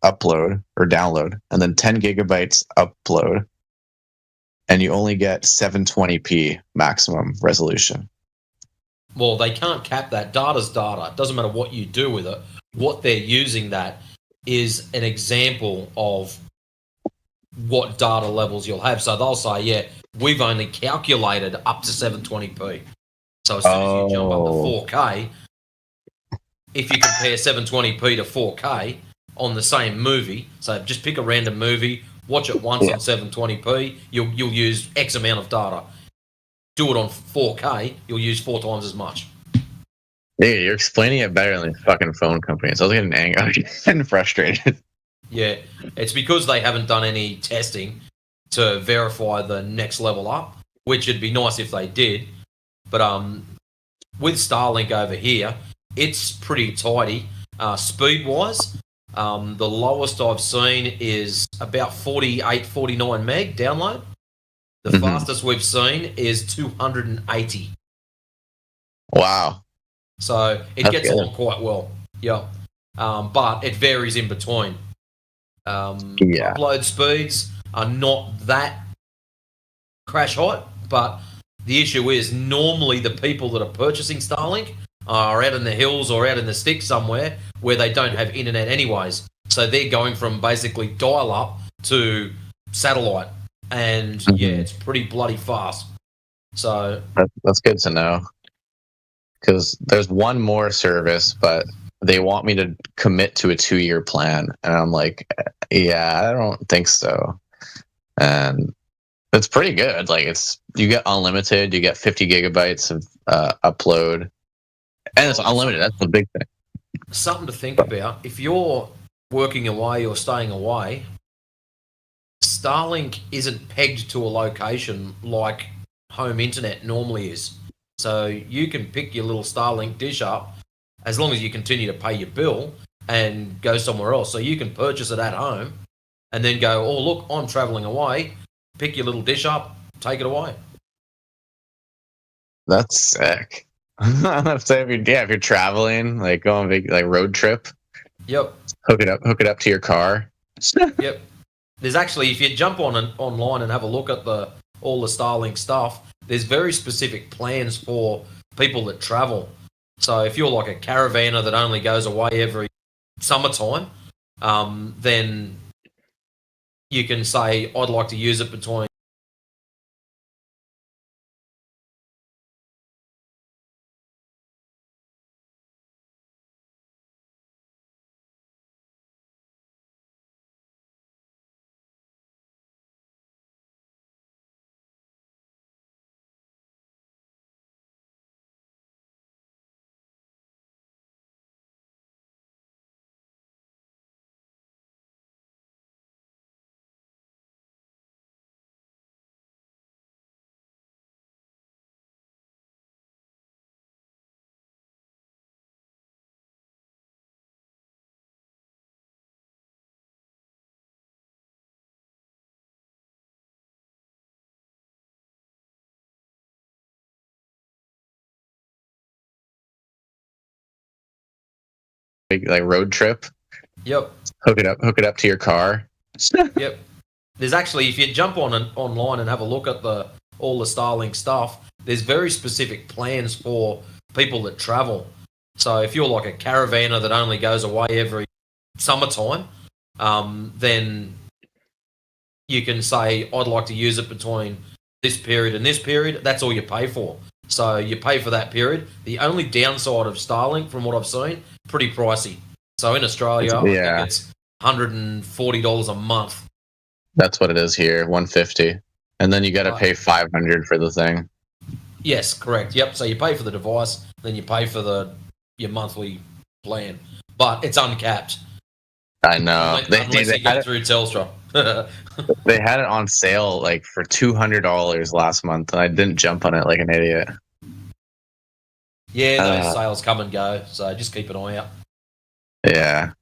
upload or download, and then 10 gigabytes upload. And you only get 720p maximum resolution. Well, they can't cap that. Data's data. It doesn't matter what you do with it. What they're using that is an example of what data levels you'll have. So they'll say, yeah, we've only calculated up to 720p. So as soon as you jump up to 4K, if you compare 720p to 4K on the same movie, so just pick a random movie, watch it once on 720p, you'll use X amount of data. Do it on 4K, you'll use 4 times as much. Yeah, you're explaining it better than the fucking phone companies. I was getting angry. I was getting frustrated. Yeah, it's because they haven't done any testing to verify the next level up, which it'd be nice if they did. But with Starlink over here, it's pretty tidy. Speed-wise, the lowest I've seen is about 48, 49 meg download. The fastest we've seen is 280. Wow. So it gets along quite well. Yeah. But it varies in between. Upload speeds are not that crash hot, but the issue is normally the people that are purchasing Starlink are out in the hills or out in the sticks somewhere where they don't have internet anyways. So they're going from basically dial-up to satellite. And yeah, it's pretty bloody fast. So that's good to know. Because there's one more service, but they want me to commit to a 2-year plan. And I'm like, yeah, I don't think so. And it's pretty good. Like you get unlimited, you get 50 gigabytes of upload. And it's unlimited. That's the big thing. Something to think about. If you're working away or staying away, Starlink isn't pegged to a location like home internet normally is. So you can pick your little Starlink dish up as long as you continue to pay your bill and go somewhere else. So you can purchase it at home and then go, oh, look, I'm traveling away. Pick your little dish up, take it away. That's sick. So if you're traveling, like go on a big road trip. Yep. Hook it up to your car. Yep. There's actually, if you jump online and have a look at all the Starlink stuff, there's very specific plans for people that travel. So if you're like a caravanner that only goes away every summertime, then you can say, I'd like to use it between big like road trip. Yep. Hook it up to your car. Yep. There's actually, if you jump online and have a look at all the Starlink stuff, there's very specific plans for people that travel. So if you're like a caravanner that only goes away every summertime, then you can say, I'd like to use it between this period and this period. That's all you pay for. So you pay for that period. The only downside of Starlink, from what I've seen, pretty pricey. So in Australia, I think it's $140 a month. That's what it is here, $150, and then you got to pay $500 for the thing. Yes, correct. Yep. So you pay for the device, then you pay for your monthly plan, but it's uncapped. I know. Unless you go through Telstra. They had it on sale like for $200 last month, and I didn't jump on it like an idiot. Yeah, those sales come and go, so just keep an eye out. Yeah.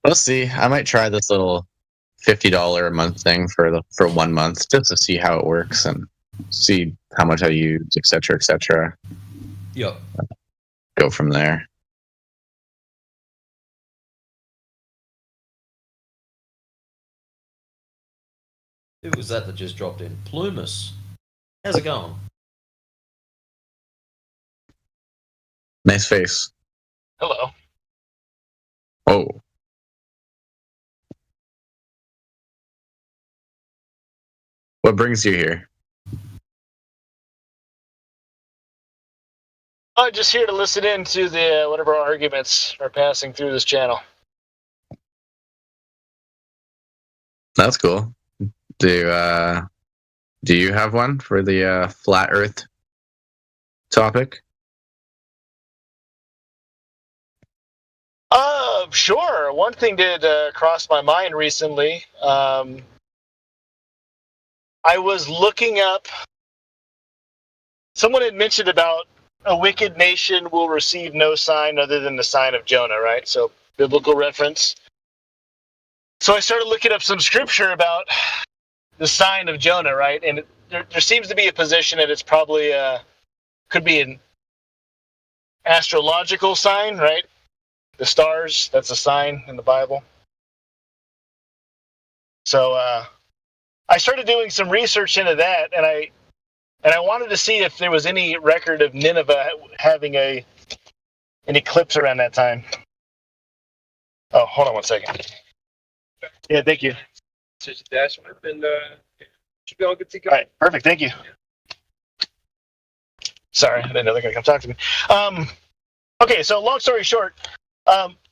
We'll see. I might try this little $50 a month thing for 1 month just to see how it works and see how much I use, etc., etc. Yep. Go from there. Who was that just dropped in? Plumus. How's it going? Nice face. Hello. Oh. What brings you here? I'm just here to listen in to the whatever arguments are passing through this channel. That's cool. Do you have one for the flat Earth topic? Sure. One thing did cross my mind recently. I was looking up. Someone had mentioned about a wicked nation will receive no sign other than the sign of Jonah, right? So biblical reference. So I started looking up some scripture about the sign of Jonah, right? And there seems to be a position that it's probably could be an astrological sign, right? The stars, that's a sign in the Bible. So I started doing some research into that, and I wanted to see if there was any record of Nineveh having an eclipse around that time. Oh, hold on 1 second. Yeah, thank you. Just dash and should be all good to go. All right, perfect. Thank you. Sorry, I didn't know they were going to come talk to me. Okay, so long story short,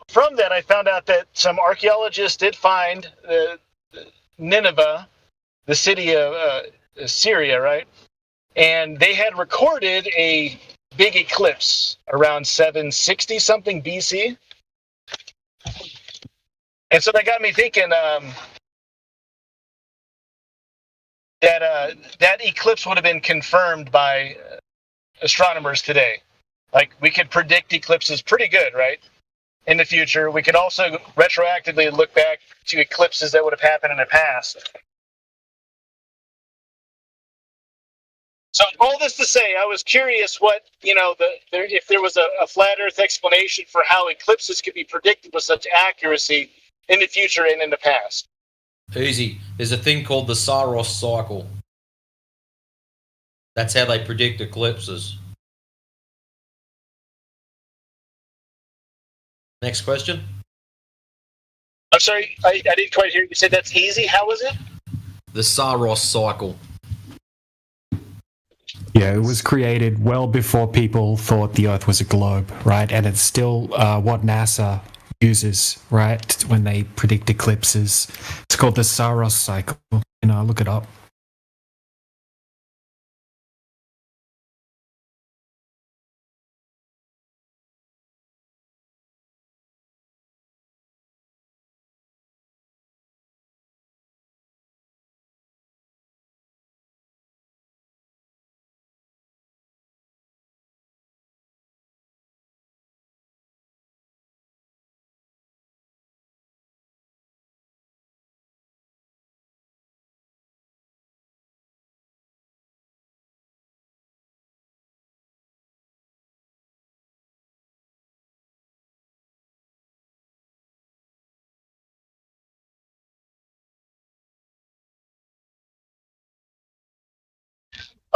from that I found out that some archaeologists did find Nineveh, the city of Syria, right? And they had recorded a big eclipse around 760 something BC. And so that got me thinking that eclipse would have been confirmed by astronomers today. Like, we could predict eclipses pretty good, right? In the future. We could also retroactively look back to eclipses that would have happened in the past. So all this to say, I was curious what, if there was a flat Earth explanation for how eclipses could be predicted with such accuracy in the future and in the past. Easy. There's a thing called the Saros cycle. That's how they predict eclipses. Next question. I'm sorry, I didn't quite hear you. You said that's easy. How was it? The Saros cycle. Yeah, it was created well before people thought the Earth was a globe, right? And it's still what NASA uses, right, when they predict eclipses. It's called the Saros cycle. Look it up.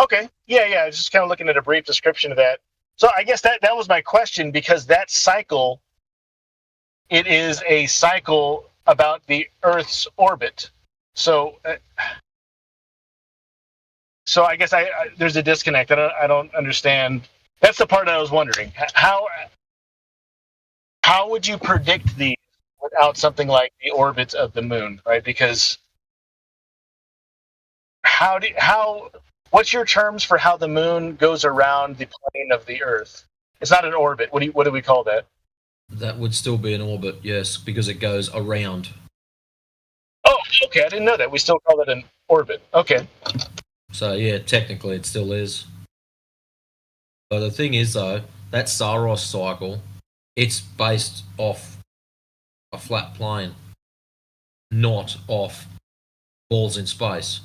Okay. Yeah. I was just kind of looking at a brief description of that. So I guess that was my question, because that cycle, it is a cycle about the Earth's orbit. So I guess there's a disconnect. I don't understand. That's the part I was wondering. How would you predict these without something like the orbit of the moon, right? Because what's your terms for how the moon goes around the plane of the Earth? It's not an orbit. What do we call that? That would still be an orbit, yes, because it goes around. Oh, okay. I didn't know that. We still call it an orbit. Okay. So yeah, technically it still is. But the thing is, though, that Saros cycle, it's based off a flat plane, not off balls in space.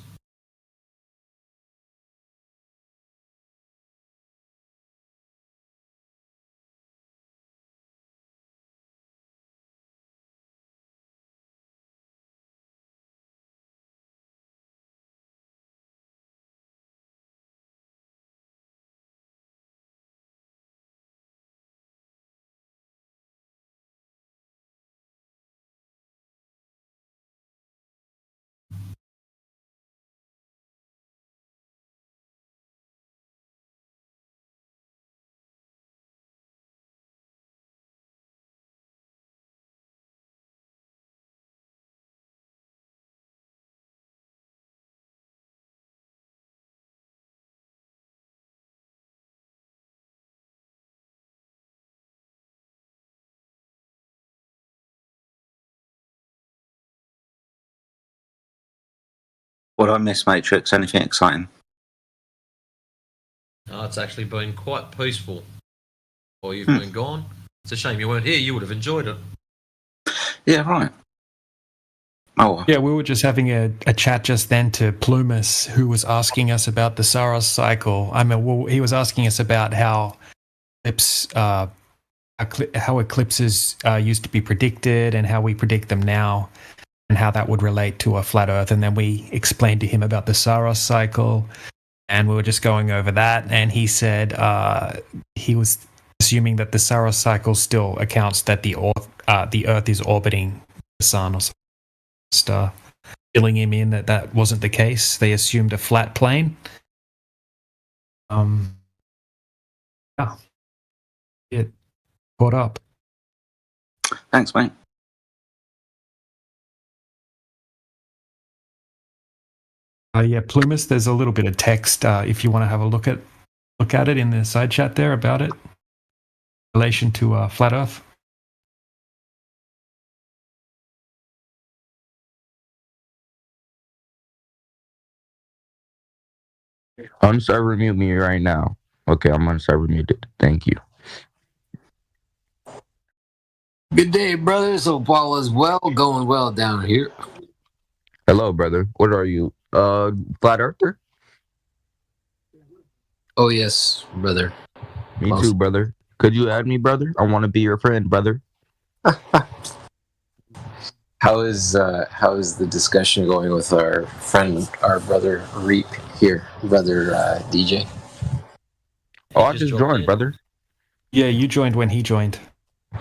What I miss, Matrix? Anything exciting? It's actually been quite peaceful while you've been gone. It's a shame you weren't here. You would have enjoyed it. Yeah, right. Oh. Yeah, we were just having a chat just then to Plumas, who was asking us about the Saros cycle. I mean, he was asking us about how eclipses used to be predicted and how we predict them now, and how that would relate to a flat Earth. And then we explained to him about the Saros cycle, and we were just going over that. And he said he was assuming that the Saros cycle still accounts that the Earth is orbiting the sun or something. Filling him in that wasn't the case. They assumed a flat plane. Yeah, it caught up. Thanks, mate. Yeah, Plumas. There's a little bit of text if you want to have a look at it in the side chat there about it, in relation to flat Earth. Unserver mute me right now. Okay, I'm unserver muted. Thank you. Good day, brothers. Hope all is well. Going well down here. Hello, brother. What are you? Flat Earther? Oh, yes, brother. Me too, brother. Could you add me, brother? I want to be your friend, brother. How is the discussion going with our brother Reap here, brother DJ? Oh, I just joined, brother. Yeah, you joined when he joined.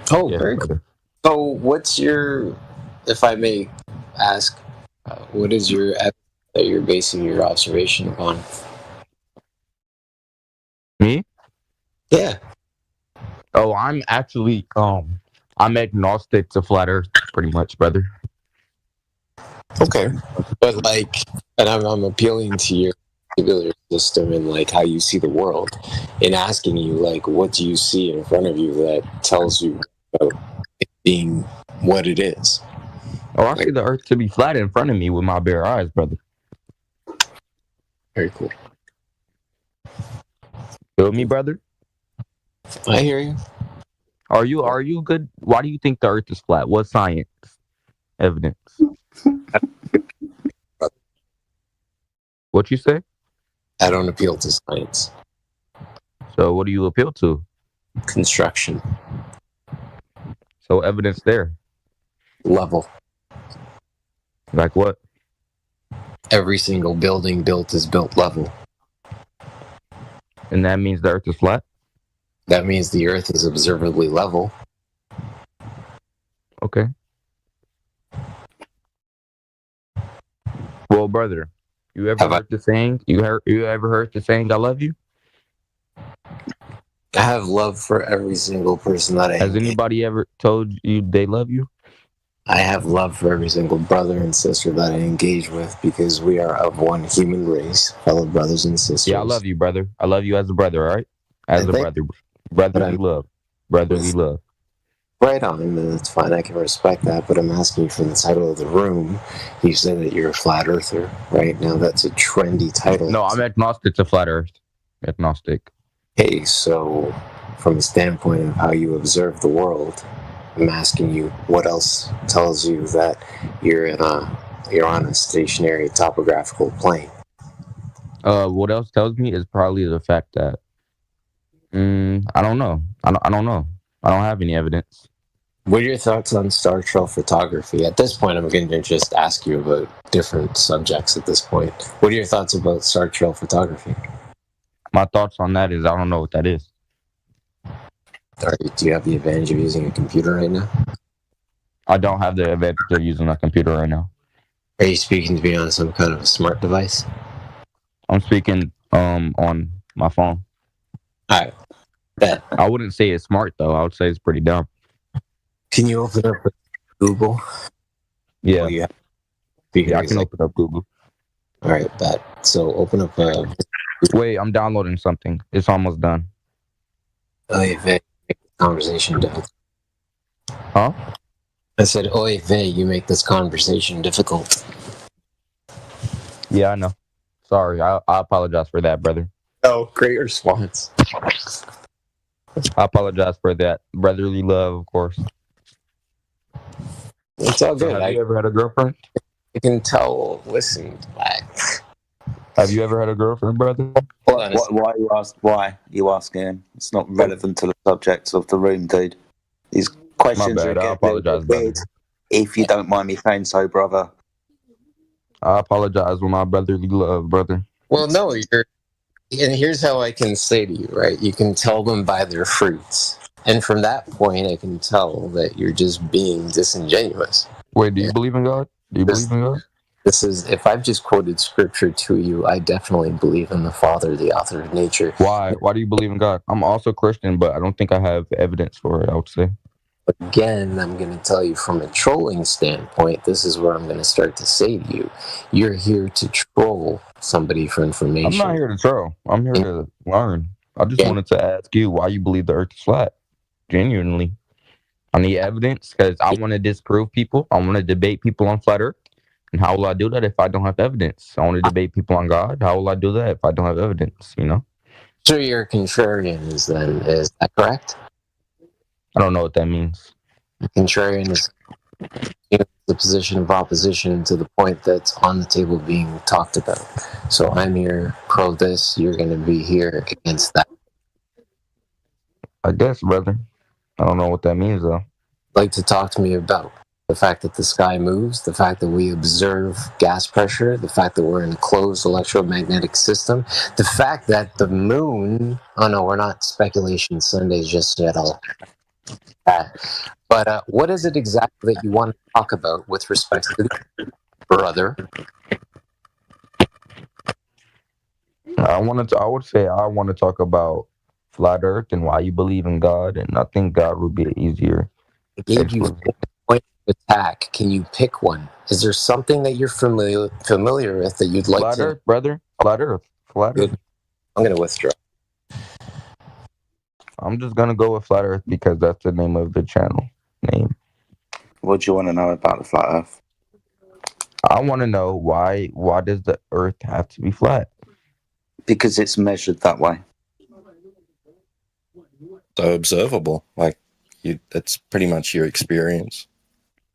Oh, yeah, very cool. So, what's your, if I may ask, what is your evidence that you're basing your observation upon? Me? Yeah. Oh, I'm actually I'm agnostic to flat Earth, pretty much, brother. Okay, but and I'm appealing to your particular system and how you see the world, and asking you what do you see in front of you that tells you about it being what it is. Oh, I see the Earth to be flat in front of me with my bare eyes, brother. Very cool. Feel me, brother? I hear you. Are you good? Why do you think the Earth is flat? What science evidence? What you say? I don't appeal to science. So what do you appeal to? Construction. So evidence there. Level. Like what? Every single building built is built level. And that means the Earth is flat? That means the Earth is observably level. Okay. Well, brother, you ever heard the saying? You ever heard the saying, "I love you"? I have love for every single person that I Has anybody ever told you they love you? I have love for every single brother and sister that I engage with because we are of one human race, fellow brothers and sisters. Yeah, I love you, brother. I love you as a brother, all right? As a brother. Brotherly love. Brotherly love. Right on, that's fine. I can respect that, but I'm asking you for the title of the room. You said that you're a flat earther. Right now, that's a trendy title. No, I'm agnostic to flat earth. Agnostic. Hey, so from the standpoint of how you observe the world, I'm asking you, what else tells you that you're on a stationary topographical plane? What else tells me is probably the fact that I don't know. I don't know. I don't have any evidence. What are your thoughts on star trail photography? At this point, I'm going to just ask you about different subjects at this point. What are your thoughts about star trail photography? My thoughts on that is I don't know what that is. Do you have the advantage of using a computer right now? I don't have the advantage of using a computer right now. Are you speaking to me on some kind of a smart device? I'm speaking on my phone. All right. Bet. I wouldn't say it's smart, though. I would say it's pretty dumb. Can you open up Google? Yeah. Yeah, I can open up Google. All right, bet. So open up. Wait, I'm downloading something. It's almost done. Oy vey, make this conversation difficult. Huh? I said, oy vey, you make this conversation difficult. Yeah, I know. Sorry, I apologize for that, brother. Oh, great response. I apologize for that. Brotherly love, of course. It's all good. So have you ever had a girlfriend? You can tell. Listen, have you ever had a girlfriend, brother? Why you ask? Why you asking him? It's not relevant to the subject of the room, dude. These questions My bad. I apologize, weird. If you don't mind me saying so, brother. I apologize with my brotherly love, brother. Well, no, and here's how I can say to you, right? You can tell them by their fruits. And from that point, I can tell that you're just being disingenuous. Wait, do you believe in God? Do you believe in God? This is, if I've just quoted scripture to you, I definitely believe in the Father, the author of nature. Why? Why do you believe in God? I'm also Christian, but I don't think I have evidence for it, I would say. Again, I'm going to tell you from a trolling standpoint, this is where I'm going to start to say to you, you're here to troll somebody for information. I'm not here to troll. I'm here to learn. I just wanted to ask you why you believe the earth is flat. Genuinely. I need evidence because I want to disprove people. I want to debate people on flat earth. And how will I do that if I don't have evidence? I want to debate people on God. How will I do that if I don't have evidence, you know? So you're a contrarian, is that correct? I don't know what that means. Contrarian is the position of opposition to the point that's on the table being talked about. So I'm here pro this, you're going to be here against that. I guess, brother. I don't know what that means, though. Like to talk to me about the fact that the sky moves, the fact that we observe gas pressure, the fact that we're in a closed electromagnetic system, the fact that the moon... Oh, no, we're not speculation Sundays just yet. But what is it exactly that you want to talk about with respect to the brother? I would say I want to talk about flat earth and why you believe in God, and I think God would be easier. I gave you a point of attack. Can you pick one? Is there something that you're familiar with that you'd like flat to... Flat earth, brother. Flat earth. Flat earth. I'm going to withdraw. I'm just going to go with flat earth because that's the name of the channel name. What do you want to know about the flat earth? I want to know why does the earth have to be flat? Because it's measured that way. So observable, like that's pretty much your experience.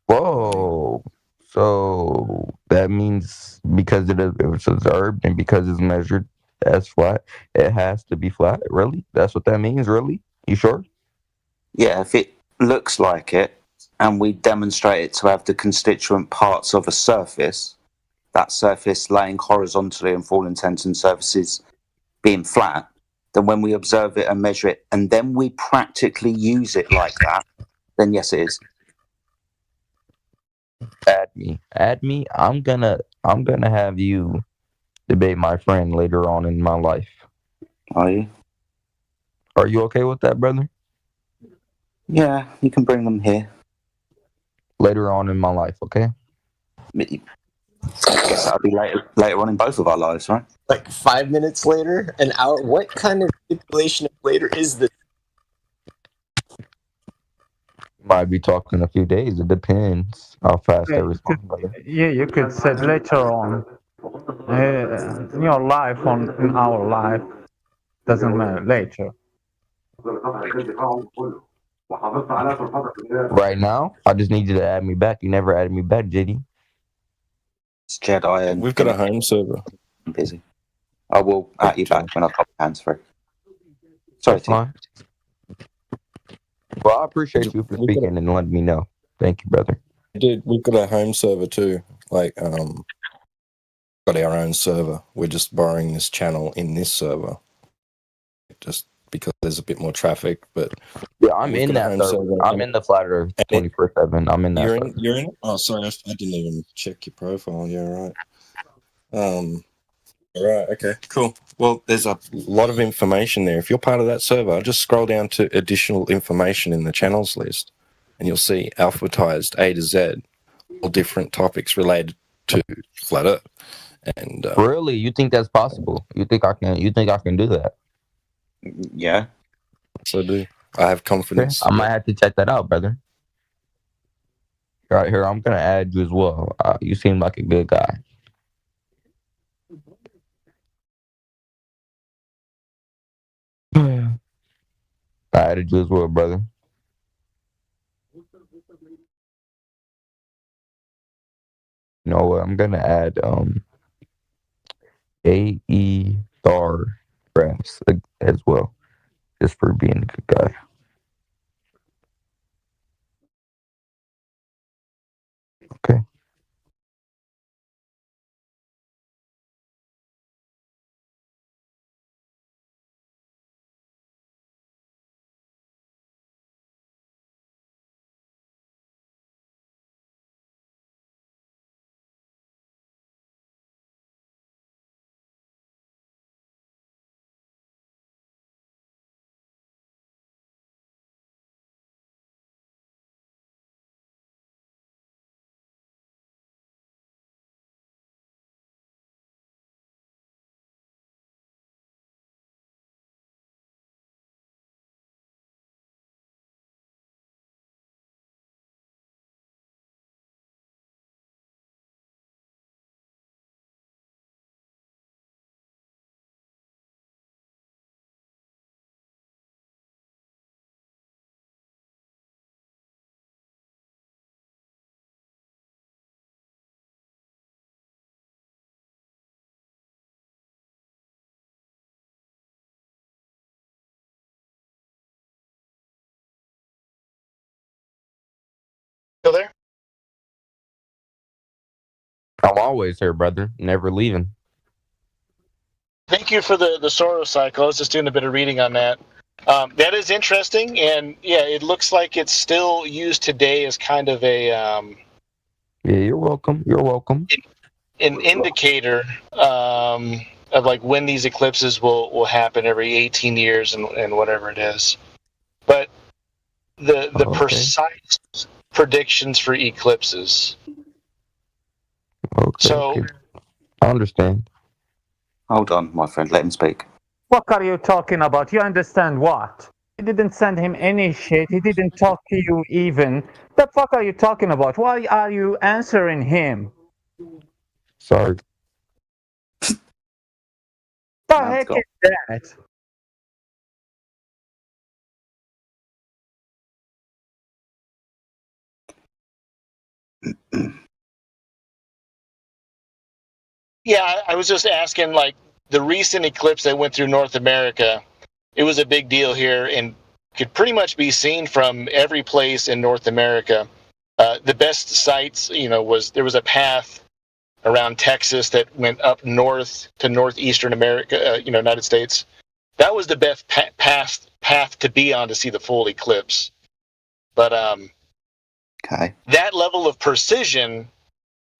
Whoa! So that means because it's observed and because it's measured as flat, it has to be flat. Really? That's what that means. Really? You sure? Yeah. If it looks like it, and we demonstrate it to have the constituent parts of a surface, that surface laying horizontally and for all intents and purposes being flat, then when we observe it and measure it, and then we practically use it like that, then yes, it is. Add me. I'm gonna have you debate my friend later on in my life. Are you? Are you okay with that, brother? Yeah, you can bring them here. Later on in my life, okay? I guess that'll be later on in both of our lives, right? Like 5 minutes later, an hour. What kind of stipulation of later is this? Might be talking a few days. It depends how fast I respond, brother. Yeah, you could say later on. Your life in our life doesn't matter later. Right now, I just need you to add me back. You never added me back, JD. It's Jedi, and We've got a home server. I'm busy. I will add you back when I've got my hands free. Sorry, fine. Well, I appreciate you for speaking and letting me know. Thank you, brother. Dude, we've got a home server too. Like, got our own server. We're just borrowing this channel in this server, just because there's a bit more traffic. But yeah, I'm in that server. I'm in the Flat Earth 24/7. I'm in that. You're in it. Oh, sorry, I didn't even check your profile. Yeah, right. All right. Okay. Cool. Well, there's a lot of information there. If you're part of that server, just scroll down to additional information in the channels list, and you'll see alphabetized A to Z, all different topics related to Flat Earth. And really, you think that's possible? You think I can? You think I can do that? Yeah. So do I have confidence? Okay. I might have to check that out, brother. Right here, I'm gonna add you as well. You seem like a good guy. I added you as well, brother. You know what? I'm gonna add AE Star Graphs as well, just for being a good guy. Okay. Still there? I'm always here, brother. Never leaving. Thank you for the Soros cycle. I was just doing a bit of reading on that. That is interesting, and yeah, it looks like it's still used today as kind of a yeah, you're welcome. You're welcome. An indicator of like when these eclipses will happen every 18 years and whatever it is. But the precise predictions for eclipses. Okay. So I understand. Hold on, my friend. Let him speak. What are you talking about? You understand what? You didn't send him any shit. He didn't talk to you even. The fuck are you talking about? Why are you answering him? Sorry. The heck is that? Yeah, I was just asking, like, the recent eclipse that went through North America, it was a big deal here and could pretty much be seen from every place in North America. The best sites, there was a path around Texas that went up north to northeastern America, United States. that was the best path to be on to see the full eclipse. But okay, that level of precision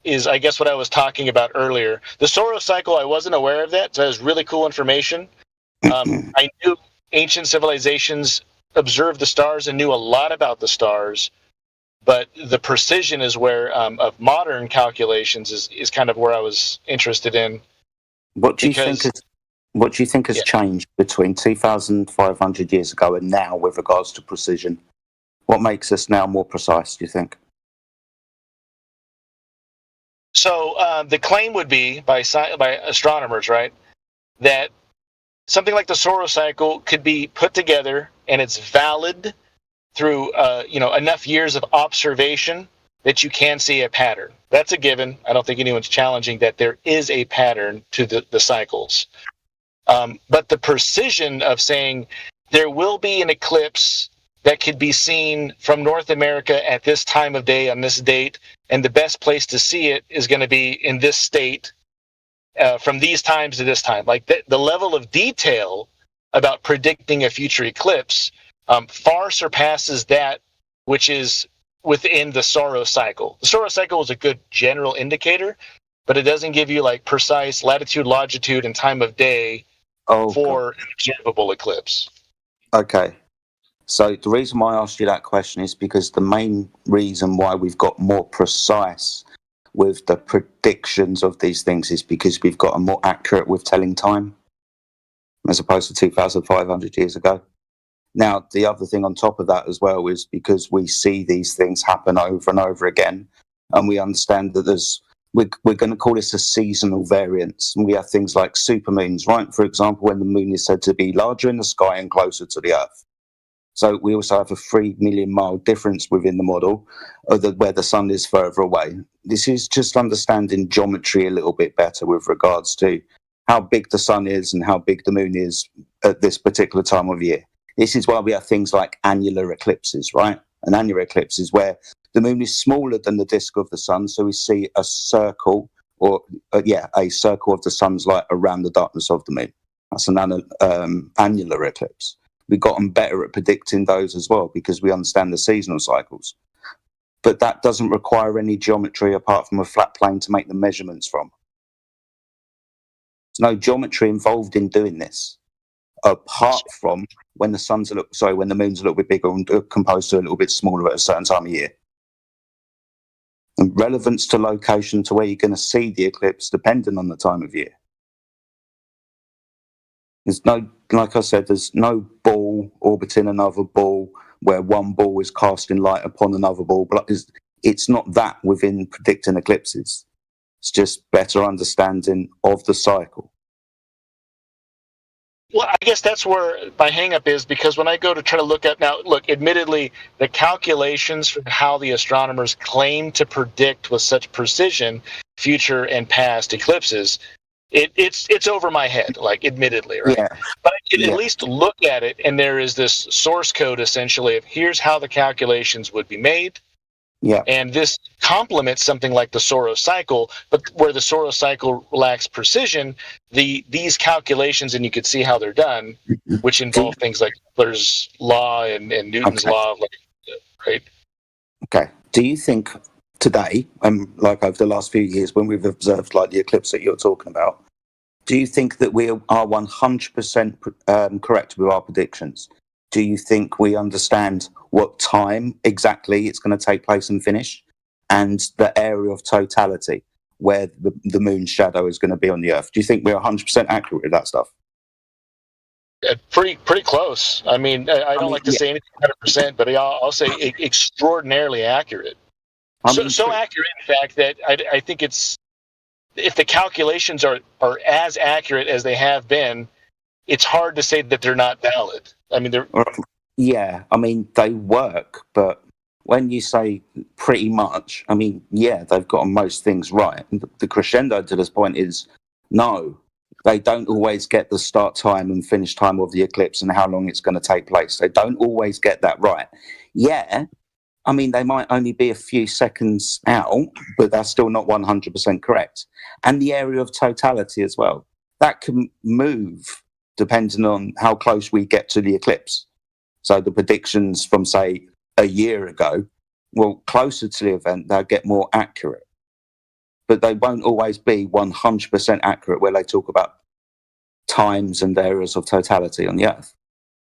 is, I guess, what I was talking about earlier. The Soros cycle, I wasn't aware of that, so that was really cool information. I knew ancient civilizations observed the stars and knew a lot about the stars, but the precision is where of modern calculations is kind of where I was interested in. What do you think has changed between 2,500 years ago and now with regards to precision? What makes us now more precise, do you think? So the claim would be by astronomers, right, that something like the Soros cycle could be put together and it's valid through enough years of observation that you can see a pattern. That's a given. I don't think anyone's challenging that there is a pattern to the cycles. But the precision of saying there will be an eclipse that could be seen from North America at this time of day on this date, and the best place to see it is going to be in this state from these times to this time. Like the level of detail about predicting a future eclipse far surpasses that which is within the Soros cycle. The Soros cycle is a good general indicator, but it doesn't give you like precise latitude, longitude, and time of day for an observable eclipse. Okay. So the reason why I asked you that question is because the main reason why we've got more precise with the predictions of these things is because we've got a more accurate with telling time as opposed to 2,500 years ago. Now, the other thing on top of that as well is because we see these things happen over and over again, and we understand that we're going to call this a seasonal variance. And we have things like supermoons, right? For example, when the moon is said to be larger in the sky and closer to the Earth. So we also have a 3 million mile difference within the model of where the sun is further away. This is just understanding geometry a little bit better with regards to how big the sun is and how big the moon is at this particular time of year. This is why we have things like annular eclipses, right? An annular eclipse is where the moon is smaller than the disk of the sun, so we see a circle, a circle of the sun's light around the darkness of the moon. That's an annular eclipse. We've gotten better at predicting those as well because we understand the seasonal cycles. But that doesn't require any geometry apart from a flat plane to make the measurements from. There's no geometry involved in doing this, apart from when when the moon's a little bit bigger and composed to a little bit smaller at a certain time of year. And relevance to location to where you're going to see the eclipse depending on the time of year. There's no, like I said, there's no ball orbiting another ball where one ball is casting light upon another ball. But it's not that within predicting eclipses. It's just better understanding of the cycle. Well, I guess that's where my hang-up is, because when I go to try to look at, now, look, admittedly, the calculations for how the astronomers claim to predict with such precision future and past eclipses, it's over my head, like, admittedly, right? Yeah. But I can at least look at it, and there is this source code, essentially, of here's how the calculations would be made. Yeah. And this complements something like the Soros cycle, but where the Soros cycle lacks precision, these calculations, and you could see how they're done, which involve things like Kepler's law and Newton's law, right? Okay. Do you think today, like over the last few years, when we've observed like the eclipse that you're talking about, do you think that we are 100% correct with our predictions? Do you think we understand what time exactly it's going to take place and finish, and the area of totality where the moon's shadow is going to be on the Earth? Do you think we're 100% accurate with that stuff? Pretty close. I mean, I don't like to say anything 100%, but I'll say extraordinarily accurate. So accurate, in fact, that I think it's, if the calculations are as accurate as they have been, it's hard to say that they're not valid. I mean, they're... Yeah, I mean, they work, but when you say pretty much, I mean, yeah, they've got most things right. The crescendo to this point is, no, they don't always get the start time and finish time of the eclipse and how long it's going to take place. They don't always get that right. Yeah, I mean, they might only be a few seconds out, but that's still not 100% correct. And the area of totality as well, that can move depending on how close we get to the eclipse. So the predictions from, say, a year ago, well, closer to the event, they'll get more accurate. But they won't always be 100% accurate where they talk about times and areas of totality on the Earth.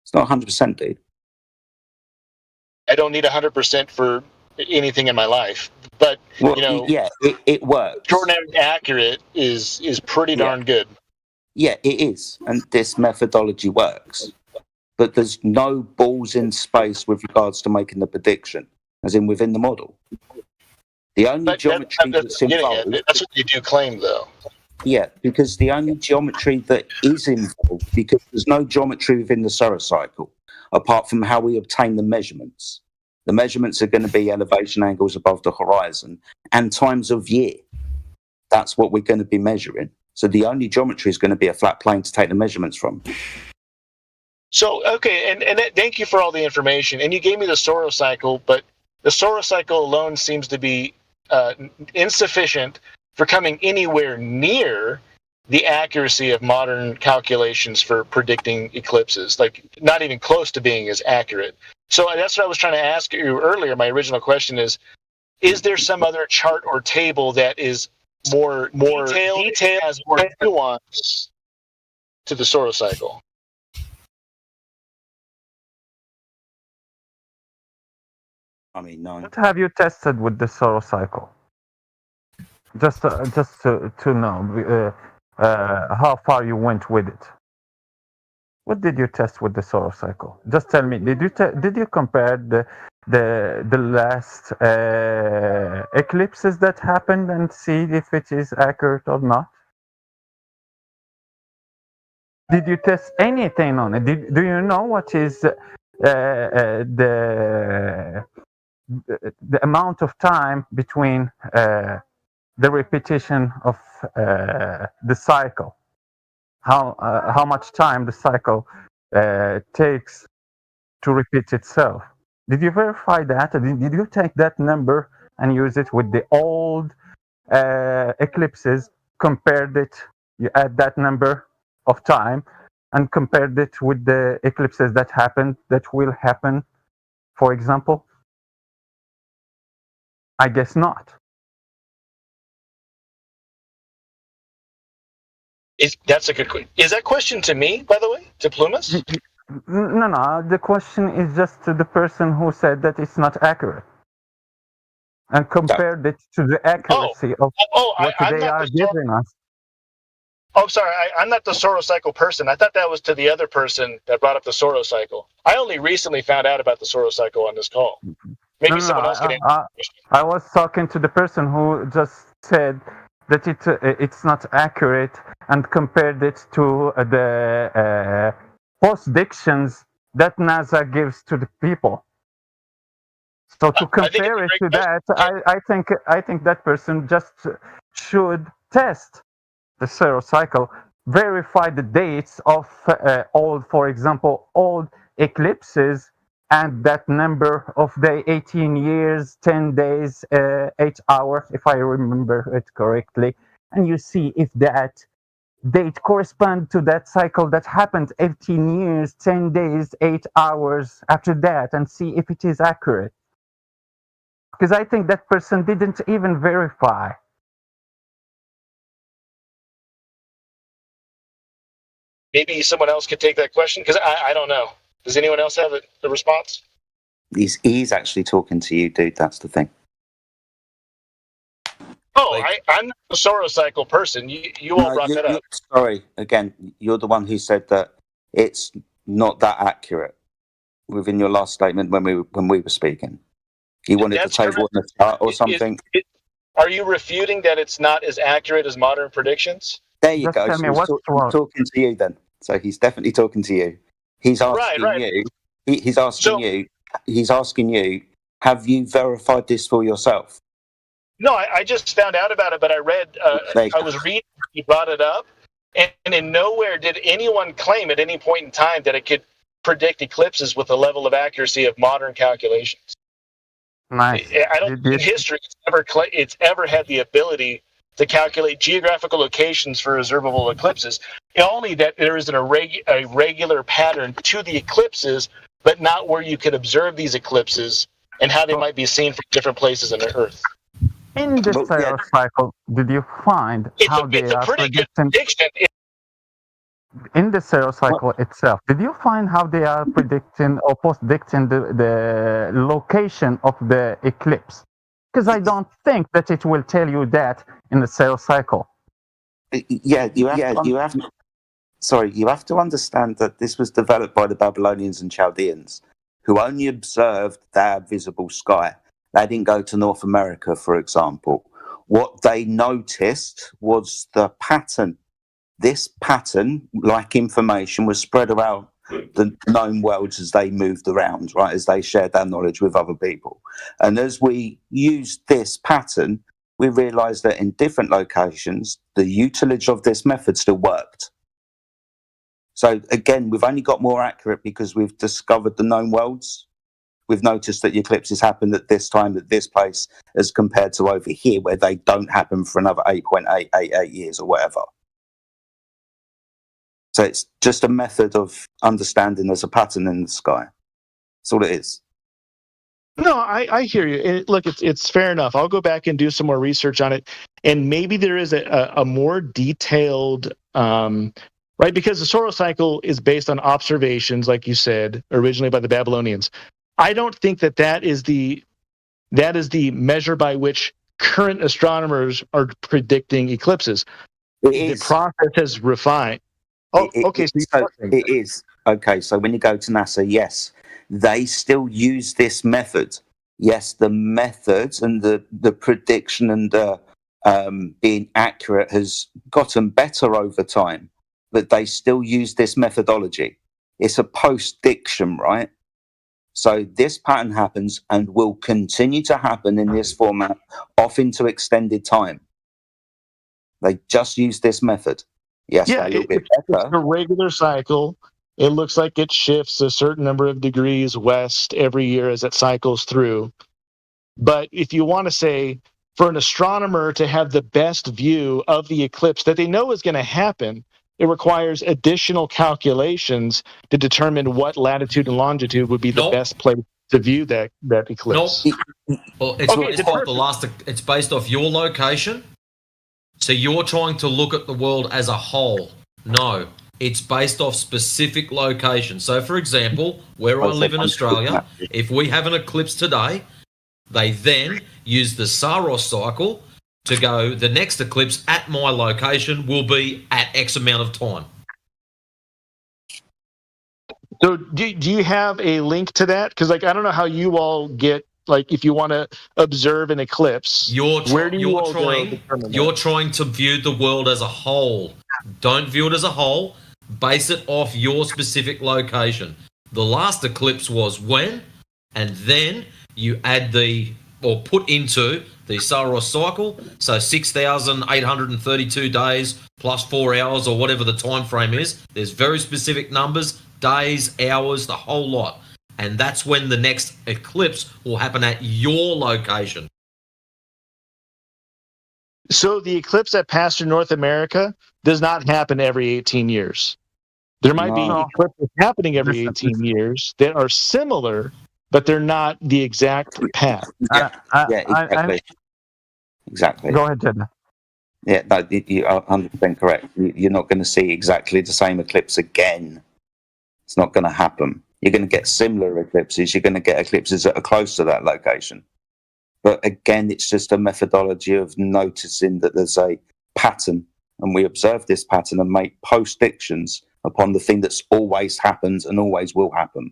It's not 100%, dude. I don't need 100% for anything in my life. But, well, you know, yeah, it works. Extraordinarily accurate is pretty darn good. Yeah, it is. And this methodology works. But there's no balls in space with regards to making the prediction, as in within the model. The only geometry that's involved... That's what they do claim, though. Yeah, because the only geometry that is involved, because there's no geometry within the solar cycle, apart from how we obtain the measurements. The measurements are going to be elevation angles above the horizon and times of year. That's what we're going to be measuring. So the only geometry is going to be a flat plane to take the measurements from. So, okay, and thank you for all the information. And you gave me the solar cycle, but the solar cycle alone seems to be insufficient for coming anywhere near the accuracy of modern calculations for predicting eclipses, like not even close to being as accurate. So that's what I was trying to ask you earlier. My original question is there some other chart or table that is more detailed, has more nuance to the solar cycle? I mean, no. What have you tested with the solar cycle? Just to know how far you went with it. What did you test with the solar cycle? Just tell me. Did you compare the last eclipses that happened and see if it is accurate or not? Did you test anything on it? Do you know what is the amount of time between the repetition of the cycle? How much time the cycle takes to repeat itself? Did you verify that? Did you take that number and use it with the old eclipses, compared it, you add that number of time and compared it with the eclipses that will happen, for example? I guess not. That's a good question. Is that question to me, by the way, to Plumas? No. The question is just to the person who said that it's not accurate, and compared it to the accuracy of what they are giving us. Oh, sorry. I'm not the solar cycle person. I thought that was to the other person that brought up the solar cycle. I only recently found out about the solar cycle on this call. Maybe someone else can answer. I was talking to the person who just said that it's not accurate and compared it to the postdictions that NASA gives to the people. So to compare it to that, I think that person just should test the solar cycle, verify the dates of for example, old eclipses, and that number of the 18 years, 10 days, 8 hours, if I remember it correctly, and you see if that date corresponds to that cycle that happened 18 years, 10 days, 8 hours after that, and see if it is accurate. Because I think that person didn't even verify. Maybe someone else could take that question, because I don't know. Does anyone else have a response? He's actually talking to you, dude. That's the thing. Oh, I'm not a solar cycle person. You all brought that up. Sorry, again, you're the one who said that it's not that accurate within your last statement when we were speaking. You wanted to table in the chart or something. Are you refuting that it's not as accurate as modern predictions? There you go. So he's talking to you then. So he's definitely talking to you. He's asking you. He's asking you. Have you verified this for yourself? No, I just found out about it, but I read. I was reading. You brought it up, and in nowhere did anyone claim at any point in time that it could predict eclipses with a level of accuracy of modern calculations. Nice. I don't think in history it's ever had the ability to calculate geographical locations for observable eclipses. Only that there is a regular pattern to the eclipses, but not where you could observe these eclipses and how they might be seen from different places on the Earth. In the solar cycle, did you find how they are predicting? In the solar cycle itself, did you find how they are predicting or predicting the location of the eclipse? Because I don't think that it will tell you that in the solar cycle. You have to understand that this was developed by the Babylonians and Chaldeans, who only observed their visible sky. They didn't go to North America, for example. What they noticed was the pattern. This pattern, like information, was spread around the known worlds as they moved around, right, as they shared their knowledge with other people. And as we used this pattern, we realized that in different locations, the utilage of this method still worked. So again, we've only got more accurate because we've discovered the known worlds. We've noticed that the eclipses happened at this time, at this place, as compared to over here, where they don't happen for another 8.888 years or whatever. So it's just a method of understanding there's a pattern in the sky. That's all it is. No, I hear you. Look, it's fair enough. I'll go back and do some more research on it, and maybe there is a more detailed, right? Because the solar cycle is based on observations, like you said, originally by the Babylonians. I don't think that is the measure by which current astronomers are predicting eclipses. The process has refined. It is. Okay, so when you go to NASA, yes, they still use this method. Yes, the methods and the prediction and the being accurate has gotten better over time, but they still use this methodology. It's a post-diction, right? So this pattern happens and will continue to happen in this format off into extended time. They just use this method. Yes, it's a regular cycle. It looks like it shifts a certain number of degrees west every year as it cycles through. But if you want to say, for an astronomer to have the best view of the eclipse that they know is going to happen, it requires additional calculations to determine what latitude and longitude would be the best place to view that eclipse. Well, it's based off your location. So you're trying to look at the world as a whole. No, it's based off specific locations. So, for example, where I live in Australia, if we have an eclipse today, they then use the Saros cycle to go, the next eclipse at my location will be at X amount of time. So do you have a link to that? Because I don't know how you all get, if you want to observe an eclipse, you're trying to view the world as a whole. Don't view it as a whole. Base it off your specific location. The last eclipse was when, and then you add put into the Saros cycle, so 6,832 days plus 4 hours or whatever the time frame is. There's very specific numbers, days, hours, the whole lot. And that's when the next eclipse will happen at your location. So the eclipse that passed through North America does not happen every 18 years. There might be eclipses happening every 18 years that are similar, but they're not the exact path. Exactly. Go ahead, Jed. Yeah, no, you are 100% correct. You're not going to see exactly the same eclipse again. It's not going to happen. You're going to get similar eclipses. You're going to get eclipses that are close to that location. But again, it's just a methodology of noticing that there's a pattern, and we observe this pattern and make post-dictions upon the thing that's always happened and always will happen.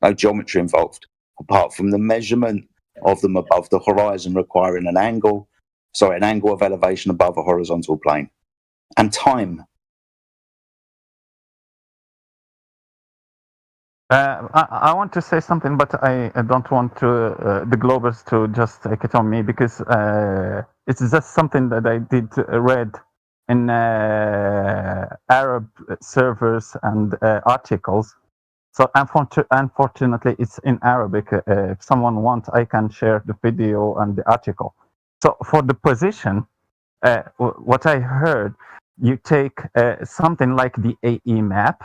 No geometry involved, apart from the measurement of them above the horizon requiring an angle of elevation above a horizontal plane, and time. I want to say something, but I don't want to the Globers to just take it on me, because it's just something that I did read in Arab servers and articles. So unfortunately, it's in Arabic. If someone wants, I can share the video and the article. So for the position, what I heard, you take something like the AE map.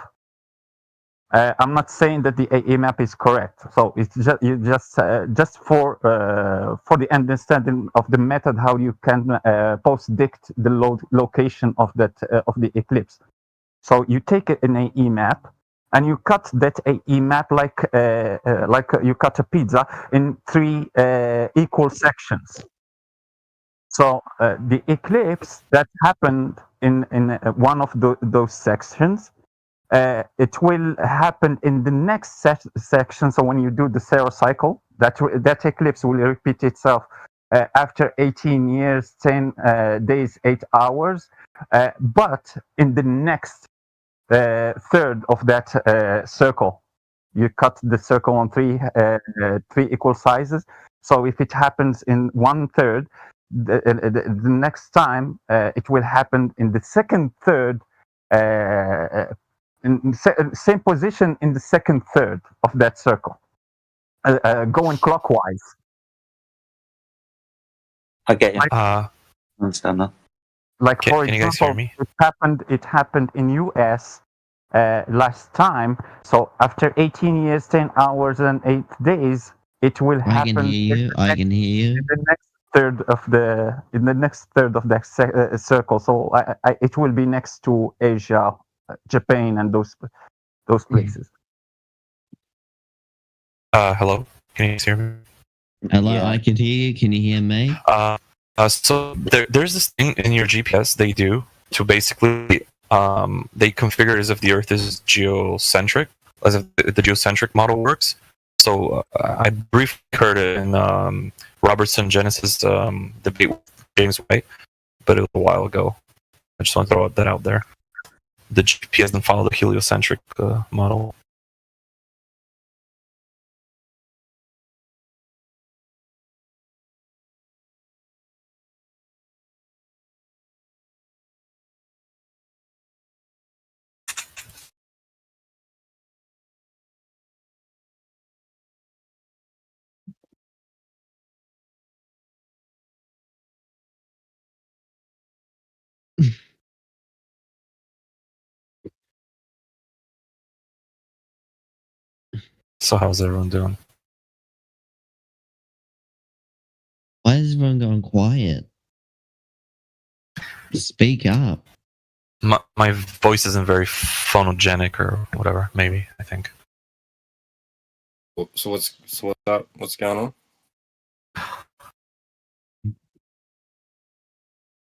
I'm not saying that the AE map is correct. So it's just for the understanding of the method how you can post-dict the location of that of the eclipse. So you take an AE map and you cut that AE map like you cut a pizza in 3 equal sections. So the eclipse that happened in one of those sections, it will happen in the next section. So when you do the Saros cycle, that eclipse will repeat itself after 18 years, 10 days, 8 hours. But in the next third of that circle, you cut the circle on 3 equal sizes. So if it happens in 1/3, the next time it will happen in the second third, in same position in the second third of that circle, going clockwise. I get you. Understand that. Like for example, it happened in US last time. So after 18 years, 10 hours, and 8 days, it will happen. I can hear you. I can hear you. In the next third of that circle. So it will be next to Asia, Japan, and those places. Hello, can you hear me? Hello, I can hear you. Can you hear me? So there's this thing in your GPS they do to basically they configure it as if the Earth is geocentric, as if the geocentric model works. So I briefly heard it in Robertson Genesis debate with James White, but it was a while ago. I just want to throw that out there. The GPS doesn't follow the heliocentric model. So how's everyone doing? Why is everyone going quiet? Speak up. My voice isn't very phonogenic or whatever. Maybe I think. So what's up? What's going on?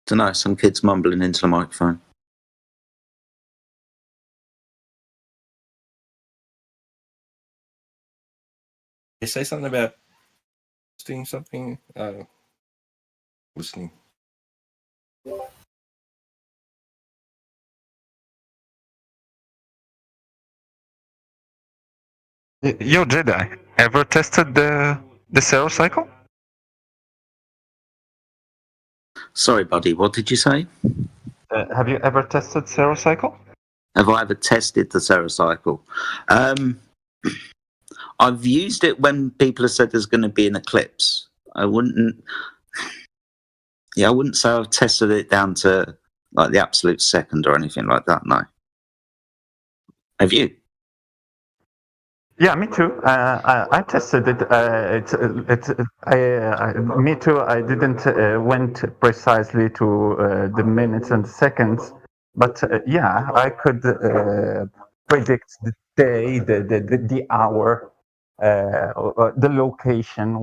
Don't know. Some kids mumbling into the microphone. You say something about listening something? Listening. Yo, Jedi, ever tested the Saros cycle? Sorry, buddy. What did you say? Have you ever tested Saros cycle? Have I ever tested the Saros cycle? I've used it when people have said there's going to be an eclipse. I wouldn't say I've tested it down to like the absolute second or anything like that. No. Have you? Yeah, me too. I tested it. Me too. I didn't went precisely to the minutes and seconds, but yeah, I could predict the day, the hour, the location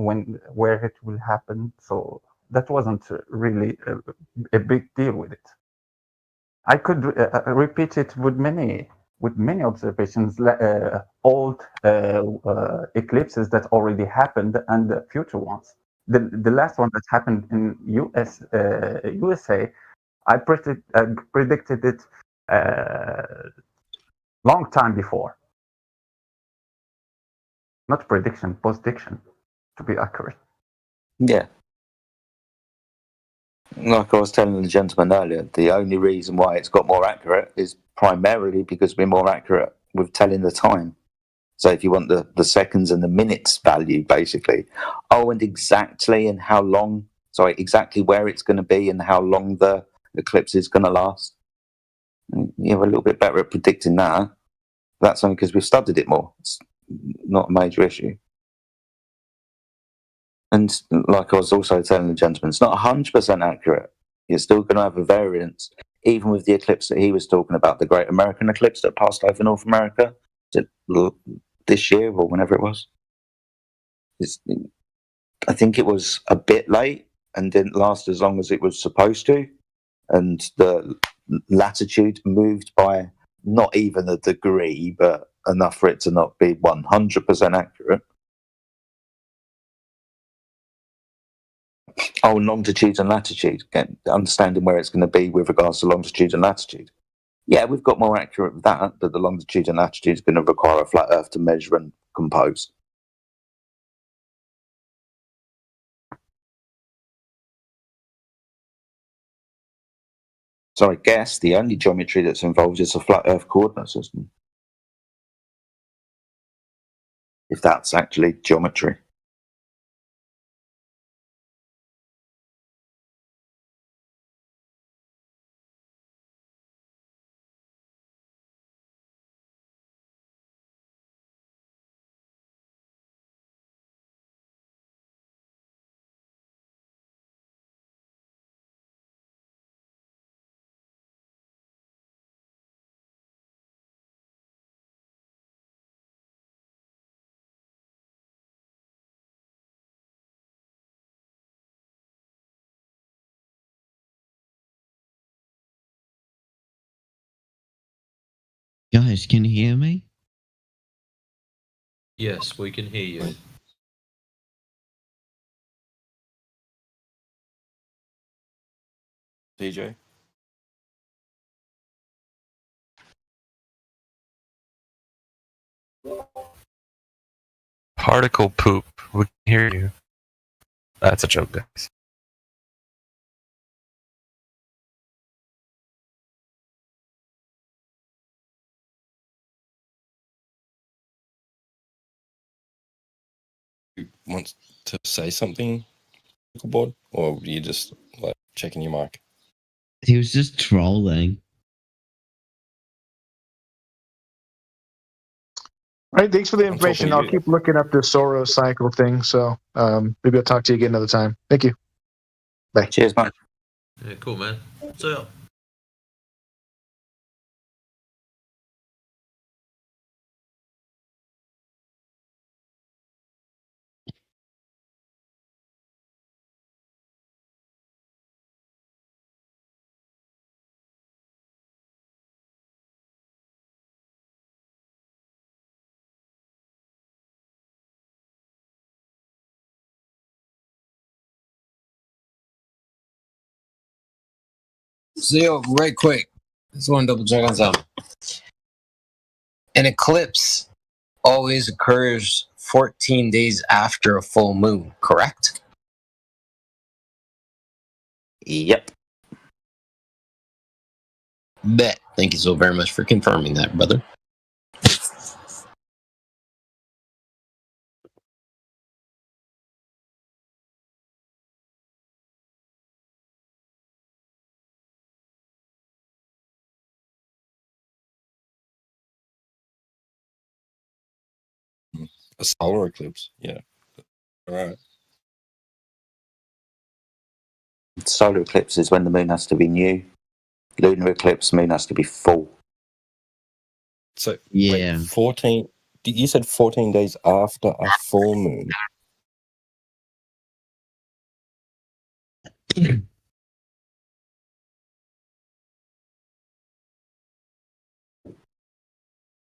where it will happen. So that wasn't really a big deal with it. I could repeat it with many observations, old eclipses that already happened and future ones. The last one that happened in USA, I predicted it long time before. Not prediction, post-diction, to be accurate. Yeah. Like I was telling the gentleman earlier, the only reason why it's got more accurate is primarily because we're more accurate with telling the time. So if you want the seconds and the minutes value, basically, and exactly and how long sorry, exactly where it's going to be and how long the eclipse is going to last. We're a little bit better at predicting that. That's only because we've studied it more. It's not a major issue. And like I was also telling the gentleman, it's not 100% accurate. You're still going to have a variance, even with the eclipse that he was talking about, the Great American Eclipse that passed over North America this year or whenever it was. I think it was a bit late and didn't last as long as it was supposed to. And the latitude moved by not even a degree, but enough for it to not be 100% accurate. Oh, longitude and latitude. Understanding where it's going to be with regards to longitude and latitude. Yeah, we've got more accurate with that, but the longitude and latitude is going to require a flat Earth to measure and compose. So I guess the only geometry that's involved is a flat Earth coordinate system. If that's actually geometry. Guys, can you hear me? Yes, we can hear you. DJ? Particle poop. We can hear you. That's a joke, guys. Want to say something, board, or were you just like checking your mic? He was just trolling. All right, thanks for the information. I'll keep looking up the Soros cycle thing. So maybe I'll talk to you again another time. Thank you. Bye. Cheers, mate. Yeah, cool, man. See ya. So, yo, right quick, just want to double check on something. An eclipse always occurs 14 days after a full moon, correct? Yep. Bet. Thank you so very much for confirming that, brother. A solar eclipse, yeah. All right. Solar eclipse is when the moon has to be new. Lunar eclipse, moon has to be full. So yeah, wait, 14. You said 14 days after a full moon.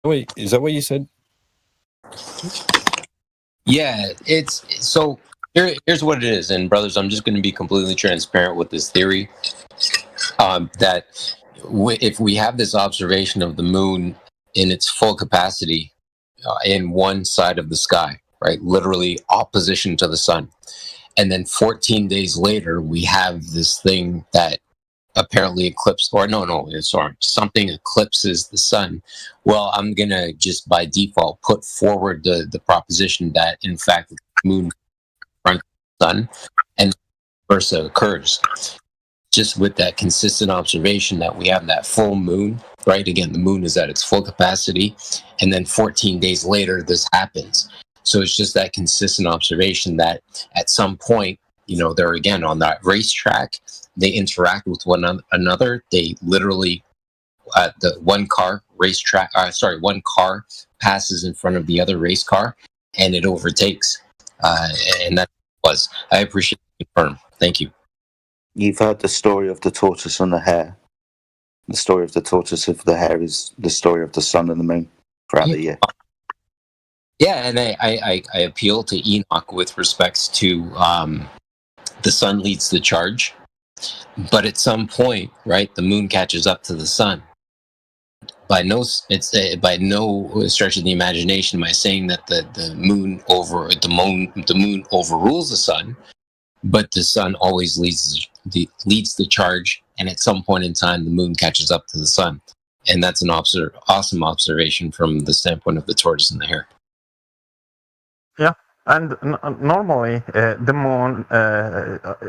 Wait, is that what you said? Yeah, it's so here's what it is. And brothers, I'm just going to be completely transparent with this theory that if we have this observation of the moon in its full capacity in one side of the sky, right, literally opposition to the sun, and then 14 days later we have this thing that apparently eclipsed, or something eclipses the sun. Well, I'm gonna just by default put forward the proposition that in fact the moon fronts the sun, and versa occurs. Just with that consistent observation that we have that full moon, right? Again, the moon is at its full capacity, and then 14 days later, this happens. So it's just that consistent observation that at some point, they're again on that racetrack, they interact with one another. They literally, one car passes in front of the other race car, and it overtakes. And that was, I appreciate the confirm. Thank you. You've heard the story of the tortoise and the hare. The story of the tortoise and the hare is the story of the sun and the moon throughout the year. Yeah, and I appeal to Enoch with respects to the sun leads the charge, but at some point, right, the moon catches up to the sun. By no stretch of the imagination am I saying that the moon overrules the sun, but the sun always leads the charge, and at some point in time, the moon catches up to the sun, and that's an awesome observation from the standpoint of the tortoise and the hare. Yeah, and normally the moon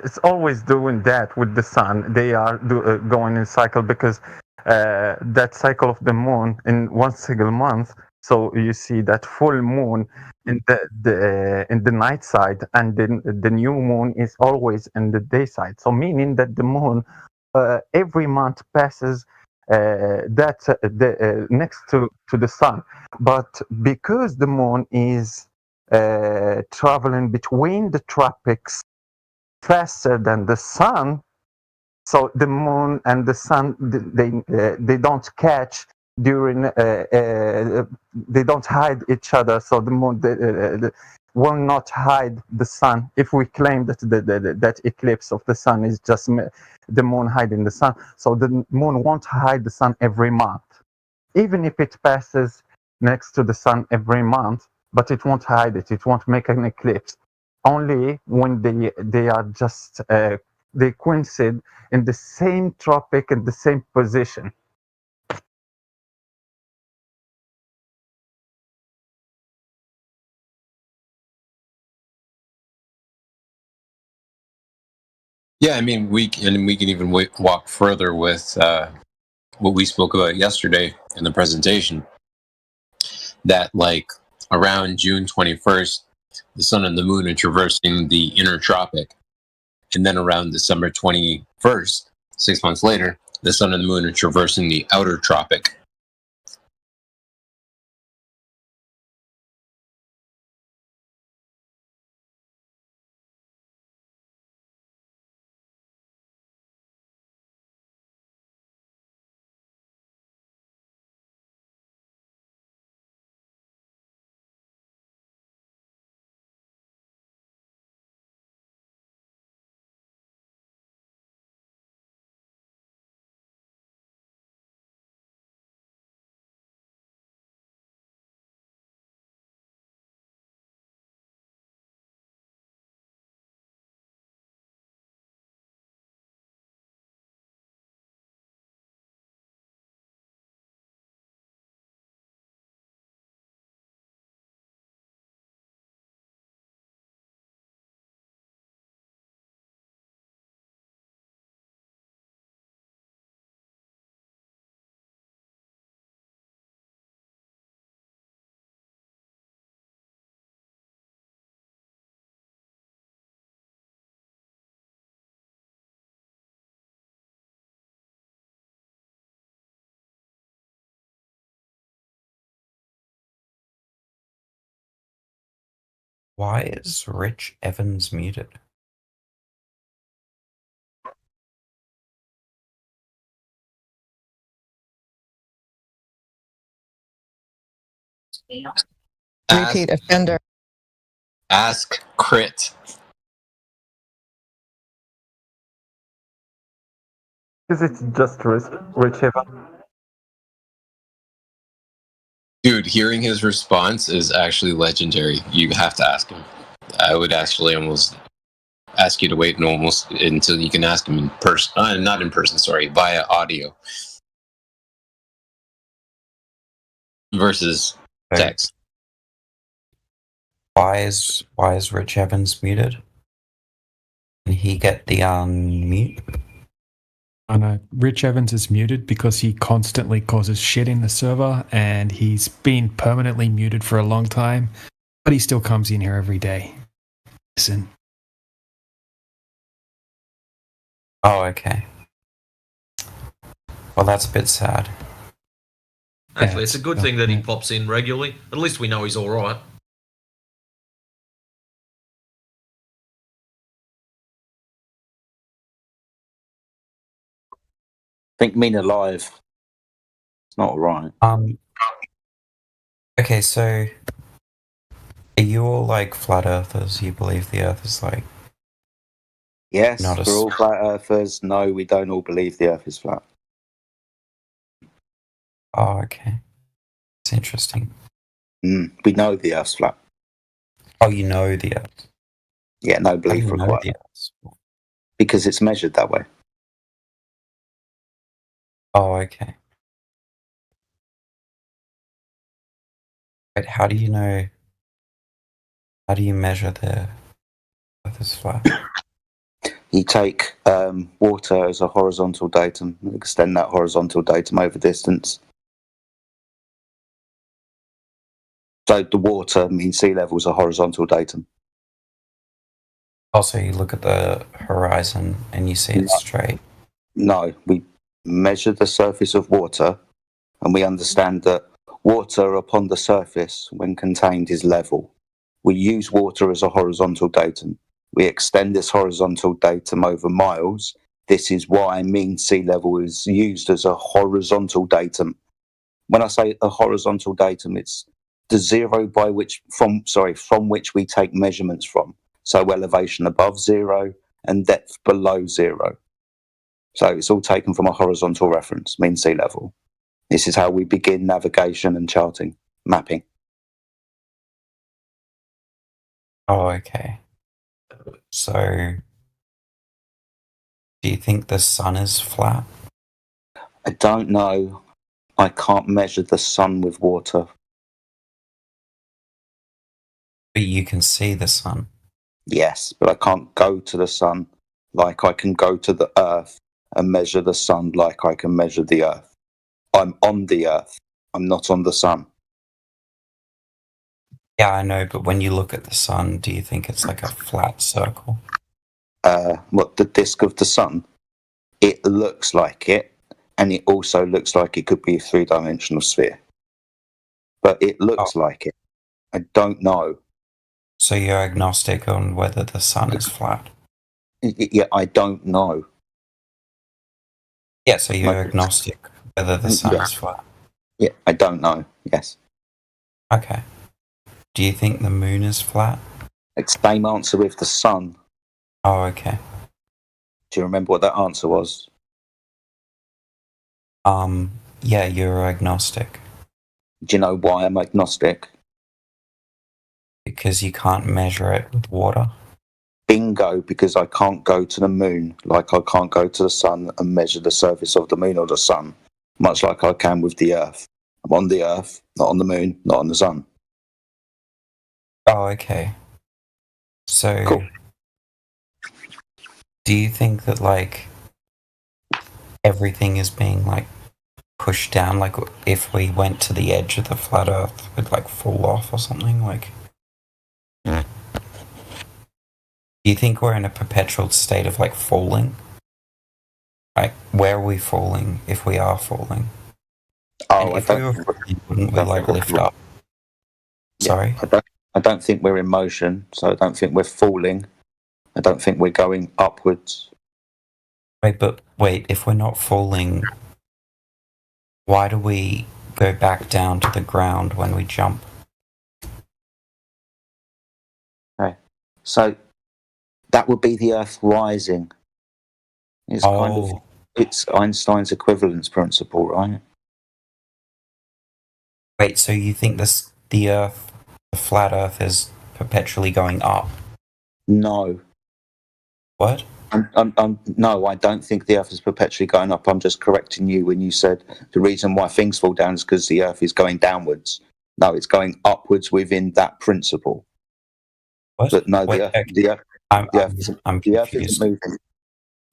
it's always doing that with the sun. They are going in cycle because that cycle of the moon in one single month. So you see that full moon in the night side, and then the new moon is always in the day side. So meaning that the moon every month passes next to the sun, but because the moon is traveling between the tropics faster than the sun, so the moon and the sun they don't catch during they don't hide each other. So the moon will not hide the sun. If we claim that that eclipse of the sun is just the moon hiding the sun, so the moon won't hide the sun every month, even if it passes next to the sun every month. But it won't hide it. It won't make an eclipse. Only when they are just they coincide in the same tropic and the same position. Yeah, I mean, we can even walk further with what we spoke about yesterday in the presentation. That like around June 21st, the sun and the moon are traversing the inner tropic. And then around December 21st, 6 months later, the sun and the moon are traversing the outer tropic. Why is Rich Evans muted? Repeat offender. Ask Crit. Because it's just Rich Evans. Dude, hearing his response is actually legendary. You have to ask him. I would actually almost ask you to wait until you can ask him in person. Not in person, sorry, via audio. Versus text. Why is Rich Evans muted? Did he get the unmute? I know Rich Evans is muted because he constantly causes shit in the server, and he's been permanently muted for a long time, but he still comes in here every day. Listen. Oh, okay. Well, that's a bit sad. Actually, it's a good thing that he pops in regularly. At least we know he's all right. I think mean alive. It's not all right. Okay, so are you all like flat earthers? You believe the Earth is like? Yes, Not a we're all flat earthers. No, we don't all believe the Earth is flat. Oh, okay. It's interesting. We know the Earth's flat. Oh, you know the Earth. Yeah, no How do belief you know required. the Earth? Because it's measured that way. Oh, okay. But how do you know? How do you measure the Earth is flat? You take water as a horizontal datum and extend that horizontal datum over distance. So the water means sea level is a horizontal datum. Also, you look at the horizon and you see it's straight. No, we measure the surface of water and we understand that water upon the surface, when contained, is level. We use water as a horizontal datum. We extend this horizontal datum over miles. This is why mean sea level is used as a horizontal datum. When I say a horizontal datum, it's the zero from which we take measurements from. So elevation above zero and depth below zero. So it's all taken from a horizontal reference, mean sea level. This is how we begin navigation and charting, mapping. Oh, okay. So, do you think the sun is flat? I don't know. I can't measure the sun with water. But you can see the sun. Yes, but I can't go to the sun like I can go to the earth and measure the sun like I can measure the earth. I'm on the earth. I'm not on the sun. Yeah, I know, but when you look at the sun, do you think it's like a flat circle? What, the disk of the sun? It looks like it, and it also looks like it could be a three-dimensional sphere. But it looks like it. I don't know. So you're agnostic on whether the sun is flat? Yeah, I don't know. Yeah, so you're agnostic whether the sun is flat? Yeah, I don't know. Yes. Okay. Do you think the moon is flat? It's the same answer with the sun. Oh, okay. Do you remember what that answer was? Yeah, you're agnostic. Do you know why I'm agnostic? Because you can't measure it with water. Bingo, because I can't go to the moon like I can't go to the sun and measure the surface of the moon or the sun, much like I can with the earth. I'm on the earth, not on the moon, not on the sun. Oh, okay. So, cool. Do you think that, like, everything is being, like, pushed down? Like, if we went to the edge of the flat earth, we'd, like, fall off or something? Like, do you think we're in a perpetual state of, like, falling? Like, where are we falling if we are falling? Oh, and if we were falling, wouldn't we, like, lift up? Sorry? I don't think we're in motion, so I don't think we're falling. I don't think we're going upwards. Wait, if we're not falling, why do we go back down to the ground when we jump? Okay. So that would be the Earth rising. It's kind of it's Einstein's equivalence principle, right? Wait, so you think the Earth, the flat Earth, is perpetually going up? No. What? No, I don't think the Earth is perpetually going up. I'm just correcting you when you said the reason why things fall down is because the Earth is going downwards. No, it's going upwards within that principle. What? But no, the Earth, The Earth isn't moving.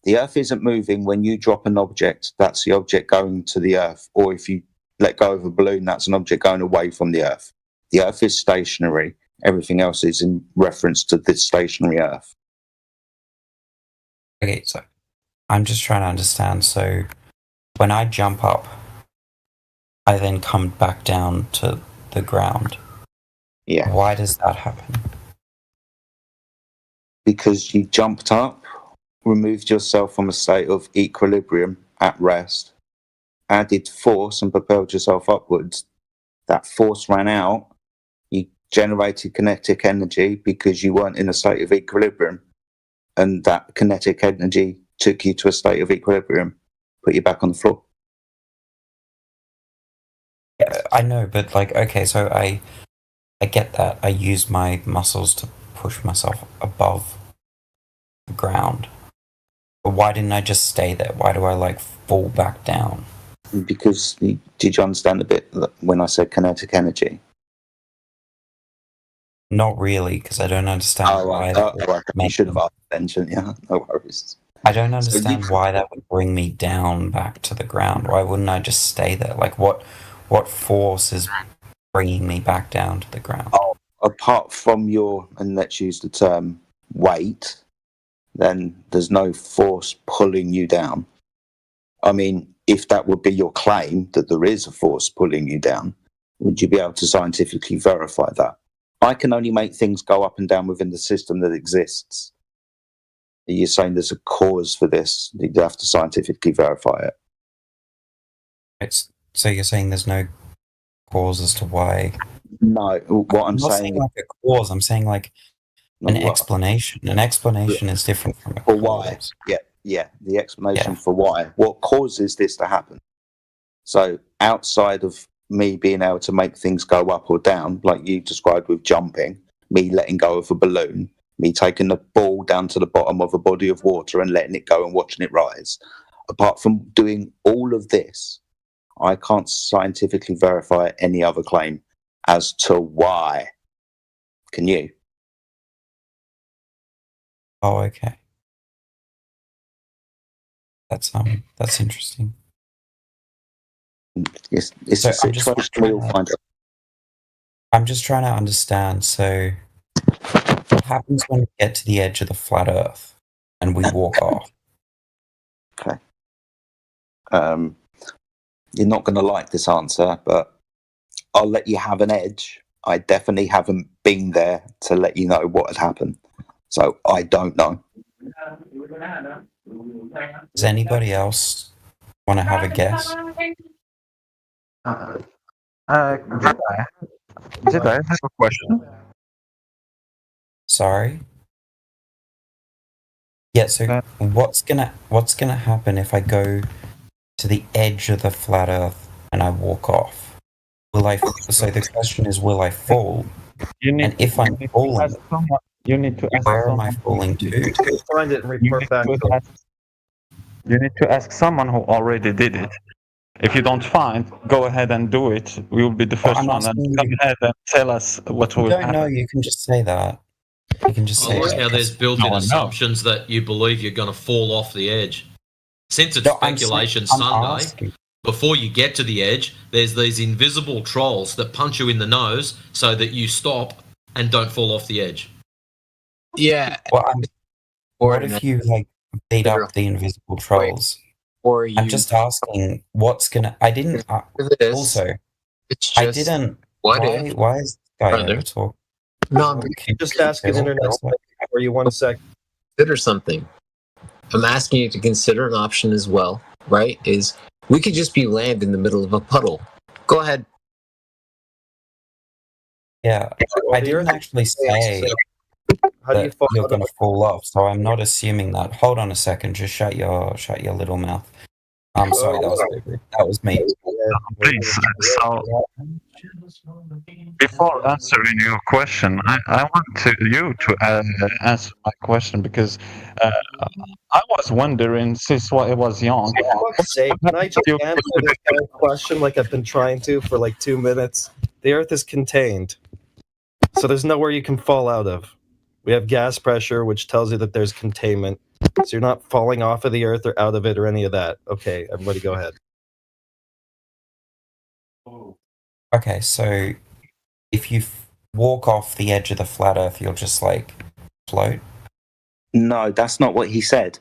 The Earth isn't moving when you drop an object. That's the object going to the Earth. Or if you let go of a balloon, that's an object going away from the Earth. The Earth is stationary. Everything else is in reference to this stationary Earth. Okay, so I'm just trying to understand. So when I jump up, I then come back down to the ground. Yeah. Why does that happen? Because you jumped up, removed yourself from a state of equilibrium at rest, added force and propelled yourself upwards. That force ran out. You generated kinetic energy because you weren't in a state of equilibrium. And that kinetic energy took you to a state of equilibrium, put you back on the floor. Yeah, I know, but like, okay, so I get that. I use my muscles to push myself above the ground. But why didn't I just stay there? Why do I like fall back down? Because did you understand a bit when I said kinetic energy? Not really, because I don't understand why. You should have asked attention. Yeah, no worries. I don't understand why that would bring me down back to the ground. Why wouldn't I just stay there? Like, what force is bringing me back down to the ground? Oh, apart from your, and let's use the term, weight, then there's no force pulling you down. I mean, if that would be your claim, that there is a force pulling you down, would you be able to scientifically verify that? I can only make things go up and down within the system that exists. You're saying there's a cause for this. You'd have to scientifically verify it. So you're saying there's no cause as to why? No, what I'm not saying like a cause. I'm saying like an explanation. An explanation is different from a cause. Why? Yeah. The explanation for why. What causes this to happen? So outside of me being able to make things go up or down, like you described with jumping, me letting go of a balloon, me taking the ball down to the bottom of a body of water and letting it go and watching it rise. Apart from doing all of this, I can't scientifically verify any other claim as to why. Can you? Oh, okay. That's interesting. It's a situation we'll find out. I'm just trying to understand. So, what happens when we get to the edge of the flat Earth and we walk off? Okay. You're not going to like this answer, but I'll let you have an edge. I definitely haven't been there to let you know what had happened, so I don't know. Does anybody else want to have a guess? Did I have a question? Sorry. Yeah. So what's gonna happen if I go to the edge of the flat Earth and I walk off? Will I? So the question is, will I fall? And if I'm falling, you need to ask where am I falling to? Find it and report back. You need to ask someone who already did it. If you don't find, go ahead and do it. We will be the first one, and come ahead and tell us what will happen. No, you can just say that. You can just say I like that. how there's built-in assumptions that you believe you're going to fall off the edge. Since it's speculation Sunday, before you get to the edge, there's these invisible trolls that punch you in the nose so that you stop and don't fall off the edge. Yeah. Well, what if you like beat up the invisible trolls? Or you, I'm just asking, what's gonna? I didn't. Also, it's just, I didn't. What why, if? why is this guy Brother. able to talk? No, I'm just asking internet for you 1 sec. Consider something. I'm asking you to consider an option as well, right? Is we could just be land in the middle of a puddle. Go ahead. Yeah, I didn't actually say that you're going to fall off, so I'm not assuming that. Hold on a second, just shut your little mouth. I'm sorry, that was me. Please, so before answering your question, I want you to answer my question because I was wondering since I was young. For fuck's sake, can I just answer this guy's question like I've been trying to for like 2 minutes? The Earth is contained, so there's nowhere you can fall out of. We have gas pressure, which tells you that there's containment. So you're not falling off of the Earth or out of it or any of that. Okay, everybody go ahead. Okay, so if you walk off the edge of the flat Earth, you'll just like float? No, that's not what he said.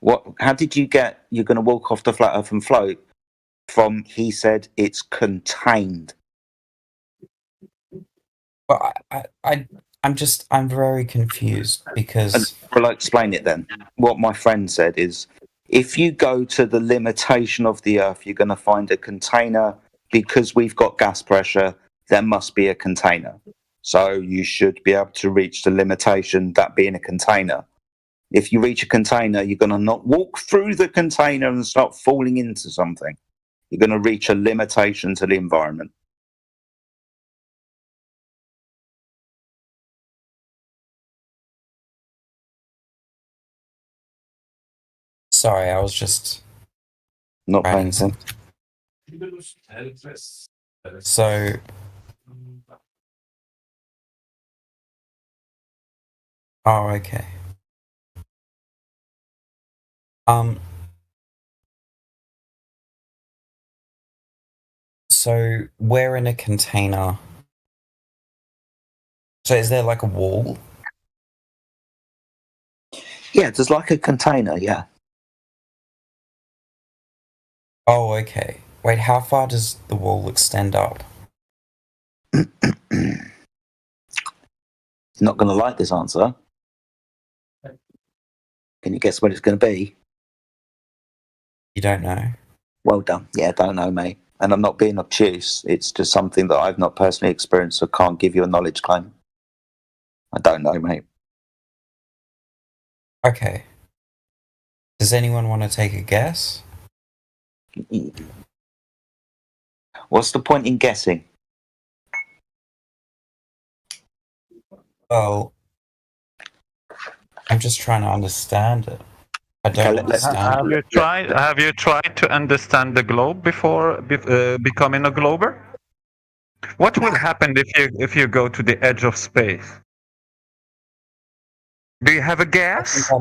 What? How did you get you're going to walk off the flat Earth and float from he said it's contained? Well, I'm very confused because... Well, I'll explain it then. What my friend said is, if you go to the limitation of the Earth, you're going to find a container. Because we've got gas pressure, there must be a container. So you should be able to reach the limitation, that being a container. If you reach a container, you're going to not walk through the container and start falling into something. You're going to reach a limitation to the environment. Sorry, I was just... Not paying attention. So... Oh, okay. So we're in a container. So is there like a wall? Yeah, there's like a container, yeah. Oh, okay. Wait, how far does the wall extend up? Not going to like this answer. Can you guess what it's going to be? You don't know? Well done. Yeah, I don't know, mate. And I'm not being obtuse. It's just something that I've not personally experienced, so can't give you a knowledge claim. I don't know, mate. Okay. Does anyone want to take a guess? What's the point in guessing? Well, I'm just trying to understand it. I don't understand. Have you tried to understand the globe before becoming a glober? What will happen if you go to the edge of space? Do you have a guess?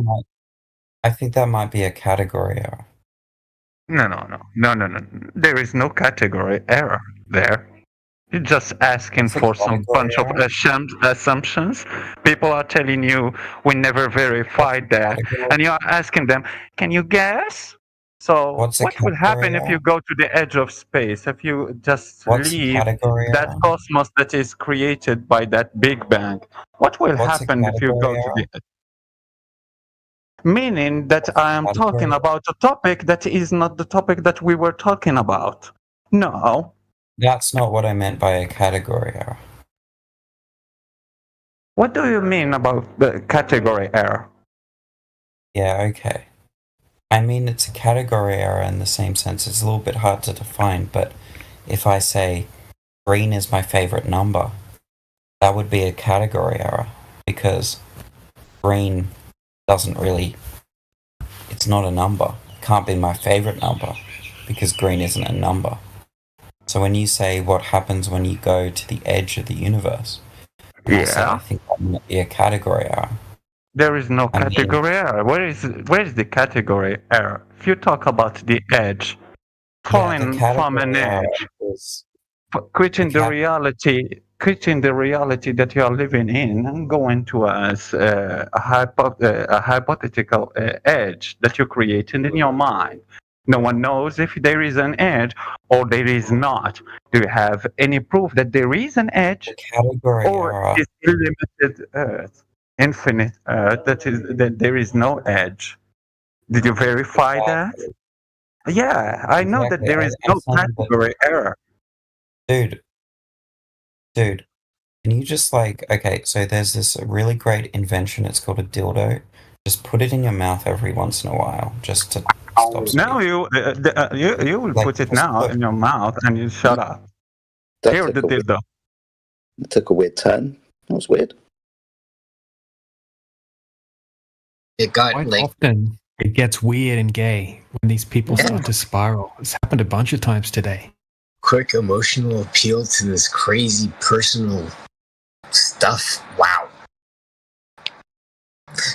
I think that might be a category error. No. There is no category error there. You're just asking for some bunch of assumptions. People are telling you we never verified that, and you are asking them, "Can you guess?" So, what will happen if you go to the edge of space? If you just leave that cosmos that is created by that Big Bang, what will happen if you go to the edge? Meaning that I am talking about a topic that is not the topic that we were talking about. No. That's not what I meant by a category error. What do you mean about the category error? Yeah, okay. I mean, it's a category error in the same sense. It's a little bit hard to define, but if I say green is my favorite number, that would be a category error because green doesn't really, it's not a number. It can't be my favorite number because green isn't a number. So when you say what happens when you go to the edge of the universe, I think that might be a category error. There is no category error. Where is the category error? If you talk about the edge, falling from an edge, quitting the reality that you are living in, and going to a hypothetical edge that you created in your mind. No one knows if there is an edge or there is not. Do you have any proof that there is an edge or is limited Earth, infinite Earth, that there is no edge? Did you verify that? Yeah, I know that there is no category error. Dude, can you just okay, so there's this really great invention, it's called a dildo. Just put it in your mouth every once in a while, just to stop speaking. Now you will put it now in your mouth and you shut up. Here the dildo. It took a weird turn. That was weird. It got Quite often it gets weird and gay when these people start to spiral. It's happened a bunch of times today. Quick emotional appeal to this crazy personal stuff. Wow.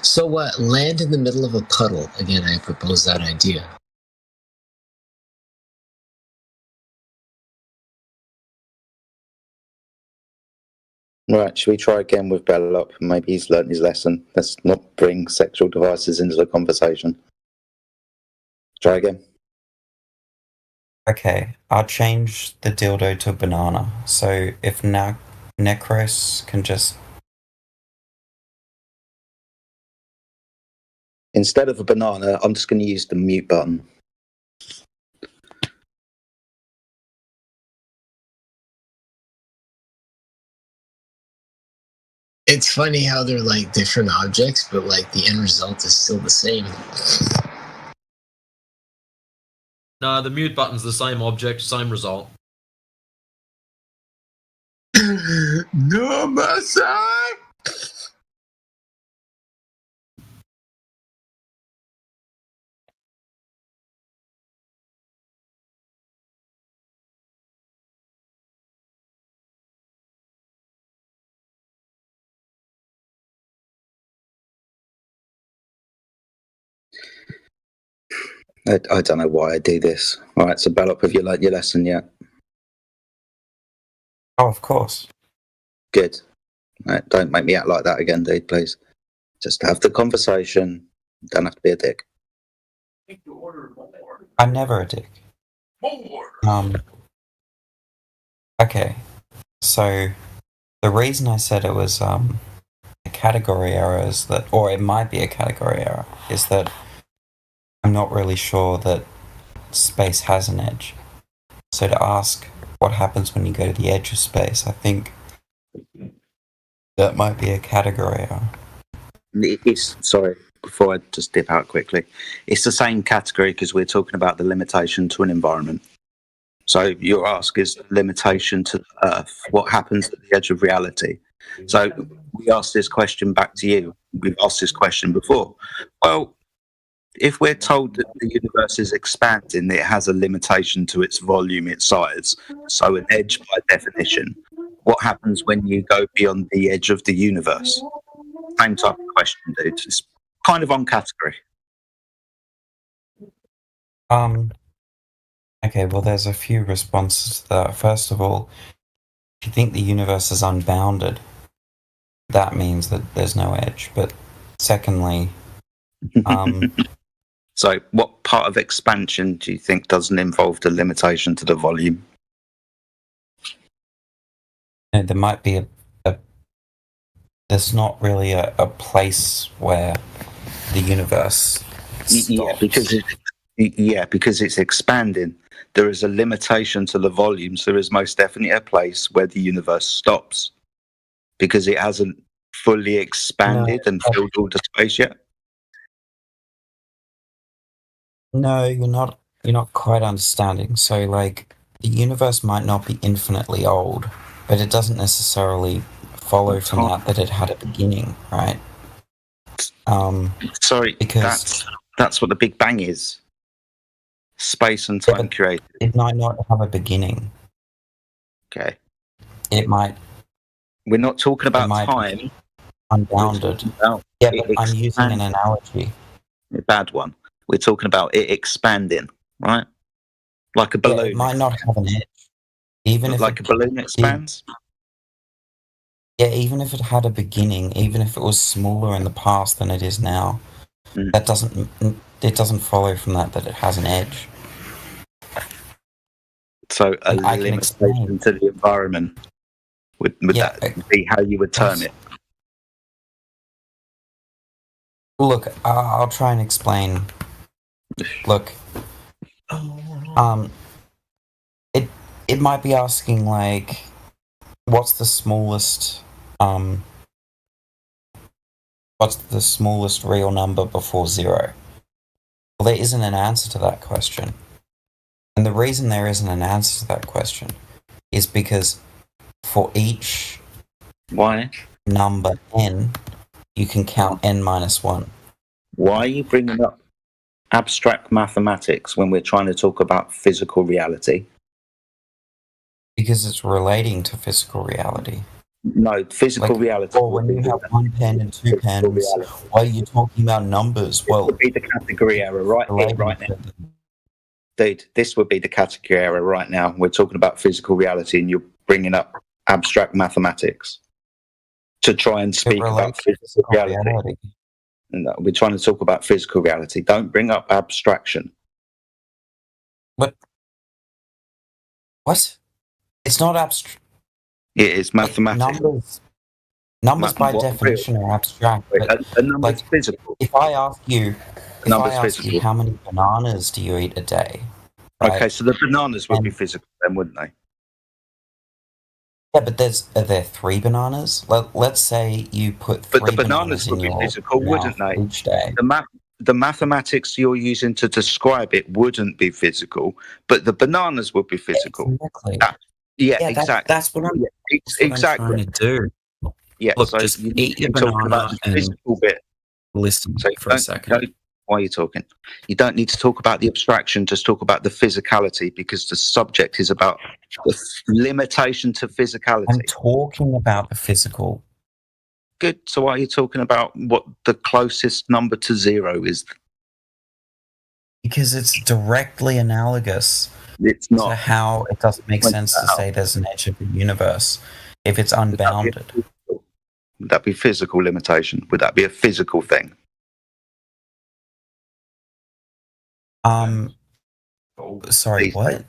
So land in the middle of a puddle. Again, I propose that idea. Right, should we try again with Bellop? Maybe he's learnt his lesson. Let's not bring sexual devices into the conversation. Try again. Okay, I'll change the dildo to banana. So if now Necros can just... Instead of a banana, I'm just going to use the mute button. It's funny how they're like different objects, but like the end result is still the same. No, the mute button's the same object, same result. No, my son! I don't know why I do this. All right, so Bellop, have you learnt your lesson yet? Oh, of course. Good. All right, don't make me act like that again, dude, please. Just have the conversation. Don't have to be a dick. I'm never a dick. Okay, so the reason I said it was a category error is that, or it might be a category error, is that I'm not really sure that space has an edge. So to ask what happens when you go to the edge of space, I think that might be a category error. Sorry, before I just dip out quickly. It's the same category because we're talking about the limitation to an environment. So your ask is limitation to the Earth. What happens at the edge of reality? So we asked this question back to you. We've asked this question before. Well, if we're told that the universe is expanding, it has a limitation to its volume, its size, so an edge by definition. What happens when you go beyond the edge of the universe? Same type of question, dude. It's kind of on category. Okay, well, there's a few responses to that. First of all, if you think the universe is unbounded, that means that there's no edge. But secondly, So what part of expansion do you think doesn't involve the limitation to the volume? there might be there's not really a place where the universe Yeah, because it's expanding. There is a limitation to the volume, so there is most definitely a place where the universe stops because it hasn't fully expanded and filled all the space yet. No, you're not quite understanding. So, like, the universe might not be infinitely old, but it doesn't necessarily follow from that it had a beginning, right? Sorry, because that's what the Big Bang is. Space and time created. It might not have a beginning. Okay. It might. We're not talking about time. Unbounded. Yeah, but I'm using an analogy. A bad one. We're talking about it expanding, right? Like a balloon. Yeah, it might not have an edge. Even if like a balloon expands? Yeah, even if it had a beginning, even if it was smaller in the past than it is now, that doesn't follow from that it has an edge. So a limitation to the environment. Would that be how you would term it? Look, I'll try and explain. Look, it might be asking like, what's the smallest real number before 0? Well, there isn't an answer to that question, and the reason there isn't an answer to that question is because for each number n, you can count n minus 1. Why are you bringing up abstract mathematics when we're trying to talk about physical reality? Because it's relating to physical reality. No, physical reality. Or when you have one pen and two pens, why are you talking about numbers? Well, would be the category error right here, right now. Dude, this would be the category error right now. We're talking about physical reality and you're bringing up abstract mathematics to try and speak about physical reality. No, we're trying to talk about physical reality. Don't bring up abstraction. What? It's not abstract. It is mathematics. Numbers by definition are abstract. But a number's physical. If I ask you, how many bananas do you eat a day? Right? Okay, so the bananas would be physical then, wouldn't they? Yeah, but are there 3 bananas? Let's say you put 3 But the bananas would be physical, wouldn't they? Each day. The mathematics you're using to describe it wouldn't be physical, but the bananas would be physical. Exactly. Exactly. That's what I'm. Exactly. I'm trying to do. Yeah. Look, so just you eat your talk banana about the and physical bit. Listen So for a second. Why are you talking? You don't need to talk about the abstraction, just talk about the physicality, because the subject is about the limitation to physicality. I'm talking about the physical. Good. So why are you talking about what the closest number to 0 is? Because it's directly analogous It's not. to how it doesn't make sense to say there's an edge of the universe if it's unbounded. Would that be physical limitation? Would that be a physical thing? Sorry, what?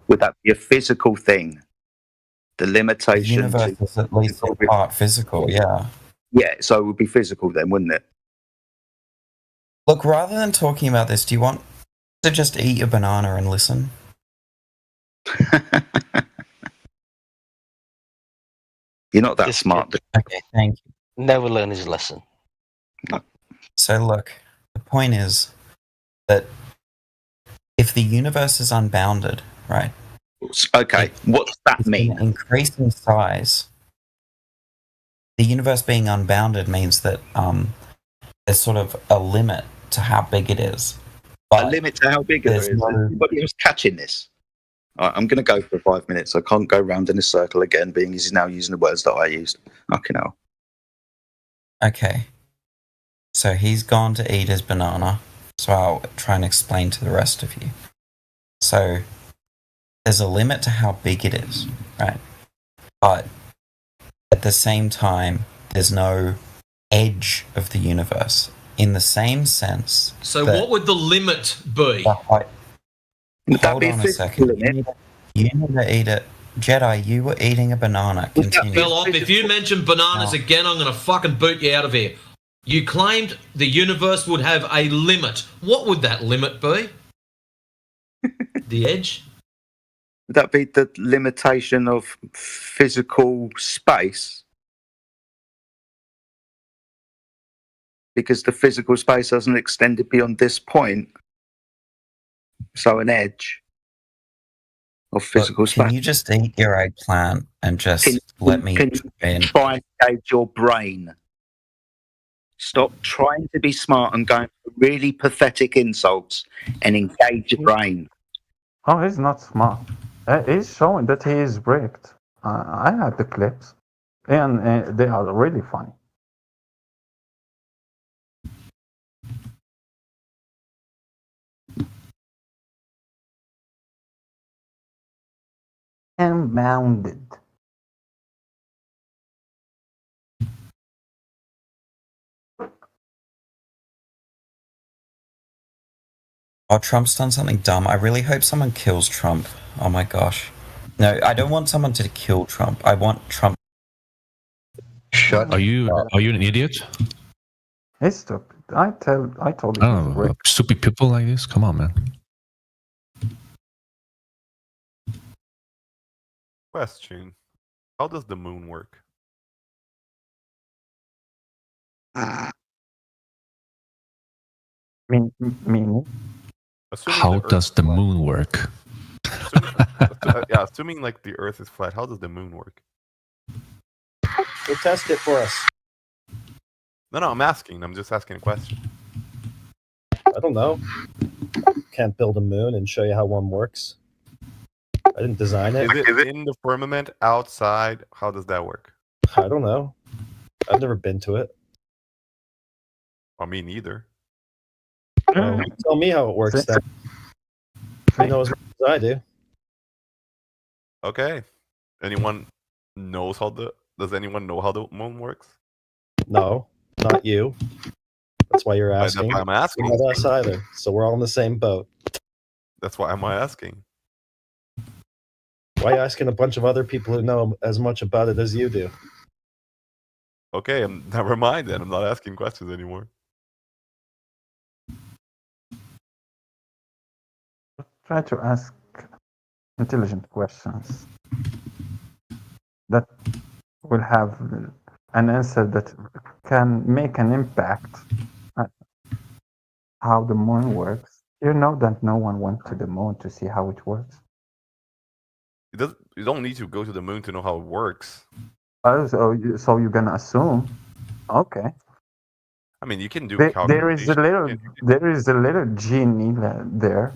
Would that be a physical thing? The The limitation. universe is at least in part physical, yeah. Yeah, so it would be physical then, wouldn't it? Look, rather than talking about this, do you want to just eat your banana and listen? You're not that smart. Okay, thank you. Never learn his lesson. So look, the point is that if the universe is unbounded, right? Okay, what does that mean? Increasing size. The universe being unbounded means that there's sort of a limit to how big it is. A limit to how big it is. Anybody else catching this? All right, I'm going to go for 5 minutes. I can't go round in a circle again, being he's now using the words that I used. Fucking hell. Okay. So he's gone to eat his banana. So I'll try and explain to the rest of you. So there's a limit to how big it is, right? But at the same time, there's no edge of the universe in the same sense. So what would the limit be? Hold on a second. You need to eat it. Jedi, you were eating a banana. Continue. Belop, if you mention bananas again, I'm going to fucking boot you out of here. You claimed the universe would have a limit. What would that limit be? The edge? Would that be the limitation of physical space? Because the physical space hasn't extended beyond this point. So an edge of physical space. Can you just eat your eggplant and just let me in? Try and engage your brain. Stop trying to be smart and going for really pathetic insults and engage your brain. Oh, he's not smart. He's showing that he is bricked. I had the clips, and they are really funny. And bounded. Oh, Trump's done something dumb. I really hope someone kills Trump. Oh my gosh. No, I don't want someone to kill Trump. I want Trump. Shut. Are you an idiot? He's stupid. I told you. Oh, stupid people like this. Come on, man. Question: how does the moon work? Meaning? How does the moon work? Assuming like the Earth is flat, how does the moon work? Go test it for us. No, I'm asking. I'm just asking a question. I don't know. Can't build a moon and show you how one works. I didn't design it. Is it in the firmament outside? How does that work? I don't know. I've never been to it. Well, me neither. Well, tell me how it works then. You know as much as I do. Okay. Anyone knows how the? Does anyone know how the moon works? No, not you. That's why you're That's asking. why I'm asking. Not us either. So we're all in the same boat. That's why I'm asking. Why asking a bunch of other people who know as much about it as you do? Okay, never mind then. I'm not asking questions anymore. Try to ask intelligent questions that will have an answer that can make an impact at how the moon works. You know that no one went to the moon to see how it works. You don't need to go to the moon to know how it works. Oh, so you're gonna assume? Okay. I mean, you can do There is a little genie there.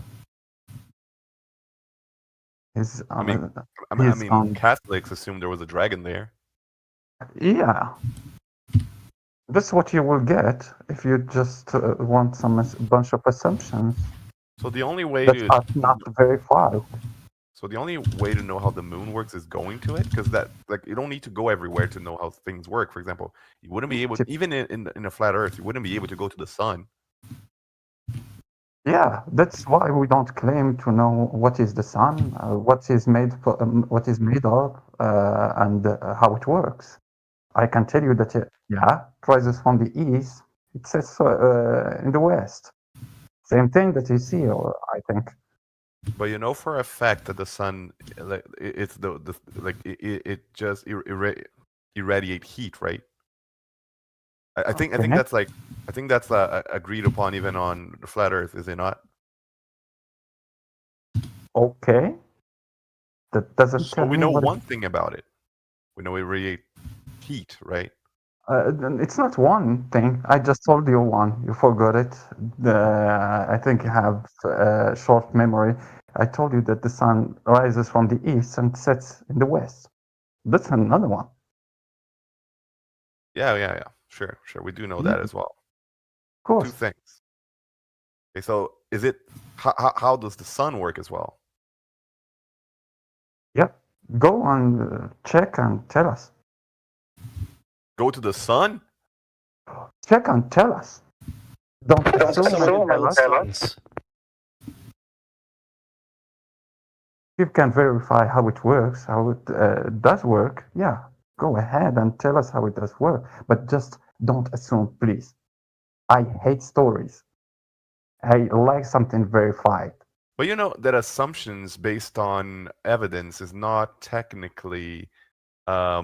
I mean, Catholics assume there was a dragon there. Yeah. That's what you will get if you just want bunch of assumptions. So the only way that are not verified. So the only way to know how the moon works is going to it, because you don't need to go everywhere to know how things work. For example, you wouldn't be able, even in a flat Earth, you wouldn't be able to go to the sun. Yeah, that's why we don't claim to know what is the sun, what is made of, and how it works. I can tell you that it rises from the east. It sets in the west. Same thing that you see, I think. But you know for a fact that the sun, it's it just irradiate heat, right? I think that's agreed upon even on the flat Earth, is it not? Okay. That doesn't. So we know one thing about it. We know it radiate heat, right? It's not one thing. I just told you one. You forgot it. I think you have short memory. I told you that the sun rises from the east and sets in the west. That's another one. Yeah. Sure. We do know that as well. Of course. 2 things. Okay, so is it how does the sun work as well? Yep. Go and check and tell us. Go to the sun? Check and tell us. Don't assume and tell us. You can verify how it works, how it does work. Yeah, go ahead and tell us how it does work. But just don't assume, please. I hate stories. I like something verified. But you know that assumptions based on evidence is not technically a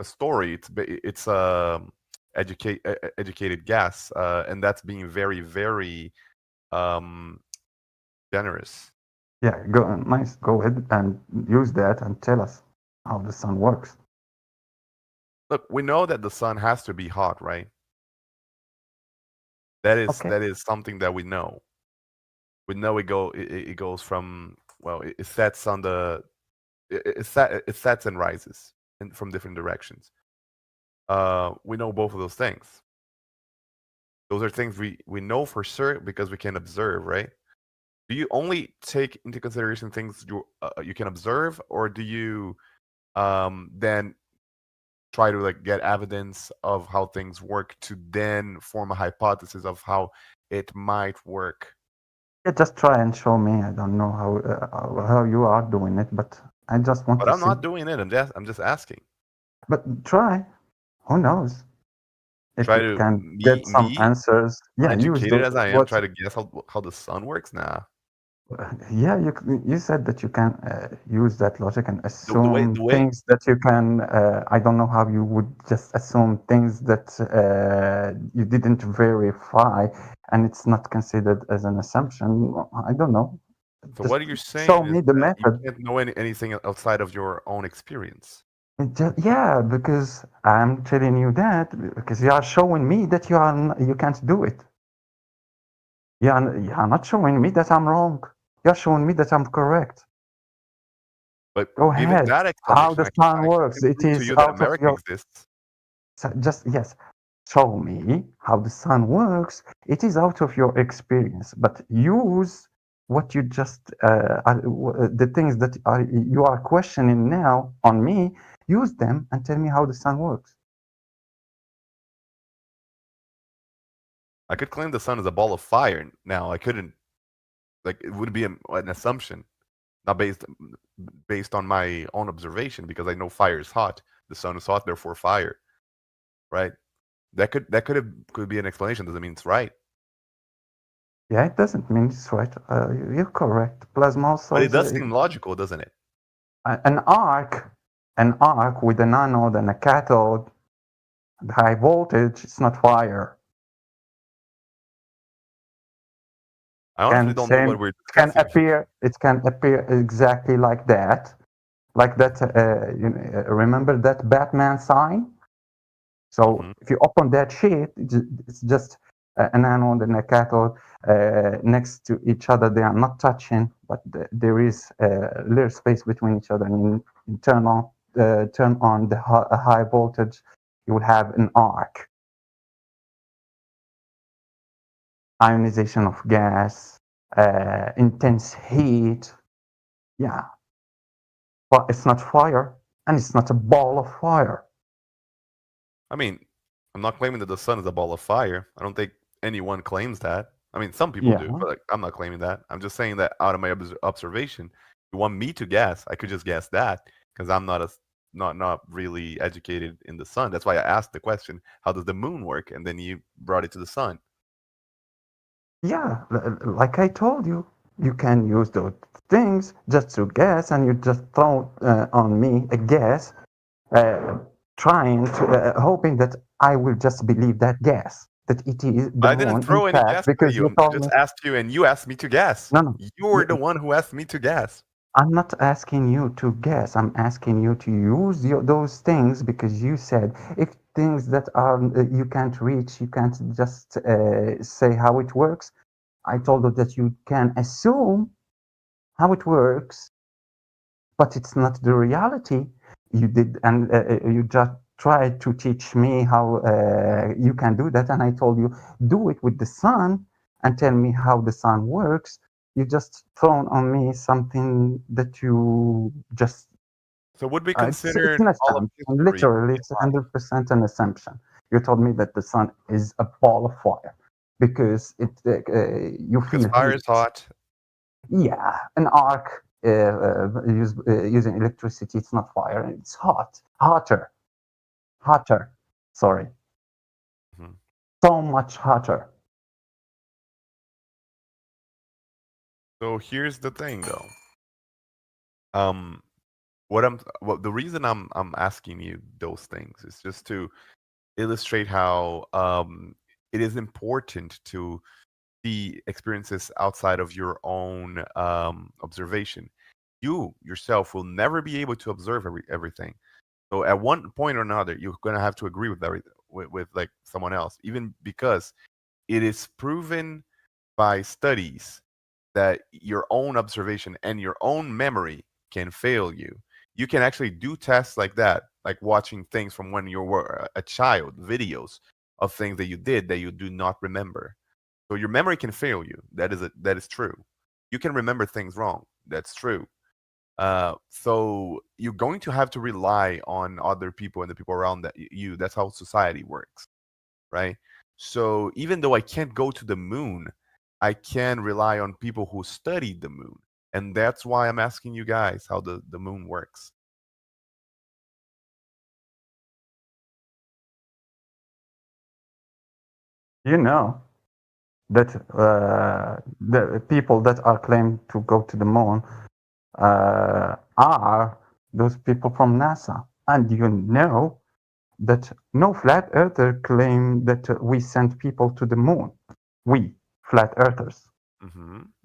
story. It's educated guess, and that's being very, very generous. Yeah, go ahead and use that and tell us how the sun works. Look, we know that the sun has to be hot, right? That is something that we know. We know it goes from, well, it sets on the it sets and rises from different directions. We know both of those things. Those are things we know for sure because we can observe, right? Do you only take into consideration things you can observe, or do you then try to get evidence of how things work to then form a hypothesis of how it might work? Yeah, just try and show me. I don't know how you are doing it, but I just want But to I'm see. not doing it. I'm just asking. But try. Who knows? If Try you to can get some answers. Yeah, use educated as I am, what. try to guess how the sun works. Nah. Yeah, you said that you can use that logic and assume things that you can. I don't know how you would just assume things that you didn't verify, and it's not considered as an assumption. I don't know. So what you're saying show is me the that method. you can't know anything outside of your own experience. Yeah, because I'm telling you that because you are showing me that you can't do it. You are not showing me that I'm wrong. You're showing me that I'm correct. But go given ahead. that How the explanation, sun works? I can It prove to is you that out of America your. exists. So just yes, show me how the sun works. It is out of your experience, but use what you just the things that you are questioning now on me. Use them and tell me how the sun works. I could claim the sun is a ball of fire. Now I couldn't. Like it would be an assumption, not based on my own observation, because I know fire is hot. The sun is hot, therefore fire. Right? That could be an explanation. Doesn't mean it's right. Yeah, it doesn't mean it's right. You're correct. Plasma also. But it does seem logical, doesn't it? An arc with an anode and a cathode, high voltage. It's not fire. I honestly don't know what we're discussing. It can appear exactly like that. Remember that Batman sign? So if you open that sheet, it's just an anode and a cathode next to each other. They are not touching, but there is a little space between each other. And you turn on the high voltage, you will have an arc. Ionization of gas, intense heat. Yeah. But it's not fire, and it's not a ball of fire. I mean, I'm not claiming that the sun is a ball of fire. I don't think anyone claims that. I mean, some people do, but I'm not claiming that. I'm just saying that out of my observation. You want me to guess? I could just guess that because I'm not really educated in the sun. That's why I asked the question, how does the moon work? And then you brought it to the sun. Yeah, like I told you, you can use those things just to guess, and you just throw on me a guess, trying to hoping that I will just believe that guess that it is the I didn't moon, throw in any fact, guess because at you. you I told just me. asked you, and you asked me to guess. No. You were the one who asked me to guess. I'm not asking you to guess. I'm asking you to use those things because you said if things that are you can't reach, you can't just say how it works. I told you that you can assume how it works, but it's not the reality. You did, and you just tried to teach me how you can do that, and I told you do it with the sun and tell me how the sun works. You just thrown on me something that you just. So would we It's consider an all of assumption. Literally, it's 100% an assumption. You told me that the sun is a ball of fire because you feel fire heat. is hot. Yeah, an arc using electricity. It's not fire. It's hotter. Sorry, so much hotter. So here's the thing, though. The reason I'm asking you those things is just to illustrate how it is important to see experiences outside of your own observation. You yourself will never be able to observe everything. So at one point or another, you're gonna have to agree with with like someone else, even because it is proven by studies that your own observation and your own memory can fail you. You can actually do tests like that, like watching things from when you were a child, videos of things that you did that you do not remember. So your memory can fail you. That is true. You can remember things wrong. That's true. So you're going to have to rely on other people and the people around you. That's how society works, right? So even though I can't go to the moon, I can rely on people who studied the moon. And that's why I'm asking you guys how the moon works. You know that the people that are claimed to go to the moon are those people from NASA. And you know that no flat earther claim that we sent people to the moon. We, flat earthers,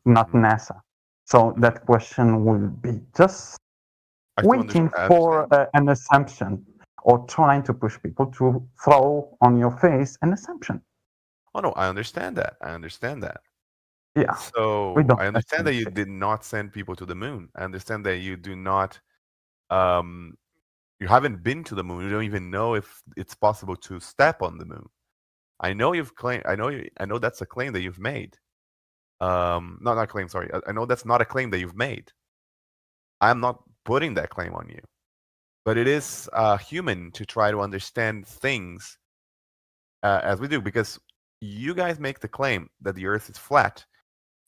not NASA. So that question will be just waiting for an assumption or trying to push people to throw on your face an assumption. Oh no, I understand that. Yeah. So I understand that you did not send people to the moon. I understand that you do not You haven't been to the moon. You don't even know if it's possible to step on the moon. I know you've claimed. I know that's a claim that you've made. Not claim. Sorry. I know that's not a claim that you've made. I'm not putting that claim on you, but it is human to try to understand things as we do, because you guys make the claim that the Earth is flat,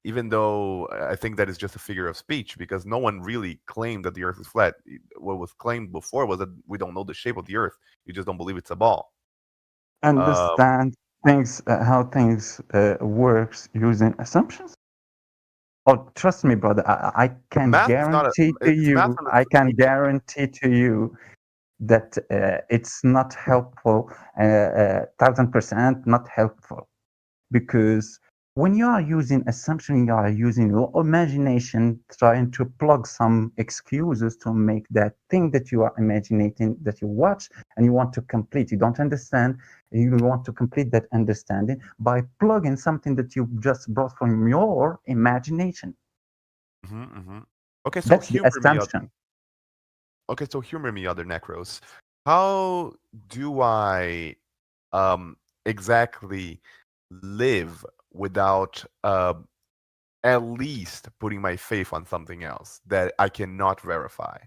even though I think that is just a figure of speech, because no one really claimed that the Earth is flat. What was claimed before was that we don't know the shape of the Earth. You just don't believe it's a ball. Understand things, how things works using assumptions. Oh, trust me, brother. I can guarantee to you. I can guarantee to you that it's not helpful. 1,000% not helpful, because when you are using assumption, you are using your imagination, trying to plug some excuses to make that thing that you are imagining, that you watch and you want to complete. You don't understand. You want to complete that understanding by plugging something that you just brought from your imagination. Okay, so That's the humor me, assumption. okay, so humor me, other necros. How do I exactly live without at least putting my faith on something else that I cannot verify?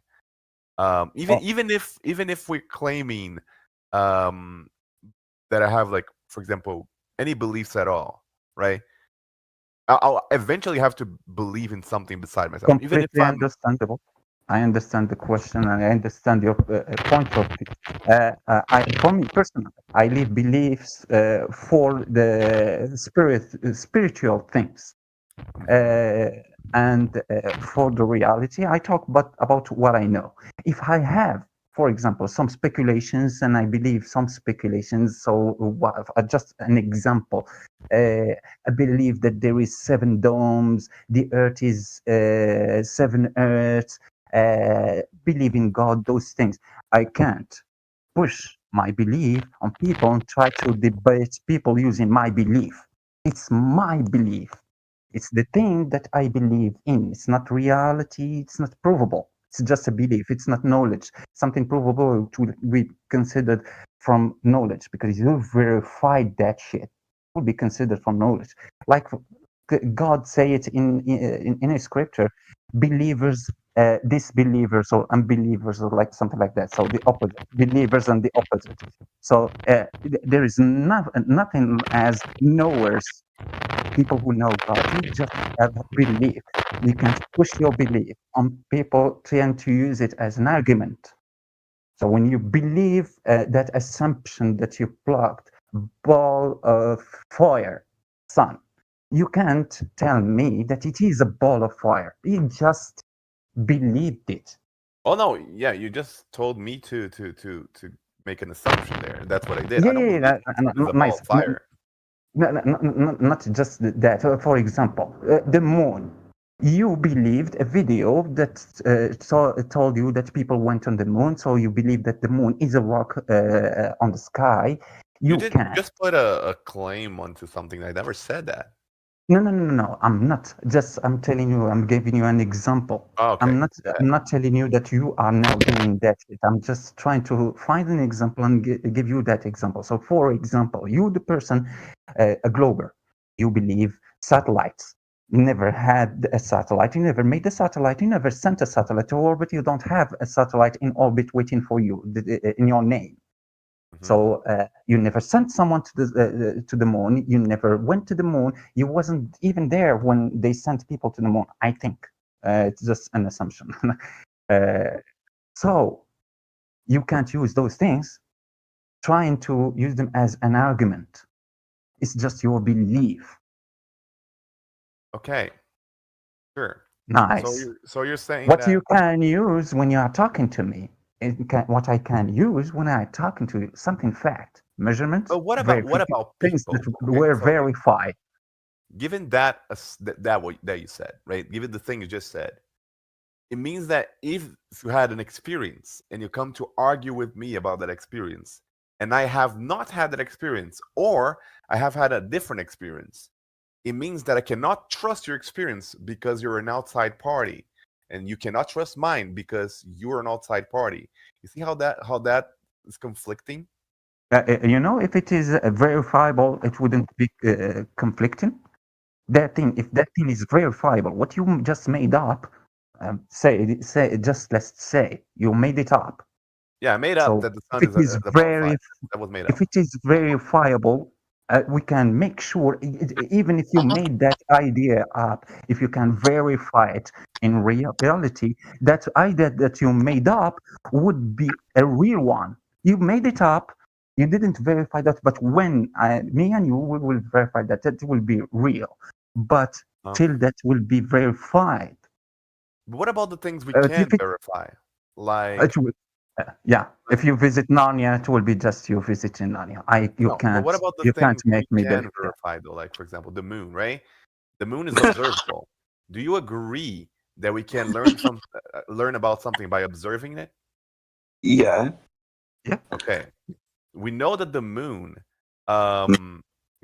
Even if we're claiming that I have, like, for example, any beliefs at all, right? I'll eventually have to believe in something beside myself, even if Completely I'm. understandable. I understand the question and I understand your point of view. For me personally, I live beliefs for the spiritual things. And for the reality, I talk about what I know. If I have, for example, some speculations, and I believe some speculations, so just an example, I believe that there is 7 domes, the earth is 7 earths, believe in God, those things. I can't push my belief on people and try to debate people using my belief. It's my belief. It's the thing that I believe in. It's not reality. It's not provable. It's just a belief. It's not knowledge. Something provable to be considered from knowledge, because you verified that shit. It will be considered from knowledge. Like God say it in His scripture, believers, disbelievers, or unbelievers, or like something like that. So the opposite, believers and the opposite. So there is nothing as knowers. People who know God, you just have belief. You can push your belief on people, trying to use it as an argument. So when you believe that assumption that you plugged, ball of fire, sun, you can't tell me that it is a ball of fire. You just believed it. Oh no, yeah, you just told me to make an assumption there, and that's what I did. I don't believe it's a ball of fire. Not just that. For example, the moon. You believed a video that told you that people went on the moon, so you believe that the moon is a rock on the sky. You didn't just put a claim onto something. I never said that. No. I'm not. I'm telling you. I'm giving you an example. Oh, okay. I'm not telling you that you are now doing that. I'm just trying to find an example and give you that example. So, for example, you, the person, a glober, you believe satellites. You never had a satellite. You never made a satellite. You never sent a satellite to orbit. You don't have a satellite in orbit waiting for you in your name. So you never sent someone to the moon. You never went to the moon. You wasn't even there when they sent people to the moon. I think it's just an assumption. So you can't use those things trying to use them as an argument. It's just your belief. Okay, sure. Nice. So you're saying what that you can use when you are talking to me. What I can use when I'm talking to you, something fact, measurements. But what about things people? that were verified? Given that that you said, right? Given the thing you just said, it means that if you had an experience and you come to argue with me about that experience, and I have not had that experience, or I have had a different experience, it means that I cannot trust your experience because you're an outside party. and you cannot trust mine because you're an outside party. You see how that is conflicting? If it is verifiable, it wouldn't be conflicting. If that thing is verifiable, what you just made up, let's say you made it up. Yeah, I made up that the sun is that was made up. If it is verifiable, we can make sure, even if you made that idea up, if you can verify it in reality, that idea that you made up would be a real one. You made it up, you didn't verify that, but when me and you will verify that, that will be real. But till that will be verified. But what about the things we can verify? Like if you visit Narnia, it will be just you visiting Narnia. But what about the things we can verify though? Like for example, the moon, right? The moon is observable. Do you agree that we can learn about something by observing it? Yeah. Yeah. Okay. We know that the moon,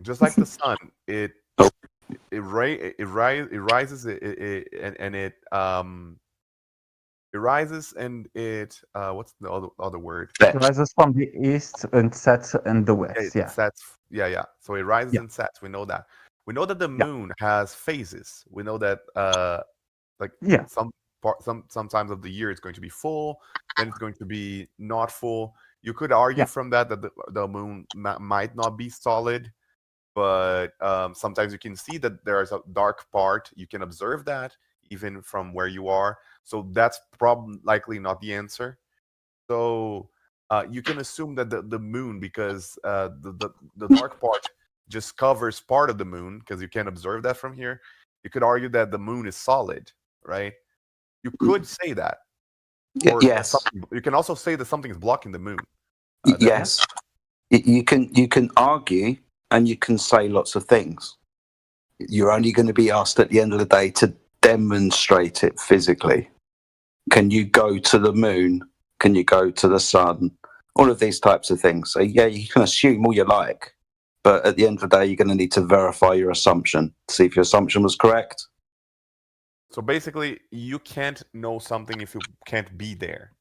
just like the sun, it rises and it what's the other word? It rises from the east and sets in the west. It sets. Yeah. So it rises and sets. We know that. We know that the moon has phases. We know that sometimes of the year it's going to be full, then it's going to be not full. You could argue from that the moon might not be solid, but sometimes you can see that there is a dark part. You can observe that even from where you are. So that's probably likely not the answer. So you can assume that the moon, because the dark part just covers part of the moon, because you can observe that from here. You could argue that the moon is solid, right? You could say that. Or yes. You can also say that something is blocking the moon. Yes. You can argue and you can say lots of things. You're only going to be asked at the end of the day to demonstrate it physically. Can you go to the moon? Can you go to the sun? All of these types of things. So yeah, you can assume all you like, but at the end of the day, you're going to need to verify your assumption to see if your assumption was correct. So basically, you can't know something if you can't be there.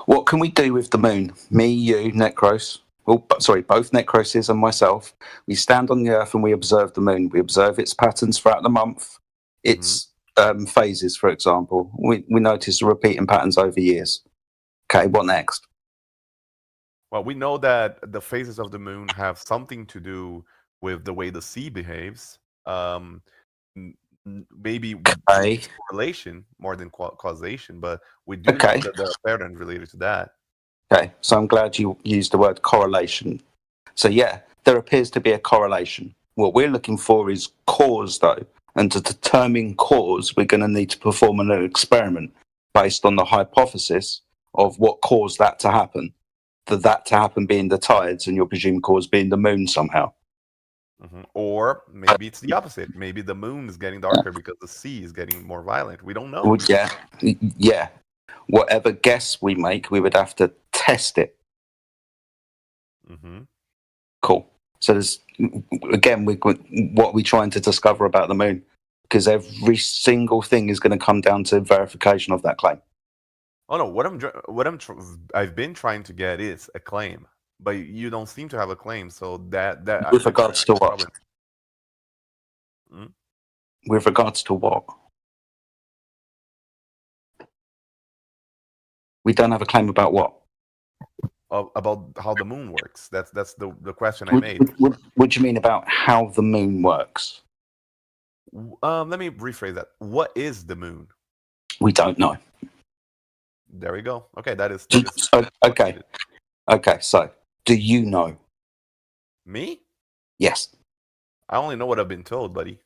What can we do with the moon? Me, you, Necros. Both Necroses and myself. We stand on the Earth and we observe the moon. We observe its patterns throughout the month, its phases, for example. We notice the repeating patterns over years. Okay, what next? Well, we know that the phases of the moon have something to do with the way the sea behaves. Maybe correlation more than causation, but we do know that there are patterns related to that. Okay, so I'm glad you used the word correlation. So yeah, there appears to be a correlation. What we're looking for is cause, though. And to determine cause, we're going to need to perform an experiment based on the hypothesis of what caused that to happen. That to happen being the tides, and your presumed cause being the moon somehow. Or maybe it's the opposite. Maybe the moon is getting darker because the sea is getting more violent. We don't know. Yeah. Whatever guess we make, we would have to test it. Cool. So there's, again, what are we trying to discover about the moon? Because every single thing is going to come down to verification of that claim. Oh no! I've been trying to get is a claim, but you don't seem to have a claim. So that with regards to what? With regards to what? We don't have a claim about what? About how the moon works. That's the question I made. What do you mean about how the moon works? Let me rephrase that. What is the moon? We don't know. There we go. Okay, that is okay. Okay, so do you know? Me? Yes. I only know what I've been told, buddy.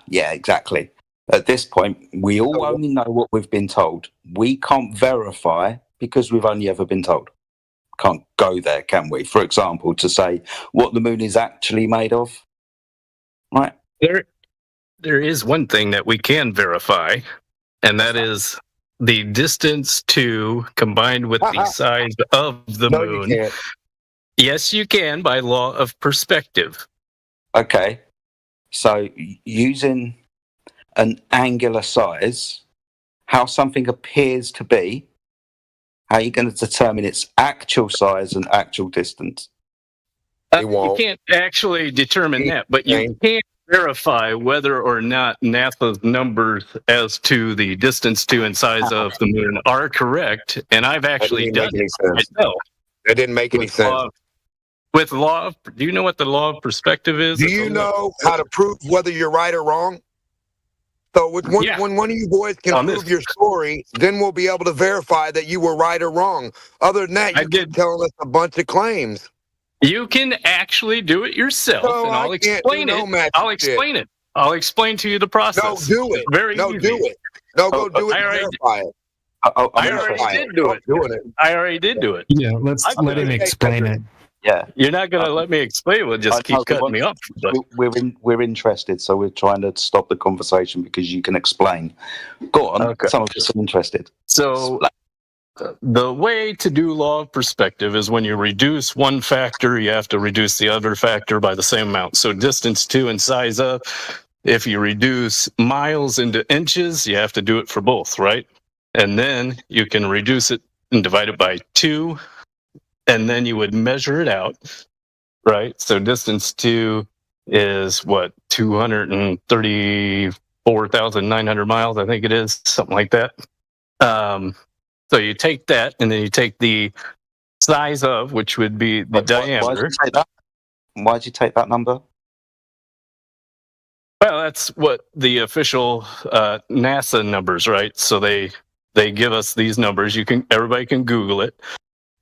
Yeah, exactly. At this point, we all only know what we've been told. We can't verify because we've only ever been told. Can't go there, can we? For example, to say what the moon is actually made of. Right. There is one thing that we can verify, and that is the distance to combined with the size of the moon. You can't. Yes, you can by law of perspective. Okay. So using an angular size, how something appears to be, how are you going to determine its actual size and actual distance? You can't actually determine that, but you can verify whether or not NASA's numbers as to the distance to and size of the moon are correct. And I've actually done it myself. That didn't make any sense. With law, do you know what the law of perspective is? Do you know how to prove whether you're right or wrong? So when one of you boys can prove your story, then we'll be able to verify that you were right or wrong. Other than that, you keep telling us a bunch of claims. You can actually do it yourself, No, and I'll I can't explain do it. no magic I'll explain it. I'll explain to you the process. No, do it. It's very No, easy. do it. No, go do it and verify it. I already did do it. I already did do it. Yeah, let's let him explain it. Yeah, you're not going to let me explain. We'll just keep cutting me off. But. We're interested, so we're trying to stop the conversation because you can explain. Go on. Okay. Some of us are interested. So the way to do law of perspective is when you reduce one factor, you have to reduce the other factor by the same amount. So distance to and size up. If you reduce miles into inches, you have to do it for both, right? And then you can reduce it and divide it by 2. And then you would measure it out, right? So distance to is what, 234,900 miles, I think it is, something like that. So you take that, and then you take the size of, which would be the diameter. Why'd you take that number? Well, that's what the official NASA numbers, right? So they give us these numbers. Everybody can Google it.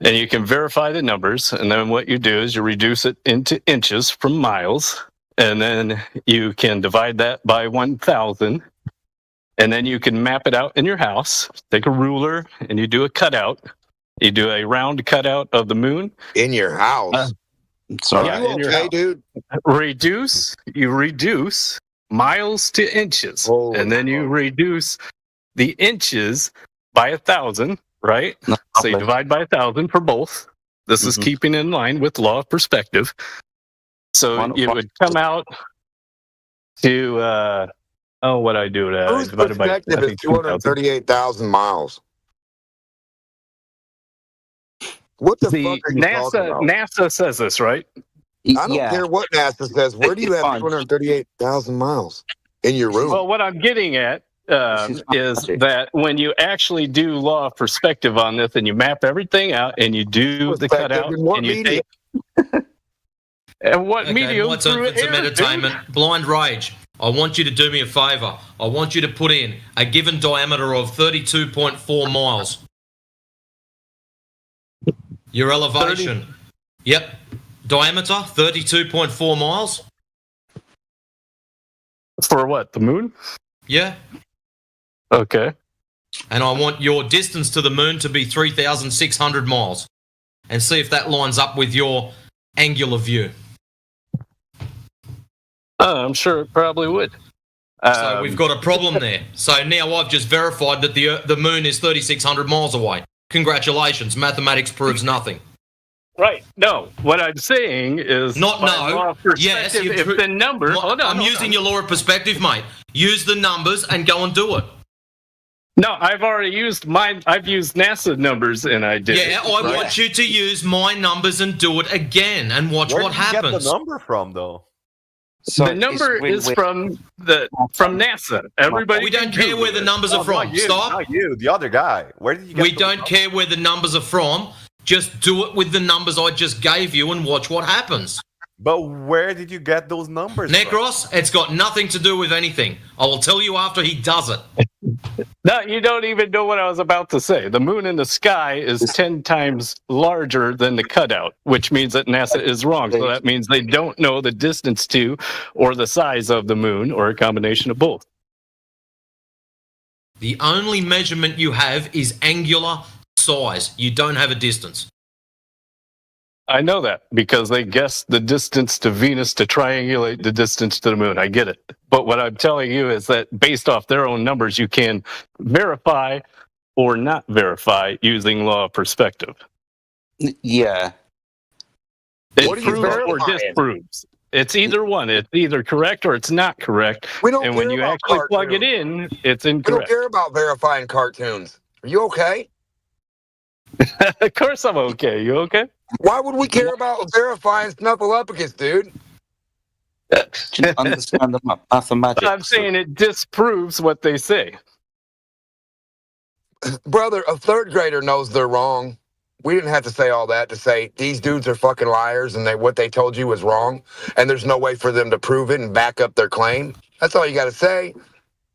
And you can verify the numbers, and then what you do is you reduce it into inches from miles, and then you can divide that by 1,000, and then you can map it out in your house. Take a ruler, and you do a cutout. You do a round cutout of the moon. In your house? Sorry, Are you in your okay, house. dude? You reduce miles to inches, and then you reduce the inches by 1,000. Right? So you divide by 1,000 for both. This is keeping in line with law of perspective. So you would come out to, what I do? Whose Divided by, perspective is 238,000 miles? What the fuck are you talking about? NASA says this, right? I don't care what NASA says. Where do you have 238,000 miles? In your room? Well, what I'm getting at is that when you actually do law of perspective on this and you map everything out and you do the cutout and you take and what medium what's on for some entertainment? Blind Rage. I want you to do me a favor. I want you to put in a given diameter of 32.4 miles. Your elevation. Yep. Diameter 32.4 miles. For what? The moon? Yeah. Okay. And I want your distance to the moon to be 3,600 miles. And see if that lines up with your angular view. I'm sure it probably would. So we've got a problem there. So now I've just verified that the moon is 3,600 miles away. Congratulations. Mathematics proves nothing. Right. No. What I'm saying is Not by no. law of Yes. perspective, if the number. I'm using your law of perspective, mate. Use the numbers and go and do it. No, I've already used mine. I've used NASA numbers, and I did. Yeah, I want you to use my numbers and do it again, and watch what happens. Where did you get the number from, though? So the number is from NASA. Everybody. We don't care where the numbers are from. Not you, Stop. Not you, the other guy. Where did you get? We don't care where the numbers are from. Just do it with the numbers I just gave you and watch what happens. But where did you get those numbers Necros, it's got nothing to do with anything. I will tell you after he does it. No, you don't even know what I was about to say. The moon in the sky is 10 times larger than the cutout, which means that NASA is wrong. So that means they don't know the distance to or the size of the moon or a combination of both. The only measurement you have is angular size. You don't have a distance. I know that because they guessed the distance to Venus to triangulate the distance to the moon. I get it. But what I'm telling you is that based off their own numbers, you can verify or not verify using law of perspective. Yeah. It proves or disproves. It's either one. It's either correct or it's not correct. We don't and when care you about actually plug cartoons. it in, it's We don't incorrect. care about verifying cartoons. Are you okay? Of course I'm okay. You okay? Why would we care about verifying Snuffleupagus, dude? Just understand the mathematics. I'm saying it disproves what they say. Brother, a third grader knows they're wrong. We didn't have to say all that to say these dudes are fucking liars and what they told you was wrong, and there's no way for them to prove it and back up their claim. That's all you got to say.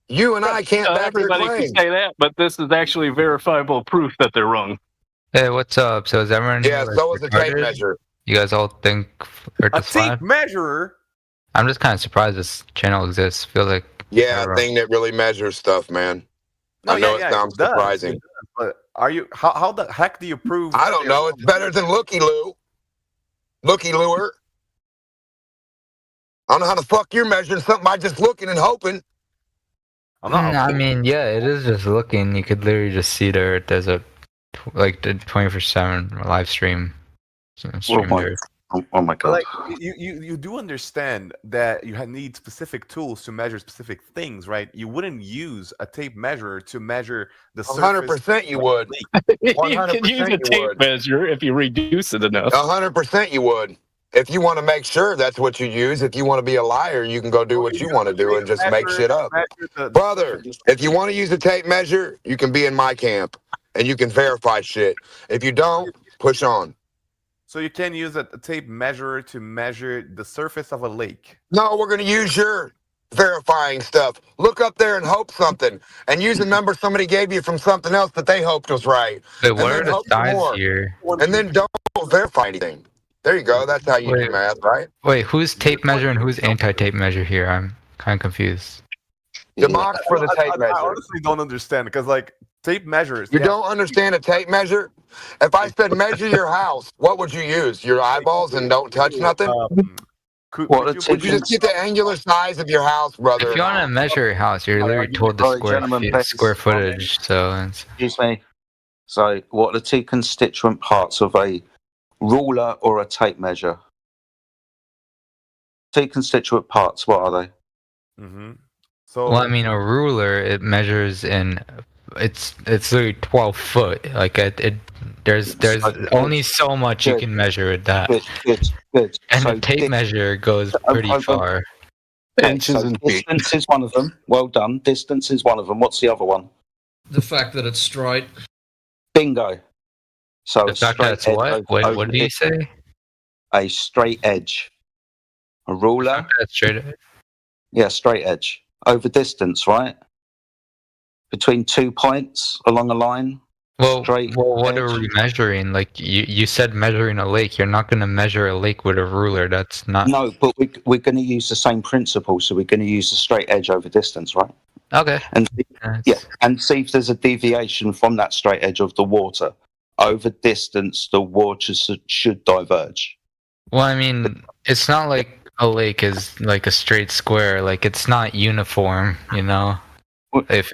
You and I can't back their Everybody claim. can say that, but this is actually verifiable proof that they're wrong. Hey, what's up? So is everyone? Yeah, here, so is the tape retarded? measure. You guys all think Earth A is flat? tape measurer. I'm just kind of surprised this channel exists. Feel like Yeah, a thing that really measures stuff, man. No, I know yeah, it sounds does, surprising. it does, but are you? How the heck do you prove? I don't know. It's better than Looky Loo. Looky Looer. I don't know how the fuck you're measuring something by just looking and hoping. I mean, yeah, it is just looking. You could literally just see the Earth as a like the 24/7 live stream. Stream there. Oh my god! Like you do understand that you need specific tools to measure specific things, right? You wouldn't use a tape measure to measure the surface. 100% you would. You can use 100% a you tape would. measure if you reduce it enough. 100% you would. If you want to make sure that's what you use, if you want to be a liar, you can go do what you want to do and just make shit up. Brother, if you want to use a tape measure, you can be in my camp and you can verify shit. If you don't, push on. So you can use a tape measure to measure the surface of a lake. No, we're going to use your verifying stuff. Look up there and hope something and use a number somebody gave you from something else that they hoped was right. Wait, And what then are the hope some sides more. here? And then don't verify anything. There you go. That's how you do math, right? Wait, who's tape measure and who's anti-tape measure here? I'm kind of confused. The box for the tape I measure. honestly don't understand because like tape measures. You don't understand a tape measure? If I said measure your house, what would you use? Your eyeballs and don't touch nothing? Would you just get the angular size of your house, brother? If you want to measure your house, you're literally told the Sorry, gentlemen, please. square footage. So it's, Excuse me. So, what are the two constituent parts of a ruler or a tape measure? Two constituent parts. What are they? Mm-hmm. So, well, I mean, a ruler it measures in it's literally 12 foot. Like there's only so much you can measure with that. Good. And So the tape measure goes pretty far. Inches and feet. Distance is one of them. Well done. Distance is one of them. What's the other one? The fact that it's straight. Bingo. So The fact that it's what? Wait, what did you say? A straight edge. A ruler. That's straight edge. Yeah, straight edge. Over distance, right? Between 2 points along a line. Well, Straight what edge. are we measuring? Like you said, measuring a lake. You're not going to measure a lake with a ruler. That's not. No, but we're going to use the same principle. So we're going to use the straight edge over distance, right? Okay. And and see if there's a deviation from that straight edge of the water. Over distance, the water should diverge. Well, I mean, it's not like a lake is like a straight square. Like it's not uniform, you know. If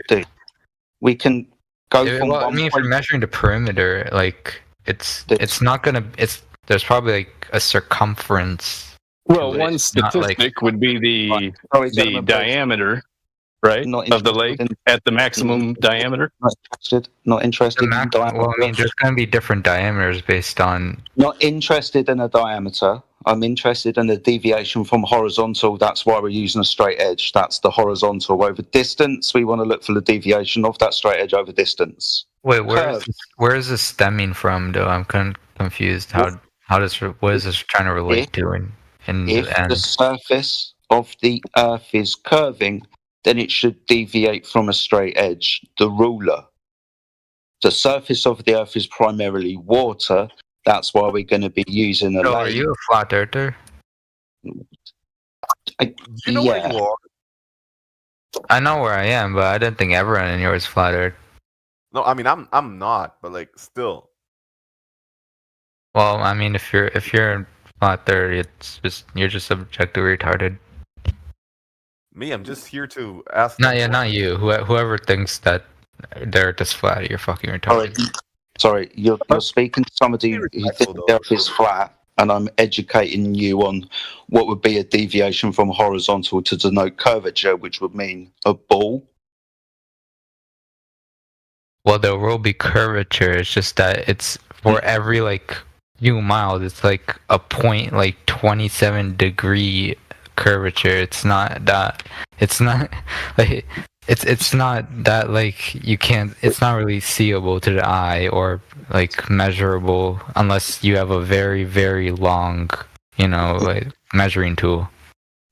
we can go from well, I one mean, if you're measuring the perimeter, like it's not gonna. There's probably like a circumference. Well, to it. one It's not like- statistic would be the gentlemen, please. diameter, right, of the lake at the maximum diameter. Not interested in diameter. Well, I mean, there's going to be different diameters based on. Not interested in a diameter. I'm interested in a deviation from horizontal. That's why we're using a straight edge. That's the horizontal. Over distance, we want to look for the deviation of that straight edge over distance. Wait, where is this stemming from? Though I'm kind of confused. What is this trying to relate to? In If the end? the surface of the Earth is curving, then it should deviate from a straight edge, the ruler. The surface of the Earth is primarily water. That's why we're going to be using a So are lake. you a flat earther? you know where you are? I know where I am, but I didn't think everyone in here was flat earth. No, I mean I'm not, but like still. Well, I mean, if you're flat earth, you're just subjectively retarded. Me, I'm just here to ask. Not you. Whoever thinks that the earth is flat, you're fucking retarded. Sorry, you're speaking to somebody who thinks the Earth is flat. and I'm educating you on what would be a deviation from horizontal to denote curvature, which would mean a ball. Well, there will be curvature. It's just that it's for every like few miles. It's like a point, like 27-degree curvature. It's not that. It's not like it's not that like you can't. It's not really seeable to the eye or like measurable unless you have a very very long, like measuring tool.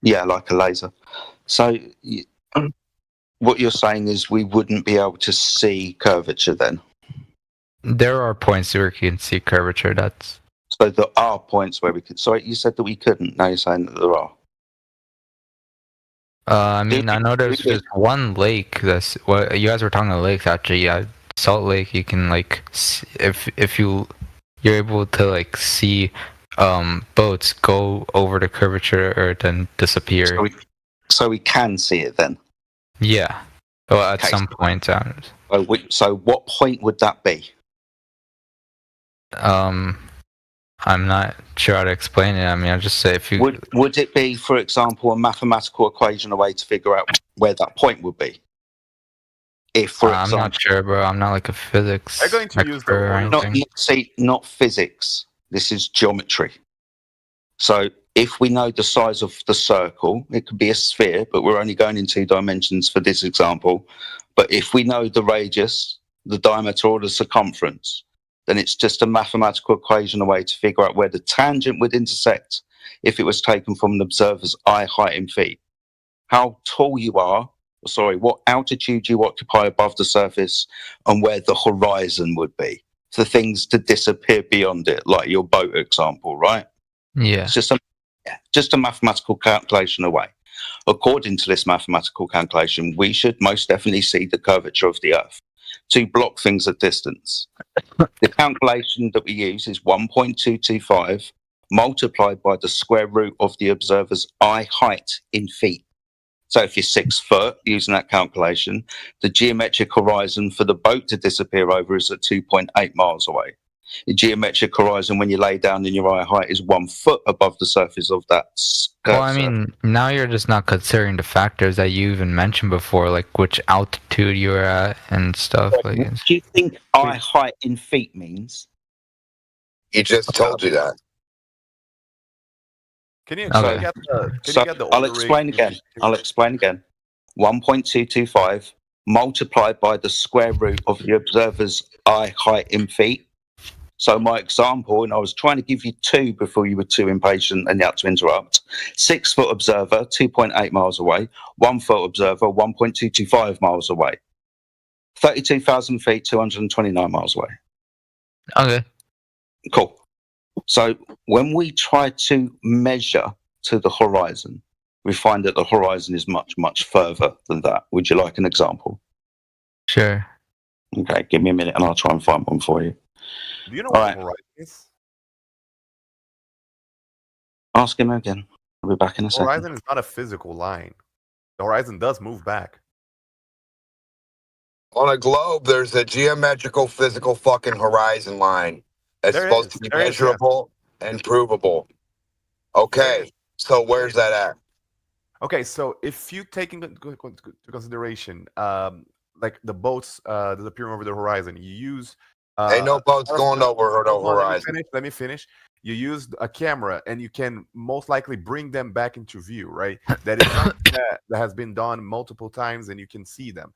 Yeah, like a laser. So what you're saying is we wouldn't be able to see curvature then? There are points where you can see curvature. That's so there are points where we could. Sorry, you said that we couldn't. Now you're saying that there are. I mean, I know there's just one lake. That's what you guys were talking about. Lakes actually. Yeah, Salt Lake. You can like if you're able to like see boats go over the curvature or then disappear. So we can see it then. Yeah. Well, at some point. So what point would that be? I'm not sure how to explain it. I mean, I'll just say if you would it be, for example, a mathematical equation, a way to figure out where that point would be? If, for example, I'm not sure, bro. I'm not like a physics. They're going to use the not physics. This is geometry. So if we know the size of the circle, it could be a sphere, but we're only going in 2 dimensions for this example. But if we know the radius, the diameter, or the circumference, then it's just a mathematical equation, a way to figure out where the tangent would intersect if it was taken from an observer's eye height in feet. How tall you are, what altitude you occupy above the surface, and where the horizon would be for things to disappear beyond it, like your boat example, right? Yeah. It's just a mathematical calculation away. According to this mathematical calculation, we should most definitely see the curvature of the Earth to block things at distance. The calculation that we use is 1.225 multiplied by the square root of the observer's eye height in feet. So if you're 6 foot, using that calculation, the geometric horizon for the boat to disappear over is at 2.8 miles away. The geometric horizon when you lay down in your eye height is 1 foot above the surface of that curve. Well, I mean, now you're just not considering the factors that you even mentioned before, like which altitude you're at and stuff. What do you think eye height in feet means? He just told you that. Can you Okay. get the I'll explain again. 1.225 multiplied by the square root of the observer's eye height in feet. So my example, and I was trying to give you 2 before you were too impatient and you had to interrupt. 6 foot observer, 2.8 miles away. 1 foot observer, 1.225 miles away. 32,000 feet, 229 miles away. Okay. Cool. So when we try to measure to the horizon, we find that the horizon is much, much further than that. Would you like an example? Sure. Okay, give me a minute and I'll try and find one for you. Do you know All what right. the horizon is? Ask him again. I'll be back in a The second. horizon is not a physical line. The horizon does move back. On a globe, there's a geometrical, physical fucking horizon line that's supposed to be measurable and provable. Okay, so where's that at? Okay, so if you take into consideration, like the boats that appear over the horizon, you use. Ain't no boats going over the horizon. Let me finish. You use a camera, and you can most likely bring them back into view, right? That is something that has been done multiple times, and you can see them.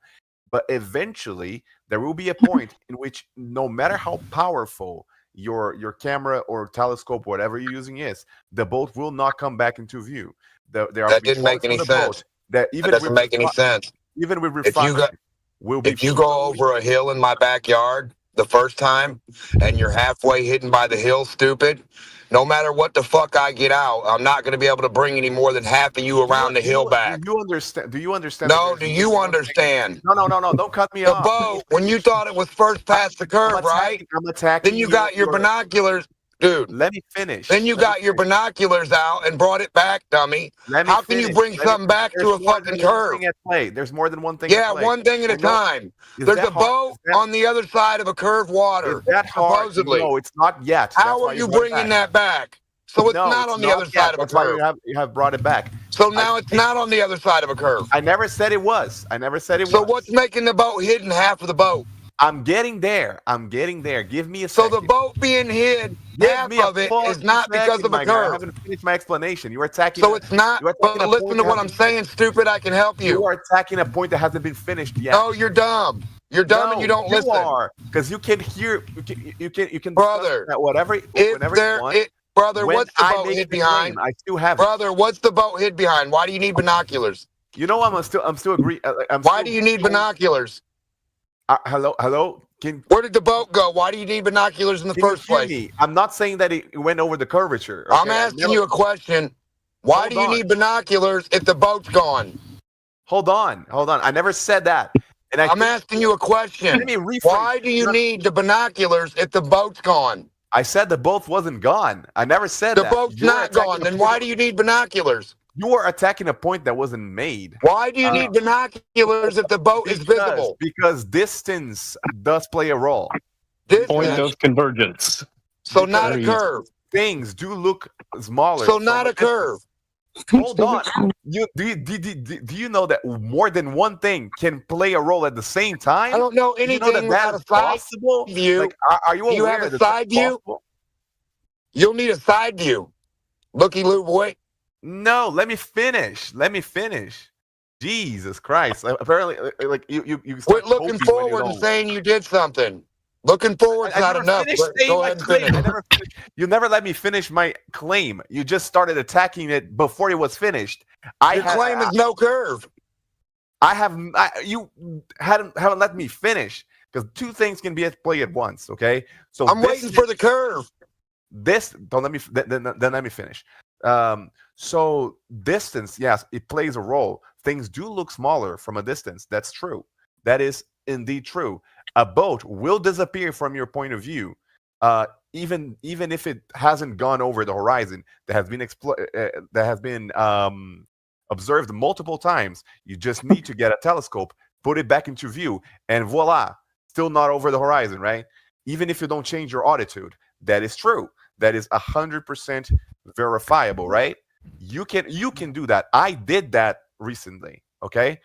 But eventually, there will be a point in which, no matter how powerful your camera or telescope, whatever you're using is, the boat will not come back into view. That didn't make any sense. That doesn't make any sense. Even with If you go over a hill in my backyard the first time and you're halfway hidden by the hill, stupid, no matter what the fuck I get out, I'm not going to be able to bring any more than half of you around the hill back. Do you understand? Do you understand? No, do you understand? No. Don't cut me off. The boat, when you thought it was first past the curve, right? I'm attacking. Then you got your binoculars. Dude, let me finish. Then you got your binoculars out and brought it back, dummy. How can you bring something back to a fucking curve? There's more than one thing. Yeah, one thing at a time. There's a boat on the other side of a curved water. Is that hard? Supposedly. No, it's not yet. How are you bringing that back? So it's not on the other side of a That's why curve. you have brought it back. So now it's not on the other side of a curve. I never said it was. I never said it was. So what's making the boat hidden half of the boat? I'm getting there. Give me a So second. the boat being hid, half of it is not because of a I curve. haven't finished my explanation. You are attacking. So it's not. you are But attacking a listen point to that what I'm hasn't- saying, stupid. I can help you. You are attacking a point that hasn't been finished yet. No, you're dumb. You're dumb and you don't listen. You are, because you can hear. You can. Brother, that whatever. If whenever there, you want. brother, When what's the I boat make hid the behind? claim, I still have it. Brother, what's the boat hid behind? Why do you need binoculars? You know, I'm still agree. Why do you need binoculars? Hello. Where did the boat go? Why do you need binoculars in the first place? Me? I'm not saying that it went over the curvature. Okay? I'm asking you a question. Why do you need binoculars if the boat's gone? Hold on. I never said that. And I'm asking you a question. Let me rephrase. Why do you need the binoculars if the boat's gone? I said the boat wasn't gone. I never said The that. boat's not gone. Then why do you need binoculars? You are attacking a point that wasn't made. Why do you need binoculars if the boat is visible? Because distance does play a role. Point of convergence. So not a curve. Things do look smaller. So not a curve. Hold on. Do you know that more than one thing can play a role at the same time? I don't know Do you anything know that without is a side possible? view. Like, are you Do you aware have a that side that's view? possible? You'll need a side view. Looky loo boy. No, let me finish. Jesus Christ! Apparently, like you Quit looking forward and saying you did something. Looking forward's not enough. Go ahead and finish. You never let me finish my claim. You just started attacking it before it was finished. Your claim is no curve. You haven't let me finish, because two things can be at play at once. Okay, so I'm waiting for the curve. Don't let me. Then let me finish. So distance, yes, it plays a role. Things do look smaller from a distance. That's true. That is indeed true. A boat will disappear from your point of view, even if it hasn't gone over the horizon. That has been observed multiple times. You just need to get a telescope, put it back into view, and voila, still not over the horizon, right? Even if you don't change your attitude, that is true. That is 100% verifiable, right? You can do that. I did that recently, okay?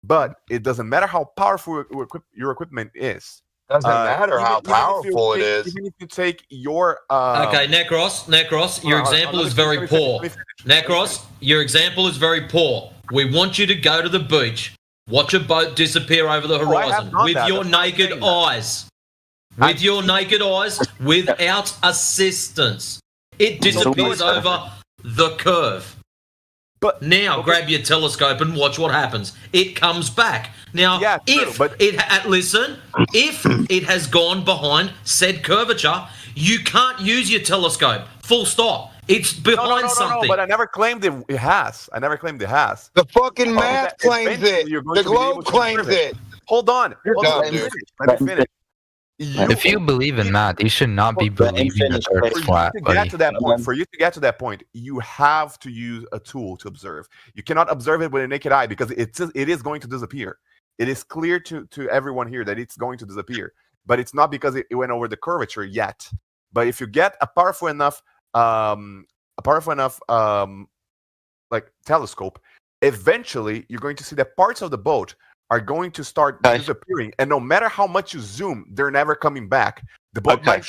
But it doesn't matter how powerful your equipment is. Doesn't matter how powerful it is. Even if you take your okay, Necros, your example is very poor. Necros, your example is very poor. We want you to go to the beach, watch a boat disappear over the horizon with your naked eyes. With your naked eyes, without assistance. It disappears over the curve. But now grab your telescope and watch what happens. It comes back. Now, if it has gone behind said curvature, you can't use your telescope. Full stop. It's behind something. No, but I never claimed it has. The fucking math claims it. The globe claims it. Hold on. Let me finish. If you believe in that, you should not be believing that the Earth's flat. For you to get to that point, you have to use a tool to observe. You cannot observe it with a naked eye because it is going to disappear. It is clear to everyone here that it's going to disappear, but it's not because it went over the curvature yet. But if you get a powerful enough like telescope, eventually you're going to see that parts of the boat are going to start disappearing, and no matter how much you zoom, they're never coming back. The boat might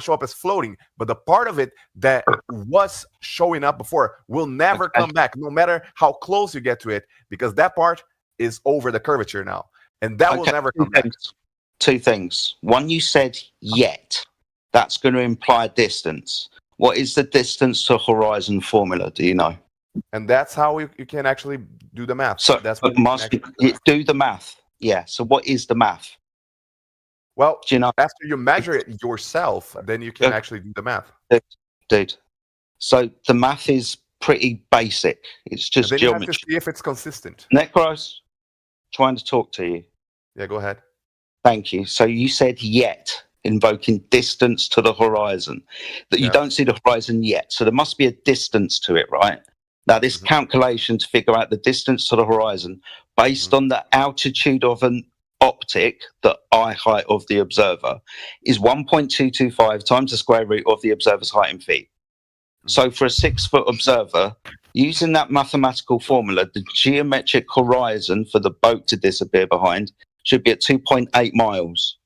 show up as floating, but the part of it that was showing up before will never come back, no matter how close you get to it, because that part is over the curvature now, and that will never come back. Two things. One, you said yet. That's going to imply distance. What is the distance to horizon formula? Do you know? And that's how you can actually do the math. So that's what do the math. Yeah. So what is the math? Well, do you know? After you measure it yourself, then you can actually do the math. Dude. So the math is pretty basic. It's just then geometry. You have to see if it's consistent. Necros, trying to talk to you. Yeah, go ahead. Thank you. So you said yet, invoking distance to the horizon. That you don't see the horizon yet. So there must be a distance to it, right? Now, this calculation to figure out the distance to the horizon based on the altitude of an optic, the eye height of the observer, is 1.225 times the square root of the observer's height in feet. So for a 6-foot observer, using that mathematical formula, the geometric horizon for the boat to disappear behind should be at 2.8 miles.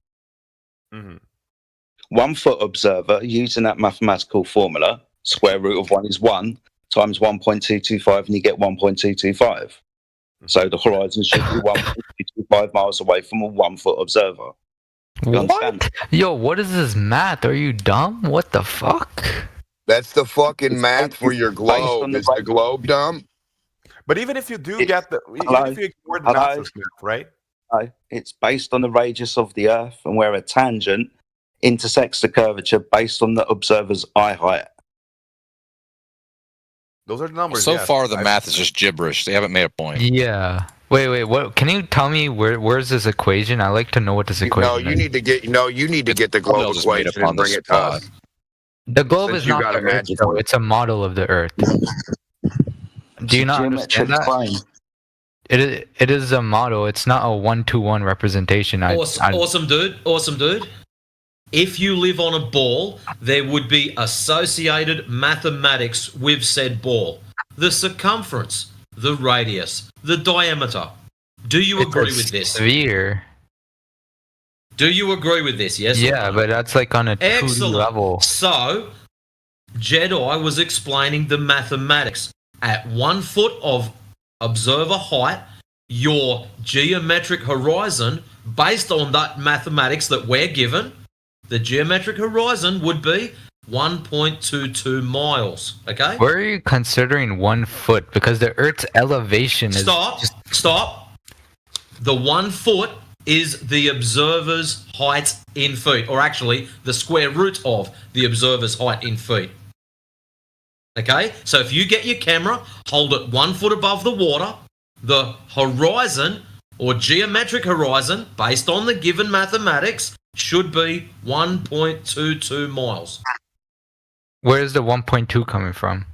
1 foot observer, using that mathematical formula, square root of 1 is 1 times 1.225, and you get 1.225. So the horizon should be 1.225 miles away from a 1 foot observer. What? Yo, what is this math? Are you dumb? What the fuck? That's the fucking math for your globe. Is the globe dumb? But even if you do get the, even if you ignore the NASA's math, right? No, it's based on the radius of the Earth and where a tangent intersects the curvature based on the observer's eye height. Those are the numbers. So far, the math is just gibberish. They haven't made a point. Yeah. Wait. What? Can you tell me where's this equation? I like to know what this equation. No, you need to get the globe equation and bring it to us. The globe is not the Earth, though. It's a model of the Earth. Do you not understand that? It is a model. It's not a 1-to-1 representation. Awesome, dude. If you live on a ball, there would be associated mathematics with said ball. The circumference, the radius, the diameter. Do you agree with this? Sphere. Do you agree with this? Yes. Yeah, but that's like on a 2D level. So, Jedi was explaining the mathematics. At 1 foot of observer height, your geometric horizon, based on that mathematics that we're given, the geometric horizon would be 1.22 miles. Okay? Where are you considering 1 foot? Because the Earth's elevation is... Stop. The 1 foot is the observer's height in feet, or actually the square root of the observer's height in feet. Okay? So if you get your camera, hold it 1 foot above the water, the horizon or geometric horizon, based on the given mathematics, should be 1.22 miles. Where's the 1.2 coming from?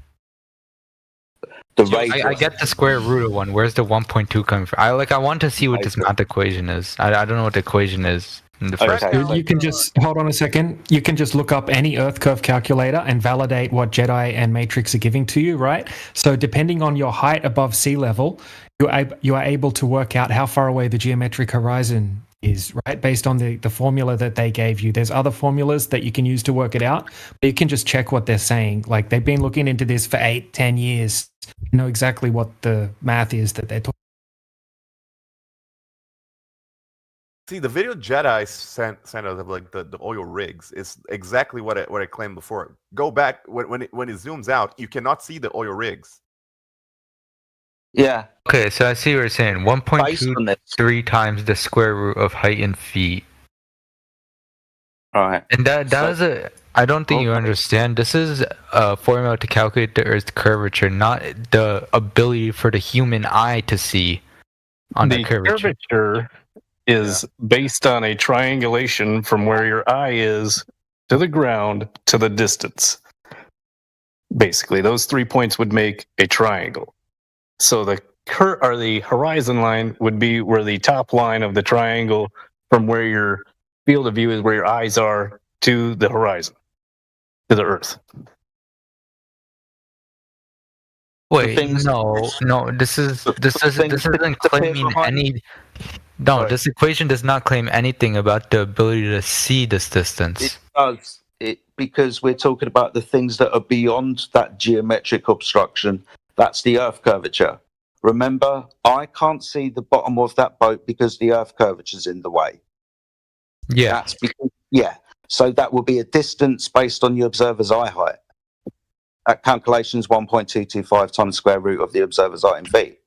I get the square root of 1. Where's the 1.2 coming from? I want to see what this math equation is. I don't know what the equation is in the first place. You can just hold on a second. You can just look up any Earth curve calculator and validate what Jedi and Matrix are giving to you, right? So depending on your height above sea level, you are able to work out how far away the geometric horizon is, right? Based on the formula that they gave you. There's other formulas that you can use to work it out, but you can just check what they're saying. Like, they've been looking into this for 8-10 years. You know exactly what the math is that they're talking. See, the video Jedi sent us of like the oil rigs is exactly what I claimed before. Go back when it zooms out, you cannot see the oil rigs. Yeah. Okay, so I see what you're saying. 1.23 times the square root of height in feet. All right. And I don't think you understand. This is a formula to calculate the Earth's curvature, not the ability for the human eye to see on the curvature. Curvature is based on a triangulation from where your eye is to the ground to the distance. Basically, those 3 points would make a triangle. So the horizon line would be where the top line of the triangle from where your field of view is, where your eyes are, to the horizon, to the Earth. Wait, no. This isn't claiming any. No, this equation does not claim anything about the ability to see this distance. It does. Because we're talking about the things that are beyond that geometric obstruction. That's the Earth curvature. Remember, I can't see the bottom of that boat because the Earth curvature is in the way. Yeah. So that will be a distance based on the observer's eye height. That calculation is 1.225 times the square root of the observer's eye in feet.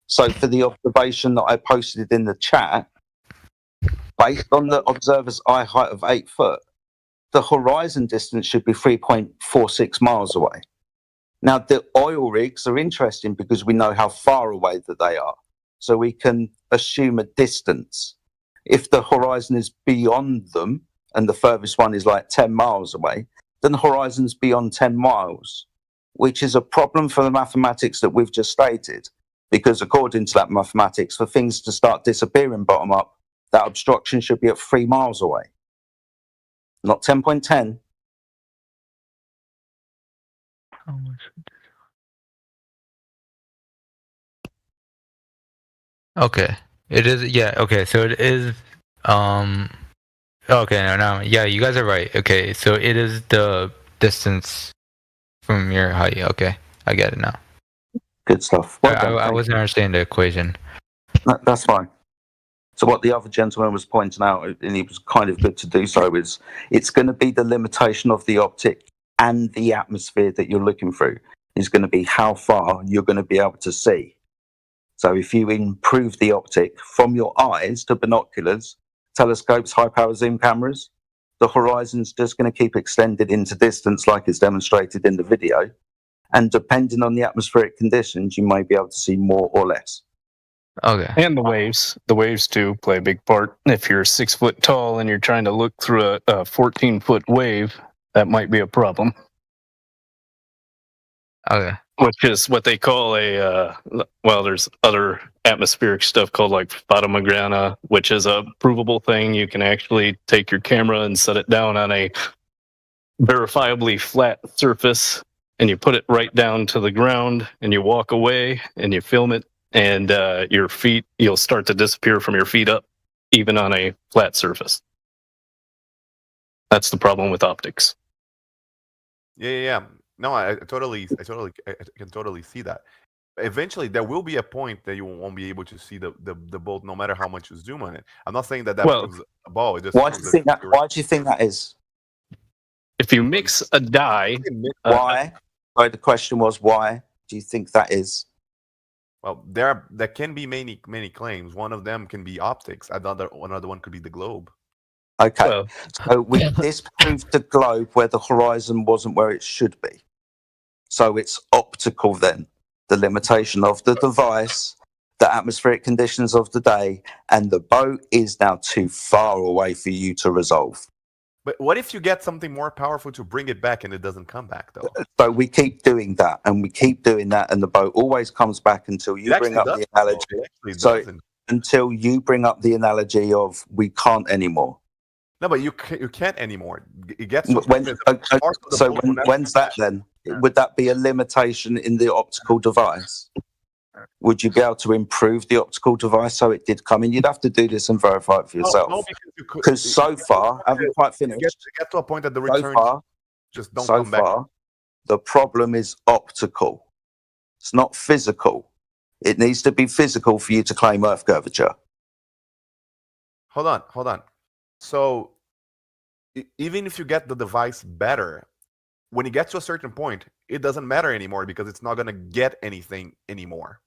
So for the observation that I posted in the chat, based on the observer's eye height of 8 foot, the horizon distance should be 3.46 miles away. Now, the oil rigs are interesting because we know how far away that they are. So we can assume a distance. If the horizon is beyond them, and the furthest one is like 10 miles away, then the horizon's beyond 10 miles, which is a problem for the mathematics that we've just stated. Because according to that mathematics, for things to start disappearing bottom up, that obstruction should be at 3 miles away, not 10.10. Okay. It is, yeah, okay, so it is, okay, no, yeah, you guys are right. Okay, so it is the distance from your height. Okay, I get it now. Good stuff. Well done, I thank wasn't understanding the equation. That's fine. So what the other gentleman was pointing out, and he was kind of good to do so, is it's going to be the limitation of the optic and the atmosphere that you're looking through is going to be how far you're going to be able to see. So if you improve the optic from your eyes to binoculars, telescopes, high-power zoom cameras, the horizon's just going to keep extended into distance like it's demonstrated in the video. And depending on the atmospheric conditions, you may be able to see more or less. Okay. And the waves too play a big part. If you're 6 foot tall and you're trying to look through a 14-foot wave, that might be a problem. Okay. Which is what they call a well, there's other atmospheric stuff called like photomograna, which is a provable thing. You can actually take your camera and set it down on a verifiably flat surface, and you put it right down to the ground, and you walk away and you film it, and your feet, you'll start to disappear from your feet up, even on a flat surface. That's the problem with optics. Yeah. No, I can totally see that. Eventually, there will be a point that you won't be able to see the bolt, no matter how much you zoom on it. I'm not saying that proves a ball. It just why do you think that is? If you mix a dye, why? Sorry, the question was why do you think that is? Well, there can be many claims. One of them can be optics. Another one could be the globe. Okay, so we disproved the globe where the horizon wasn't where it should be. So it's optical then, the limitation of the device, the atmospheric conditions of the day, and the boat is now too far away for you to resolve. But what if you get something more powerful to bring it back and it doesn't come back, though? So we keep doing that, and we keep doing that, and the boat always comes back until you bring up the analogy. Until you bring up the analogy of we can't anymore. No, but you can't anymore. It gets when's that then? Would that be a limitation in the optical device? Would you be able to improve the optical device so it did come in? You'd have to do this and verify it for yourself. No, because so far, I haven't quite finished. Get to a point that the returns just don't come back. So far, the problem is optical. It's not physical. It needs to be physical for you to claim Earth curvature. Hold on. So even if you get the device better, when you get to a certain point, it doesn't matter anymore because it's not going to get anything anymore.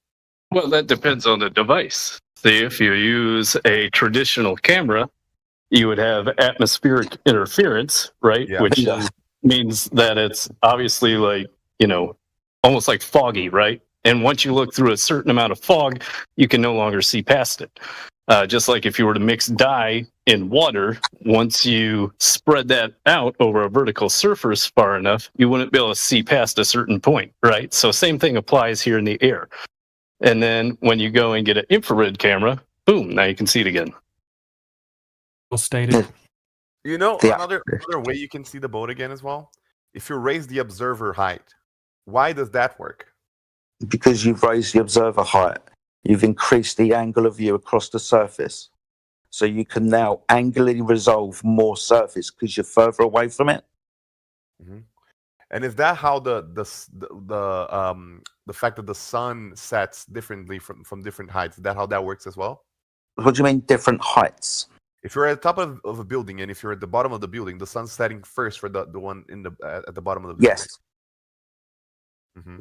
Well, that depends on the device. See, if you use a traditional camera, you would have atmospheric interference, right? Yeah. Which means that it's obviously like, almost like foggy, right? And once you look through a certain amount of fog, you can no longer see past it. Just like if you were to mix dye in water, once you spread that out over a vertical surface far enough, you wouldn't be able to see past a certain point, right? So same thing applies here in the air. And then when you go and get an infrared camera, boom, now you can see it again. Well stated. Another way you can see the boat again as well, if you raise the observer height. Why does that work? Because you've raised the observer height. You've increased the angle of view across the surface. So you can now angularly resolve more surface because you're further away from it. Mm-hmm. And is that how the fact that the sun sets differently from different heights, is that how that works as well? What do you mean different heights? If you're at the top of a building and if you're at the bottom of the building, the sun's setting first for the one in at the bottom of the building. Yes. Mm-hmm.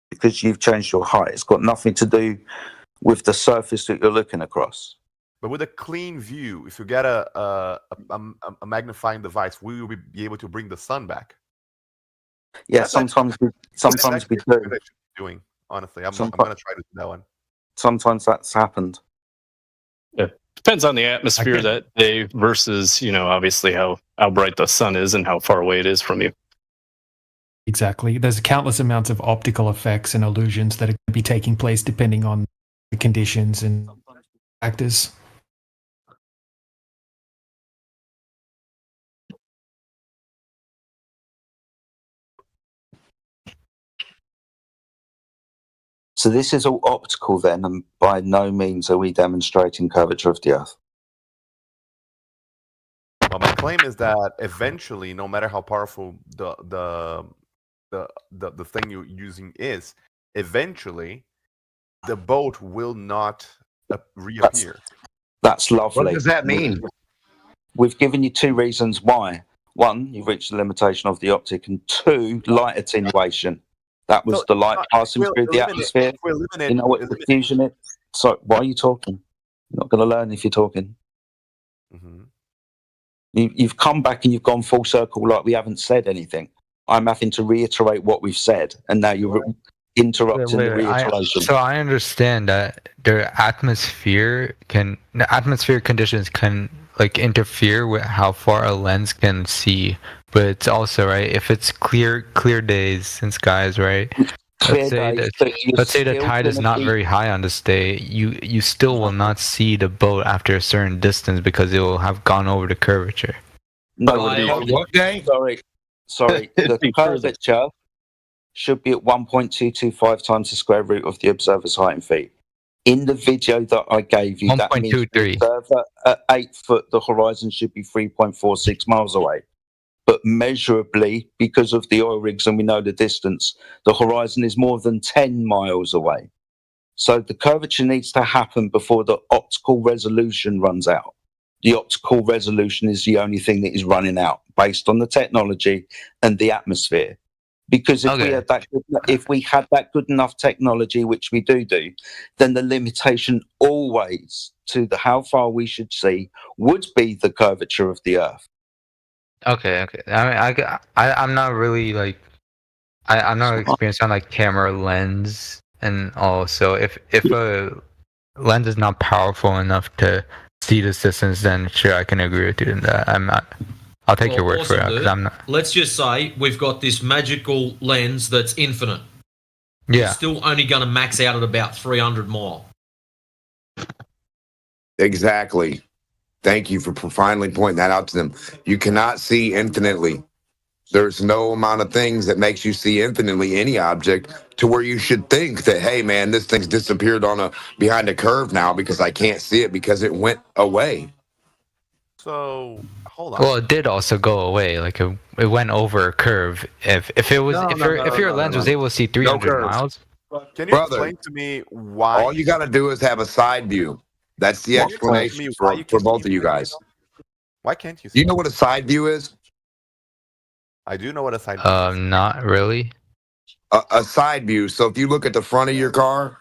Because you've changed your height. It's got nothing to do with the surface that you're looking across. But with a clean view, if you get a magnifying device, will you be able to bring the sun back? Yeah, sometimes we do. Doing honestly, I'm going to try to do that one. Sometimes that's happened. Yeah, depends on the atmosphere that day versus obviously how bright the sun is and how far away it is from you. Exactly. There's countless amounts of optical effects and illusions that are going to be taking place depending on the conditions and factors. So this is all optical then, and by no means are we demonstrating curvature of the Earth. Well, my claim is that eventually, no matter how powerful the thing you're using is, eventually the boat will not reappear. That's lovely. What does that mean? We've given you two reasons why. One, you've reached the limitation of the optic, and two, light attenuation. That was the light passing through the atmosphere. You know what diffusion is? So why are you talking? You're not going to learn if you're talking. Mm-hmm. You've come back and you've gone full circle like we haven't said anything. I'm having to reiterate what we've said, and now you're interrupting the reiteration. So I understand that the atmosphere conditions can like interfere with how far a lens can see, but it's also right if it's clear days and skies, right? Let's say the tide is not very high on this day. You still will not see the boat after a certain distance because it will have gone over the curvature. No, what day? Sorry. The curvature should be at 1.225 times the square root of the observer's height in feet. In the video that I gave you, that means the observer at 8 foot, the horizon should be 3.46 miles away. But measurably, because of the oil rigs and we know the distance, the horizon is more than 10 miles away. So the curvature needs to happen before the optical resolution runs out. The optical resolution is the only thing that is running out based on the technology and the atmosphere. Because if we had that good enough technology, which we do, then the limitation always to how far we should see would be the curvature of the Earth. Okay. I mean, I'm not really like, I'm not experienced on like camera lens and all. So if a lens is not powerful enough to see this distance, then sure, I can agree with you in that. I'll take your word for it because I'm not. Let's just say we've got this magical lens that's infinite. Yeah. It's still only going to max out at about 300 mile. Exactly. Thank you for finally pointing that out to them. You cannot see infinitely. There's no amount of things that makes you see infinitely any object to where you should think that, hey, man, this thing's disappeared behind a curve now because I can't see it because it went away. So hold on. Well, it did also go away. Like it went over a curve. If your lens was able to see 300 miles. Can you explain to me why? All you got to do is have a side view. That's the explanation for both of you guys. Why can't you see? You know what a side view is? I do know what a side view is. Not really. A side view. So if you look at the front of your car.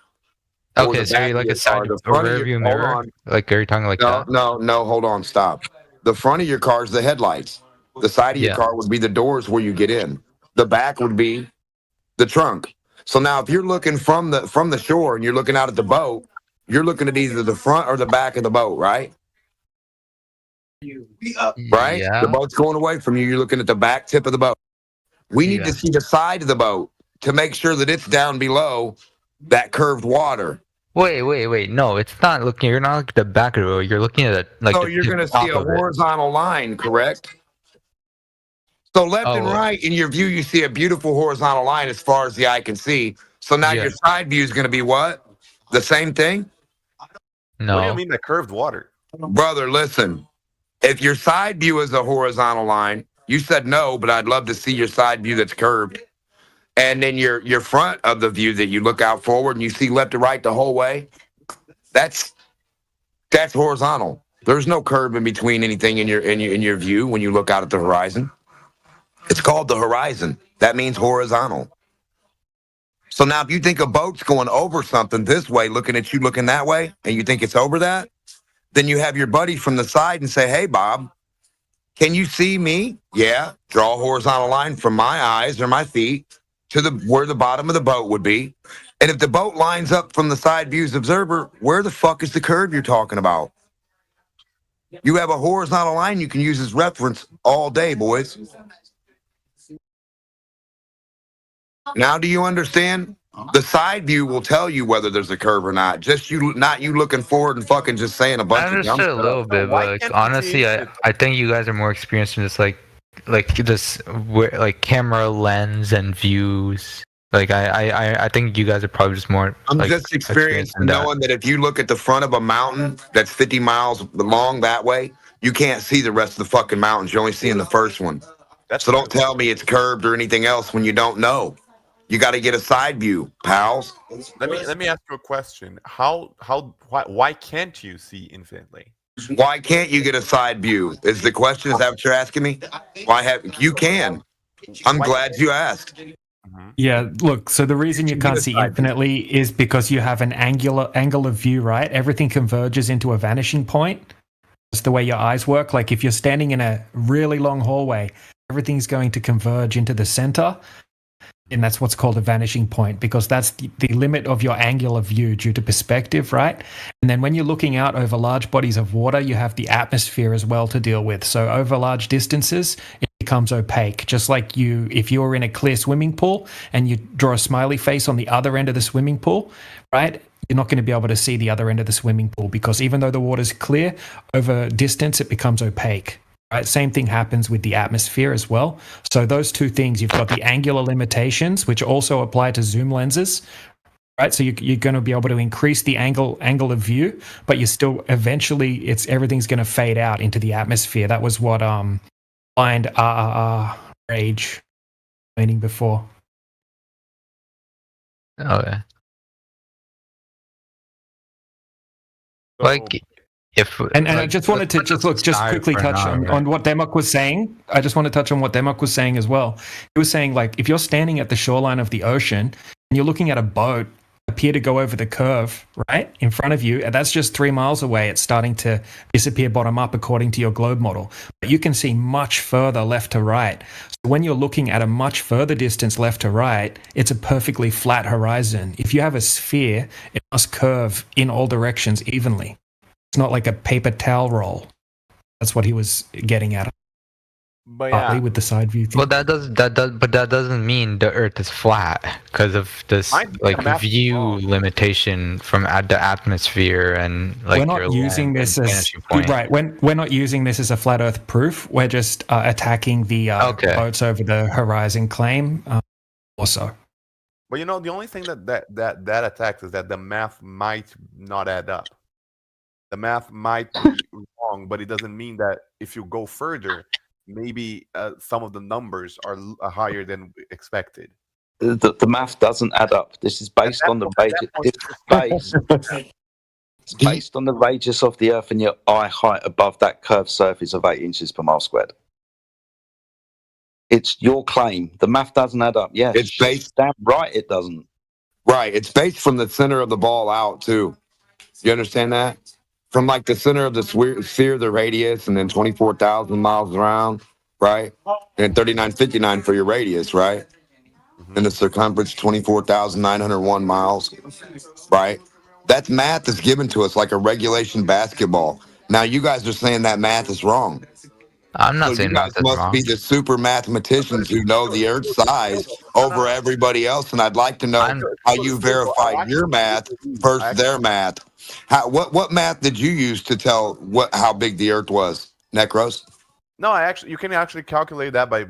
Okay, so you like a rear view mirror? Like, are you talking like that? No, hold on, stop. The front of your car is the headlights. The side of your car would be the doors where you get in. The back would be the trunk. So now if you're looking from the shore and you're looking out at the boat, you're looking at either the front or the back of the boat, right? Right? Yeah. The boat's going away from you. You're looking at the back tip of the boat. We need to see the side of the boat to make sure that it's down below that curved water. Wait. No, it's not looking. You're not looking at the back of the road. You're looking at it like. So you're going to see a horizontal line, correct? So left and right in your view, you see a beautiful horizontal line as far as the eye can see. So now your side view is going to be what? The same thing? No. What do you mean the curved water? Brother, listen. If your side view is a horizontal line, you said no, but I'd love to see your side view that's curved. And then your front of the view that you look out forward and you see left to right the whole way, that's horizontal. There's no curve in between anything in your view when you look out at the horizon. It's called the horizon. That means horizontal. So now if you think a boat's going over something this way, looking at you looking that way, and you think it's over that, then you have your buddy from the side and say, hey, Bob, can you see me? Yeah. Draw a horizontal line from my eyes or my feet to where the bottom of the boat would be. And if the boat lines up from the side view's observer, where the fuck is the curve you're talking about? You have a horizontal line you can use as reference all day, boys. Now, do you understand? The side view will tell you whether there's a curve or not. Just not you looking forward and fucking just saying a bunch of dumb stuff. I understood a little bit, but like, honestly, I think you guys are more experienced in this like this like camera lens and views Like I think you guys are probably just more. I'm like, just experienced in that. knowing that if you look at the front of a mountain that's 50 miles long that way, you can't see the rest of the fucking mountains. You're only seeing the first one. So don't tell me it's curved or anything else when you don't know. You got to get a side view, pals. Let me ask you a question. Why can't you see infinitely? Why can't you get a side view? Is the question? Is that what you're asking me? You can. I'm glad you asked. Yeah, look, so the reason you can't see infinitely is because you have an angle of view, right? Everything converges into a vanishing point. That's the way your eyes work. Like if you're standing in a really long hallway, everything's going to converge into the center. And that's what's called a vanishing point, because that's the limit of your angular view due to perspective, right? And then when you're looking out over large bodies of water, you have the atmosphere as well to deal with. So over large distances, it becomes opaque. Just like if you were in a clear swimming pool and you draw a smiley face on the other end of the swimming pool, right? You're not going to be able to see the other end of the swimming pool, because even though the water's clear, over distance, it becomes opaque. Right, same thing happens with the atmosphere as well. So those two things, you've got the angular limitations, which also apply to zoom lenses, right? So you're going to be able to increase the angle of view, but you still eventually everything's going to fade out into the atmosphere. That was what blind RRR rage meaning before. Okay. Like. And I just wanted to just quickly touch on what Demok was saying. I just want to touch on what Demok was saying as well. He was saying, like, if you're standing at the shoreline of the ocean and you're looking at a boat appear to go over the curve, right, in front of you, and that's just 3 miles away, it's starting to disappear bottom up according to your globe model. But you can see much further left to right. So when you're looking at a much further distance left to right, it's a perfectly flat horizon. If you have a sphere, it must curve in all directions evenly. It's not like a paper towel roll. That's what he was getting at. But partly with the side view thing. Well, that doesn't mean the Earth is flat because of this view limitation from the atmosphere and like. We're not using this as right. We're not using this as a flat Earth proof. We're just attacking the boats over the horizon claim. Also. Well, the only thing that attacks is that the math might not add up. The math might be wrong, but it doesn't mean that if you go further, maybe some of the numbers are higher than expected. The math doesn't add up. This is based on the radius. It's based on the radius of the Earth and your eye height above that curved surface of 8 inches per mile squared. It's your claim. The math doesn't add up. Yeah, it's based. Damn right, it doesn't. Right, it's based from the center of the ball out too. You understand that? From like the center of the sphere, the radius, and then 24,000 miles around, right? And 3959 for your radius, right? And the circumference 24,901 miles, right? That math is given to us like a regulation basketball. Now you guys are saying that math is wrong. I'm not saying you guys must be the super mathematicians who know the Earth's size over everybody else, and I'd like to know how you verified your math versus their math. What math did you use to tell how big the Earth was, Necros? No, you can actually calculate that by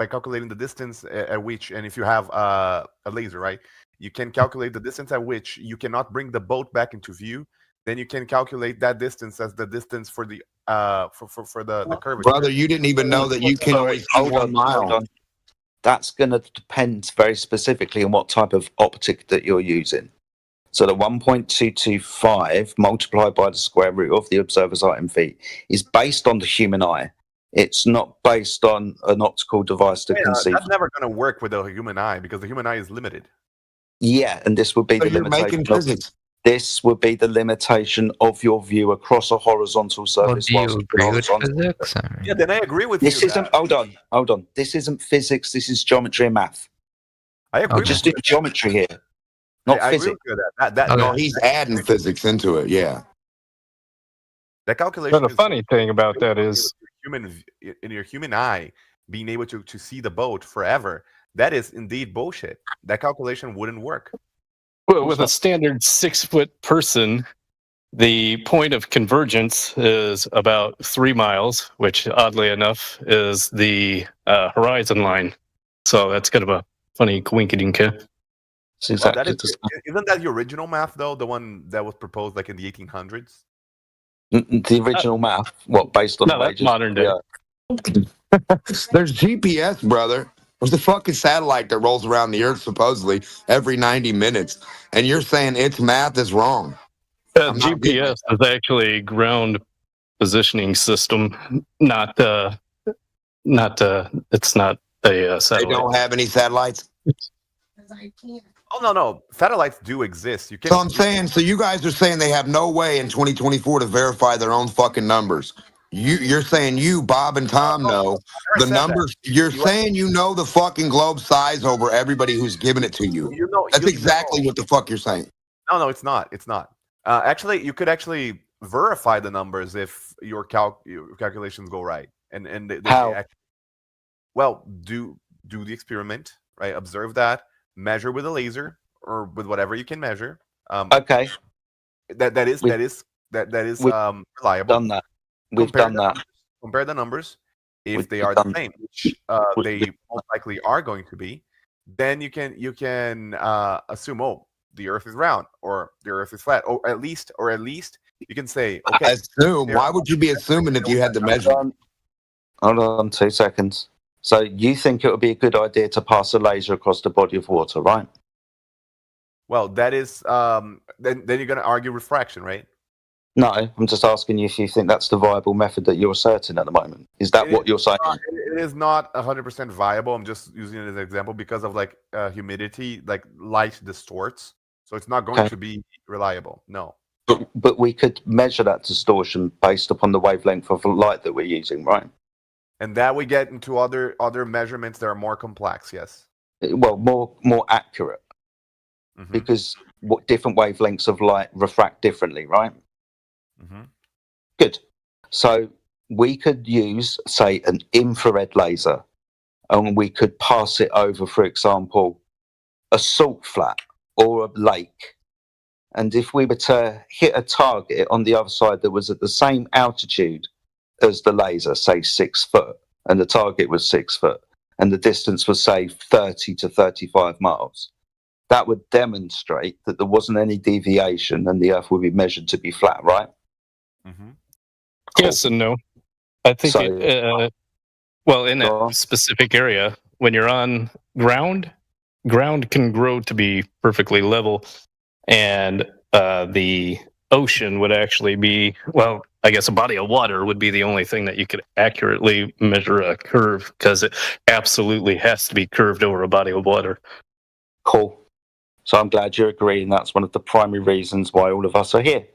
calculating the distance at which, and if you have a laser, right, you can calculate the distance at which you cannot bring the boat back into view. Then you can calculate that distance as the distance for the the curvature. Brother, you didn't even know that you can only see 1 mile. That's going to depend very specifically on what type of optic that you're using. So the 1.225 multiplied by the square root of the observer's height in feet is based on the human eye. It's not based on an optical device to conceive. That's never going to work with the human eye because the human eye is limited. Yeah, and this would be the limitation. This would be the limitation of your view across a horizontal surface. Well, do you agree with physics? Yeah, then I agree with this. You. Hold on. This isn't physics. This is geometry and math. I agree. We're just doing geometry here, not physics. No, he's adding physics into it. Yeah. That calculation. So the funny thing about that is, in your human eye, being able to see the boat forever. That is indeed bullshit. That calculation wouldn't work. Well, with a standard 6-foot person, the point of convergence is about 3 miles, which oddly enough is the horizon line. So that's kind of a funny coinkydinka. Isn't that the original math though? The one that was proposed like in the 1800s? The original math, what, based on No, that's modern day. There's GPS, brother. There's a fucking satellite that rolls around the Earth supposedly every 90 minutes, and you're saying its math is wrong. GPS is actually ground positioning system, not it's not a satellite. They don't have any satellites. Oh no, satellites do exist. You can. So I'm saying, so you guys are saying they have no way in 2024 to verify their own fucking numbers. You're saying Bob and Tom know the numbers. You're saying you know the fucking globe size over everybody who's giving it to you. That's exactly what the fuck you're saying. No, it's not. It's not. Actually, you could actually verify the numbers if your calculations go right. And How? Well, do the experiment, right? Observe that. Measure with a laser or with whatever you can measure. Okay. That is reliable. Done that. We've done that. Compare the numbers. If they are the same, which they most likely are going to be, then you can assume, oh, the Earth is round or the Earth is flat, or at least you can say, okay. Assume. Why would you be assuming if you had to measure? Hold on 2 seconds. So you think it would be a good idea to pass a laser across the body of water, right? Well, that is then you're going to argue refraction, right? No, I'm just asking you if you think that's the viable method that you're asserting at the moment. Is that what you're saying? It is not 100% viable. I'm just using it as an example because of like humidity, like light distorts, so it's not going to be reliable. No. But we could measure that distortion based upon the wavelength of light that we're using, right? And that we get into other measurements that are more complex. Yes. Well, more accurate, because what different wavelengths of light refract differently, right? Good. So we could use, say, an infrared laser, and we could pass it over, for example, a salt flat or a lake. And if we were to hit a target on the other side that was at the same altitude as the laser, say 6 foot, and the target was 6 foot, and the distance was, say, 30 to 35 miles, that would demonstrate that there wasn't any deviation and the Earth would be measured to be flat, right? Yes and no. I think in that specific area, when you're on ground can grow to be perfectly level, and the ocean would actually be, well, I guess a body of water would be the only thing that you could accurately measure a curve, because it absolutely has to be curved over a body of water. Cool. So I'm glad you're agreeing that's one of the primary reasons why all of us are here.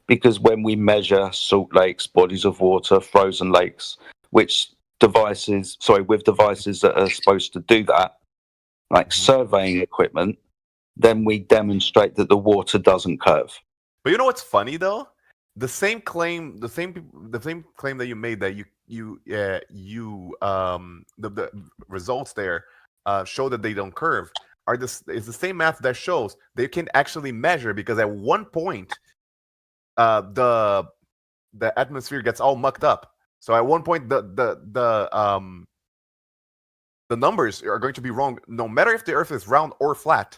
Because when we measure salt lakes, bodies of water, frozen lakes, with devices that are supposed to do that, like surveying equipment, then we demonstrate that the water doesn't curve. But you know what's funny though? The same claim that you made, that the results there show that they don't curve, is the same math that shows they can actually measure, because at one point the atmosphere gets all mucked up. So at one point the numbers are going to be wrong, no matter if the Earth is round or flat.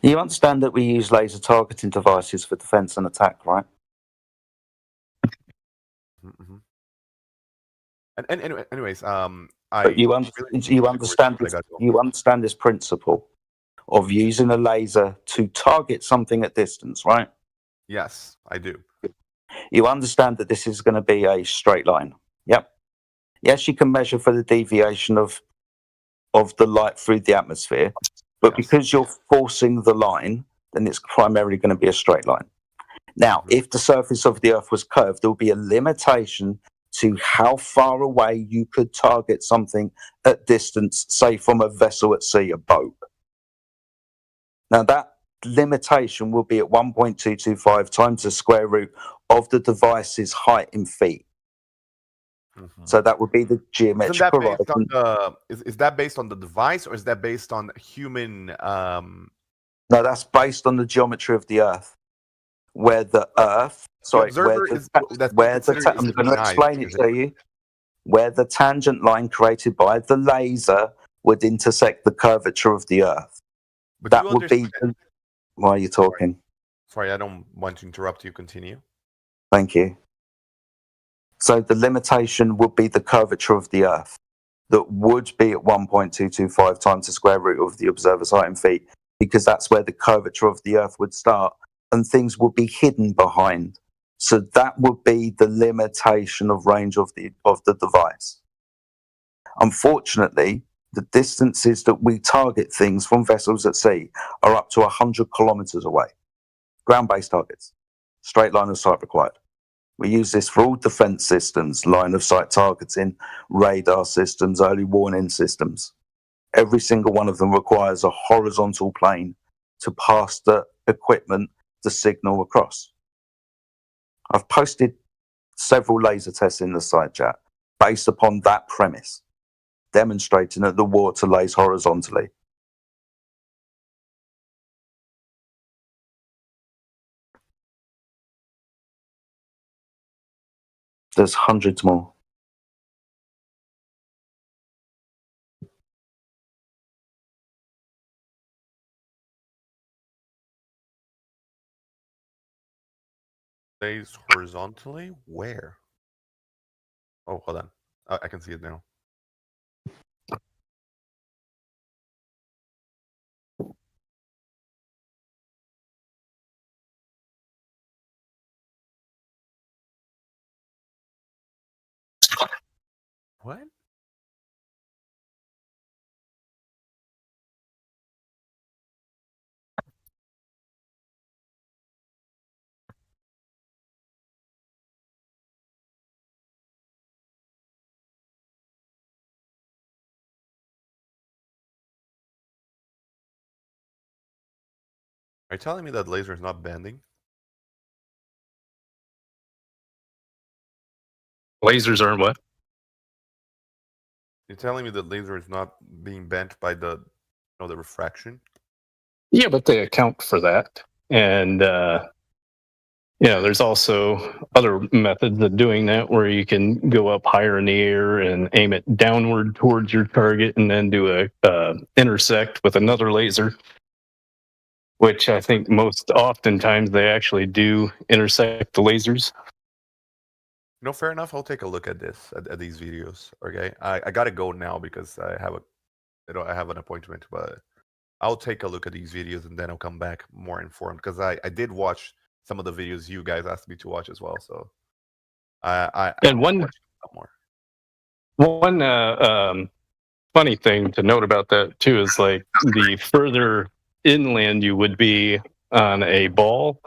You understand that we use laser targeting devices for defense and attack, right? And anyways, you understand this principle of using a laser to target something at distance, right? Yes, I do. You understand that this is going to be a straight line. Yep. Yes, you can measure for the deviation of the light through the atmosphere, but because you're forcing the line, then it's primarily going to be a straight line. Now, if the surface of the Earth was curved, there will be a limitation to how far away you could target something at distance, say from a vessel at sea, a boat. Now, that limitation will be at 1.225 times the square root of the device's height in feet. So that would be the geometric horizon. Is that based on the device, or is that based on human? No, that's based on the geometry of the Earth, where the Earth. Sorry, I'm going to explain it to you. where the tangent line created by the laser would intersect the curvature of the Earth. But that you would be. understand- Why are you talking? Sorry, I don't want to interrupt you. Continue. Thank you. So the limitation would be the curvature of the Earth that would be at 1.225 times the square root of the observer's height in feet, because that's where the curvature of the Earth would start and things would be hidden behind. So that would be the limitation of range of the device. Unfortunately, the distances that we target things from vessels at sea are up to 100 kilometers away. Ground-based targets, straight line of sight required. We use this for all defense systems, line of sight targeting, radar systems, early warning systems. Every single one of them requires a horizontal plane to pass the equipment, the signal across. I've posted several laser tests in the side chat based upon that premise, demonstrating that the water lays horizontally. There's hundreds more. Lays horizontally? Where? Oh, hold on. I can see it now. What? Are you telling me that laser is not bending? Lasers aren't what? You're telling me that laser is not being bent by the refraction? Yeah, but they account for that. And, there's also other methods of doing that where you can go up higher in the air and aim it downward towards your target and then do a intersect with another laser, which I think most oftentimes they actually do intersect the lasers. No, fair enough. I'll take a look at this, at these videos. Okay, I gotta go now because I have an appointment. But I'll take a look at these videos and then I'll come back more informed because I did watch some of the videos you guys asked me to watch as well. So And one funny thing to note about that too is like the further inland you would be on a ball,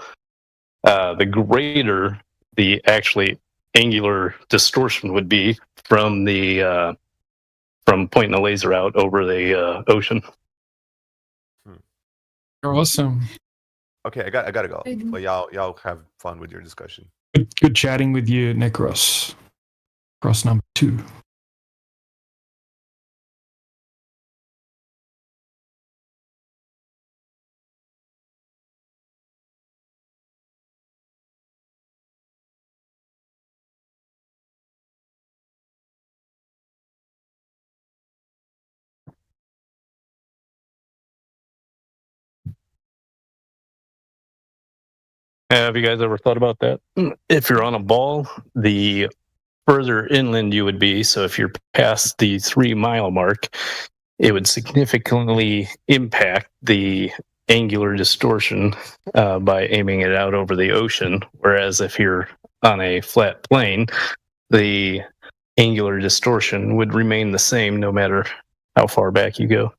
the greater the actually angular distortion would be from the from pointing the laser out over the ocean. Awesome. Okay, I gotta go. But y'all have fun with your discussion. Good chatting with you, Necros. Cross number 2. Have you guys ever thought about that? If you're on a ball, the further inland you would be, so if you're past the 3-mile mark, it would significantly impact the angular distortion by aiming it out over the ocean. Whereas if you're on a flat plane, the angular distortion would remain the same no matter how far back you go.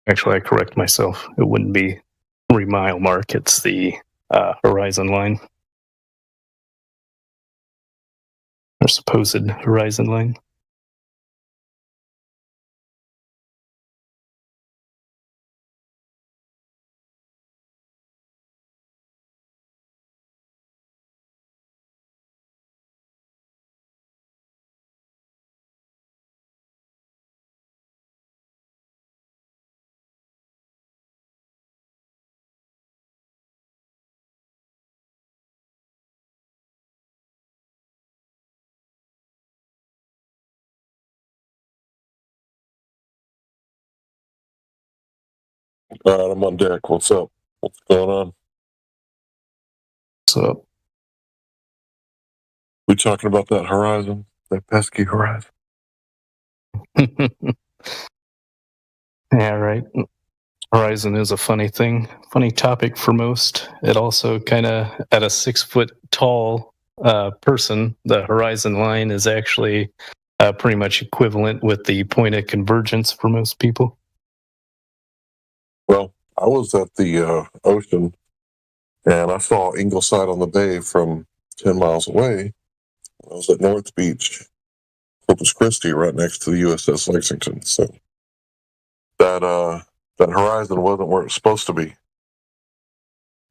Actually, I correct myself. It wouldn't be 3-mile mark. It's the horizon line. Or supposed horizon line. I'm on deck. What's up? What's going on? What's up? We talking about that Horizon, that pesky Horizon. Yeah, right. Horizon is a funny topic for most. It also kind of, at a 6 foot tall person, the horizon line is actually pretty much equivalent with the point of convergence for most people. Well, I was at the ocean, and I saw Ingleside on the Bay from 10 miles away. I was at North Beach, Corpus Christi, right next to the USS Lexington. So that horizon wasn't where it's supposed to be.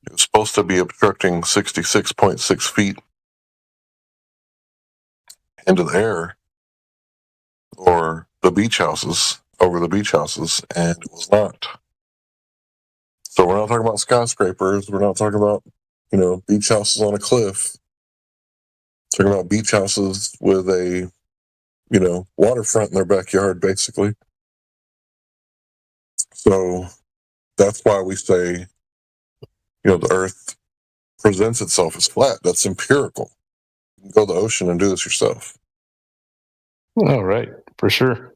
It was supposed to be obstructing 66.6 feet into the air, or the beach houses, over the beach houses, and it was not. So we're not talking about skyscrapers. We're not talking about, beach houses on a cliff. We're talking about beach houses with a, waterfront in their backyard, basically. So that's why we say, the Earth presents itself as flat. That's empirical. You can go to the ocean and do this yourself. Oh, right, for sure.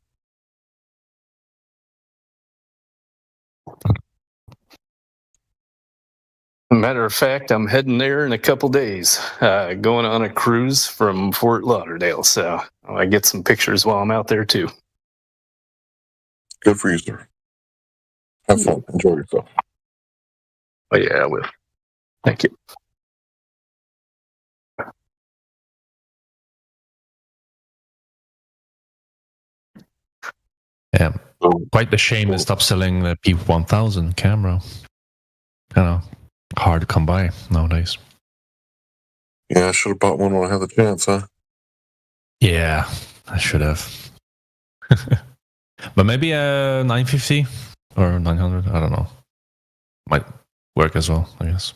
Matter of fact, I'm heading there in a couple days, going on a cruise from Fort Lauderdale. So I get some pictures while I'm out there too. Good for you, sir. Have fun. Enjoy yourself. Oh, yeah, I will. Thank you. Yeah, quite the shame they stopped selling the P1000 camera. Kind of hard to come by nowadays. Yeah, I should have bought one when I had the chance, huh? Yeah, I should have. But maybe a 950 or 900, I don't know. Might work as well, I guess.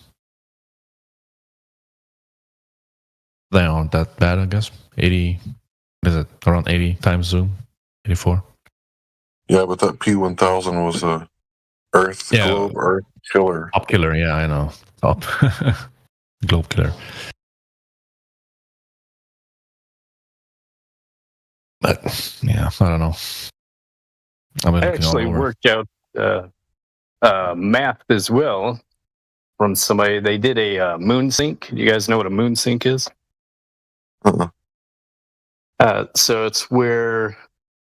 They aren't that bad, I guess. 80, is it around 80 times zoom? 84. Yeah, but that P1000 was a globe Earth killer. Top killer, yeah, I know. Top. Globe killer. But, yeah, I don't know. I actually worked out math as well from somebody. They did a moon sync. You guys know what a moon sync is? So it's where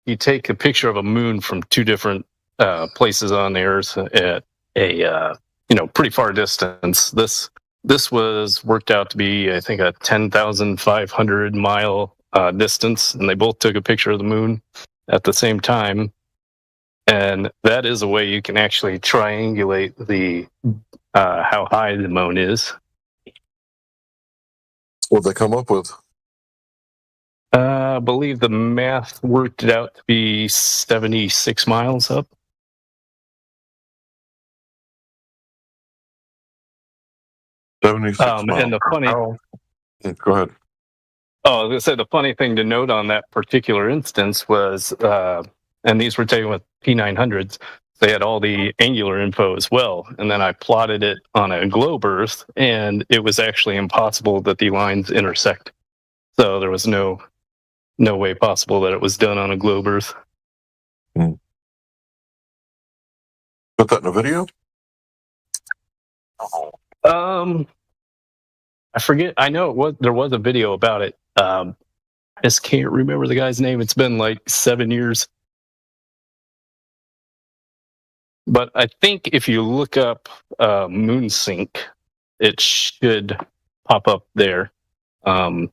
you take a picture of a moon from two different places on the Earth at a pretty far distance. This was worked out to be, I think, a 10,500 mile distance, and they both took a picture of the moon at the same time. And that is a way you can actually triangulate the how high the moon is. What'd they come up with? I believe the math worked it out to be 76 miles up. And the funny. Go ahead. Oh, I was going to say the funny thing to note on that particular instance was, and these were taken with P900s, they had all the angular info as well. And then I plotted it on a globe Earth, and it was actually impossible that the lines intersect. So there was no way possible that it was done on a globe Earth. Put that in a video? I forget. I know there was a video about it. I just can't remember the guy's name. It's been like 7 years. But I think if you look up MoonSync, it should pop up there. And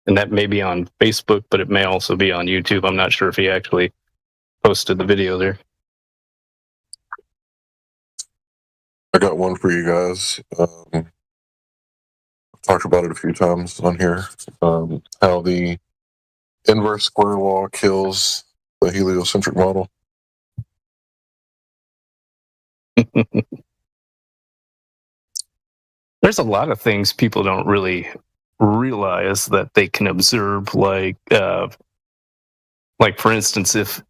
that may be on Facebook, but it may also be on YouTube. I'm not sure if he actually posted the video there. I got one for you guys. I've talked about it a few times on here. How the inverse square law kills the heliocentric model. There's a lot of things people don't really realize that they can observe, like for instance, if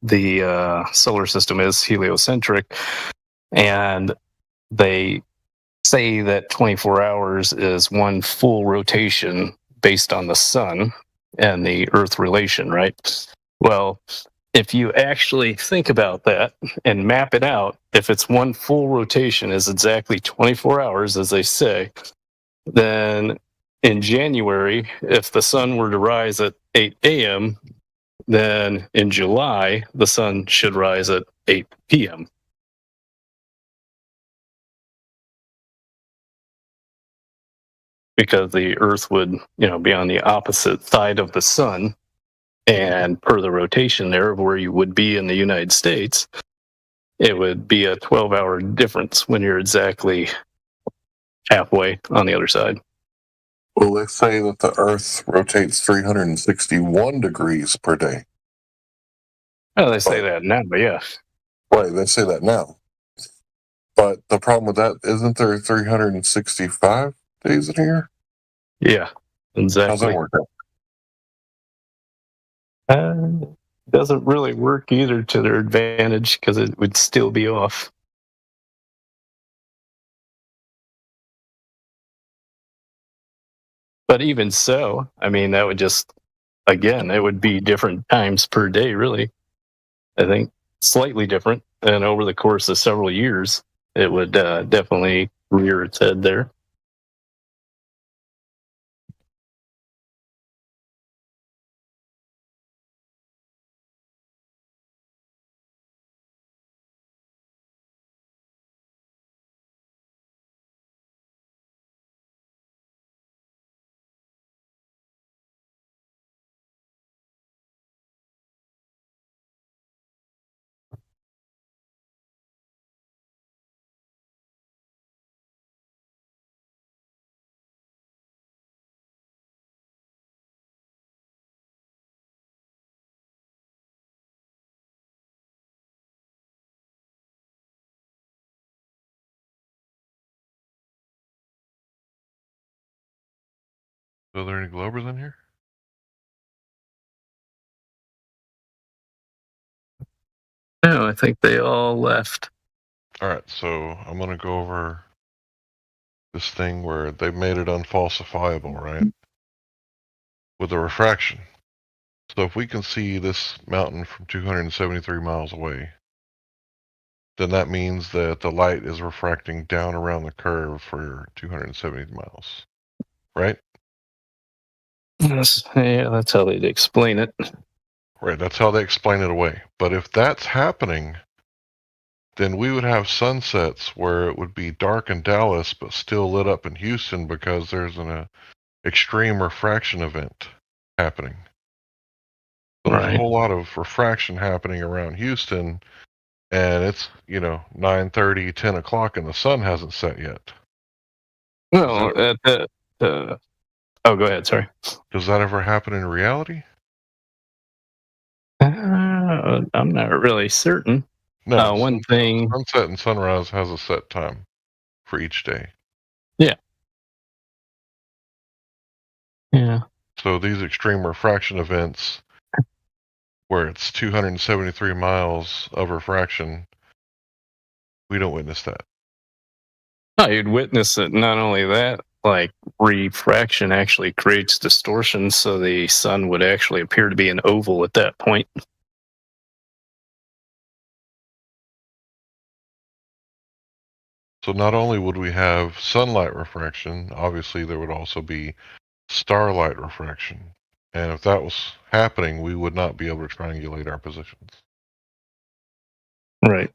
the solar system is heliocentric, and they say that 24 hours is one full rotation based on the sun and the Earth relation, right? Well, if you actually think about that and map it out, if it's one full rotation is exactly 24 hours, as they say, then in January, if the sun were to rise at 8 a.m., then in July, the sun should rise at 8 p.m. Because the Earth would, be on the opposite side of the sun, and per the rotation there of where you would be in the United States, it would be a 12-hour difference when you're exactly halfway on the other side. Well, they say that the Earth rotates 361 degrees per day. Oh, they say that now, but yeah. Right, they say that now. But the problem with that, isn't there 365 days in a year? Yeah, exactly. How's that work out? Doesn't really work either to their advantage because it would still be off. But even so, I mean, that would just, again, it would be different times per day, really. I think slightly different. And over the course of several years, it would definitely rear its head there. Are there any Globers in here? No, I think they all left. All right, so I'm going to go over this thing where they made it unfalsifiable, right? With the refraction. So if we can see this mountain from 273 miles away, then that means that the light is refracting down around the curve for 270 miles, right? Yes, yeah, that's how they'd explain it. Right, that's how they explain it away. But if that's happening, then we would have sunsets where it would be dark in Dallas but still lit up in Houston because there's an extreme refraction event happening. So there's a whole lot of refraction happening around Houston, and it's, 9:30, 10 o'clock, and the sun hasn't set yet. No, oh, go ahead, sorry. Does that ever happen in reality? I'm not really certain. No, one thing. Sunset and sunrise has a set time for each day. Yeah. Yeah. So these extreme refraction events, where it's 273 miles of refraction, we don't witness that. No, you'd witness it. Not only that, like refraction actually creates distortion, so the sun would actually appear to be an oval at that point. So not only would we have sunlight refraction, obviously there would also be starlight refraction. And if that was happening, we would not be able to triangulate our positions. Right.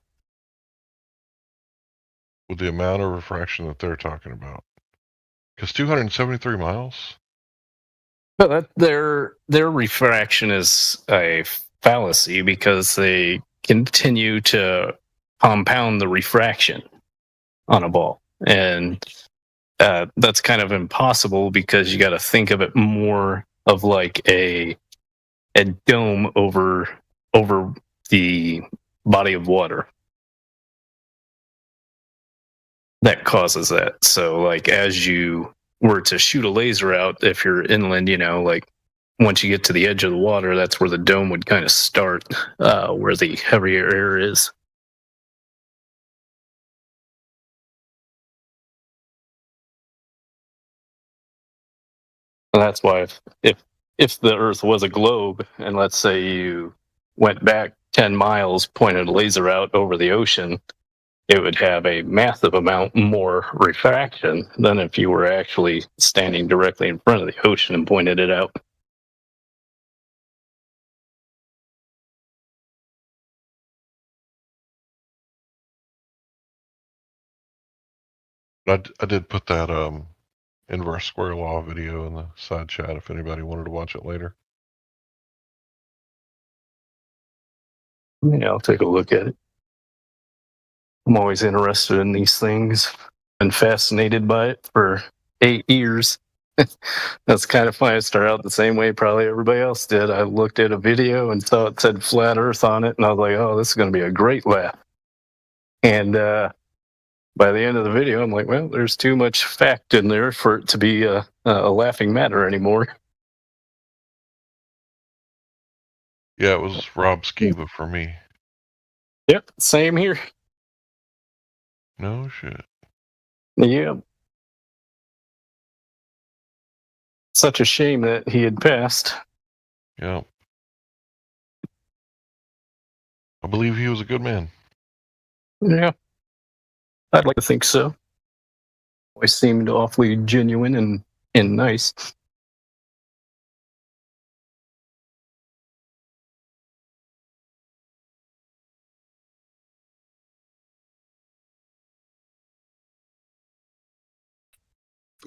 With the amount of refraction that they're talking about. Because 273 miles? But their refraction is a fallacy because they continue to compound the refraction on a ball. And that's kind of impossible because you got to think of it more of like a dome over the body of water that causes that. So like as you were to shoot a laser out, if you're inland, like once you get to the edge of the water, that's where the dome would kind of start, where the heavier air is. And that's why if the Earth was a globe, and let's say you went back 10 miles, pointed a laser out over the ocean, it would have a massive amount more refraction than if you were actually standing directly in front of the ocean and pointed it out. I did put that inverse square law video in the side chat if anybody wanted to watch it later. Yeah, I'll take a look at it. I'm always interested in these things. Been fascinated by it for 8 years. That's kind of funny. I started out the same way probably everybody else did. I looked at a video and saw it said flat Earth on it, and I was like, oh, this is going to be a great laugh. And by the end of the video, I'm like, well, there's too much fact in there for it to be a laughing matter anymore. Yeah, it was Rob Skiba for me. Yep, same here. No shit. Yeah. Such a shame that he had passed. Yeah. I believe he was a good man. Yeah. I'd like to think so. Always seemed awfully genuine and nice.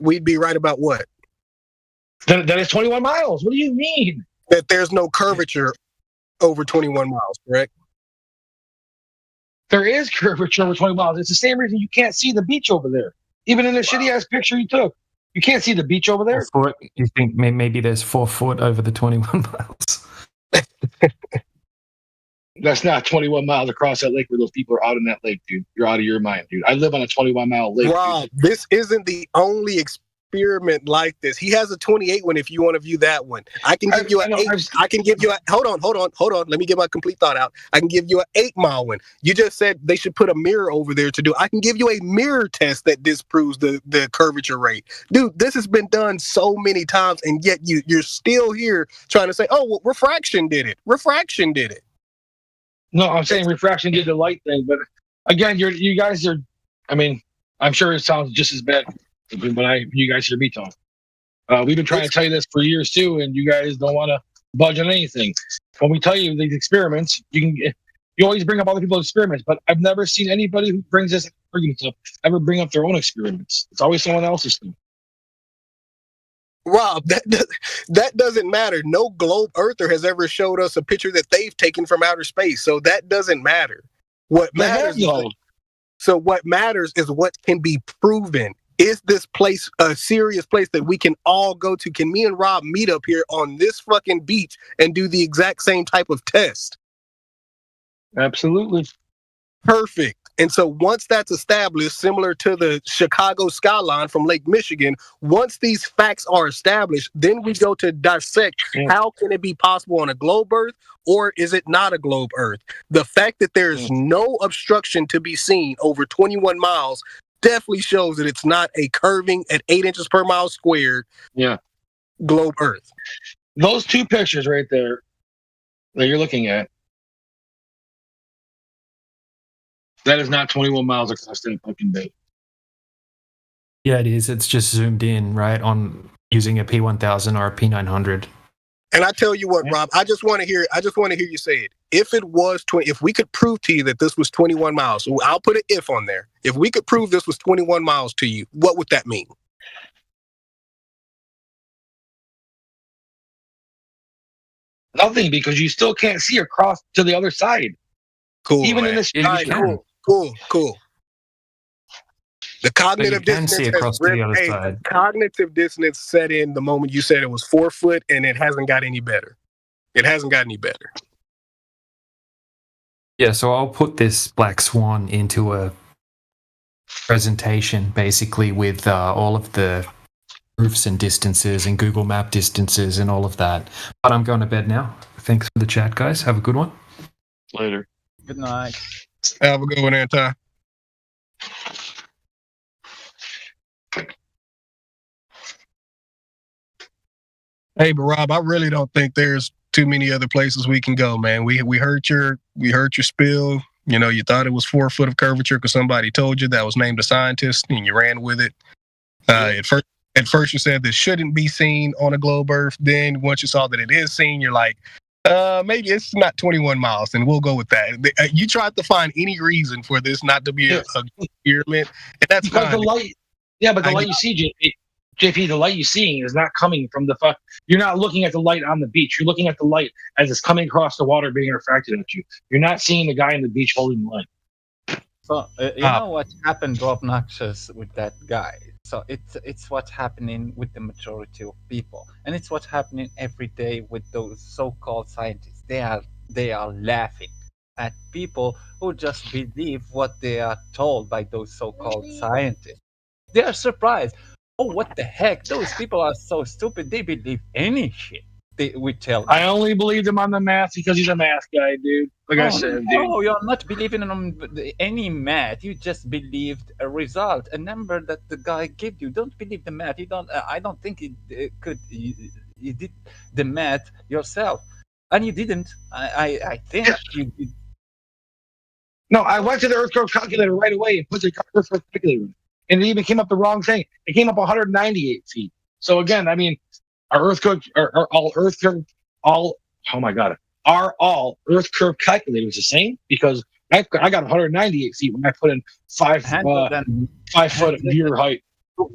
We'd be right about what? That is 21 miles. What do you mean? That there's no curvature over 21 miles, correct? There is curvature over 20 miles. It's the same reason you can't see the beach over there. Even in the shitty ass picture you took, you can't see the beach over there. You think maybe there's 4 foot over the 21 miles? That's not 21 miles across that lake where those people are out in that lake, dude. You're out of your mind, dude. I live on a 21-mile lake. Rob, this isn't the only experiment like this. He has a 28 one if you want to view that one. I can give you an 8. I can give you a hold on. Let me get my complete thought out. I can give you an 8-mile one. You just said they should put a mirror over there to do. I can give you a mirror test that disproves the curvature rate. Dude, this has been done so many times, and yet you're still here trying to say, oh, well, refraction did it. Refraction did it. No, I'm saying refraction did the light thing, but again, you guys are. I mean, I'm sure it sounds just as bad when you guys hear me talk. We've been trying to tell you this for years too, and you guys don't want to budge on anything. When we tell you these experiments, you always bring up other people's experiments, but I've never seen anybody who brings this argument up ever bring up their own experiments. It's always someone else's thing. Rob, that doesn't matter. No globe earther has ever showed us a picture that they've taken from outer space, so that doesn't matter. What matters is what can be proven. Is this place a serious place that we can all go to? Can me and Rob meet up here on this fucking beach and do the exact same type of test? Absolutely. Perfect. And so once that's established, similar to the Chicago skyline from Lake Michigan, once these facts are established, then we go to dissect how can it be possible on a globe Earth, or is it not a globe Earth? The fact that there's no obstruction to be seen over 21 miles definitely shows that it's not a curving at 8 inches per mile squared globe Earth. Those two pictures right there that you're looking at, that is not 21 miles across that fucking bay. Yeah, it is. It's just zoomed in, right, on using a P1000 or a P900. And I tell you what, Rob, I just want to hear you say it. If it was if we could prove to you that this was 21 miles, I'll put an if on there. If we could prove this was 21 miles to you, what would that mean? Nothing, because you still can't see across to the other side. Cool. Even in this cool. The cognitive dissonance cognitive dissonance set in the moment you said it was 4 foot, and it hasn't got any better. It hasn't got any better. Yeah, so I'll put this Black Swan into a presentation, basically with all of the proofs and distances and Google Map distances and all of that. But I'm going to bed now. Thanks for the chat, guys. Have a good one. Later. Good night. Have a good one, Anti. Hey, but Rob, I really don't think there's too many other places we can go, man. We heard your spill. You know, you thought it was 4 foot of curvature because somebody told you that was named a scientist, and you ran with it. At first, you said this shouldn't be seen on a globe Earth. Then, once you saw that it is seen, you're like, maybe it's not 21 miles, and we'll go with that. You tried to find any reason for this not to be a experiment, and that's because fine. the light. Yeah, but the light you see, JP, the light you're seeing is not coming from the fuck. You're not looking at the light on the beach. You're looking at the light as it's coming across the water, being refracted at you. You're not seeing the guy on the beach holding the light. So you know what happened, Rob Noxious, with that guy. So it's what's happening with the majority of people, and it's what's happening every day with those so-called scientists. They are laughing at people who just believe what they are told by those so-called scientists. They are surprised. Oh, what the heck? Those people are so stupid. They believe any shit we tell them. I only believed him on the math because he's a math guy, dude. Like I said, dude. No, you're not believing on any math. You just believed a result, a number that the guy gave you. Don't believe the math. You don't. I don't think it could. You did the math yourself, and you didn't. I think you did. No, I went to the earth curve calculator right away and put the earth curve calculator in. And it even came up the wrong thing. It came up 198 feet. So again, I mean, are all earth curve calculators the same? Because I got 198 feet when I put in 5 foot viewer height.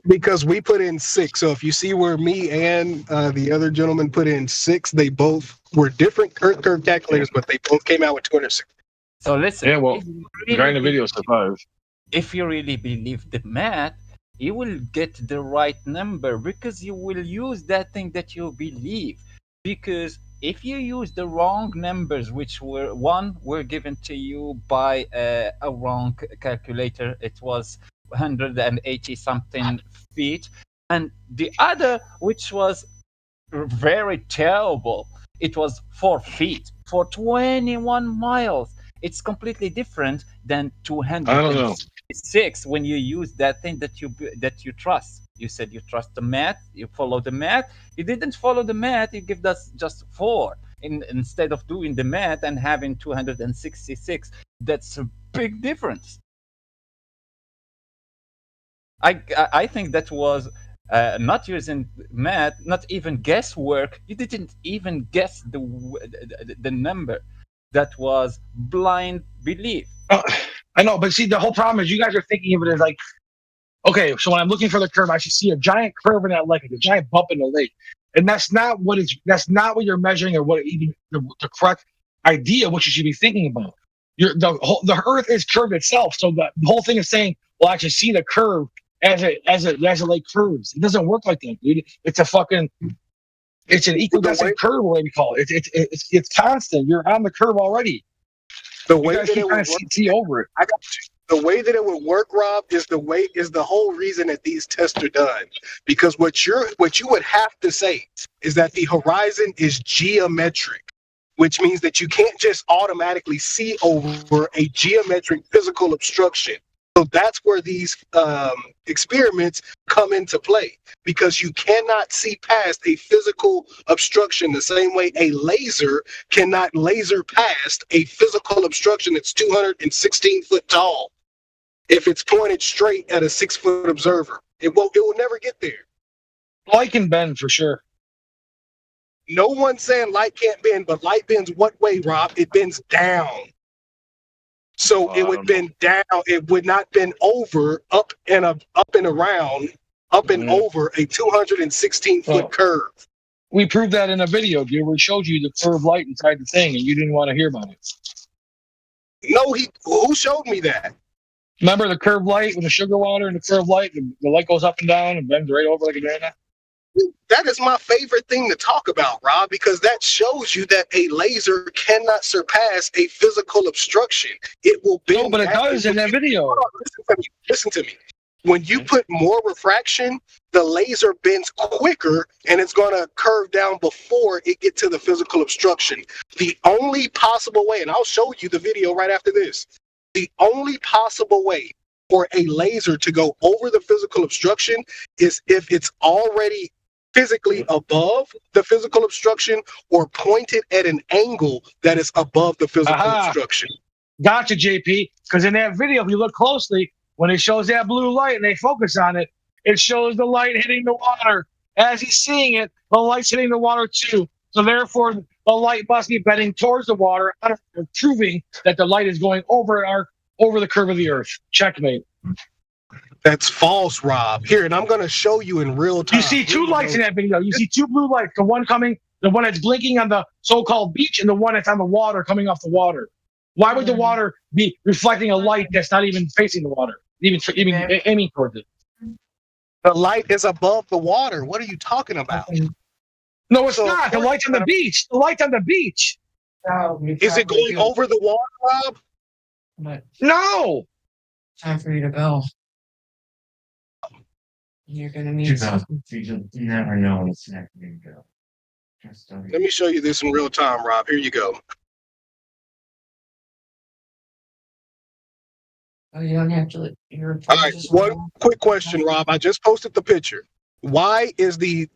Because we put in 6. So if you see where me and the other gentleman put in 6, they both were different earth curve calculators, but they both came out with 260. So listen. Yeah, well, the guy in the video survived. If you really believe the math, you will get the right number because you will use that thing that you believe. Because if you use the wrong numbers, which were given to you by a wrong calculator, it was 180 something feet, and the other, which was very terrible, it was 4 feet for 21 miles. It's completely different than 206 when you use that thing that you trust. You said you trust the math, you follow the math. You didn't follow the math, you give us just 4 instead of doing the math and having 266. That's a big difference. I think that was not using math, not even guesswork. You didn't even guess the number. That was blind belief. I know, but see, the whole problem is you guys are thinking of it as like, okay, so when I'm looking for the curve, I should see a giant curve in that lake, like a giant bump in the lake, and that's not what you're measuring, or what even the correct idea what you should be thinking about. The Earth is curved itself, so the whole thing is saying, well, I should see the curve as a lake curves. It doesn't work like that, dude. It's an equidistant curve, what we call it. It's constant. You're on the curve already. The way that it would work, see over it. I got you. The way that it would work, Rob, is the whole reason that these tests are done. Because what you would have to say is that the horizon is geometric, which means that you can't just automatically see over a geometric physical obstruction. So that's where these experiments come into play, because you cannot see past a physical obstruction the same way a laser cannot laser past a physical obstruction that's 216 foot tall. If it's pointed straight at a 6 foot observer, it will never get there. Light can bend for sure. No one's saying light can't bend, but light bends what way, Rob? It bends down. So it would bend down. It would not bend over, up and around, up and over a 216 foot curve. We proved that in a video, dude. We showed you the curved light inside the thing, and you didn't want to hear about it. No, who showed me that? Remember the curved light with the sugar water and the curved light? The light goes up and down and bends right over like a banana. That is my favorite thing to talk about, Rob, because that shows you that a laser cannot surpass a physical obstruction. It will bend. No, but it does in that video. Listen to me. When you put more refraction, the laser bends quicker, and it's going to curve down before it gets to the physical obstruction. The only possible way, and I'll show you the video right after this, the only possible way for a laser to go over the physical obstruction is if it's already physically above the physical obstruction or pointed at an angle that is above the physical obstruction. Gotcha, JP. Because in that video, if you look closely, when it shows that blue light and they focus on it, it shows the light hitting the water. As he's seeing it, the light's hitting the water too. So therefore, the light must be bending towards the water, proving that the light is going over the curve of the Earth. Checkmate. That's false, Rob. Here, and I'm going to show you in real time. You see two lights in that video. You see two blue lights. The one that's blinking on the so-called beach, and the one that's on the water coming off the water. Why would the water be reflecting a light that's not even facing the water, even aiming towards it? The light is above the water. What are you talking about? No, it's not. The light's on the beach. The light's on the beach. Is it going over the water, Rob? No. Time for you to go. You're gonna need something. You never know when it's next to go. Let me show you this in real time, Rob. Here you go. Oh, you don't have to. All right, one quick question, Rob. I just posted the picture. Why is the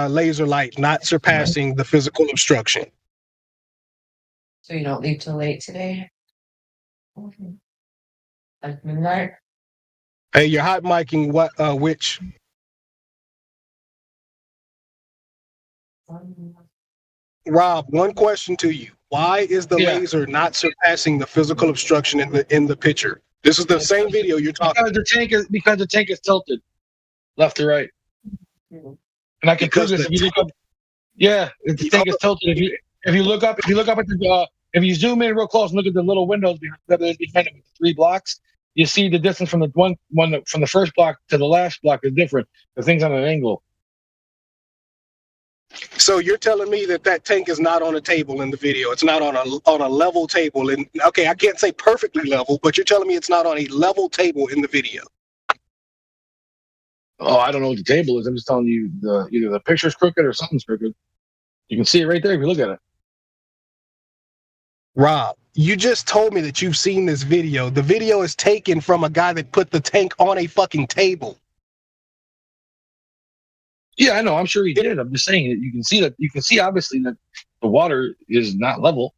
laser light not surpassing the physical obstruction? So you don't leave till late today? Like midnight? Hey, you're hot micing what? Which? Rob, one question to you. Why is the laser not surpassing the physical obstruction in the picture? This is the same video you're talking about. Because the tank is tilted left to right. And I can prove this if you look up. Yeah, the tank is tilted. If you look up at the if you zoom in real close and look at the little windows behind it with 3 blocks, you see the distance from the one from the first block to the last block is different. The thing's on an angle. So you're telling me that tank is not on a table in the video. It's not on a level table. And okay, I can't say perfectly level, but you're telling me it's not on a level table in the video. Oh, I don't know what the table is. I'm just telling you either the picture's crooked or something's crooked. You can see it right there if you look at it. Rob, you just told me that you've seen this video. The video is taken from a guy that put the tank on a fucking table. Yeah, I know. I'm sure he did. I'm just saying that you can see obviously that the water is not level.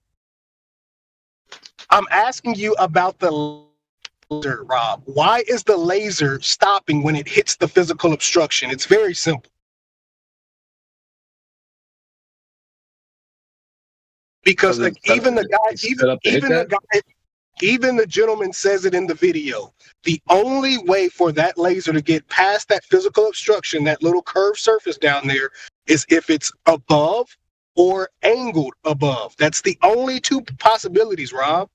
I'm asking you about the laser, Rob. Why is the laser stopping when it hits the physical obstruction? It's very simple. Because even the gentleman says it in the video. The only way for that laser to get past that physical obstruction, that little curved surface down there, is if it's above or angled above. That's the only two possibilities, Rob.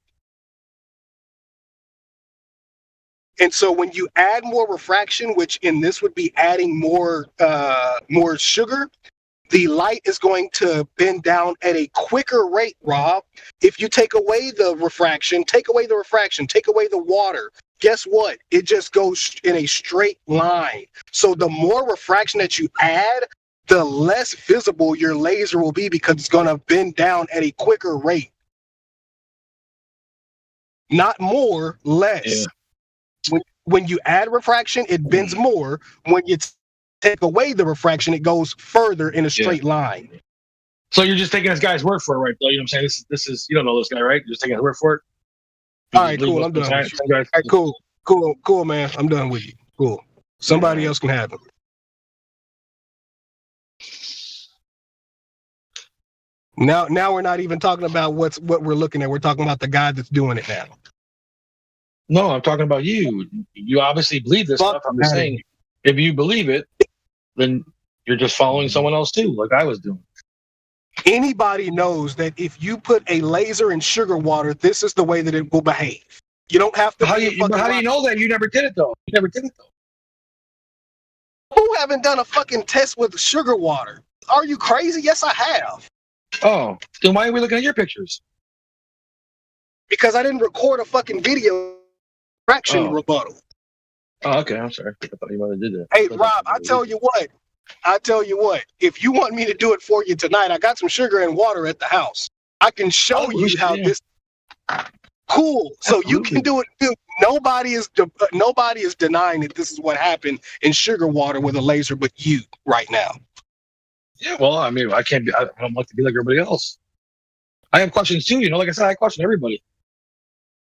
And so when you add more refraction, which in this would be adding more sugar, the light is going to bend down at a quicker rate, Rob. If you take away the refraction, take away the water, guess what? It just goes in a straight line. So the more refraction that you add, the less visible your laser will be because it's going to bend down at a quicker rate. Not more, less. Yeah. When you add refraction, it bends more. When you take away the refraction, it goes further in a straight line. So you're just taking this guy's word for it, right? You know what I'm saying? This is you don't know this guy, right? You're just taking his word for it. All right, cool. I'm done with you. All right, cool, man. I'm done with you. Cool. Somebody else can have it. Now we're not even talking about what we're looking at. We're talking about the guy that's doing it now. No, I'm talking about you. You obviously believe this stuff. I'm just saying, if you believe it, then you're just following someone else too, like I was doing. Anybody knows that if you put a laser in sugar water, this is the way that it will behave. You don't have to. How do you know that? You never did it though. Who haven't done a fucking test with sugar water? Are you crazy? Yes, I have. Oh, then why are we looking at your pictures? Because I didn't record a fucking video fraction rebuttal. Oh, okay. I'm sorry. I thought you might have did that. Hey, Rob, I tell you what. If you want me to do it for you tonight, I got some sugar and water at the house. I can show you how this. Cool. So you can do it too. Nobody is denying that this is what happened in sugar water with a laser, but you right now. Yeah, well, I mean, I can't be. I don't like to be like everybody else. I have questions too. Like I said, I question everybody.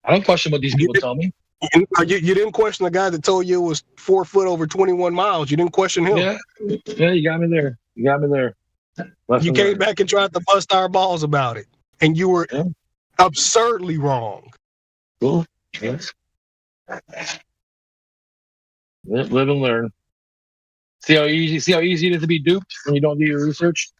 I don't question what these people tell me. You didn't question the guy that told you it was 4 foot over 21 miles. You didn't question him. Yeah, you got me there. You came back and tried to bust our balls about it, and you were absurdly wrong. Cool. Yes. Live and learn. See how easy it is to be duped when you don't do your research.